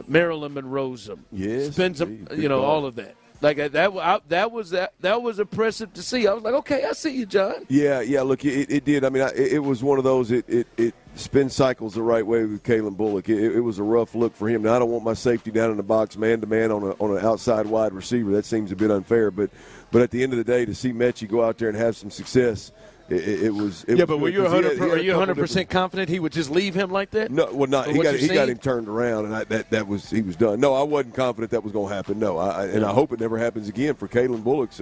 Marilyn Monroe's them, spins them, all of that. That was impressive to see. I was like, okay, I see you, John. Yeah. Look, it did. I mean, it was one of those. spin cycles the right way with Kalen Bullock. It was a rough look for him. Now, I don't want my safety down in the box man-to-man on an outside wide receiver. That seems a bit unfair. But at the end of the day, to see Mechie go out there and have some success, it was. But were you 100% confident he would just leave him like that? No, well, not. He got him turned around, and he was done. No, I wasn't confident that was going to happen. No, I hope it never happens again for Kalen Bullock's.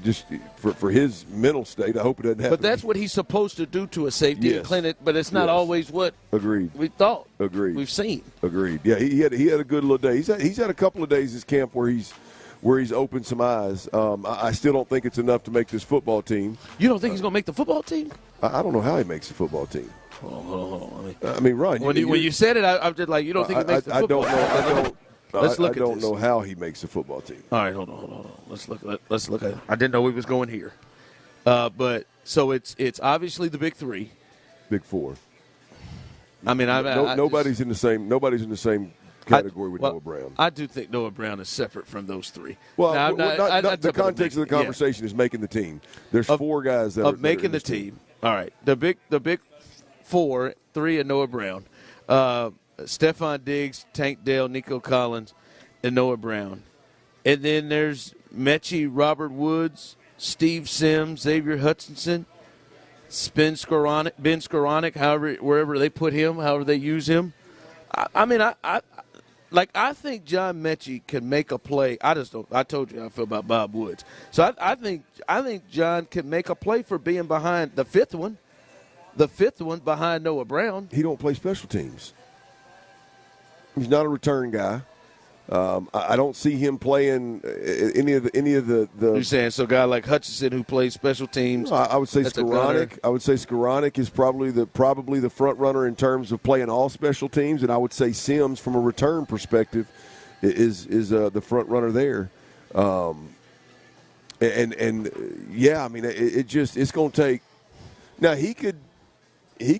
Just for his mental state, I hope it doesn't happen. But that's what he's supposed to do to a safety in Clinton, but it's not always what we thought. Agreed. We've seen. Agreed. Yeah, he had a good little day. He's had a couple of days this camp where he's opened some eyes. I still don't think it's enough to make this football team. You don't think he's going to make the football team? I don't know how he makes the football team. Hold on. I mean, Ron. When you said it, I'm just like, you don't think he makes the football team? I don't know how he makes the football team. All right, hold on. Let's look at it. I didn't know we was going here. But so it's obviously the big three. Big four. I mean, nobody's in the same category with Noah Brown. I do think Noah Brown is separate from those three. Well, the context of the conversation is making the team. There's four guys that are making the team. All right, the big four, three, and Noah Brown. Stephon Diggs, Tank Dell, Nico Collins, and Noah Brown. And then there's Mechie, Robert Woods, Steve Sims, Xavier Hutchinson, Ben Skoranek, wherever they put him, however they use him. I think John Mechie can make a play. I told you how I feel about Bob Woods. So I think John can make a play for being behind the fifth one behind Noah Brown. He don't play special teams. He's not a return guy. I don't see him playing any of the. You're saying so? A guy like Hutchinson who plays special teams. I would say Skoranek. I would say Skoranek is probably the front runner in terms of playing all special teams, and I would say Sims, from a return perspective, is the front runner there. I mean, it's going to take. Now he's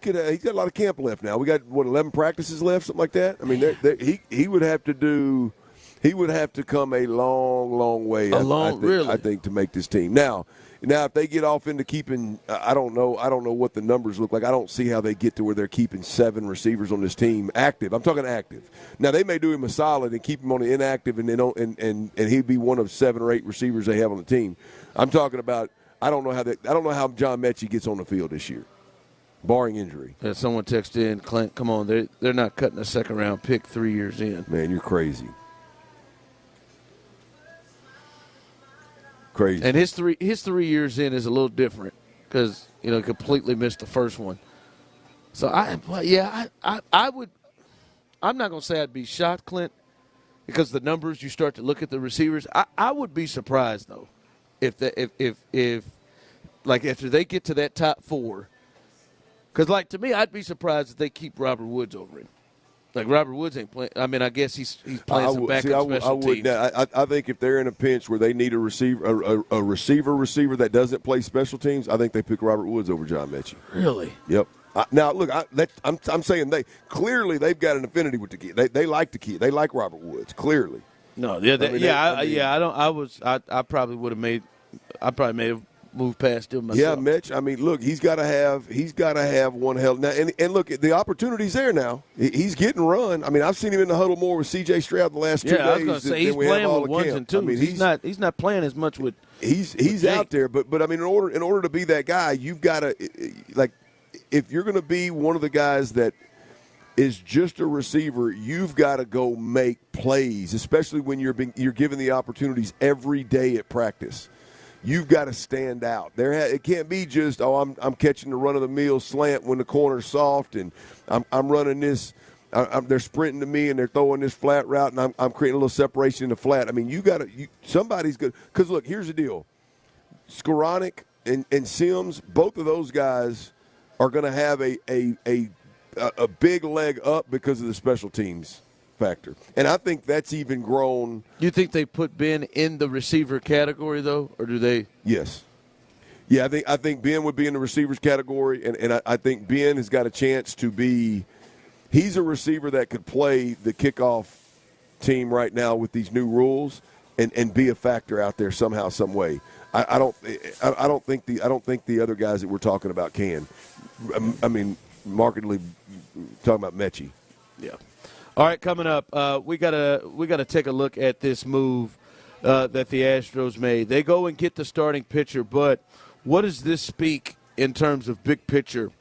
got a lot of camp left now. We got 11 practices left, something like that. I mean, he would have to come a long way. I think to make this team. Now if they get off into keeping, I don't know what the numbers look like. I don't see how they get to where they're keeping 7 receivers on this team active. I'm talking active. Now they may do him a solid and keep him on the inactive, and he'd be one of 7 or 8 receivers they have on the team. I'm talking about. I don't know how John Mechie gets on the field this year, barring injury. Yeah, someone texted in, Clint, come on, they're not cutting a second-round pick 3 years in. Man, you're crazy. Crazy. And his 3 years in is a little different because, completely missed the first one. So, I would – I'm not going to say I'd be shocked, Clint, because the numbers, you start to look at the receivers. I would be surprised, though, if after they get to that top 4 – because, to me, I'd be surprised if they keep Robert Woods over him. Robert Woods ain't playing. I mean, I guess he's playing some backup special teams. I think if they're in a pinch where they need a receiver, a receiver that doesn't play special teams, I think they pick Robert Woods over John Mechie. Really? Yep. Now, look, I'm saying they've got an affinity with the kid. They like the kid. They like Robert Woods. Clearly. No. I probably would have made. I probably made a move past him myself. Yeah, Mitch. I mean, look, he's got to have one hell. Now, and look, the opportunity's there now. He's getting run. I mean, I've seen him in the huddle more with C.J. Stroud the last 2 days. I was going to say he's playing with ones and twos. I mean, he's not playing as much with. He's out there, but I mean, in order to be that guy, you've got to if you're going to be one of the guys that is just a receiver, you've got to go make plays, especially when you're given the opportunities every day at practice. You've got to stand out. It can't be just, I'm catching the run-of-the-mill slant when the corner's soft, and I'm running this. They're sprinting to me, and they're throwing this flat route, and I'm creating a little separation in the flat. I mean, somebody's good. Because, look, here's the deal. Skoranek and Sims, both of those guys are going to have a big leg up because of the special teams factor. And I think that's even grown. You think they put Ben in the receiver category, though, or do they? Yes. Yeah, I think Ben would be in the receivers category, and I think Ben has got a chance to be – he's a receiver that could play the kickoff team right now with these new rules, and be a factor out there somehow, some way. I don't think the other guys that we're talking about can. I mean, markedly talking about Mechie. Yeah. All right, coming up, we gotta take a look at this move that the Astros made. They go and get the starting pitcher, but what does this speak in terms of big picture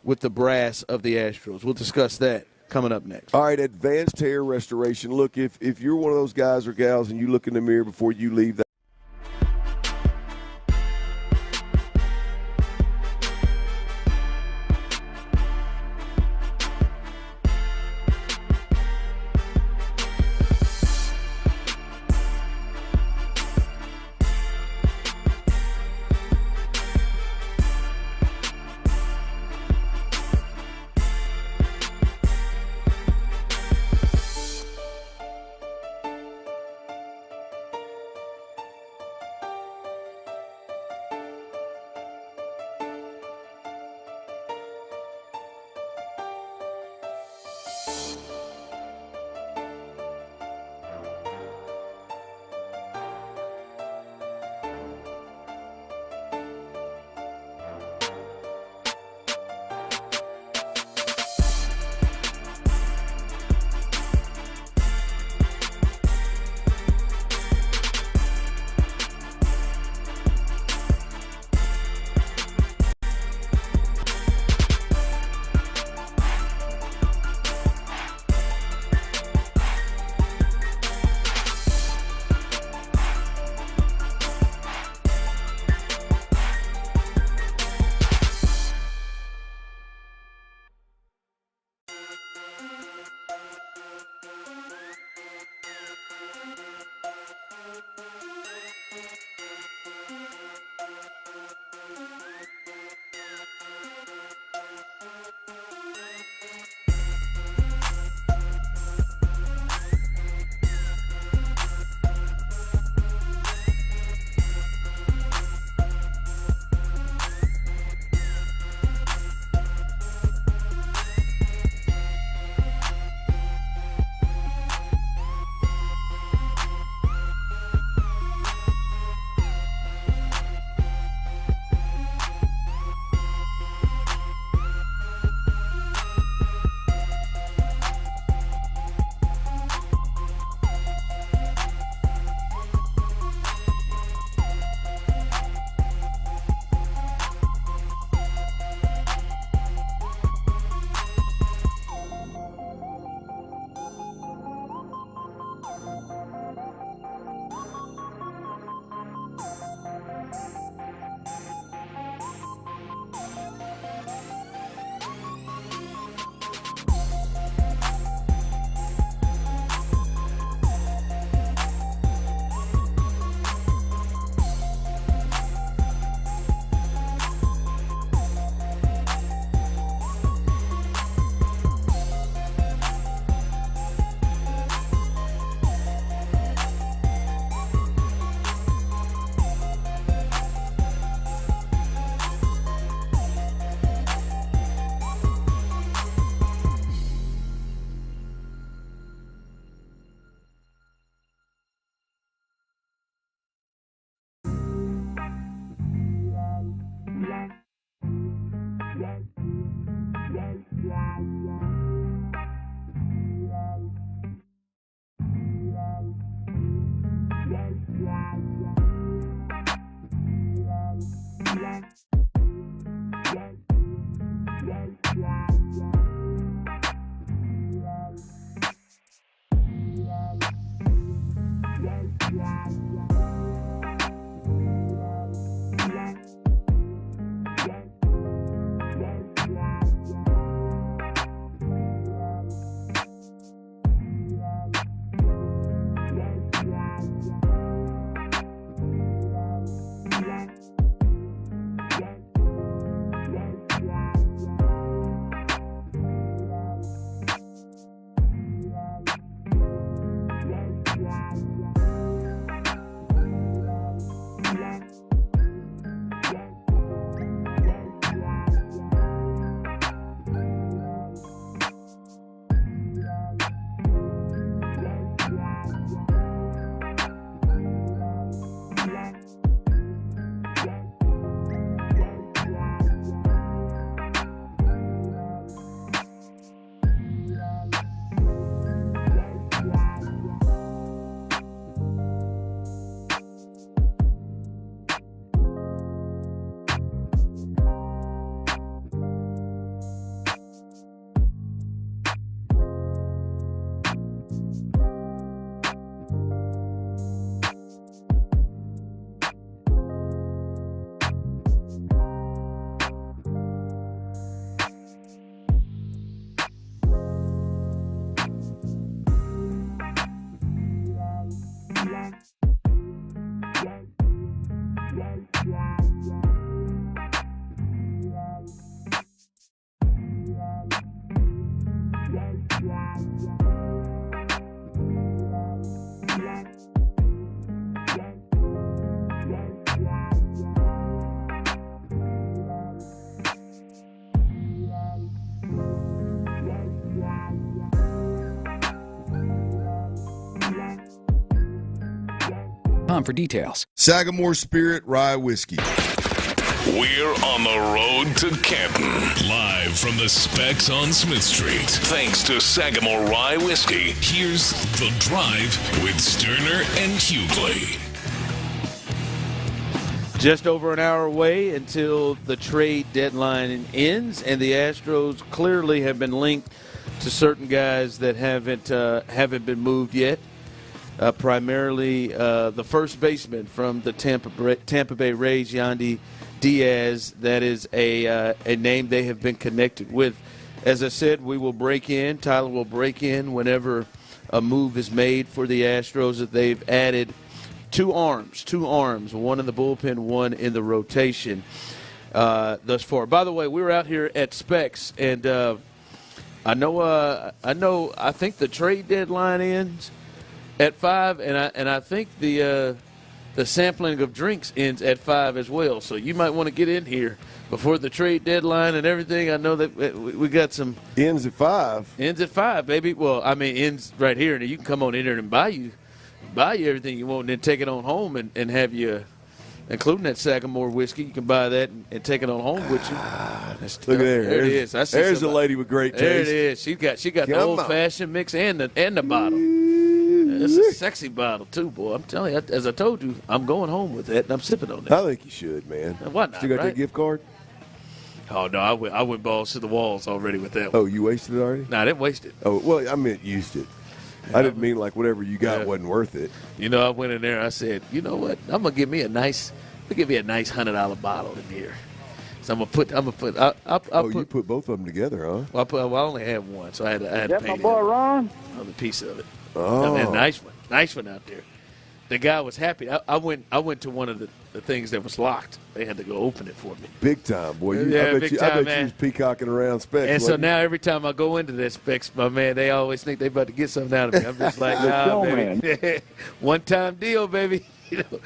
with the brass of the Astros? We'll discuss that coming up next. All right, advanced hair restoration. Look, if you're one of those guys or gals and you look in the mirror before you leave that. For details. Sagamore Spirit Rye Whiskey. We're on the road to Canton. Live from the Specs on Smith Street. Thanks to Sagamore Rye Whiskey. Here's The Drive with Stoerner and Hughley. Just over an hour away until the trade deadline ends, and the Astros clearly have been linked to certain guys that haven't been moved yet. Primarily the first baseman from the Tampa Bay Rays, Yandy Diaz. That is a name they have been connected with. As I said, we will break in. Tyler will break in whenever a move is made for the Astros. That they've added two arms, one in the bullpen, one in the rotation thus far. By the way, we were out here at Specs, and I think the trade deadline ends at 5, and I think the sampling of drinks ends at 5 as well. So you might want to get in here before the trade deadline and everything. I know that we got some ends at 5. Ends at 5, baby. Well, I mean ends right here, and you can come on in here and buy you everything you want, and then take it on home and have you, including that Sagamore whiskey. You can buy that and take it on home with you. Look at there. There it is. There's a lady with great taste. There it is. She got the old fashioned mix and the bottle. It's a sexy bottle, too, boy. I'm telling you, as I told you, I'm going home with that, and I'm sipping on that. I think you should, man. Why not, You got that gift card? Oh, no, I went balls to the walls already with that one. Oh, you wasted it already? No, I didn't waste it. Oh, well, I meant used it. I didn't mean like whatever you got wasn't worth it. You know, I went in there and I said, you know what? I'm gonna give me a nice $100 bottle in here. So you put both of them together, huh? Well, I only have one, so I had to that pay my boy Ron? another piece of it. Oh, man, nice one out there. The guy was happy. I went to one of the things that was locked. They had to go open it for me. Big time, boy. I bet you was peacocking around Specs. And so now every time I go into that Specs, my man, they always think they about to get something out of me. I'm just like, nah, baby. One-time deal, baby.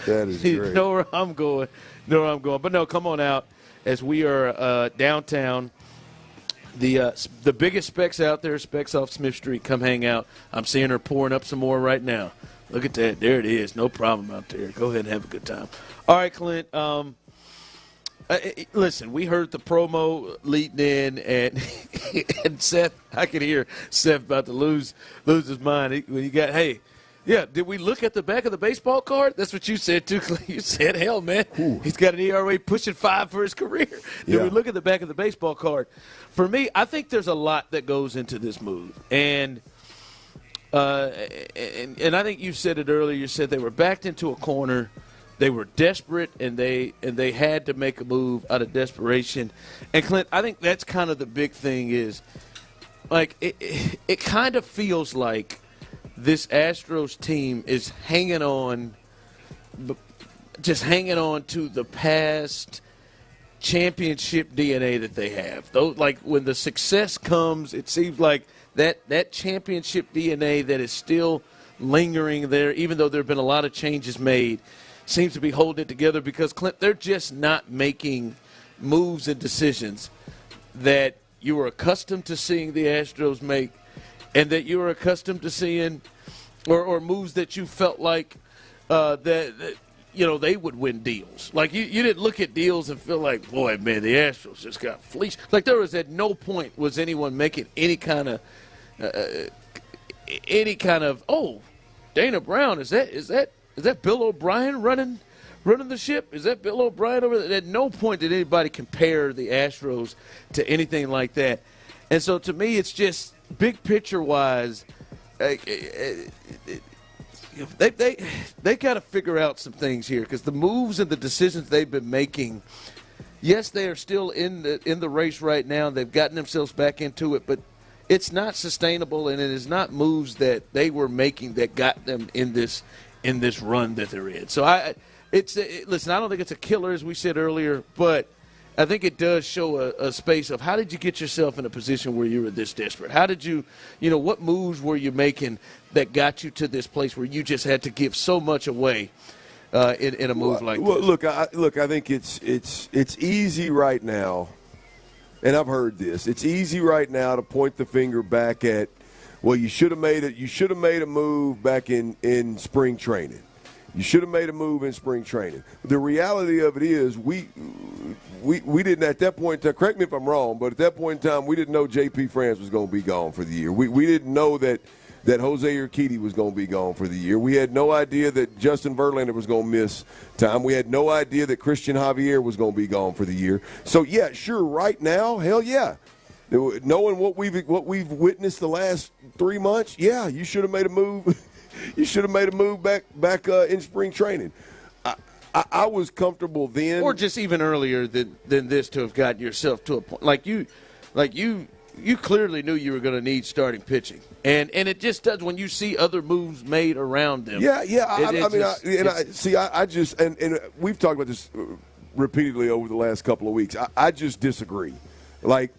That is great. You know where I'm going. But no, come on out as we are downtown. The biggest Specs out there, Specs off Smith Street. Come hang out. I'm seeing her pouring up some more right now. Look at that. There it is. No problem out there. Go ahead and have a good time. All right, Clint. Listen, we heard the promo leading in, and Seth, I could hear Seth about to lose his mind. When you got, hey, yeah, did we look at the back of the baseball card? That's what you said, too, Clint. You said, hell, man, he's got an ERA pushing 5 for his career. Did we look at the back of the baseball card? For me, I think there's a lot that goes into this move. And I think you said it earlier. You said they were backed into a corner. They were desperate, and they had to make a move out of desperation. And, Clint, I think that's kind of the big thing is, like, it kind of feels like this Astros team is hanging on to the past championship DNA that they have. Though, like, when the success comes, it seems like that championship DNA that is still lingering there, even though there have been a lot of changes made, seems to be holding it together because, Clint, they're just not making moves and decisions that you were accustomed to seeing the Astros make and that you were accustomed to seeing or moves that you felt like that they would win deals. Like, you didn't look at deals and feel like, boy, man, the Astros just got fleeced. Like, there was at no point was anyone making any kind of oh, Dana Brown, is that Bill O'Brien running the ship? Is that Bill O'Brien over there? At no point did anybody compare the Astros to anything like that. And so to me, it's just big picture wise, they got to figure out some things here because the moves and the decisions they've been making, yes, they are still in the race right now. They've gotten themselves back into it, but it's not sustainable, and it is not moves that they were making that got them in this run that they're in. So listen, I don't think it's a killer, as we said earlier, but I think it does show a space of how did you get yourself in a position where you were this desperate? How did you what moves were you making that got you to this place where you just had to give so much away in a move like this? Look, I think it's easy right now, and I've heard this. It's easy right now to point the finger back at, well, you should have made it. You should have made a move back in spring training. You should have made a move in spring training. The reality of it is we didn't at that point in time, correct me if I'm wrong, but at that point in time we didn't know J.P. France was going to be gone for the year. We didn't know that Jose Urquidy was going to be gone for the year. We had no idea that Justin Verlander was going to miss time. We had no idea that Christian Javier was going to be gone for the year. So, yeah, sure, right now, hell yeah. Knowing what we've witnessed the last 3 months, yeah, you should have made a move. You should have made a move back in spring training. I was comfortable then, or just even earlier than this, to have gotten yourself to a point like you clearly knew you were going to need starting pitching, and it just does when you see other moves made around them. Yeah. I just we've talked about this repeatedly over the last couple of weeks. I just disagree. Like,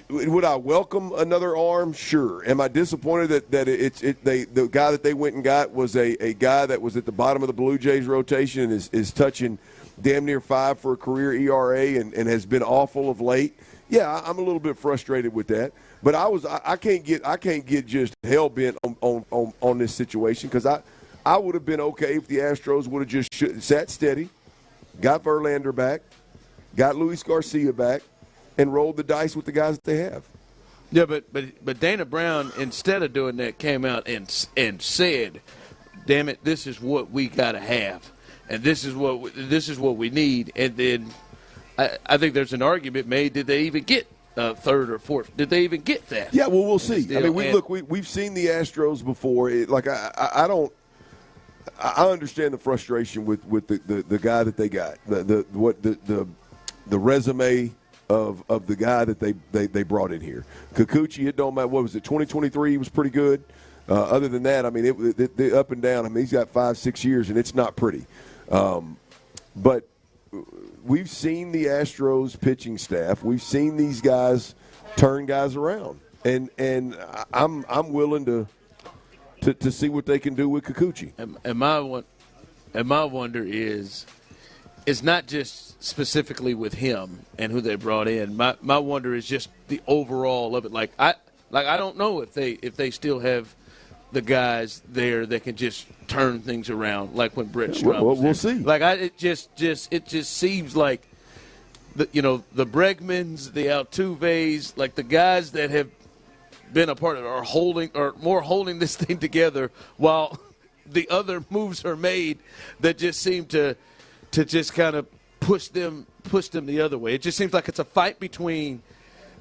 would I welcome another arm? Sure. Am I disappointed that the guy that they went and got was a guy that was at the bottom of the Blue Jays rotation and is touching damn near 5 for a career ERA and has been awful of late? Yeah, I'm a little bit frustrated with that. But I can't get just hell bent on this situation, because I would have been okay if the Astros would have just sat steady, got Verlander back, got Luis Garcia back, and rolled the dice with the guys that they have. Yeah, but Dana Brown, instead of doing that, came out and said, "Damn it, this is what we got to have, and this is what we need." And then I think there's an argument made: did they even get third or fourth? Did they even get that? Yeah, well, we'll see. I mean, we've seen the Astros before. I understand the frustration with the guy that they got, the resume of the guy that they brought in here. Kikuchi, it don't matter. What was it, 2023? He was pretty good. Other than that, I mean, it up and down. I mean, he's got 5-6 years, and it's not pretty. But we've seen the Astros pitching staff. We've seen these guys turn guys around, and I'm willing to see what they can do with Kikuchi. And my wonder is, it's not just specifically with him and who they brought in. My wonder is just the overall of it. Like I don't know if they still have the guys there that can just turn things around, like when Brett Strom. Well, we'll see. Like it just seems like the Bregmans, the Altuves, like the guys that have been a part of it are holding this thing together, while the other moves are made that just seem to just kind of push them the other way. It just seems like it's a fight between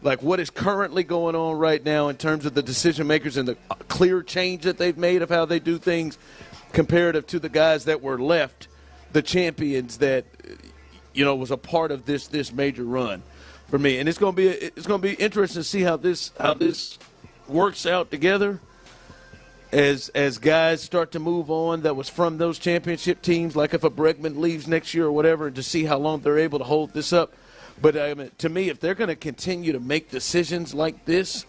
like what is currently going on right now in terms of the decision makers and the clear change that they've made of how they do things, comparative to the guys that were left, the champions that was a part of this major run for me. And it's going to be interesting to see how this works out together. As guys start to move on that was from those championship teams, like if a Bregman leaves next year or whatever, to see how long they're able to hold this up. But to me, if they're going to continue to make decisions like this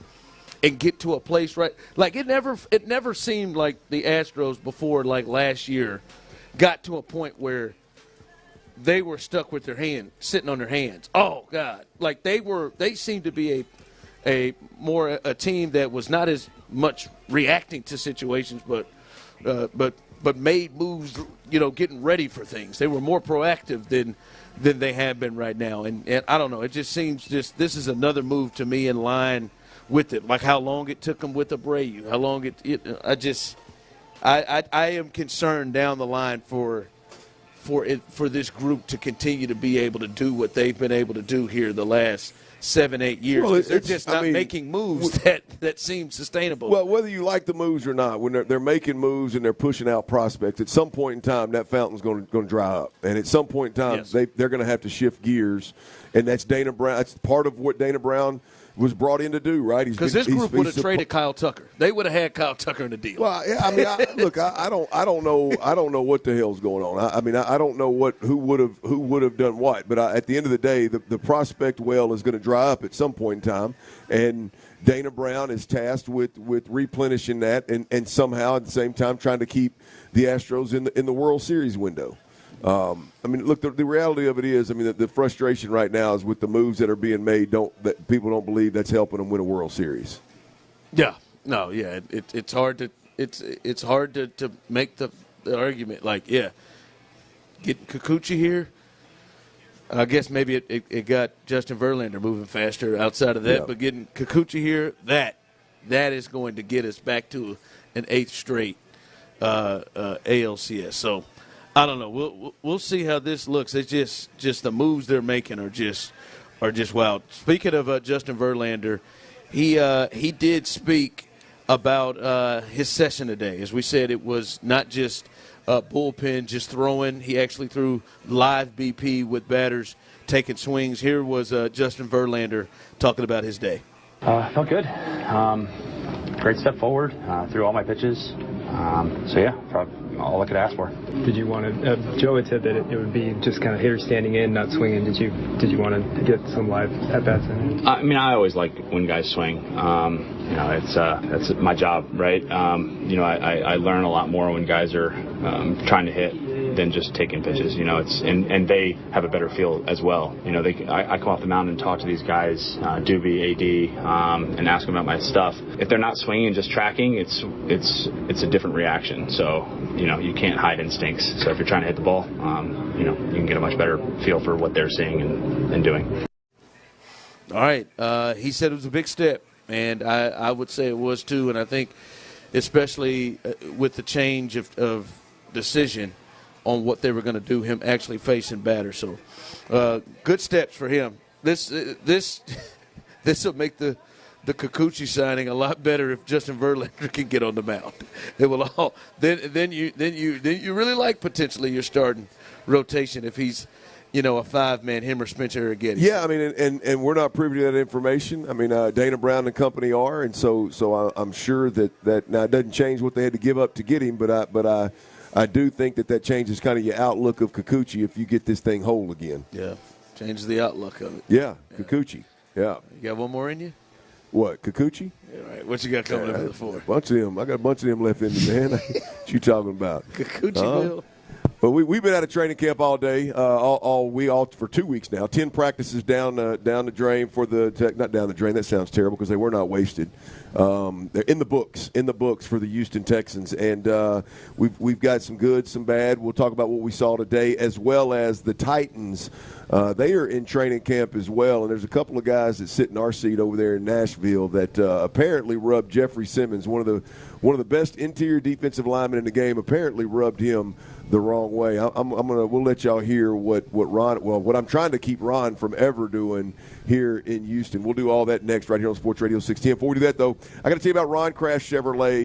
and get to a place like it never seemed like the Astros before, like last year, got to a point where they were stuck with sitting on their hands. Oh God, like they seemed to be a team that was not as much reacting to situations, but made moves, getting ready for things. They were more proactive than they have been right now. And I don't know, it just seems this is another move to me in line with it, like how long it took them with Abreu, how long I am concerned down the line for this group to continue to be able to do what they've been able to do here the last 7-8 years. Well, they're just not making moves that seem sustainable. Well, whether you like the moves or not, when they're making moves and they're pushing out prospects, at some point in time that fountain's going to dry up, and at some point in time they're going to have to shift gears, and that's Dana Brown. That's part of what Dana Brown was brought in to do, right? Because this group would have traded Kyle Tucker. They would have had Kyle Tucker in the deal. Well, yeah, I mean, I don't know what the hell's going on. I don't know who would have done what. But at the end of the day, the prospect well is going to dry up at some point in time, and Dana Brown is tasked with replenishing that, and somehow at the same time trying to keep the Astros in the World Series window. I mean, look, the reality of it is, I mean, the frustration right now is with the moves that are being made. That people don't believe that's helping them win a World Series. Yeah, no, yeah, it's hard to make the argument like, yeah, getting Kikuchi here. I guess maybe it got Justin Verlander moving faster outside of that, but getting Kikuchi here, that is going to get us back to an 8th straight ALCS. So. I don't know. We'll see how this looks. It's just the moves they're making are just wild. Speaking of Justin Verlander, he did speak about his session today. As we said, it was not just bullpen, just throwing. He actually threw live BP with batters taking swings. Here was Justin Verlander talking about his day. Felt good. Great step forward. Threw all my pitches. So yeah, probably all I could ask for. Did you want to? Joe had said that it would be just kind of hitters standing in, not swinging. Did you want to get some live at bats in? I mean, I always like when guys swing. It's my job, right? I learn a lot more when guys are trying to hit than just taking pitches. And they have a better feel as well. I come off the mound and talk to these guys, Doobie, AD, and ask them about my stuff. If they're not swinging and just tracking, it's a different reaction. So you can't hide instincts. So if you're trying to hit the ball, you can get a much better feel for what they're seeing and doing. All right. He said it was a big step, and I would say it was too. And I think especially with the change of decision on what they were going to do, him actually facing batters. So good steps for him. This will make the Kikuchi signing a lot better if Justin Verlander can get on the mound. It will all then you really like potentially your starting rotation if he's a 5-man, him or Spencer Arrighetti. Yeah, I mean, and we're not privy to that information. I mean, Dana Brown and company are, and so I'm sure that now it doesn't change what they had to give up to get him, but I do think that changes kind of your outlook of Kikuchi if you get this thing whole again. Yeah, changes the outlook of it. Yeah, Kikuchi. Yeah. You got one more in you? What, Kikuchi? All right, what you got coming up in the 4? A bunch of them. I got a bunch of them left in me, man. What you talking about? Kikuchi, Bill. But we've been out of training camp all day, all for 2 weeks now. 10 practices down the drain for not down the drain. That sounds terrible because they were not wasted. They're in the books for the Houston Texans, and we've got some good, some bad. We'll talk about what we saw today, as well as the Titans. They are in training camp as well, and there's a couple of guys that sit in our seat over there in Nashville that apparently rubbed Jeffrey Simmons, one of the best interior defensive linemen in the game. Apparently rubbed him the wrong way. We'll let y'all hear what I'm trying to keep Ron from ever doing here in Houston. We'll do all that next right here on Sports Radio 610. Before we do that, though, I got to tell you about Ron Crash Chevrolet.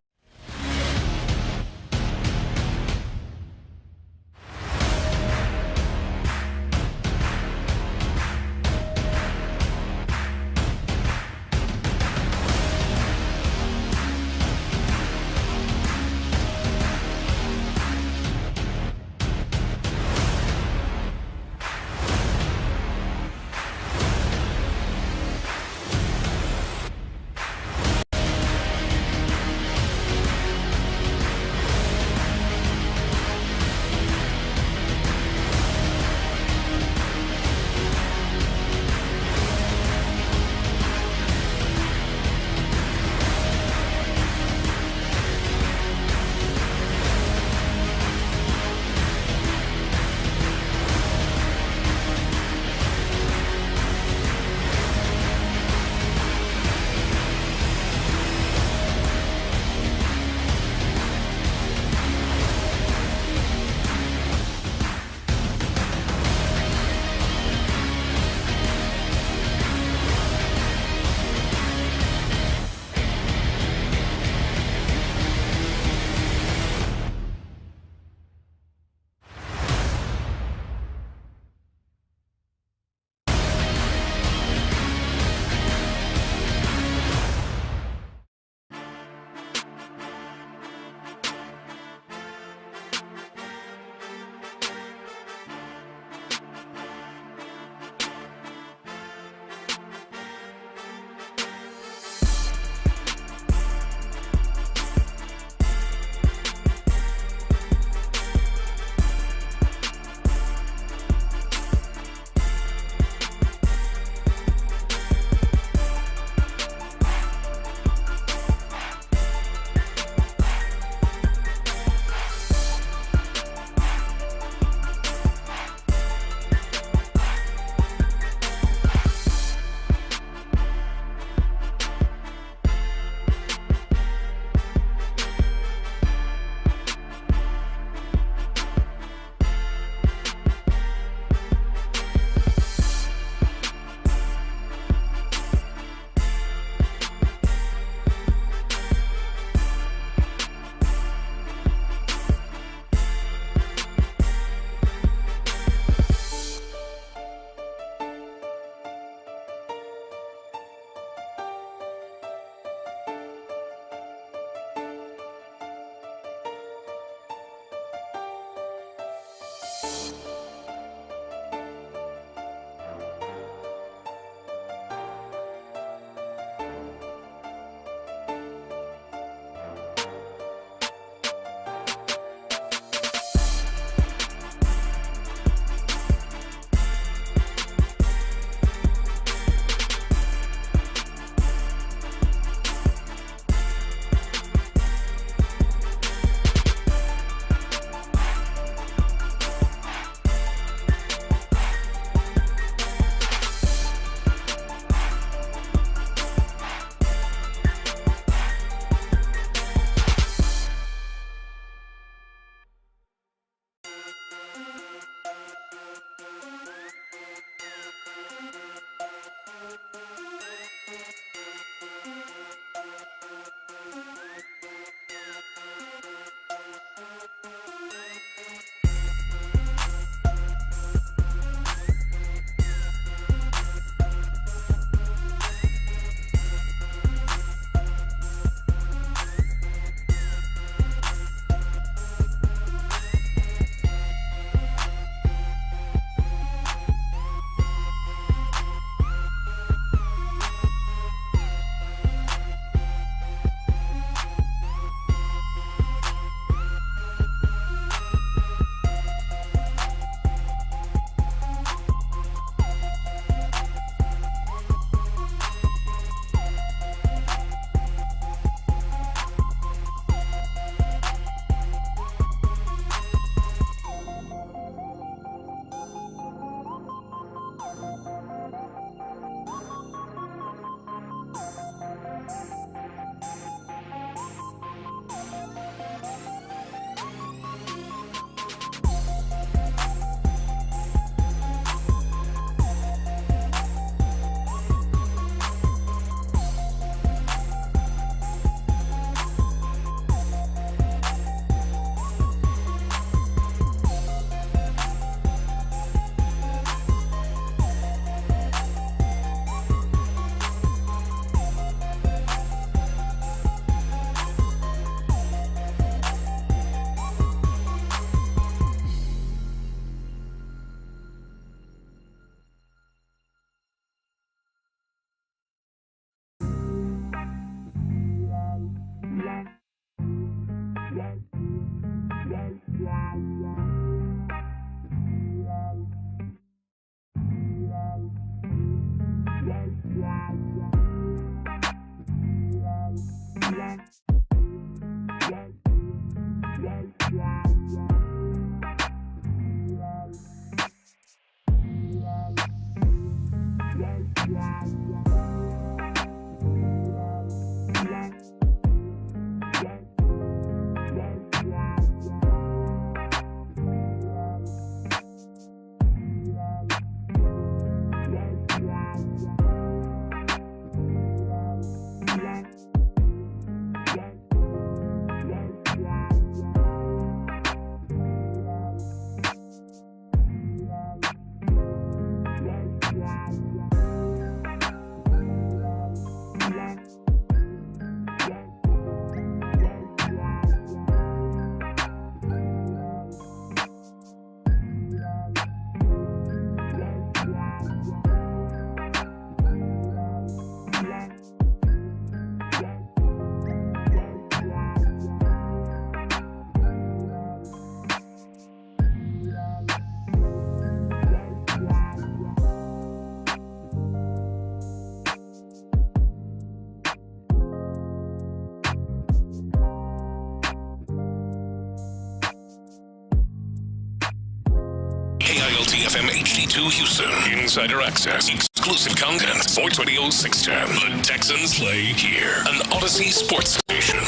KILT-FM HD2 Houston. Insider access. Exclusive content. Sports Radio 610. The Texans play here. An Odyssey sports station.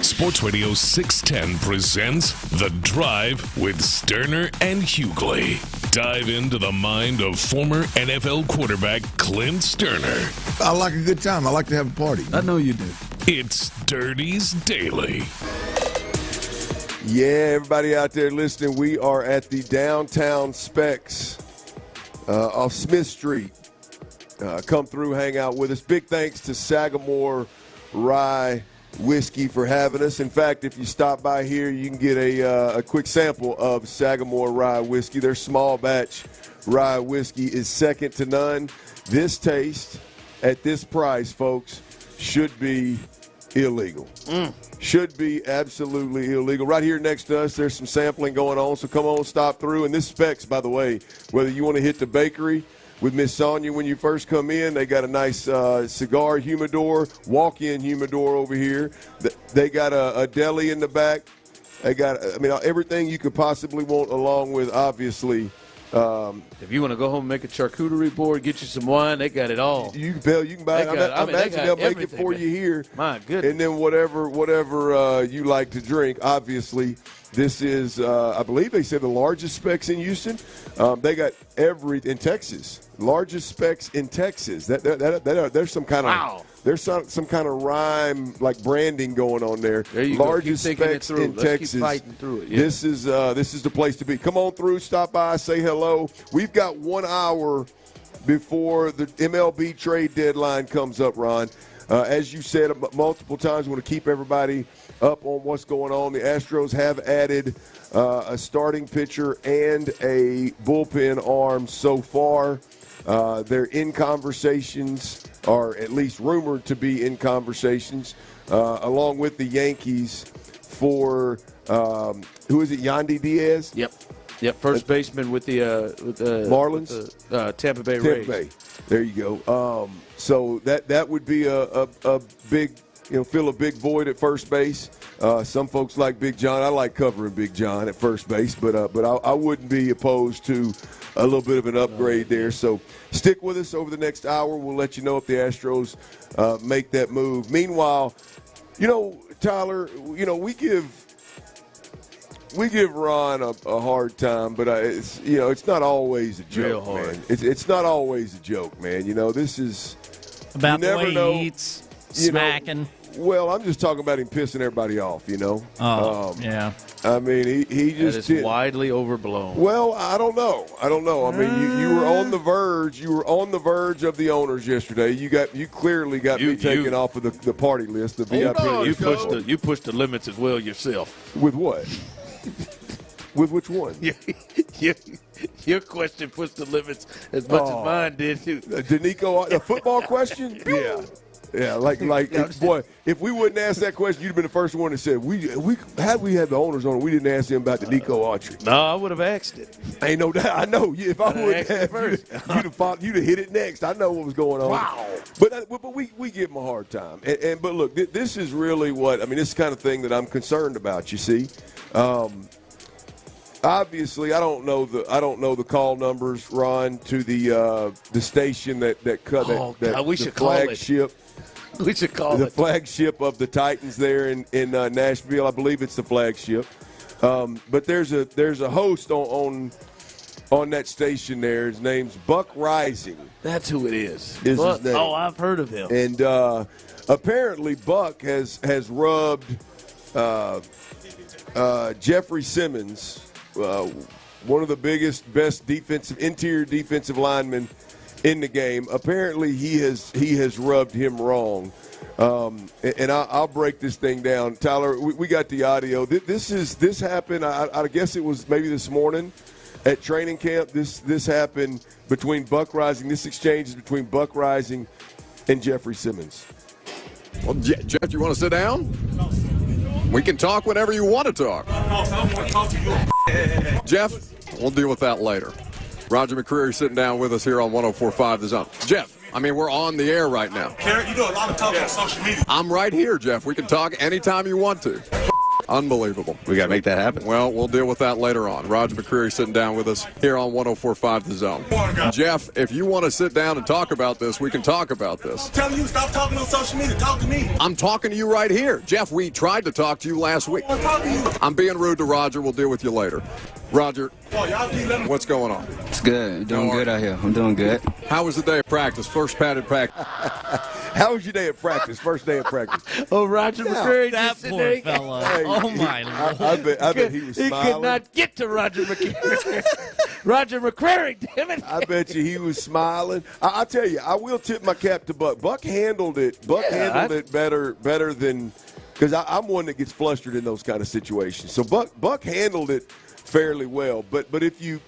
Sports Radio 610 presents The Drive with Stoerner and Hughley. Dive into the mind of former NFL quarterback Clint Stoerner. I like a good time. I like to have a party. I know you do. It's Dirty's Daily. Yeah, everybody out there listening, we are at the Downtown Specs off Smith Street. Come through, hang out with us. Big thanks to Sagamore Rye Whiskey for having us. In fact, if you stop by here, you can get a quick sample of Sagamore Rye Whiskey. Their small batch rye whiskey is second to none. This taste at this price, folks, should be illegal. Should be absolutely illegal. Right here next to us, there's some sampling going on, so come on, stop through. And this Specs, by the way, whether you want to hit the bakery with Miss Sonia when you first come in, they got a nice cigar humidor, walk-in humidor over here. They got a deli in the back. They got, everything you could possibly want, along with, obviously, if you want to go home and make a charcuterie board, get you some wine, they got it all. You can buy it. I imagine they'll make it for you here. My goodness. And then whatever you like to drink, obviously. This is, I believe they said, the largest Specs in Houston. They got in Texas. Largest Specs in Texas. There's some kind of there's some kind of rhyme like branding going on there. There you largest go. Specs in Texas. Keep fighting through it. Yeah. This is the place to be. Come on through, stop by, say hello. We've got 1 hour before the MLB trade deadline comes up, Ron. As you said multiple times, we want to keep everybody up on what's going on. The Astros have added a starting pitcher and a bullpen arm so far. They're in conversations, or at least rumored to be in conversations, along with the Yankees for, who is it, Yandy Diaz? Yep, first baseman with the Marlins? With the, Tampa Bay Rays. Tampa Bay. There you go. So that would be a big, fill a big void at first base. Some folks like Big John. I like covering Big John at first base, but I wouldn't be opposed to a little bit of an upgrade there. So stick with us over the next hour. We'll let you know if the Astros make that move. Meanwhile, Tyler, we give Ron a hard time, but it's not always a joke, man. It's not always a joke, man. This is about the way he eats, smacking. Well, I'm just talking about him pissing everybody off, yeah. I mean, he just is widely overblown. Well, I don't know. I mean, you were on the verge. You were on the verge of the owners yesterday. You clearly got me taken off of the party list. The VIP. You pushed the limits as well yourself. With what? With which one? Your question pushed the limits as much as mine did too. Denico, a football question? Yeah. Yeah, like boy, if we wouldn't ask that question, you'd have been the first one that said, had we had the owners on, we didn't ask them about Denico Autry. No, I would have asked it. Ain't no doubt. I know. If I wouldn't have, you'd have hit it next. I know what was going on. Wow. But we give them a hard time. But look, this is really this is the kind of thing that I'm concerned about, you see. obviously, I don't know the call numbers, Ron, to the station that cut that we the should call flagship. We should call the it flagship of the Titans there in Nashville. I believe it's the flagship. But there's a host on that station there. His name's Buck Rising. That's who it is. His name. Oh, I've heard of him. And apparently Buck has rubbed Jeffrey Simmons, one of the best interior defensive linemen in the game. Apparently he has rubbed him wrong. And I'll break this thing down. Tyler, we got the audio. This happened, I guess it was maybe this morning at training camp. This happened between Buck Rising. This exchange is between Buck Rising and Jeffrey Simmons. Well, Jeff, you want to sit down? We can talk whenever you want to talk. Jeff, we'll deal with that later. Roger McCreary sitting down with us here on 104.5 The Zone. Jeff, I mean, we're on the air right now. Carrot, you do a lot of talking on social media. I'm right here, Jeff. We can talk anytime you want to. Unbelievable. We got to make that happen. Well, we'll deal with that later on. Roger McCreary sitting down with us here on 104.5 The Zone. Jeff, if you want to sit down and talk about this, we can talk about this. I'm telling you, stop talking on social media. Talk to me. I'm talking to you right here. Jeff, we tried to talk to you last week. I'm being rude to Roger. We'll deal with you later. Roger, what's going on? It's good. Doing good out here. I'm doing good. How was the day of practice? First padded practice. How was your day of practice? First day of practice. Oh, Roger McCreary. That poor fella. Hey, Oh, my Lord. I bet he was smiling. He could not get to Roger McCreary. Roger McCreary, damn it. I bet you he was smiling. I'll tell you, I will tip my cap to Buck. Buck handled it. Handled it better than – because I'm one that gets flustered in those kind of situations. So Buck handled it fairly well. But if you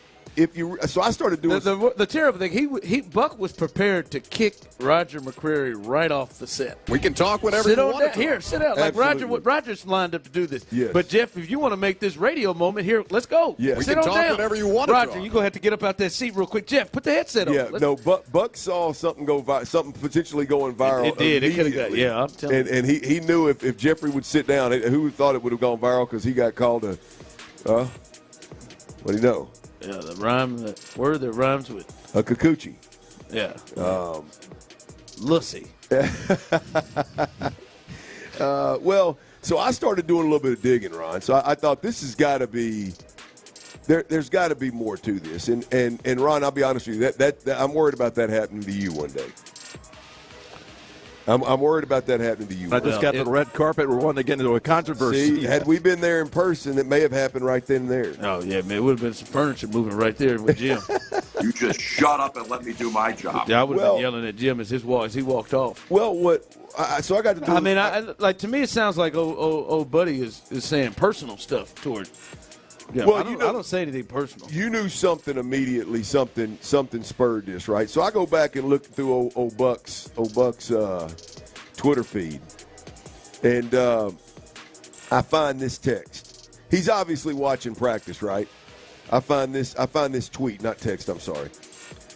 so I started doing the terrible thing. Buck was prepared to kick Roger McCreary right off the set. We can talk whatever you want. Here, sit down. Like Roger's lined up to do this. Yes. But Jeff, if you want to make this radio moment here, let's go. Yes. We can talk whatever you want. Roger, you're gonna have to get up out that seat real quick. Jeff, put the headset on. Yeah, Buck saw something something potentially going viral. It did. It could have got. Yeah, I'm telling you. And he knew if Jeffrey would sit down, who thought it would have gone viral because he got called a. What do you know? Yeah, the word that rhymes with a kikuchi. Yeah. Lussy. Well, so I started doing a little bit of digging, Ron. So I thought this has got to be there's got to be more to this. And Ron, I'll be honest with you, that I'm worried about that happening to you one day. I'm worried about that happening to you. I just got the red carpet. We're wanting to get into a controversy. See, had we been there in person, it may have happened right then and there. Oh, yeah, man. It would have been some furniture moving right there with Jim. You just shut up and let me do my job. Yeah, I would have been yelling at Jim as he walked off. Well, so I got to do. I mean, to me, it sounds like old buddy is saying personal stuff toward. Yeah, well, I don't say anything personal. You knew something immediately. Something spurred this, right? So I go back and look through old Buck's Twitter feed, and I find this text. He's obviously watching practice, right? I find this tweet, not text. I'm sorry.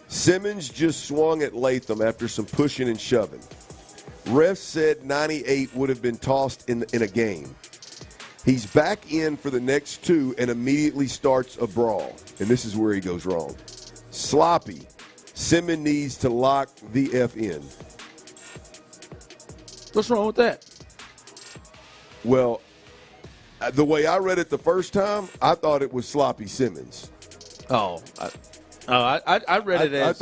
Simmons just swung at Latham after some pushing and shoving. Refs said 98 would have been tossed in a game. He's back in for the next two and immediately starts a brawl. And this is where he goes wrong. Sloppy. Simmons needs to lock the F in. What's wrong with that? Well, the way I read it the first time, I thought it was Sloppy Simmons. Oh, I read it as.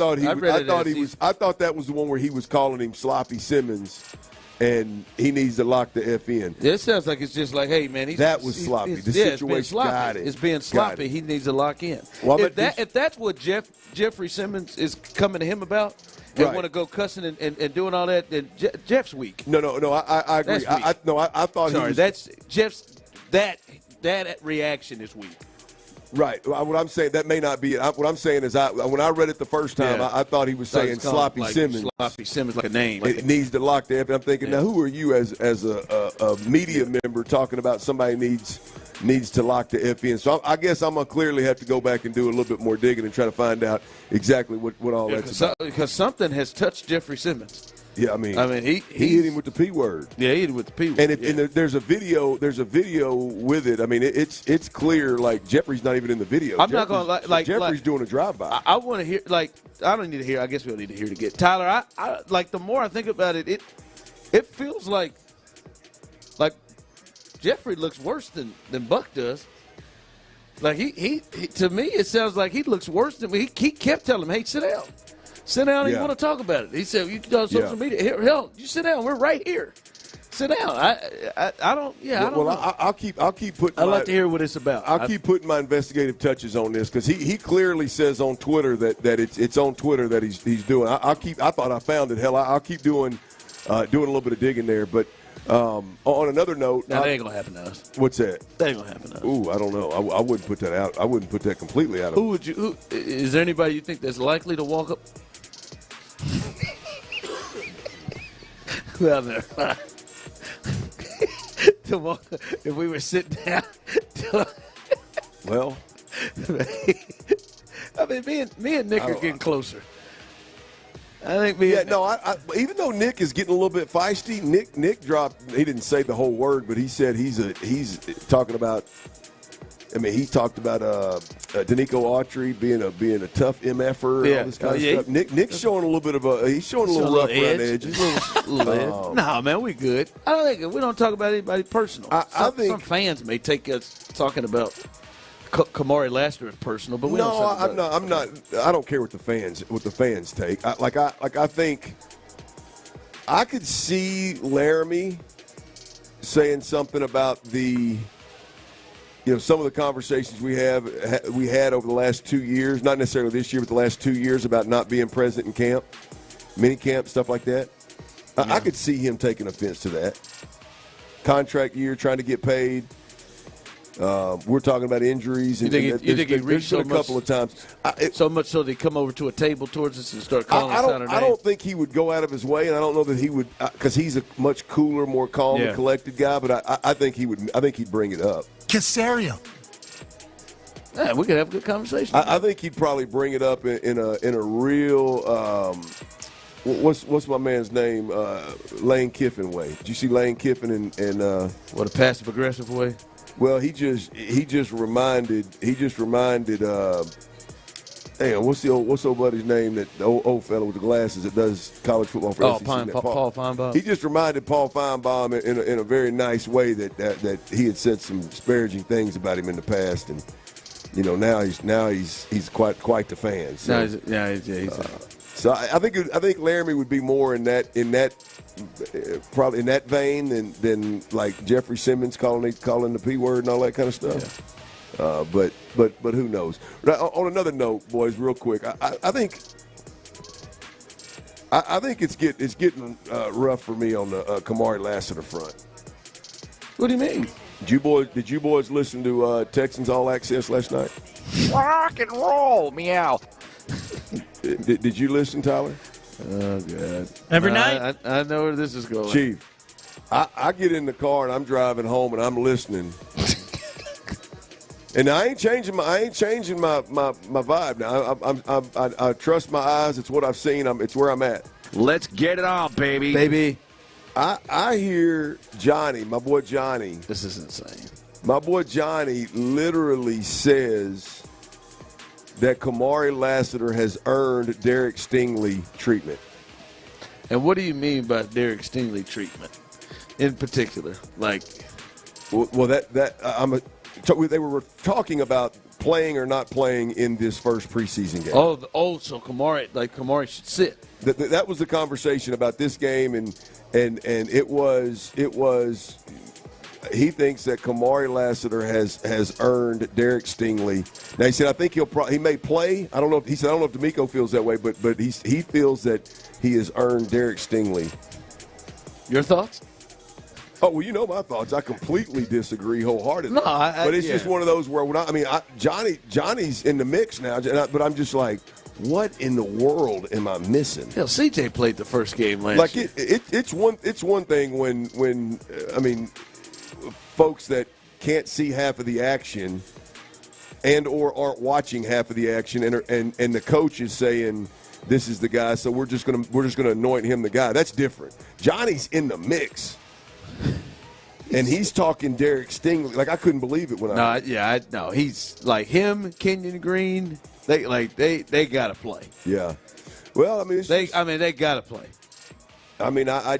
I thought that was the one where he was calling him Sloppy Simmons, and he needs to lock the F in. It sounds like it's just like, hey man, that was sloppy. The situation got it. It's being sloppy. He needs to lock in. Well, if that's what Jeffrey Simmons is coming to him about, and want to go cussing and doing all that, then Jeff's weak. No, I agree. I thought. Sorry, that's Jeff's. That reaction is weak. Right. What I'm saying, that may not be it. What I'm saying is, when I read it the first time, I thought he was saying Sloppy Simmons. Sloppy Simmons, like a name. It needs to lock the F. I'm thinking, now who are you as a media member talking about somebody needs to lock the F in? So I guess I'm going to clearly have to go back and do a little bit more digging and try to find out exactly what all that's about. Because something has touched Jeffrey Simmons. Yeah, I mean, he hit him with the P word. Yeah, he hit him with the P word. And there's a video with it. I mean, it's clear. Like Jeffrey's not even in the video. I'm not going to like Jeffrey's doing a drive-by. I want to hear I don't need to hear. I guess we don't need to hear it again. Tyler, I like the more I think about it, it feels like Jeffrey looks worse than Buck does. Like he to me, it sounds like he looks worse than me. He kept telling him, "Hey, sit down. Sit down. You want to talk about it?" He said, "You can on social media. Here, hell, you sit down. We're right here. Sit down." I don't. Yeah, I don't know. I'll keep putting. I'd like to hear what it's about. I'll keep putting my investigative touches on this because he clearly says on Twitter that it's on Twitter that he's doing. I thought I found it. Hell, I'll keep doing a little bit of digging there, but. On another note, that ain't gonna happen to us. What's that? That ain't gonna happen to us. Ooh, I don't know. I wouldn't put that out. I wouldn't put that completely out. Who is there anybody you think that's likely to walk up? Well, never mind. If we were sitting down. Well, I mean, me and Nick are getting closer. I think even though Nick is getting a little bit feisty, Nick dropped. He didn't say the whole word, but he said he's talking about. I mean, he talked about Denico Autry being a tough MFer and all this kind of stuff. Nick's showing a little bit of he's showing a little rough around the edges. No, man, we good. I don't think we don't talk about anybody personal. I think some fans may take us talking about Kamari Lassiter is personal, but we don't. I'm not. I don't care what the fans take. I think I could see Laramie saying something about some of the conversations we had over the last 2 years, not necessarily this year, but the last 2 years about not being present in camp, mini camp, stuff like that. I could see him taking offense to that. Contract year, trying to get paid. We're talking about injuries. You think he reached so a couple of times. So much so they come over to a table towards us and start calling us out our names? I don't think he would go out of his way, and I don't know that he would because he's a much cooler, more calm and collected guy. But I think he would. I think he'd bring it up. Casario. Yeah, we could have a good conversation. I think he'd probably bring it up in a real. What's my man's name? Lane Kiffin way. Did you see Lane Kiffin and what, a passive aggressive way? Well, he just reminded. What's old buddy's name? That the old fellow with the glasses that does college football for SEC. Paul Feinbaum. He just reminded Paul Feinbaum in a very nice way that he had said some disparaging things about him in the past, and now he's quite the fan. So, so I think Laramie would be more in that probably in that vein than like Jeffrey Simmons calling the P word and all that kind of stuff. Yeah. But who knows? On another note, boys, real quick, I think it's getting rough for me on the Kamari Lassiter front. What do you mean? Did you boys listen to Texans All Access last night? Rock and roll, meow. Did you listen, Tyler? Oh, God. Every night? I know where this is going. Chief, I get in the car and I'm driving home and I'm listening. And I ain't changing my vibe now. I trust my eyes. It's what I've seen. It's where I'm at. Let's get it on, baby. Baby. I hear Johnny, my boy Johnny. This is insane. My boy Johnny literally says that Kamari Lassiter has earned Derek Stingley treatment. And what do you mean by Derek Stingley treatment in particular? Like, well, they were talking about playing or not playing in this first preseason game. So Kamari should sit. That was the conversation about this game, and it was. He thinks that Kamari Lassiter has earned Derek Stingley. Now he said, I think he may play. I don't know. He said, I don't know if Denico feels that way, but he feels that he has earned Derek Stingley. Your thoughts? Oh, well, you know my thoughts. I completely disagree wholeheartedly. No, but it's just one of those where Johnny's in the mix now, but I'm just like, what in the world am I missing? Hell, CJ played the first game last year. It's one thing when folks that can't see half of the action and or aren't watching half of the action, and the coach is saying this is the guy, so we're just gonna anoint him the guy. That's different. Johnny's in the mix, and he's talking Derek Stingley. Like I couldn't believe it when No, he's like him, Kenyon Green. They gotta play. Yeah. Well, I mean, they gotta play. I mean, I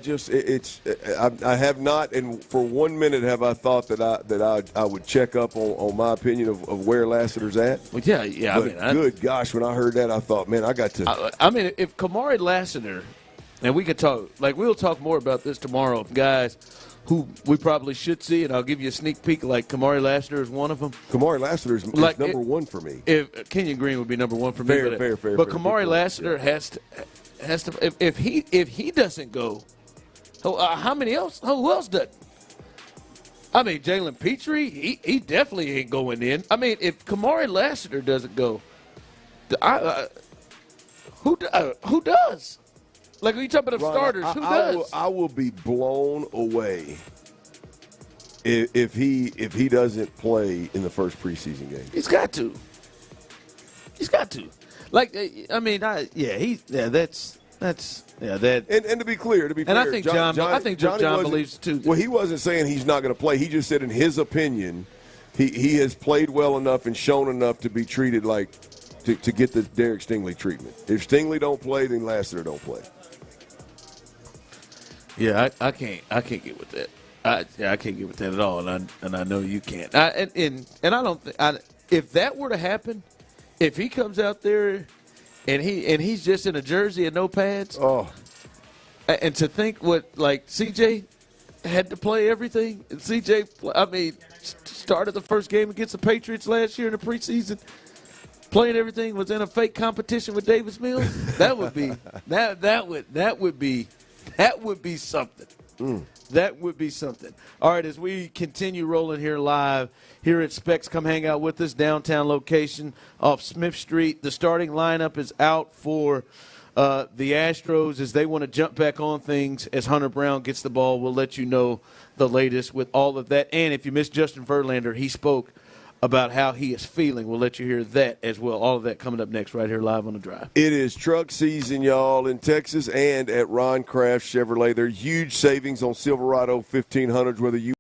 have not, and for 1 minute have I thought that I would check up on my opinion of where Lassiter's at. Well, yeah. But good gosh, when I heard that, I thought, man, I got to. I mean, if Kamari Lassiter, and we could talk, we'll talk more about this tomorrow of guys who we probably should see, and I'll give you a sneak peek. Like Kamari Lassiter is one of them. Kamari Lassiter is number one for me. If Kenyon Green would be number one for me, fair. But Kamari Lassiter has to. If he doesn't go, how many else? Who else doesn't? I mean, Jalen Petrie, he definitely ain't going in. I mean, if Kamari Lassiter doesn't go, who does? Like, when you talk about the starters, who does? I will be blown away if he doesn't play in the first preseason game. He's got to. Like, I mean, that's that. And to be clear, and I think John believes too. Well, he wasn't saying he's not going to play. He just said, in his opinion, he has played well enough and shown enough to be treated like to get the Derek Stingley treatment. If Stingley don't play, then Lassiter don't play. Yeah, I can't get with that. I can't get with that at all, and I know you can't. And I don't think if that were to happen. If he comes out there and he's just in a jersey and no pads, and to think what like CJ had to play everything, and CJ, I mean, started the first game against the Patriots last year in the preseason, playing everything, was in a fake competition with Davis Mills. That would be that would be something. That would be something. All right, as we continue rolling here live here at Specs, come hang out with us, downtown location off Smith Street. The starting lineup is out for the Astros as they want to jump back on things as Hunter Brown gets the ball. We'll let you know the latest with all of that. And if you missed Justin Verlander, he spoke about how he is feeling. We'll let you hear that as well. All of that coming up next right here live on The Drive. It is truck season, y'all, in Texas and at Ron Kraft Chevrolet. There are huge savings on Silverado 1500s, whether you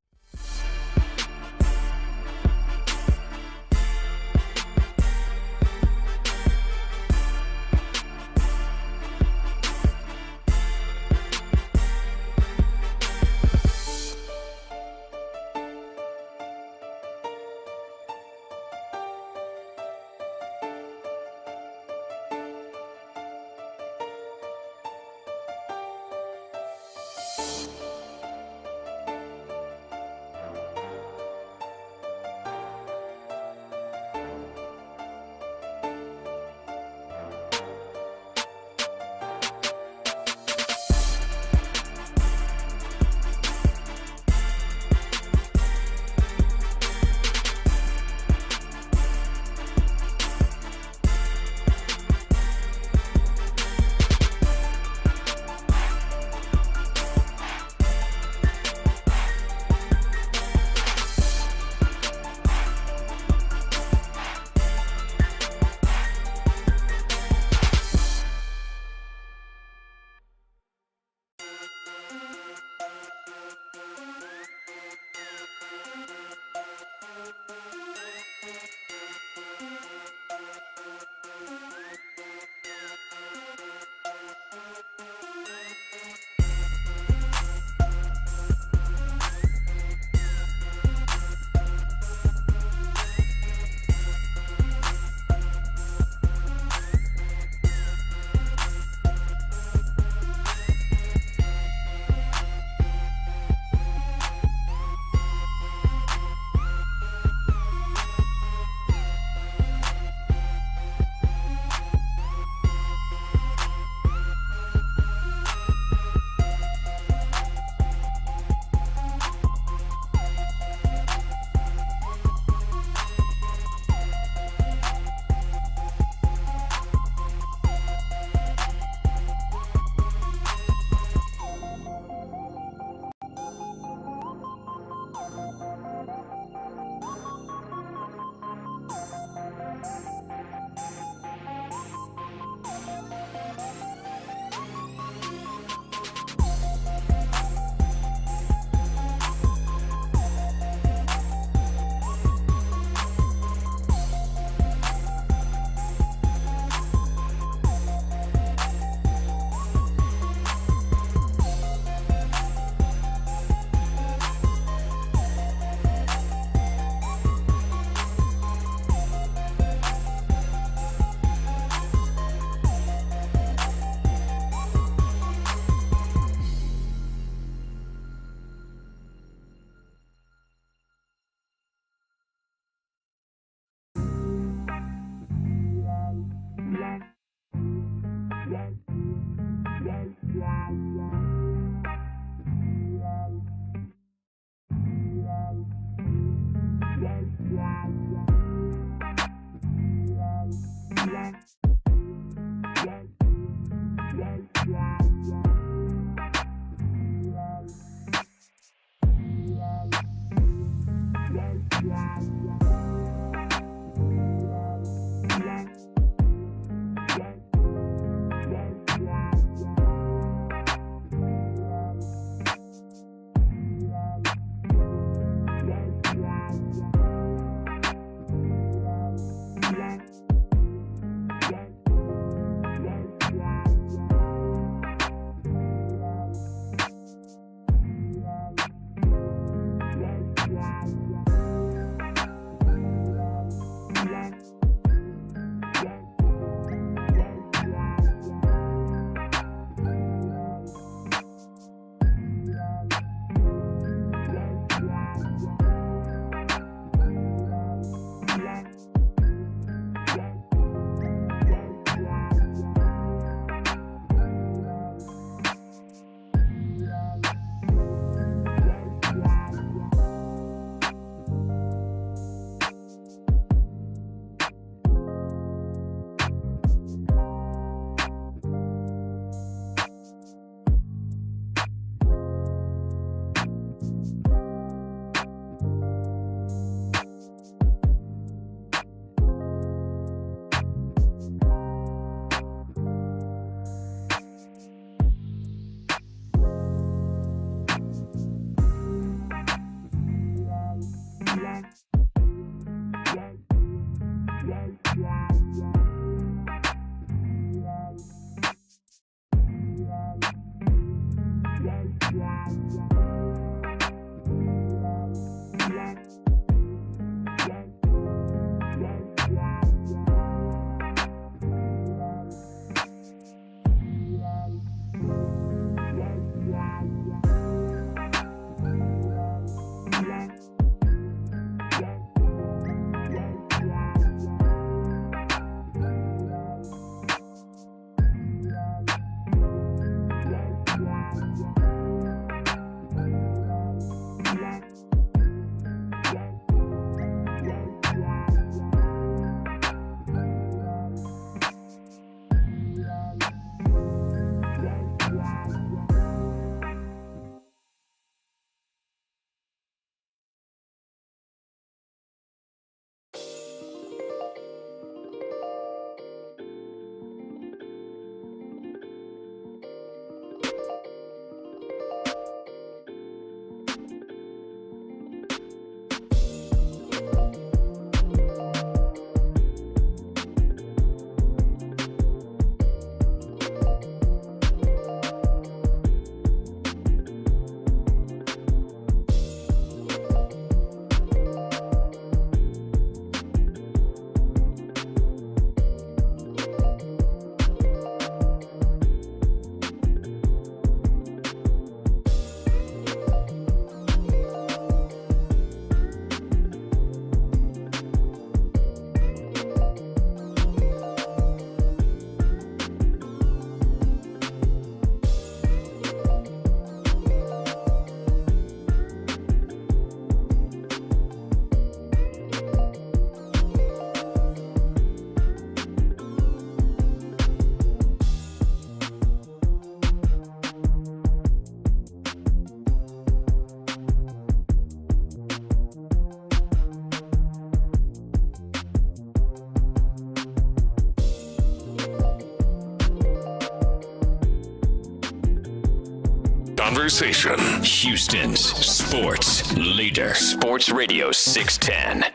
Conversation. Houston's sports leader. Sports Radio 610.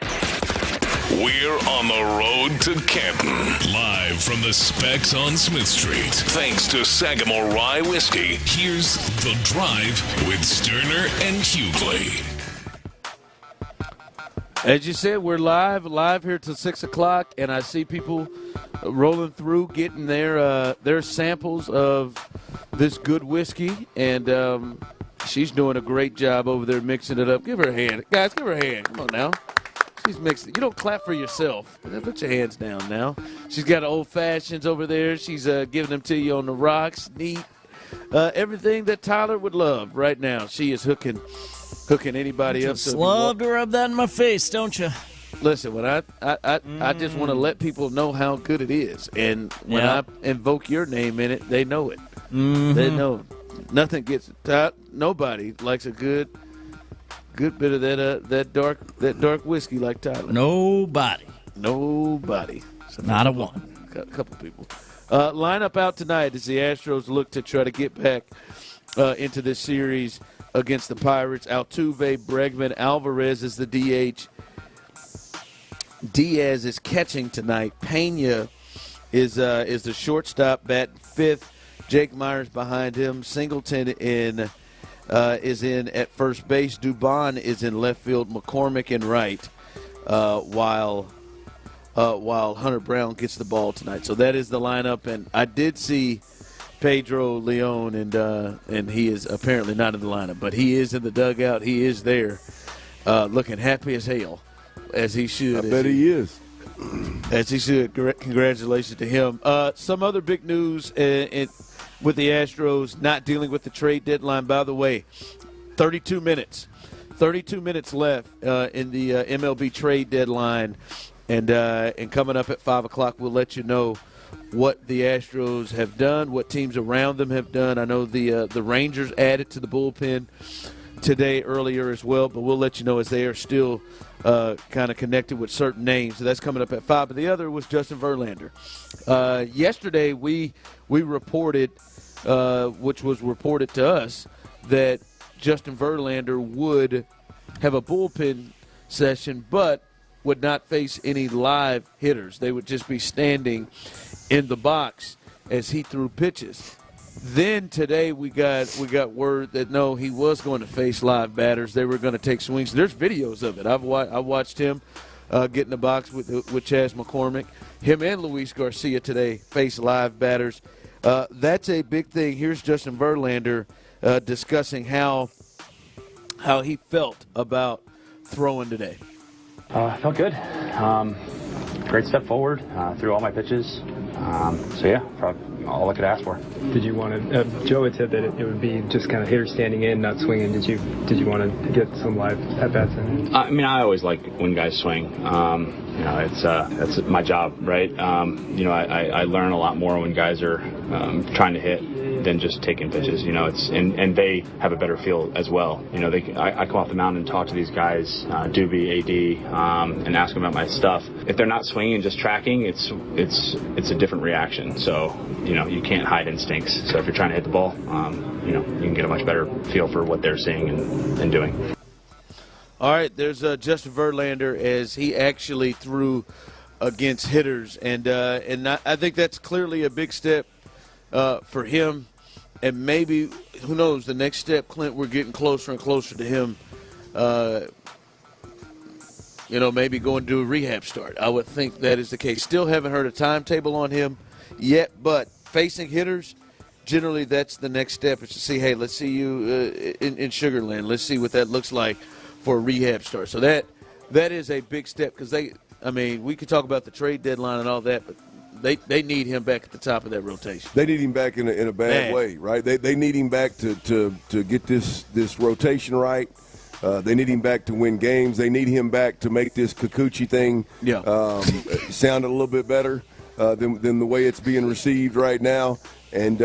We're on the road to Canton. Live from the Specs on Smith Street. Thanks to Sagamore Rye Whiskey. Here's The Drive with Stoerner and Hughley. As you said, we're live here till 6 o'clock, and I see people rolling through, getting their samples of this good whiskey, and she's doing a great job over there mixing it up. Give her a hand. Guys, give her a hand. Come on now. She's mixing. You don't clap for yourself. Put your hands down now. She's got old fashions over there. She's giving them to you on the rocks. Neat. Everything that Tyler would love right now. She is hooking anybody up. Just love to rub that in my face, don't you? Listen, when I just want to let people know how good it is, and when I invoke your name in it, they know it. They know nothing gets nobody likes a good bit of that dark whiskey like Tyler. Nobody. So not a one. A couple people. Lineup out tonight as the Astros look to try to get back into this series against the Pirates. Altuve, Bregman, Alvarez is the DH. Diaz is catching tonight. Pena is the shortstop, batting fifth. Jake Myers behind him. Singleton is in at first base. Dubon is in left field. McCormick in right, while Hunter Brown gets the ball tonight. So that is the lineup. And I did see Pedro Leon, and he is apparently not in the lineup, but he is in the dugout. He is there, looking happy as hell. As he should. I bet he is. As he should. Congratulations to him. Some other big news with the Astros not dealing with the trade deadline. By the way, 32 minutes left in the MLB trade deadline. And coming up at 5 o'clock, we'll let you know what the Astros have done, what teams around them have done. I know the Rangers added to the bullpen today earlier as well, but we'll let you know as they are still kind of connected with certain names. So that's coming up at 5. But the other was Justin Verlander. Yesterday we reported, which was reported to us, that Justin Verlander would have a bullpen session but would not face any live hitters. They would just be standing in the box as he threw pitches. Then today we got word that no, he was going to face live batters. They were going to take swings. There's videos of it. I watched him get in the box with Chas McCormick. Him and Luis Garcia today face live batters. That's a big thing. Here's Justin Verlander discussing how he felt about throwing today. Felt good. Great step forward. Threw all my pitches. So yeah, probably all I could ask for. Did you want to? Joe had said that it would be just kind of hitters standing in, not swinging. Did you want to get some live at bats in? I mean, I always like when guys swing. It's my job, right? I learn a lot more when guys are trying to hit than just taking pitches. And they have a better feel as well. I come off the mound and talk to these guys, Doobie, AD, and ask them about my stuff. If they're not swinging and just tracking, it's a different reaction. So you can't hide instincts. So if you're trying to hit the ball, you can get a much better feel for what they're seeing and doing. All right, there's Justin Verlander as he actually threw against hitters, and I think that's clearly a big step for him. And maybe, who knows, the next step, Clint, we're getting closer and closer to him, maybe going to do a rehab start. I would think that is the case. Still haven't heard a timetable on him yet, but facing hitters, generally that's the next step is to see, hey, let's see you in Sugar Land. Let's see what that looks like for a rehab start. So that is a big step because we could talk about the trade deadline and all that, but they need him back at the top of that rotation. They need him back in a bad way, right? They need him back to get this rotation right. They need him back to win games. They need him back to make this Kikuchi thing sound a little bit better than the way it's being received right now. And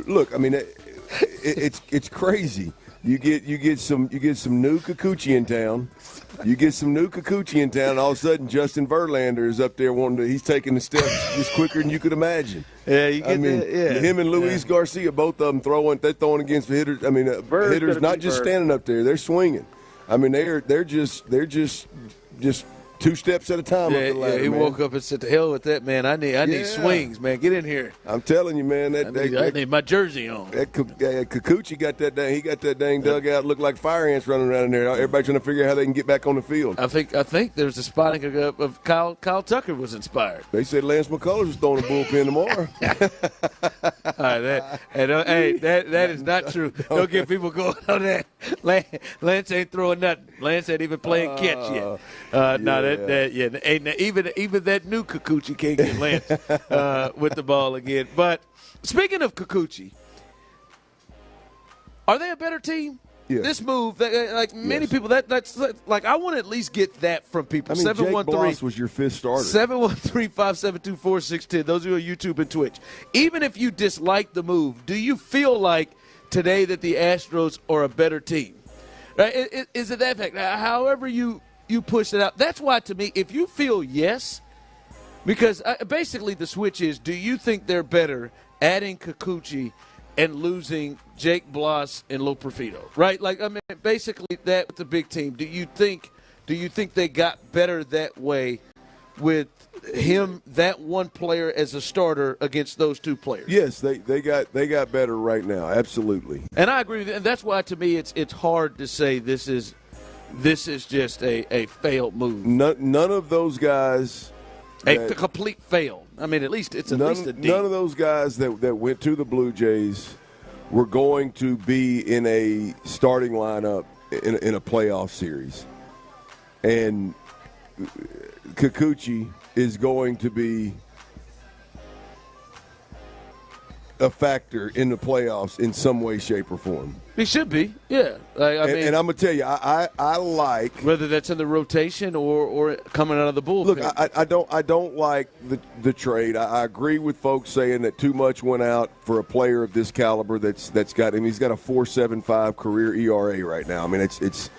look, I mean, it's crazy. You get some new Kikuchi in town. You get some new Kikuchi in town, and all of a sudden Justin Verlander is up there he's taking the steps just quicker than you could imagine. Yeah, you get that. Yeah. Him and Luis Garcia, both of them they're throwing against the hitters. I mean, hitters not just standing up there, they're swinging. I mean, they're just 2 steps at a time. Yeah, up the ladder, he man. woke up and said, "To hell with that, man! I need swings, man. Get in here." I'm telling you, man. I need my jersey on. That Kikuchi got that dang. He got that dang dugout. Looked like fire ants running around in there. Everybody trying to figure out how they can get back on the field. I think there's a spotting of Kyle Tucker was inspired. They said Lance McCullers was throwing a bullpen tomorrow. All right, that is not true. Don't get people going on that. Lance ain't throwing nothing. Lance ain't even playing catch yet. Even that new Kikuchi can't get Lance with the ball again. But speaking of Kikuchi, are they a better team? This move, like many people, that's like I want to at least get that from people. I mean, Jake Bloss was your fifth starter. 713-572-4610. Those who are YouTube and Twitch. Even if you dislike the move, do you feel like today that the Astros are a better team? Right? Is it that fact? However you push it out. That's why, to me, if you feel yes, because basically the switch is, do you think they're better adding Kikuchi and losing Jake Bloss and Loperfido, right? Like, I mean, basically that with the big team. Do you think they got better that way with him, that one player as a starter against those two players? Yes, they got better right now, absolutely. And I agree with you, and that's why to me it's hard to say this is just a failed move. None of those guys. A complete fail. I mean, at least it's at least a D. None of those guys that went to the Blue Jays were going to be in a starting lineup in a playoff series. And Kikuchi is going to be a factor in the playoffs in some way, shape, or form. He should be, yeah. I mean, and I'm going to tell you, I like whether that's in the rotation or coming out of the bullpen. Look, I don't like the trade. I agree with folks saying that too much went out for a player of this caliber. That's got him. He's got a 4.75 career ERA right now. I mean, it's.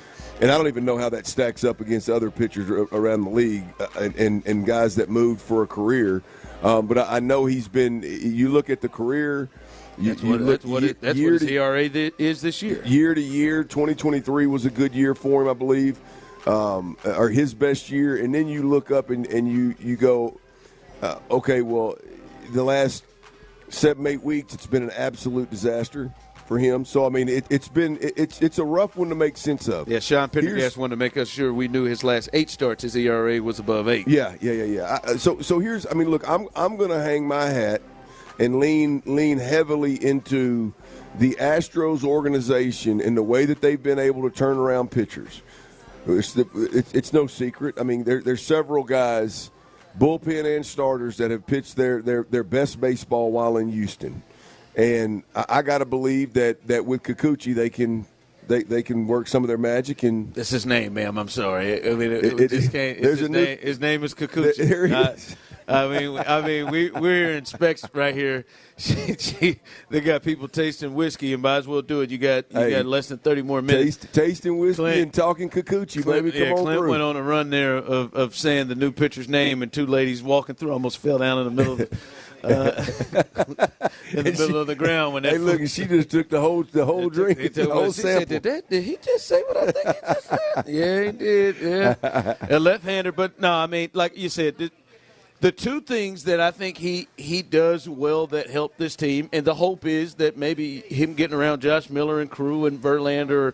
And I don't even know how that stacks up against other pitchers around the league and guys that moved for a career. But I know he's been – you look at the career – That's what his ERA is this year. Year to year, 2023 was a good year for him, I believe, or his best year. And then you look up and you go, okay, well, the last 7-8 weeks it's been an absolute disaster for him. So, I mean, it's a rough one to make sense of. Yeah, Sean Pendergast wanted to make us sure we knew his last 8 starts, his ERA was above 8. Yeah. So here's – I mean, look, I'm going to hang my hat and lean heavily into the Astros organization and the way that they've been able to turn around pitchers. It's no secret. I mean, there's several guys, bullpen and starters, that have pitched their best baseball while in Houston. And I got to believe that with Kikuchi they can work some of their magic. And that's his name, ma'am. I'm sorry. I mean, his name is Kikuchi. There he is. I mean, we're in specs right here. They got people tasting whiskey, and might as well do it. You got less than 30 more minutes. Tasting whiskey and talking Kikuchi, baby. Come on Clint through. went on a run there of saying the new pitcher's name, and 2 ladies walking through almost fell down in the middle of middle of the ground when that. Hey, look, she just took the whole drink, the whole sample. Said, did he just say what I think he just said? Yeah, he did. Yeah, a left-hander, but no, I mean, like you said. The 2 things that I think he does well that help this team, and the hope is that maybe him getting around Josh Miller and crew and Verlander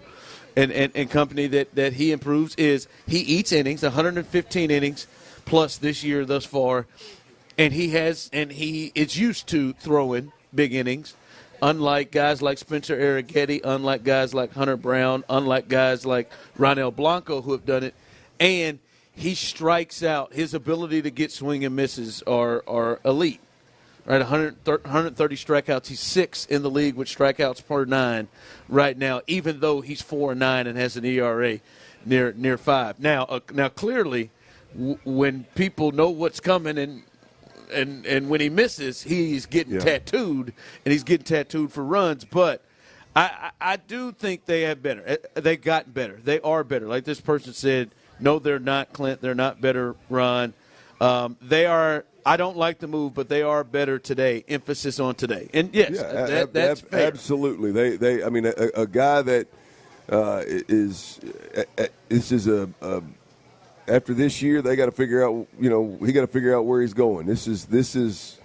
and company that he improves, is he eats innings, 115 innings plus this year thus far, and he is used to throwing big innings, unlike guys like Spencer Arrighetti, unlike guys like Hunter Brown, unlike guys like Ronel Blanco who have done it, and he strikes out. His ability to get swing and misses are elite. Right, 130 strikeouts. He's 6th in the league with strikeouts per 9 right now, even though he's 4-9 and has an ERA near 5. Now clearly, when people know what's coming and when he misses, he's getting tattooed, and he's getting tattooed for runs. But I do think they have better. They got better. They are better. Like this person said. No, they're not, Clint. They're not better, Ron. They are – I don't like the move, but they are better today. Emphasis on today. And, yes, that's fair. Absolutely. They. I mean, a guy that is – this is after this year, they got to figure out – he got to figure out where he's going. This is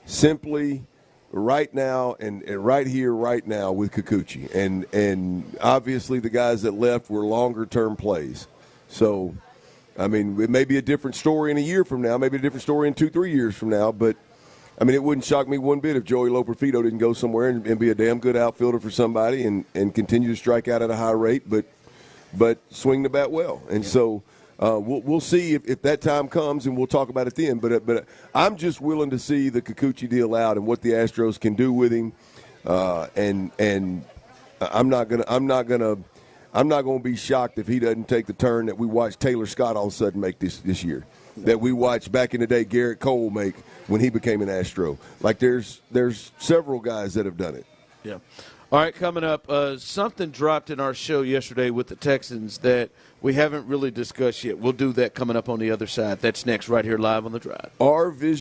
simply right now and right here, right now with Kikuchi. And obviously the guys that left were longer-term plays. So, I mean, it may be a different story in a year from now, maybe a different story in 2-3 years from now. But, I mean, it wouldn't shock me one bit if Joey Loperfido didn't go somewhere and be a damn good outfielder for somebody and continue to strike out at a high rate, but swing the bat well. And so we'll see if that time comes, and we'll talk about it then. But I'm just willing to see the Kikuchi deal out and what the Astros can do with him. And I'm not gonna be shocked if he doesn't take the turn that we watched Taylor Scott all of a sudden make this year. That we watched back in the day Garrett Cole make when he became an Astro. Like there's several guys that have done it. Yeah. All right, coming up, something dropped in our show yesterday with the Texans that we haven't really discussed yet. We'll do that coming up on the other side. That's next right here live on The Drive. Our vision.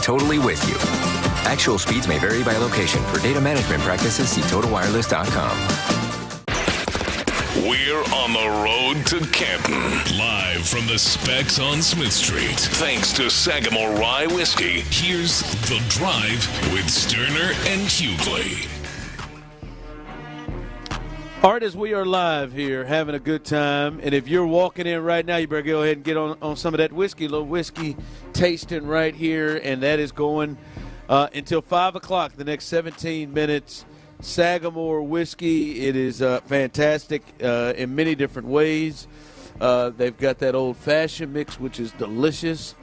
Totally with you. Actual speeds may vary by location. For data management practices, see TotalWireless.com. We're on the road to Canton, live from the Specs on Smith Street. Thanks to Sagamore Rye Whiskey. Here's The Drive with Stoerner and Hughley. All right, as we are live here, having a good time, and if you're walking in right now, you better go ahead and get on some of that whiskey, little whiskey tasting right here, and that is going until 5 o'clock, the next 17 minutes. Sagamore whiskey, it is fantastic in many different ways. They've got that old-fashioned mix, which is delicious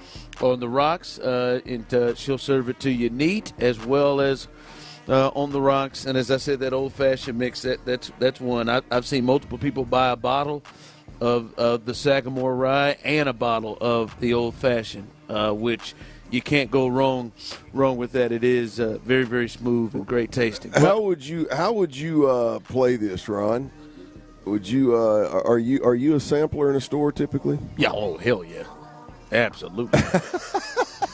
on the rocks, and she'll serve it to you neat as well as on the rocks. And as I said, that old-fashioned mix, that's one. I've seen multiple people buy a bottle of the Sagamore Rye and a bottle of the old-fashioned, which you can't go wrong with that. It is very, very smooth and great tasting. How would you play this, Ron? Would you are you a sampler in a store typically? Yeah, oh hell yeah, absolutely.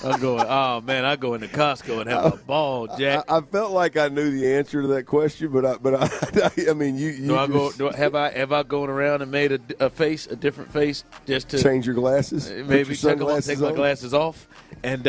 I'm going. Oh man, I go into Costco and have a ball, Jack. I felt like I knew the answer to that question, but I mean, have I gone around and made a different face, just to change your glasses? Maybe take my glasses off, and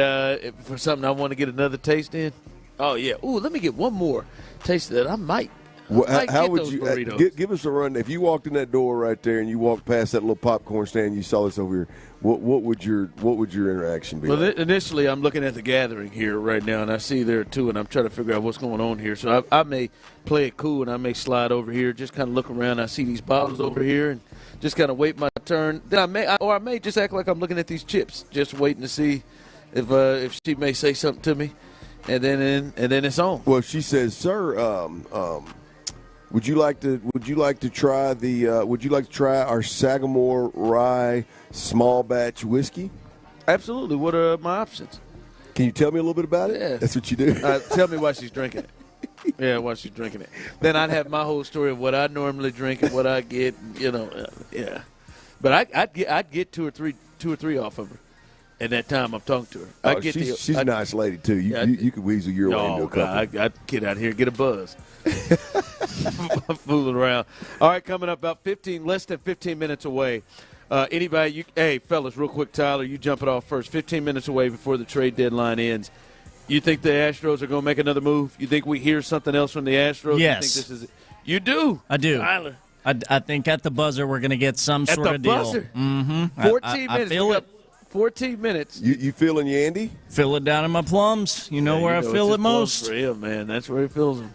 for something I want to get another taste in. Oh yeah. Ooh, let me get one more taste of that. I might. How would you give us a run? If you walked in that door right there and you walked past that little popcorn stand, and you saw this over here. What would your interaction be? Well, like? Initially, I'm looking at the gathering here right now, and I see there too, and I'm trying to figure out what's going on here. So I may play it cool, and I may slide over here, just kind of look around. I see these bottles over here, and just kind of wait my turn. Then I may just act like I'm looking at these chips, just waiting to see if she may say something to me, and then it's on. Well, she says, "Sir, would you like to try our Sagamore Rye small batch whiskey?" Absolutely. What are my options? Can you tell me a little bit about it? Yeah. That's what you do. Tell me why she's drinking it. Yeah, why she's drinking it. Then I'd have my whole story of what I normally drink and what I get. Yeah. But I'd get two or three off of her. At that time, I'm talking to her. She's a nice lady too. You could weasel your way into a couple. I'd get out here and get a buzz. Fooling around. All right, coming up about less than 15 minutes away. Anybody? Hey, fellas, real quick, Tyler, you jump it off first. 15 minutes away before the trade deadline ends. You think the Astros are going to make another move? You think we hear something else from the Astros? Yes. You think this is it? You do? I do. Tyler. I think at the buzzer we're going to get some sort of deal. At the buzzer? Mm-hmm. 14 minutes. I feel it. 14 minutes. You feeling Yandy? Feel it down in my plums. You know where I feel it most. For him, man. That's where he feels them.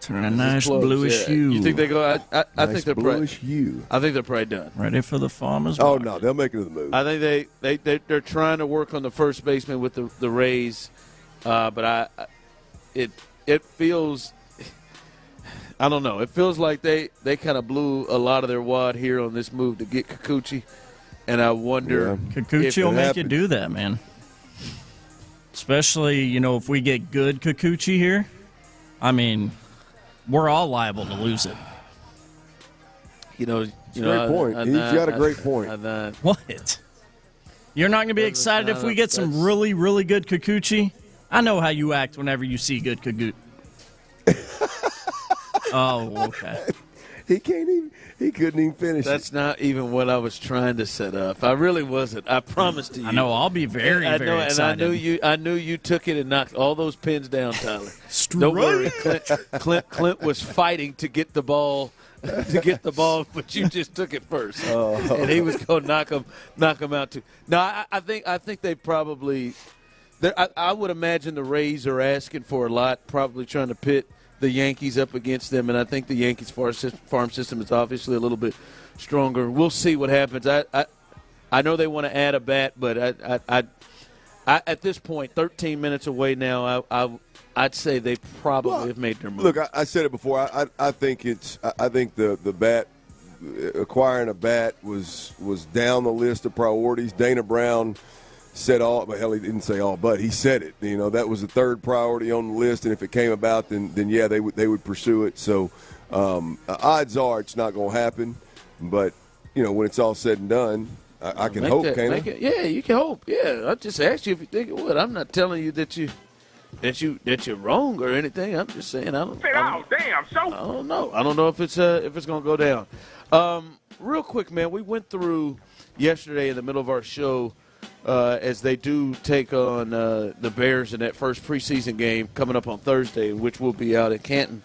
Turn a nice bluish hue. You think they go? I think they're bluish hue. I think they're probably done. Ready for the farmers. Oh no, they'll make another move. I think they're trying to work on the first baseman with the Rays, but it feels. I don't know. It feels like they kind of blew a lot of their wad here on this move to get Kikuchi, and I wonder. Kikuchi will make you do that, man. Especially, if we get good Kikuchi here. I mean, we're all liable to lose it. Great point. He's got a great point. What? You're not going to be excited if we get some really, really good Kikuchi? I know how you act whenever you see good Kikuchi. Oh, okay. He couldn't even finish. That's not even what I was trying to set up. I really wasn't. I promised to you. I know. I'll be very excited. And I knew you took it and knocked all those pins down, Tyler. Don't worry. Clint was fighting to get the ball, but you just took it first, and he was going to knock him out too. Now, I think they probably. I would imagine the Rays are asking for a lot, probably trying to pit the Yankees up against them, and I think the Yankees farm system is obviously a little bit stronger. We'll see what happens. I know they want to add a bat, but I at this point, 13 minutes away now, I'd say they probably have made their move. Look, I said it before. I think the bat, acquiring a bat was down the list of priorities. Dana Brown said all, but hell, he didn't say all, but he said it. You know, that was the third priority on the list, and if it came about, then yeah, they would pursue it. So odds are it's not going to happen, but you know, when it's all said and done, I can hope, can't I? Yeah, you can hope. Yeah, I just asked you if you think it would. I'm not telling you that you're wrong or anything. I'm just saying I don't know. I don't know if it's going to go down. Real quick, man, we went through yesterday in the middle of our show as they do take on the Bears in that first preseason game coming up on Thursday, which will be out at Canton.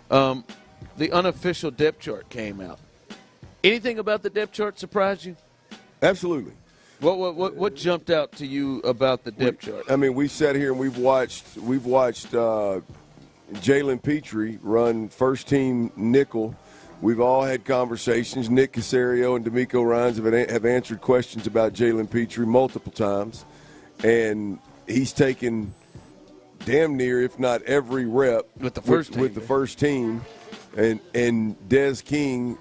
The unofficial depth chart came out. Anything about the depth chart surprise you? Absolutely. What jumped out to you about the depth chart? I mean, we sat here and we've watched Jalen Petrie run first team nickel. We've all had conversations. Nick Caserio and D'Amico Ryans have answered questions about Jalen Petrie multiple times, and he's taken damn near, if not every rep with the first team. And Des King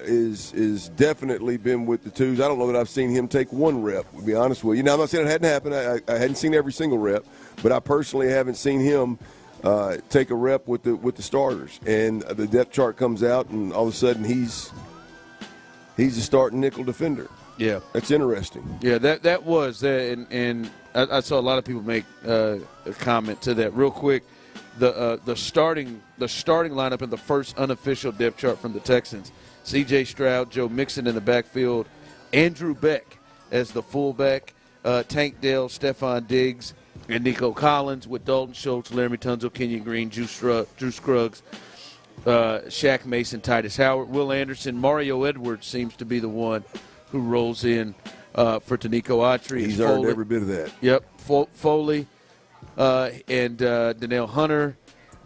is definitely been with the twos. I don't know that I've seen him take one rep, to be honest with you. Now, I'm not saying it hadn't happened. I hadn't seen every single rep, but I personally haven't seen him take a rep with the starters. And the depth chart comes out, and all of a sudden he's a starting nickel defender. Yeah. That's interesting. Yeah, that was – and I saw a lot of people make a comment to that. Real quick, the starting lineup in the first unofficial depth chart from the Texans – C.J. Stroud, Joe Mixon in the backfield, Andrew Beck as the fullback, Tank Dell, Stephon Diggs, and Nico Collins with Dalton Schultz, Laramie Tunzel, Kenyon Green, Drew Scruggs, Shaq Mason, Titus Howard, Will Anderson. Mario Edwards seems to be the one who rolls in for Denico Autry. He's earned every bit of that. Yep. Foley and Danielle Hunter,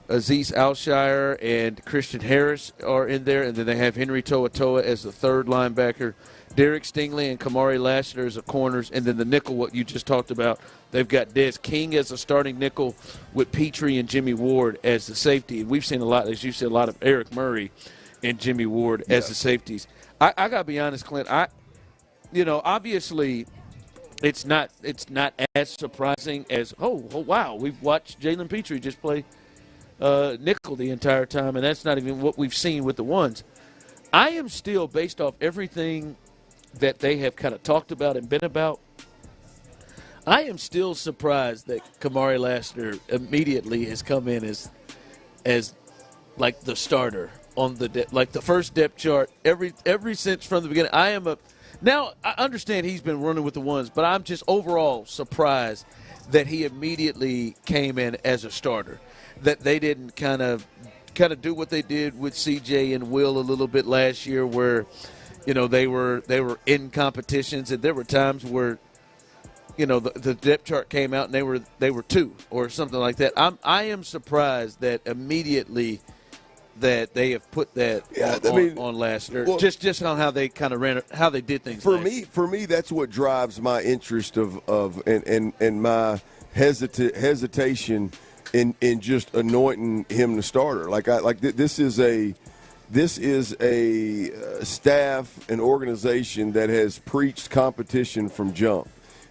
Azeez Alshire and Christian Harris are in there, and then they have Henry To'oTo'o as the third linebacker, Derek Stingley and Kamari Lassiter as the corners, and then the nickel, what you just talked about, they've got Des King as the starting nickel with Petrie and Jimmy Ward as the safety. And we've seen a lot, as you said, a lot of Eric Murray and Jimmy Ward as the safeties. I got to be honest, Clint, obviously it's not as surprising as, oh wow, we've watched Jalen Petrie just play nickel the entire time, and that's not even what we've seen with the ones. I am still, based off everything that they have kind of talked about and been about, I am still surprised that Kamari Lassiter immediately has come in as like the starter on the first depth chart every since from the beginning. Now I understand he's been running with the ones, but I'm just overall surprised that he immediately came in as a starter. That they didn't kind of do what they did with CJ and Will a little bit last year, where they were in competitions, and there were times where the depth chart came out and they were two or something like that. I am surprised that immediately that they have put that on Lassiter, well, just on how they kind of ran, how they did things. For me, that's what drives my interest and my hesitation in just anointing him the starter. This is a staff and organization that has preached competition from jump.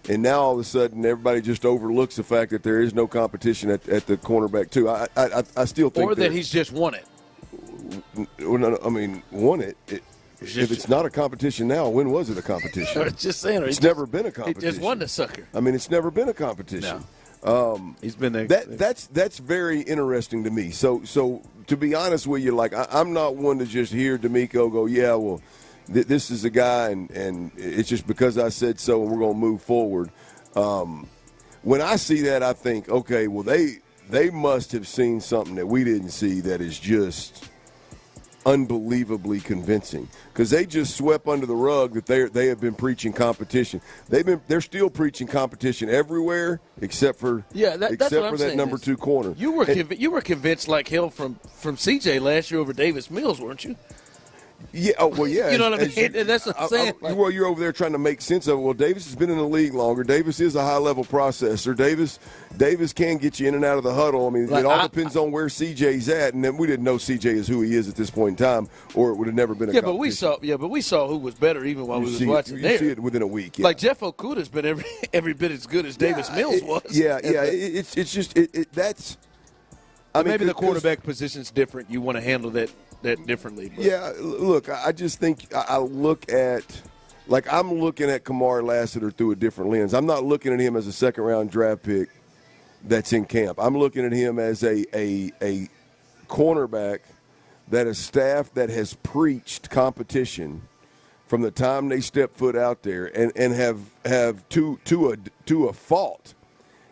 And now all of a sudden everybody just overlooks the fact that there is no competition at the cornerback too. I still think, or that he's just won it. No, I mean, won it. If it's not a competition now, when was it a competition? I'm just saying, it's never been a competition. He just won the sucker. I mean, it's never been a competition. No. He's been there. That's very interesting to me. So to be honest with you, I'm not one to just hear D'Amico go, yeah, well, this is a guy, and it's just because I said so, and we're going to move forward. When I see that, I think, okay, well, they must have seen something that we didn't see that is just unbelievably convincing because they just swept under the rug that they have been preaching competition. They're still preaching competition everywhere except for that number 2 corner. You were convinced like hell from CJ last year over Davis Mills, weren't you? Yeah. Oh, well, yeah. You know what I mean? And that's what I'm saying. Well, you're over there trying to make sense of it. Well, Davis has been in the league longer. Davis is a high-level processor. Davis can get you in and out of the huddle. I mean, it all depends on where CJ's at. And then we didn't know CJ is who he is at this point in time, or it would have never been a competition. But we saw who was better even while we was watching there. You see it within a week. Yeah. Like Jeff Okuda's been every bit as good as Davis Mills was. Yeah. It's just that's. I mean, maybe the quarterback position's different. You want to handle that differently. But. Yeah, look, I just think I look at – like I'm looking at Kamari Lassiter through a different lens. I'm not looking at him as a second-round draft pick that's in camp. I'm looking at him as a cornerback that a staff that has preached competition from the time they step foot out there and have to a fault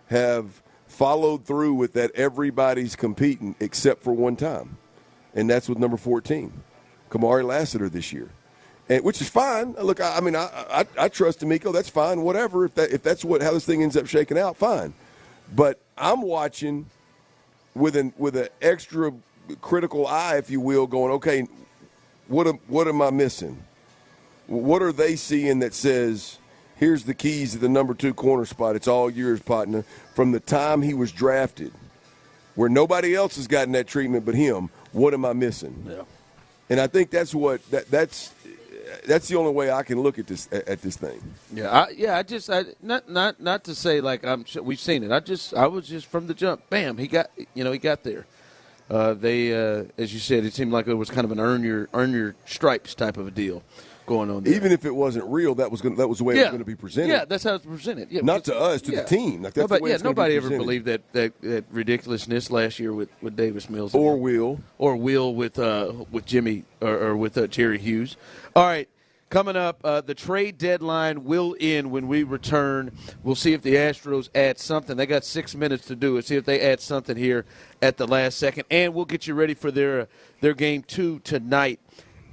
have followed through with that everybody's competing except for one time. And that's with number 14, Kamari Lassiter this year, and which is fine. Look, I mean, I trust Denico. That's fine. Whatever. If that's how this thing ends up shaking out, fine. But I'm watching with an extra critical eye, if you will, going, okay, what am I missing? What are they seeing that says, here's the keys to the number 2 corner spot? It's all yours, partner. From the time he was drafted, where nobody else has gotten that treatment but him. What am I missing? Yeah. And I think that's the only way I can look at this thing. Yeah, not to say like we've seen it. I was just from the jump. Bam, he got there. They as you said, it seemed like it was kind of an earn your stripes type of a deal going on there. Even if it wasn't real, that was the way it was going to be presented. Yeah, that's how it's presented. Yeah, not to us, to the team. Like that's the way it's nobody ever believed that ridiculousness last year with Davis Mills or Will with Jimmy or with Jerry Hughes. All right. Coming up, the trade deadline will end when we return. We'll see if the Astros add something. They got 6 minutes to do it. See if they add something here at the last second. And we'll get you ready for their game 2 tonight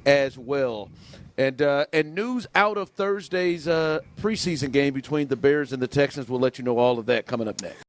as well. And news out of Thursday's preseason game between the Bears and the Texans. We'll let you know all of that coming up next.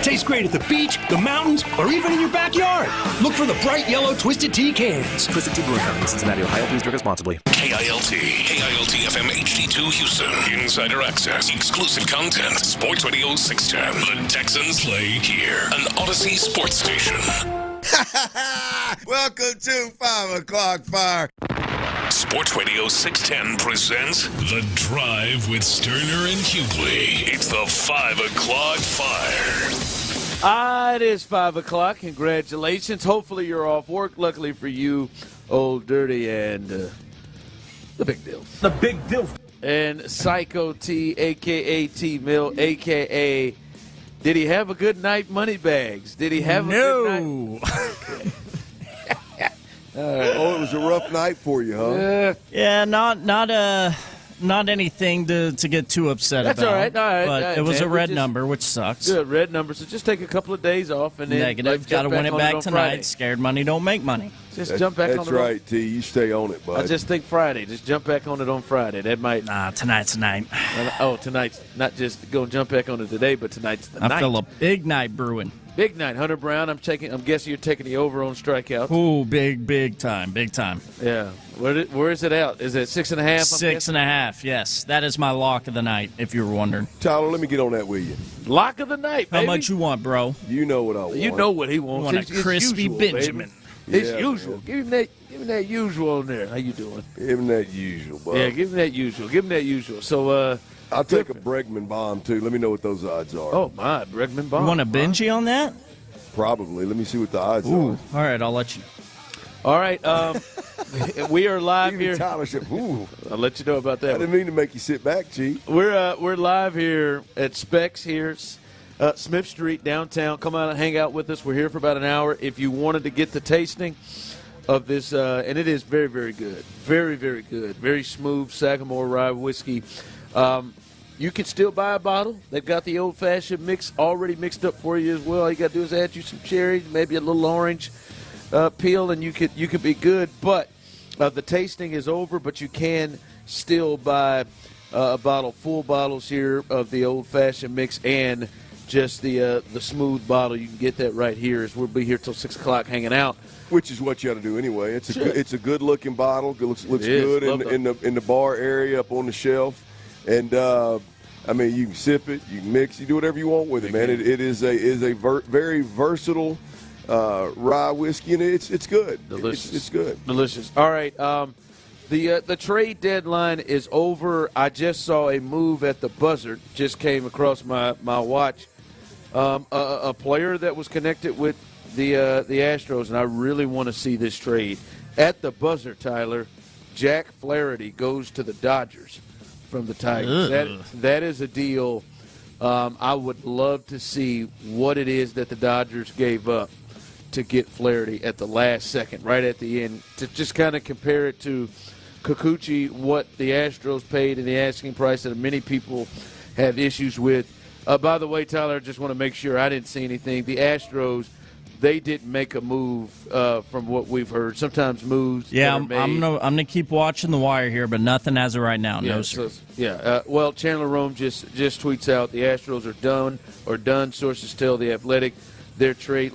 Tastes great at the beach, the mountains, or even in your backyard. Look for the bright yellow Twisted Tea cans. Twisted Tea Brewing Company in Cincinnati, Ohio. Please drink responsibly. KILT FM HD2 Houston. Insider access, exclusive content. Sports Radio 610. The Texans play here. An Odyssey sports station. Welcome to 5 o'clock fire. Sports Radio 610 presents The Drive with Stoerner and Hughley. It's the 5 o'clock fire. It is 5 o'clock. Congratulations. Hopefully you're off work. Luckily for you, Old Dirty and the Big Deal. The Big Deal. And Psycho T, a.k.a. T-Mill, a.k.a. Did he have a good night, Moneybags? Did he have a good night? Okay. Oh, it was a rough night for you, huh? Yeah, not anything to get too upset That's about. all right. All right. But it was a red number, which sucks. Good, red number. So just take a couple of days off and then negative. Got to win it back tonight. Friday. Scared money don't make money. Just jump back on it. That's right, T. You stay on it, bud. I just think Friday. Just jump back on it on Friday. That might. Tonight's the night. Oh, tonight's not just go jump back on it today, but tonight's the night. I feel a big night brewing. Big night, Hunter Brown. I'm guessing you're taking the over on strikeouts. Ooh, big time. Yeah. Where is it out? Is it 6.5? 6.5. Yes, that is my lock of the night. If you were wondering, Tyler, let me get on that with you. Lock of the night. How baby. much you want, bro? You know what I want. You know what he wants. You want a crispy usual, Benjamin. It's Yeah, usual. man. Give him that usual on there. How you doing? Give him that usual, bud. Yeah, give him that usual. So I'll take a Bregman bomb too. Let me know what those odds are. Oh my, Bregman bomb. You want a Benji on that? Probably. Let me see what the odds Ooh. are. All right, I'll let you. All right, we are live here. Tyler said, ooh. I'll let you know about that. I didn't mean to make you sit back, Chief. We're live here at Specs here, Smith Street downtown. Come out and hang out with us. We're here for about an hour. If you wanted to get the tasting of this, and it is very, very good, very, very good, very smooth Sagamore rye whiskey. You can still buy a bottle. They've got the old-fashioned mix already mixed up for you as well. All you got to do is add you some cherries, maybe a little orange peel, and you could be good. But the tasting is over, but you can still buy a bottle, full bottles here of the old-fashioned mix and just the smooth bottle. You can get that right here as we'll be here till 6 o'clock hanging out. Which is what you ought to do anyway. It's a good-looking bottle. It looks good in the bar area up on the shelf. And, I mean, you can sip it, you can mix, you do whatever you want with it, man. It is a very versatile rye whiskey, and it's good. Delicious. It's good. Delicious. All right. The trade deadline is over. I just saw a move at the buzzer. Just came across my watch. A player that was connected with the Astros, and I really want to see this trade. At the buzzer, Tyler, Jack Flaherty goes to the Dodgers from the Tigers. That is a deal. I would love to see what it is that the Dodgers gave up to get Flaherty at the last second, right at the end, to just kind of compare it to Kikuchi, what the Astros paid and the asking price that many people have issues with. By the way, Tyler, I just want to make sure I didn't see anything. The Astros, they didn't make a move from what we've heard. Sometimes moves. Yeah, I'm gonna keep watching the wire here, but nothing as of right now. Yeah, no, sir. Well, Chandler Rome just tweets out the Astros are done. Sources tell The Athletic their trade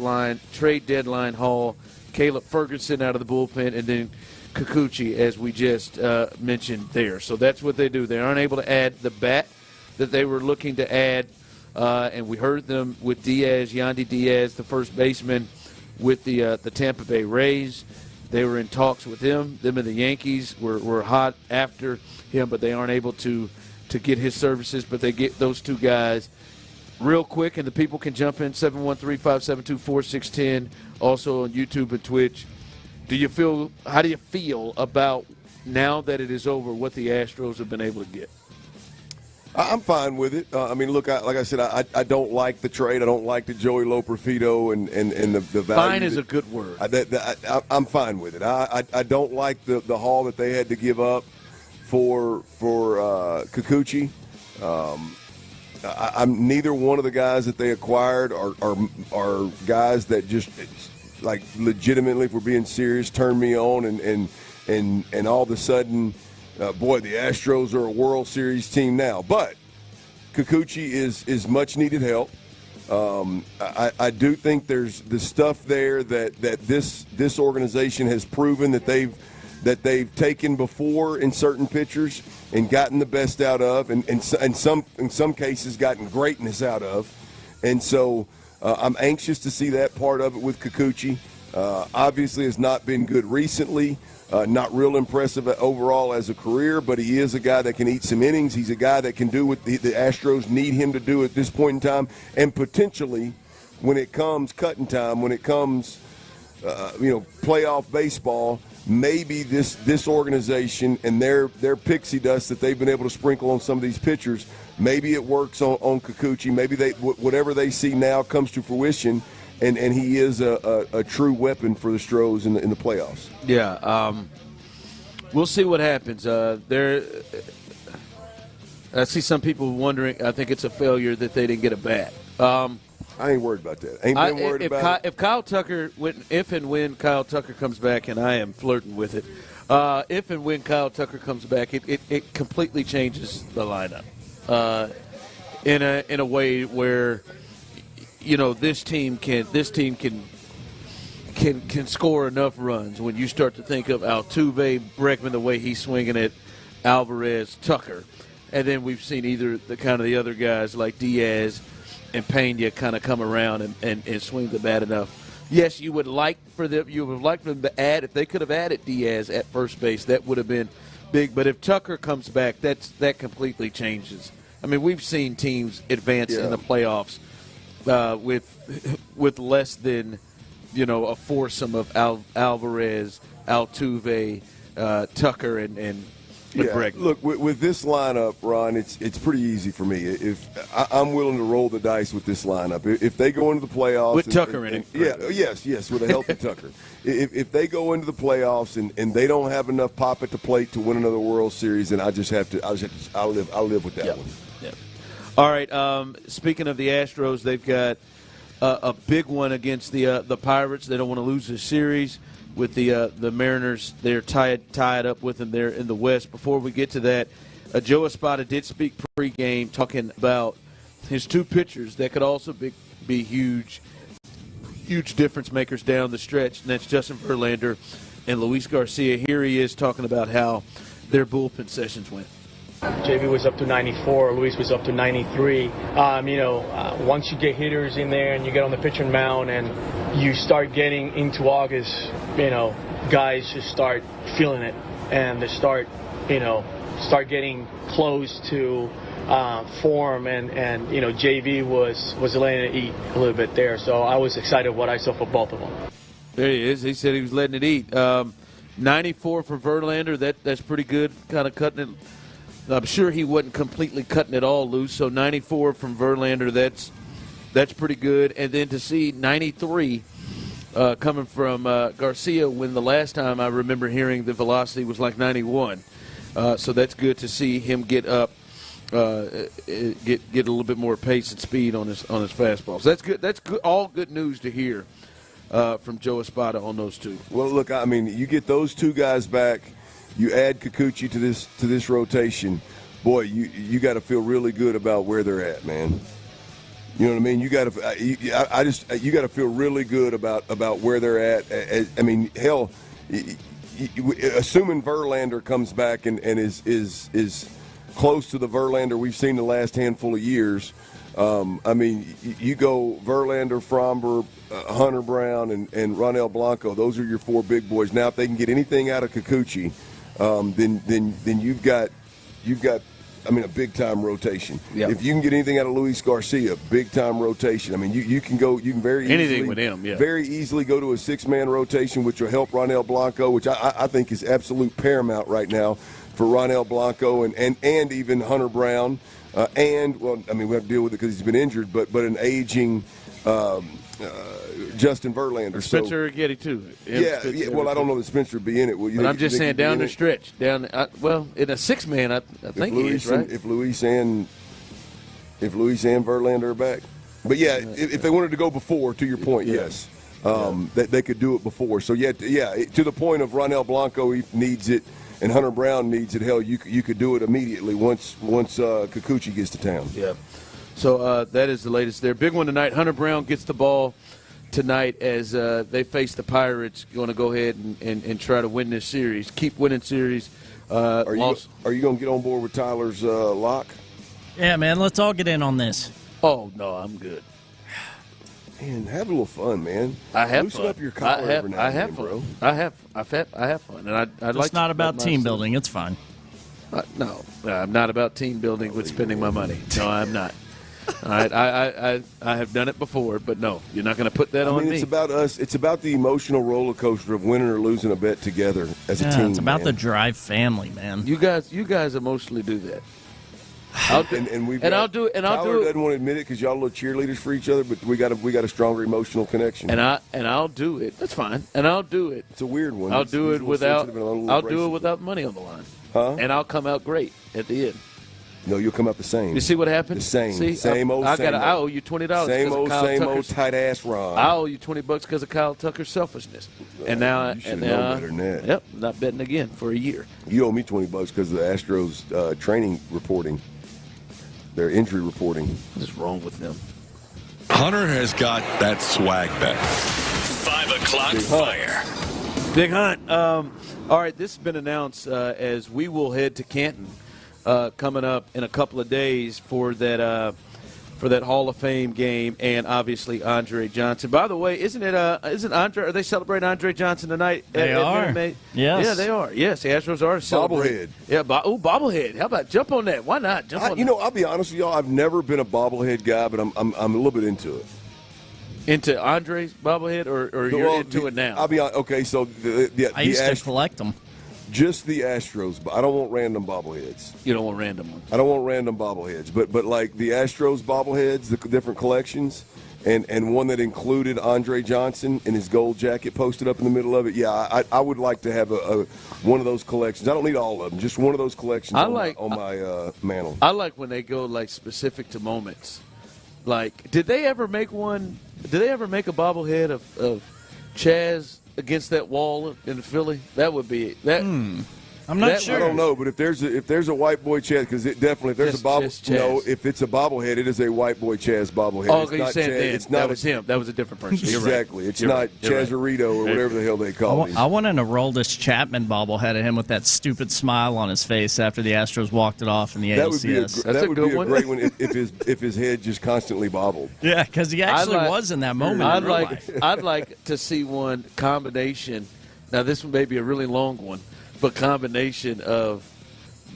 deadline haul. Caleb Ferguson out of the bullpen, and then Kikuchi, as we just mentioned there. So that's what they do. They aren't able to add the bat that they were looking to add. And we heard them with Yandy Diaz, the first baseman with the Tampa Bay Rays. They were in talks with him. Them and the Yankees were hot after him, but they aren't able to get his services. But they get those two guys real quick, and the people can jump in, 713-572-4610, also on YouTube and Twitch. How do you feel about, now that it is over, what the Astros have been able to get? I'm fine with it. I mean, look, like I said, I don't like the trade. I don't like the Joey Loperfido and the value. Fine is a good word. I'm fine with it. I don't like the haul that they had to give up for Kikuchi. I'm neither one of the guys that they acquired are guys that just, like, legitimately, if we're being serious, turn me on and all of a sudden, boy, the Astros are a World Series team now. But Kikuchi is much needed help. I do think there's the stuff there that this organization has proven that they've taken before in certain pitchers and gotten the best out of, and in some cases gotten greatness out of. And so I'm anxious to see that part of it with Kikuchi. Obviously has not been good recently. Not real impressive overall as a career, but he is a guy that can eat some innings. He's a guy that can do what the Astros need him to do at this point in time. And potentially, when it comes cutting time, when it comes, playoff baseball, maybe this organization and their pixie dust that they've been able to sprinkle on some of these pitchers, maybe it works on Kikuchi. Maybe whatever they see now comes to fruition. And he is a true weapon for the Stros in the playoffs. Yeah, we'll see what happens. I see some people wondering. I think it's a failure that they didn't get a bat. I ain't worried about that. Ain't been worried about it. If Kyle Tucker, if and when Kyle Tucker comes back, and I am flirting with it, if and when Kyle Tucker comes back, it completely changes the lineup in a way where. This team can score enough runs when you start to think of Altuve, Bregman, the way he's swinging it, Alvarez, Tucker, and then we've seen either the other guys like Diaz and Pena kind of come around and swing the bat enough. Yes, you would like for them to add, if they could have added Diaz at first base, that would have been big. But if Tucker comes back, that completely changes. I mean, we've seen teams advance in the playoffs. With less than, a foursome of Alvarez, Altuve, Tucker, and Bregman. Look, with this lineup, Ron, it's pretty easy for me. If I'm willing to roll the dice with this lineup, if they go into the playoffs with Tucker in it, yes, with a healthy Tucker. If they go into the playoffs and they don't have enough pop at the plate to win another World Series, then I'll live with that one. Yeah. All right. Speaking of the Astros, they've got a big one against the Pirates. They don't want to lose this series with the Mariners. They're tied up with them there in the West. Before we get to that, Joe Espada did speak pregame talking about his two pitchers that could also be huge difference makers down the stretch, and that's Justin Verlander and Luis Garcia. Here he is talking about how their bullpen sessions went. JV was up to 94, Luis was up to 93. Once you get hitters in there and you get on the pitching mound and you start getting into August, guys just start feeling it and they start getting close to form and JV was letting it eat a little bit there. So I was excited what I saw for both of them. There he is. He said he was letting it eat. 94 for Verlander. That's pretty good. Kind of cutting it. I'm sure he wasn't completely cutting it all loose. So 94 from Verlander, that's pretty good. And then to see 93 coming from Garcia, when the last time I remember hearing the velocity was like 91. So that's good to see him get up, get a little bit more pace and speed on his fastballs. That's good. That's good. All good news to hear from Joe Espada on those two. Well, look, I mean, you get those two guys back. You add Kikuchi to this rotation, boy. You got to feel really good about where they're at, man. You know what I mean? You got to you got to feel really good about where they're at. I mean, hell, assuming Verlander comes back and is close to the Verlander we've seen the last handful of years. I mean, you go Verlander, Fromber, Hunter Brown, and Ronel Blanco. Those are your four big boys. Now, if they can get anything out of Kikuchi, then you've got a big time rotation. Yep. If you can get anything out of Luis Garcia, big time rotation. I mean, you can very easily anything with him. Yeah. Very easily go to a 6-man rotation, which will help Ronel Blanco, which I think is absolute paramount right now for Ronel Blanco and even Hunter Brown. We have to deal with it because he's been injured, but an aging Justin Verlander. Spencer Getty, too. Well, I don't know that Spencer would be in it. But I'm just saying down the stretch. In a 6-man, I think he is, right? If Luis and Verlander are back. But, if they wanted to go before, to your point, yes. They could do it before. So, to the point of Ronel Blanco, he needs it, and Hunter Brown needs it. Hell, you could do it immediately once Kikuchi gets to town. Yeah. So that is the latest there. Big one tonight. Hunter Brown gets the ball tonight as they face the Pirates. Going to go ahead and try to win this series. Keep winning series. Are you going to get on board with Tyler's lock? Yeah, man. Let's all get in on this. Oh, no, I'm good. Man, have a little fun, man. I have Loosen fun. up your collar every now I and have then, fun. bro. I have fun, and I'd It's like. not to about team building. It's fine. No, I'm not about team building with spending my money. No, I'm not. All right, I have done it before, but no, you're not going to put that on me. It's about us. It's about the emotional roller coaster of winning or losing a bet together as a team. It's about the drive family, man. You guys emotionally do that. I'll do it. Tyler doesn't want to admit it because y'all little cheerleaders for each other, but we got a stronger emotional connection. And I'll do it. That's fine. And I'll do it. It's a weird one. I'll do it without money on the line. Huh? And I'll come out great at the end. No, you'll come out the same. You see what happened? The same. See, same old. I owe you $20. Same old tight ass Ron. I owe you $20 because of Kyle Tucker's selfishness. And now, you should know better than that. Yep, not betting again for a year. You owe me $20 because of the Astros training reporting, their injury reporting. What is wrong with them? Hunter has got that swag back. 5 o'clock fire. Big Hunt. All right, this has been announced as we will head to Canton coming up in a couple of days for that Hall of Fame game, and obviously Andre Johnson. By the way, isn't Andre? Are they celebrating Andre Johnson tonight? They are. Yes. Yeah, they are. Yes, the Astros are celebrating. Bobblehead. Yeah. Bobblehead. How about jump on that? Why not jump on that? I'll be honest with y'all. I've never been a bobblehead guy, but I'm a little bit into it. Into Andre's bobblehead, or you're into it now? I'll be okay. So I used to collect them. Just the Astros, but I don't want random bobbleheads. You don't want random ones. I don't want random bobbleheads, but like the Astros bobbleheads, the different collections, and one that included Andre Johnson and his gold jacket posted up in the middle of it. Yeah, I would like to have a one of those collections. I don't need all of them, just one of those collections on my mantle. I like when they go like specific to moments. Like, did they ever make one? Did they ever make a bobblehead of Chaz against that wall in Philly? That would be that. I'm not sure. I don't know, but if there's a white boy Chaz, because it definitely if it's a bobblehead, it is a white boy Chaz bobblehead. Oh, you're saying that was him. That was a different person. You're exactly. Right. It's not Chazarito or whatever the hell they call it. I wanted a Roldis Chapman bobblehead of him with that stupid smile on his face after the Astros walked it off in the ALCS. That would be a great one if his head just constantly bobbled. Yeah, because he actually was in that moment. I'd like to see one combination. Now this one may be a really long one. But combination of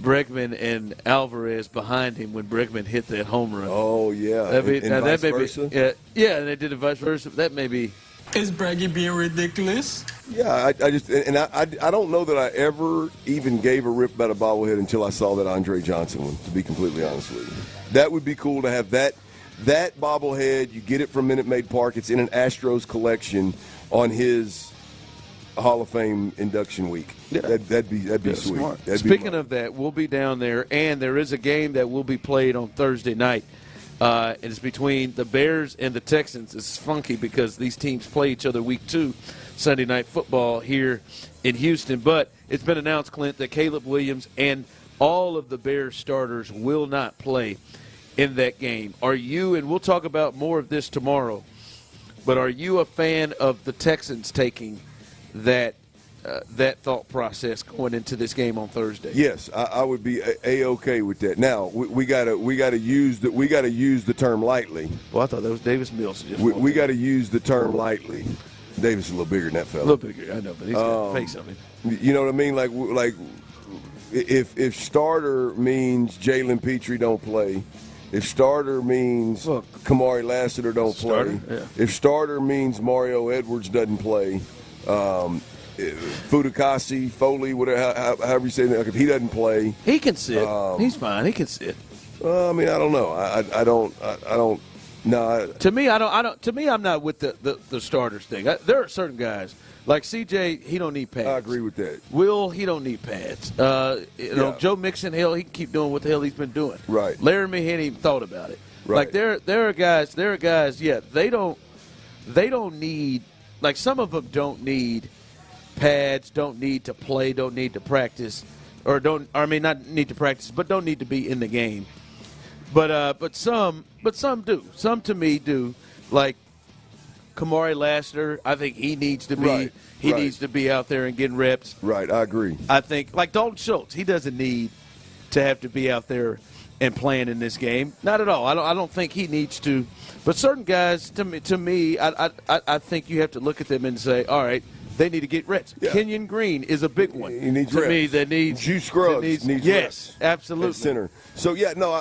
Bregman and Alvarez behind him when Bregman hit that home run. Oh yeah, and vice versa. And they did it vice versa. That may be. Is Breggy being ridiculous? Yeah, I don't know that I ever even gave a rip about a bobblehead until I saw that Andre Johnson one. To be completely honest with you, that would be cool to have that bobblehead. You get it from Minute Maid Park. It's in an Astros collection on his Hall of Fame induction week. Yeah. That'd be sweet. Speaking of that, we'll be down there, and there is a game that will be played on Thursday night. It's between the Bears and the Texans. It's funky because these teams play each other week 2, Sunday Night Football here in Houston. But it's been announced, Clint, that Caleb Williams and all of the Bears starters will not play in that game. Are you, and we'll talk about more of this tomorrow, but are you a fan of the Texans taking that thought process going into this game on Thursday? Yes, I would be a-okay with that. Now we gotta use the term lightly. Well, I thought that was Davis Mills. We got to use the term lightly. Davis is a little bigger than that fella. A little bigger, I know, but he's got a face on him. You know what I mean? Like if starter means Jalen Petrie don't play. If starter means Kamari Lassiter don't play. Yeah. If starter means Mario Edwards doesn't play. Fudukasi, Foley, whatever, however you say that, if he doesn't play, he can sit. He's fine. He can sit. I mean, I don't know. I don't. No. To me, I'm not with the starters thing. There are certain guys like CJ. He don't need pads. I agree with that. Will, he don't need pads. Joe Mixon, hell, he can keep doing what the hell he's been doing. Right. Laramie hadn't even thought about it. Right. Like there are guys. Yeah, they don't need. Like, some of them don't need pads, don't need to play, don't need to practice, not need to practice, but don't need to be in the game. But some do. Some to me do. Like Kamari Lassiter, I think he needs to be needs to be out there and getting reps. Right, I agree. I think like Dalton Schultz, he doesn't need to have to be out there and playing in this game. Not at all. I don't think he needs to. But certain guys, to me, I think you have to look at them and say, all right, they need to get reps. Yeah. Kenyon Green is a big one. He needs to reps. me. That needs Juice Scruggs needs yes, reps. Absolutely. At center. So yeah, no,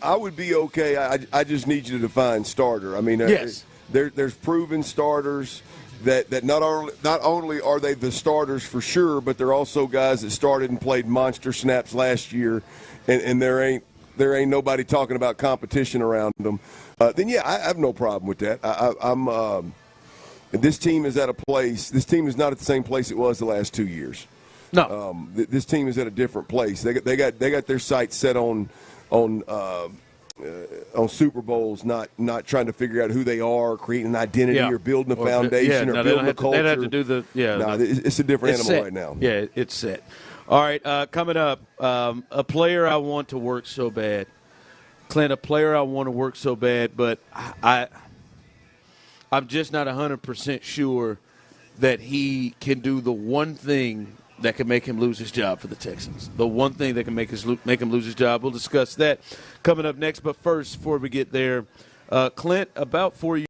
I would be okay. I just need you to define starter. I mean, yes. There's proven starters that not only are they the starters for sure, but they're also guys that started and played monster snaps last year, and there ain't nobody talking about competition around them. Then yeah, I have no problem with that. This team is at a place. This team is not at the same place it was the last 2 years. No, this team is at a different place. They got their sights set on Super Bowls, not trying to figure out who they are, creating an identity, or building a foundation, or building a culture. They have to do the it's a different animal set right now. Yeah, it's set. All right, coming up, a player I want to work so bad, Clint. A player I want to work so bad, but I'm just not 100% sure that he can do the one thing that can make him lose his job for the Texans. The one thing that can make him lose his job. We'll discuss that coming up next. But first, before we get there, Clint, about 4 years.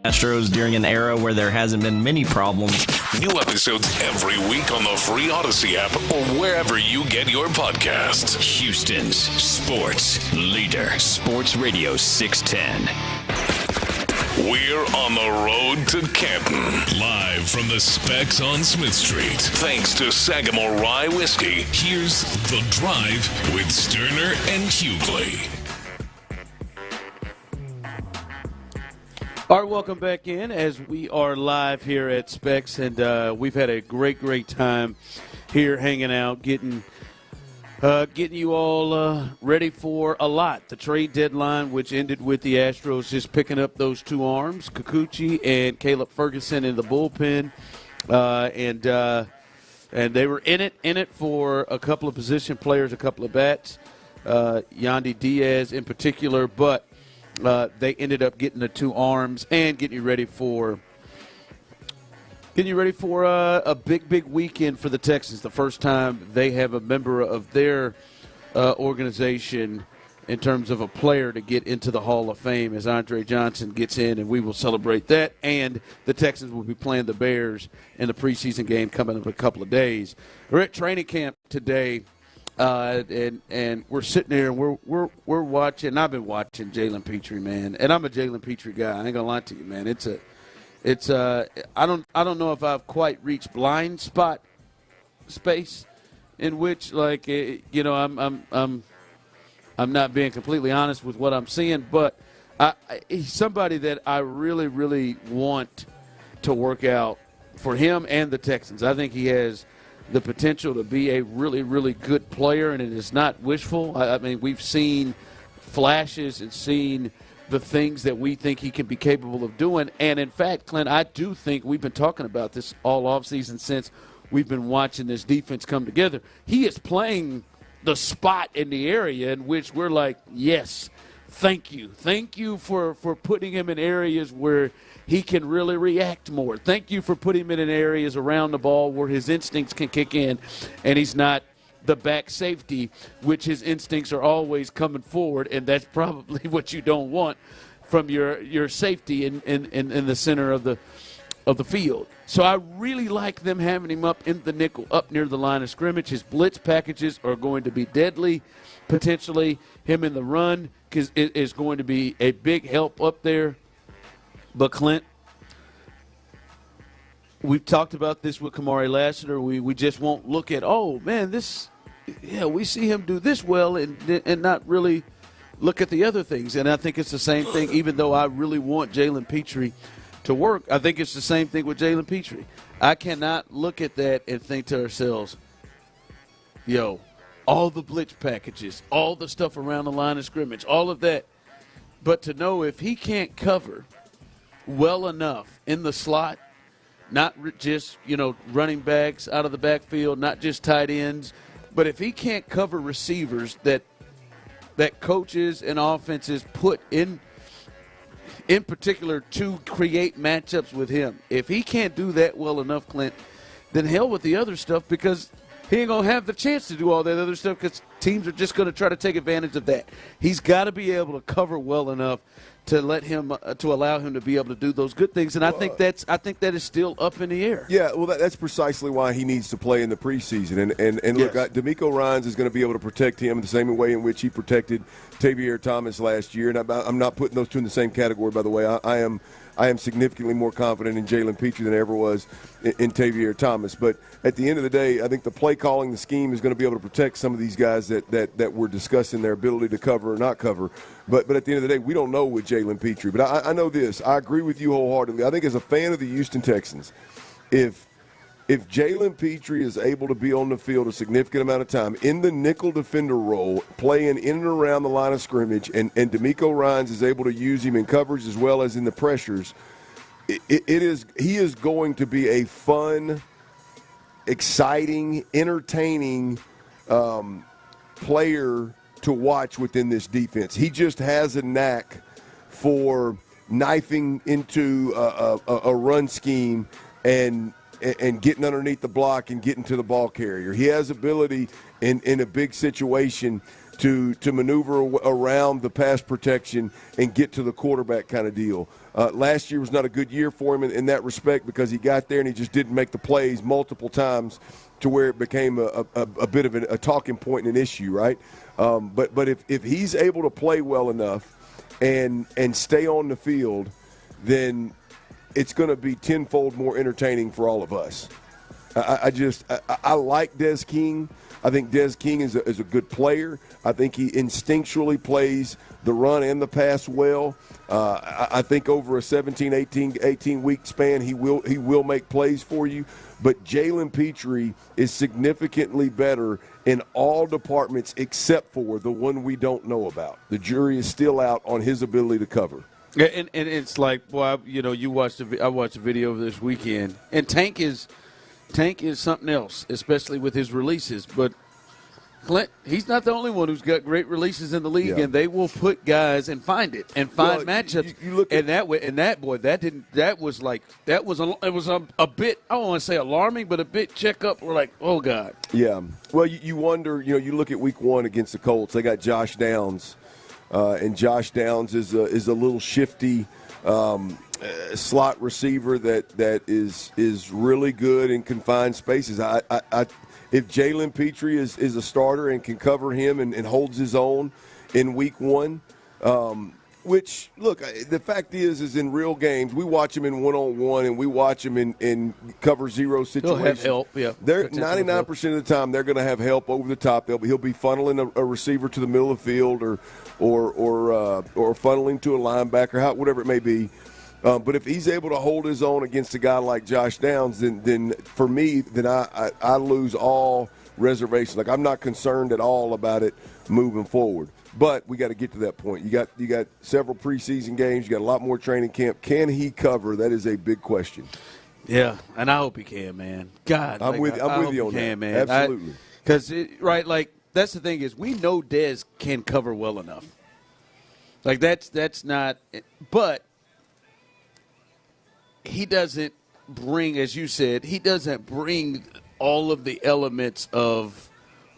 Astros during an era where there hasn't been many problems. New episodes every week on the free Odyssey app or wherever you get your podcasts. Houston's sports leader, Sports Radio 610. We're on the road to Canton. Live from the Specs on Smith Street. Thanks to Sagamore Rye Whiskey. Here's The Drive with Stoerner and Hughley. All right, welcome back in as we are live here at Specs, and we've had a great time here hanging out, getting you all ready for a lot. The trade deadline, which ended with the Astros just picking up those two arms, Kikuchi and Caleb Ferguson in the bullpen, and And they were in it for a couple of position players, a couple of bats, Yandy Diaz in particular, but they ended up getting the 2 arms and getting you ready for a big weekend for the Texans. The first time they have a member of their organization in terms of a player to get into the Hall of Fame as Andre Johnson gets in, and we will celebrate that. And the Texans will be playing the Bears in the preseason game coming up in a couple of days. We're at training camp today, and we're sitting there and we're watching. I've been watching Jalen Petrie, man, and I'm a Jalen Petrie guy. I ain't gonna lie to you, man. I don't know if I've quite reached blind spot space in which, like, I'm not being completely honest with what I'm seeing, but he's somebody that I really, really want to work out for him and the Texans. I think he has the potential to be a really, really good player, and it is not wishful. I mean, we've seen flashes and seen the things that we think he can be capable of doing. And, in fact, Clint, I do think we've been talking about this all offseason since we've been watching this defense come together. He is playing – the spot in the area in which we're like, yes, thank you for putting him in areas where he can really react more. Thank you for putting him in areas around the ball where his instincts can kick in, and he's not the back safety, which his instincts are always coming forward, and that's probably what you don't want from your safety in the center of the field. So I really like them having him up in the nickel, up near the line of scrimmage. His blitz packages are going to be deadly, potentially. Him in the run is going to be a big help up there. But, Clint, we've talked about this with Kamari Lassiter. We just won't look at, oh, man, we see him do this well and not really look at the other things. And I think it's the same thing, even though I really want Jalen Petrie to work. I think it's the same thing with Jalen Petrie. I cannot look at that and think to ourselves, all the blitz packages, all the stuff around the line of scrimmage, all of that. But to know if he can't cover well enough in the slot, not just, running backs out of the backfield, not just tight ends, but if he can't cover receivers that coaches and offenses put in particular to create matchups with him. If he can't do that well enough, Clint, then hell with the other stuff, because he ain't going to have the chance to do all that other stuff because teams are just going to try to take advantage of that. He's got to be able to cover well enough to let him to allow him to be able to do those good things, and I think that is still up in the air. Yeah, well, that's precisely why he needs to play in the preseason. And look, Yes. Denico Ryans is going to be able to protect him the same way in which he protected Tavier Thomas last year. And I'm not putting those two in the same category, by the way. I am significantly more confident in Jalen Petrie than I ever was in Tavier Thomas. But at the end of the day, I think the play calling, the scheme is going to be able to protect some of these guys that we're discussing their ability to cover or not cover. But at the end of the day, we don't know with Jalen Petrie. But I know this. I agree with you wholeheartedly. I think as a fan of the Houston Texans, if Jalen Petrie is able to be on the field a significant amount of time in the nickel defender role, playing in and around the line of scrimmage, and Denico Ryans is able to use him in coverage as well as in the pressures, he is going to be a fun, exciting, entertaining player to watch within this defense. He just has a knack for knifing into a run scheme and getting underneath the block and getting to the ball carrier. He has ability in a big situation to maneuver around the pass protection and get to the quarterback kind of deal. Last year was not a good year for him in that respect because he got there and he just didn't make the plays multiple times to where it became a bit of a talking point and an issue, right? But if he's able to play well enough and stay on the field, then it's going to be tenfold more entertaining for all of us. I like Des King. I think Des King is a good player. I think he instinctually plays the run and the pass well. I think over a 17, 18-week span, he will make plays for you. But Jalen Petrie is significantly better in all departments except for the one we don't know about. The jury is still out on his ability to cover. And it's like, boy, I watched a video of this weekend, and Tank is Tank is something else, especially with his releases. But Clint, he's not the only one who's got great releases in the league, and they will put guys and find it and find matchups. You look at that way, and that boy, that was a bit, I don't want to say alarming, but a bit checkup. We're like, oh God. Yeah. Well, you wonder. You look at Week 1 against the Colts. They got Josh Downs, and Josh Downs is a little shifty slot receiver that is really good in confined spaces. If Jalen Petrie is a starter and can cover him and holds his own in Week 1, which, look, the fact is in real games, we watch him in one-on-one and we watch him in cover zero situations. He'll have help, yeah. They're 99% of the time they're going to have help over the top. He'll be funneling a receiver to the middle of the field or funneling to a linebacker, whatever it may be. But if he's able to hold his own against a guy like Josh Downs, then for me, I lose all reservations. Like, I'm not concerned at all about it moving forward. But we got to get to that point. You got several preseason games. You got a lot more training camp. Can he cover? That is a big question. Yeah, and I hope he can, man. God, I'm with you on that, man. Absolutely. Because that's the thing is we know Dez can cover well enough. Like that's not, but he doesn't bring, as you said, he doesn't bring all of the elements of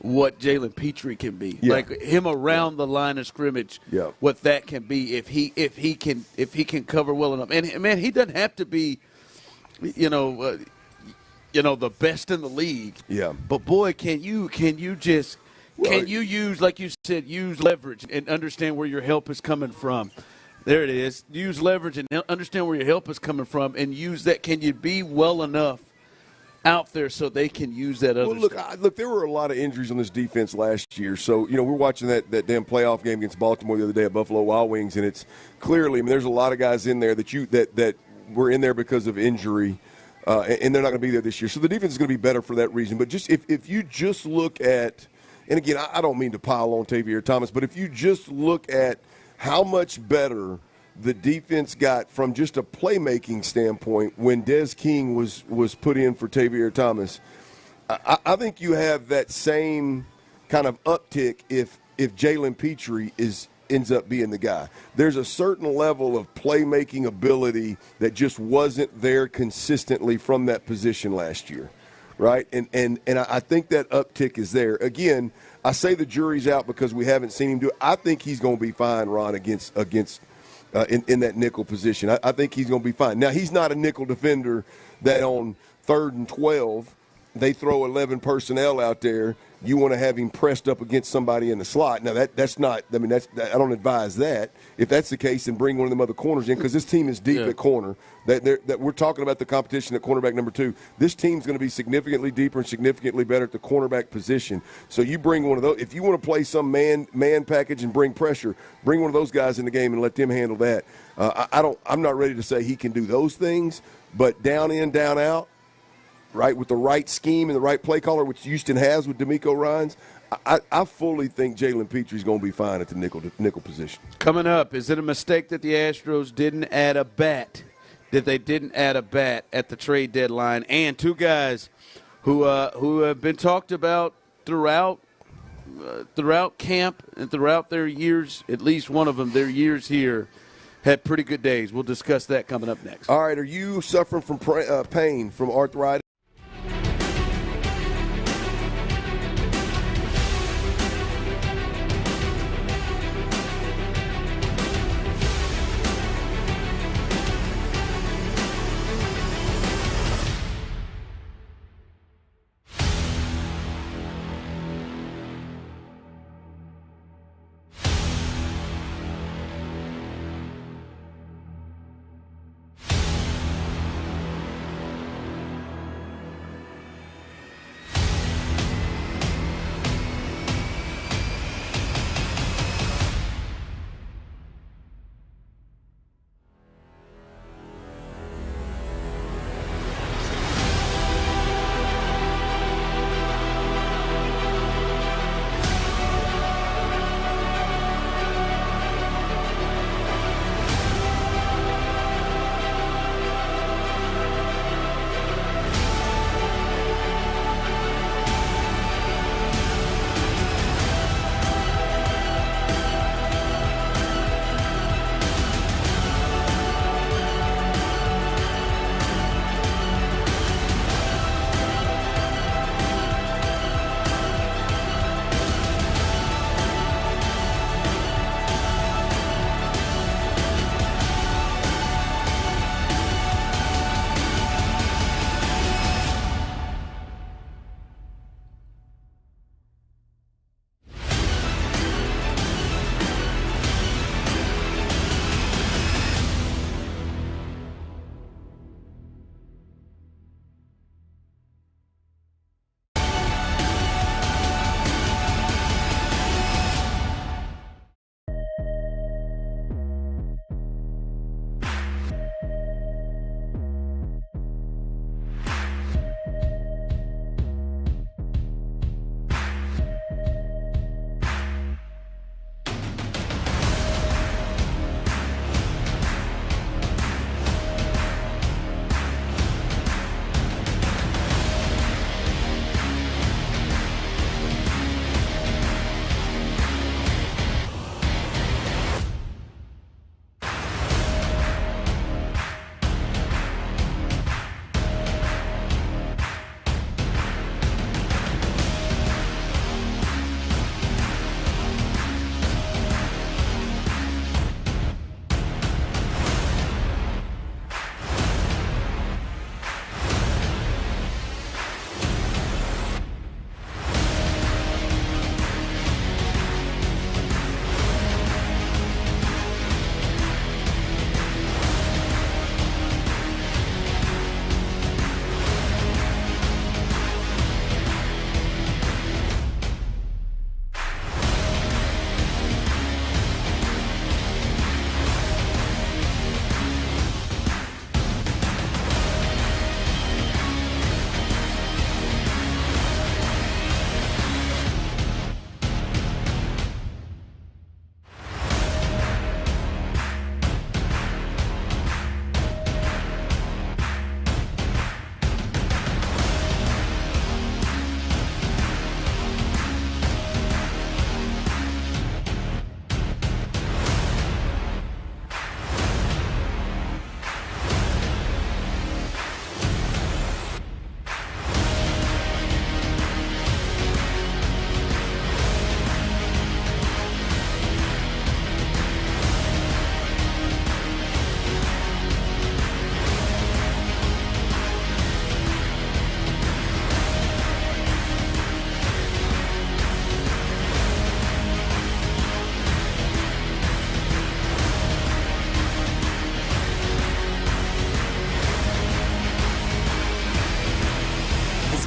what Jalen Petrie can be. Yeah. Like him around the line of scrimmage, what that can be if he can cover well enough. And man, he doesn't have to be, the best in the league. Yeah. But boy, can you use, like you said, use leverage and understand where your help is coming from. There it is. Use leverage and understand where your help is coming from and use that. Can you be well enough out there so they can use that other stuff? Look, there were a lot of injuries on this defense last year. So, we're watching that damn playoff game against Baltimore the other day at Buffalo Wild Wings, and it's clearly, there's a lot of guys in there that were in there because of injury, and they're not going to be there this year. So the defense is going to be better for that reason. But just if you just look at, and again, I don't mean to pile on Tavier Thomas, but if you just look at how much better the defense got from just a playmaking standpoint when Des King was put in for Tavier Thomas, I think you have that same kind of uptick if Jalen Petrie ends up being the guy. There's a certain level of playmaking ability that just wasn't there consistently from that position last year, right? And I think that uptick is there. Again, I say the jury's out because we haven't seen him do it. I think he's going to be fine, Ron, against in that nickel position. I think he's going to be fine. Now, he's not a nickel defender that on 3rd and 12 they throw 11 personnel out there. You want to have him pressed up against somebody in the slot. Now, that's not – I don't advise that. If that's the case, then bring one of them other corners in because this team is deep at corner. That we're talking about the competition at cornerback number 2. This team's going to be significantly deeper and significantly better at the cornerback position. So you bring one of those – if you want to play some man package and bring pressure, bring one of those guys in the game and let them handle that. I'm not ready to say he can do those things, but down in, down out, right, with the right scheme and the right play caller, which Houston has with Denico Ryans, I fully think Jalen Petrie's going to be fine at the nickel position. Coming up, is it a mistake that the Astros didn't add a bat? That they didn't add a bat at the trade deadline? And two guys who have been talked about throughout camp and throughout their years, at least one of them, their years here, had pretty good days. We'll discuss that coming up next. All right, are you suffering from pain, from arthritis?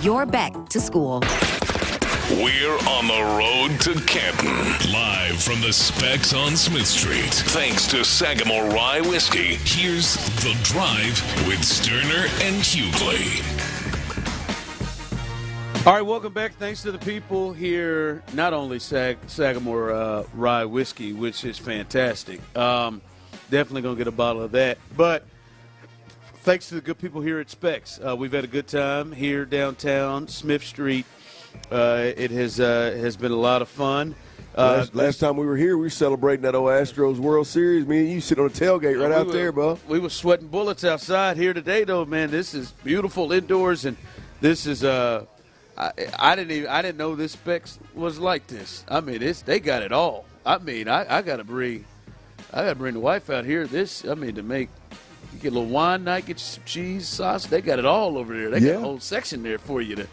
you're back to school. We're on the road to Canton. Live from the Specs on Smith Street. Thanks to Sagamore Rye Whiskey. Here's The Drive with Stoerner and Hughley. All right, welcome back. Thanks to the people here, not only Sagamore Rye Whiskey, which is fantastic. Definitely going to get a bottle of that. But thanks to the good people here at Specs. We've had a good time here downtown, Smith Street. It has been a lot of fun. Last time we were here, we were celebrating that old Astros World Series. Me and you sit on the tailgate right out there, bro. We were sweating bullets outside here today, though, man. This is beautiful indoors, and this is I didn't know this Specs was like this. I mean, they got it all. I mean, I gotta bring the wife out here. To make you get a little wine night, get you some cheese, sauce. They got it all over there. They got a whole section there for you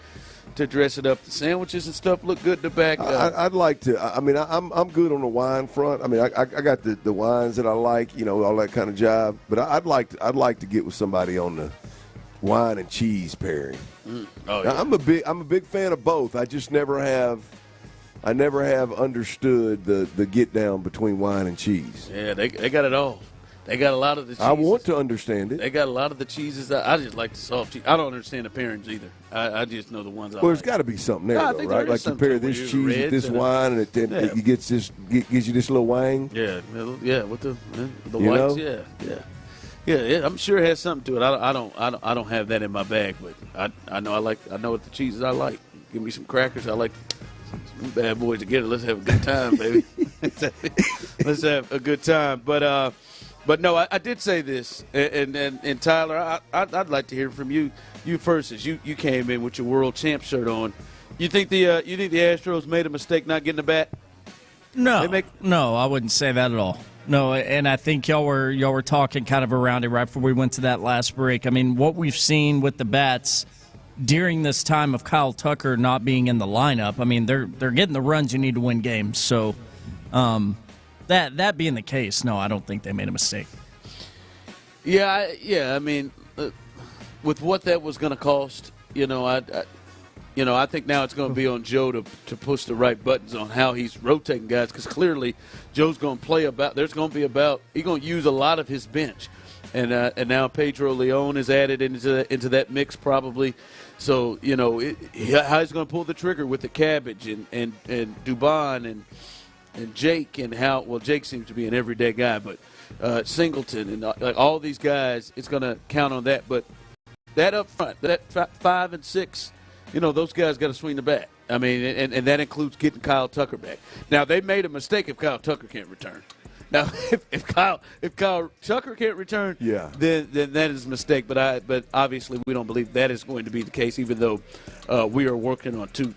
to dress it up. The sandwiches and stuff look good in the back. I'd like to. I mean, I'm good on the wine front. I mean, I got the wines that I like, all that kind of jive. But I'd like to get with somebody on the wine and cheese pairing. Oh, yeah. I'm a big fan of both. I just never have understood the get down between wine and cheese. Yeah, they got it all. They got a lot of the cheeses. I want to understand it. They got a lot of the cheeses. I just like the soft cheese. I don't understand the pairings either. I just know the ones I like. There's got to be something there, though, right? Like you pair this cheese with this wine, and it gives you this little wang. Yeah, with the whites. Yeah. I'm sure it has something to it. I don't have that in my bag, but I know what the cheeses I like. Give me some crackers. I like some bad boys together. Let's have a good time, baby. Let's have a good time. But no, I did say this, and Tyler, I'd like to hear from you. You first, as you came in with your world champ shirt on. You think the Astros made a mistake not getting a bat? No, I wouldn't say that at all. No, and I think y'all were talking kind of around it right before we went to that last break. I mean, what we've seen with the bats during this time of Kyle Tucker not being in the lineup, I mean, they're getting the runs you need to win games. So, that being the case, no, I don't think they made a mistake. Yeah. I mean, with what that was going to cost, I think now it's going to be on Joe to push the right buttons on how he's rotating guys, because clearly Joe's going to play about. There's going to be he's going to use a lot of his bench, and now Pedro Leon is added into that mix probably. So how he's going to pull the trigger with the Cabbage and Dubon and Jake, and Jake seems to be an everyday guy, but Singleton and like all these guys, it's going to count on that. But that up front, that 5 and 6. Those guys got to swing the bat. I mean, and that includes getting Kyle Tucker back. Now, they made a mistake if Kyle Tucker can't return. Now, if Kyle Tucker can't return, then that is a mistake. But obviously we don't believe that is going to be the case, even though we are working on two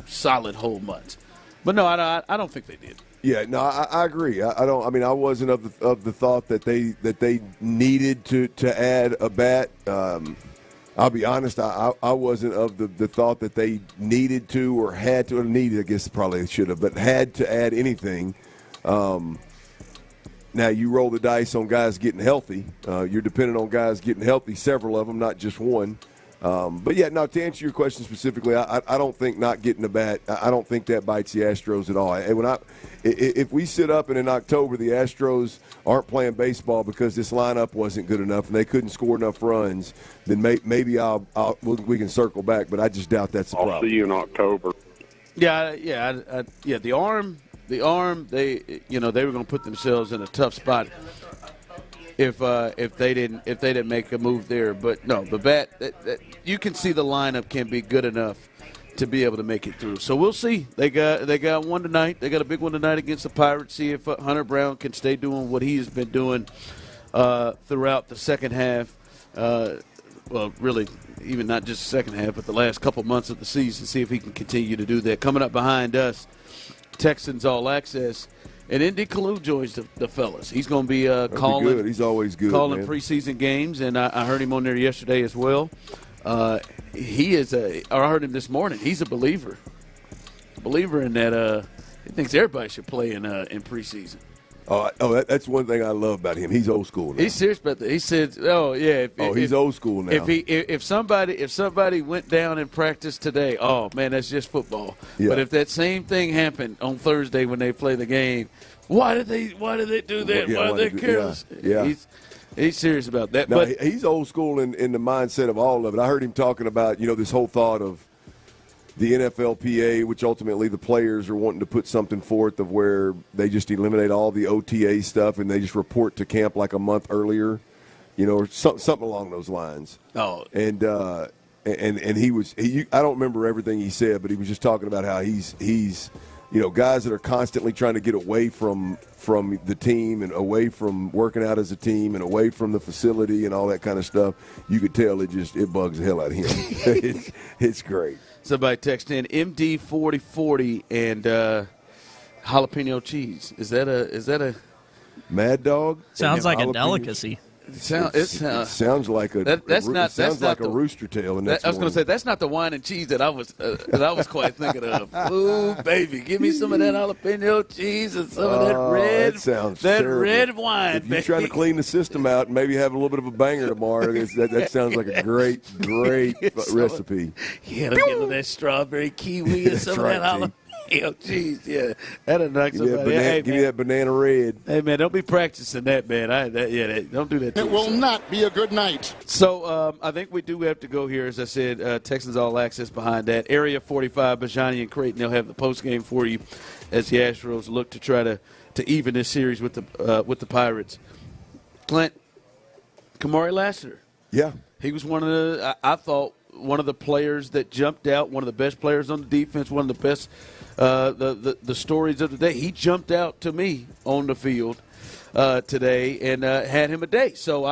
solid whole months. But no, I don't think they did. Yeah, no, I agree. I don't. I mean, I wasn't of the thought that they needed to add a bat. I'll be honest, I wasn't of the thought that they needed to or had to. Or needed, I guess probably should have, but had to add anything. Now, you roll the dice on guys getting healthy. You're dependent on guys getting healthy, several of them, not just one. But, yeah, now, to answer your question specifically, I don't think not getting a bat, I don't think that bites the Astros at all. And if we sit up and in October the Astros aren't playing baseball because this lineup wasn't good enough and they couldn't score enough runs, then maybe we can circle back. But I just doubt that's the problem. I'll see you in October. Yeah. The arm. They were going to put themselves in a tough spot if they didn't make a move there. But no, the bat. You can see the lineup can be good enough to be able to make it through. So we'll see. They got one tonight. They got a big one tonight against the Pirates. See if Hunter Brown can stay doing what he has been doing throughout the second half. Well, really, even not just the second half, but the last couple months of the season. See if he can continue to do that. Coming up behind us, Texans All Access. And Indy Kalu joins the fellas. He's going to be calling. Good. He's always good. Calling preseason games, and I heard him on there yesterday as well. He is I heard him this morning. He's a believer in that. He thinks everybody should play in preseason. That's one thing I love about him. He's old school now. He's serious about that. He said, "Oh yeah." He's old school now. If somebody went down in practice today, oh man, that's just football. Yeah. But if that same thing happened on Thursday when they play the game, why did they do that? Yeah, why are they careless? Yeah. He's serious about that. No, but he's old school in the mindset of all of it. I heard him talking about this whole thought of the NFLPA, which ultimately the players are wanting to put something forth of where they just eliminate all the OTA stuff and they just report to camp like a month earlier, or something along those lines. Oh, and I don't remember everything he said, but he was just talking about how he's guys that are constantly trying to get away from the team and away from working out as a team and away from the facility and all that kind of stuff. You could tell it bugs the hell out of him. It's great. Somebody text in MD4040 and jalapeno cheese. Is that a Mad Dog? Sounds like a delicacy. It sounds like a rooster tail. And I was going to say that's not the wine and cheese that I was quite thinking of. Ooh, baby, give me some of that jalapeno cheese and some of that red wine. If you're trying to clean the system out and maybe have a little bit of a banger tomorrow, that sounds like a great recipe. Yeah, let's get that strawberry kiwi and some of that jalapeno. Cheese, yeah, that'll knock somebody out. Give me that banana red. Hey, man, don't be practicing that, man. Don't do that. It will not be a good night. So I think we do have to go here. As I said, Texans All Access behind that. Area 45, Bijani and Creighton, they'll have the postgame for you as the Astros look to try to even this series with the Pirates. Clint, Kamari Lassiter. Yeah. He was one of the players that jumped out, one of the best players on the defense, one of the best the stories of the day. He jumped out to me on the field today and had him a day. So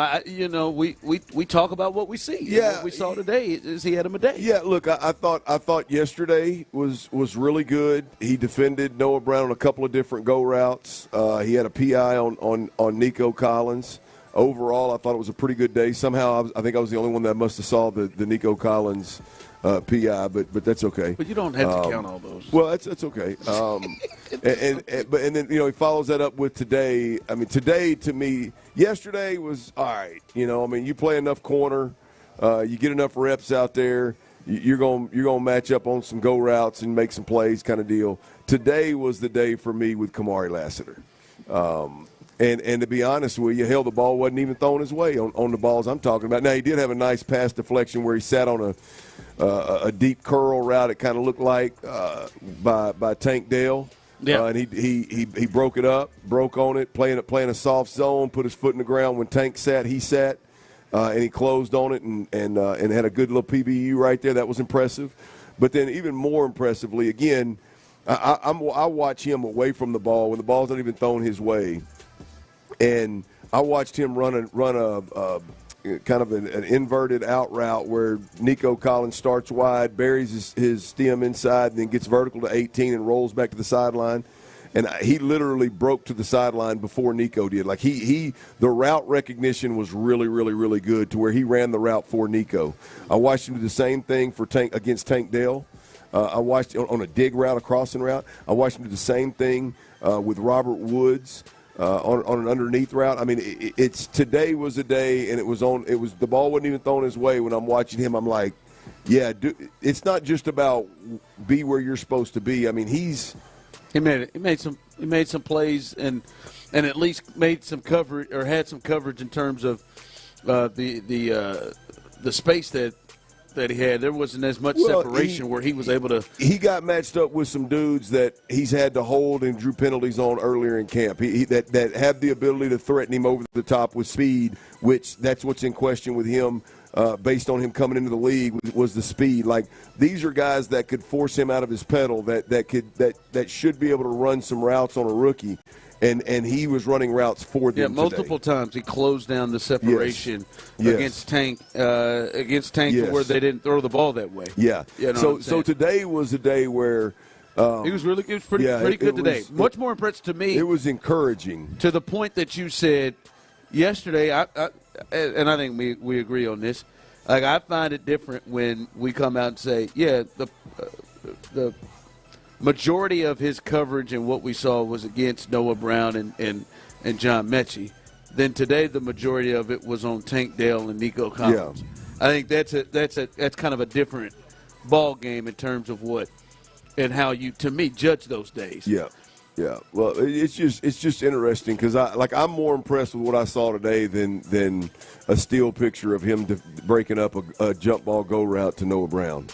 we talk about what we see. Yeah, what we saw today is he had him a day. Yeah, look, I thought yesterday was really good. He defended Noah Brown on a couple of different go routes. He had a PI on Nico Collins. Overall, I thought it was a pretty good day. Somehow, I think I was the only one that must have saw the Nico Collins PI, but that's okay. But you don't have to count all those. Well, that's okay. And then he follows that up with today. I mean, today to me, yesterday was all right. You play enough corner, you get enough reps out there, you're gonna match up on some go routes and make some plays, kind of deal. Today was the day for me with Kamari Lassiter. And to be honest with you, hell, the ball wasn't even thrown his way on the balls I'm talking about. Now, he did have a nice pass deflection where he sat on a deep curl route, it kind of looked like, by Tank Dell. Yeah. And he broke it up, broke on it, playing a soft zone, put his foot in the ground. When Tank sat, he sat, and he closed on it and had a good little PBU right there. That was impressive. But then even more impressively, again, I watch him away from the ball when the ball's not even thrown his way. And I watched him run a kind of an inverted out route where Nico Collins starts wide, buries his stem inside, and then gets vertical to 18 and rolls back to the sideline. And he literally broke to the sideline before Nico did. Like the route recognition was really, really, really good to where he ran the route for Nico. I watched him do the same thing against Tank Dell. I watched on a dig route, a crossing route. I watched him do the same thing with Robert Woods. On an underneath route. I mean, today was a day, and the ball wasn't even thrown his way. When I'm watching him, I'm like, yeah, it's not just about be where you're supposed to be. I mean, he made some plays and at least made some coverage or had some coverage in terms of the space that he had. There wasn't as much separation where he was able to. He got matched up with some dudes that he's had to hold and drew penalties on earlier in camp. That have the ability to threaten him over the top with speed, which that's what's in question with him. Based on him coming into the league was the speed. Like these are guys that could force him out of his pedal. That should be able to run some routes on a rookie. And he was running routes for them. Yeah, multiple times he closed down the separation against Tank to where they didn't throw the ball that way. Yeah. So today was a day where he was pretty good today. Much more impressive to me. It was encouraging to the point that you said yesterday. And I think we agree on this. Like I find it different when we come out and say, yeah, the majority of his coverage and what we saw was against Noah Brown and John Mechie, then today the majority of it was on Tank Dell and Nico Collins. Yeah. I think that's kind of a different ball game in terms of what and how you, to me, judge those days. Yeah. Yeah, well, it's just interesting because I'm more impressed with what I saw today than a still picture of him breaking up a jump ball go route to Noah Brown.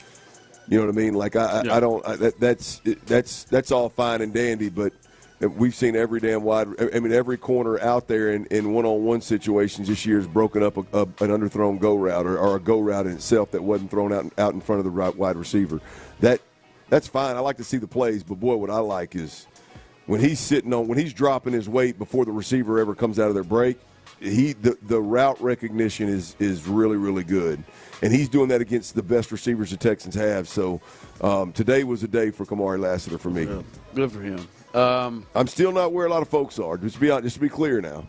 You know what I mean? Like I don't. That's all fine and dandy, but we've seen every every corner out there in one-on-one situations this year has broken up an underthrown go route or a go route in itself that wasn't thrown out in front of the right wide receiver. That's fine. I like to see the plays, but boy, what I like is when he's dropping his weight before the receiver ever comes out of their break, the route recognition is really, really good. And he's doing that against the best receivers the Texans have. So today was a day for Kamari Lassiter for me. Yeah, good for him. I'm still not where a lot of folks are. Just to be clear now.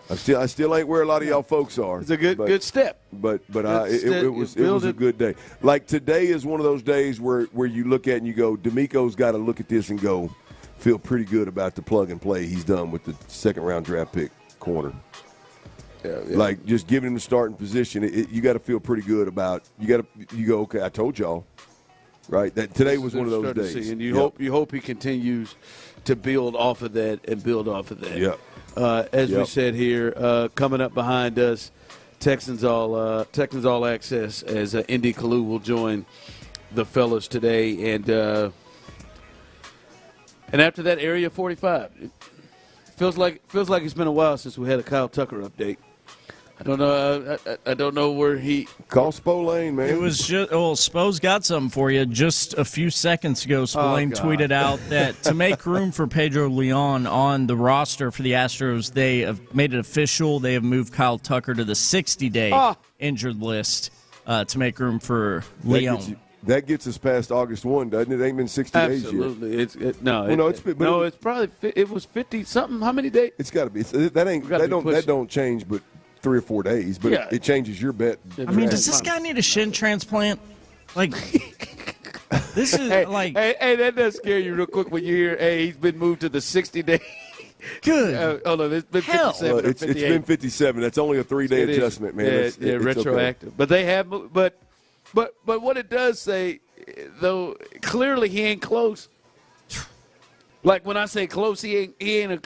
I still ain't where a lot of y'all folks are. It's a good step. But it was a good day. Like today is one of those days where you look at it and you go, Denico's got to look at this and go, feel pretty good about the plug and play he's done with the second-round draft pick corner. Yeah. Like just giving him the starting position, you got to feel pretty good about. You go, okay, I told y'all, right? That today was one of those days, and you hope he continues to build off of that and build off of that. Yeah. As we said here, coming up behind us, Texans all access as Indy Kalu will join the fellas today, and after that, Area 45. It feels like it's been a while since we had a Kyle Tucker update. I don't know. I don't know where he call Spolane, man. It was just Spo's got something for you. Just a few seconds ago, Spolane tweeted out that to make room for Pedro Leon on the roster for the Astros, they have made it official. They have moved Kyle Tucker to the 60-day injured list to make room for Leon. That gets us past August 1, doesn't it? It ain't been 60 days yet. Absolutely. It's probably it was 50 something. How many days? It's got to be. That don't change, but 3 or 4 days. But it changes your bet. I mean, does this guy need a shin transplant? Like, this is Hey, that does scare you real quick when you hear, hey, he's been moved to the 60-day. Good. Oh no, it's been 57 or 58. It's been 57. That's only a 3-day adjustment, man. It's retroactive. Okay. But they have, but what it does say, though, clearly he ain't close. Like when I say close, he ain't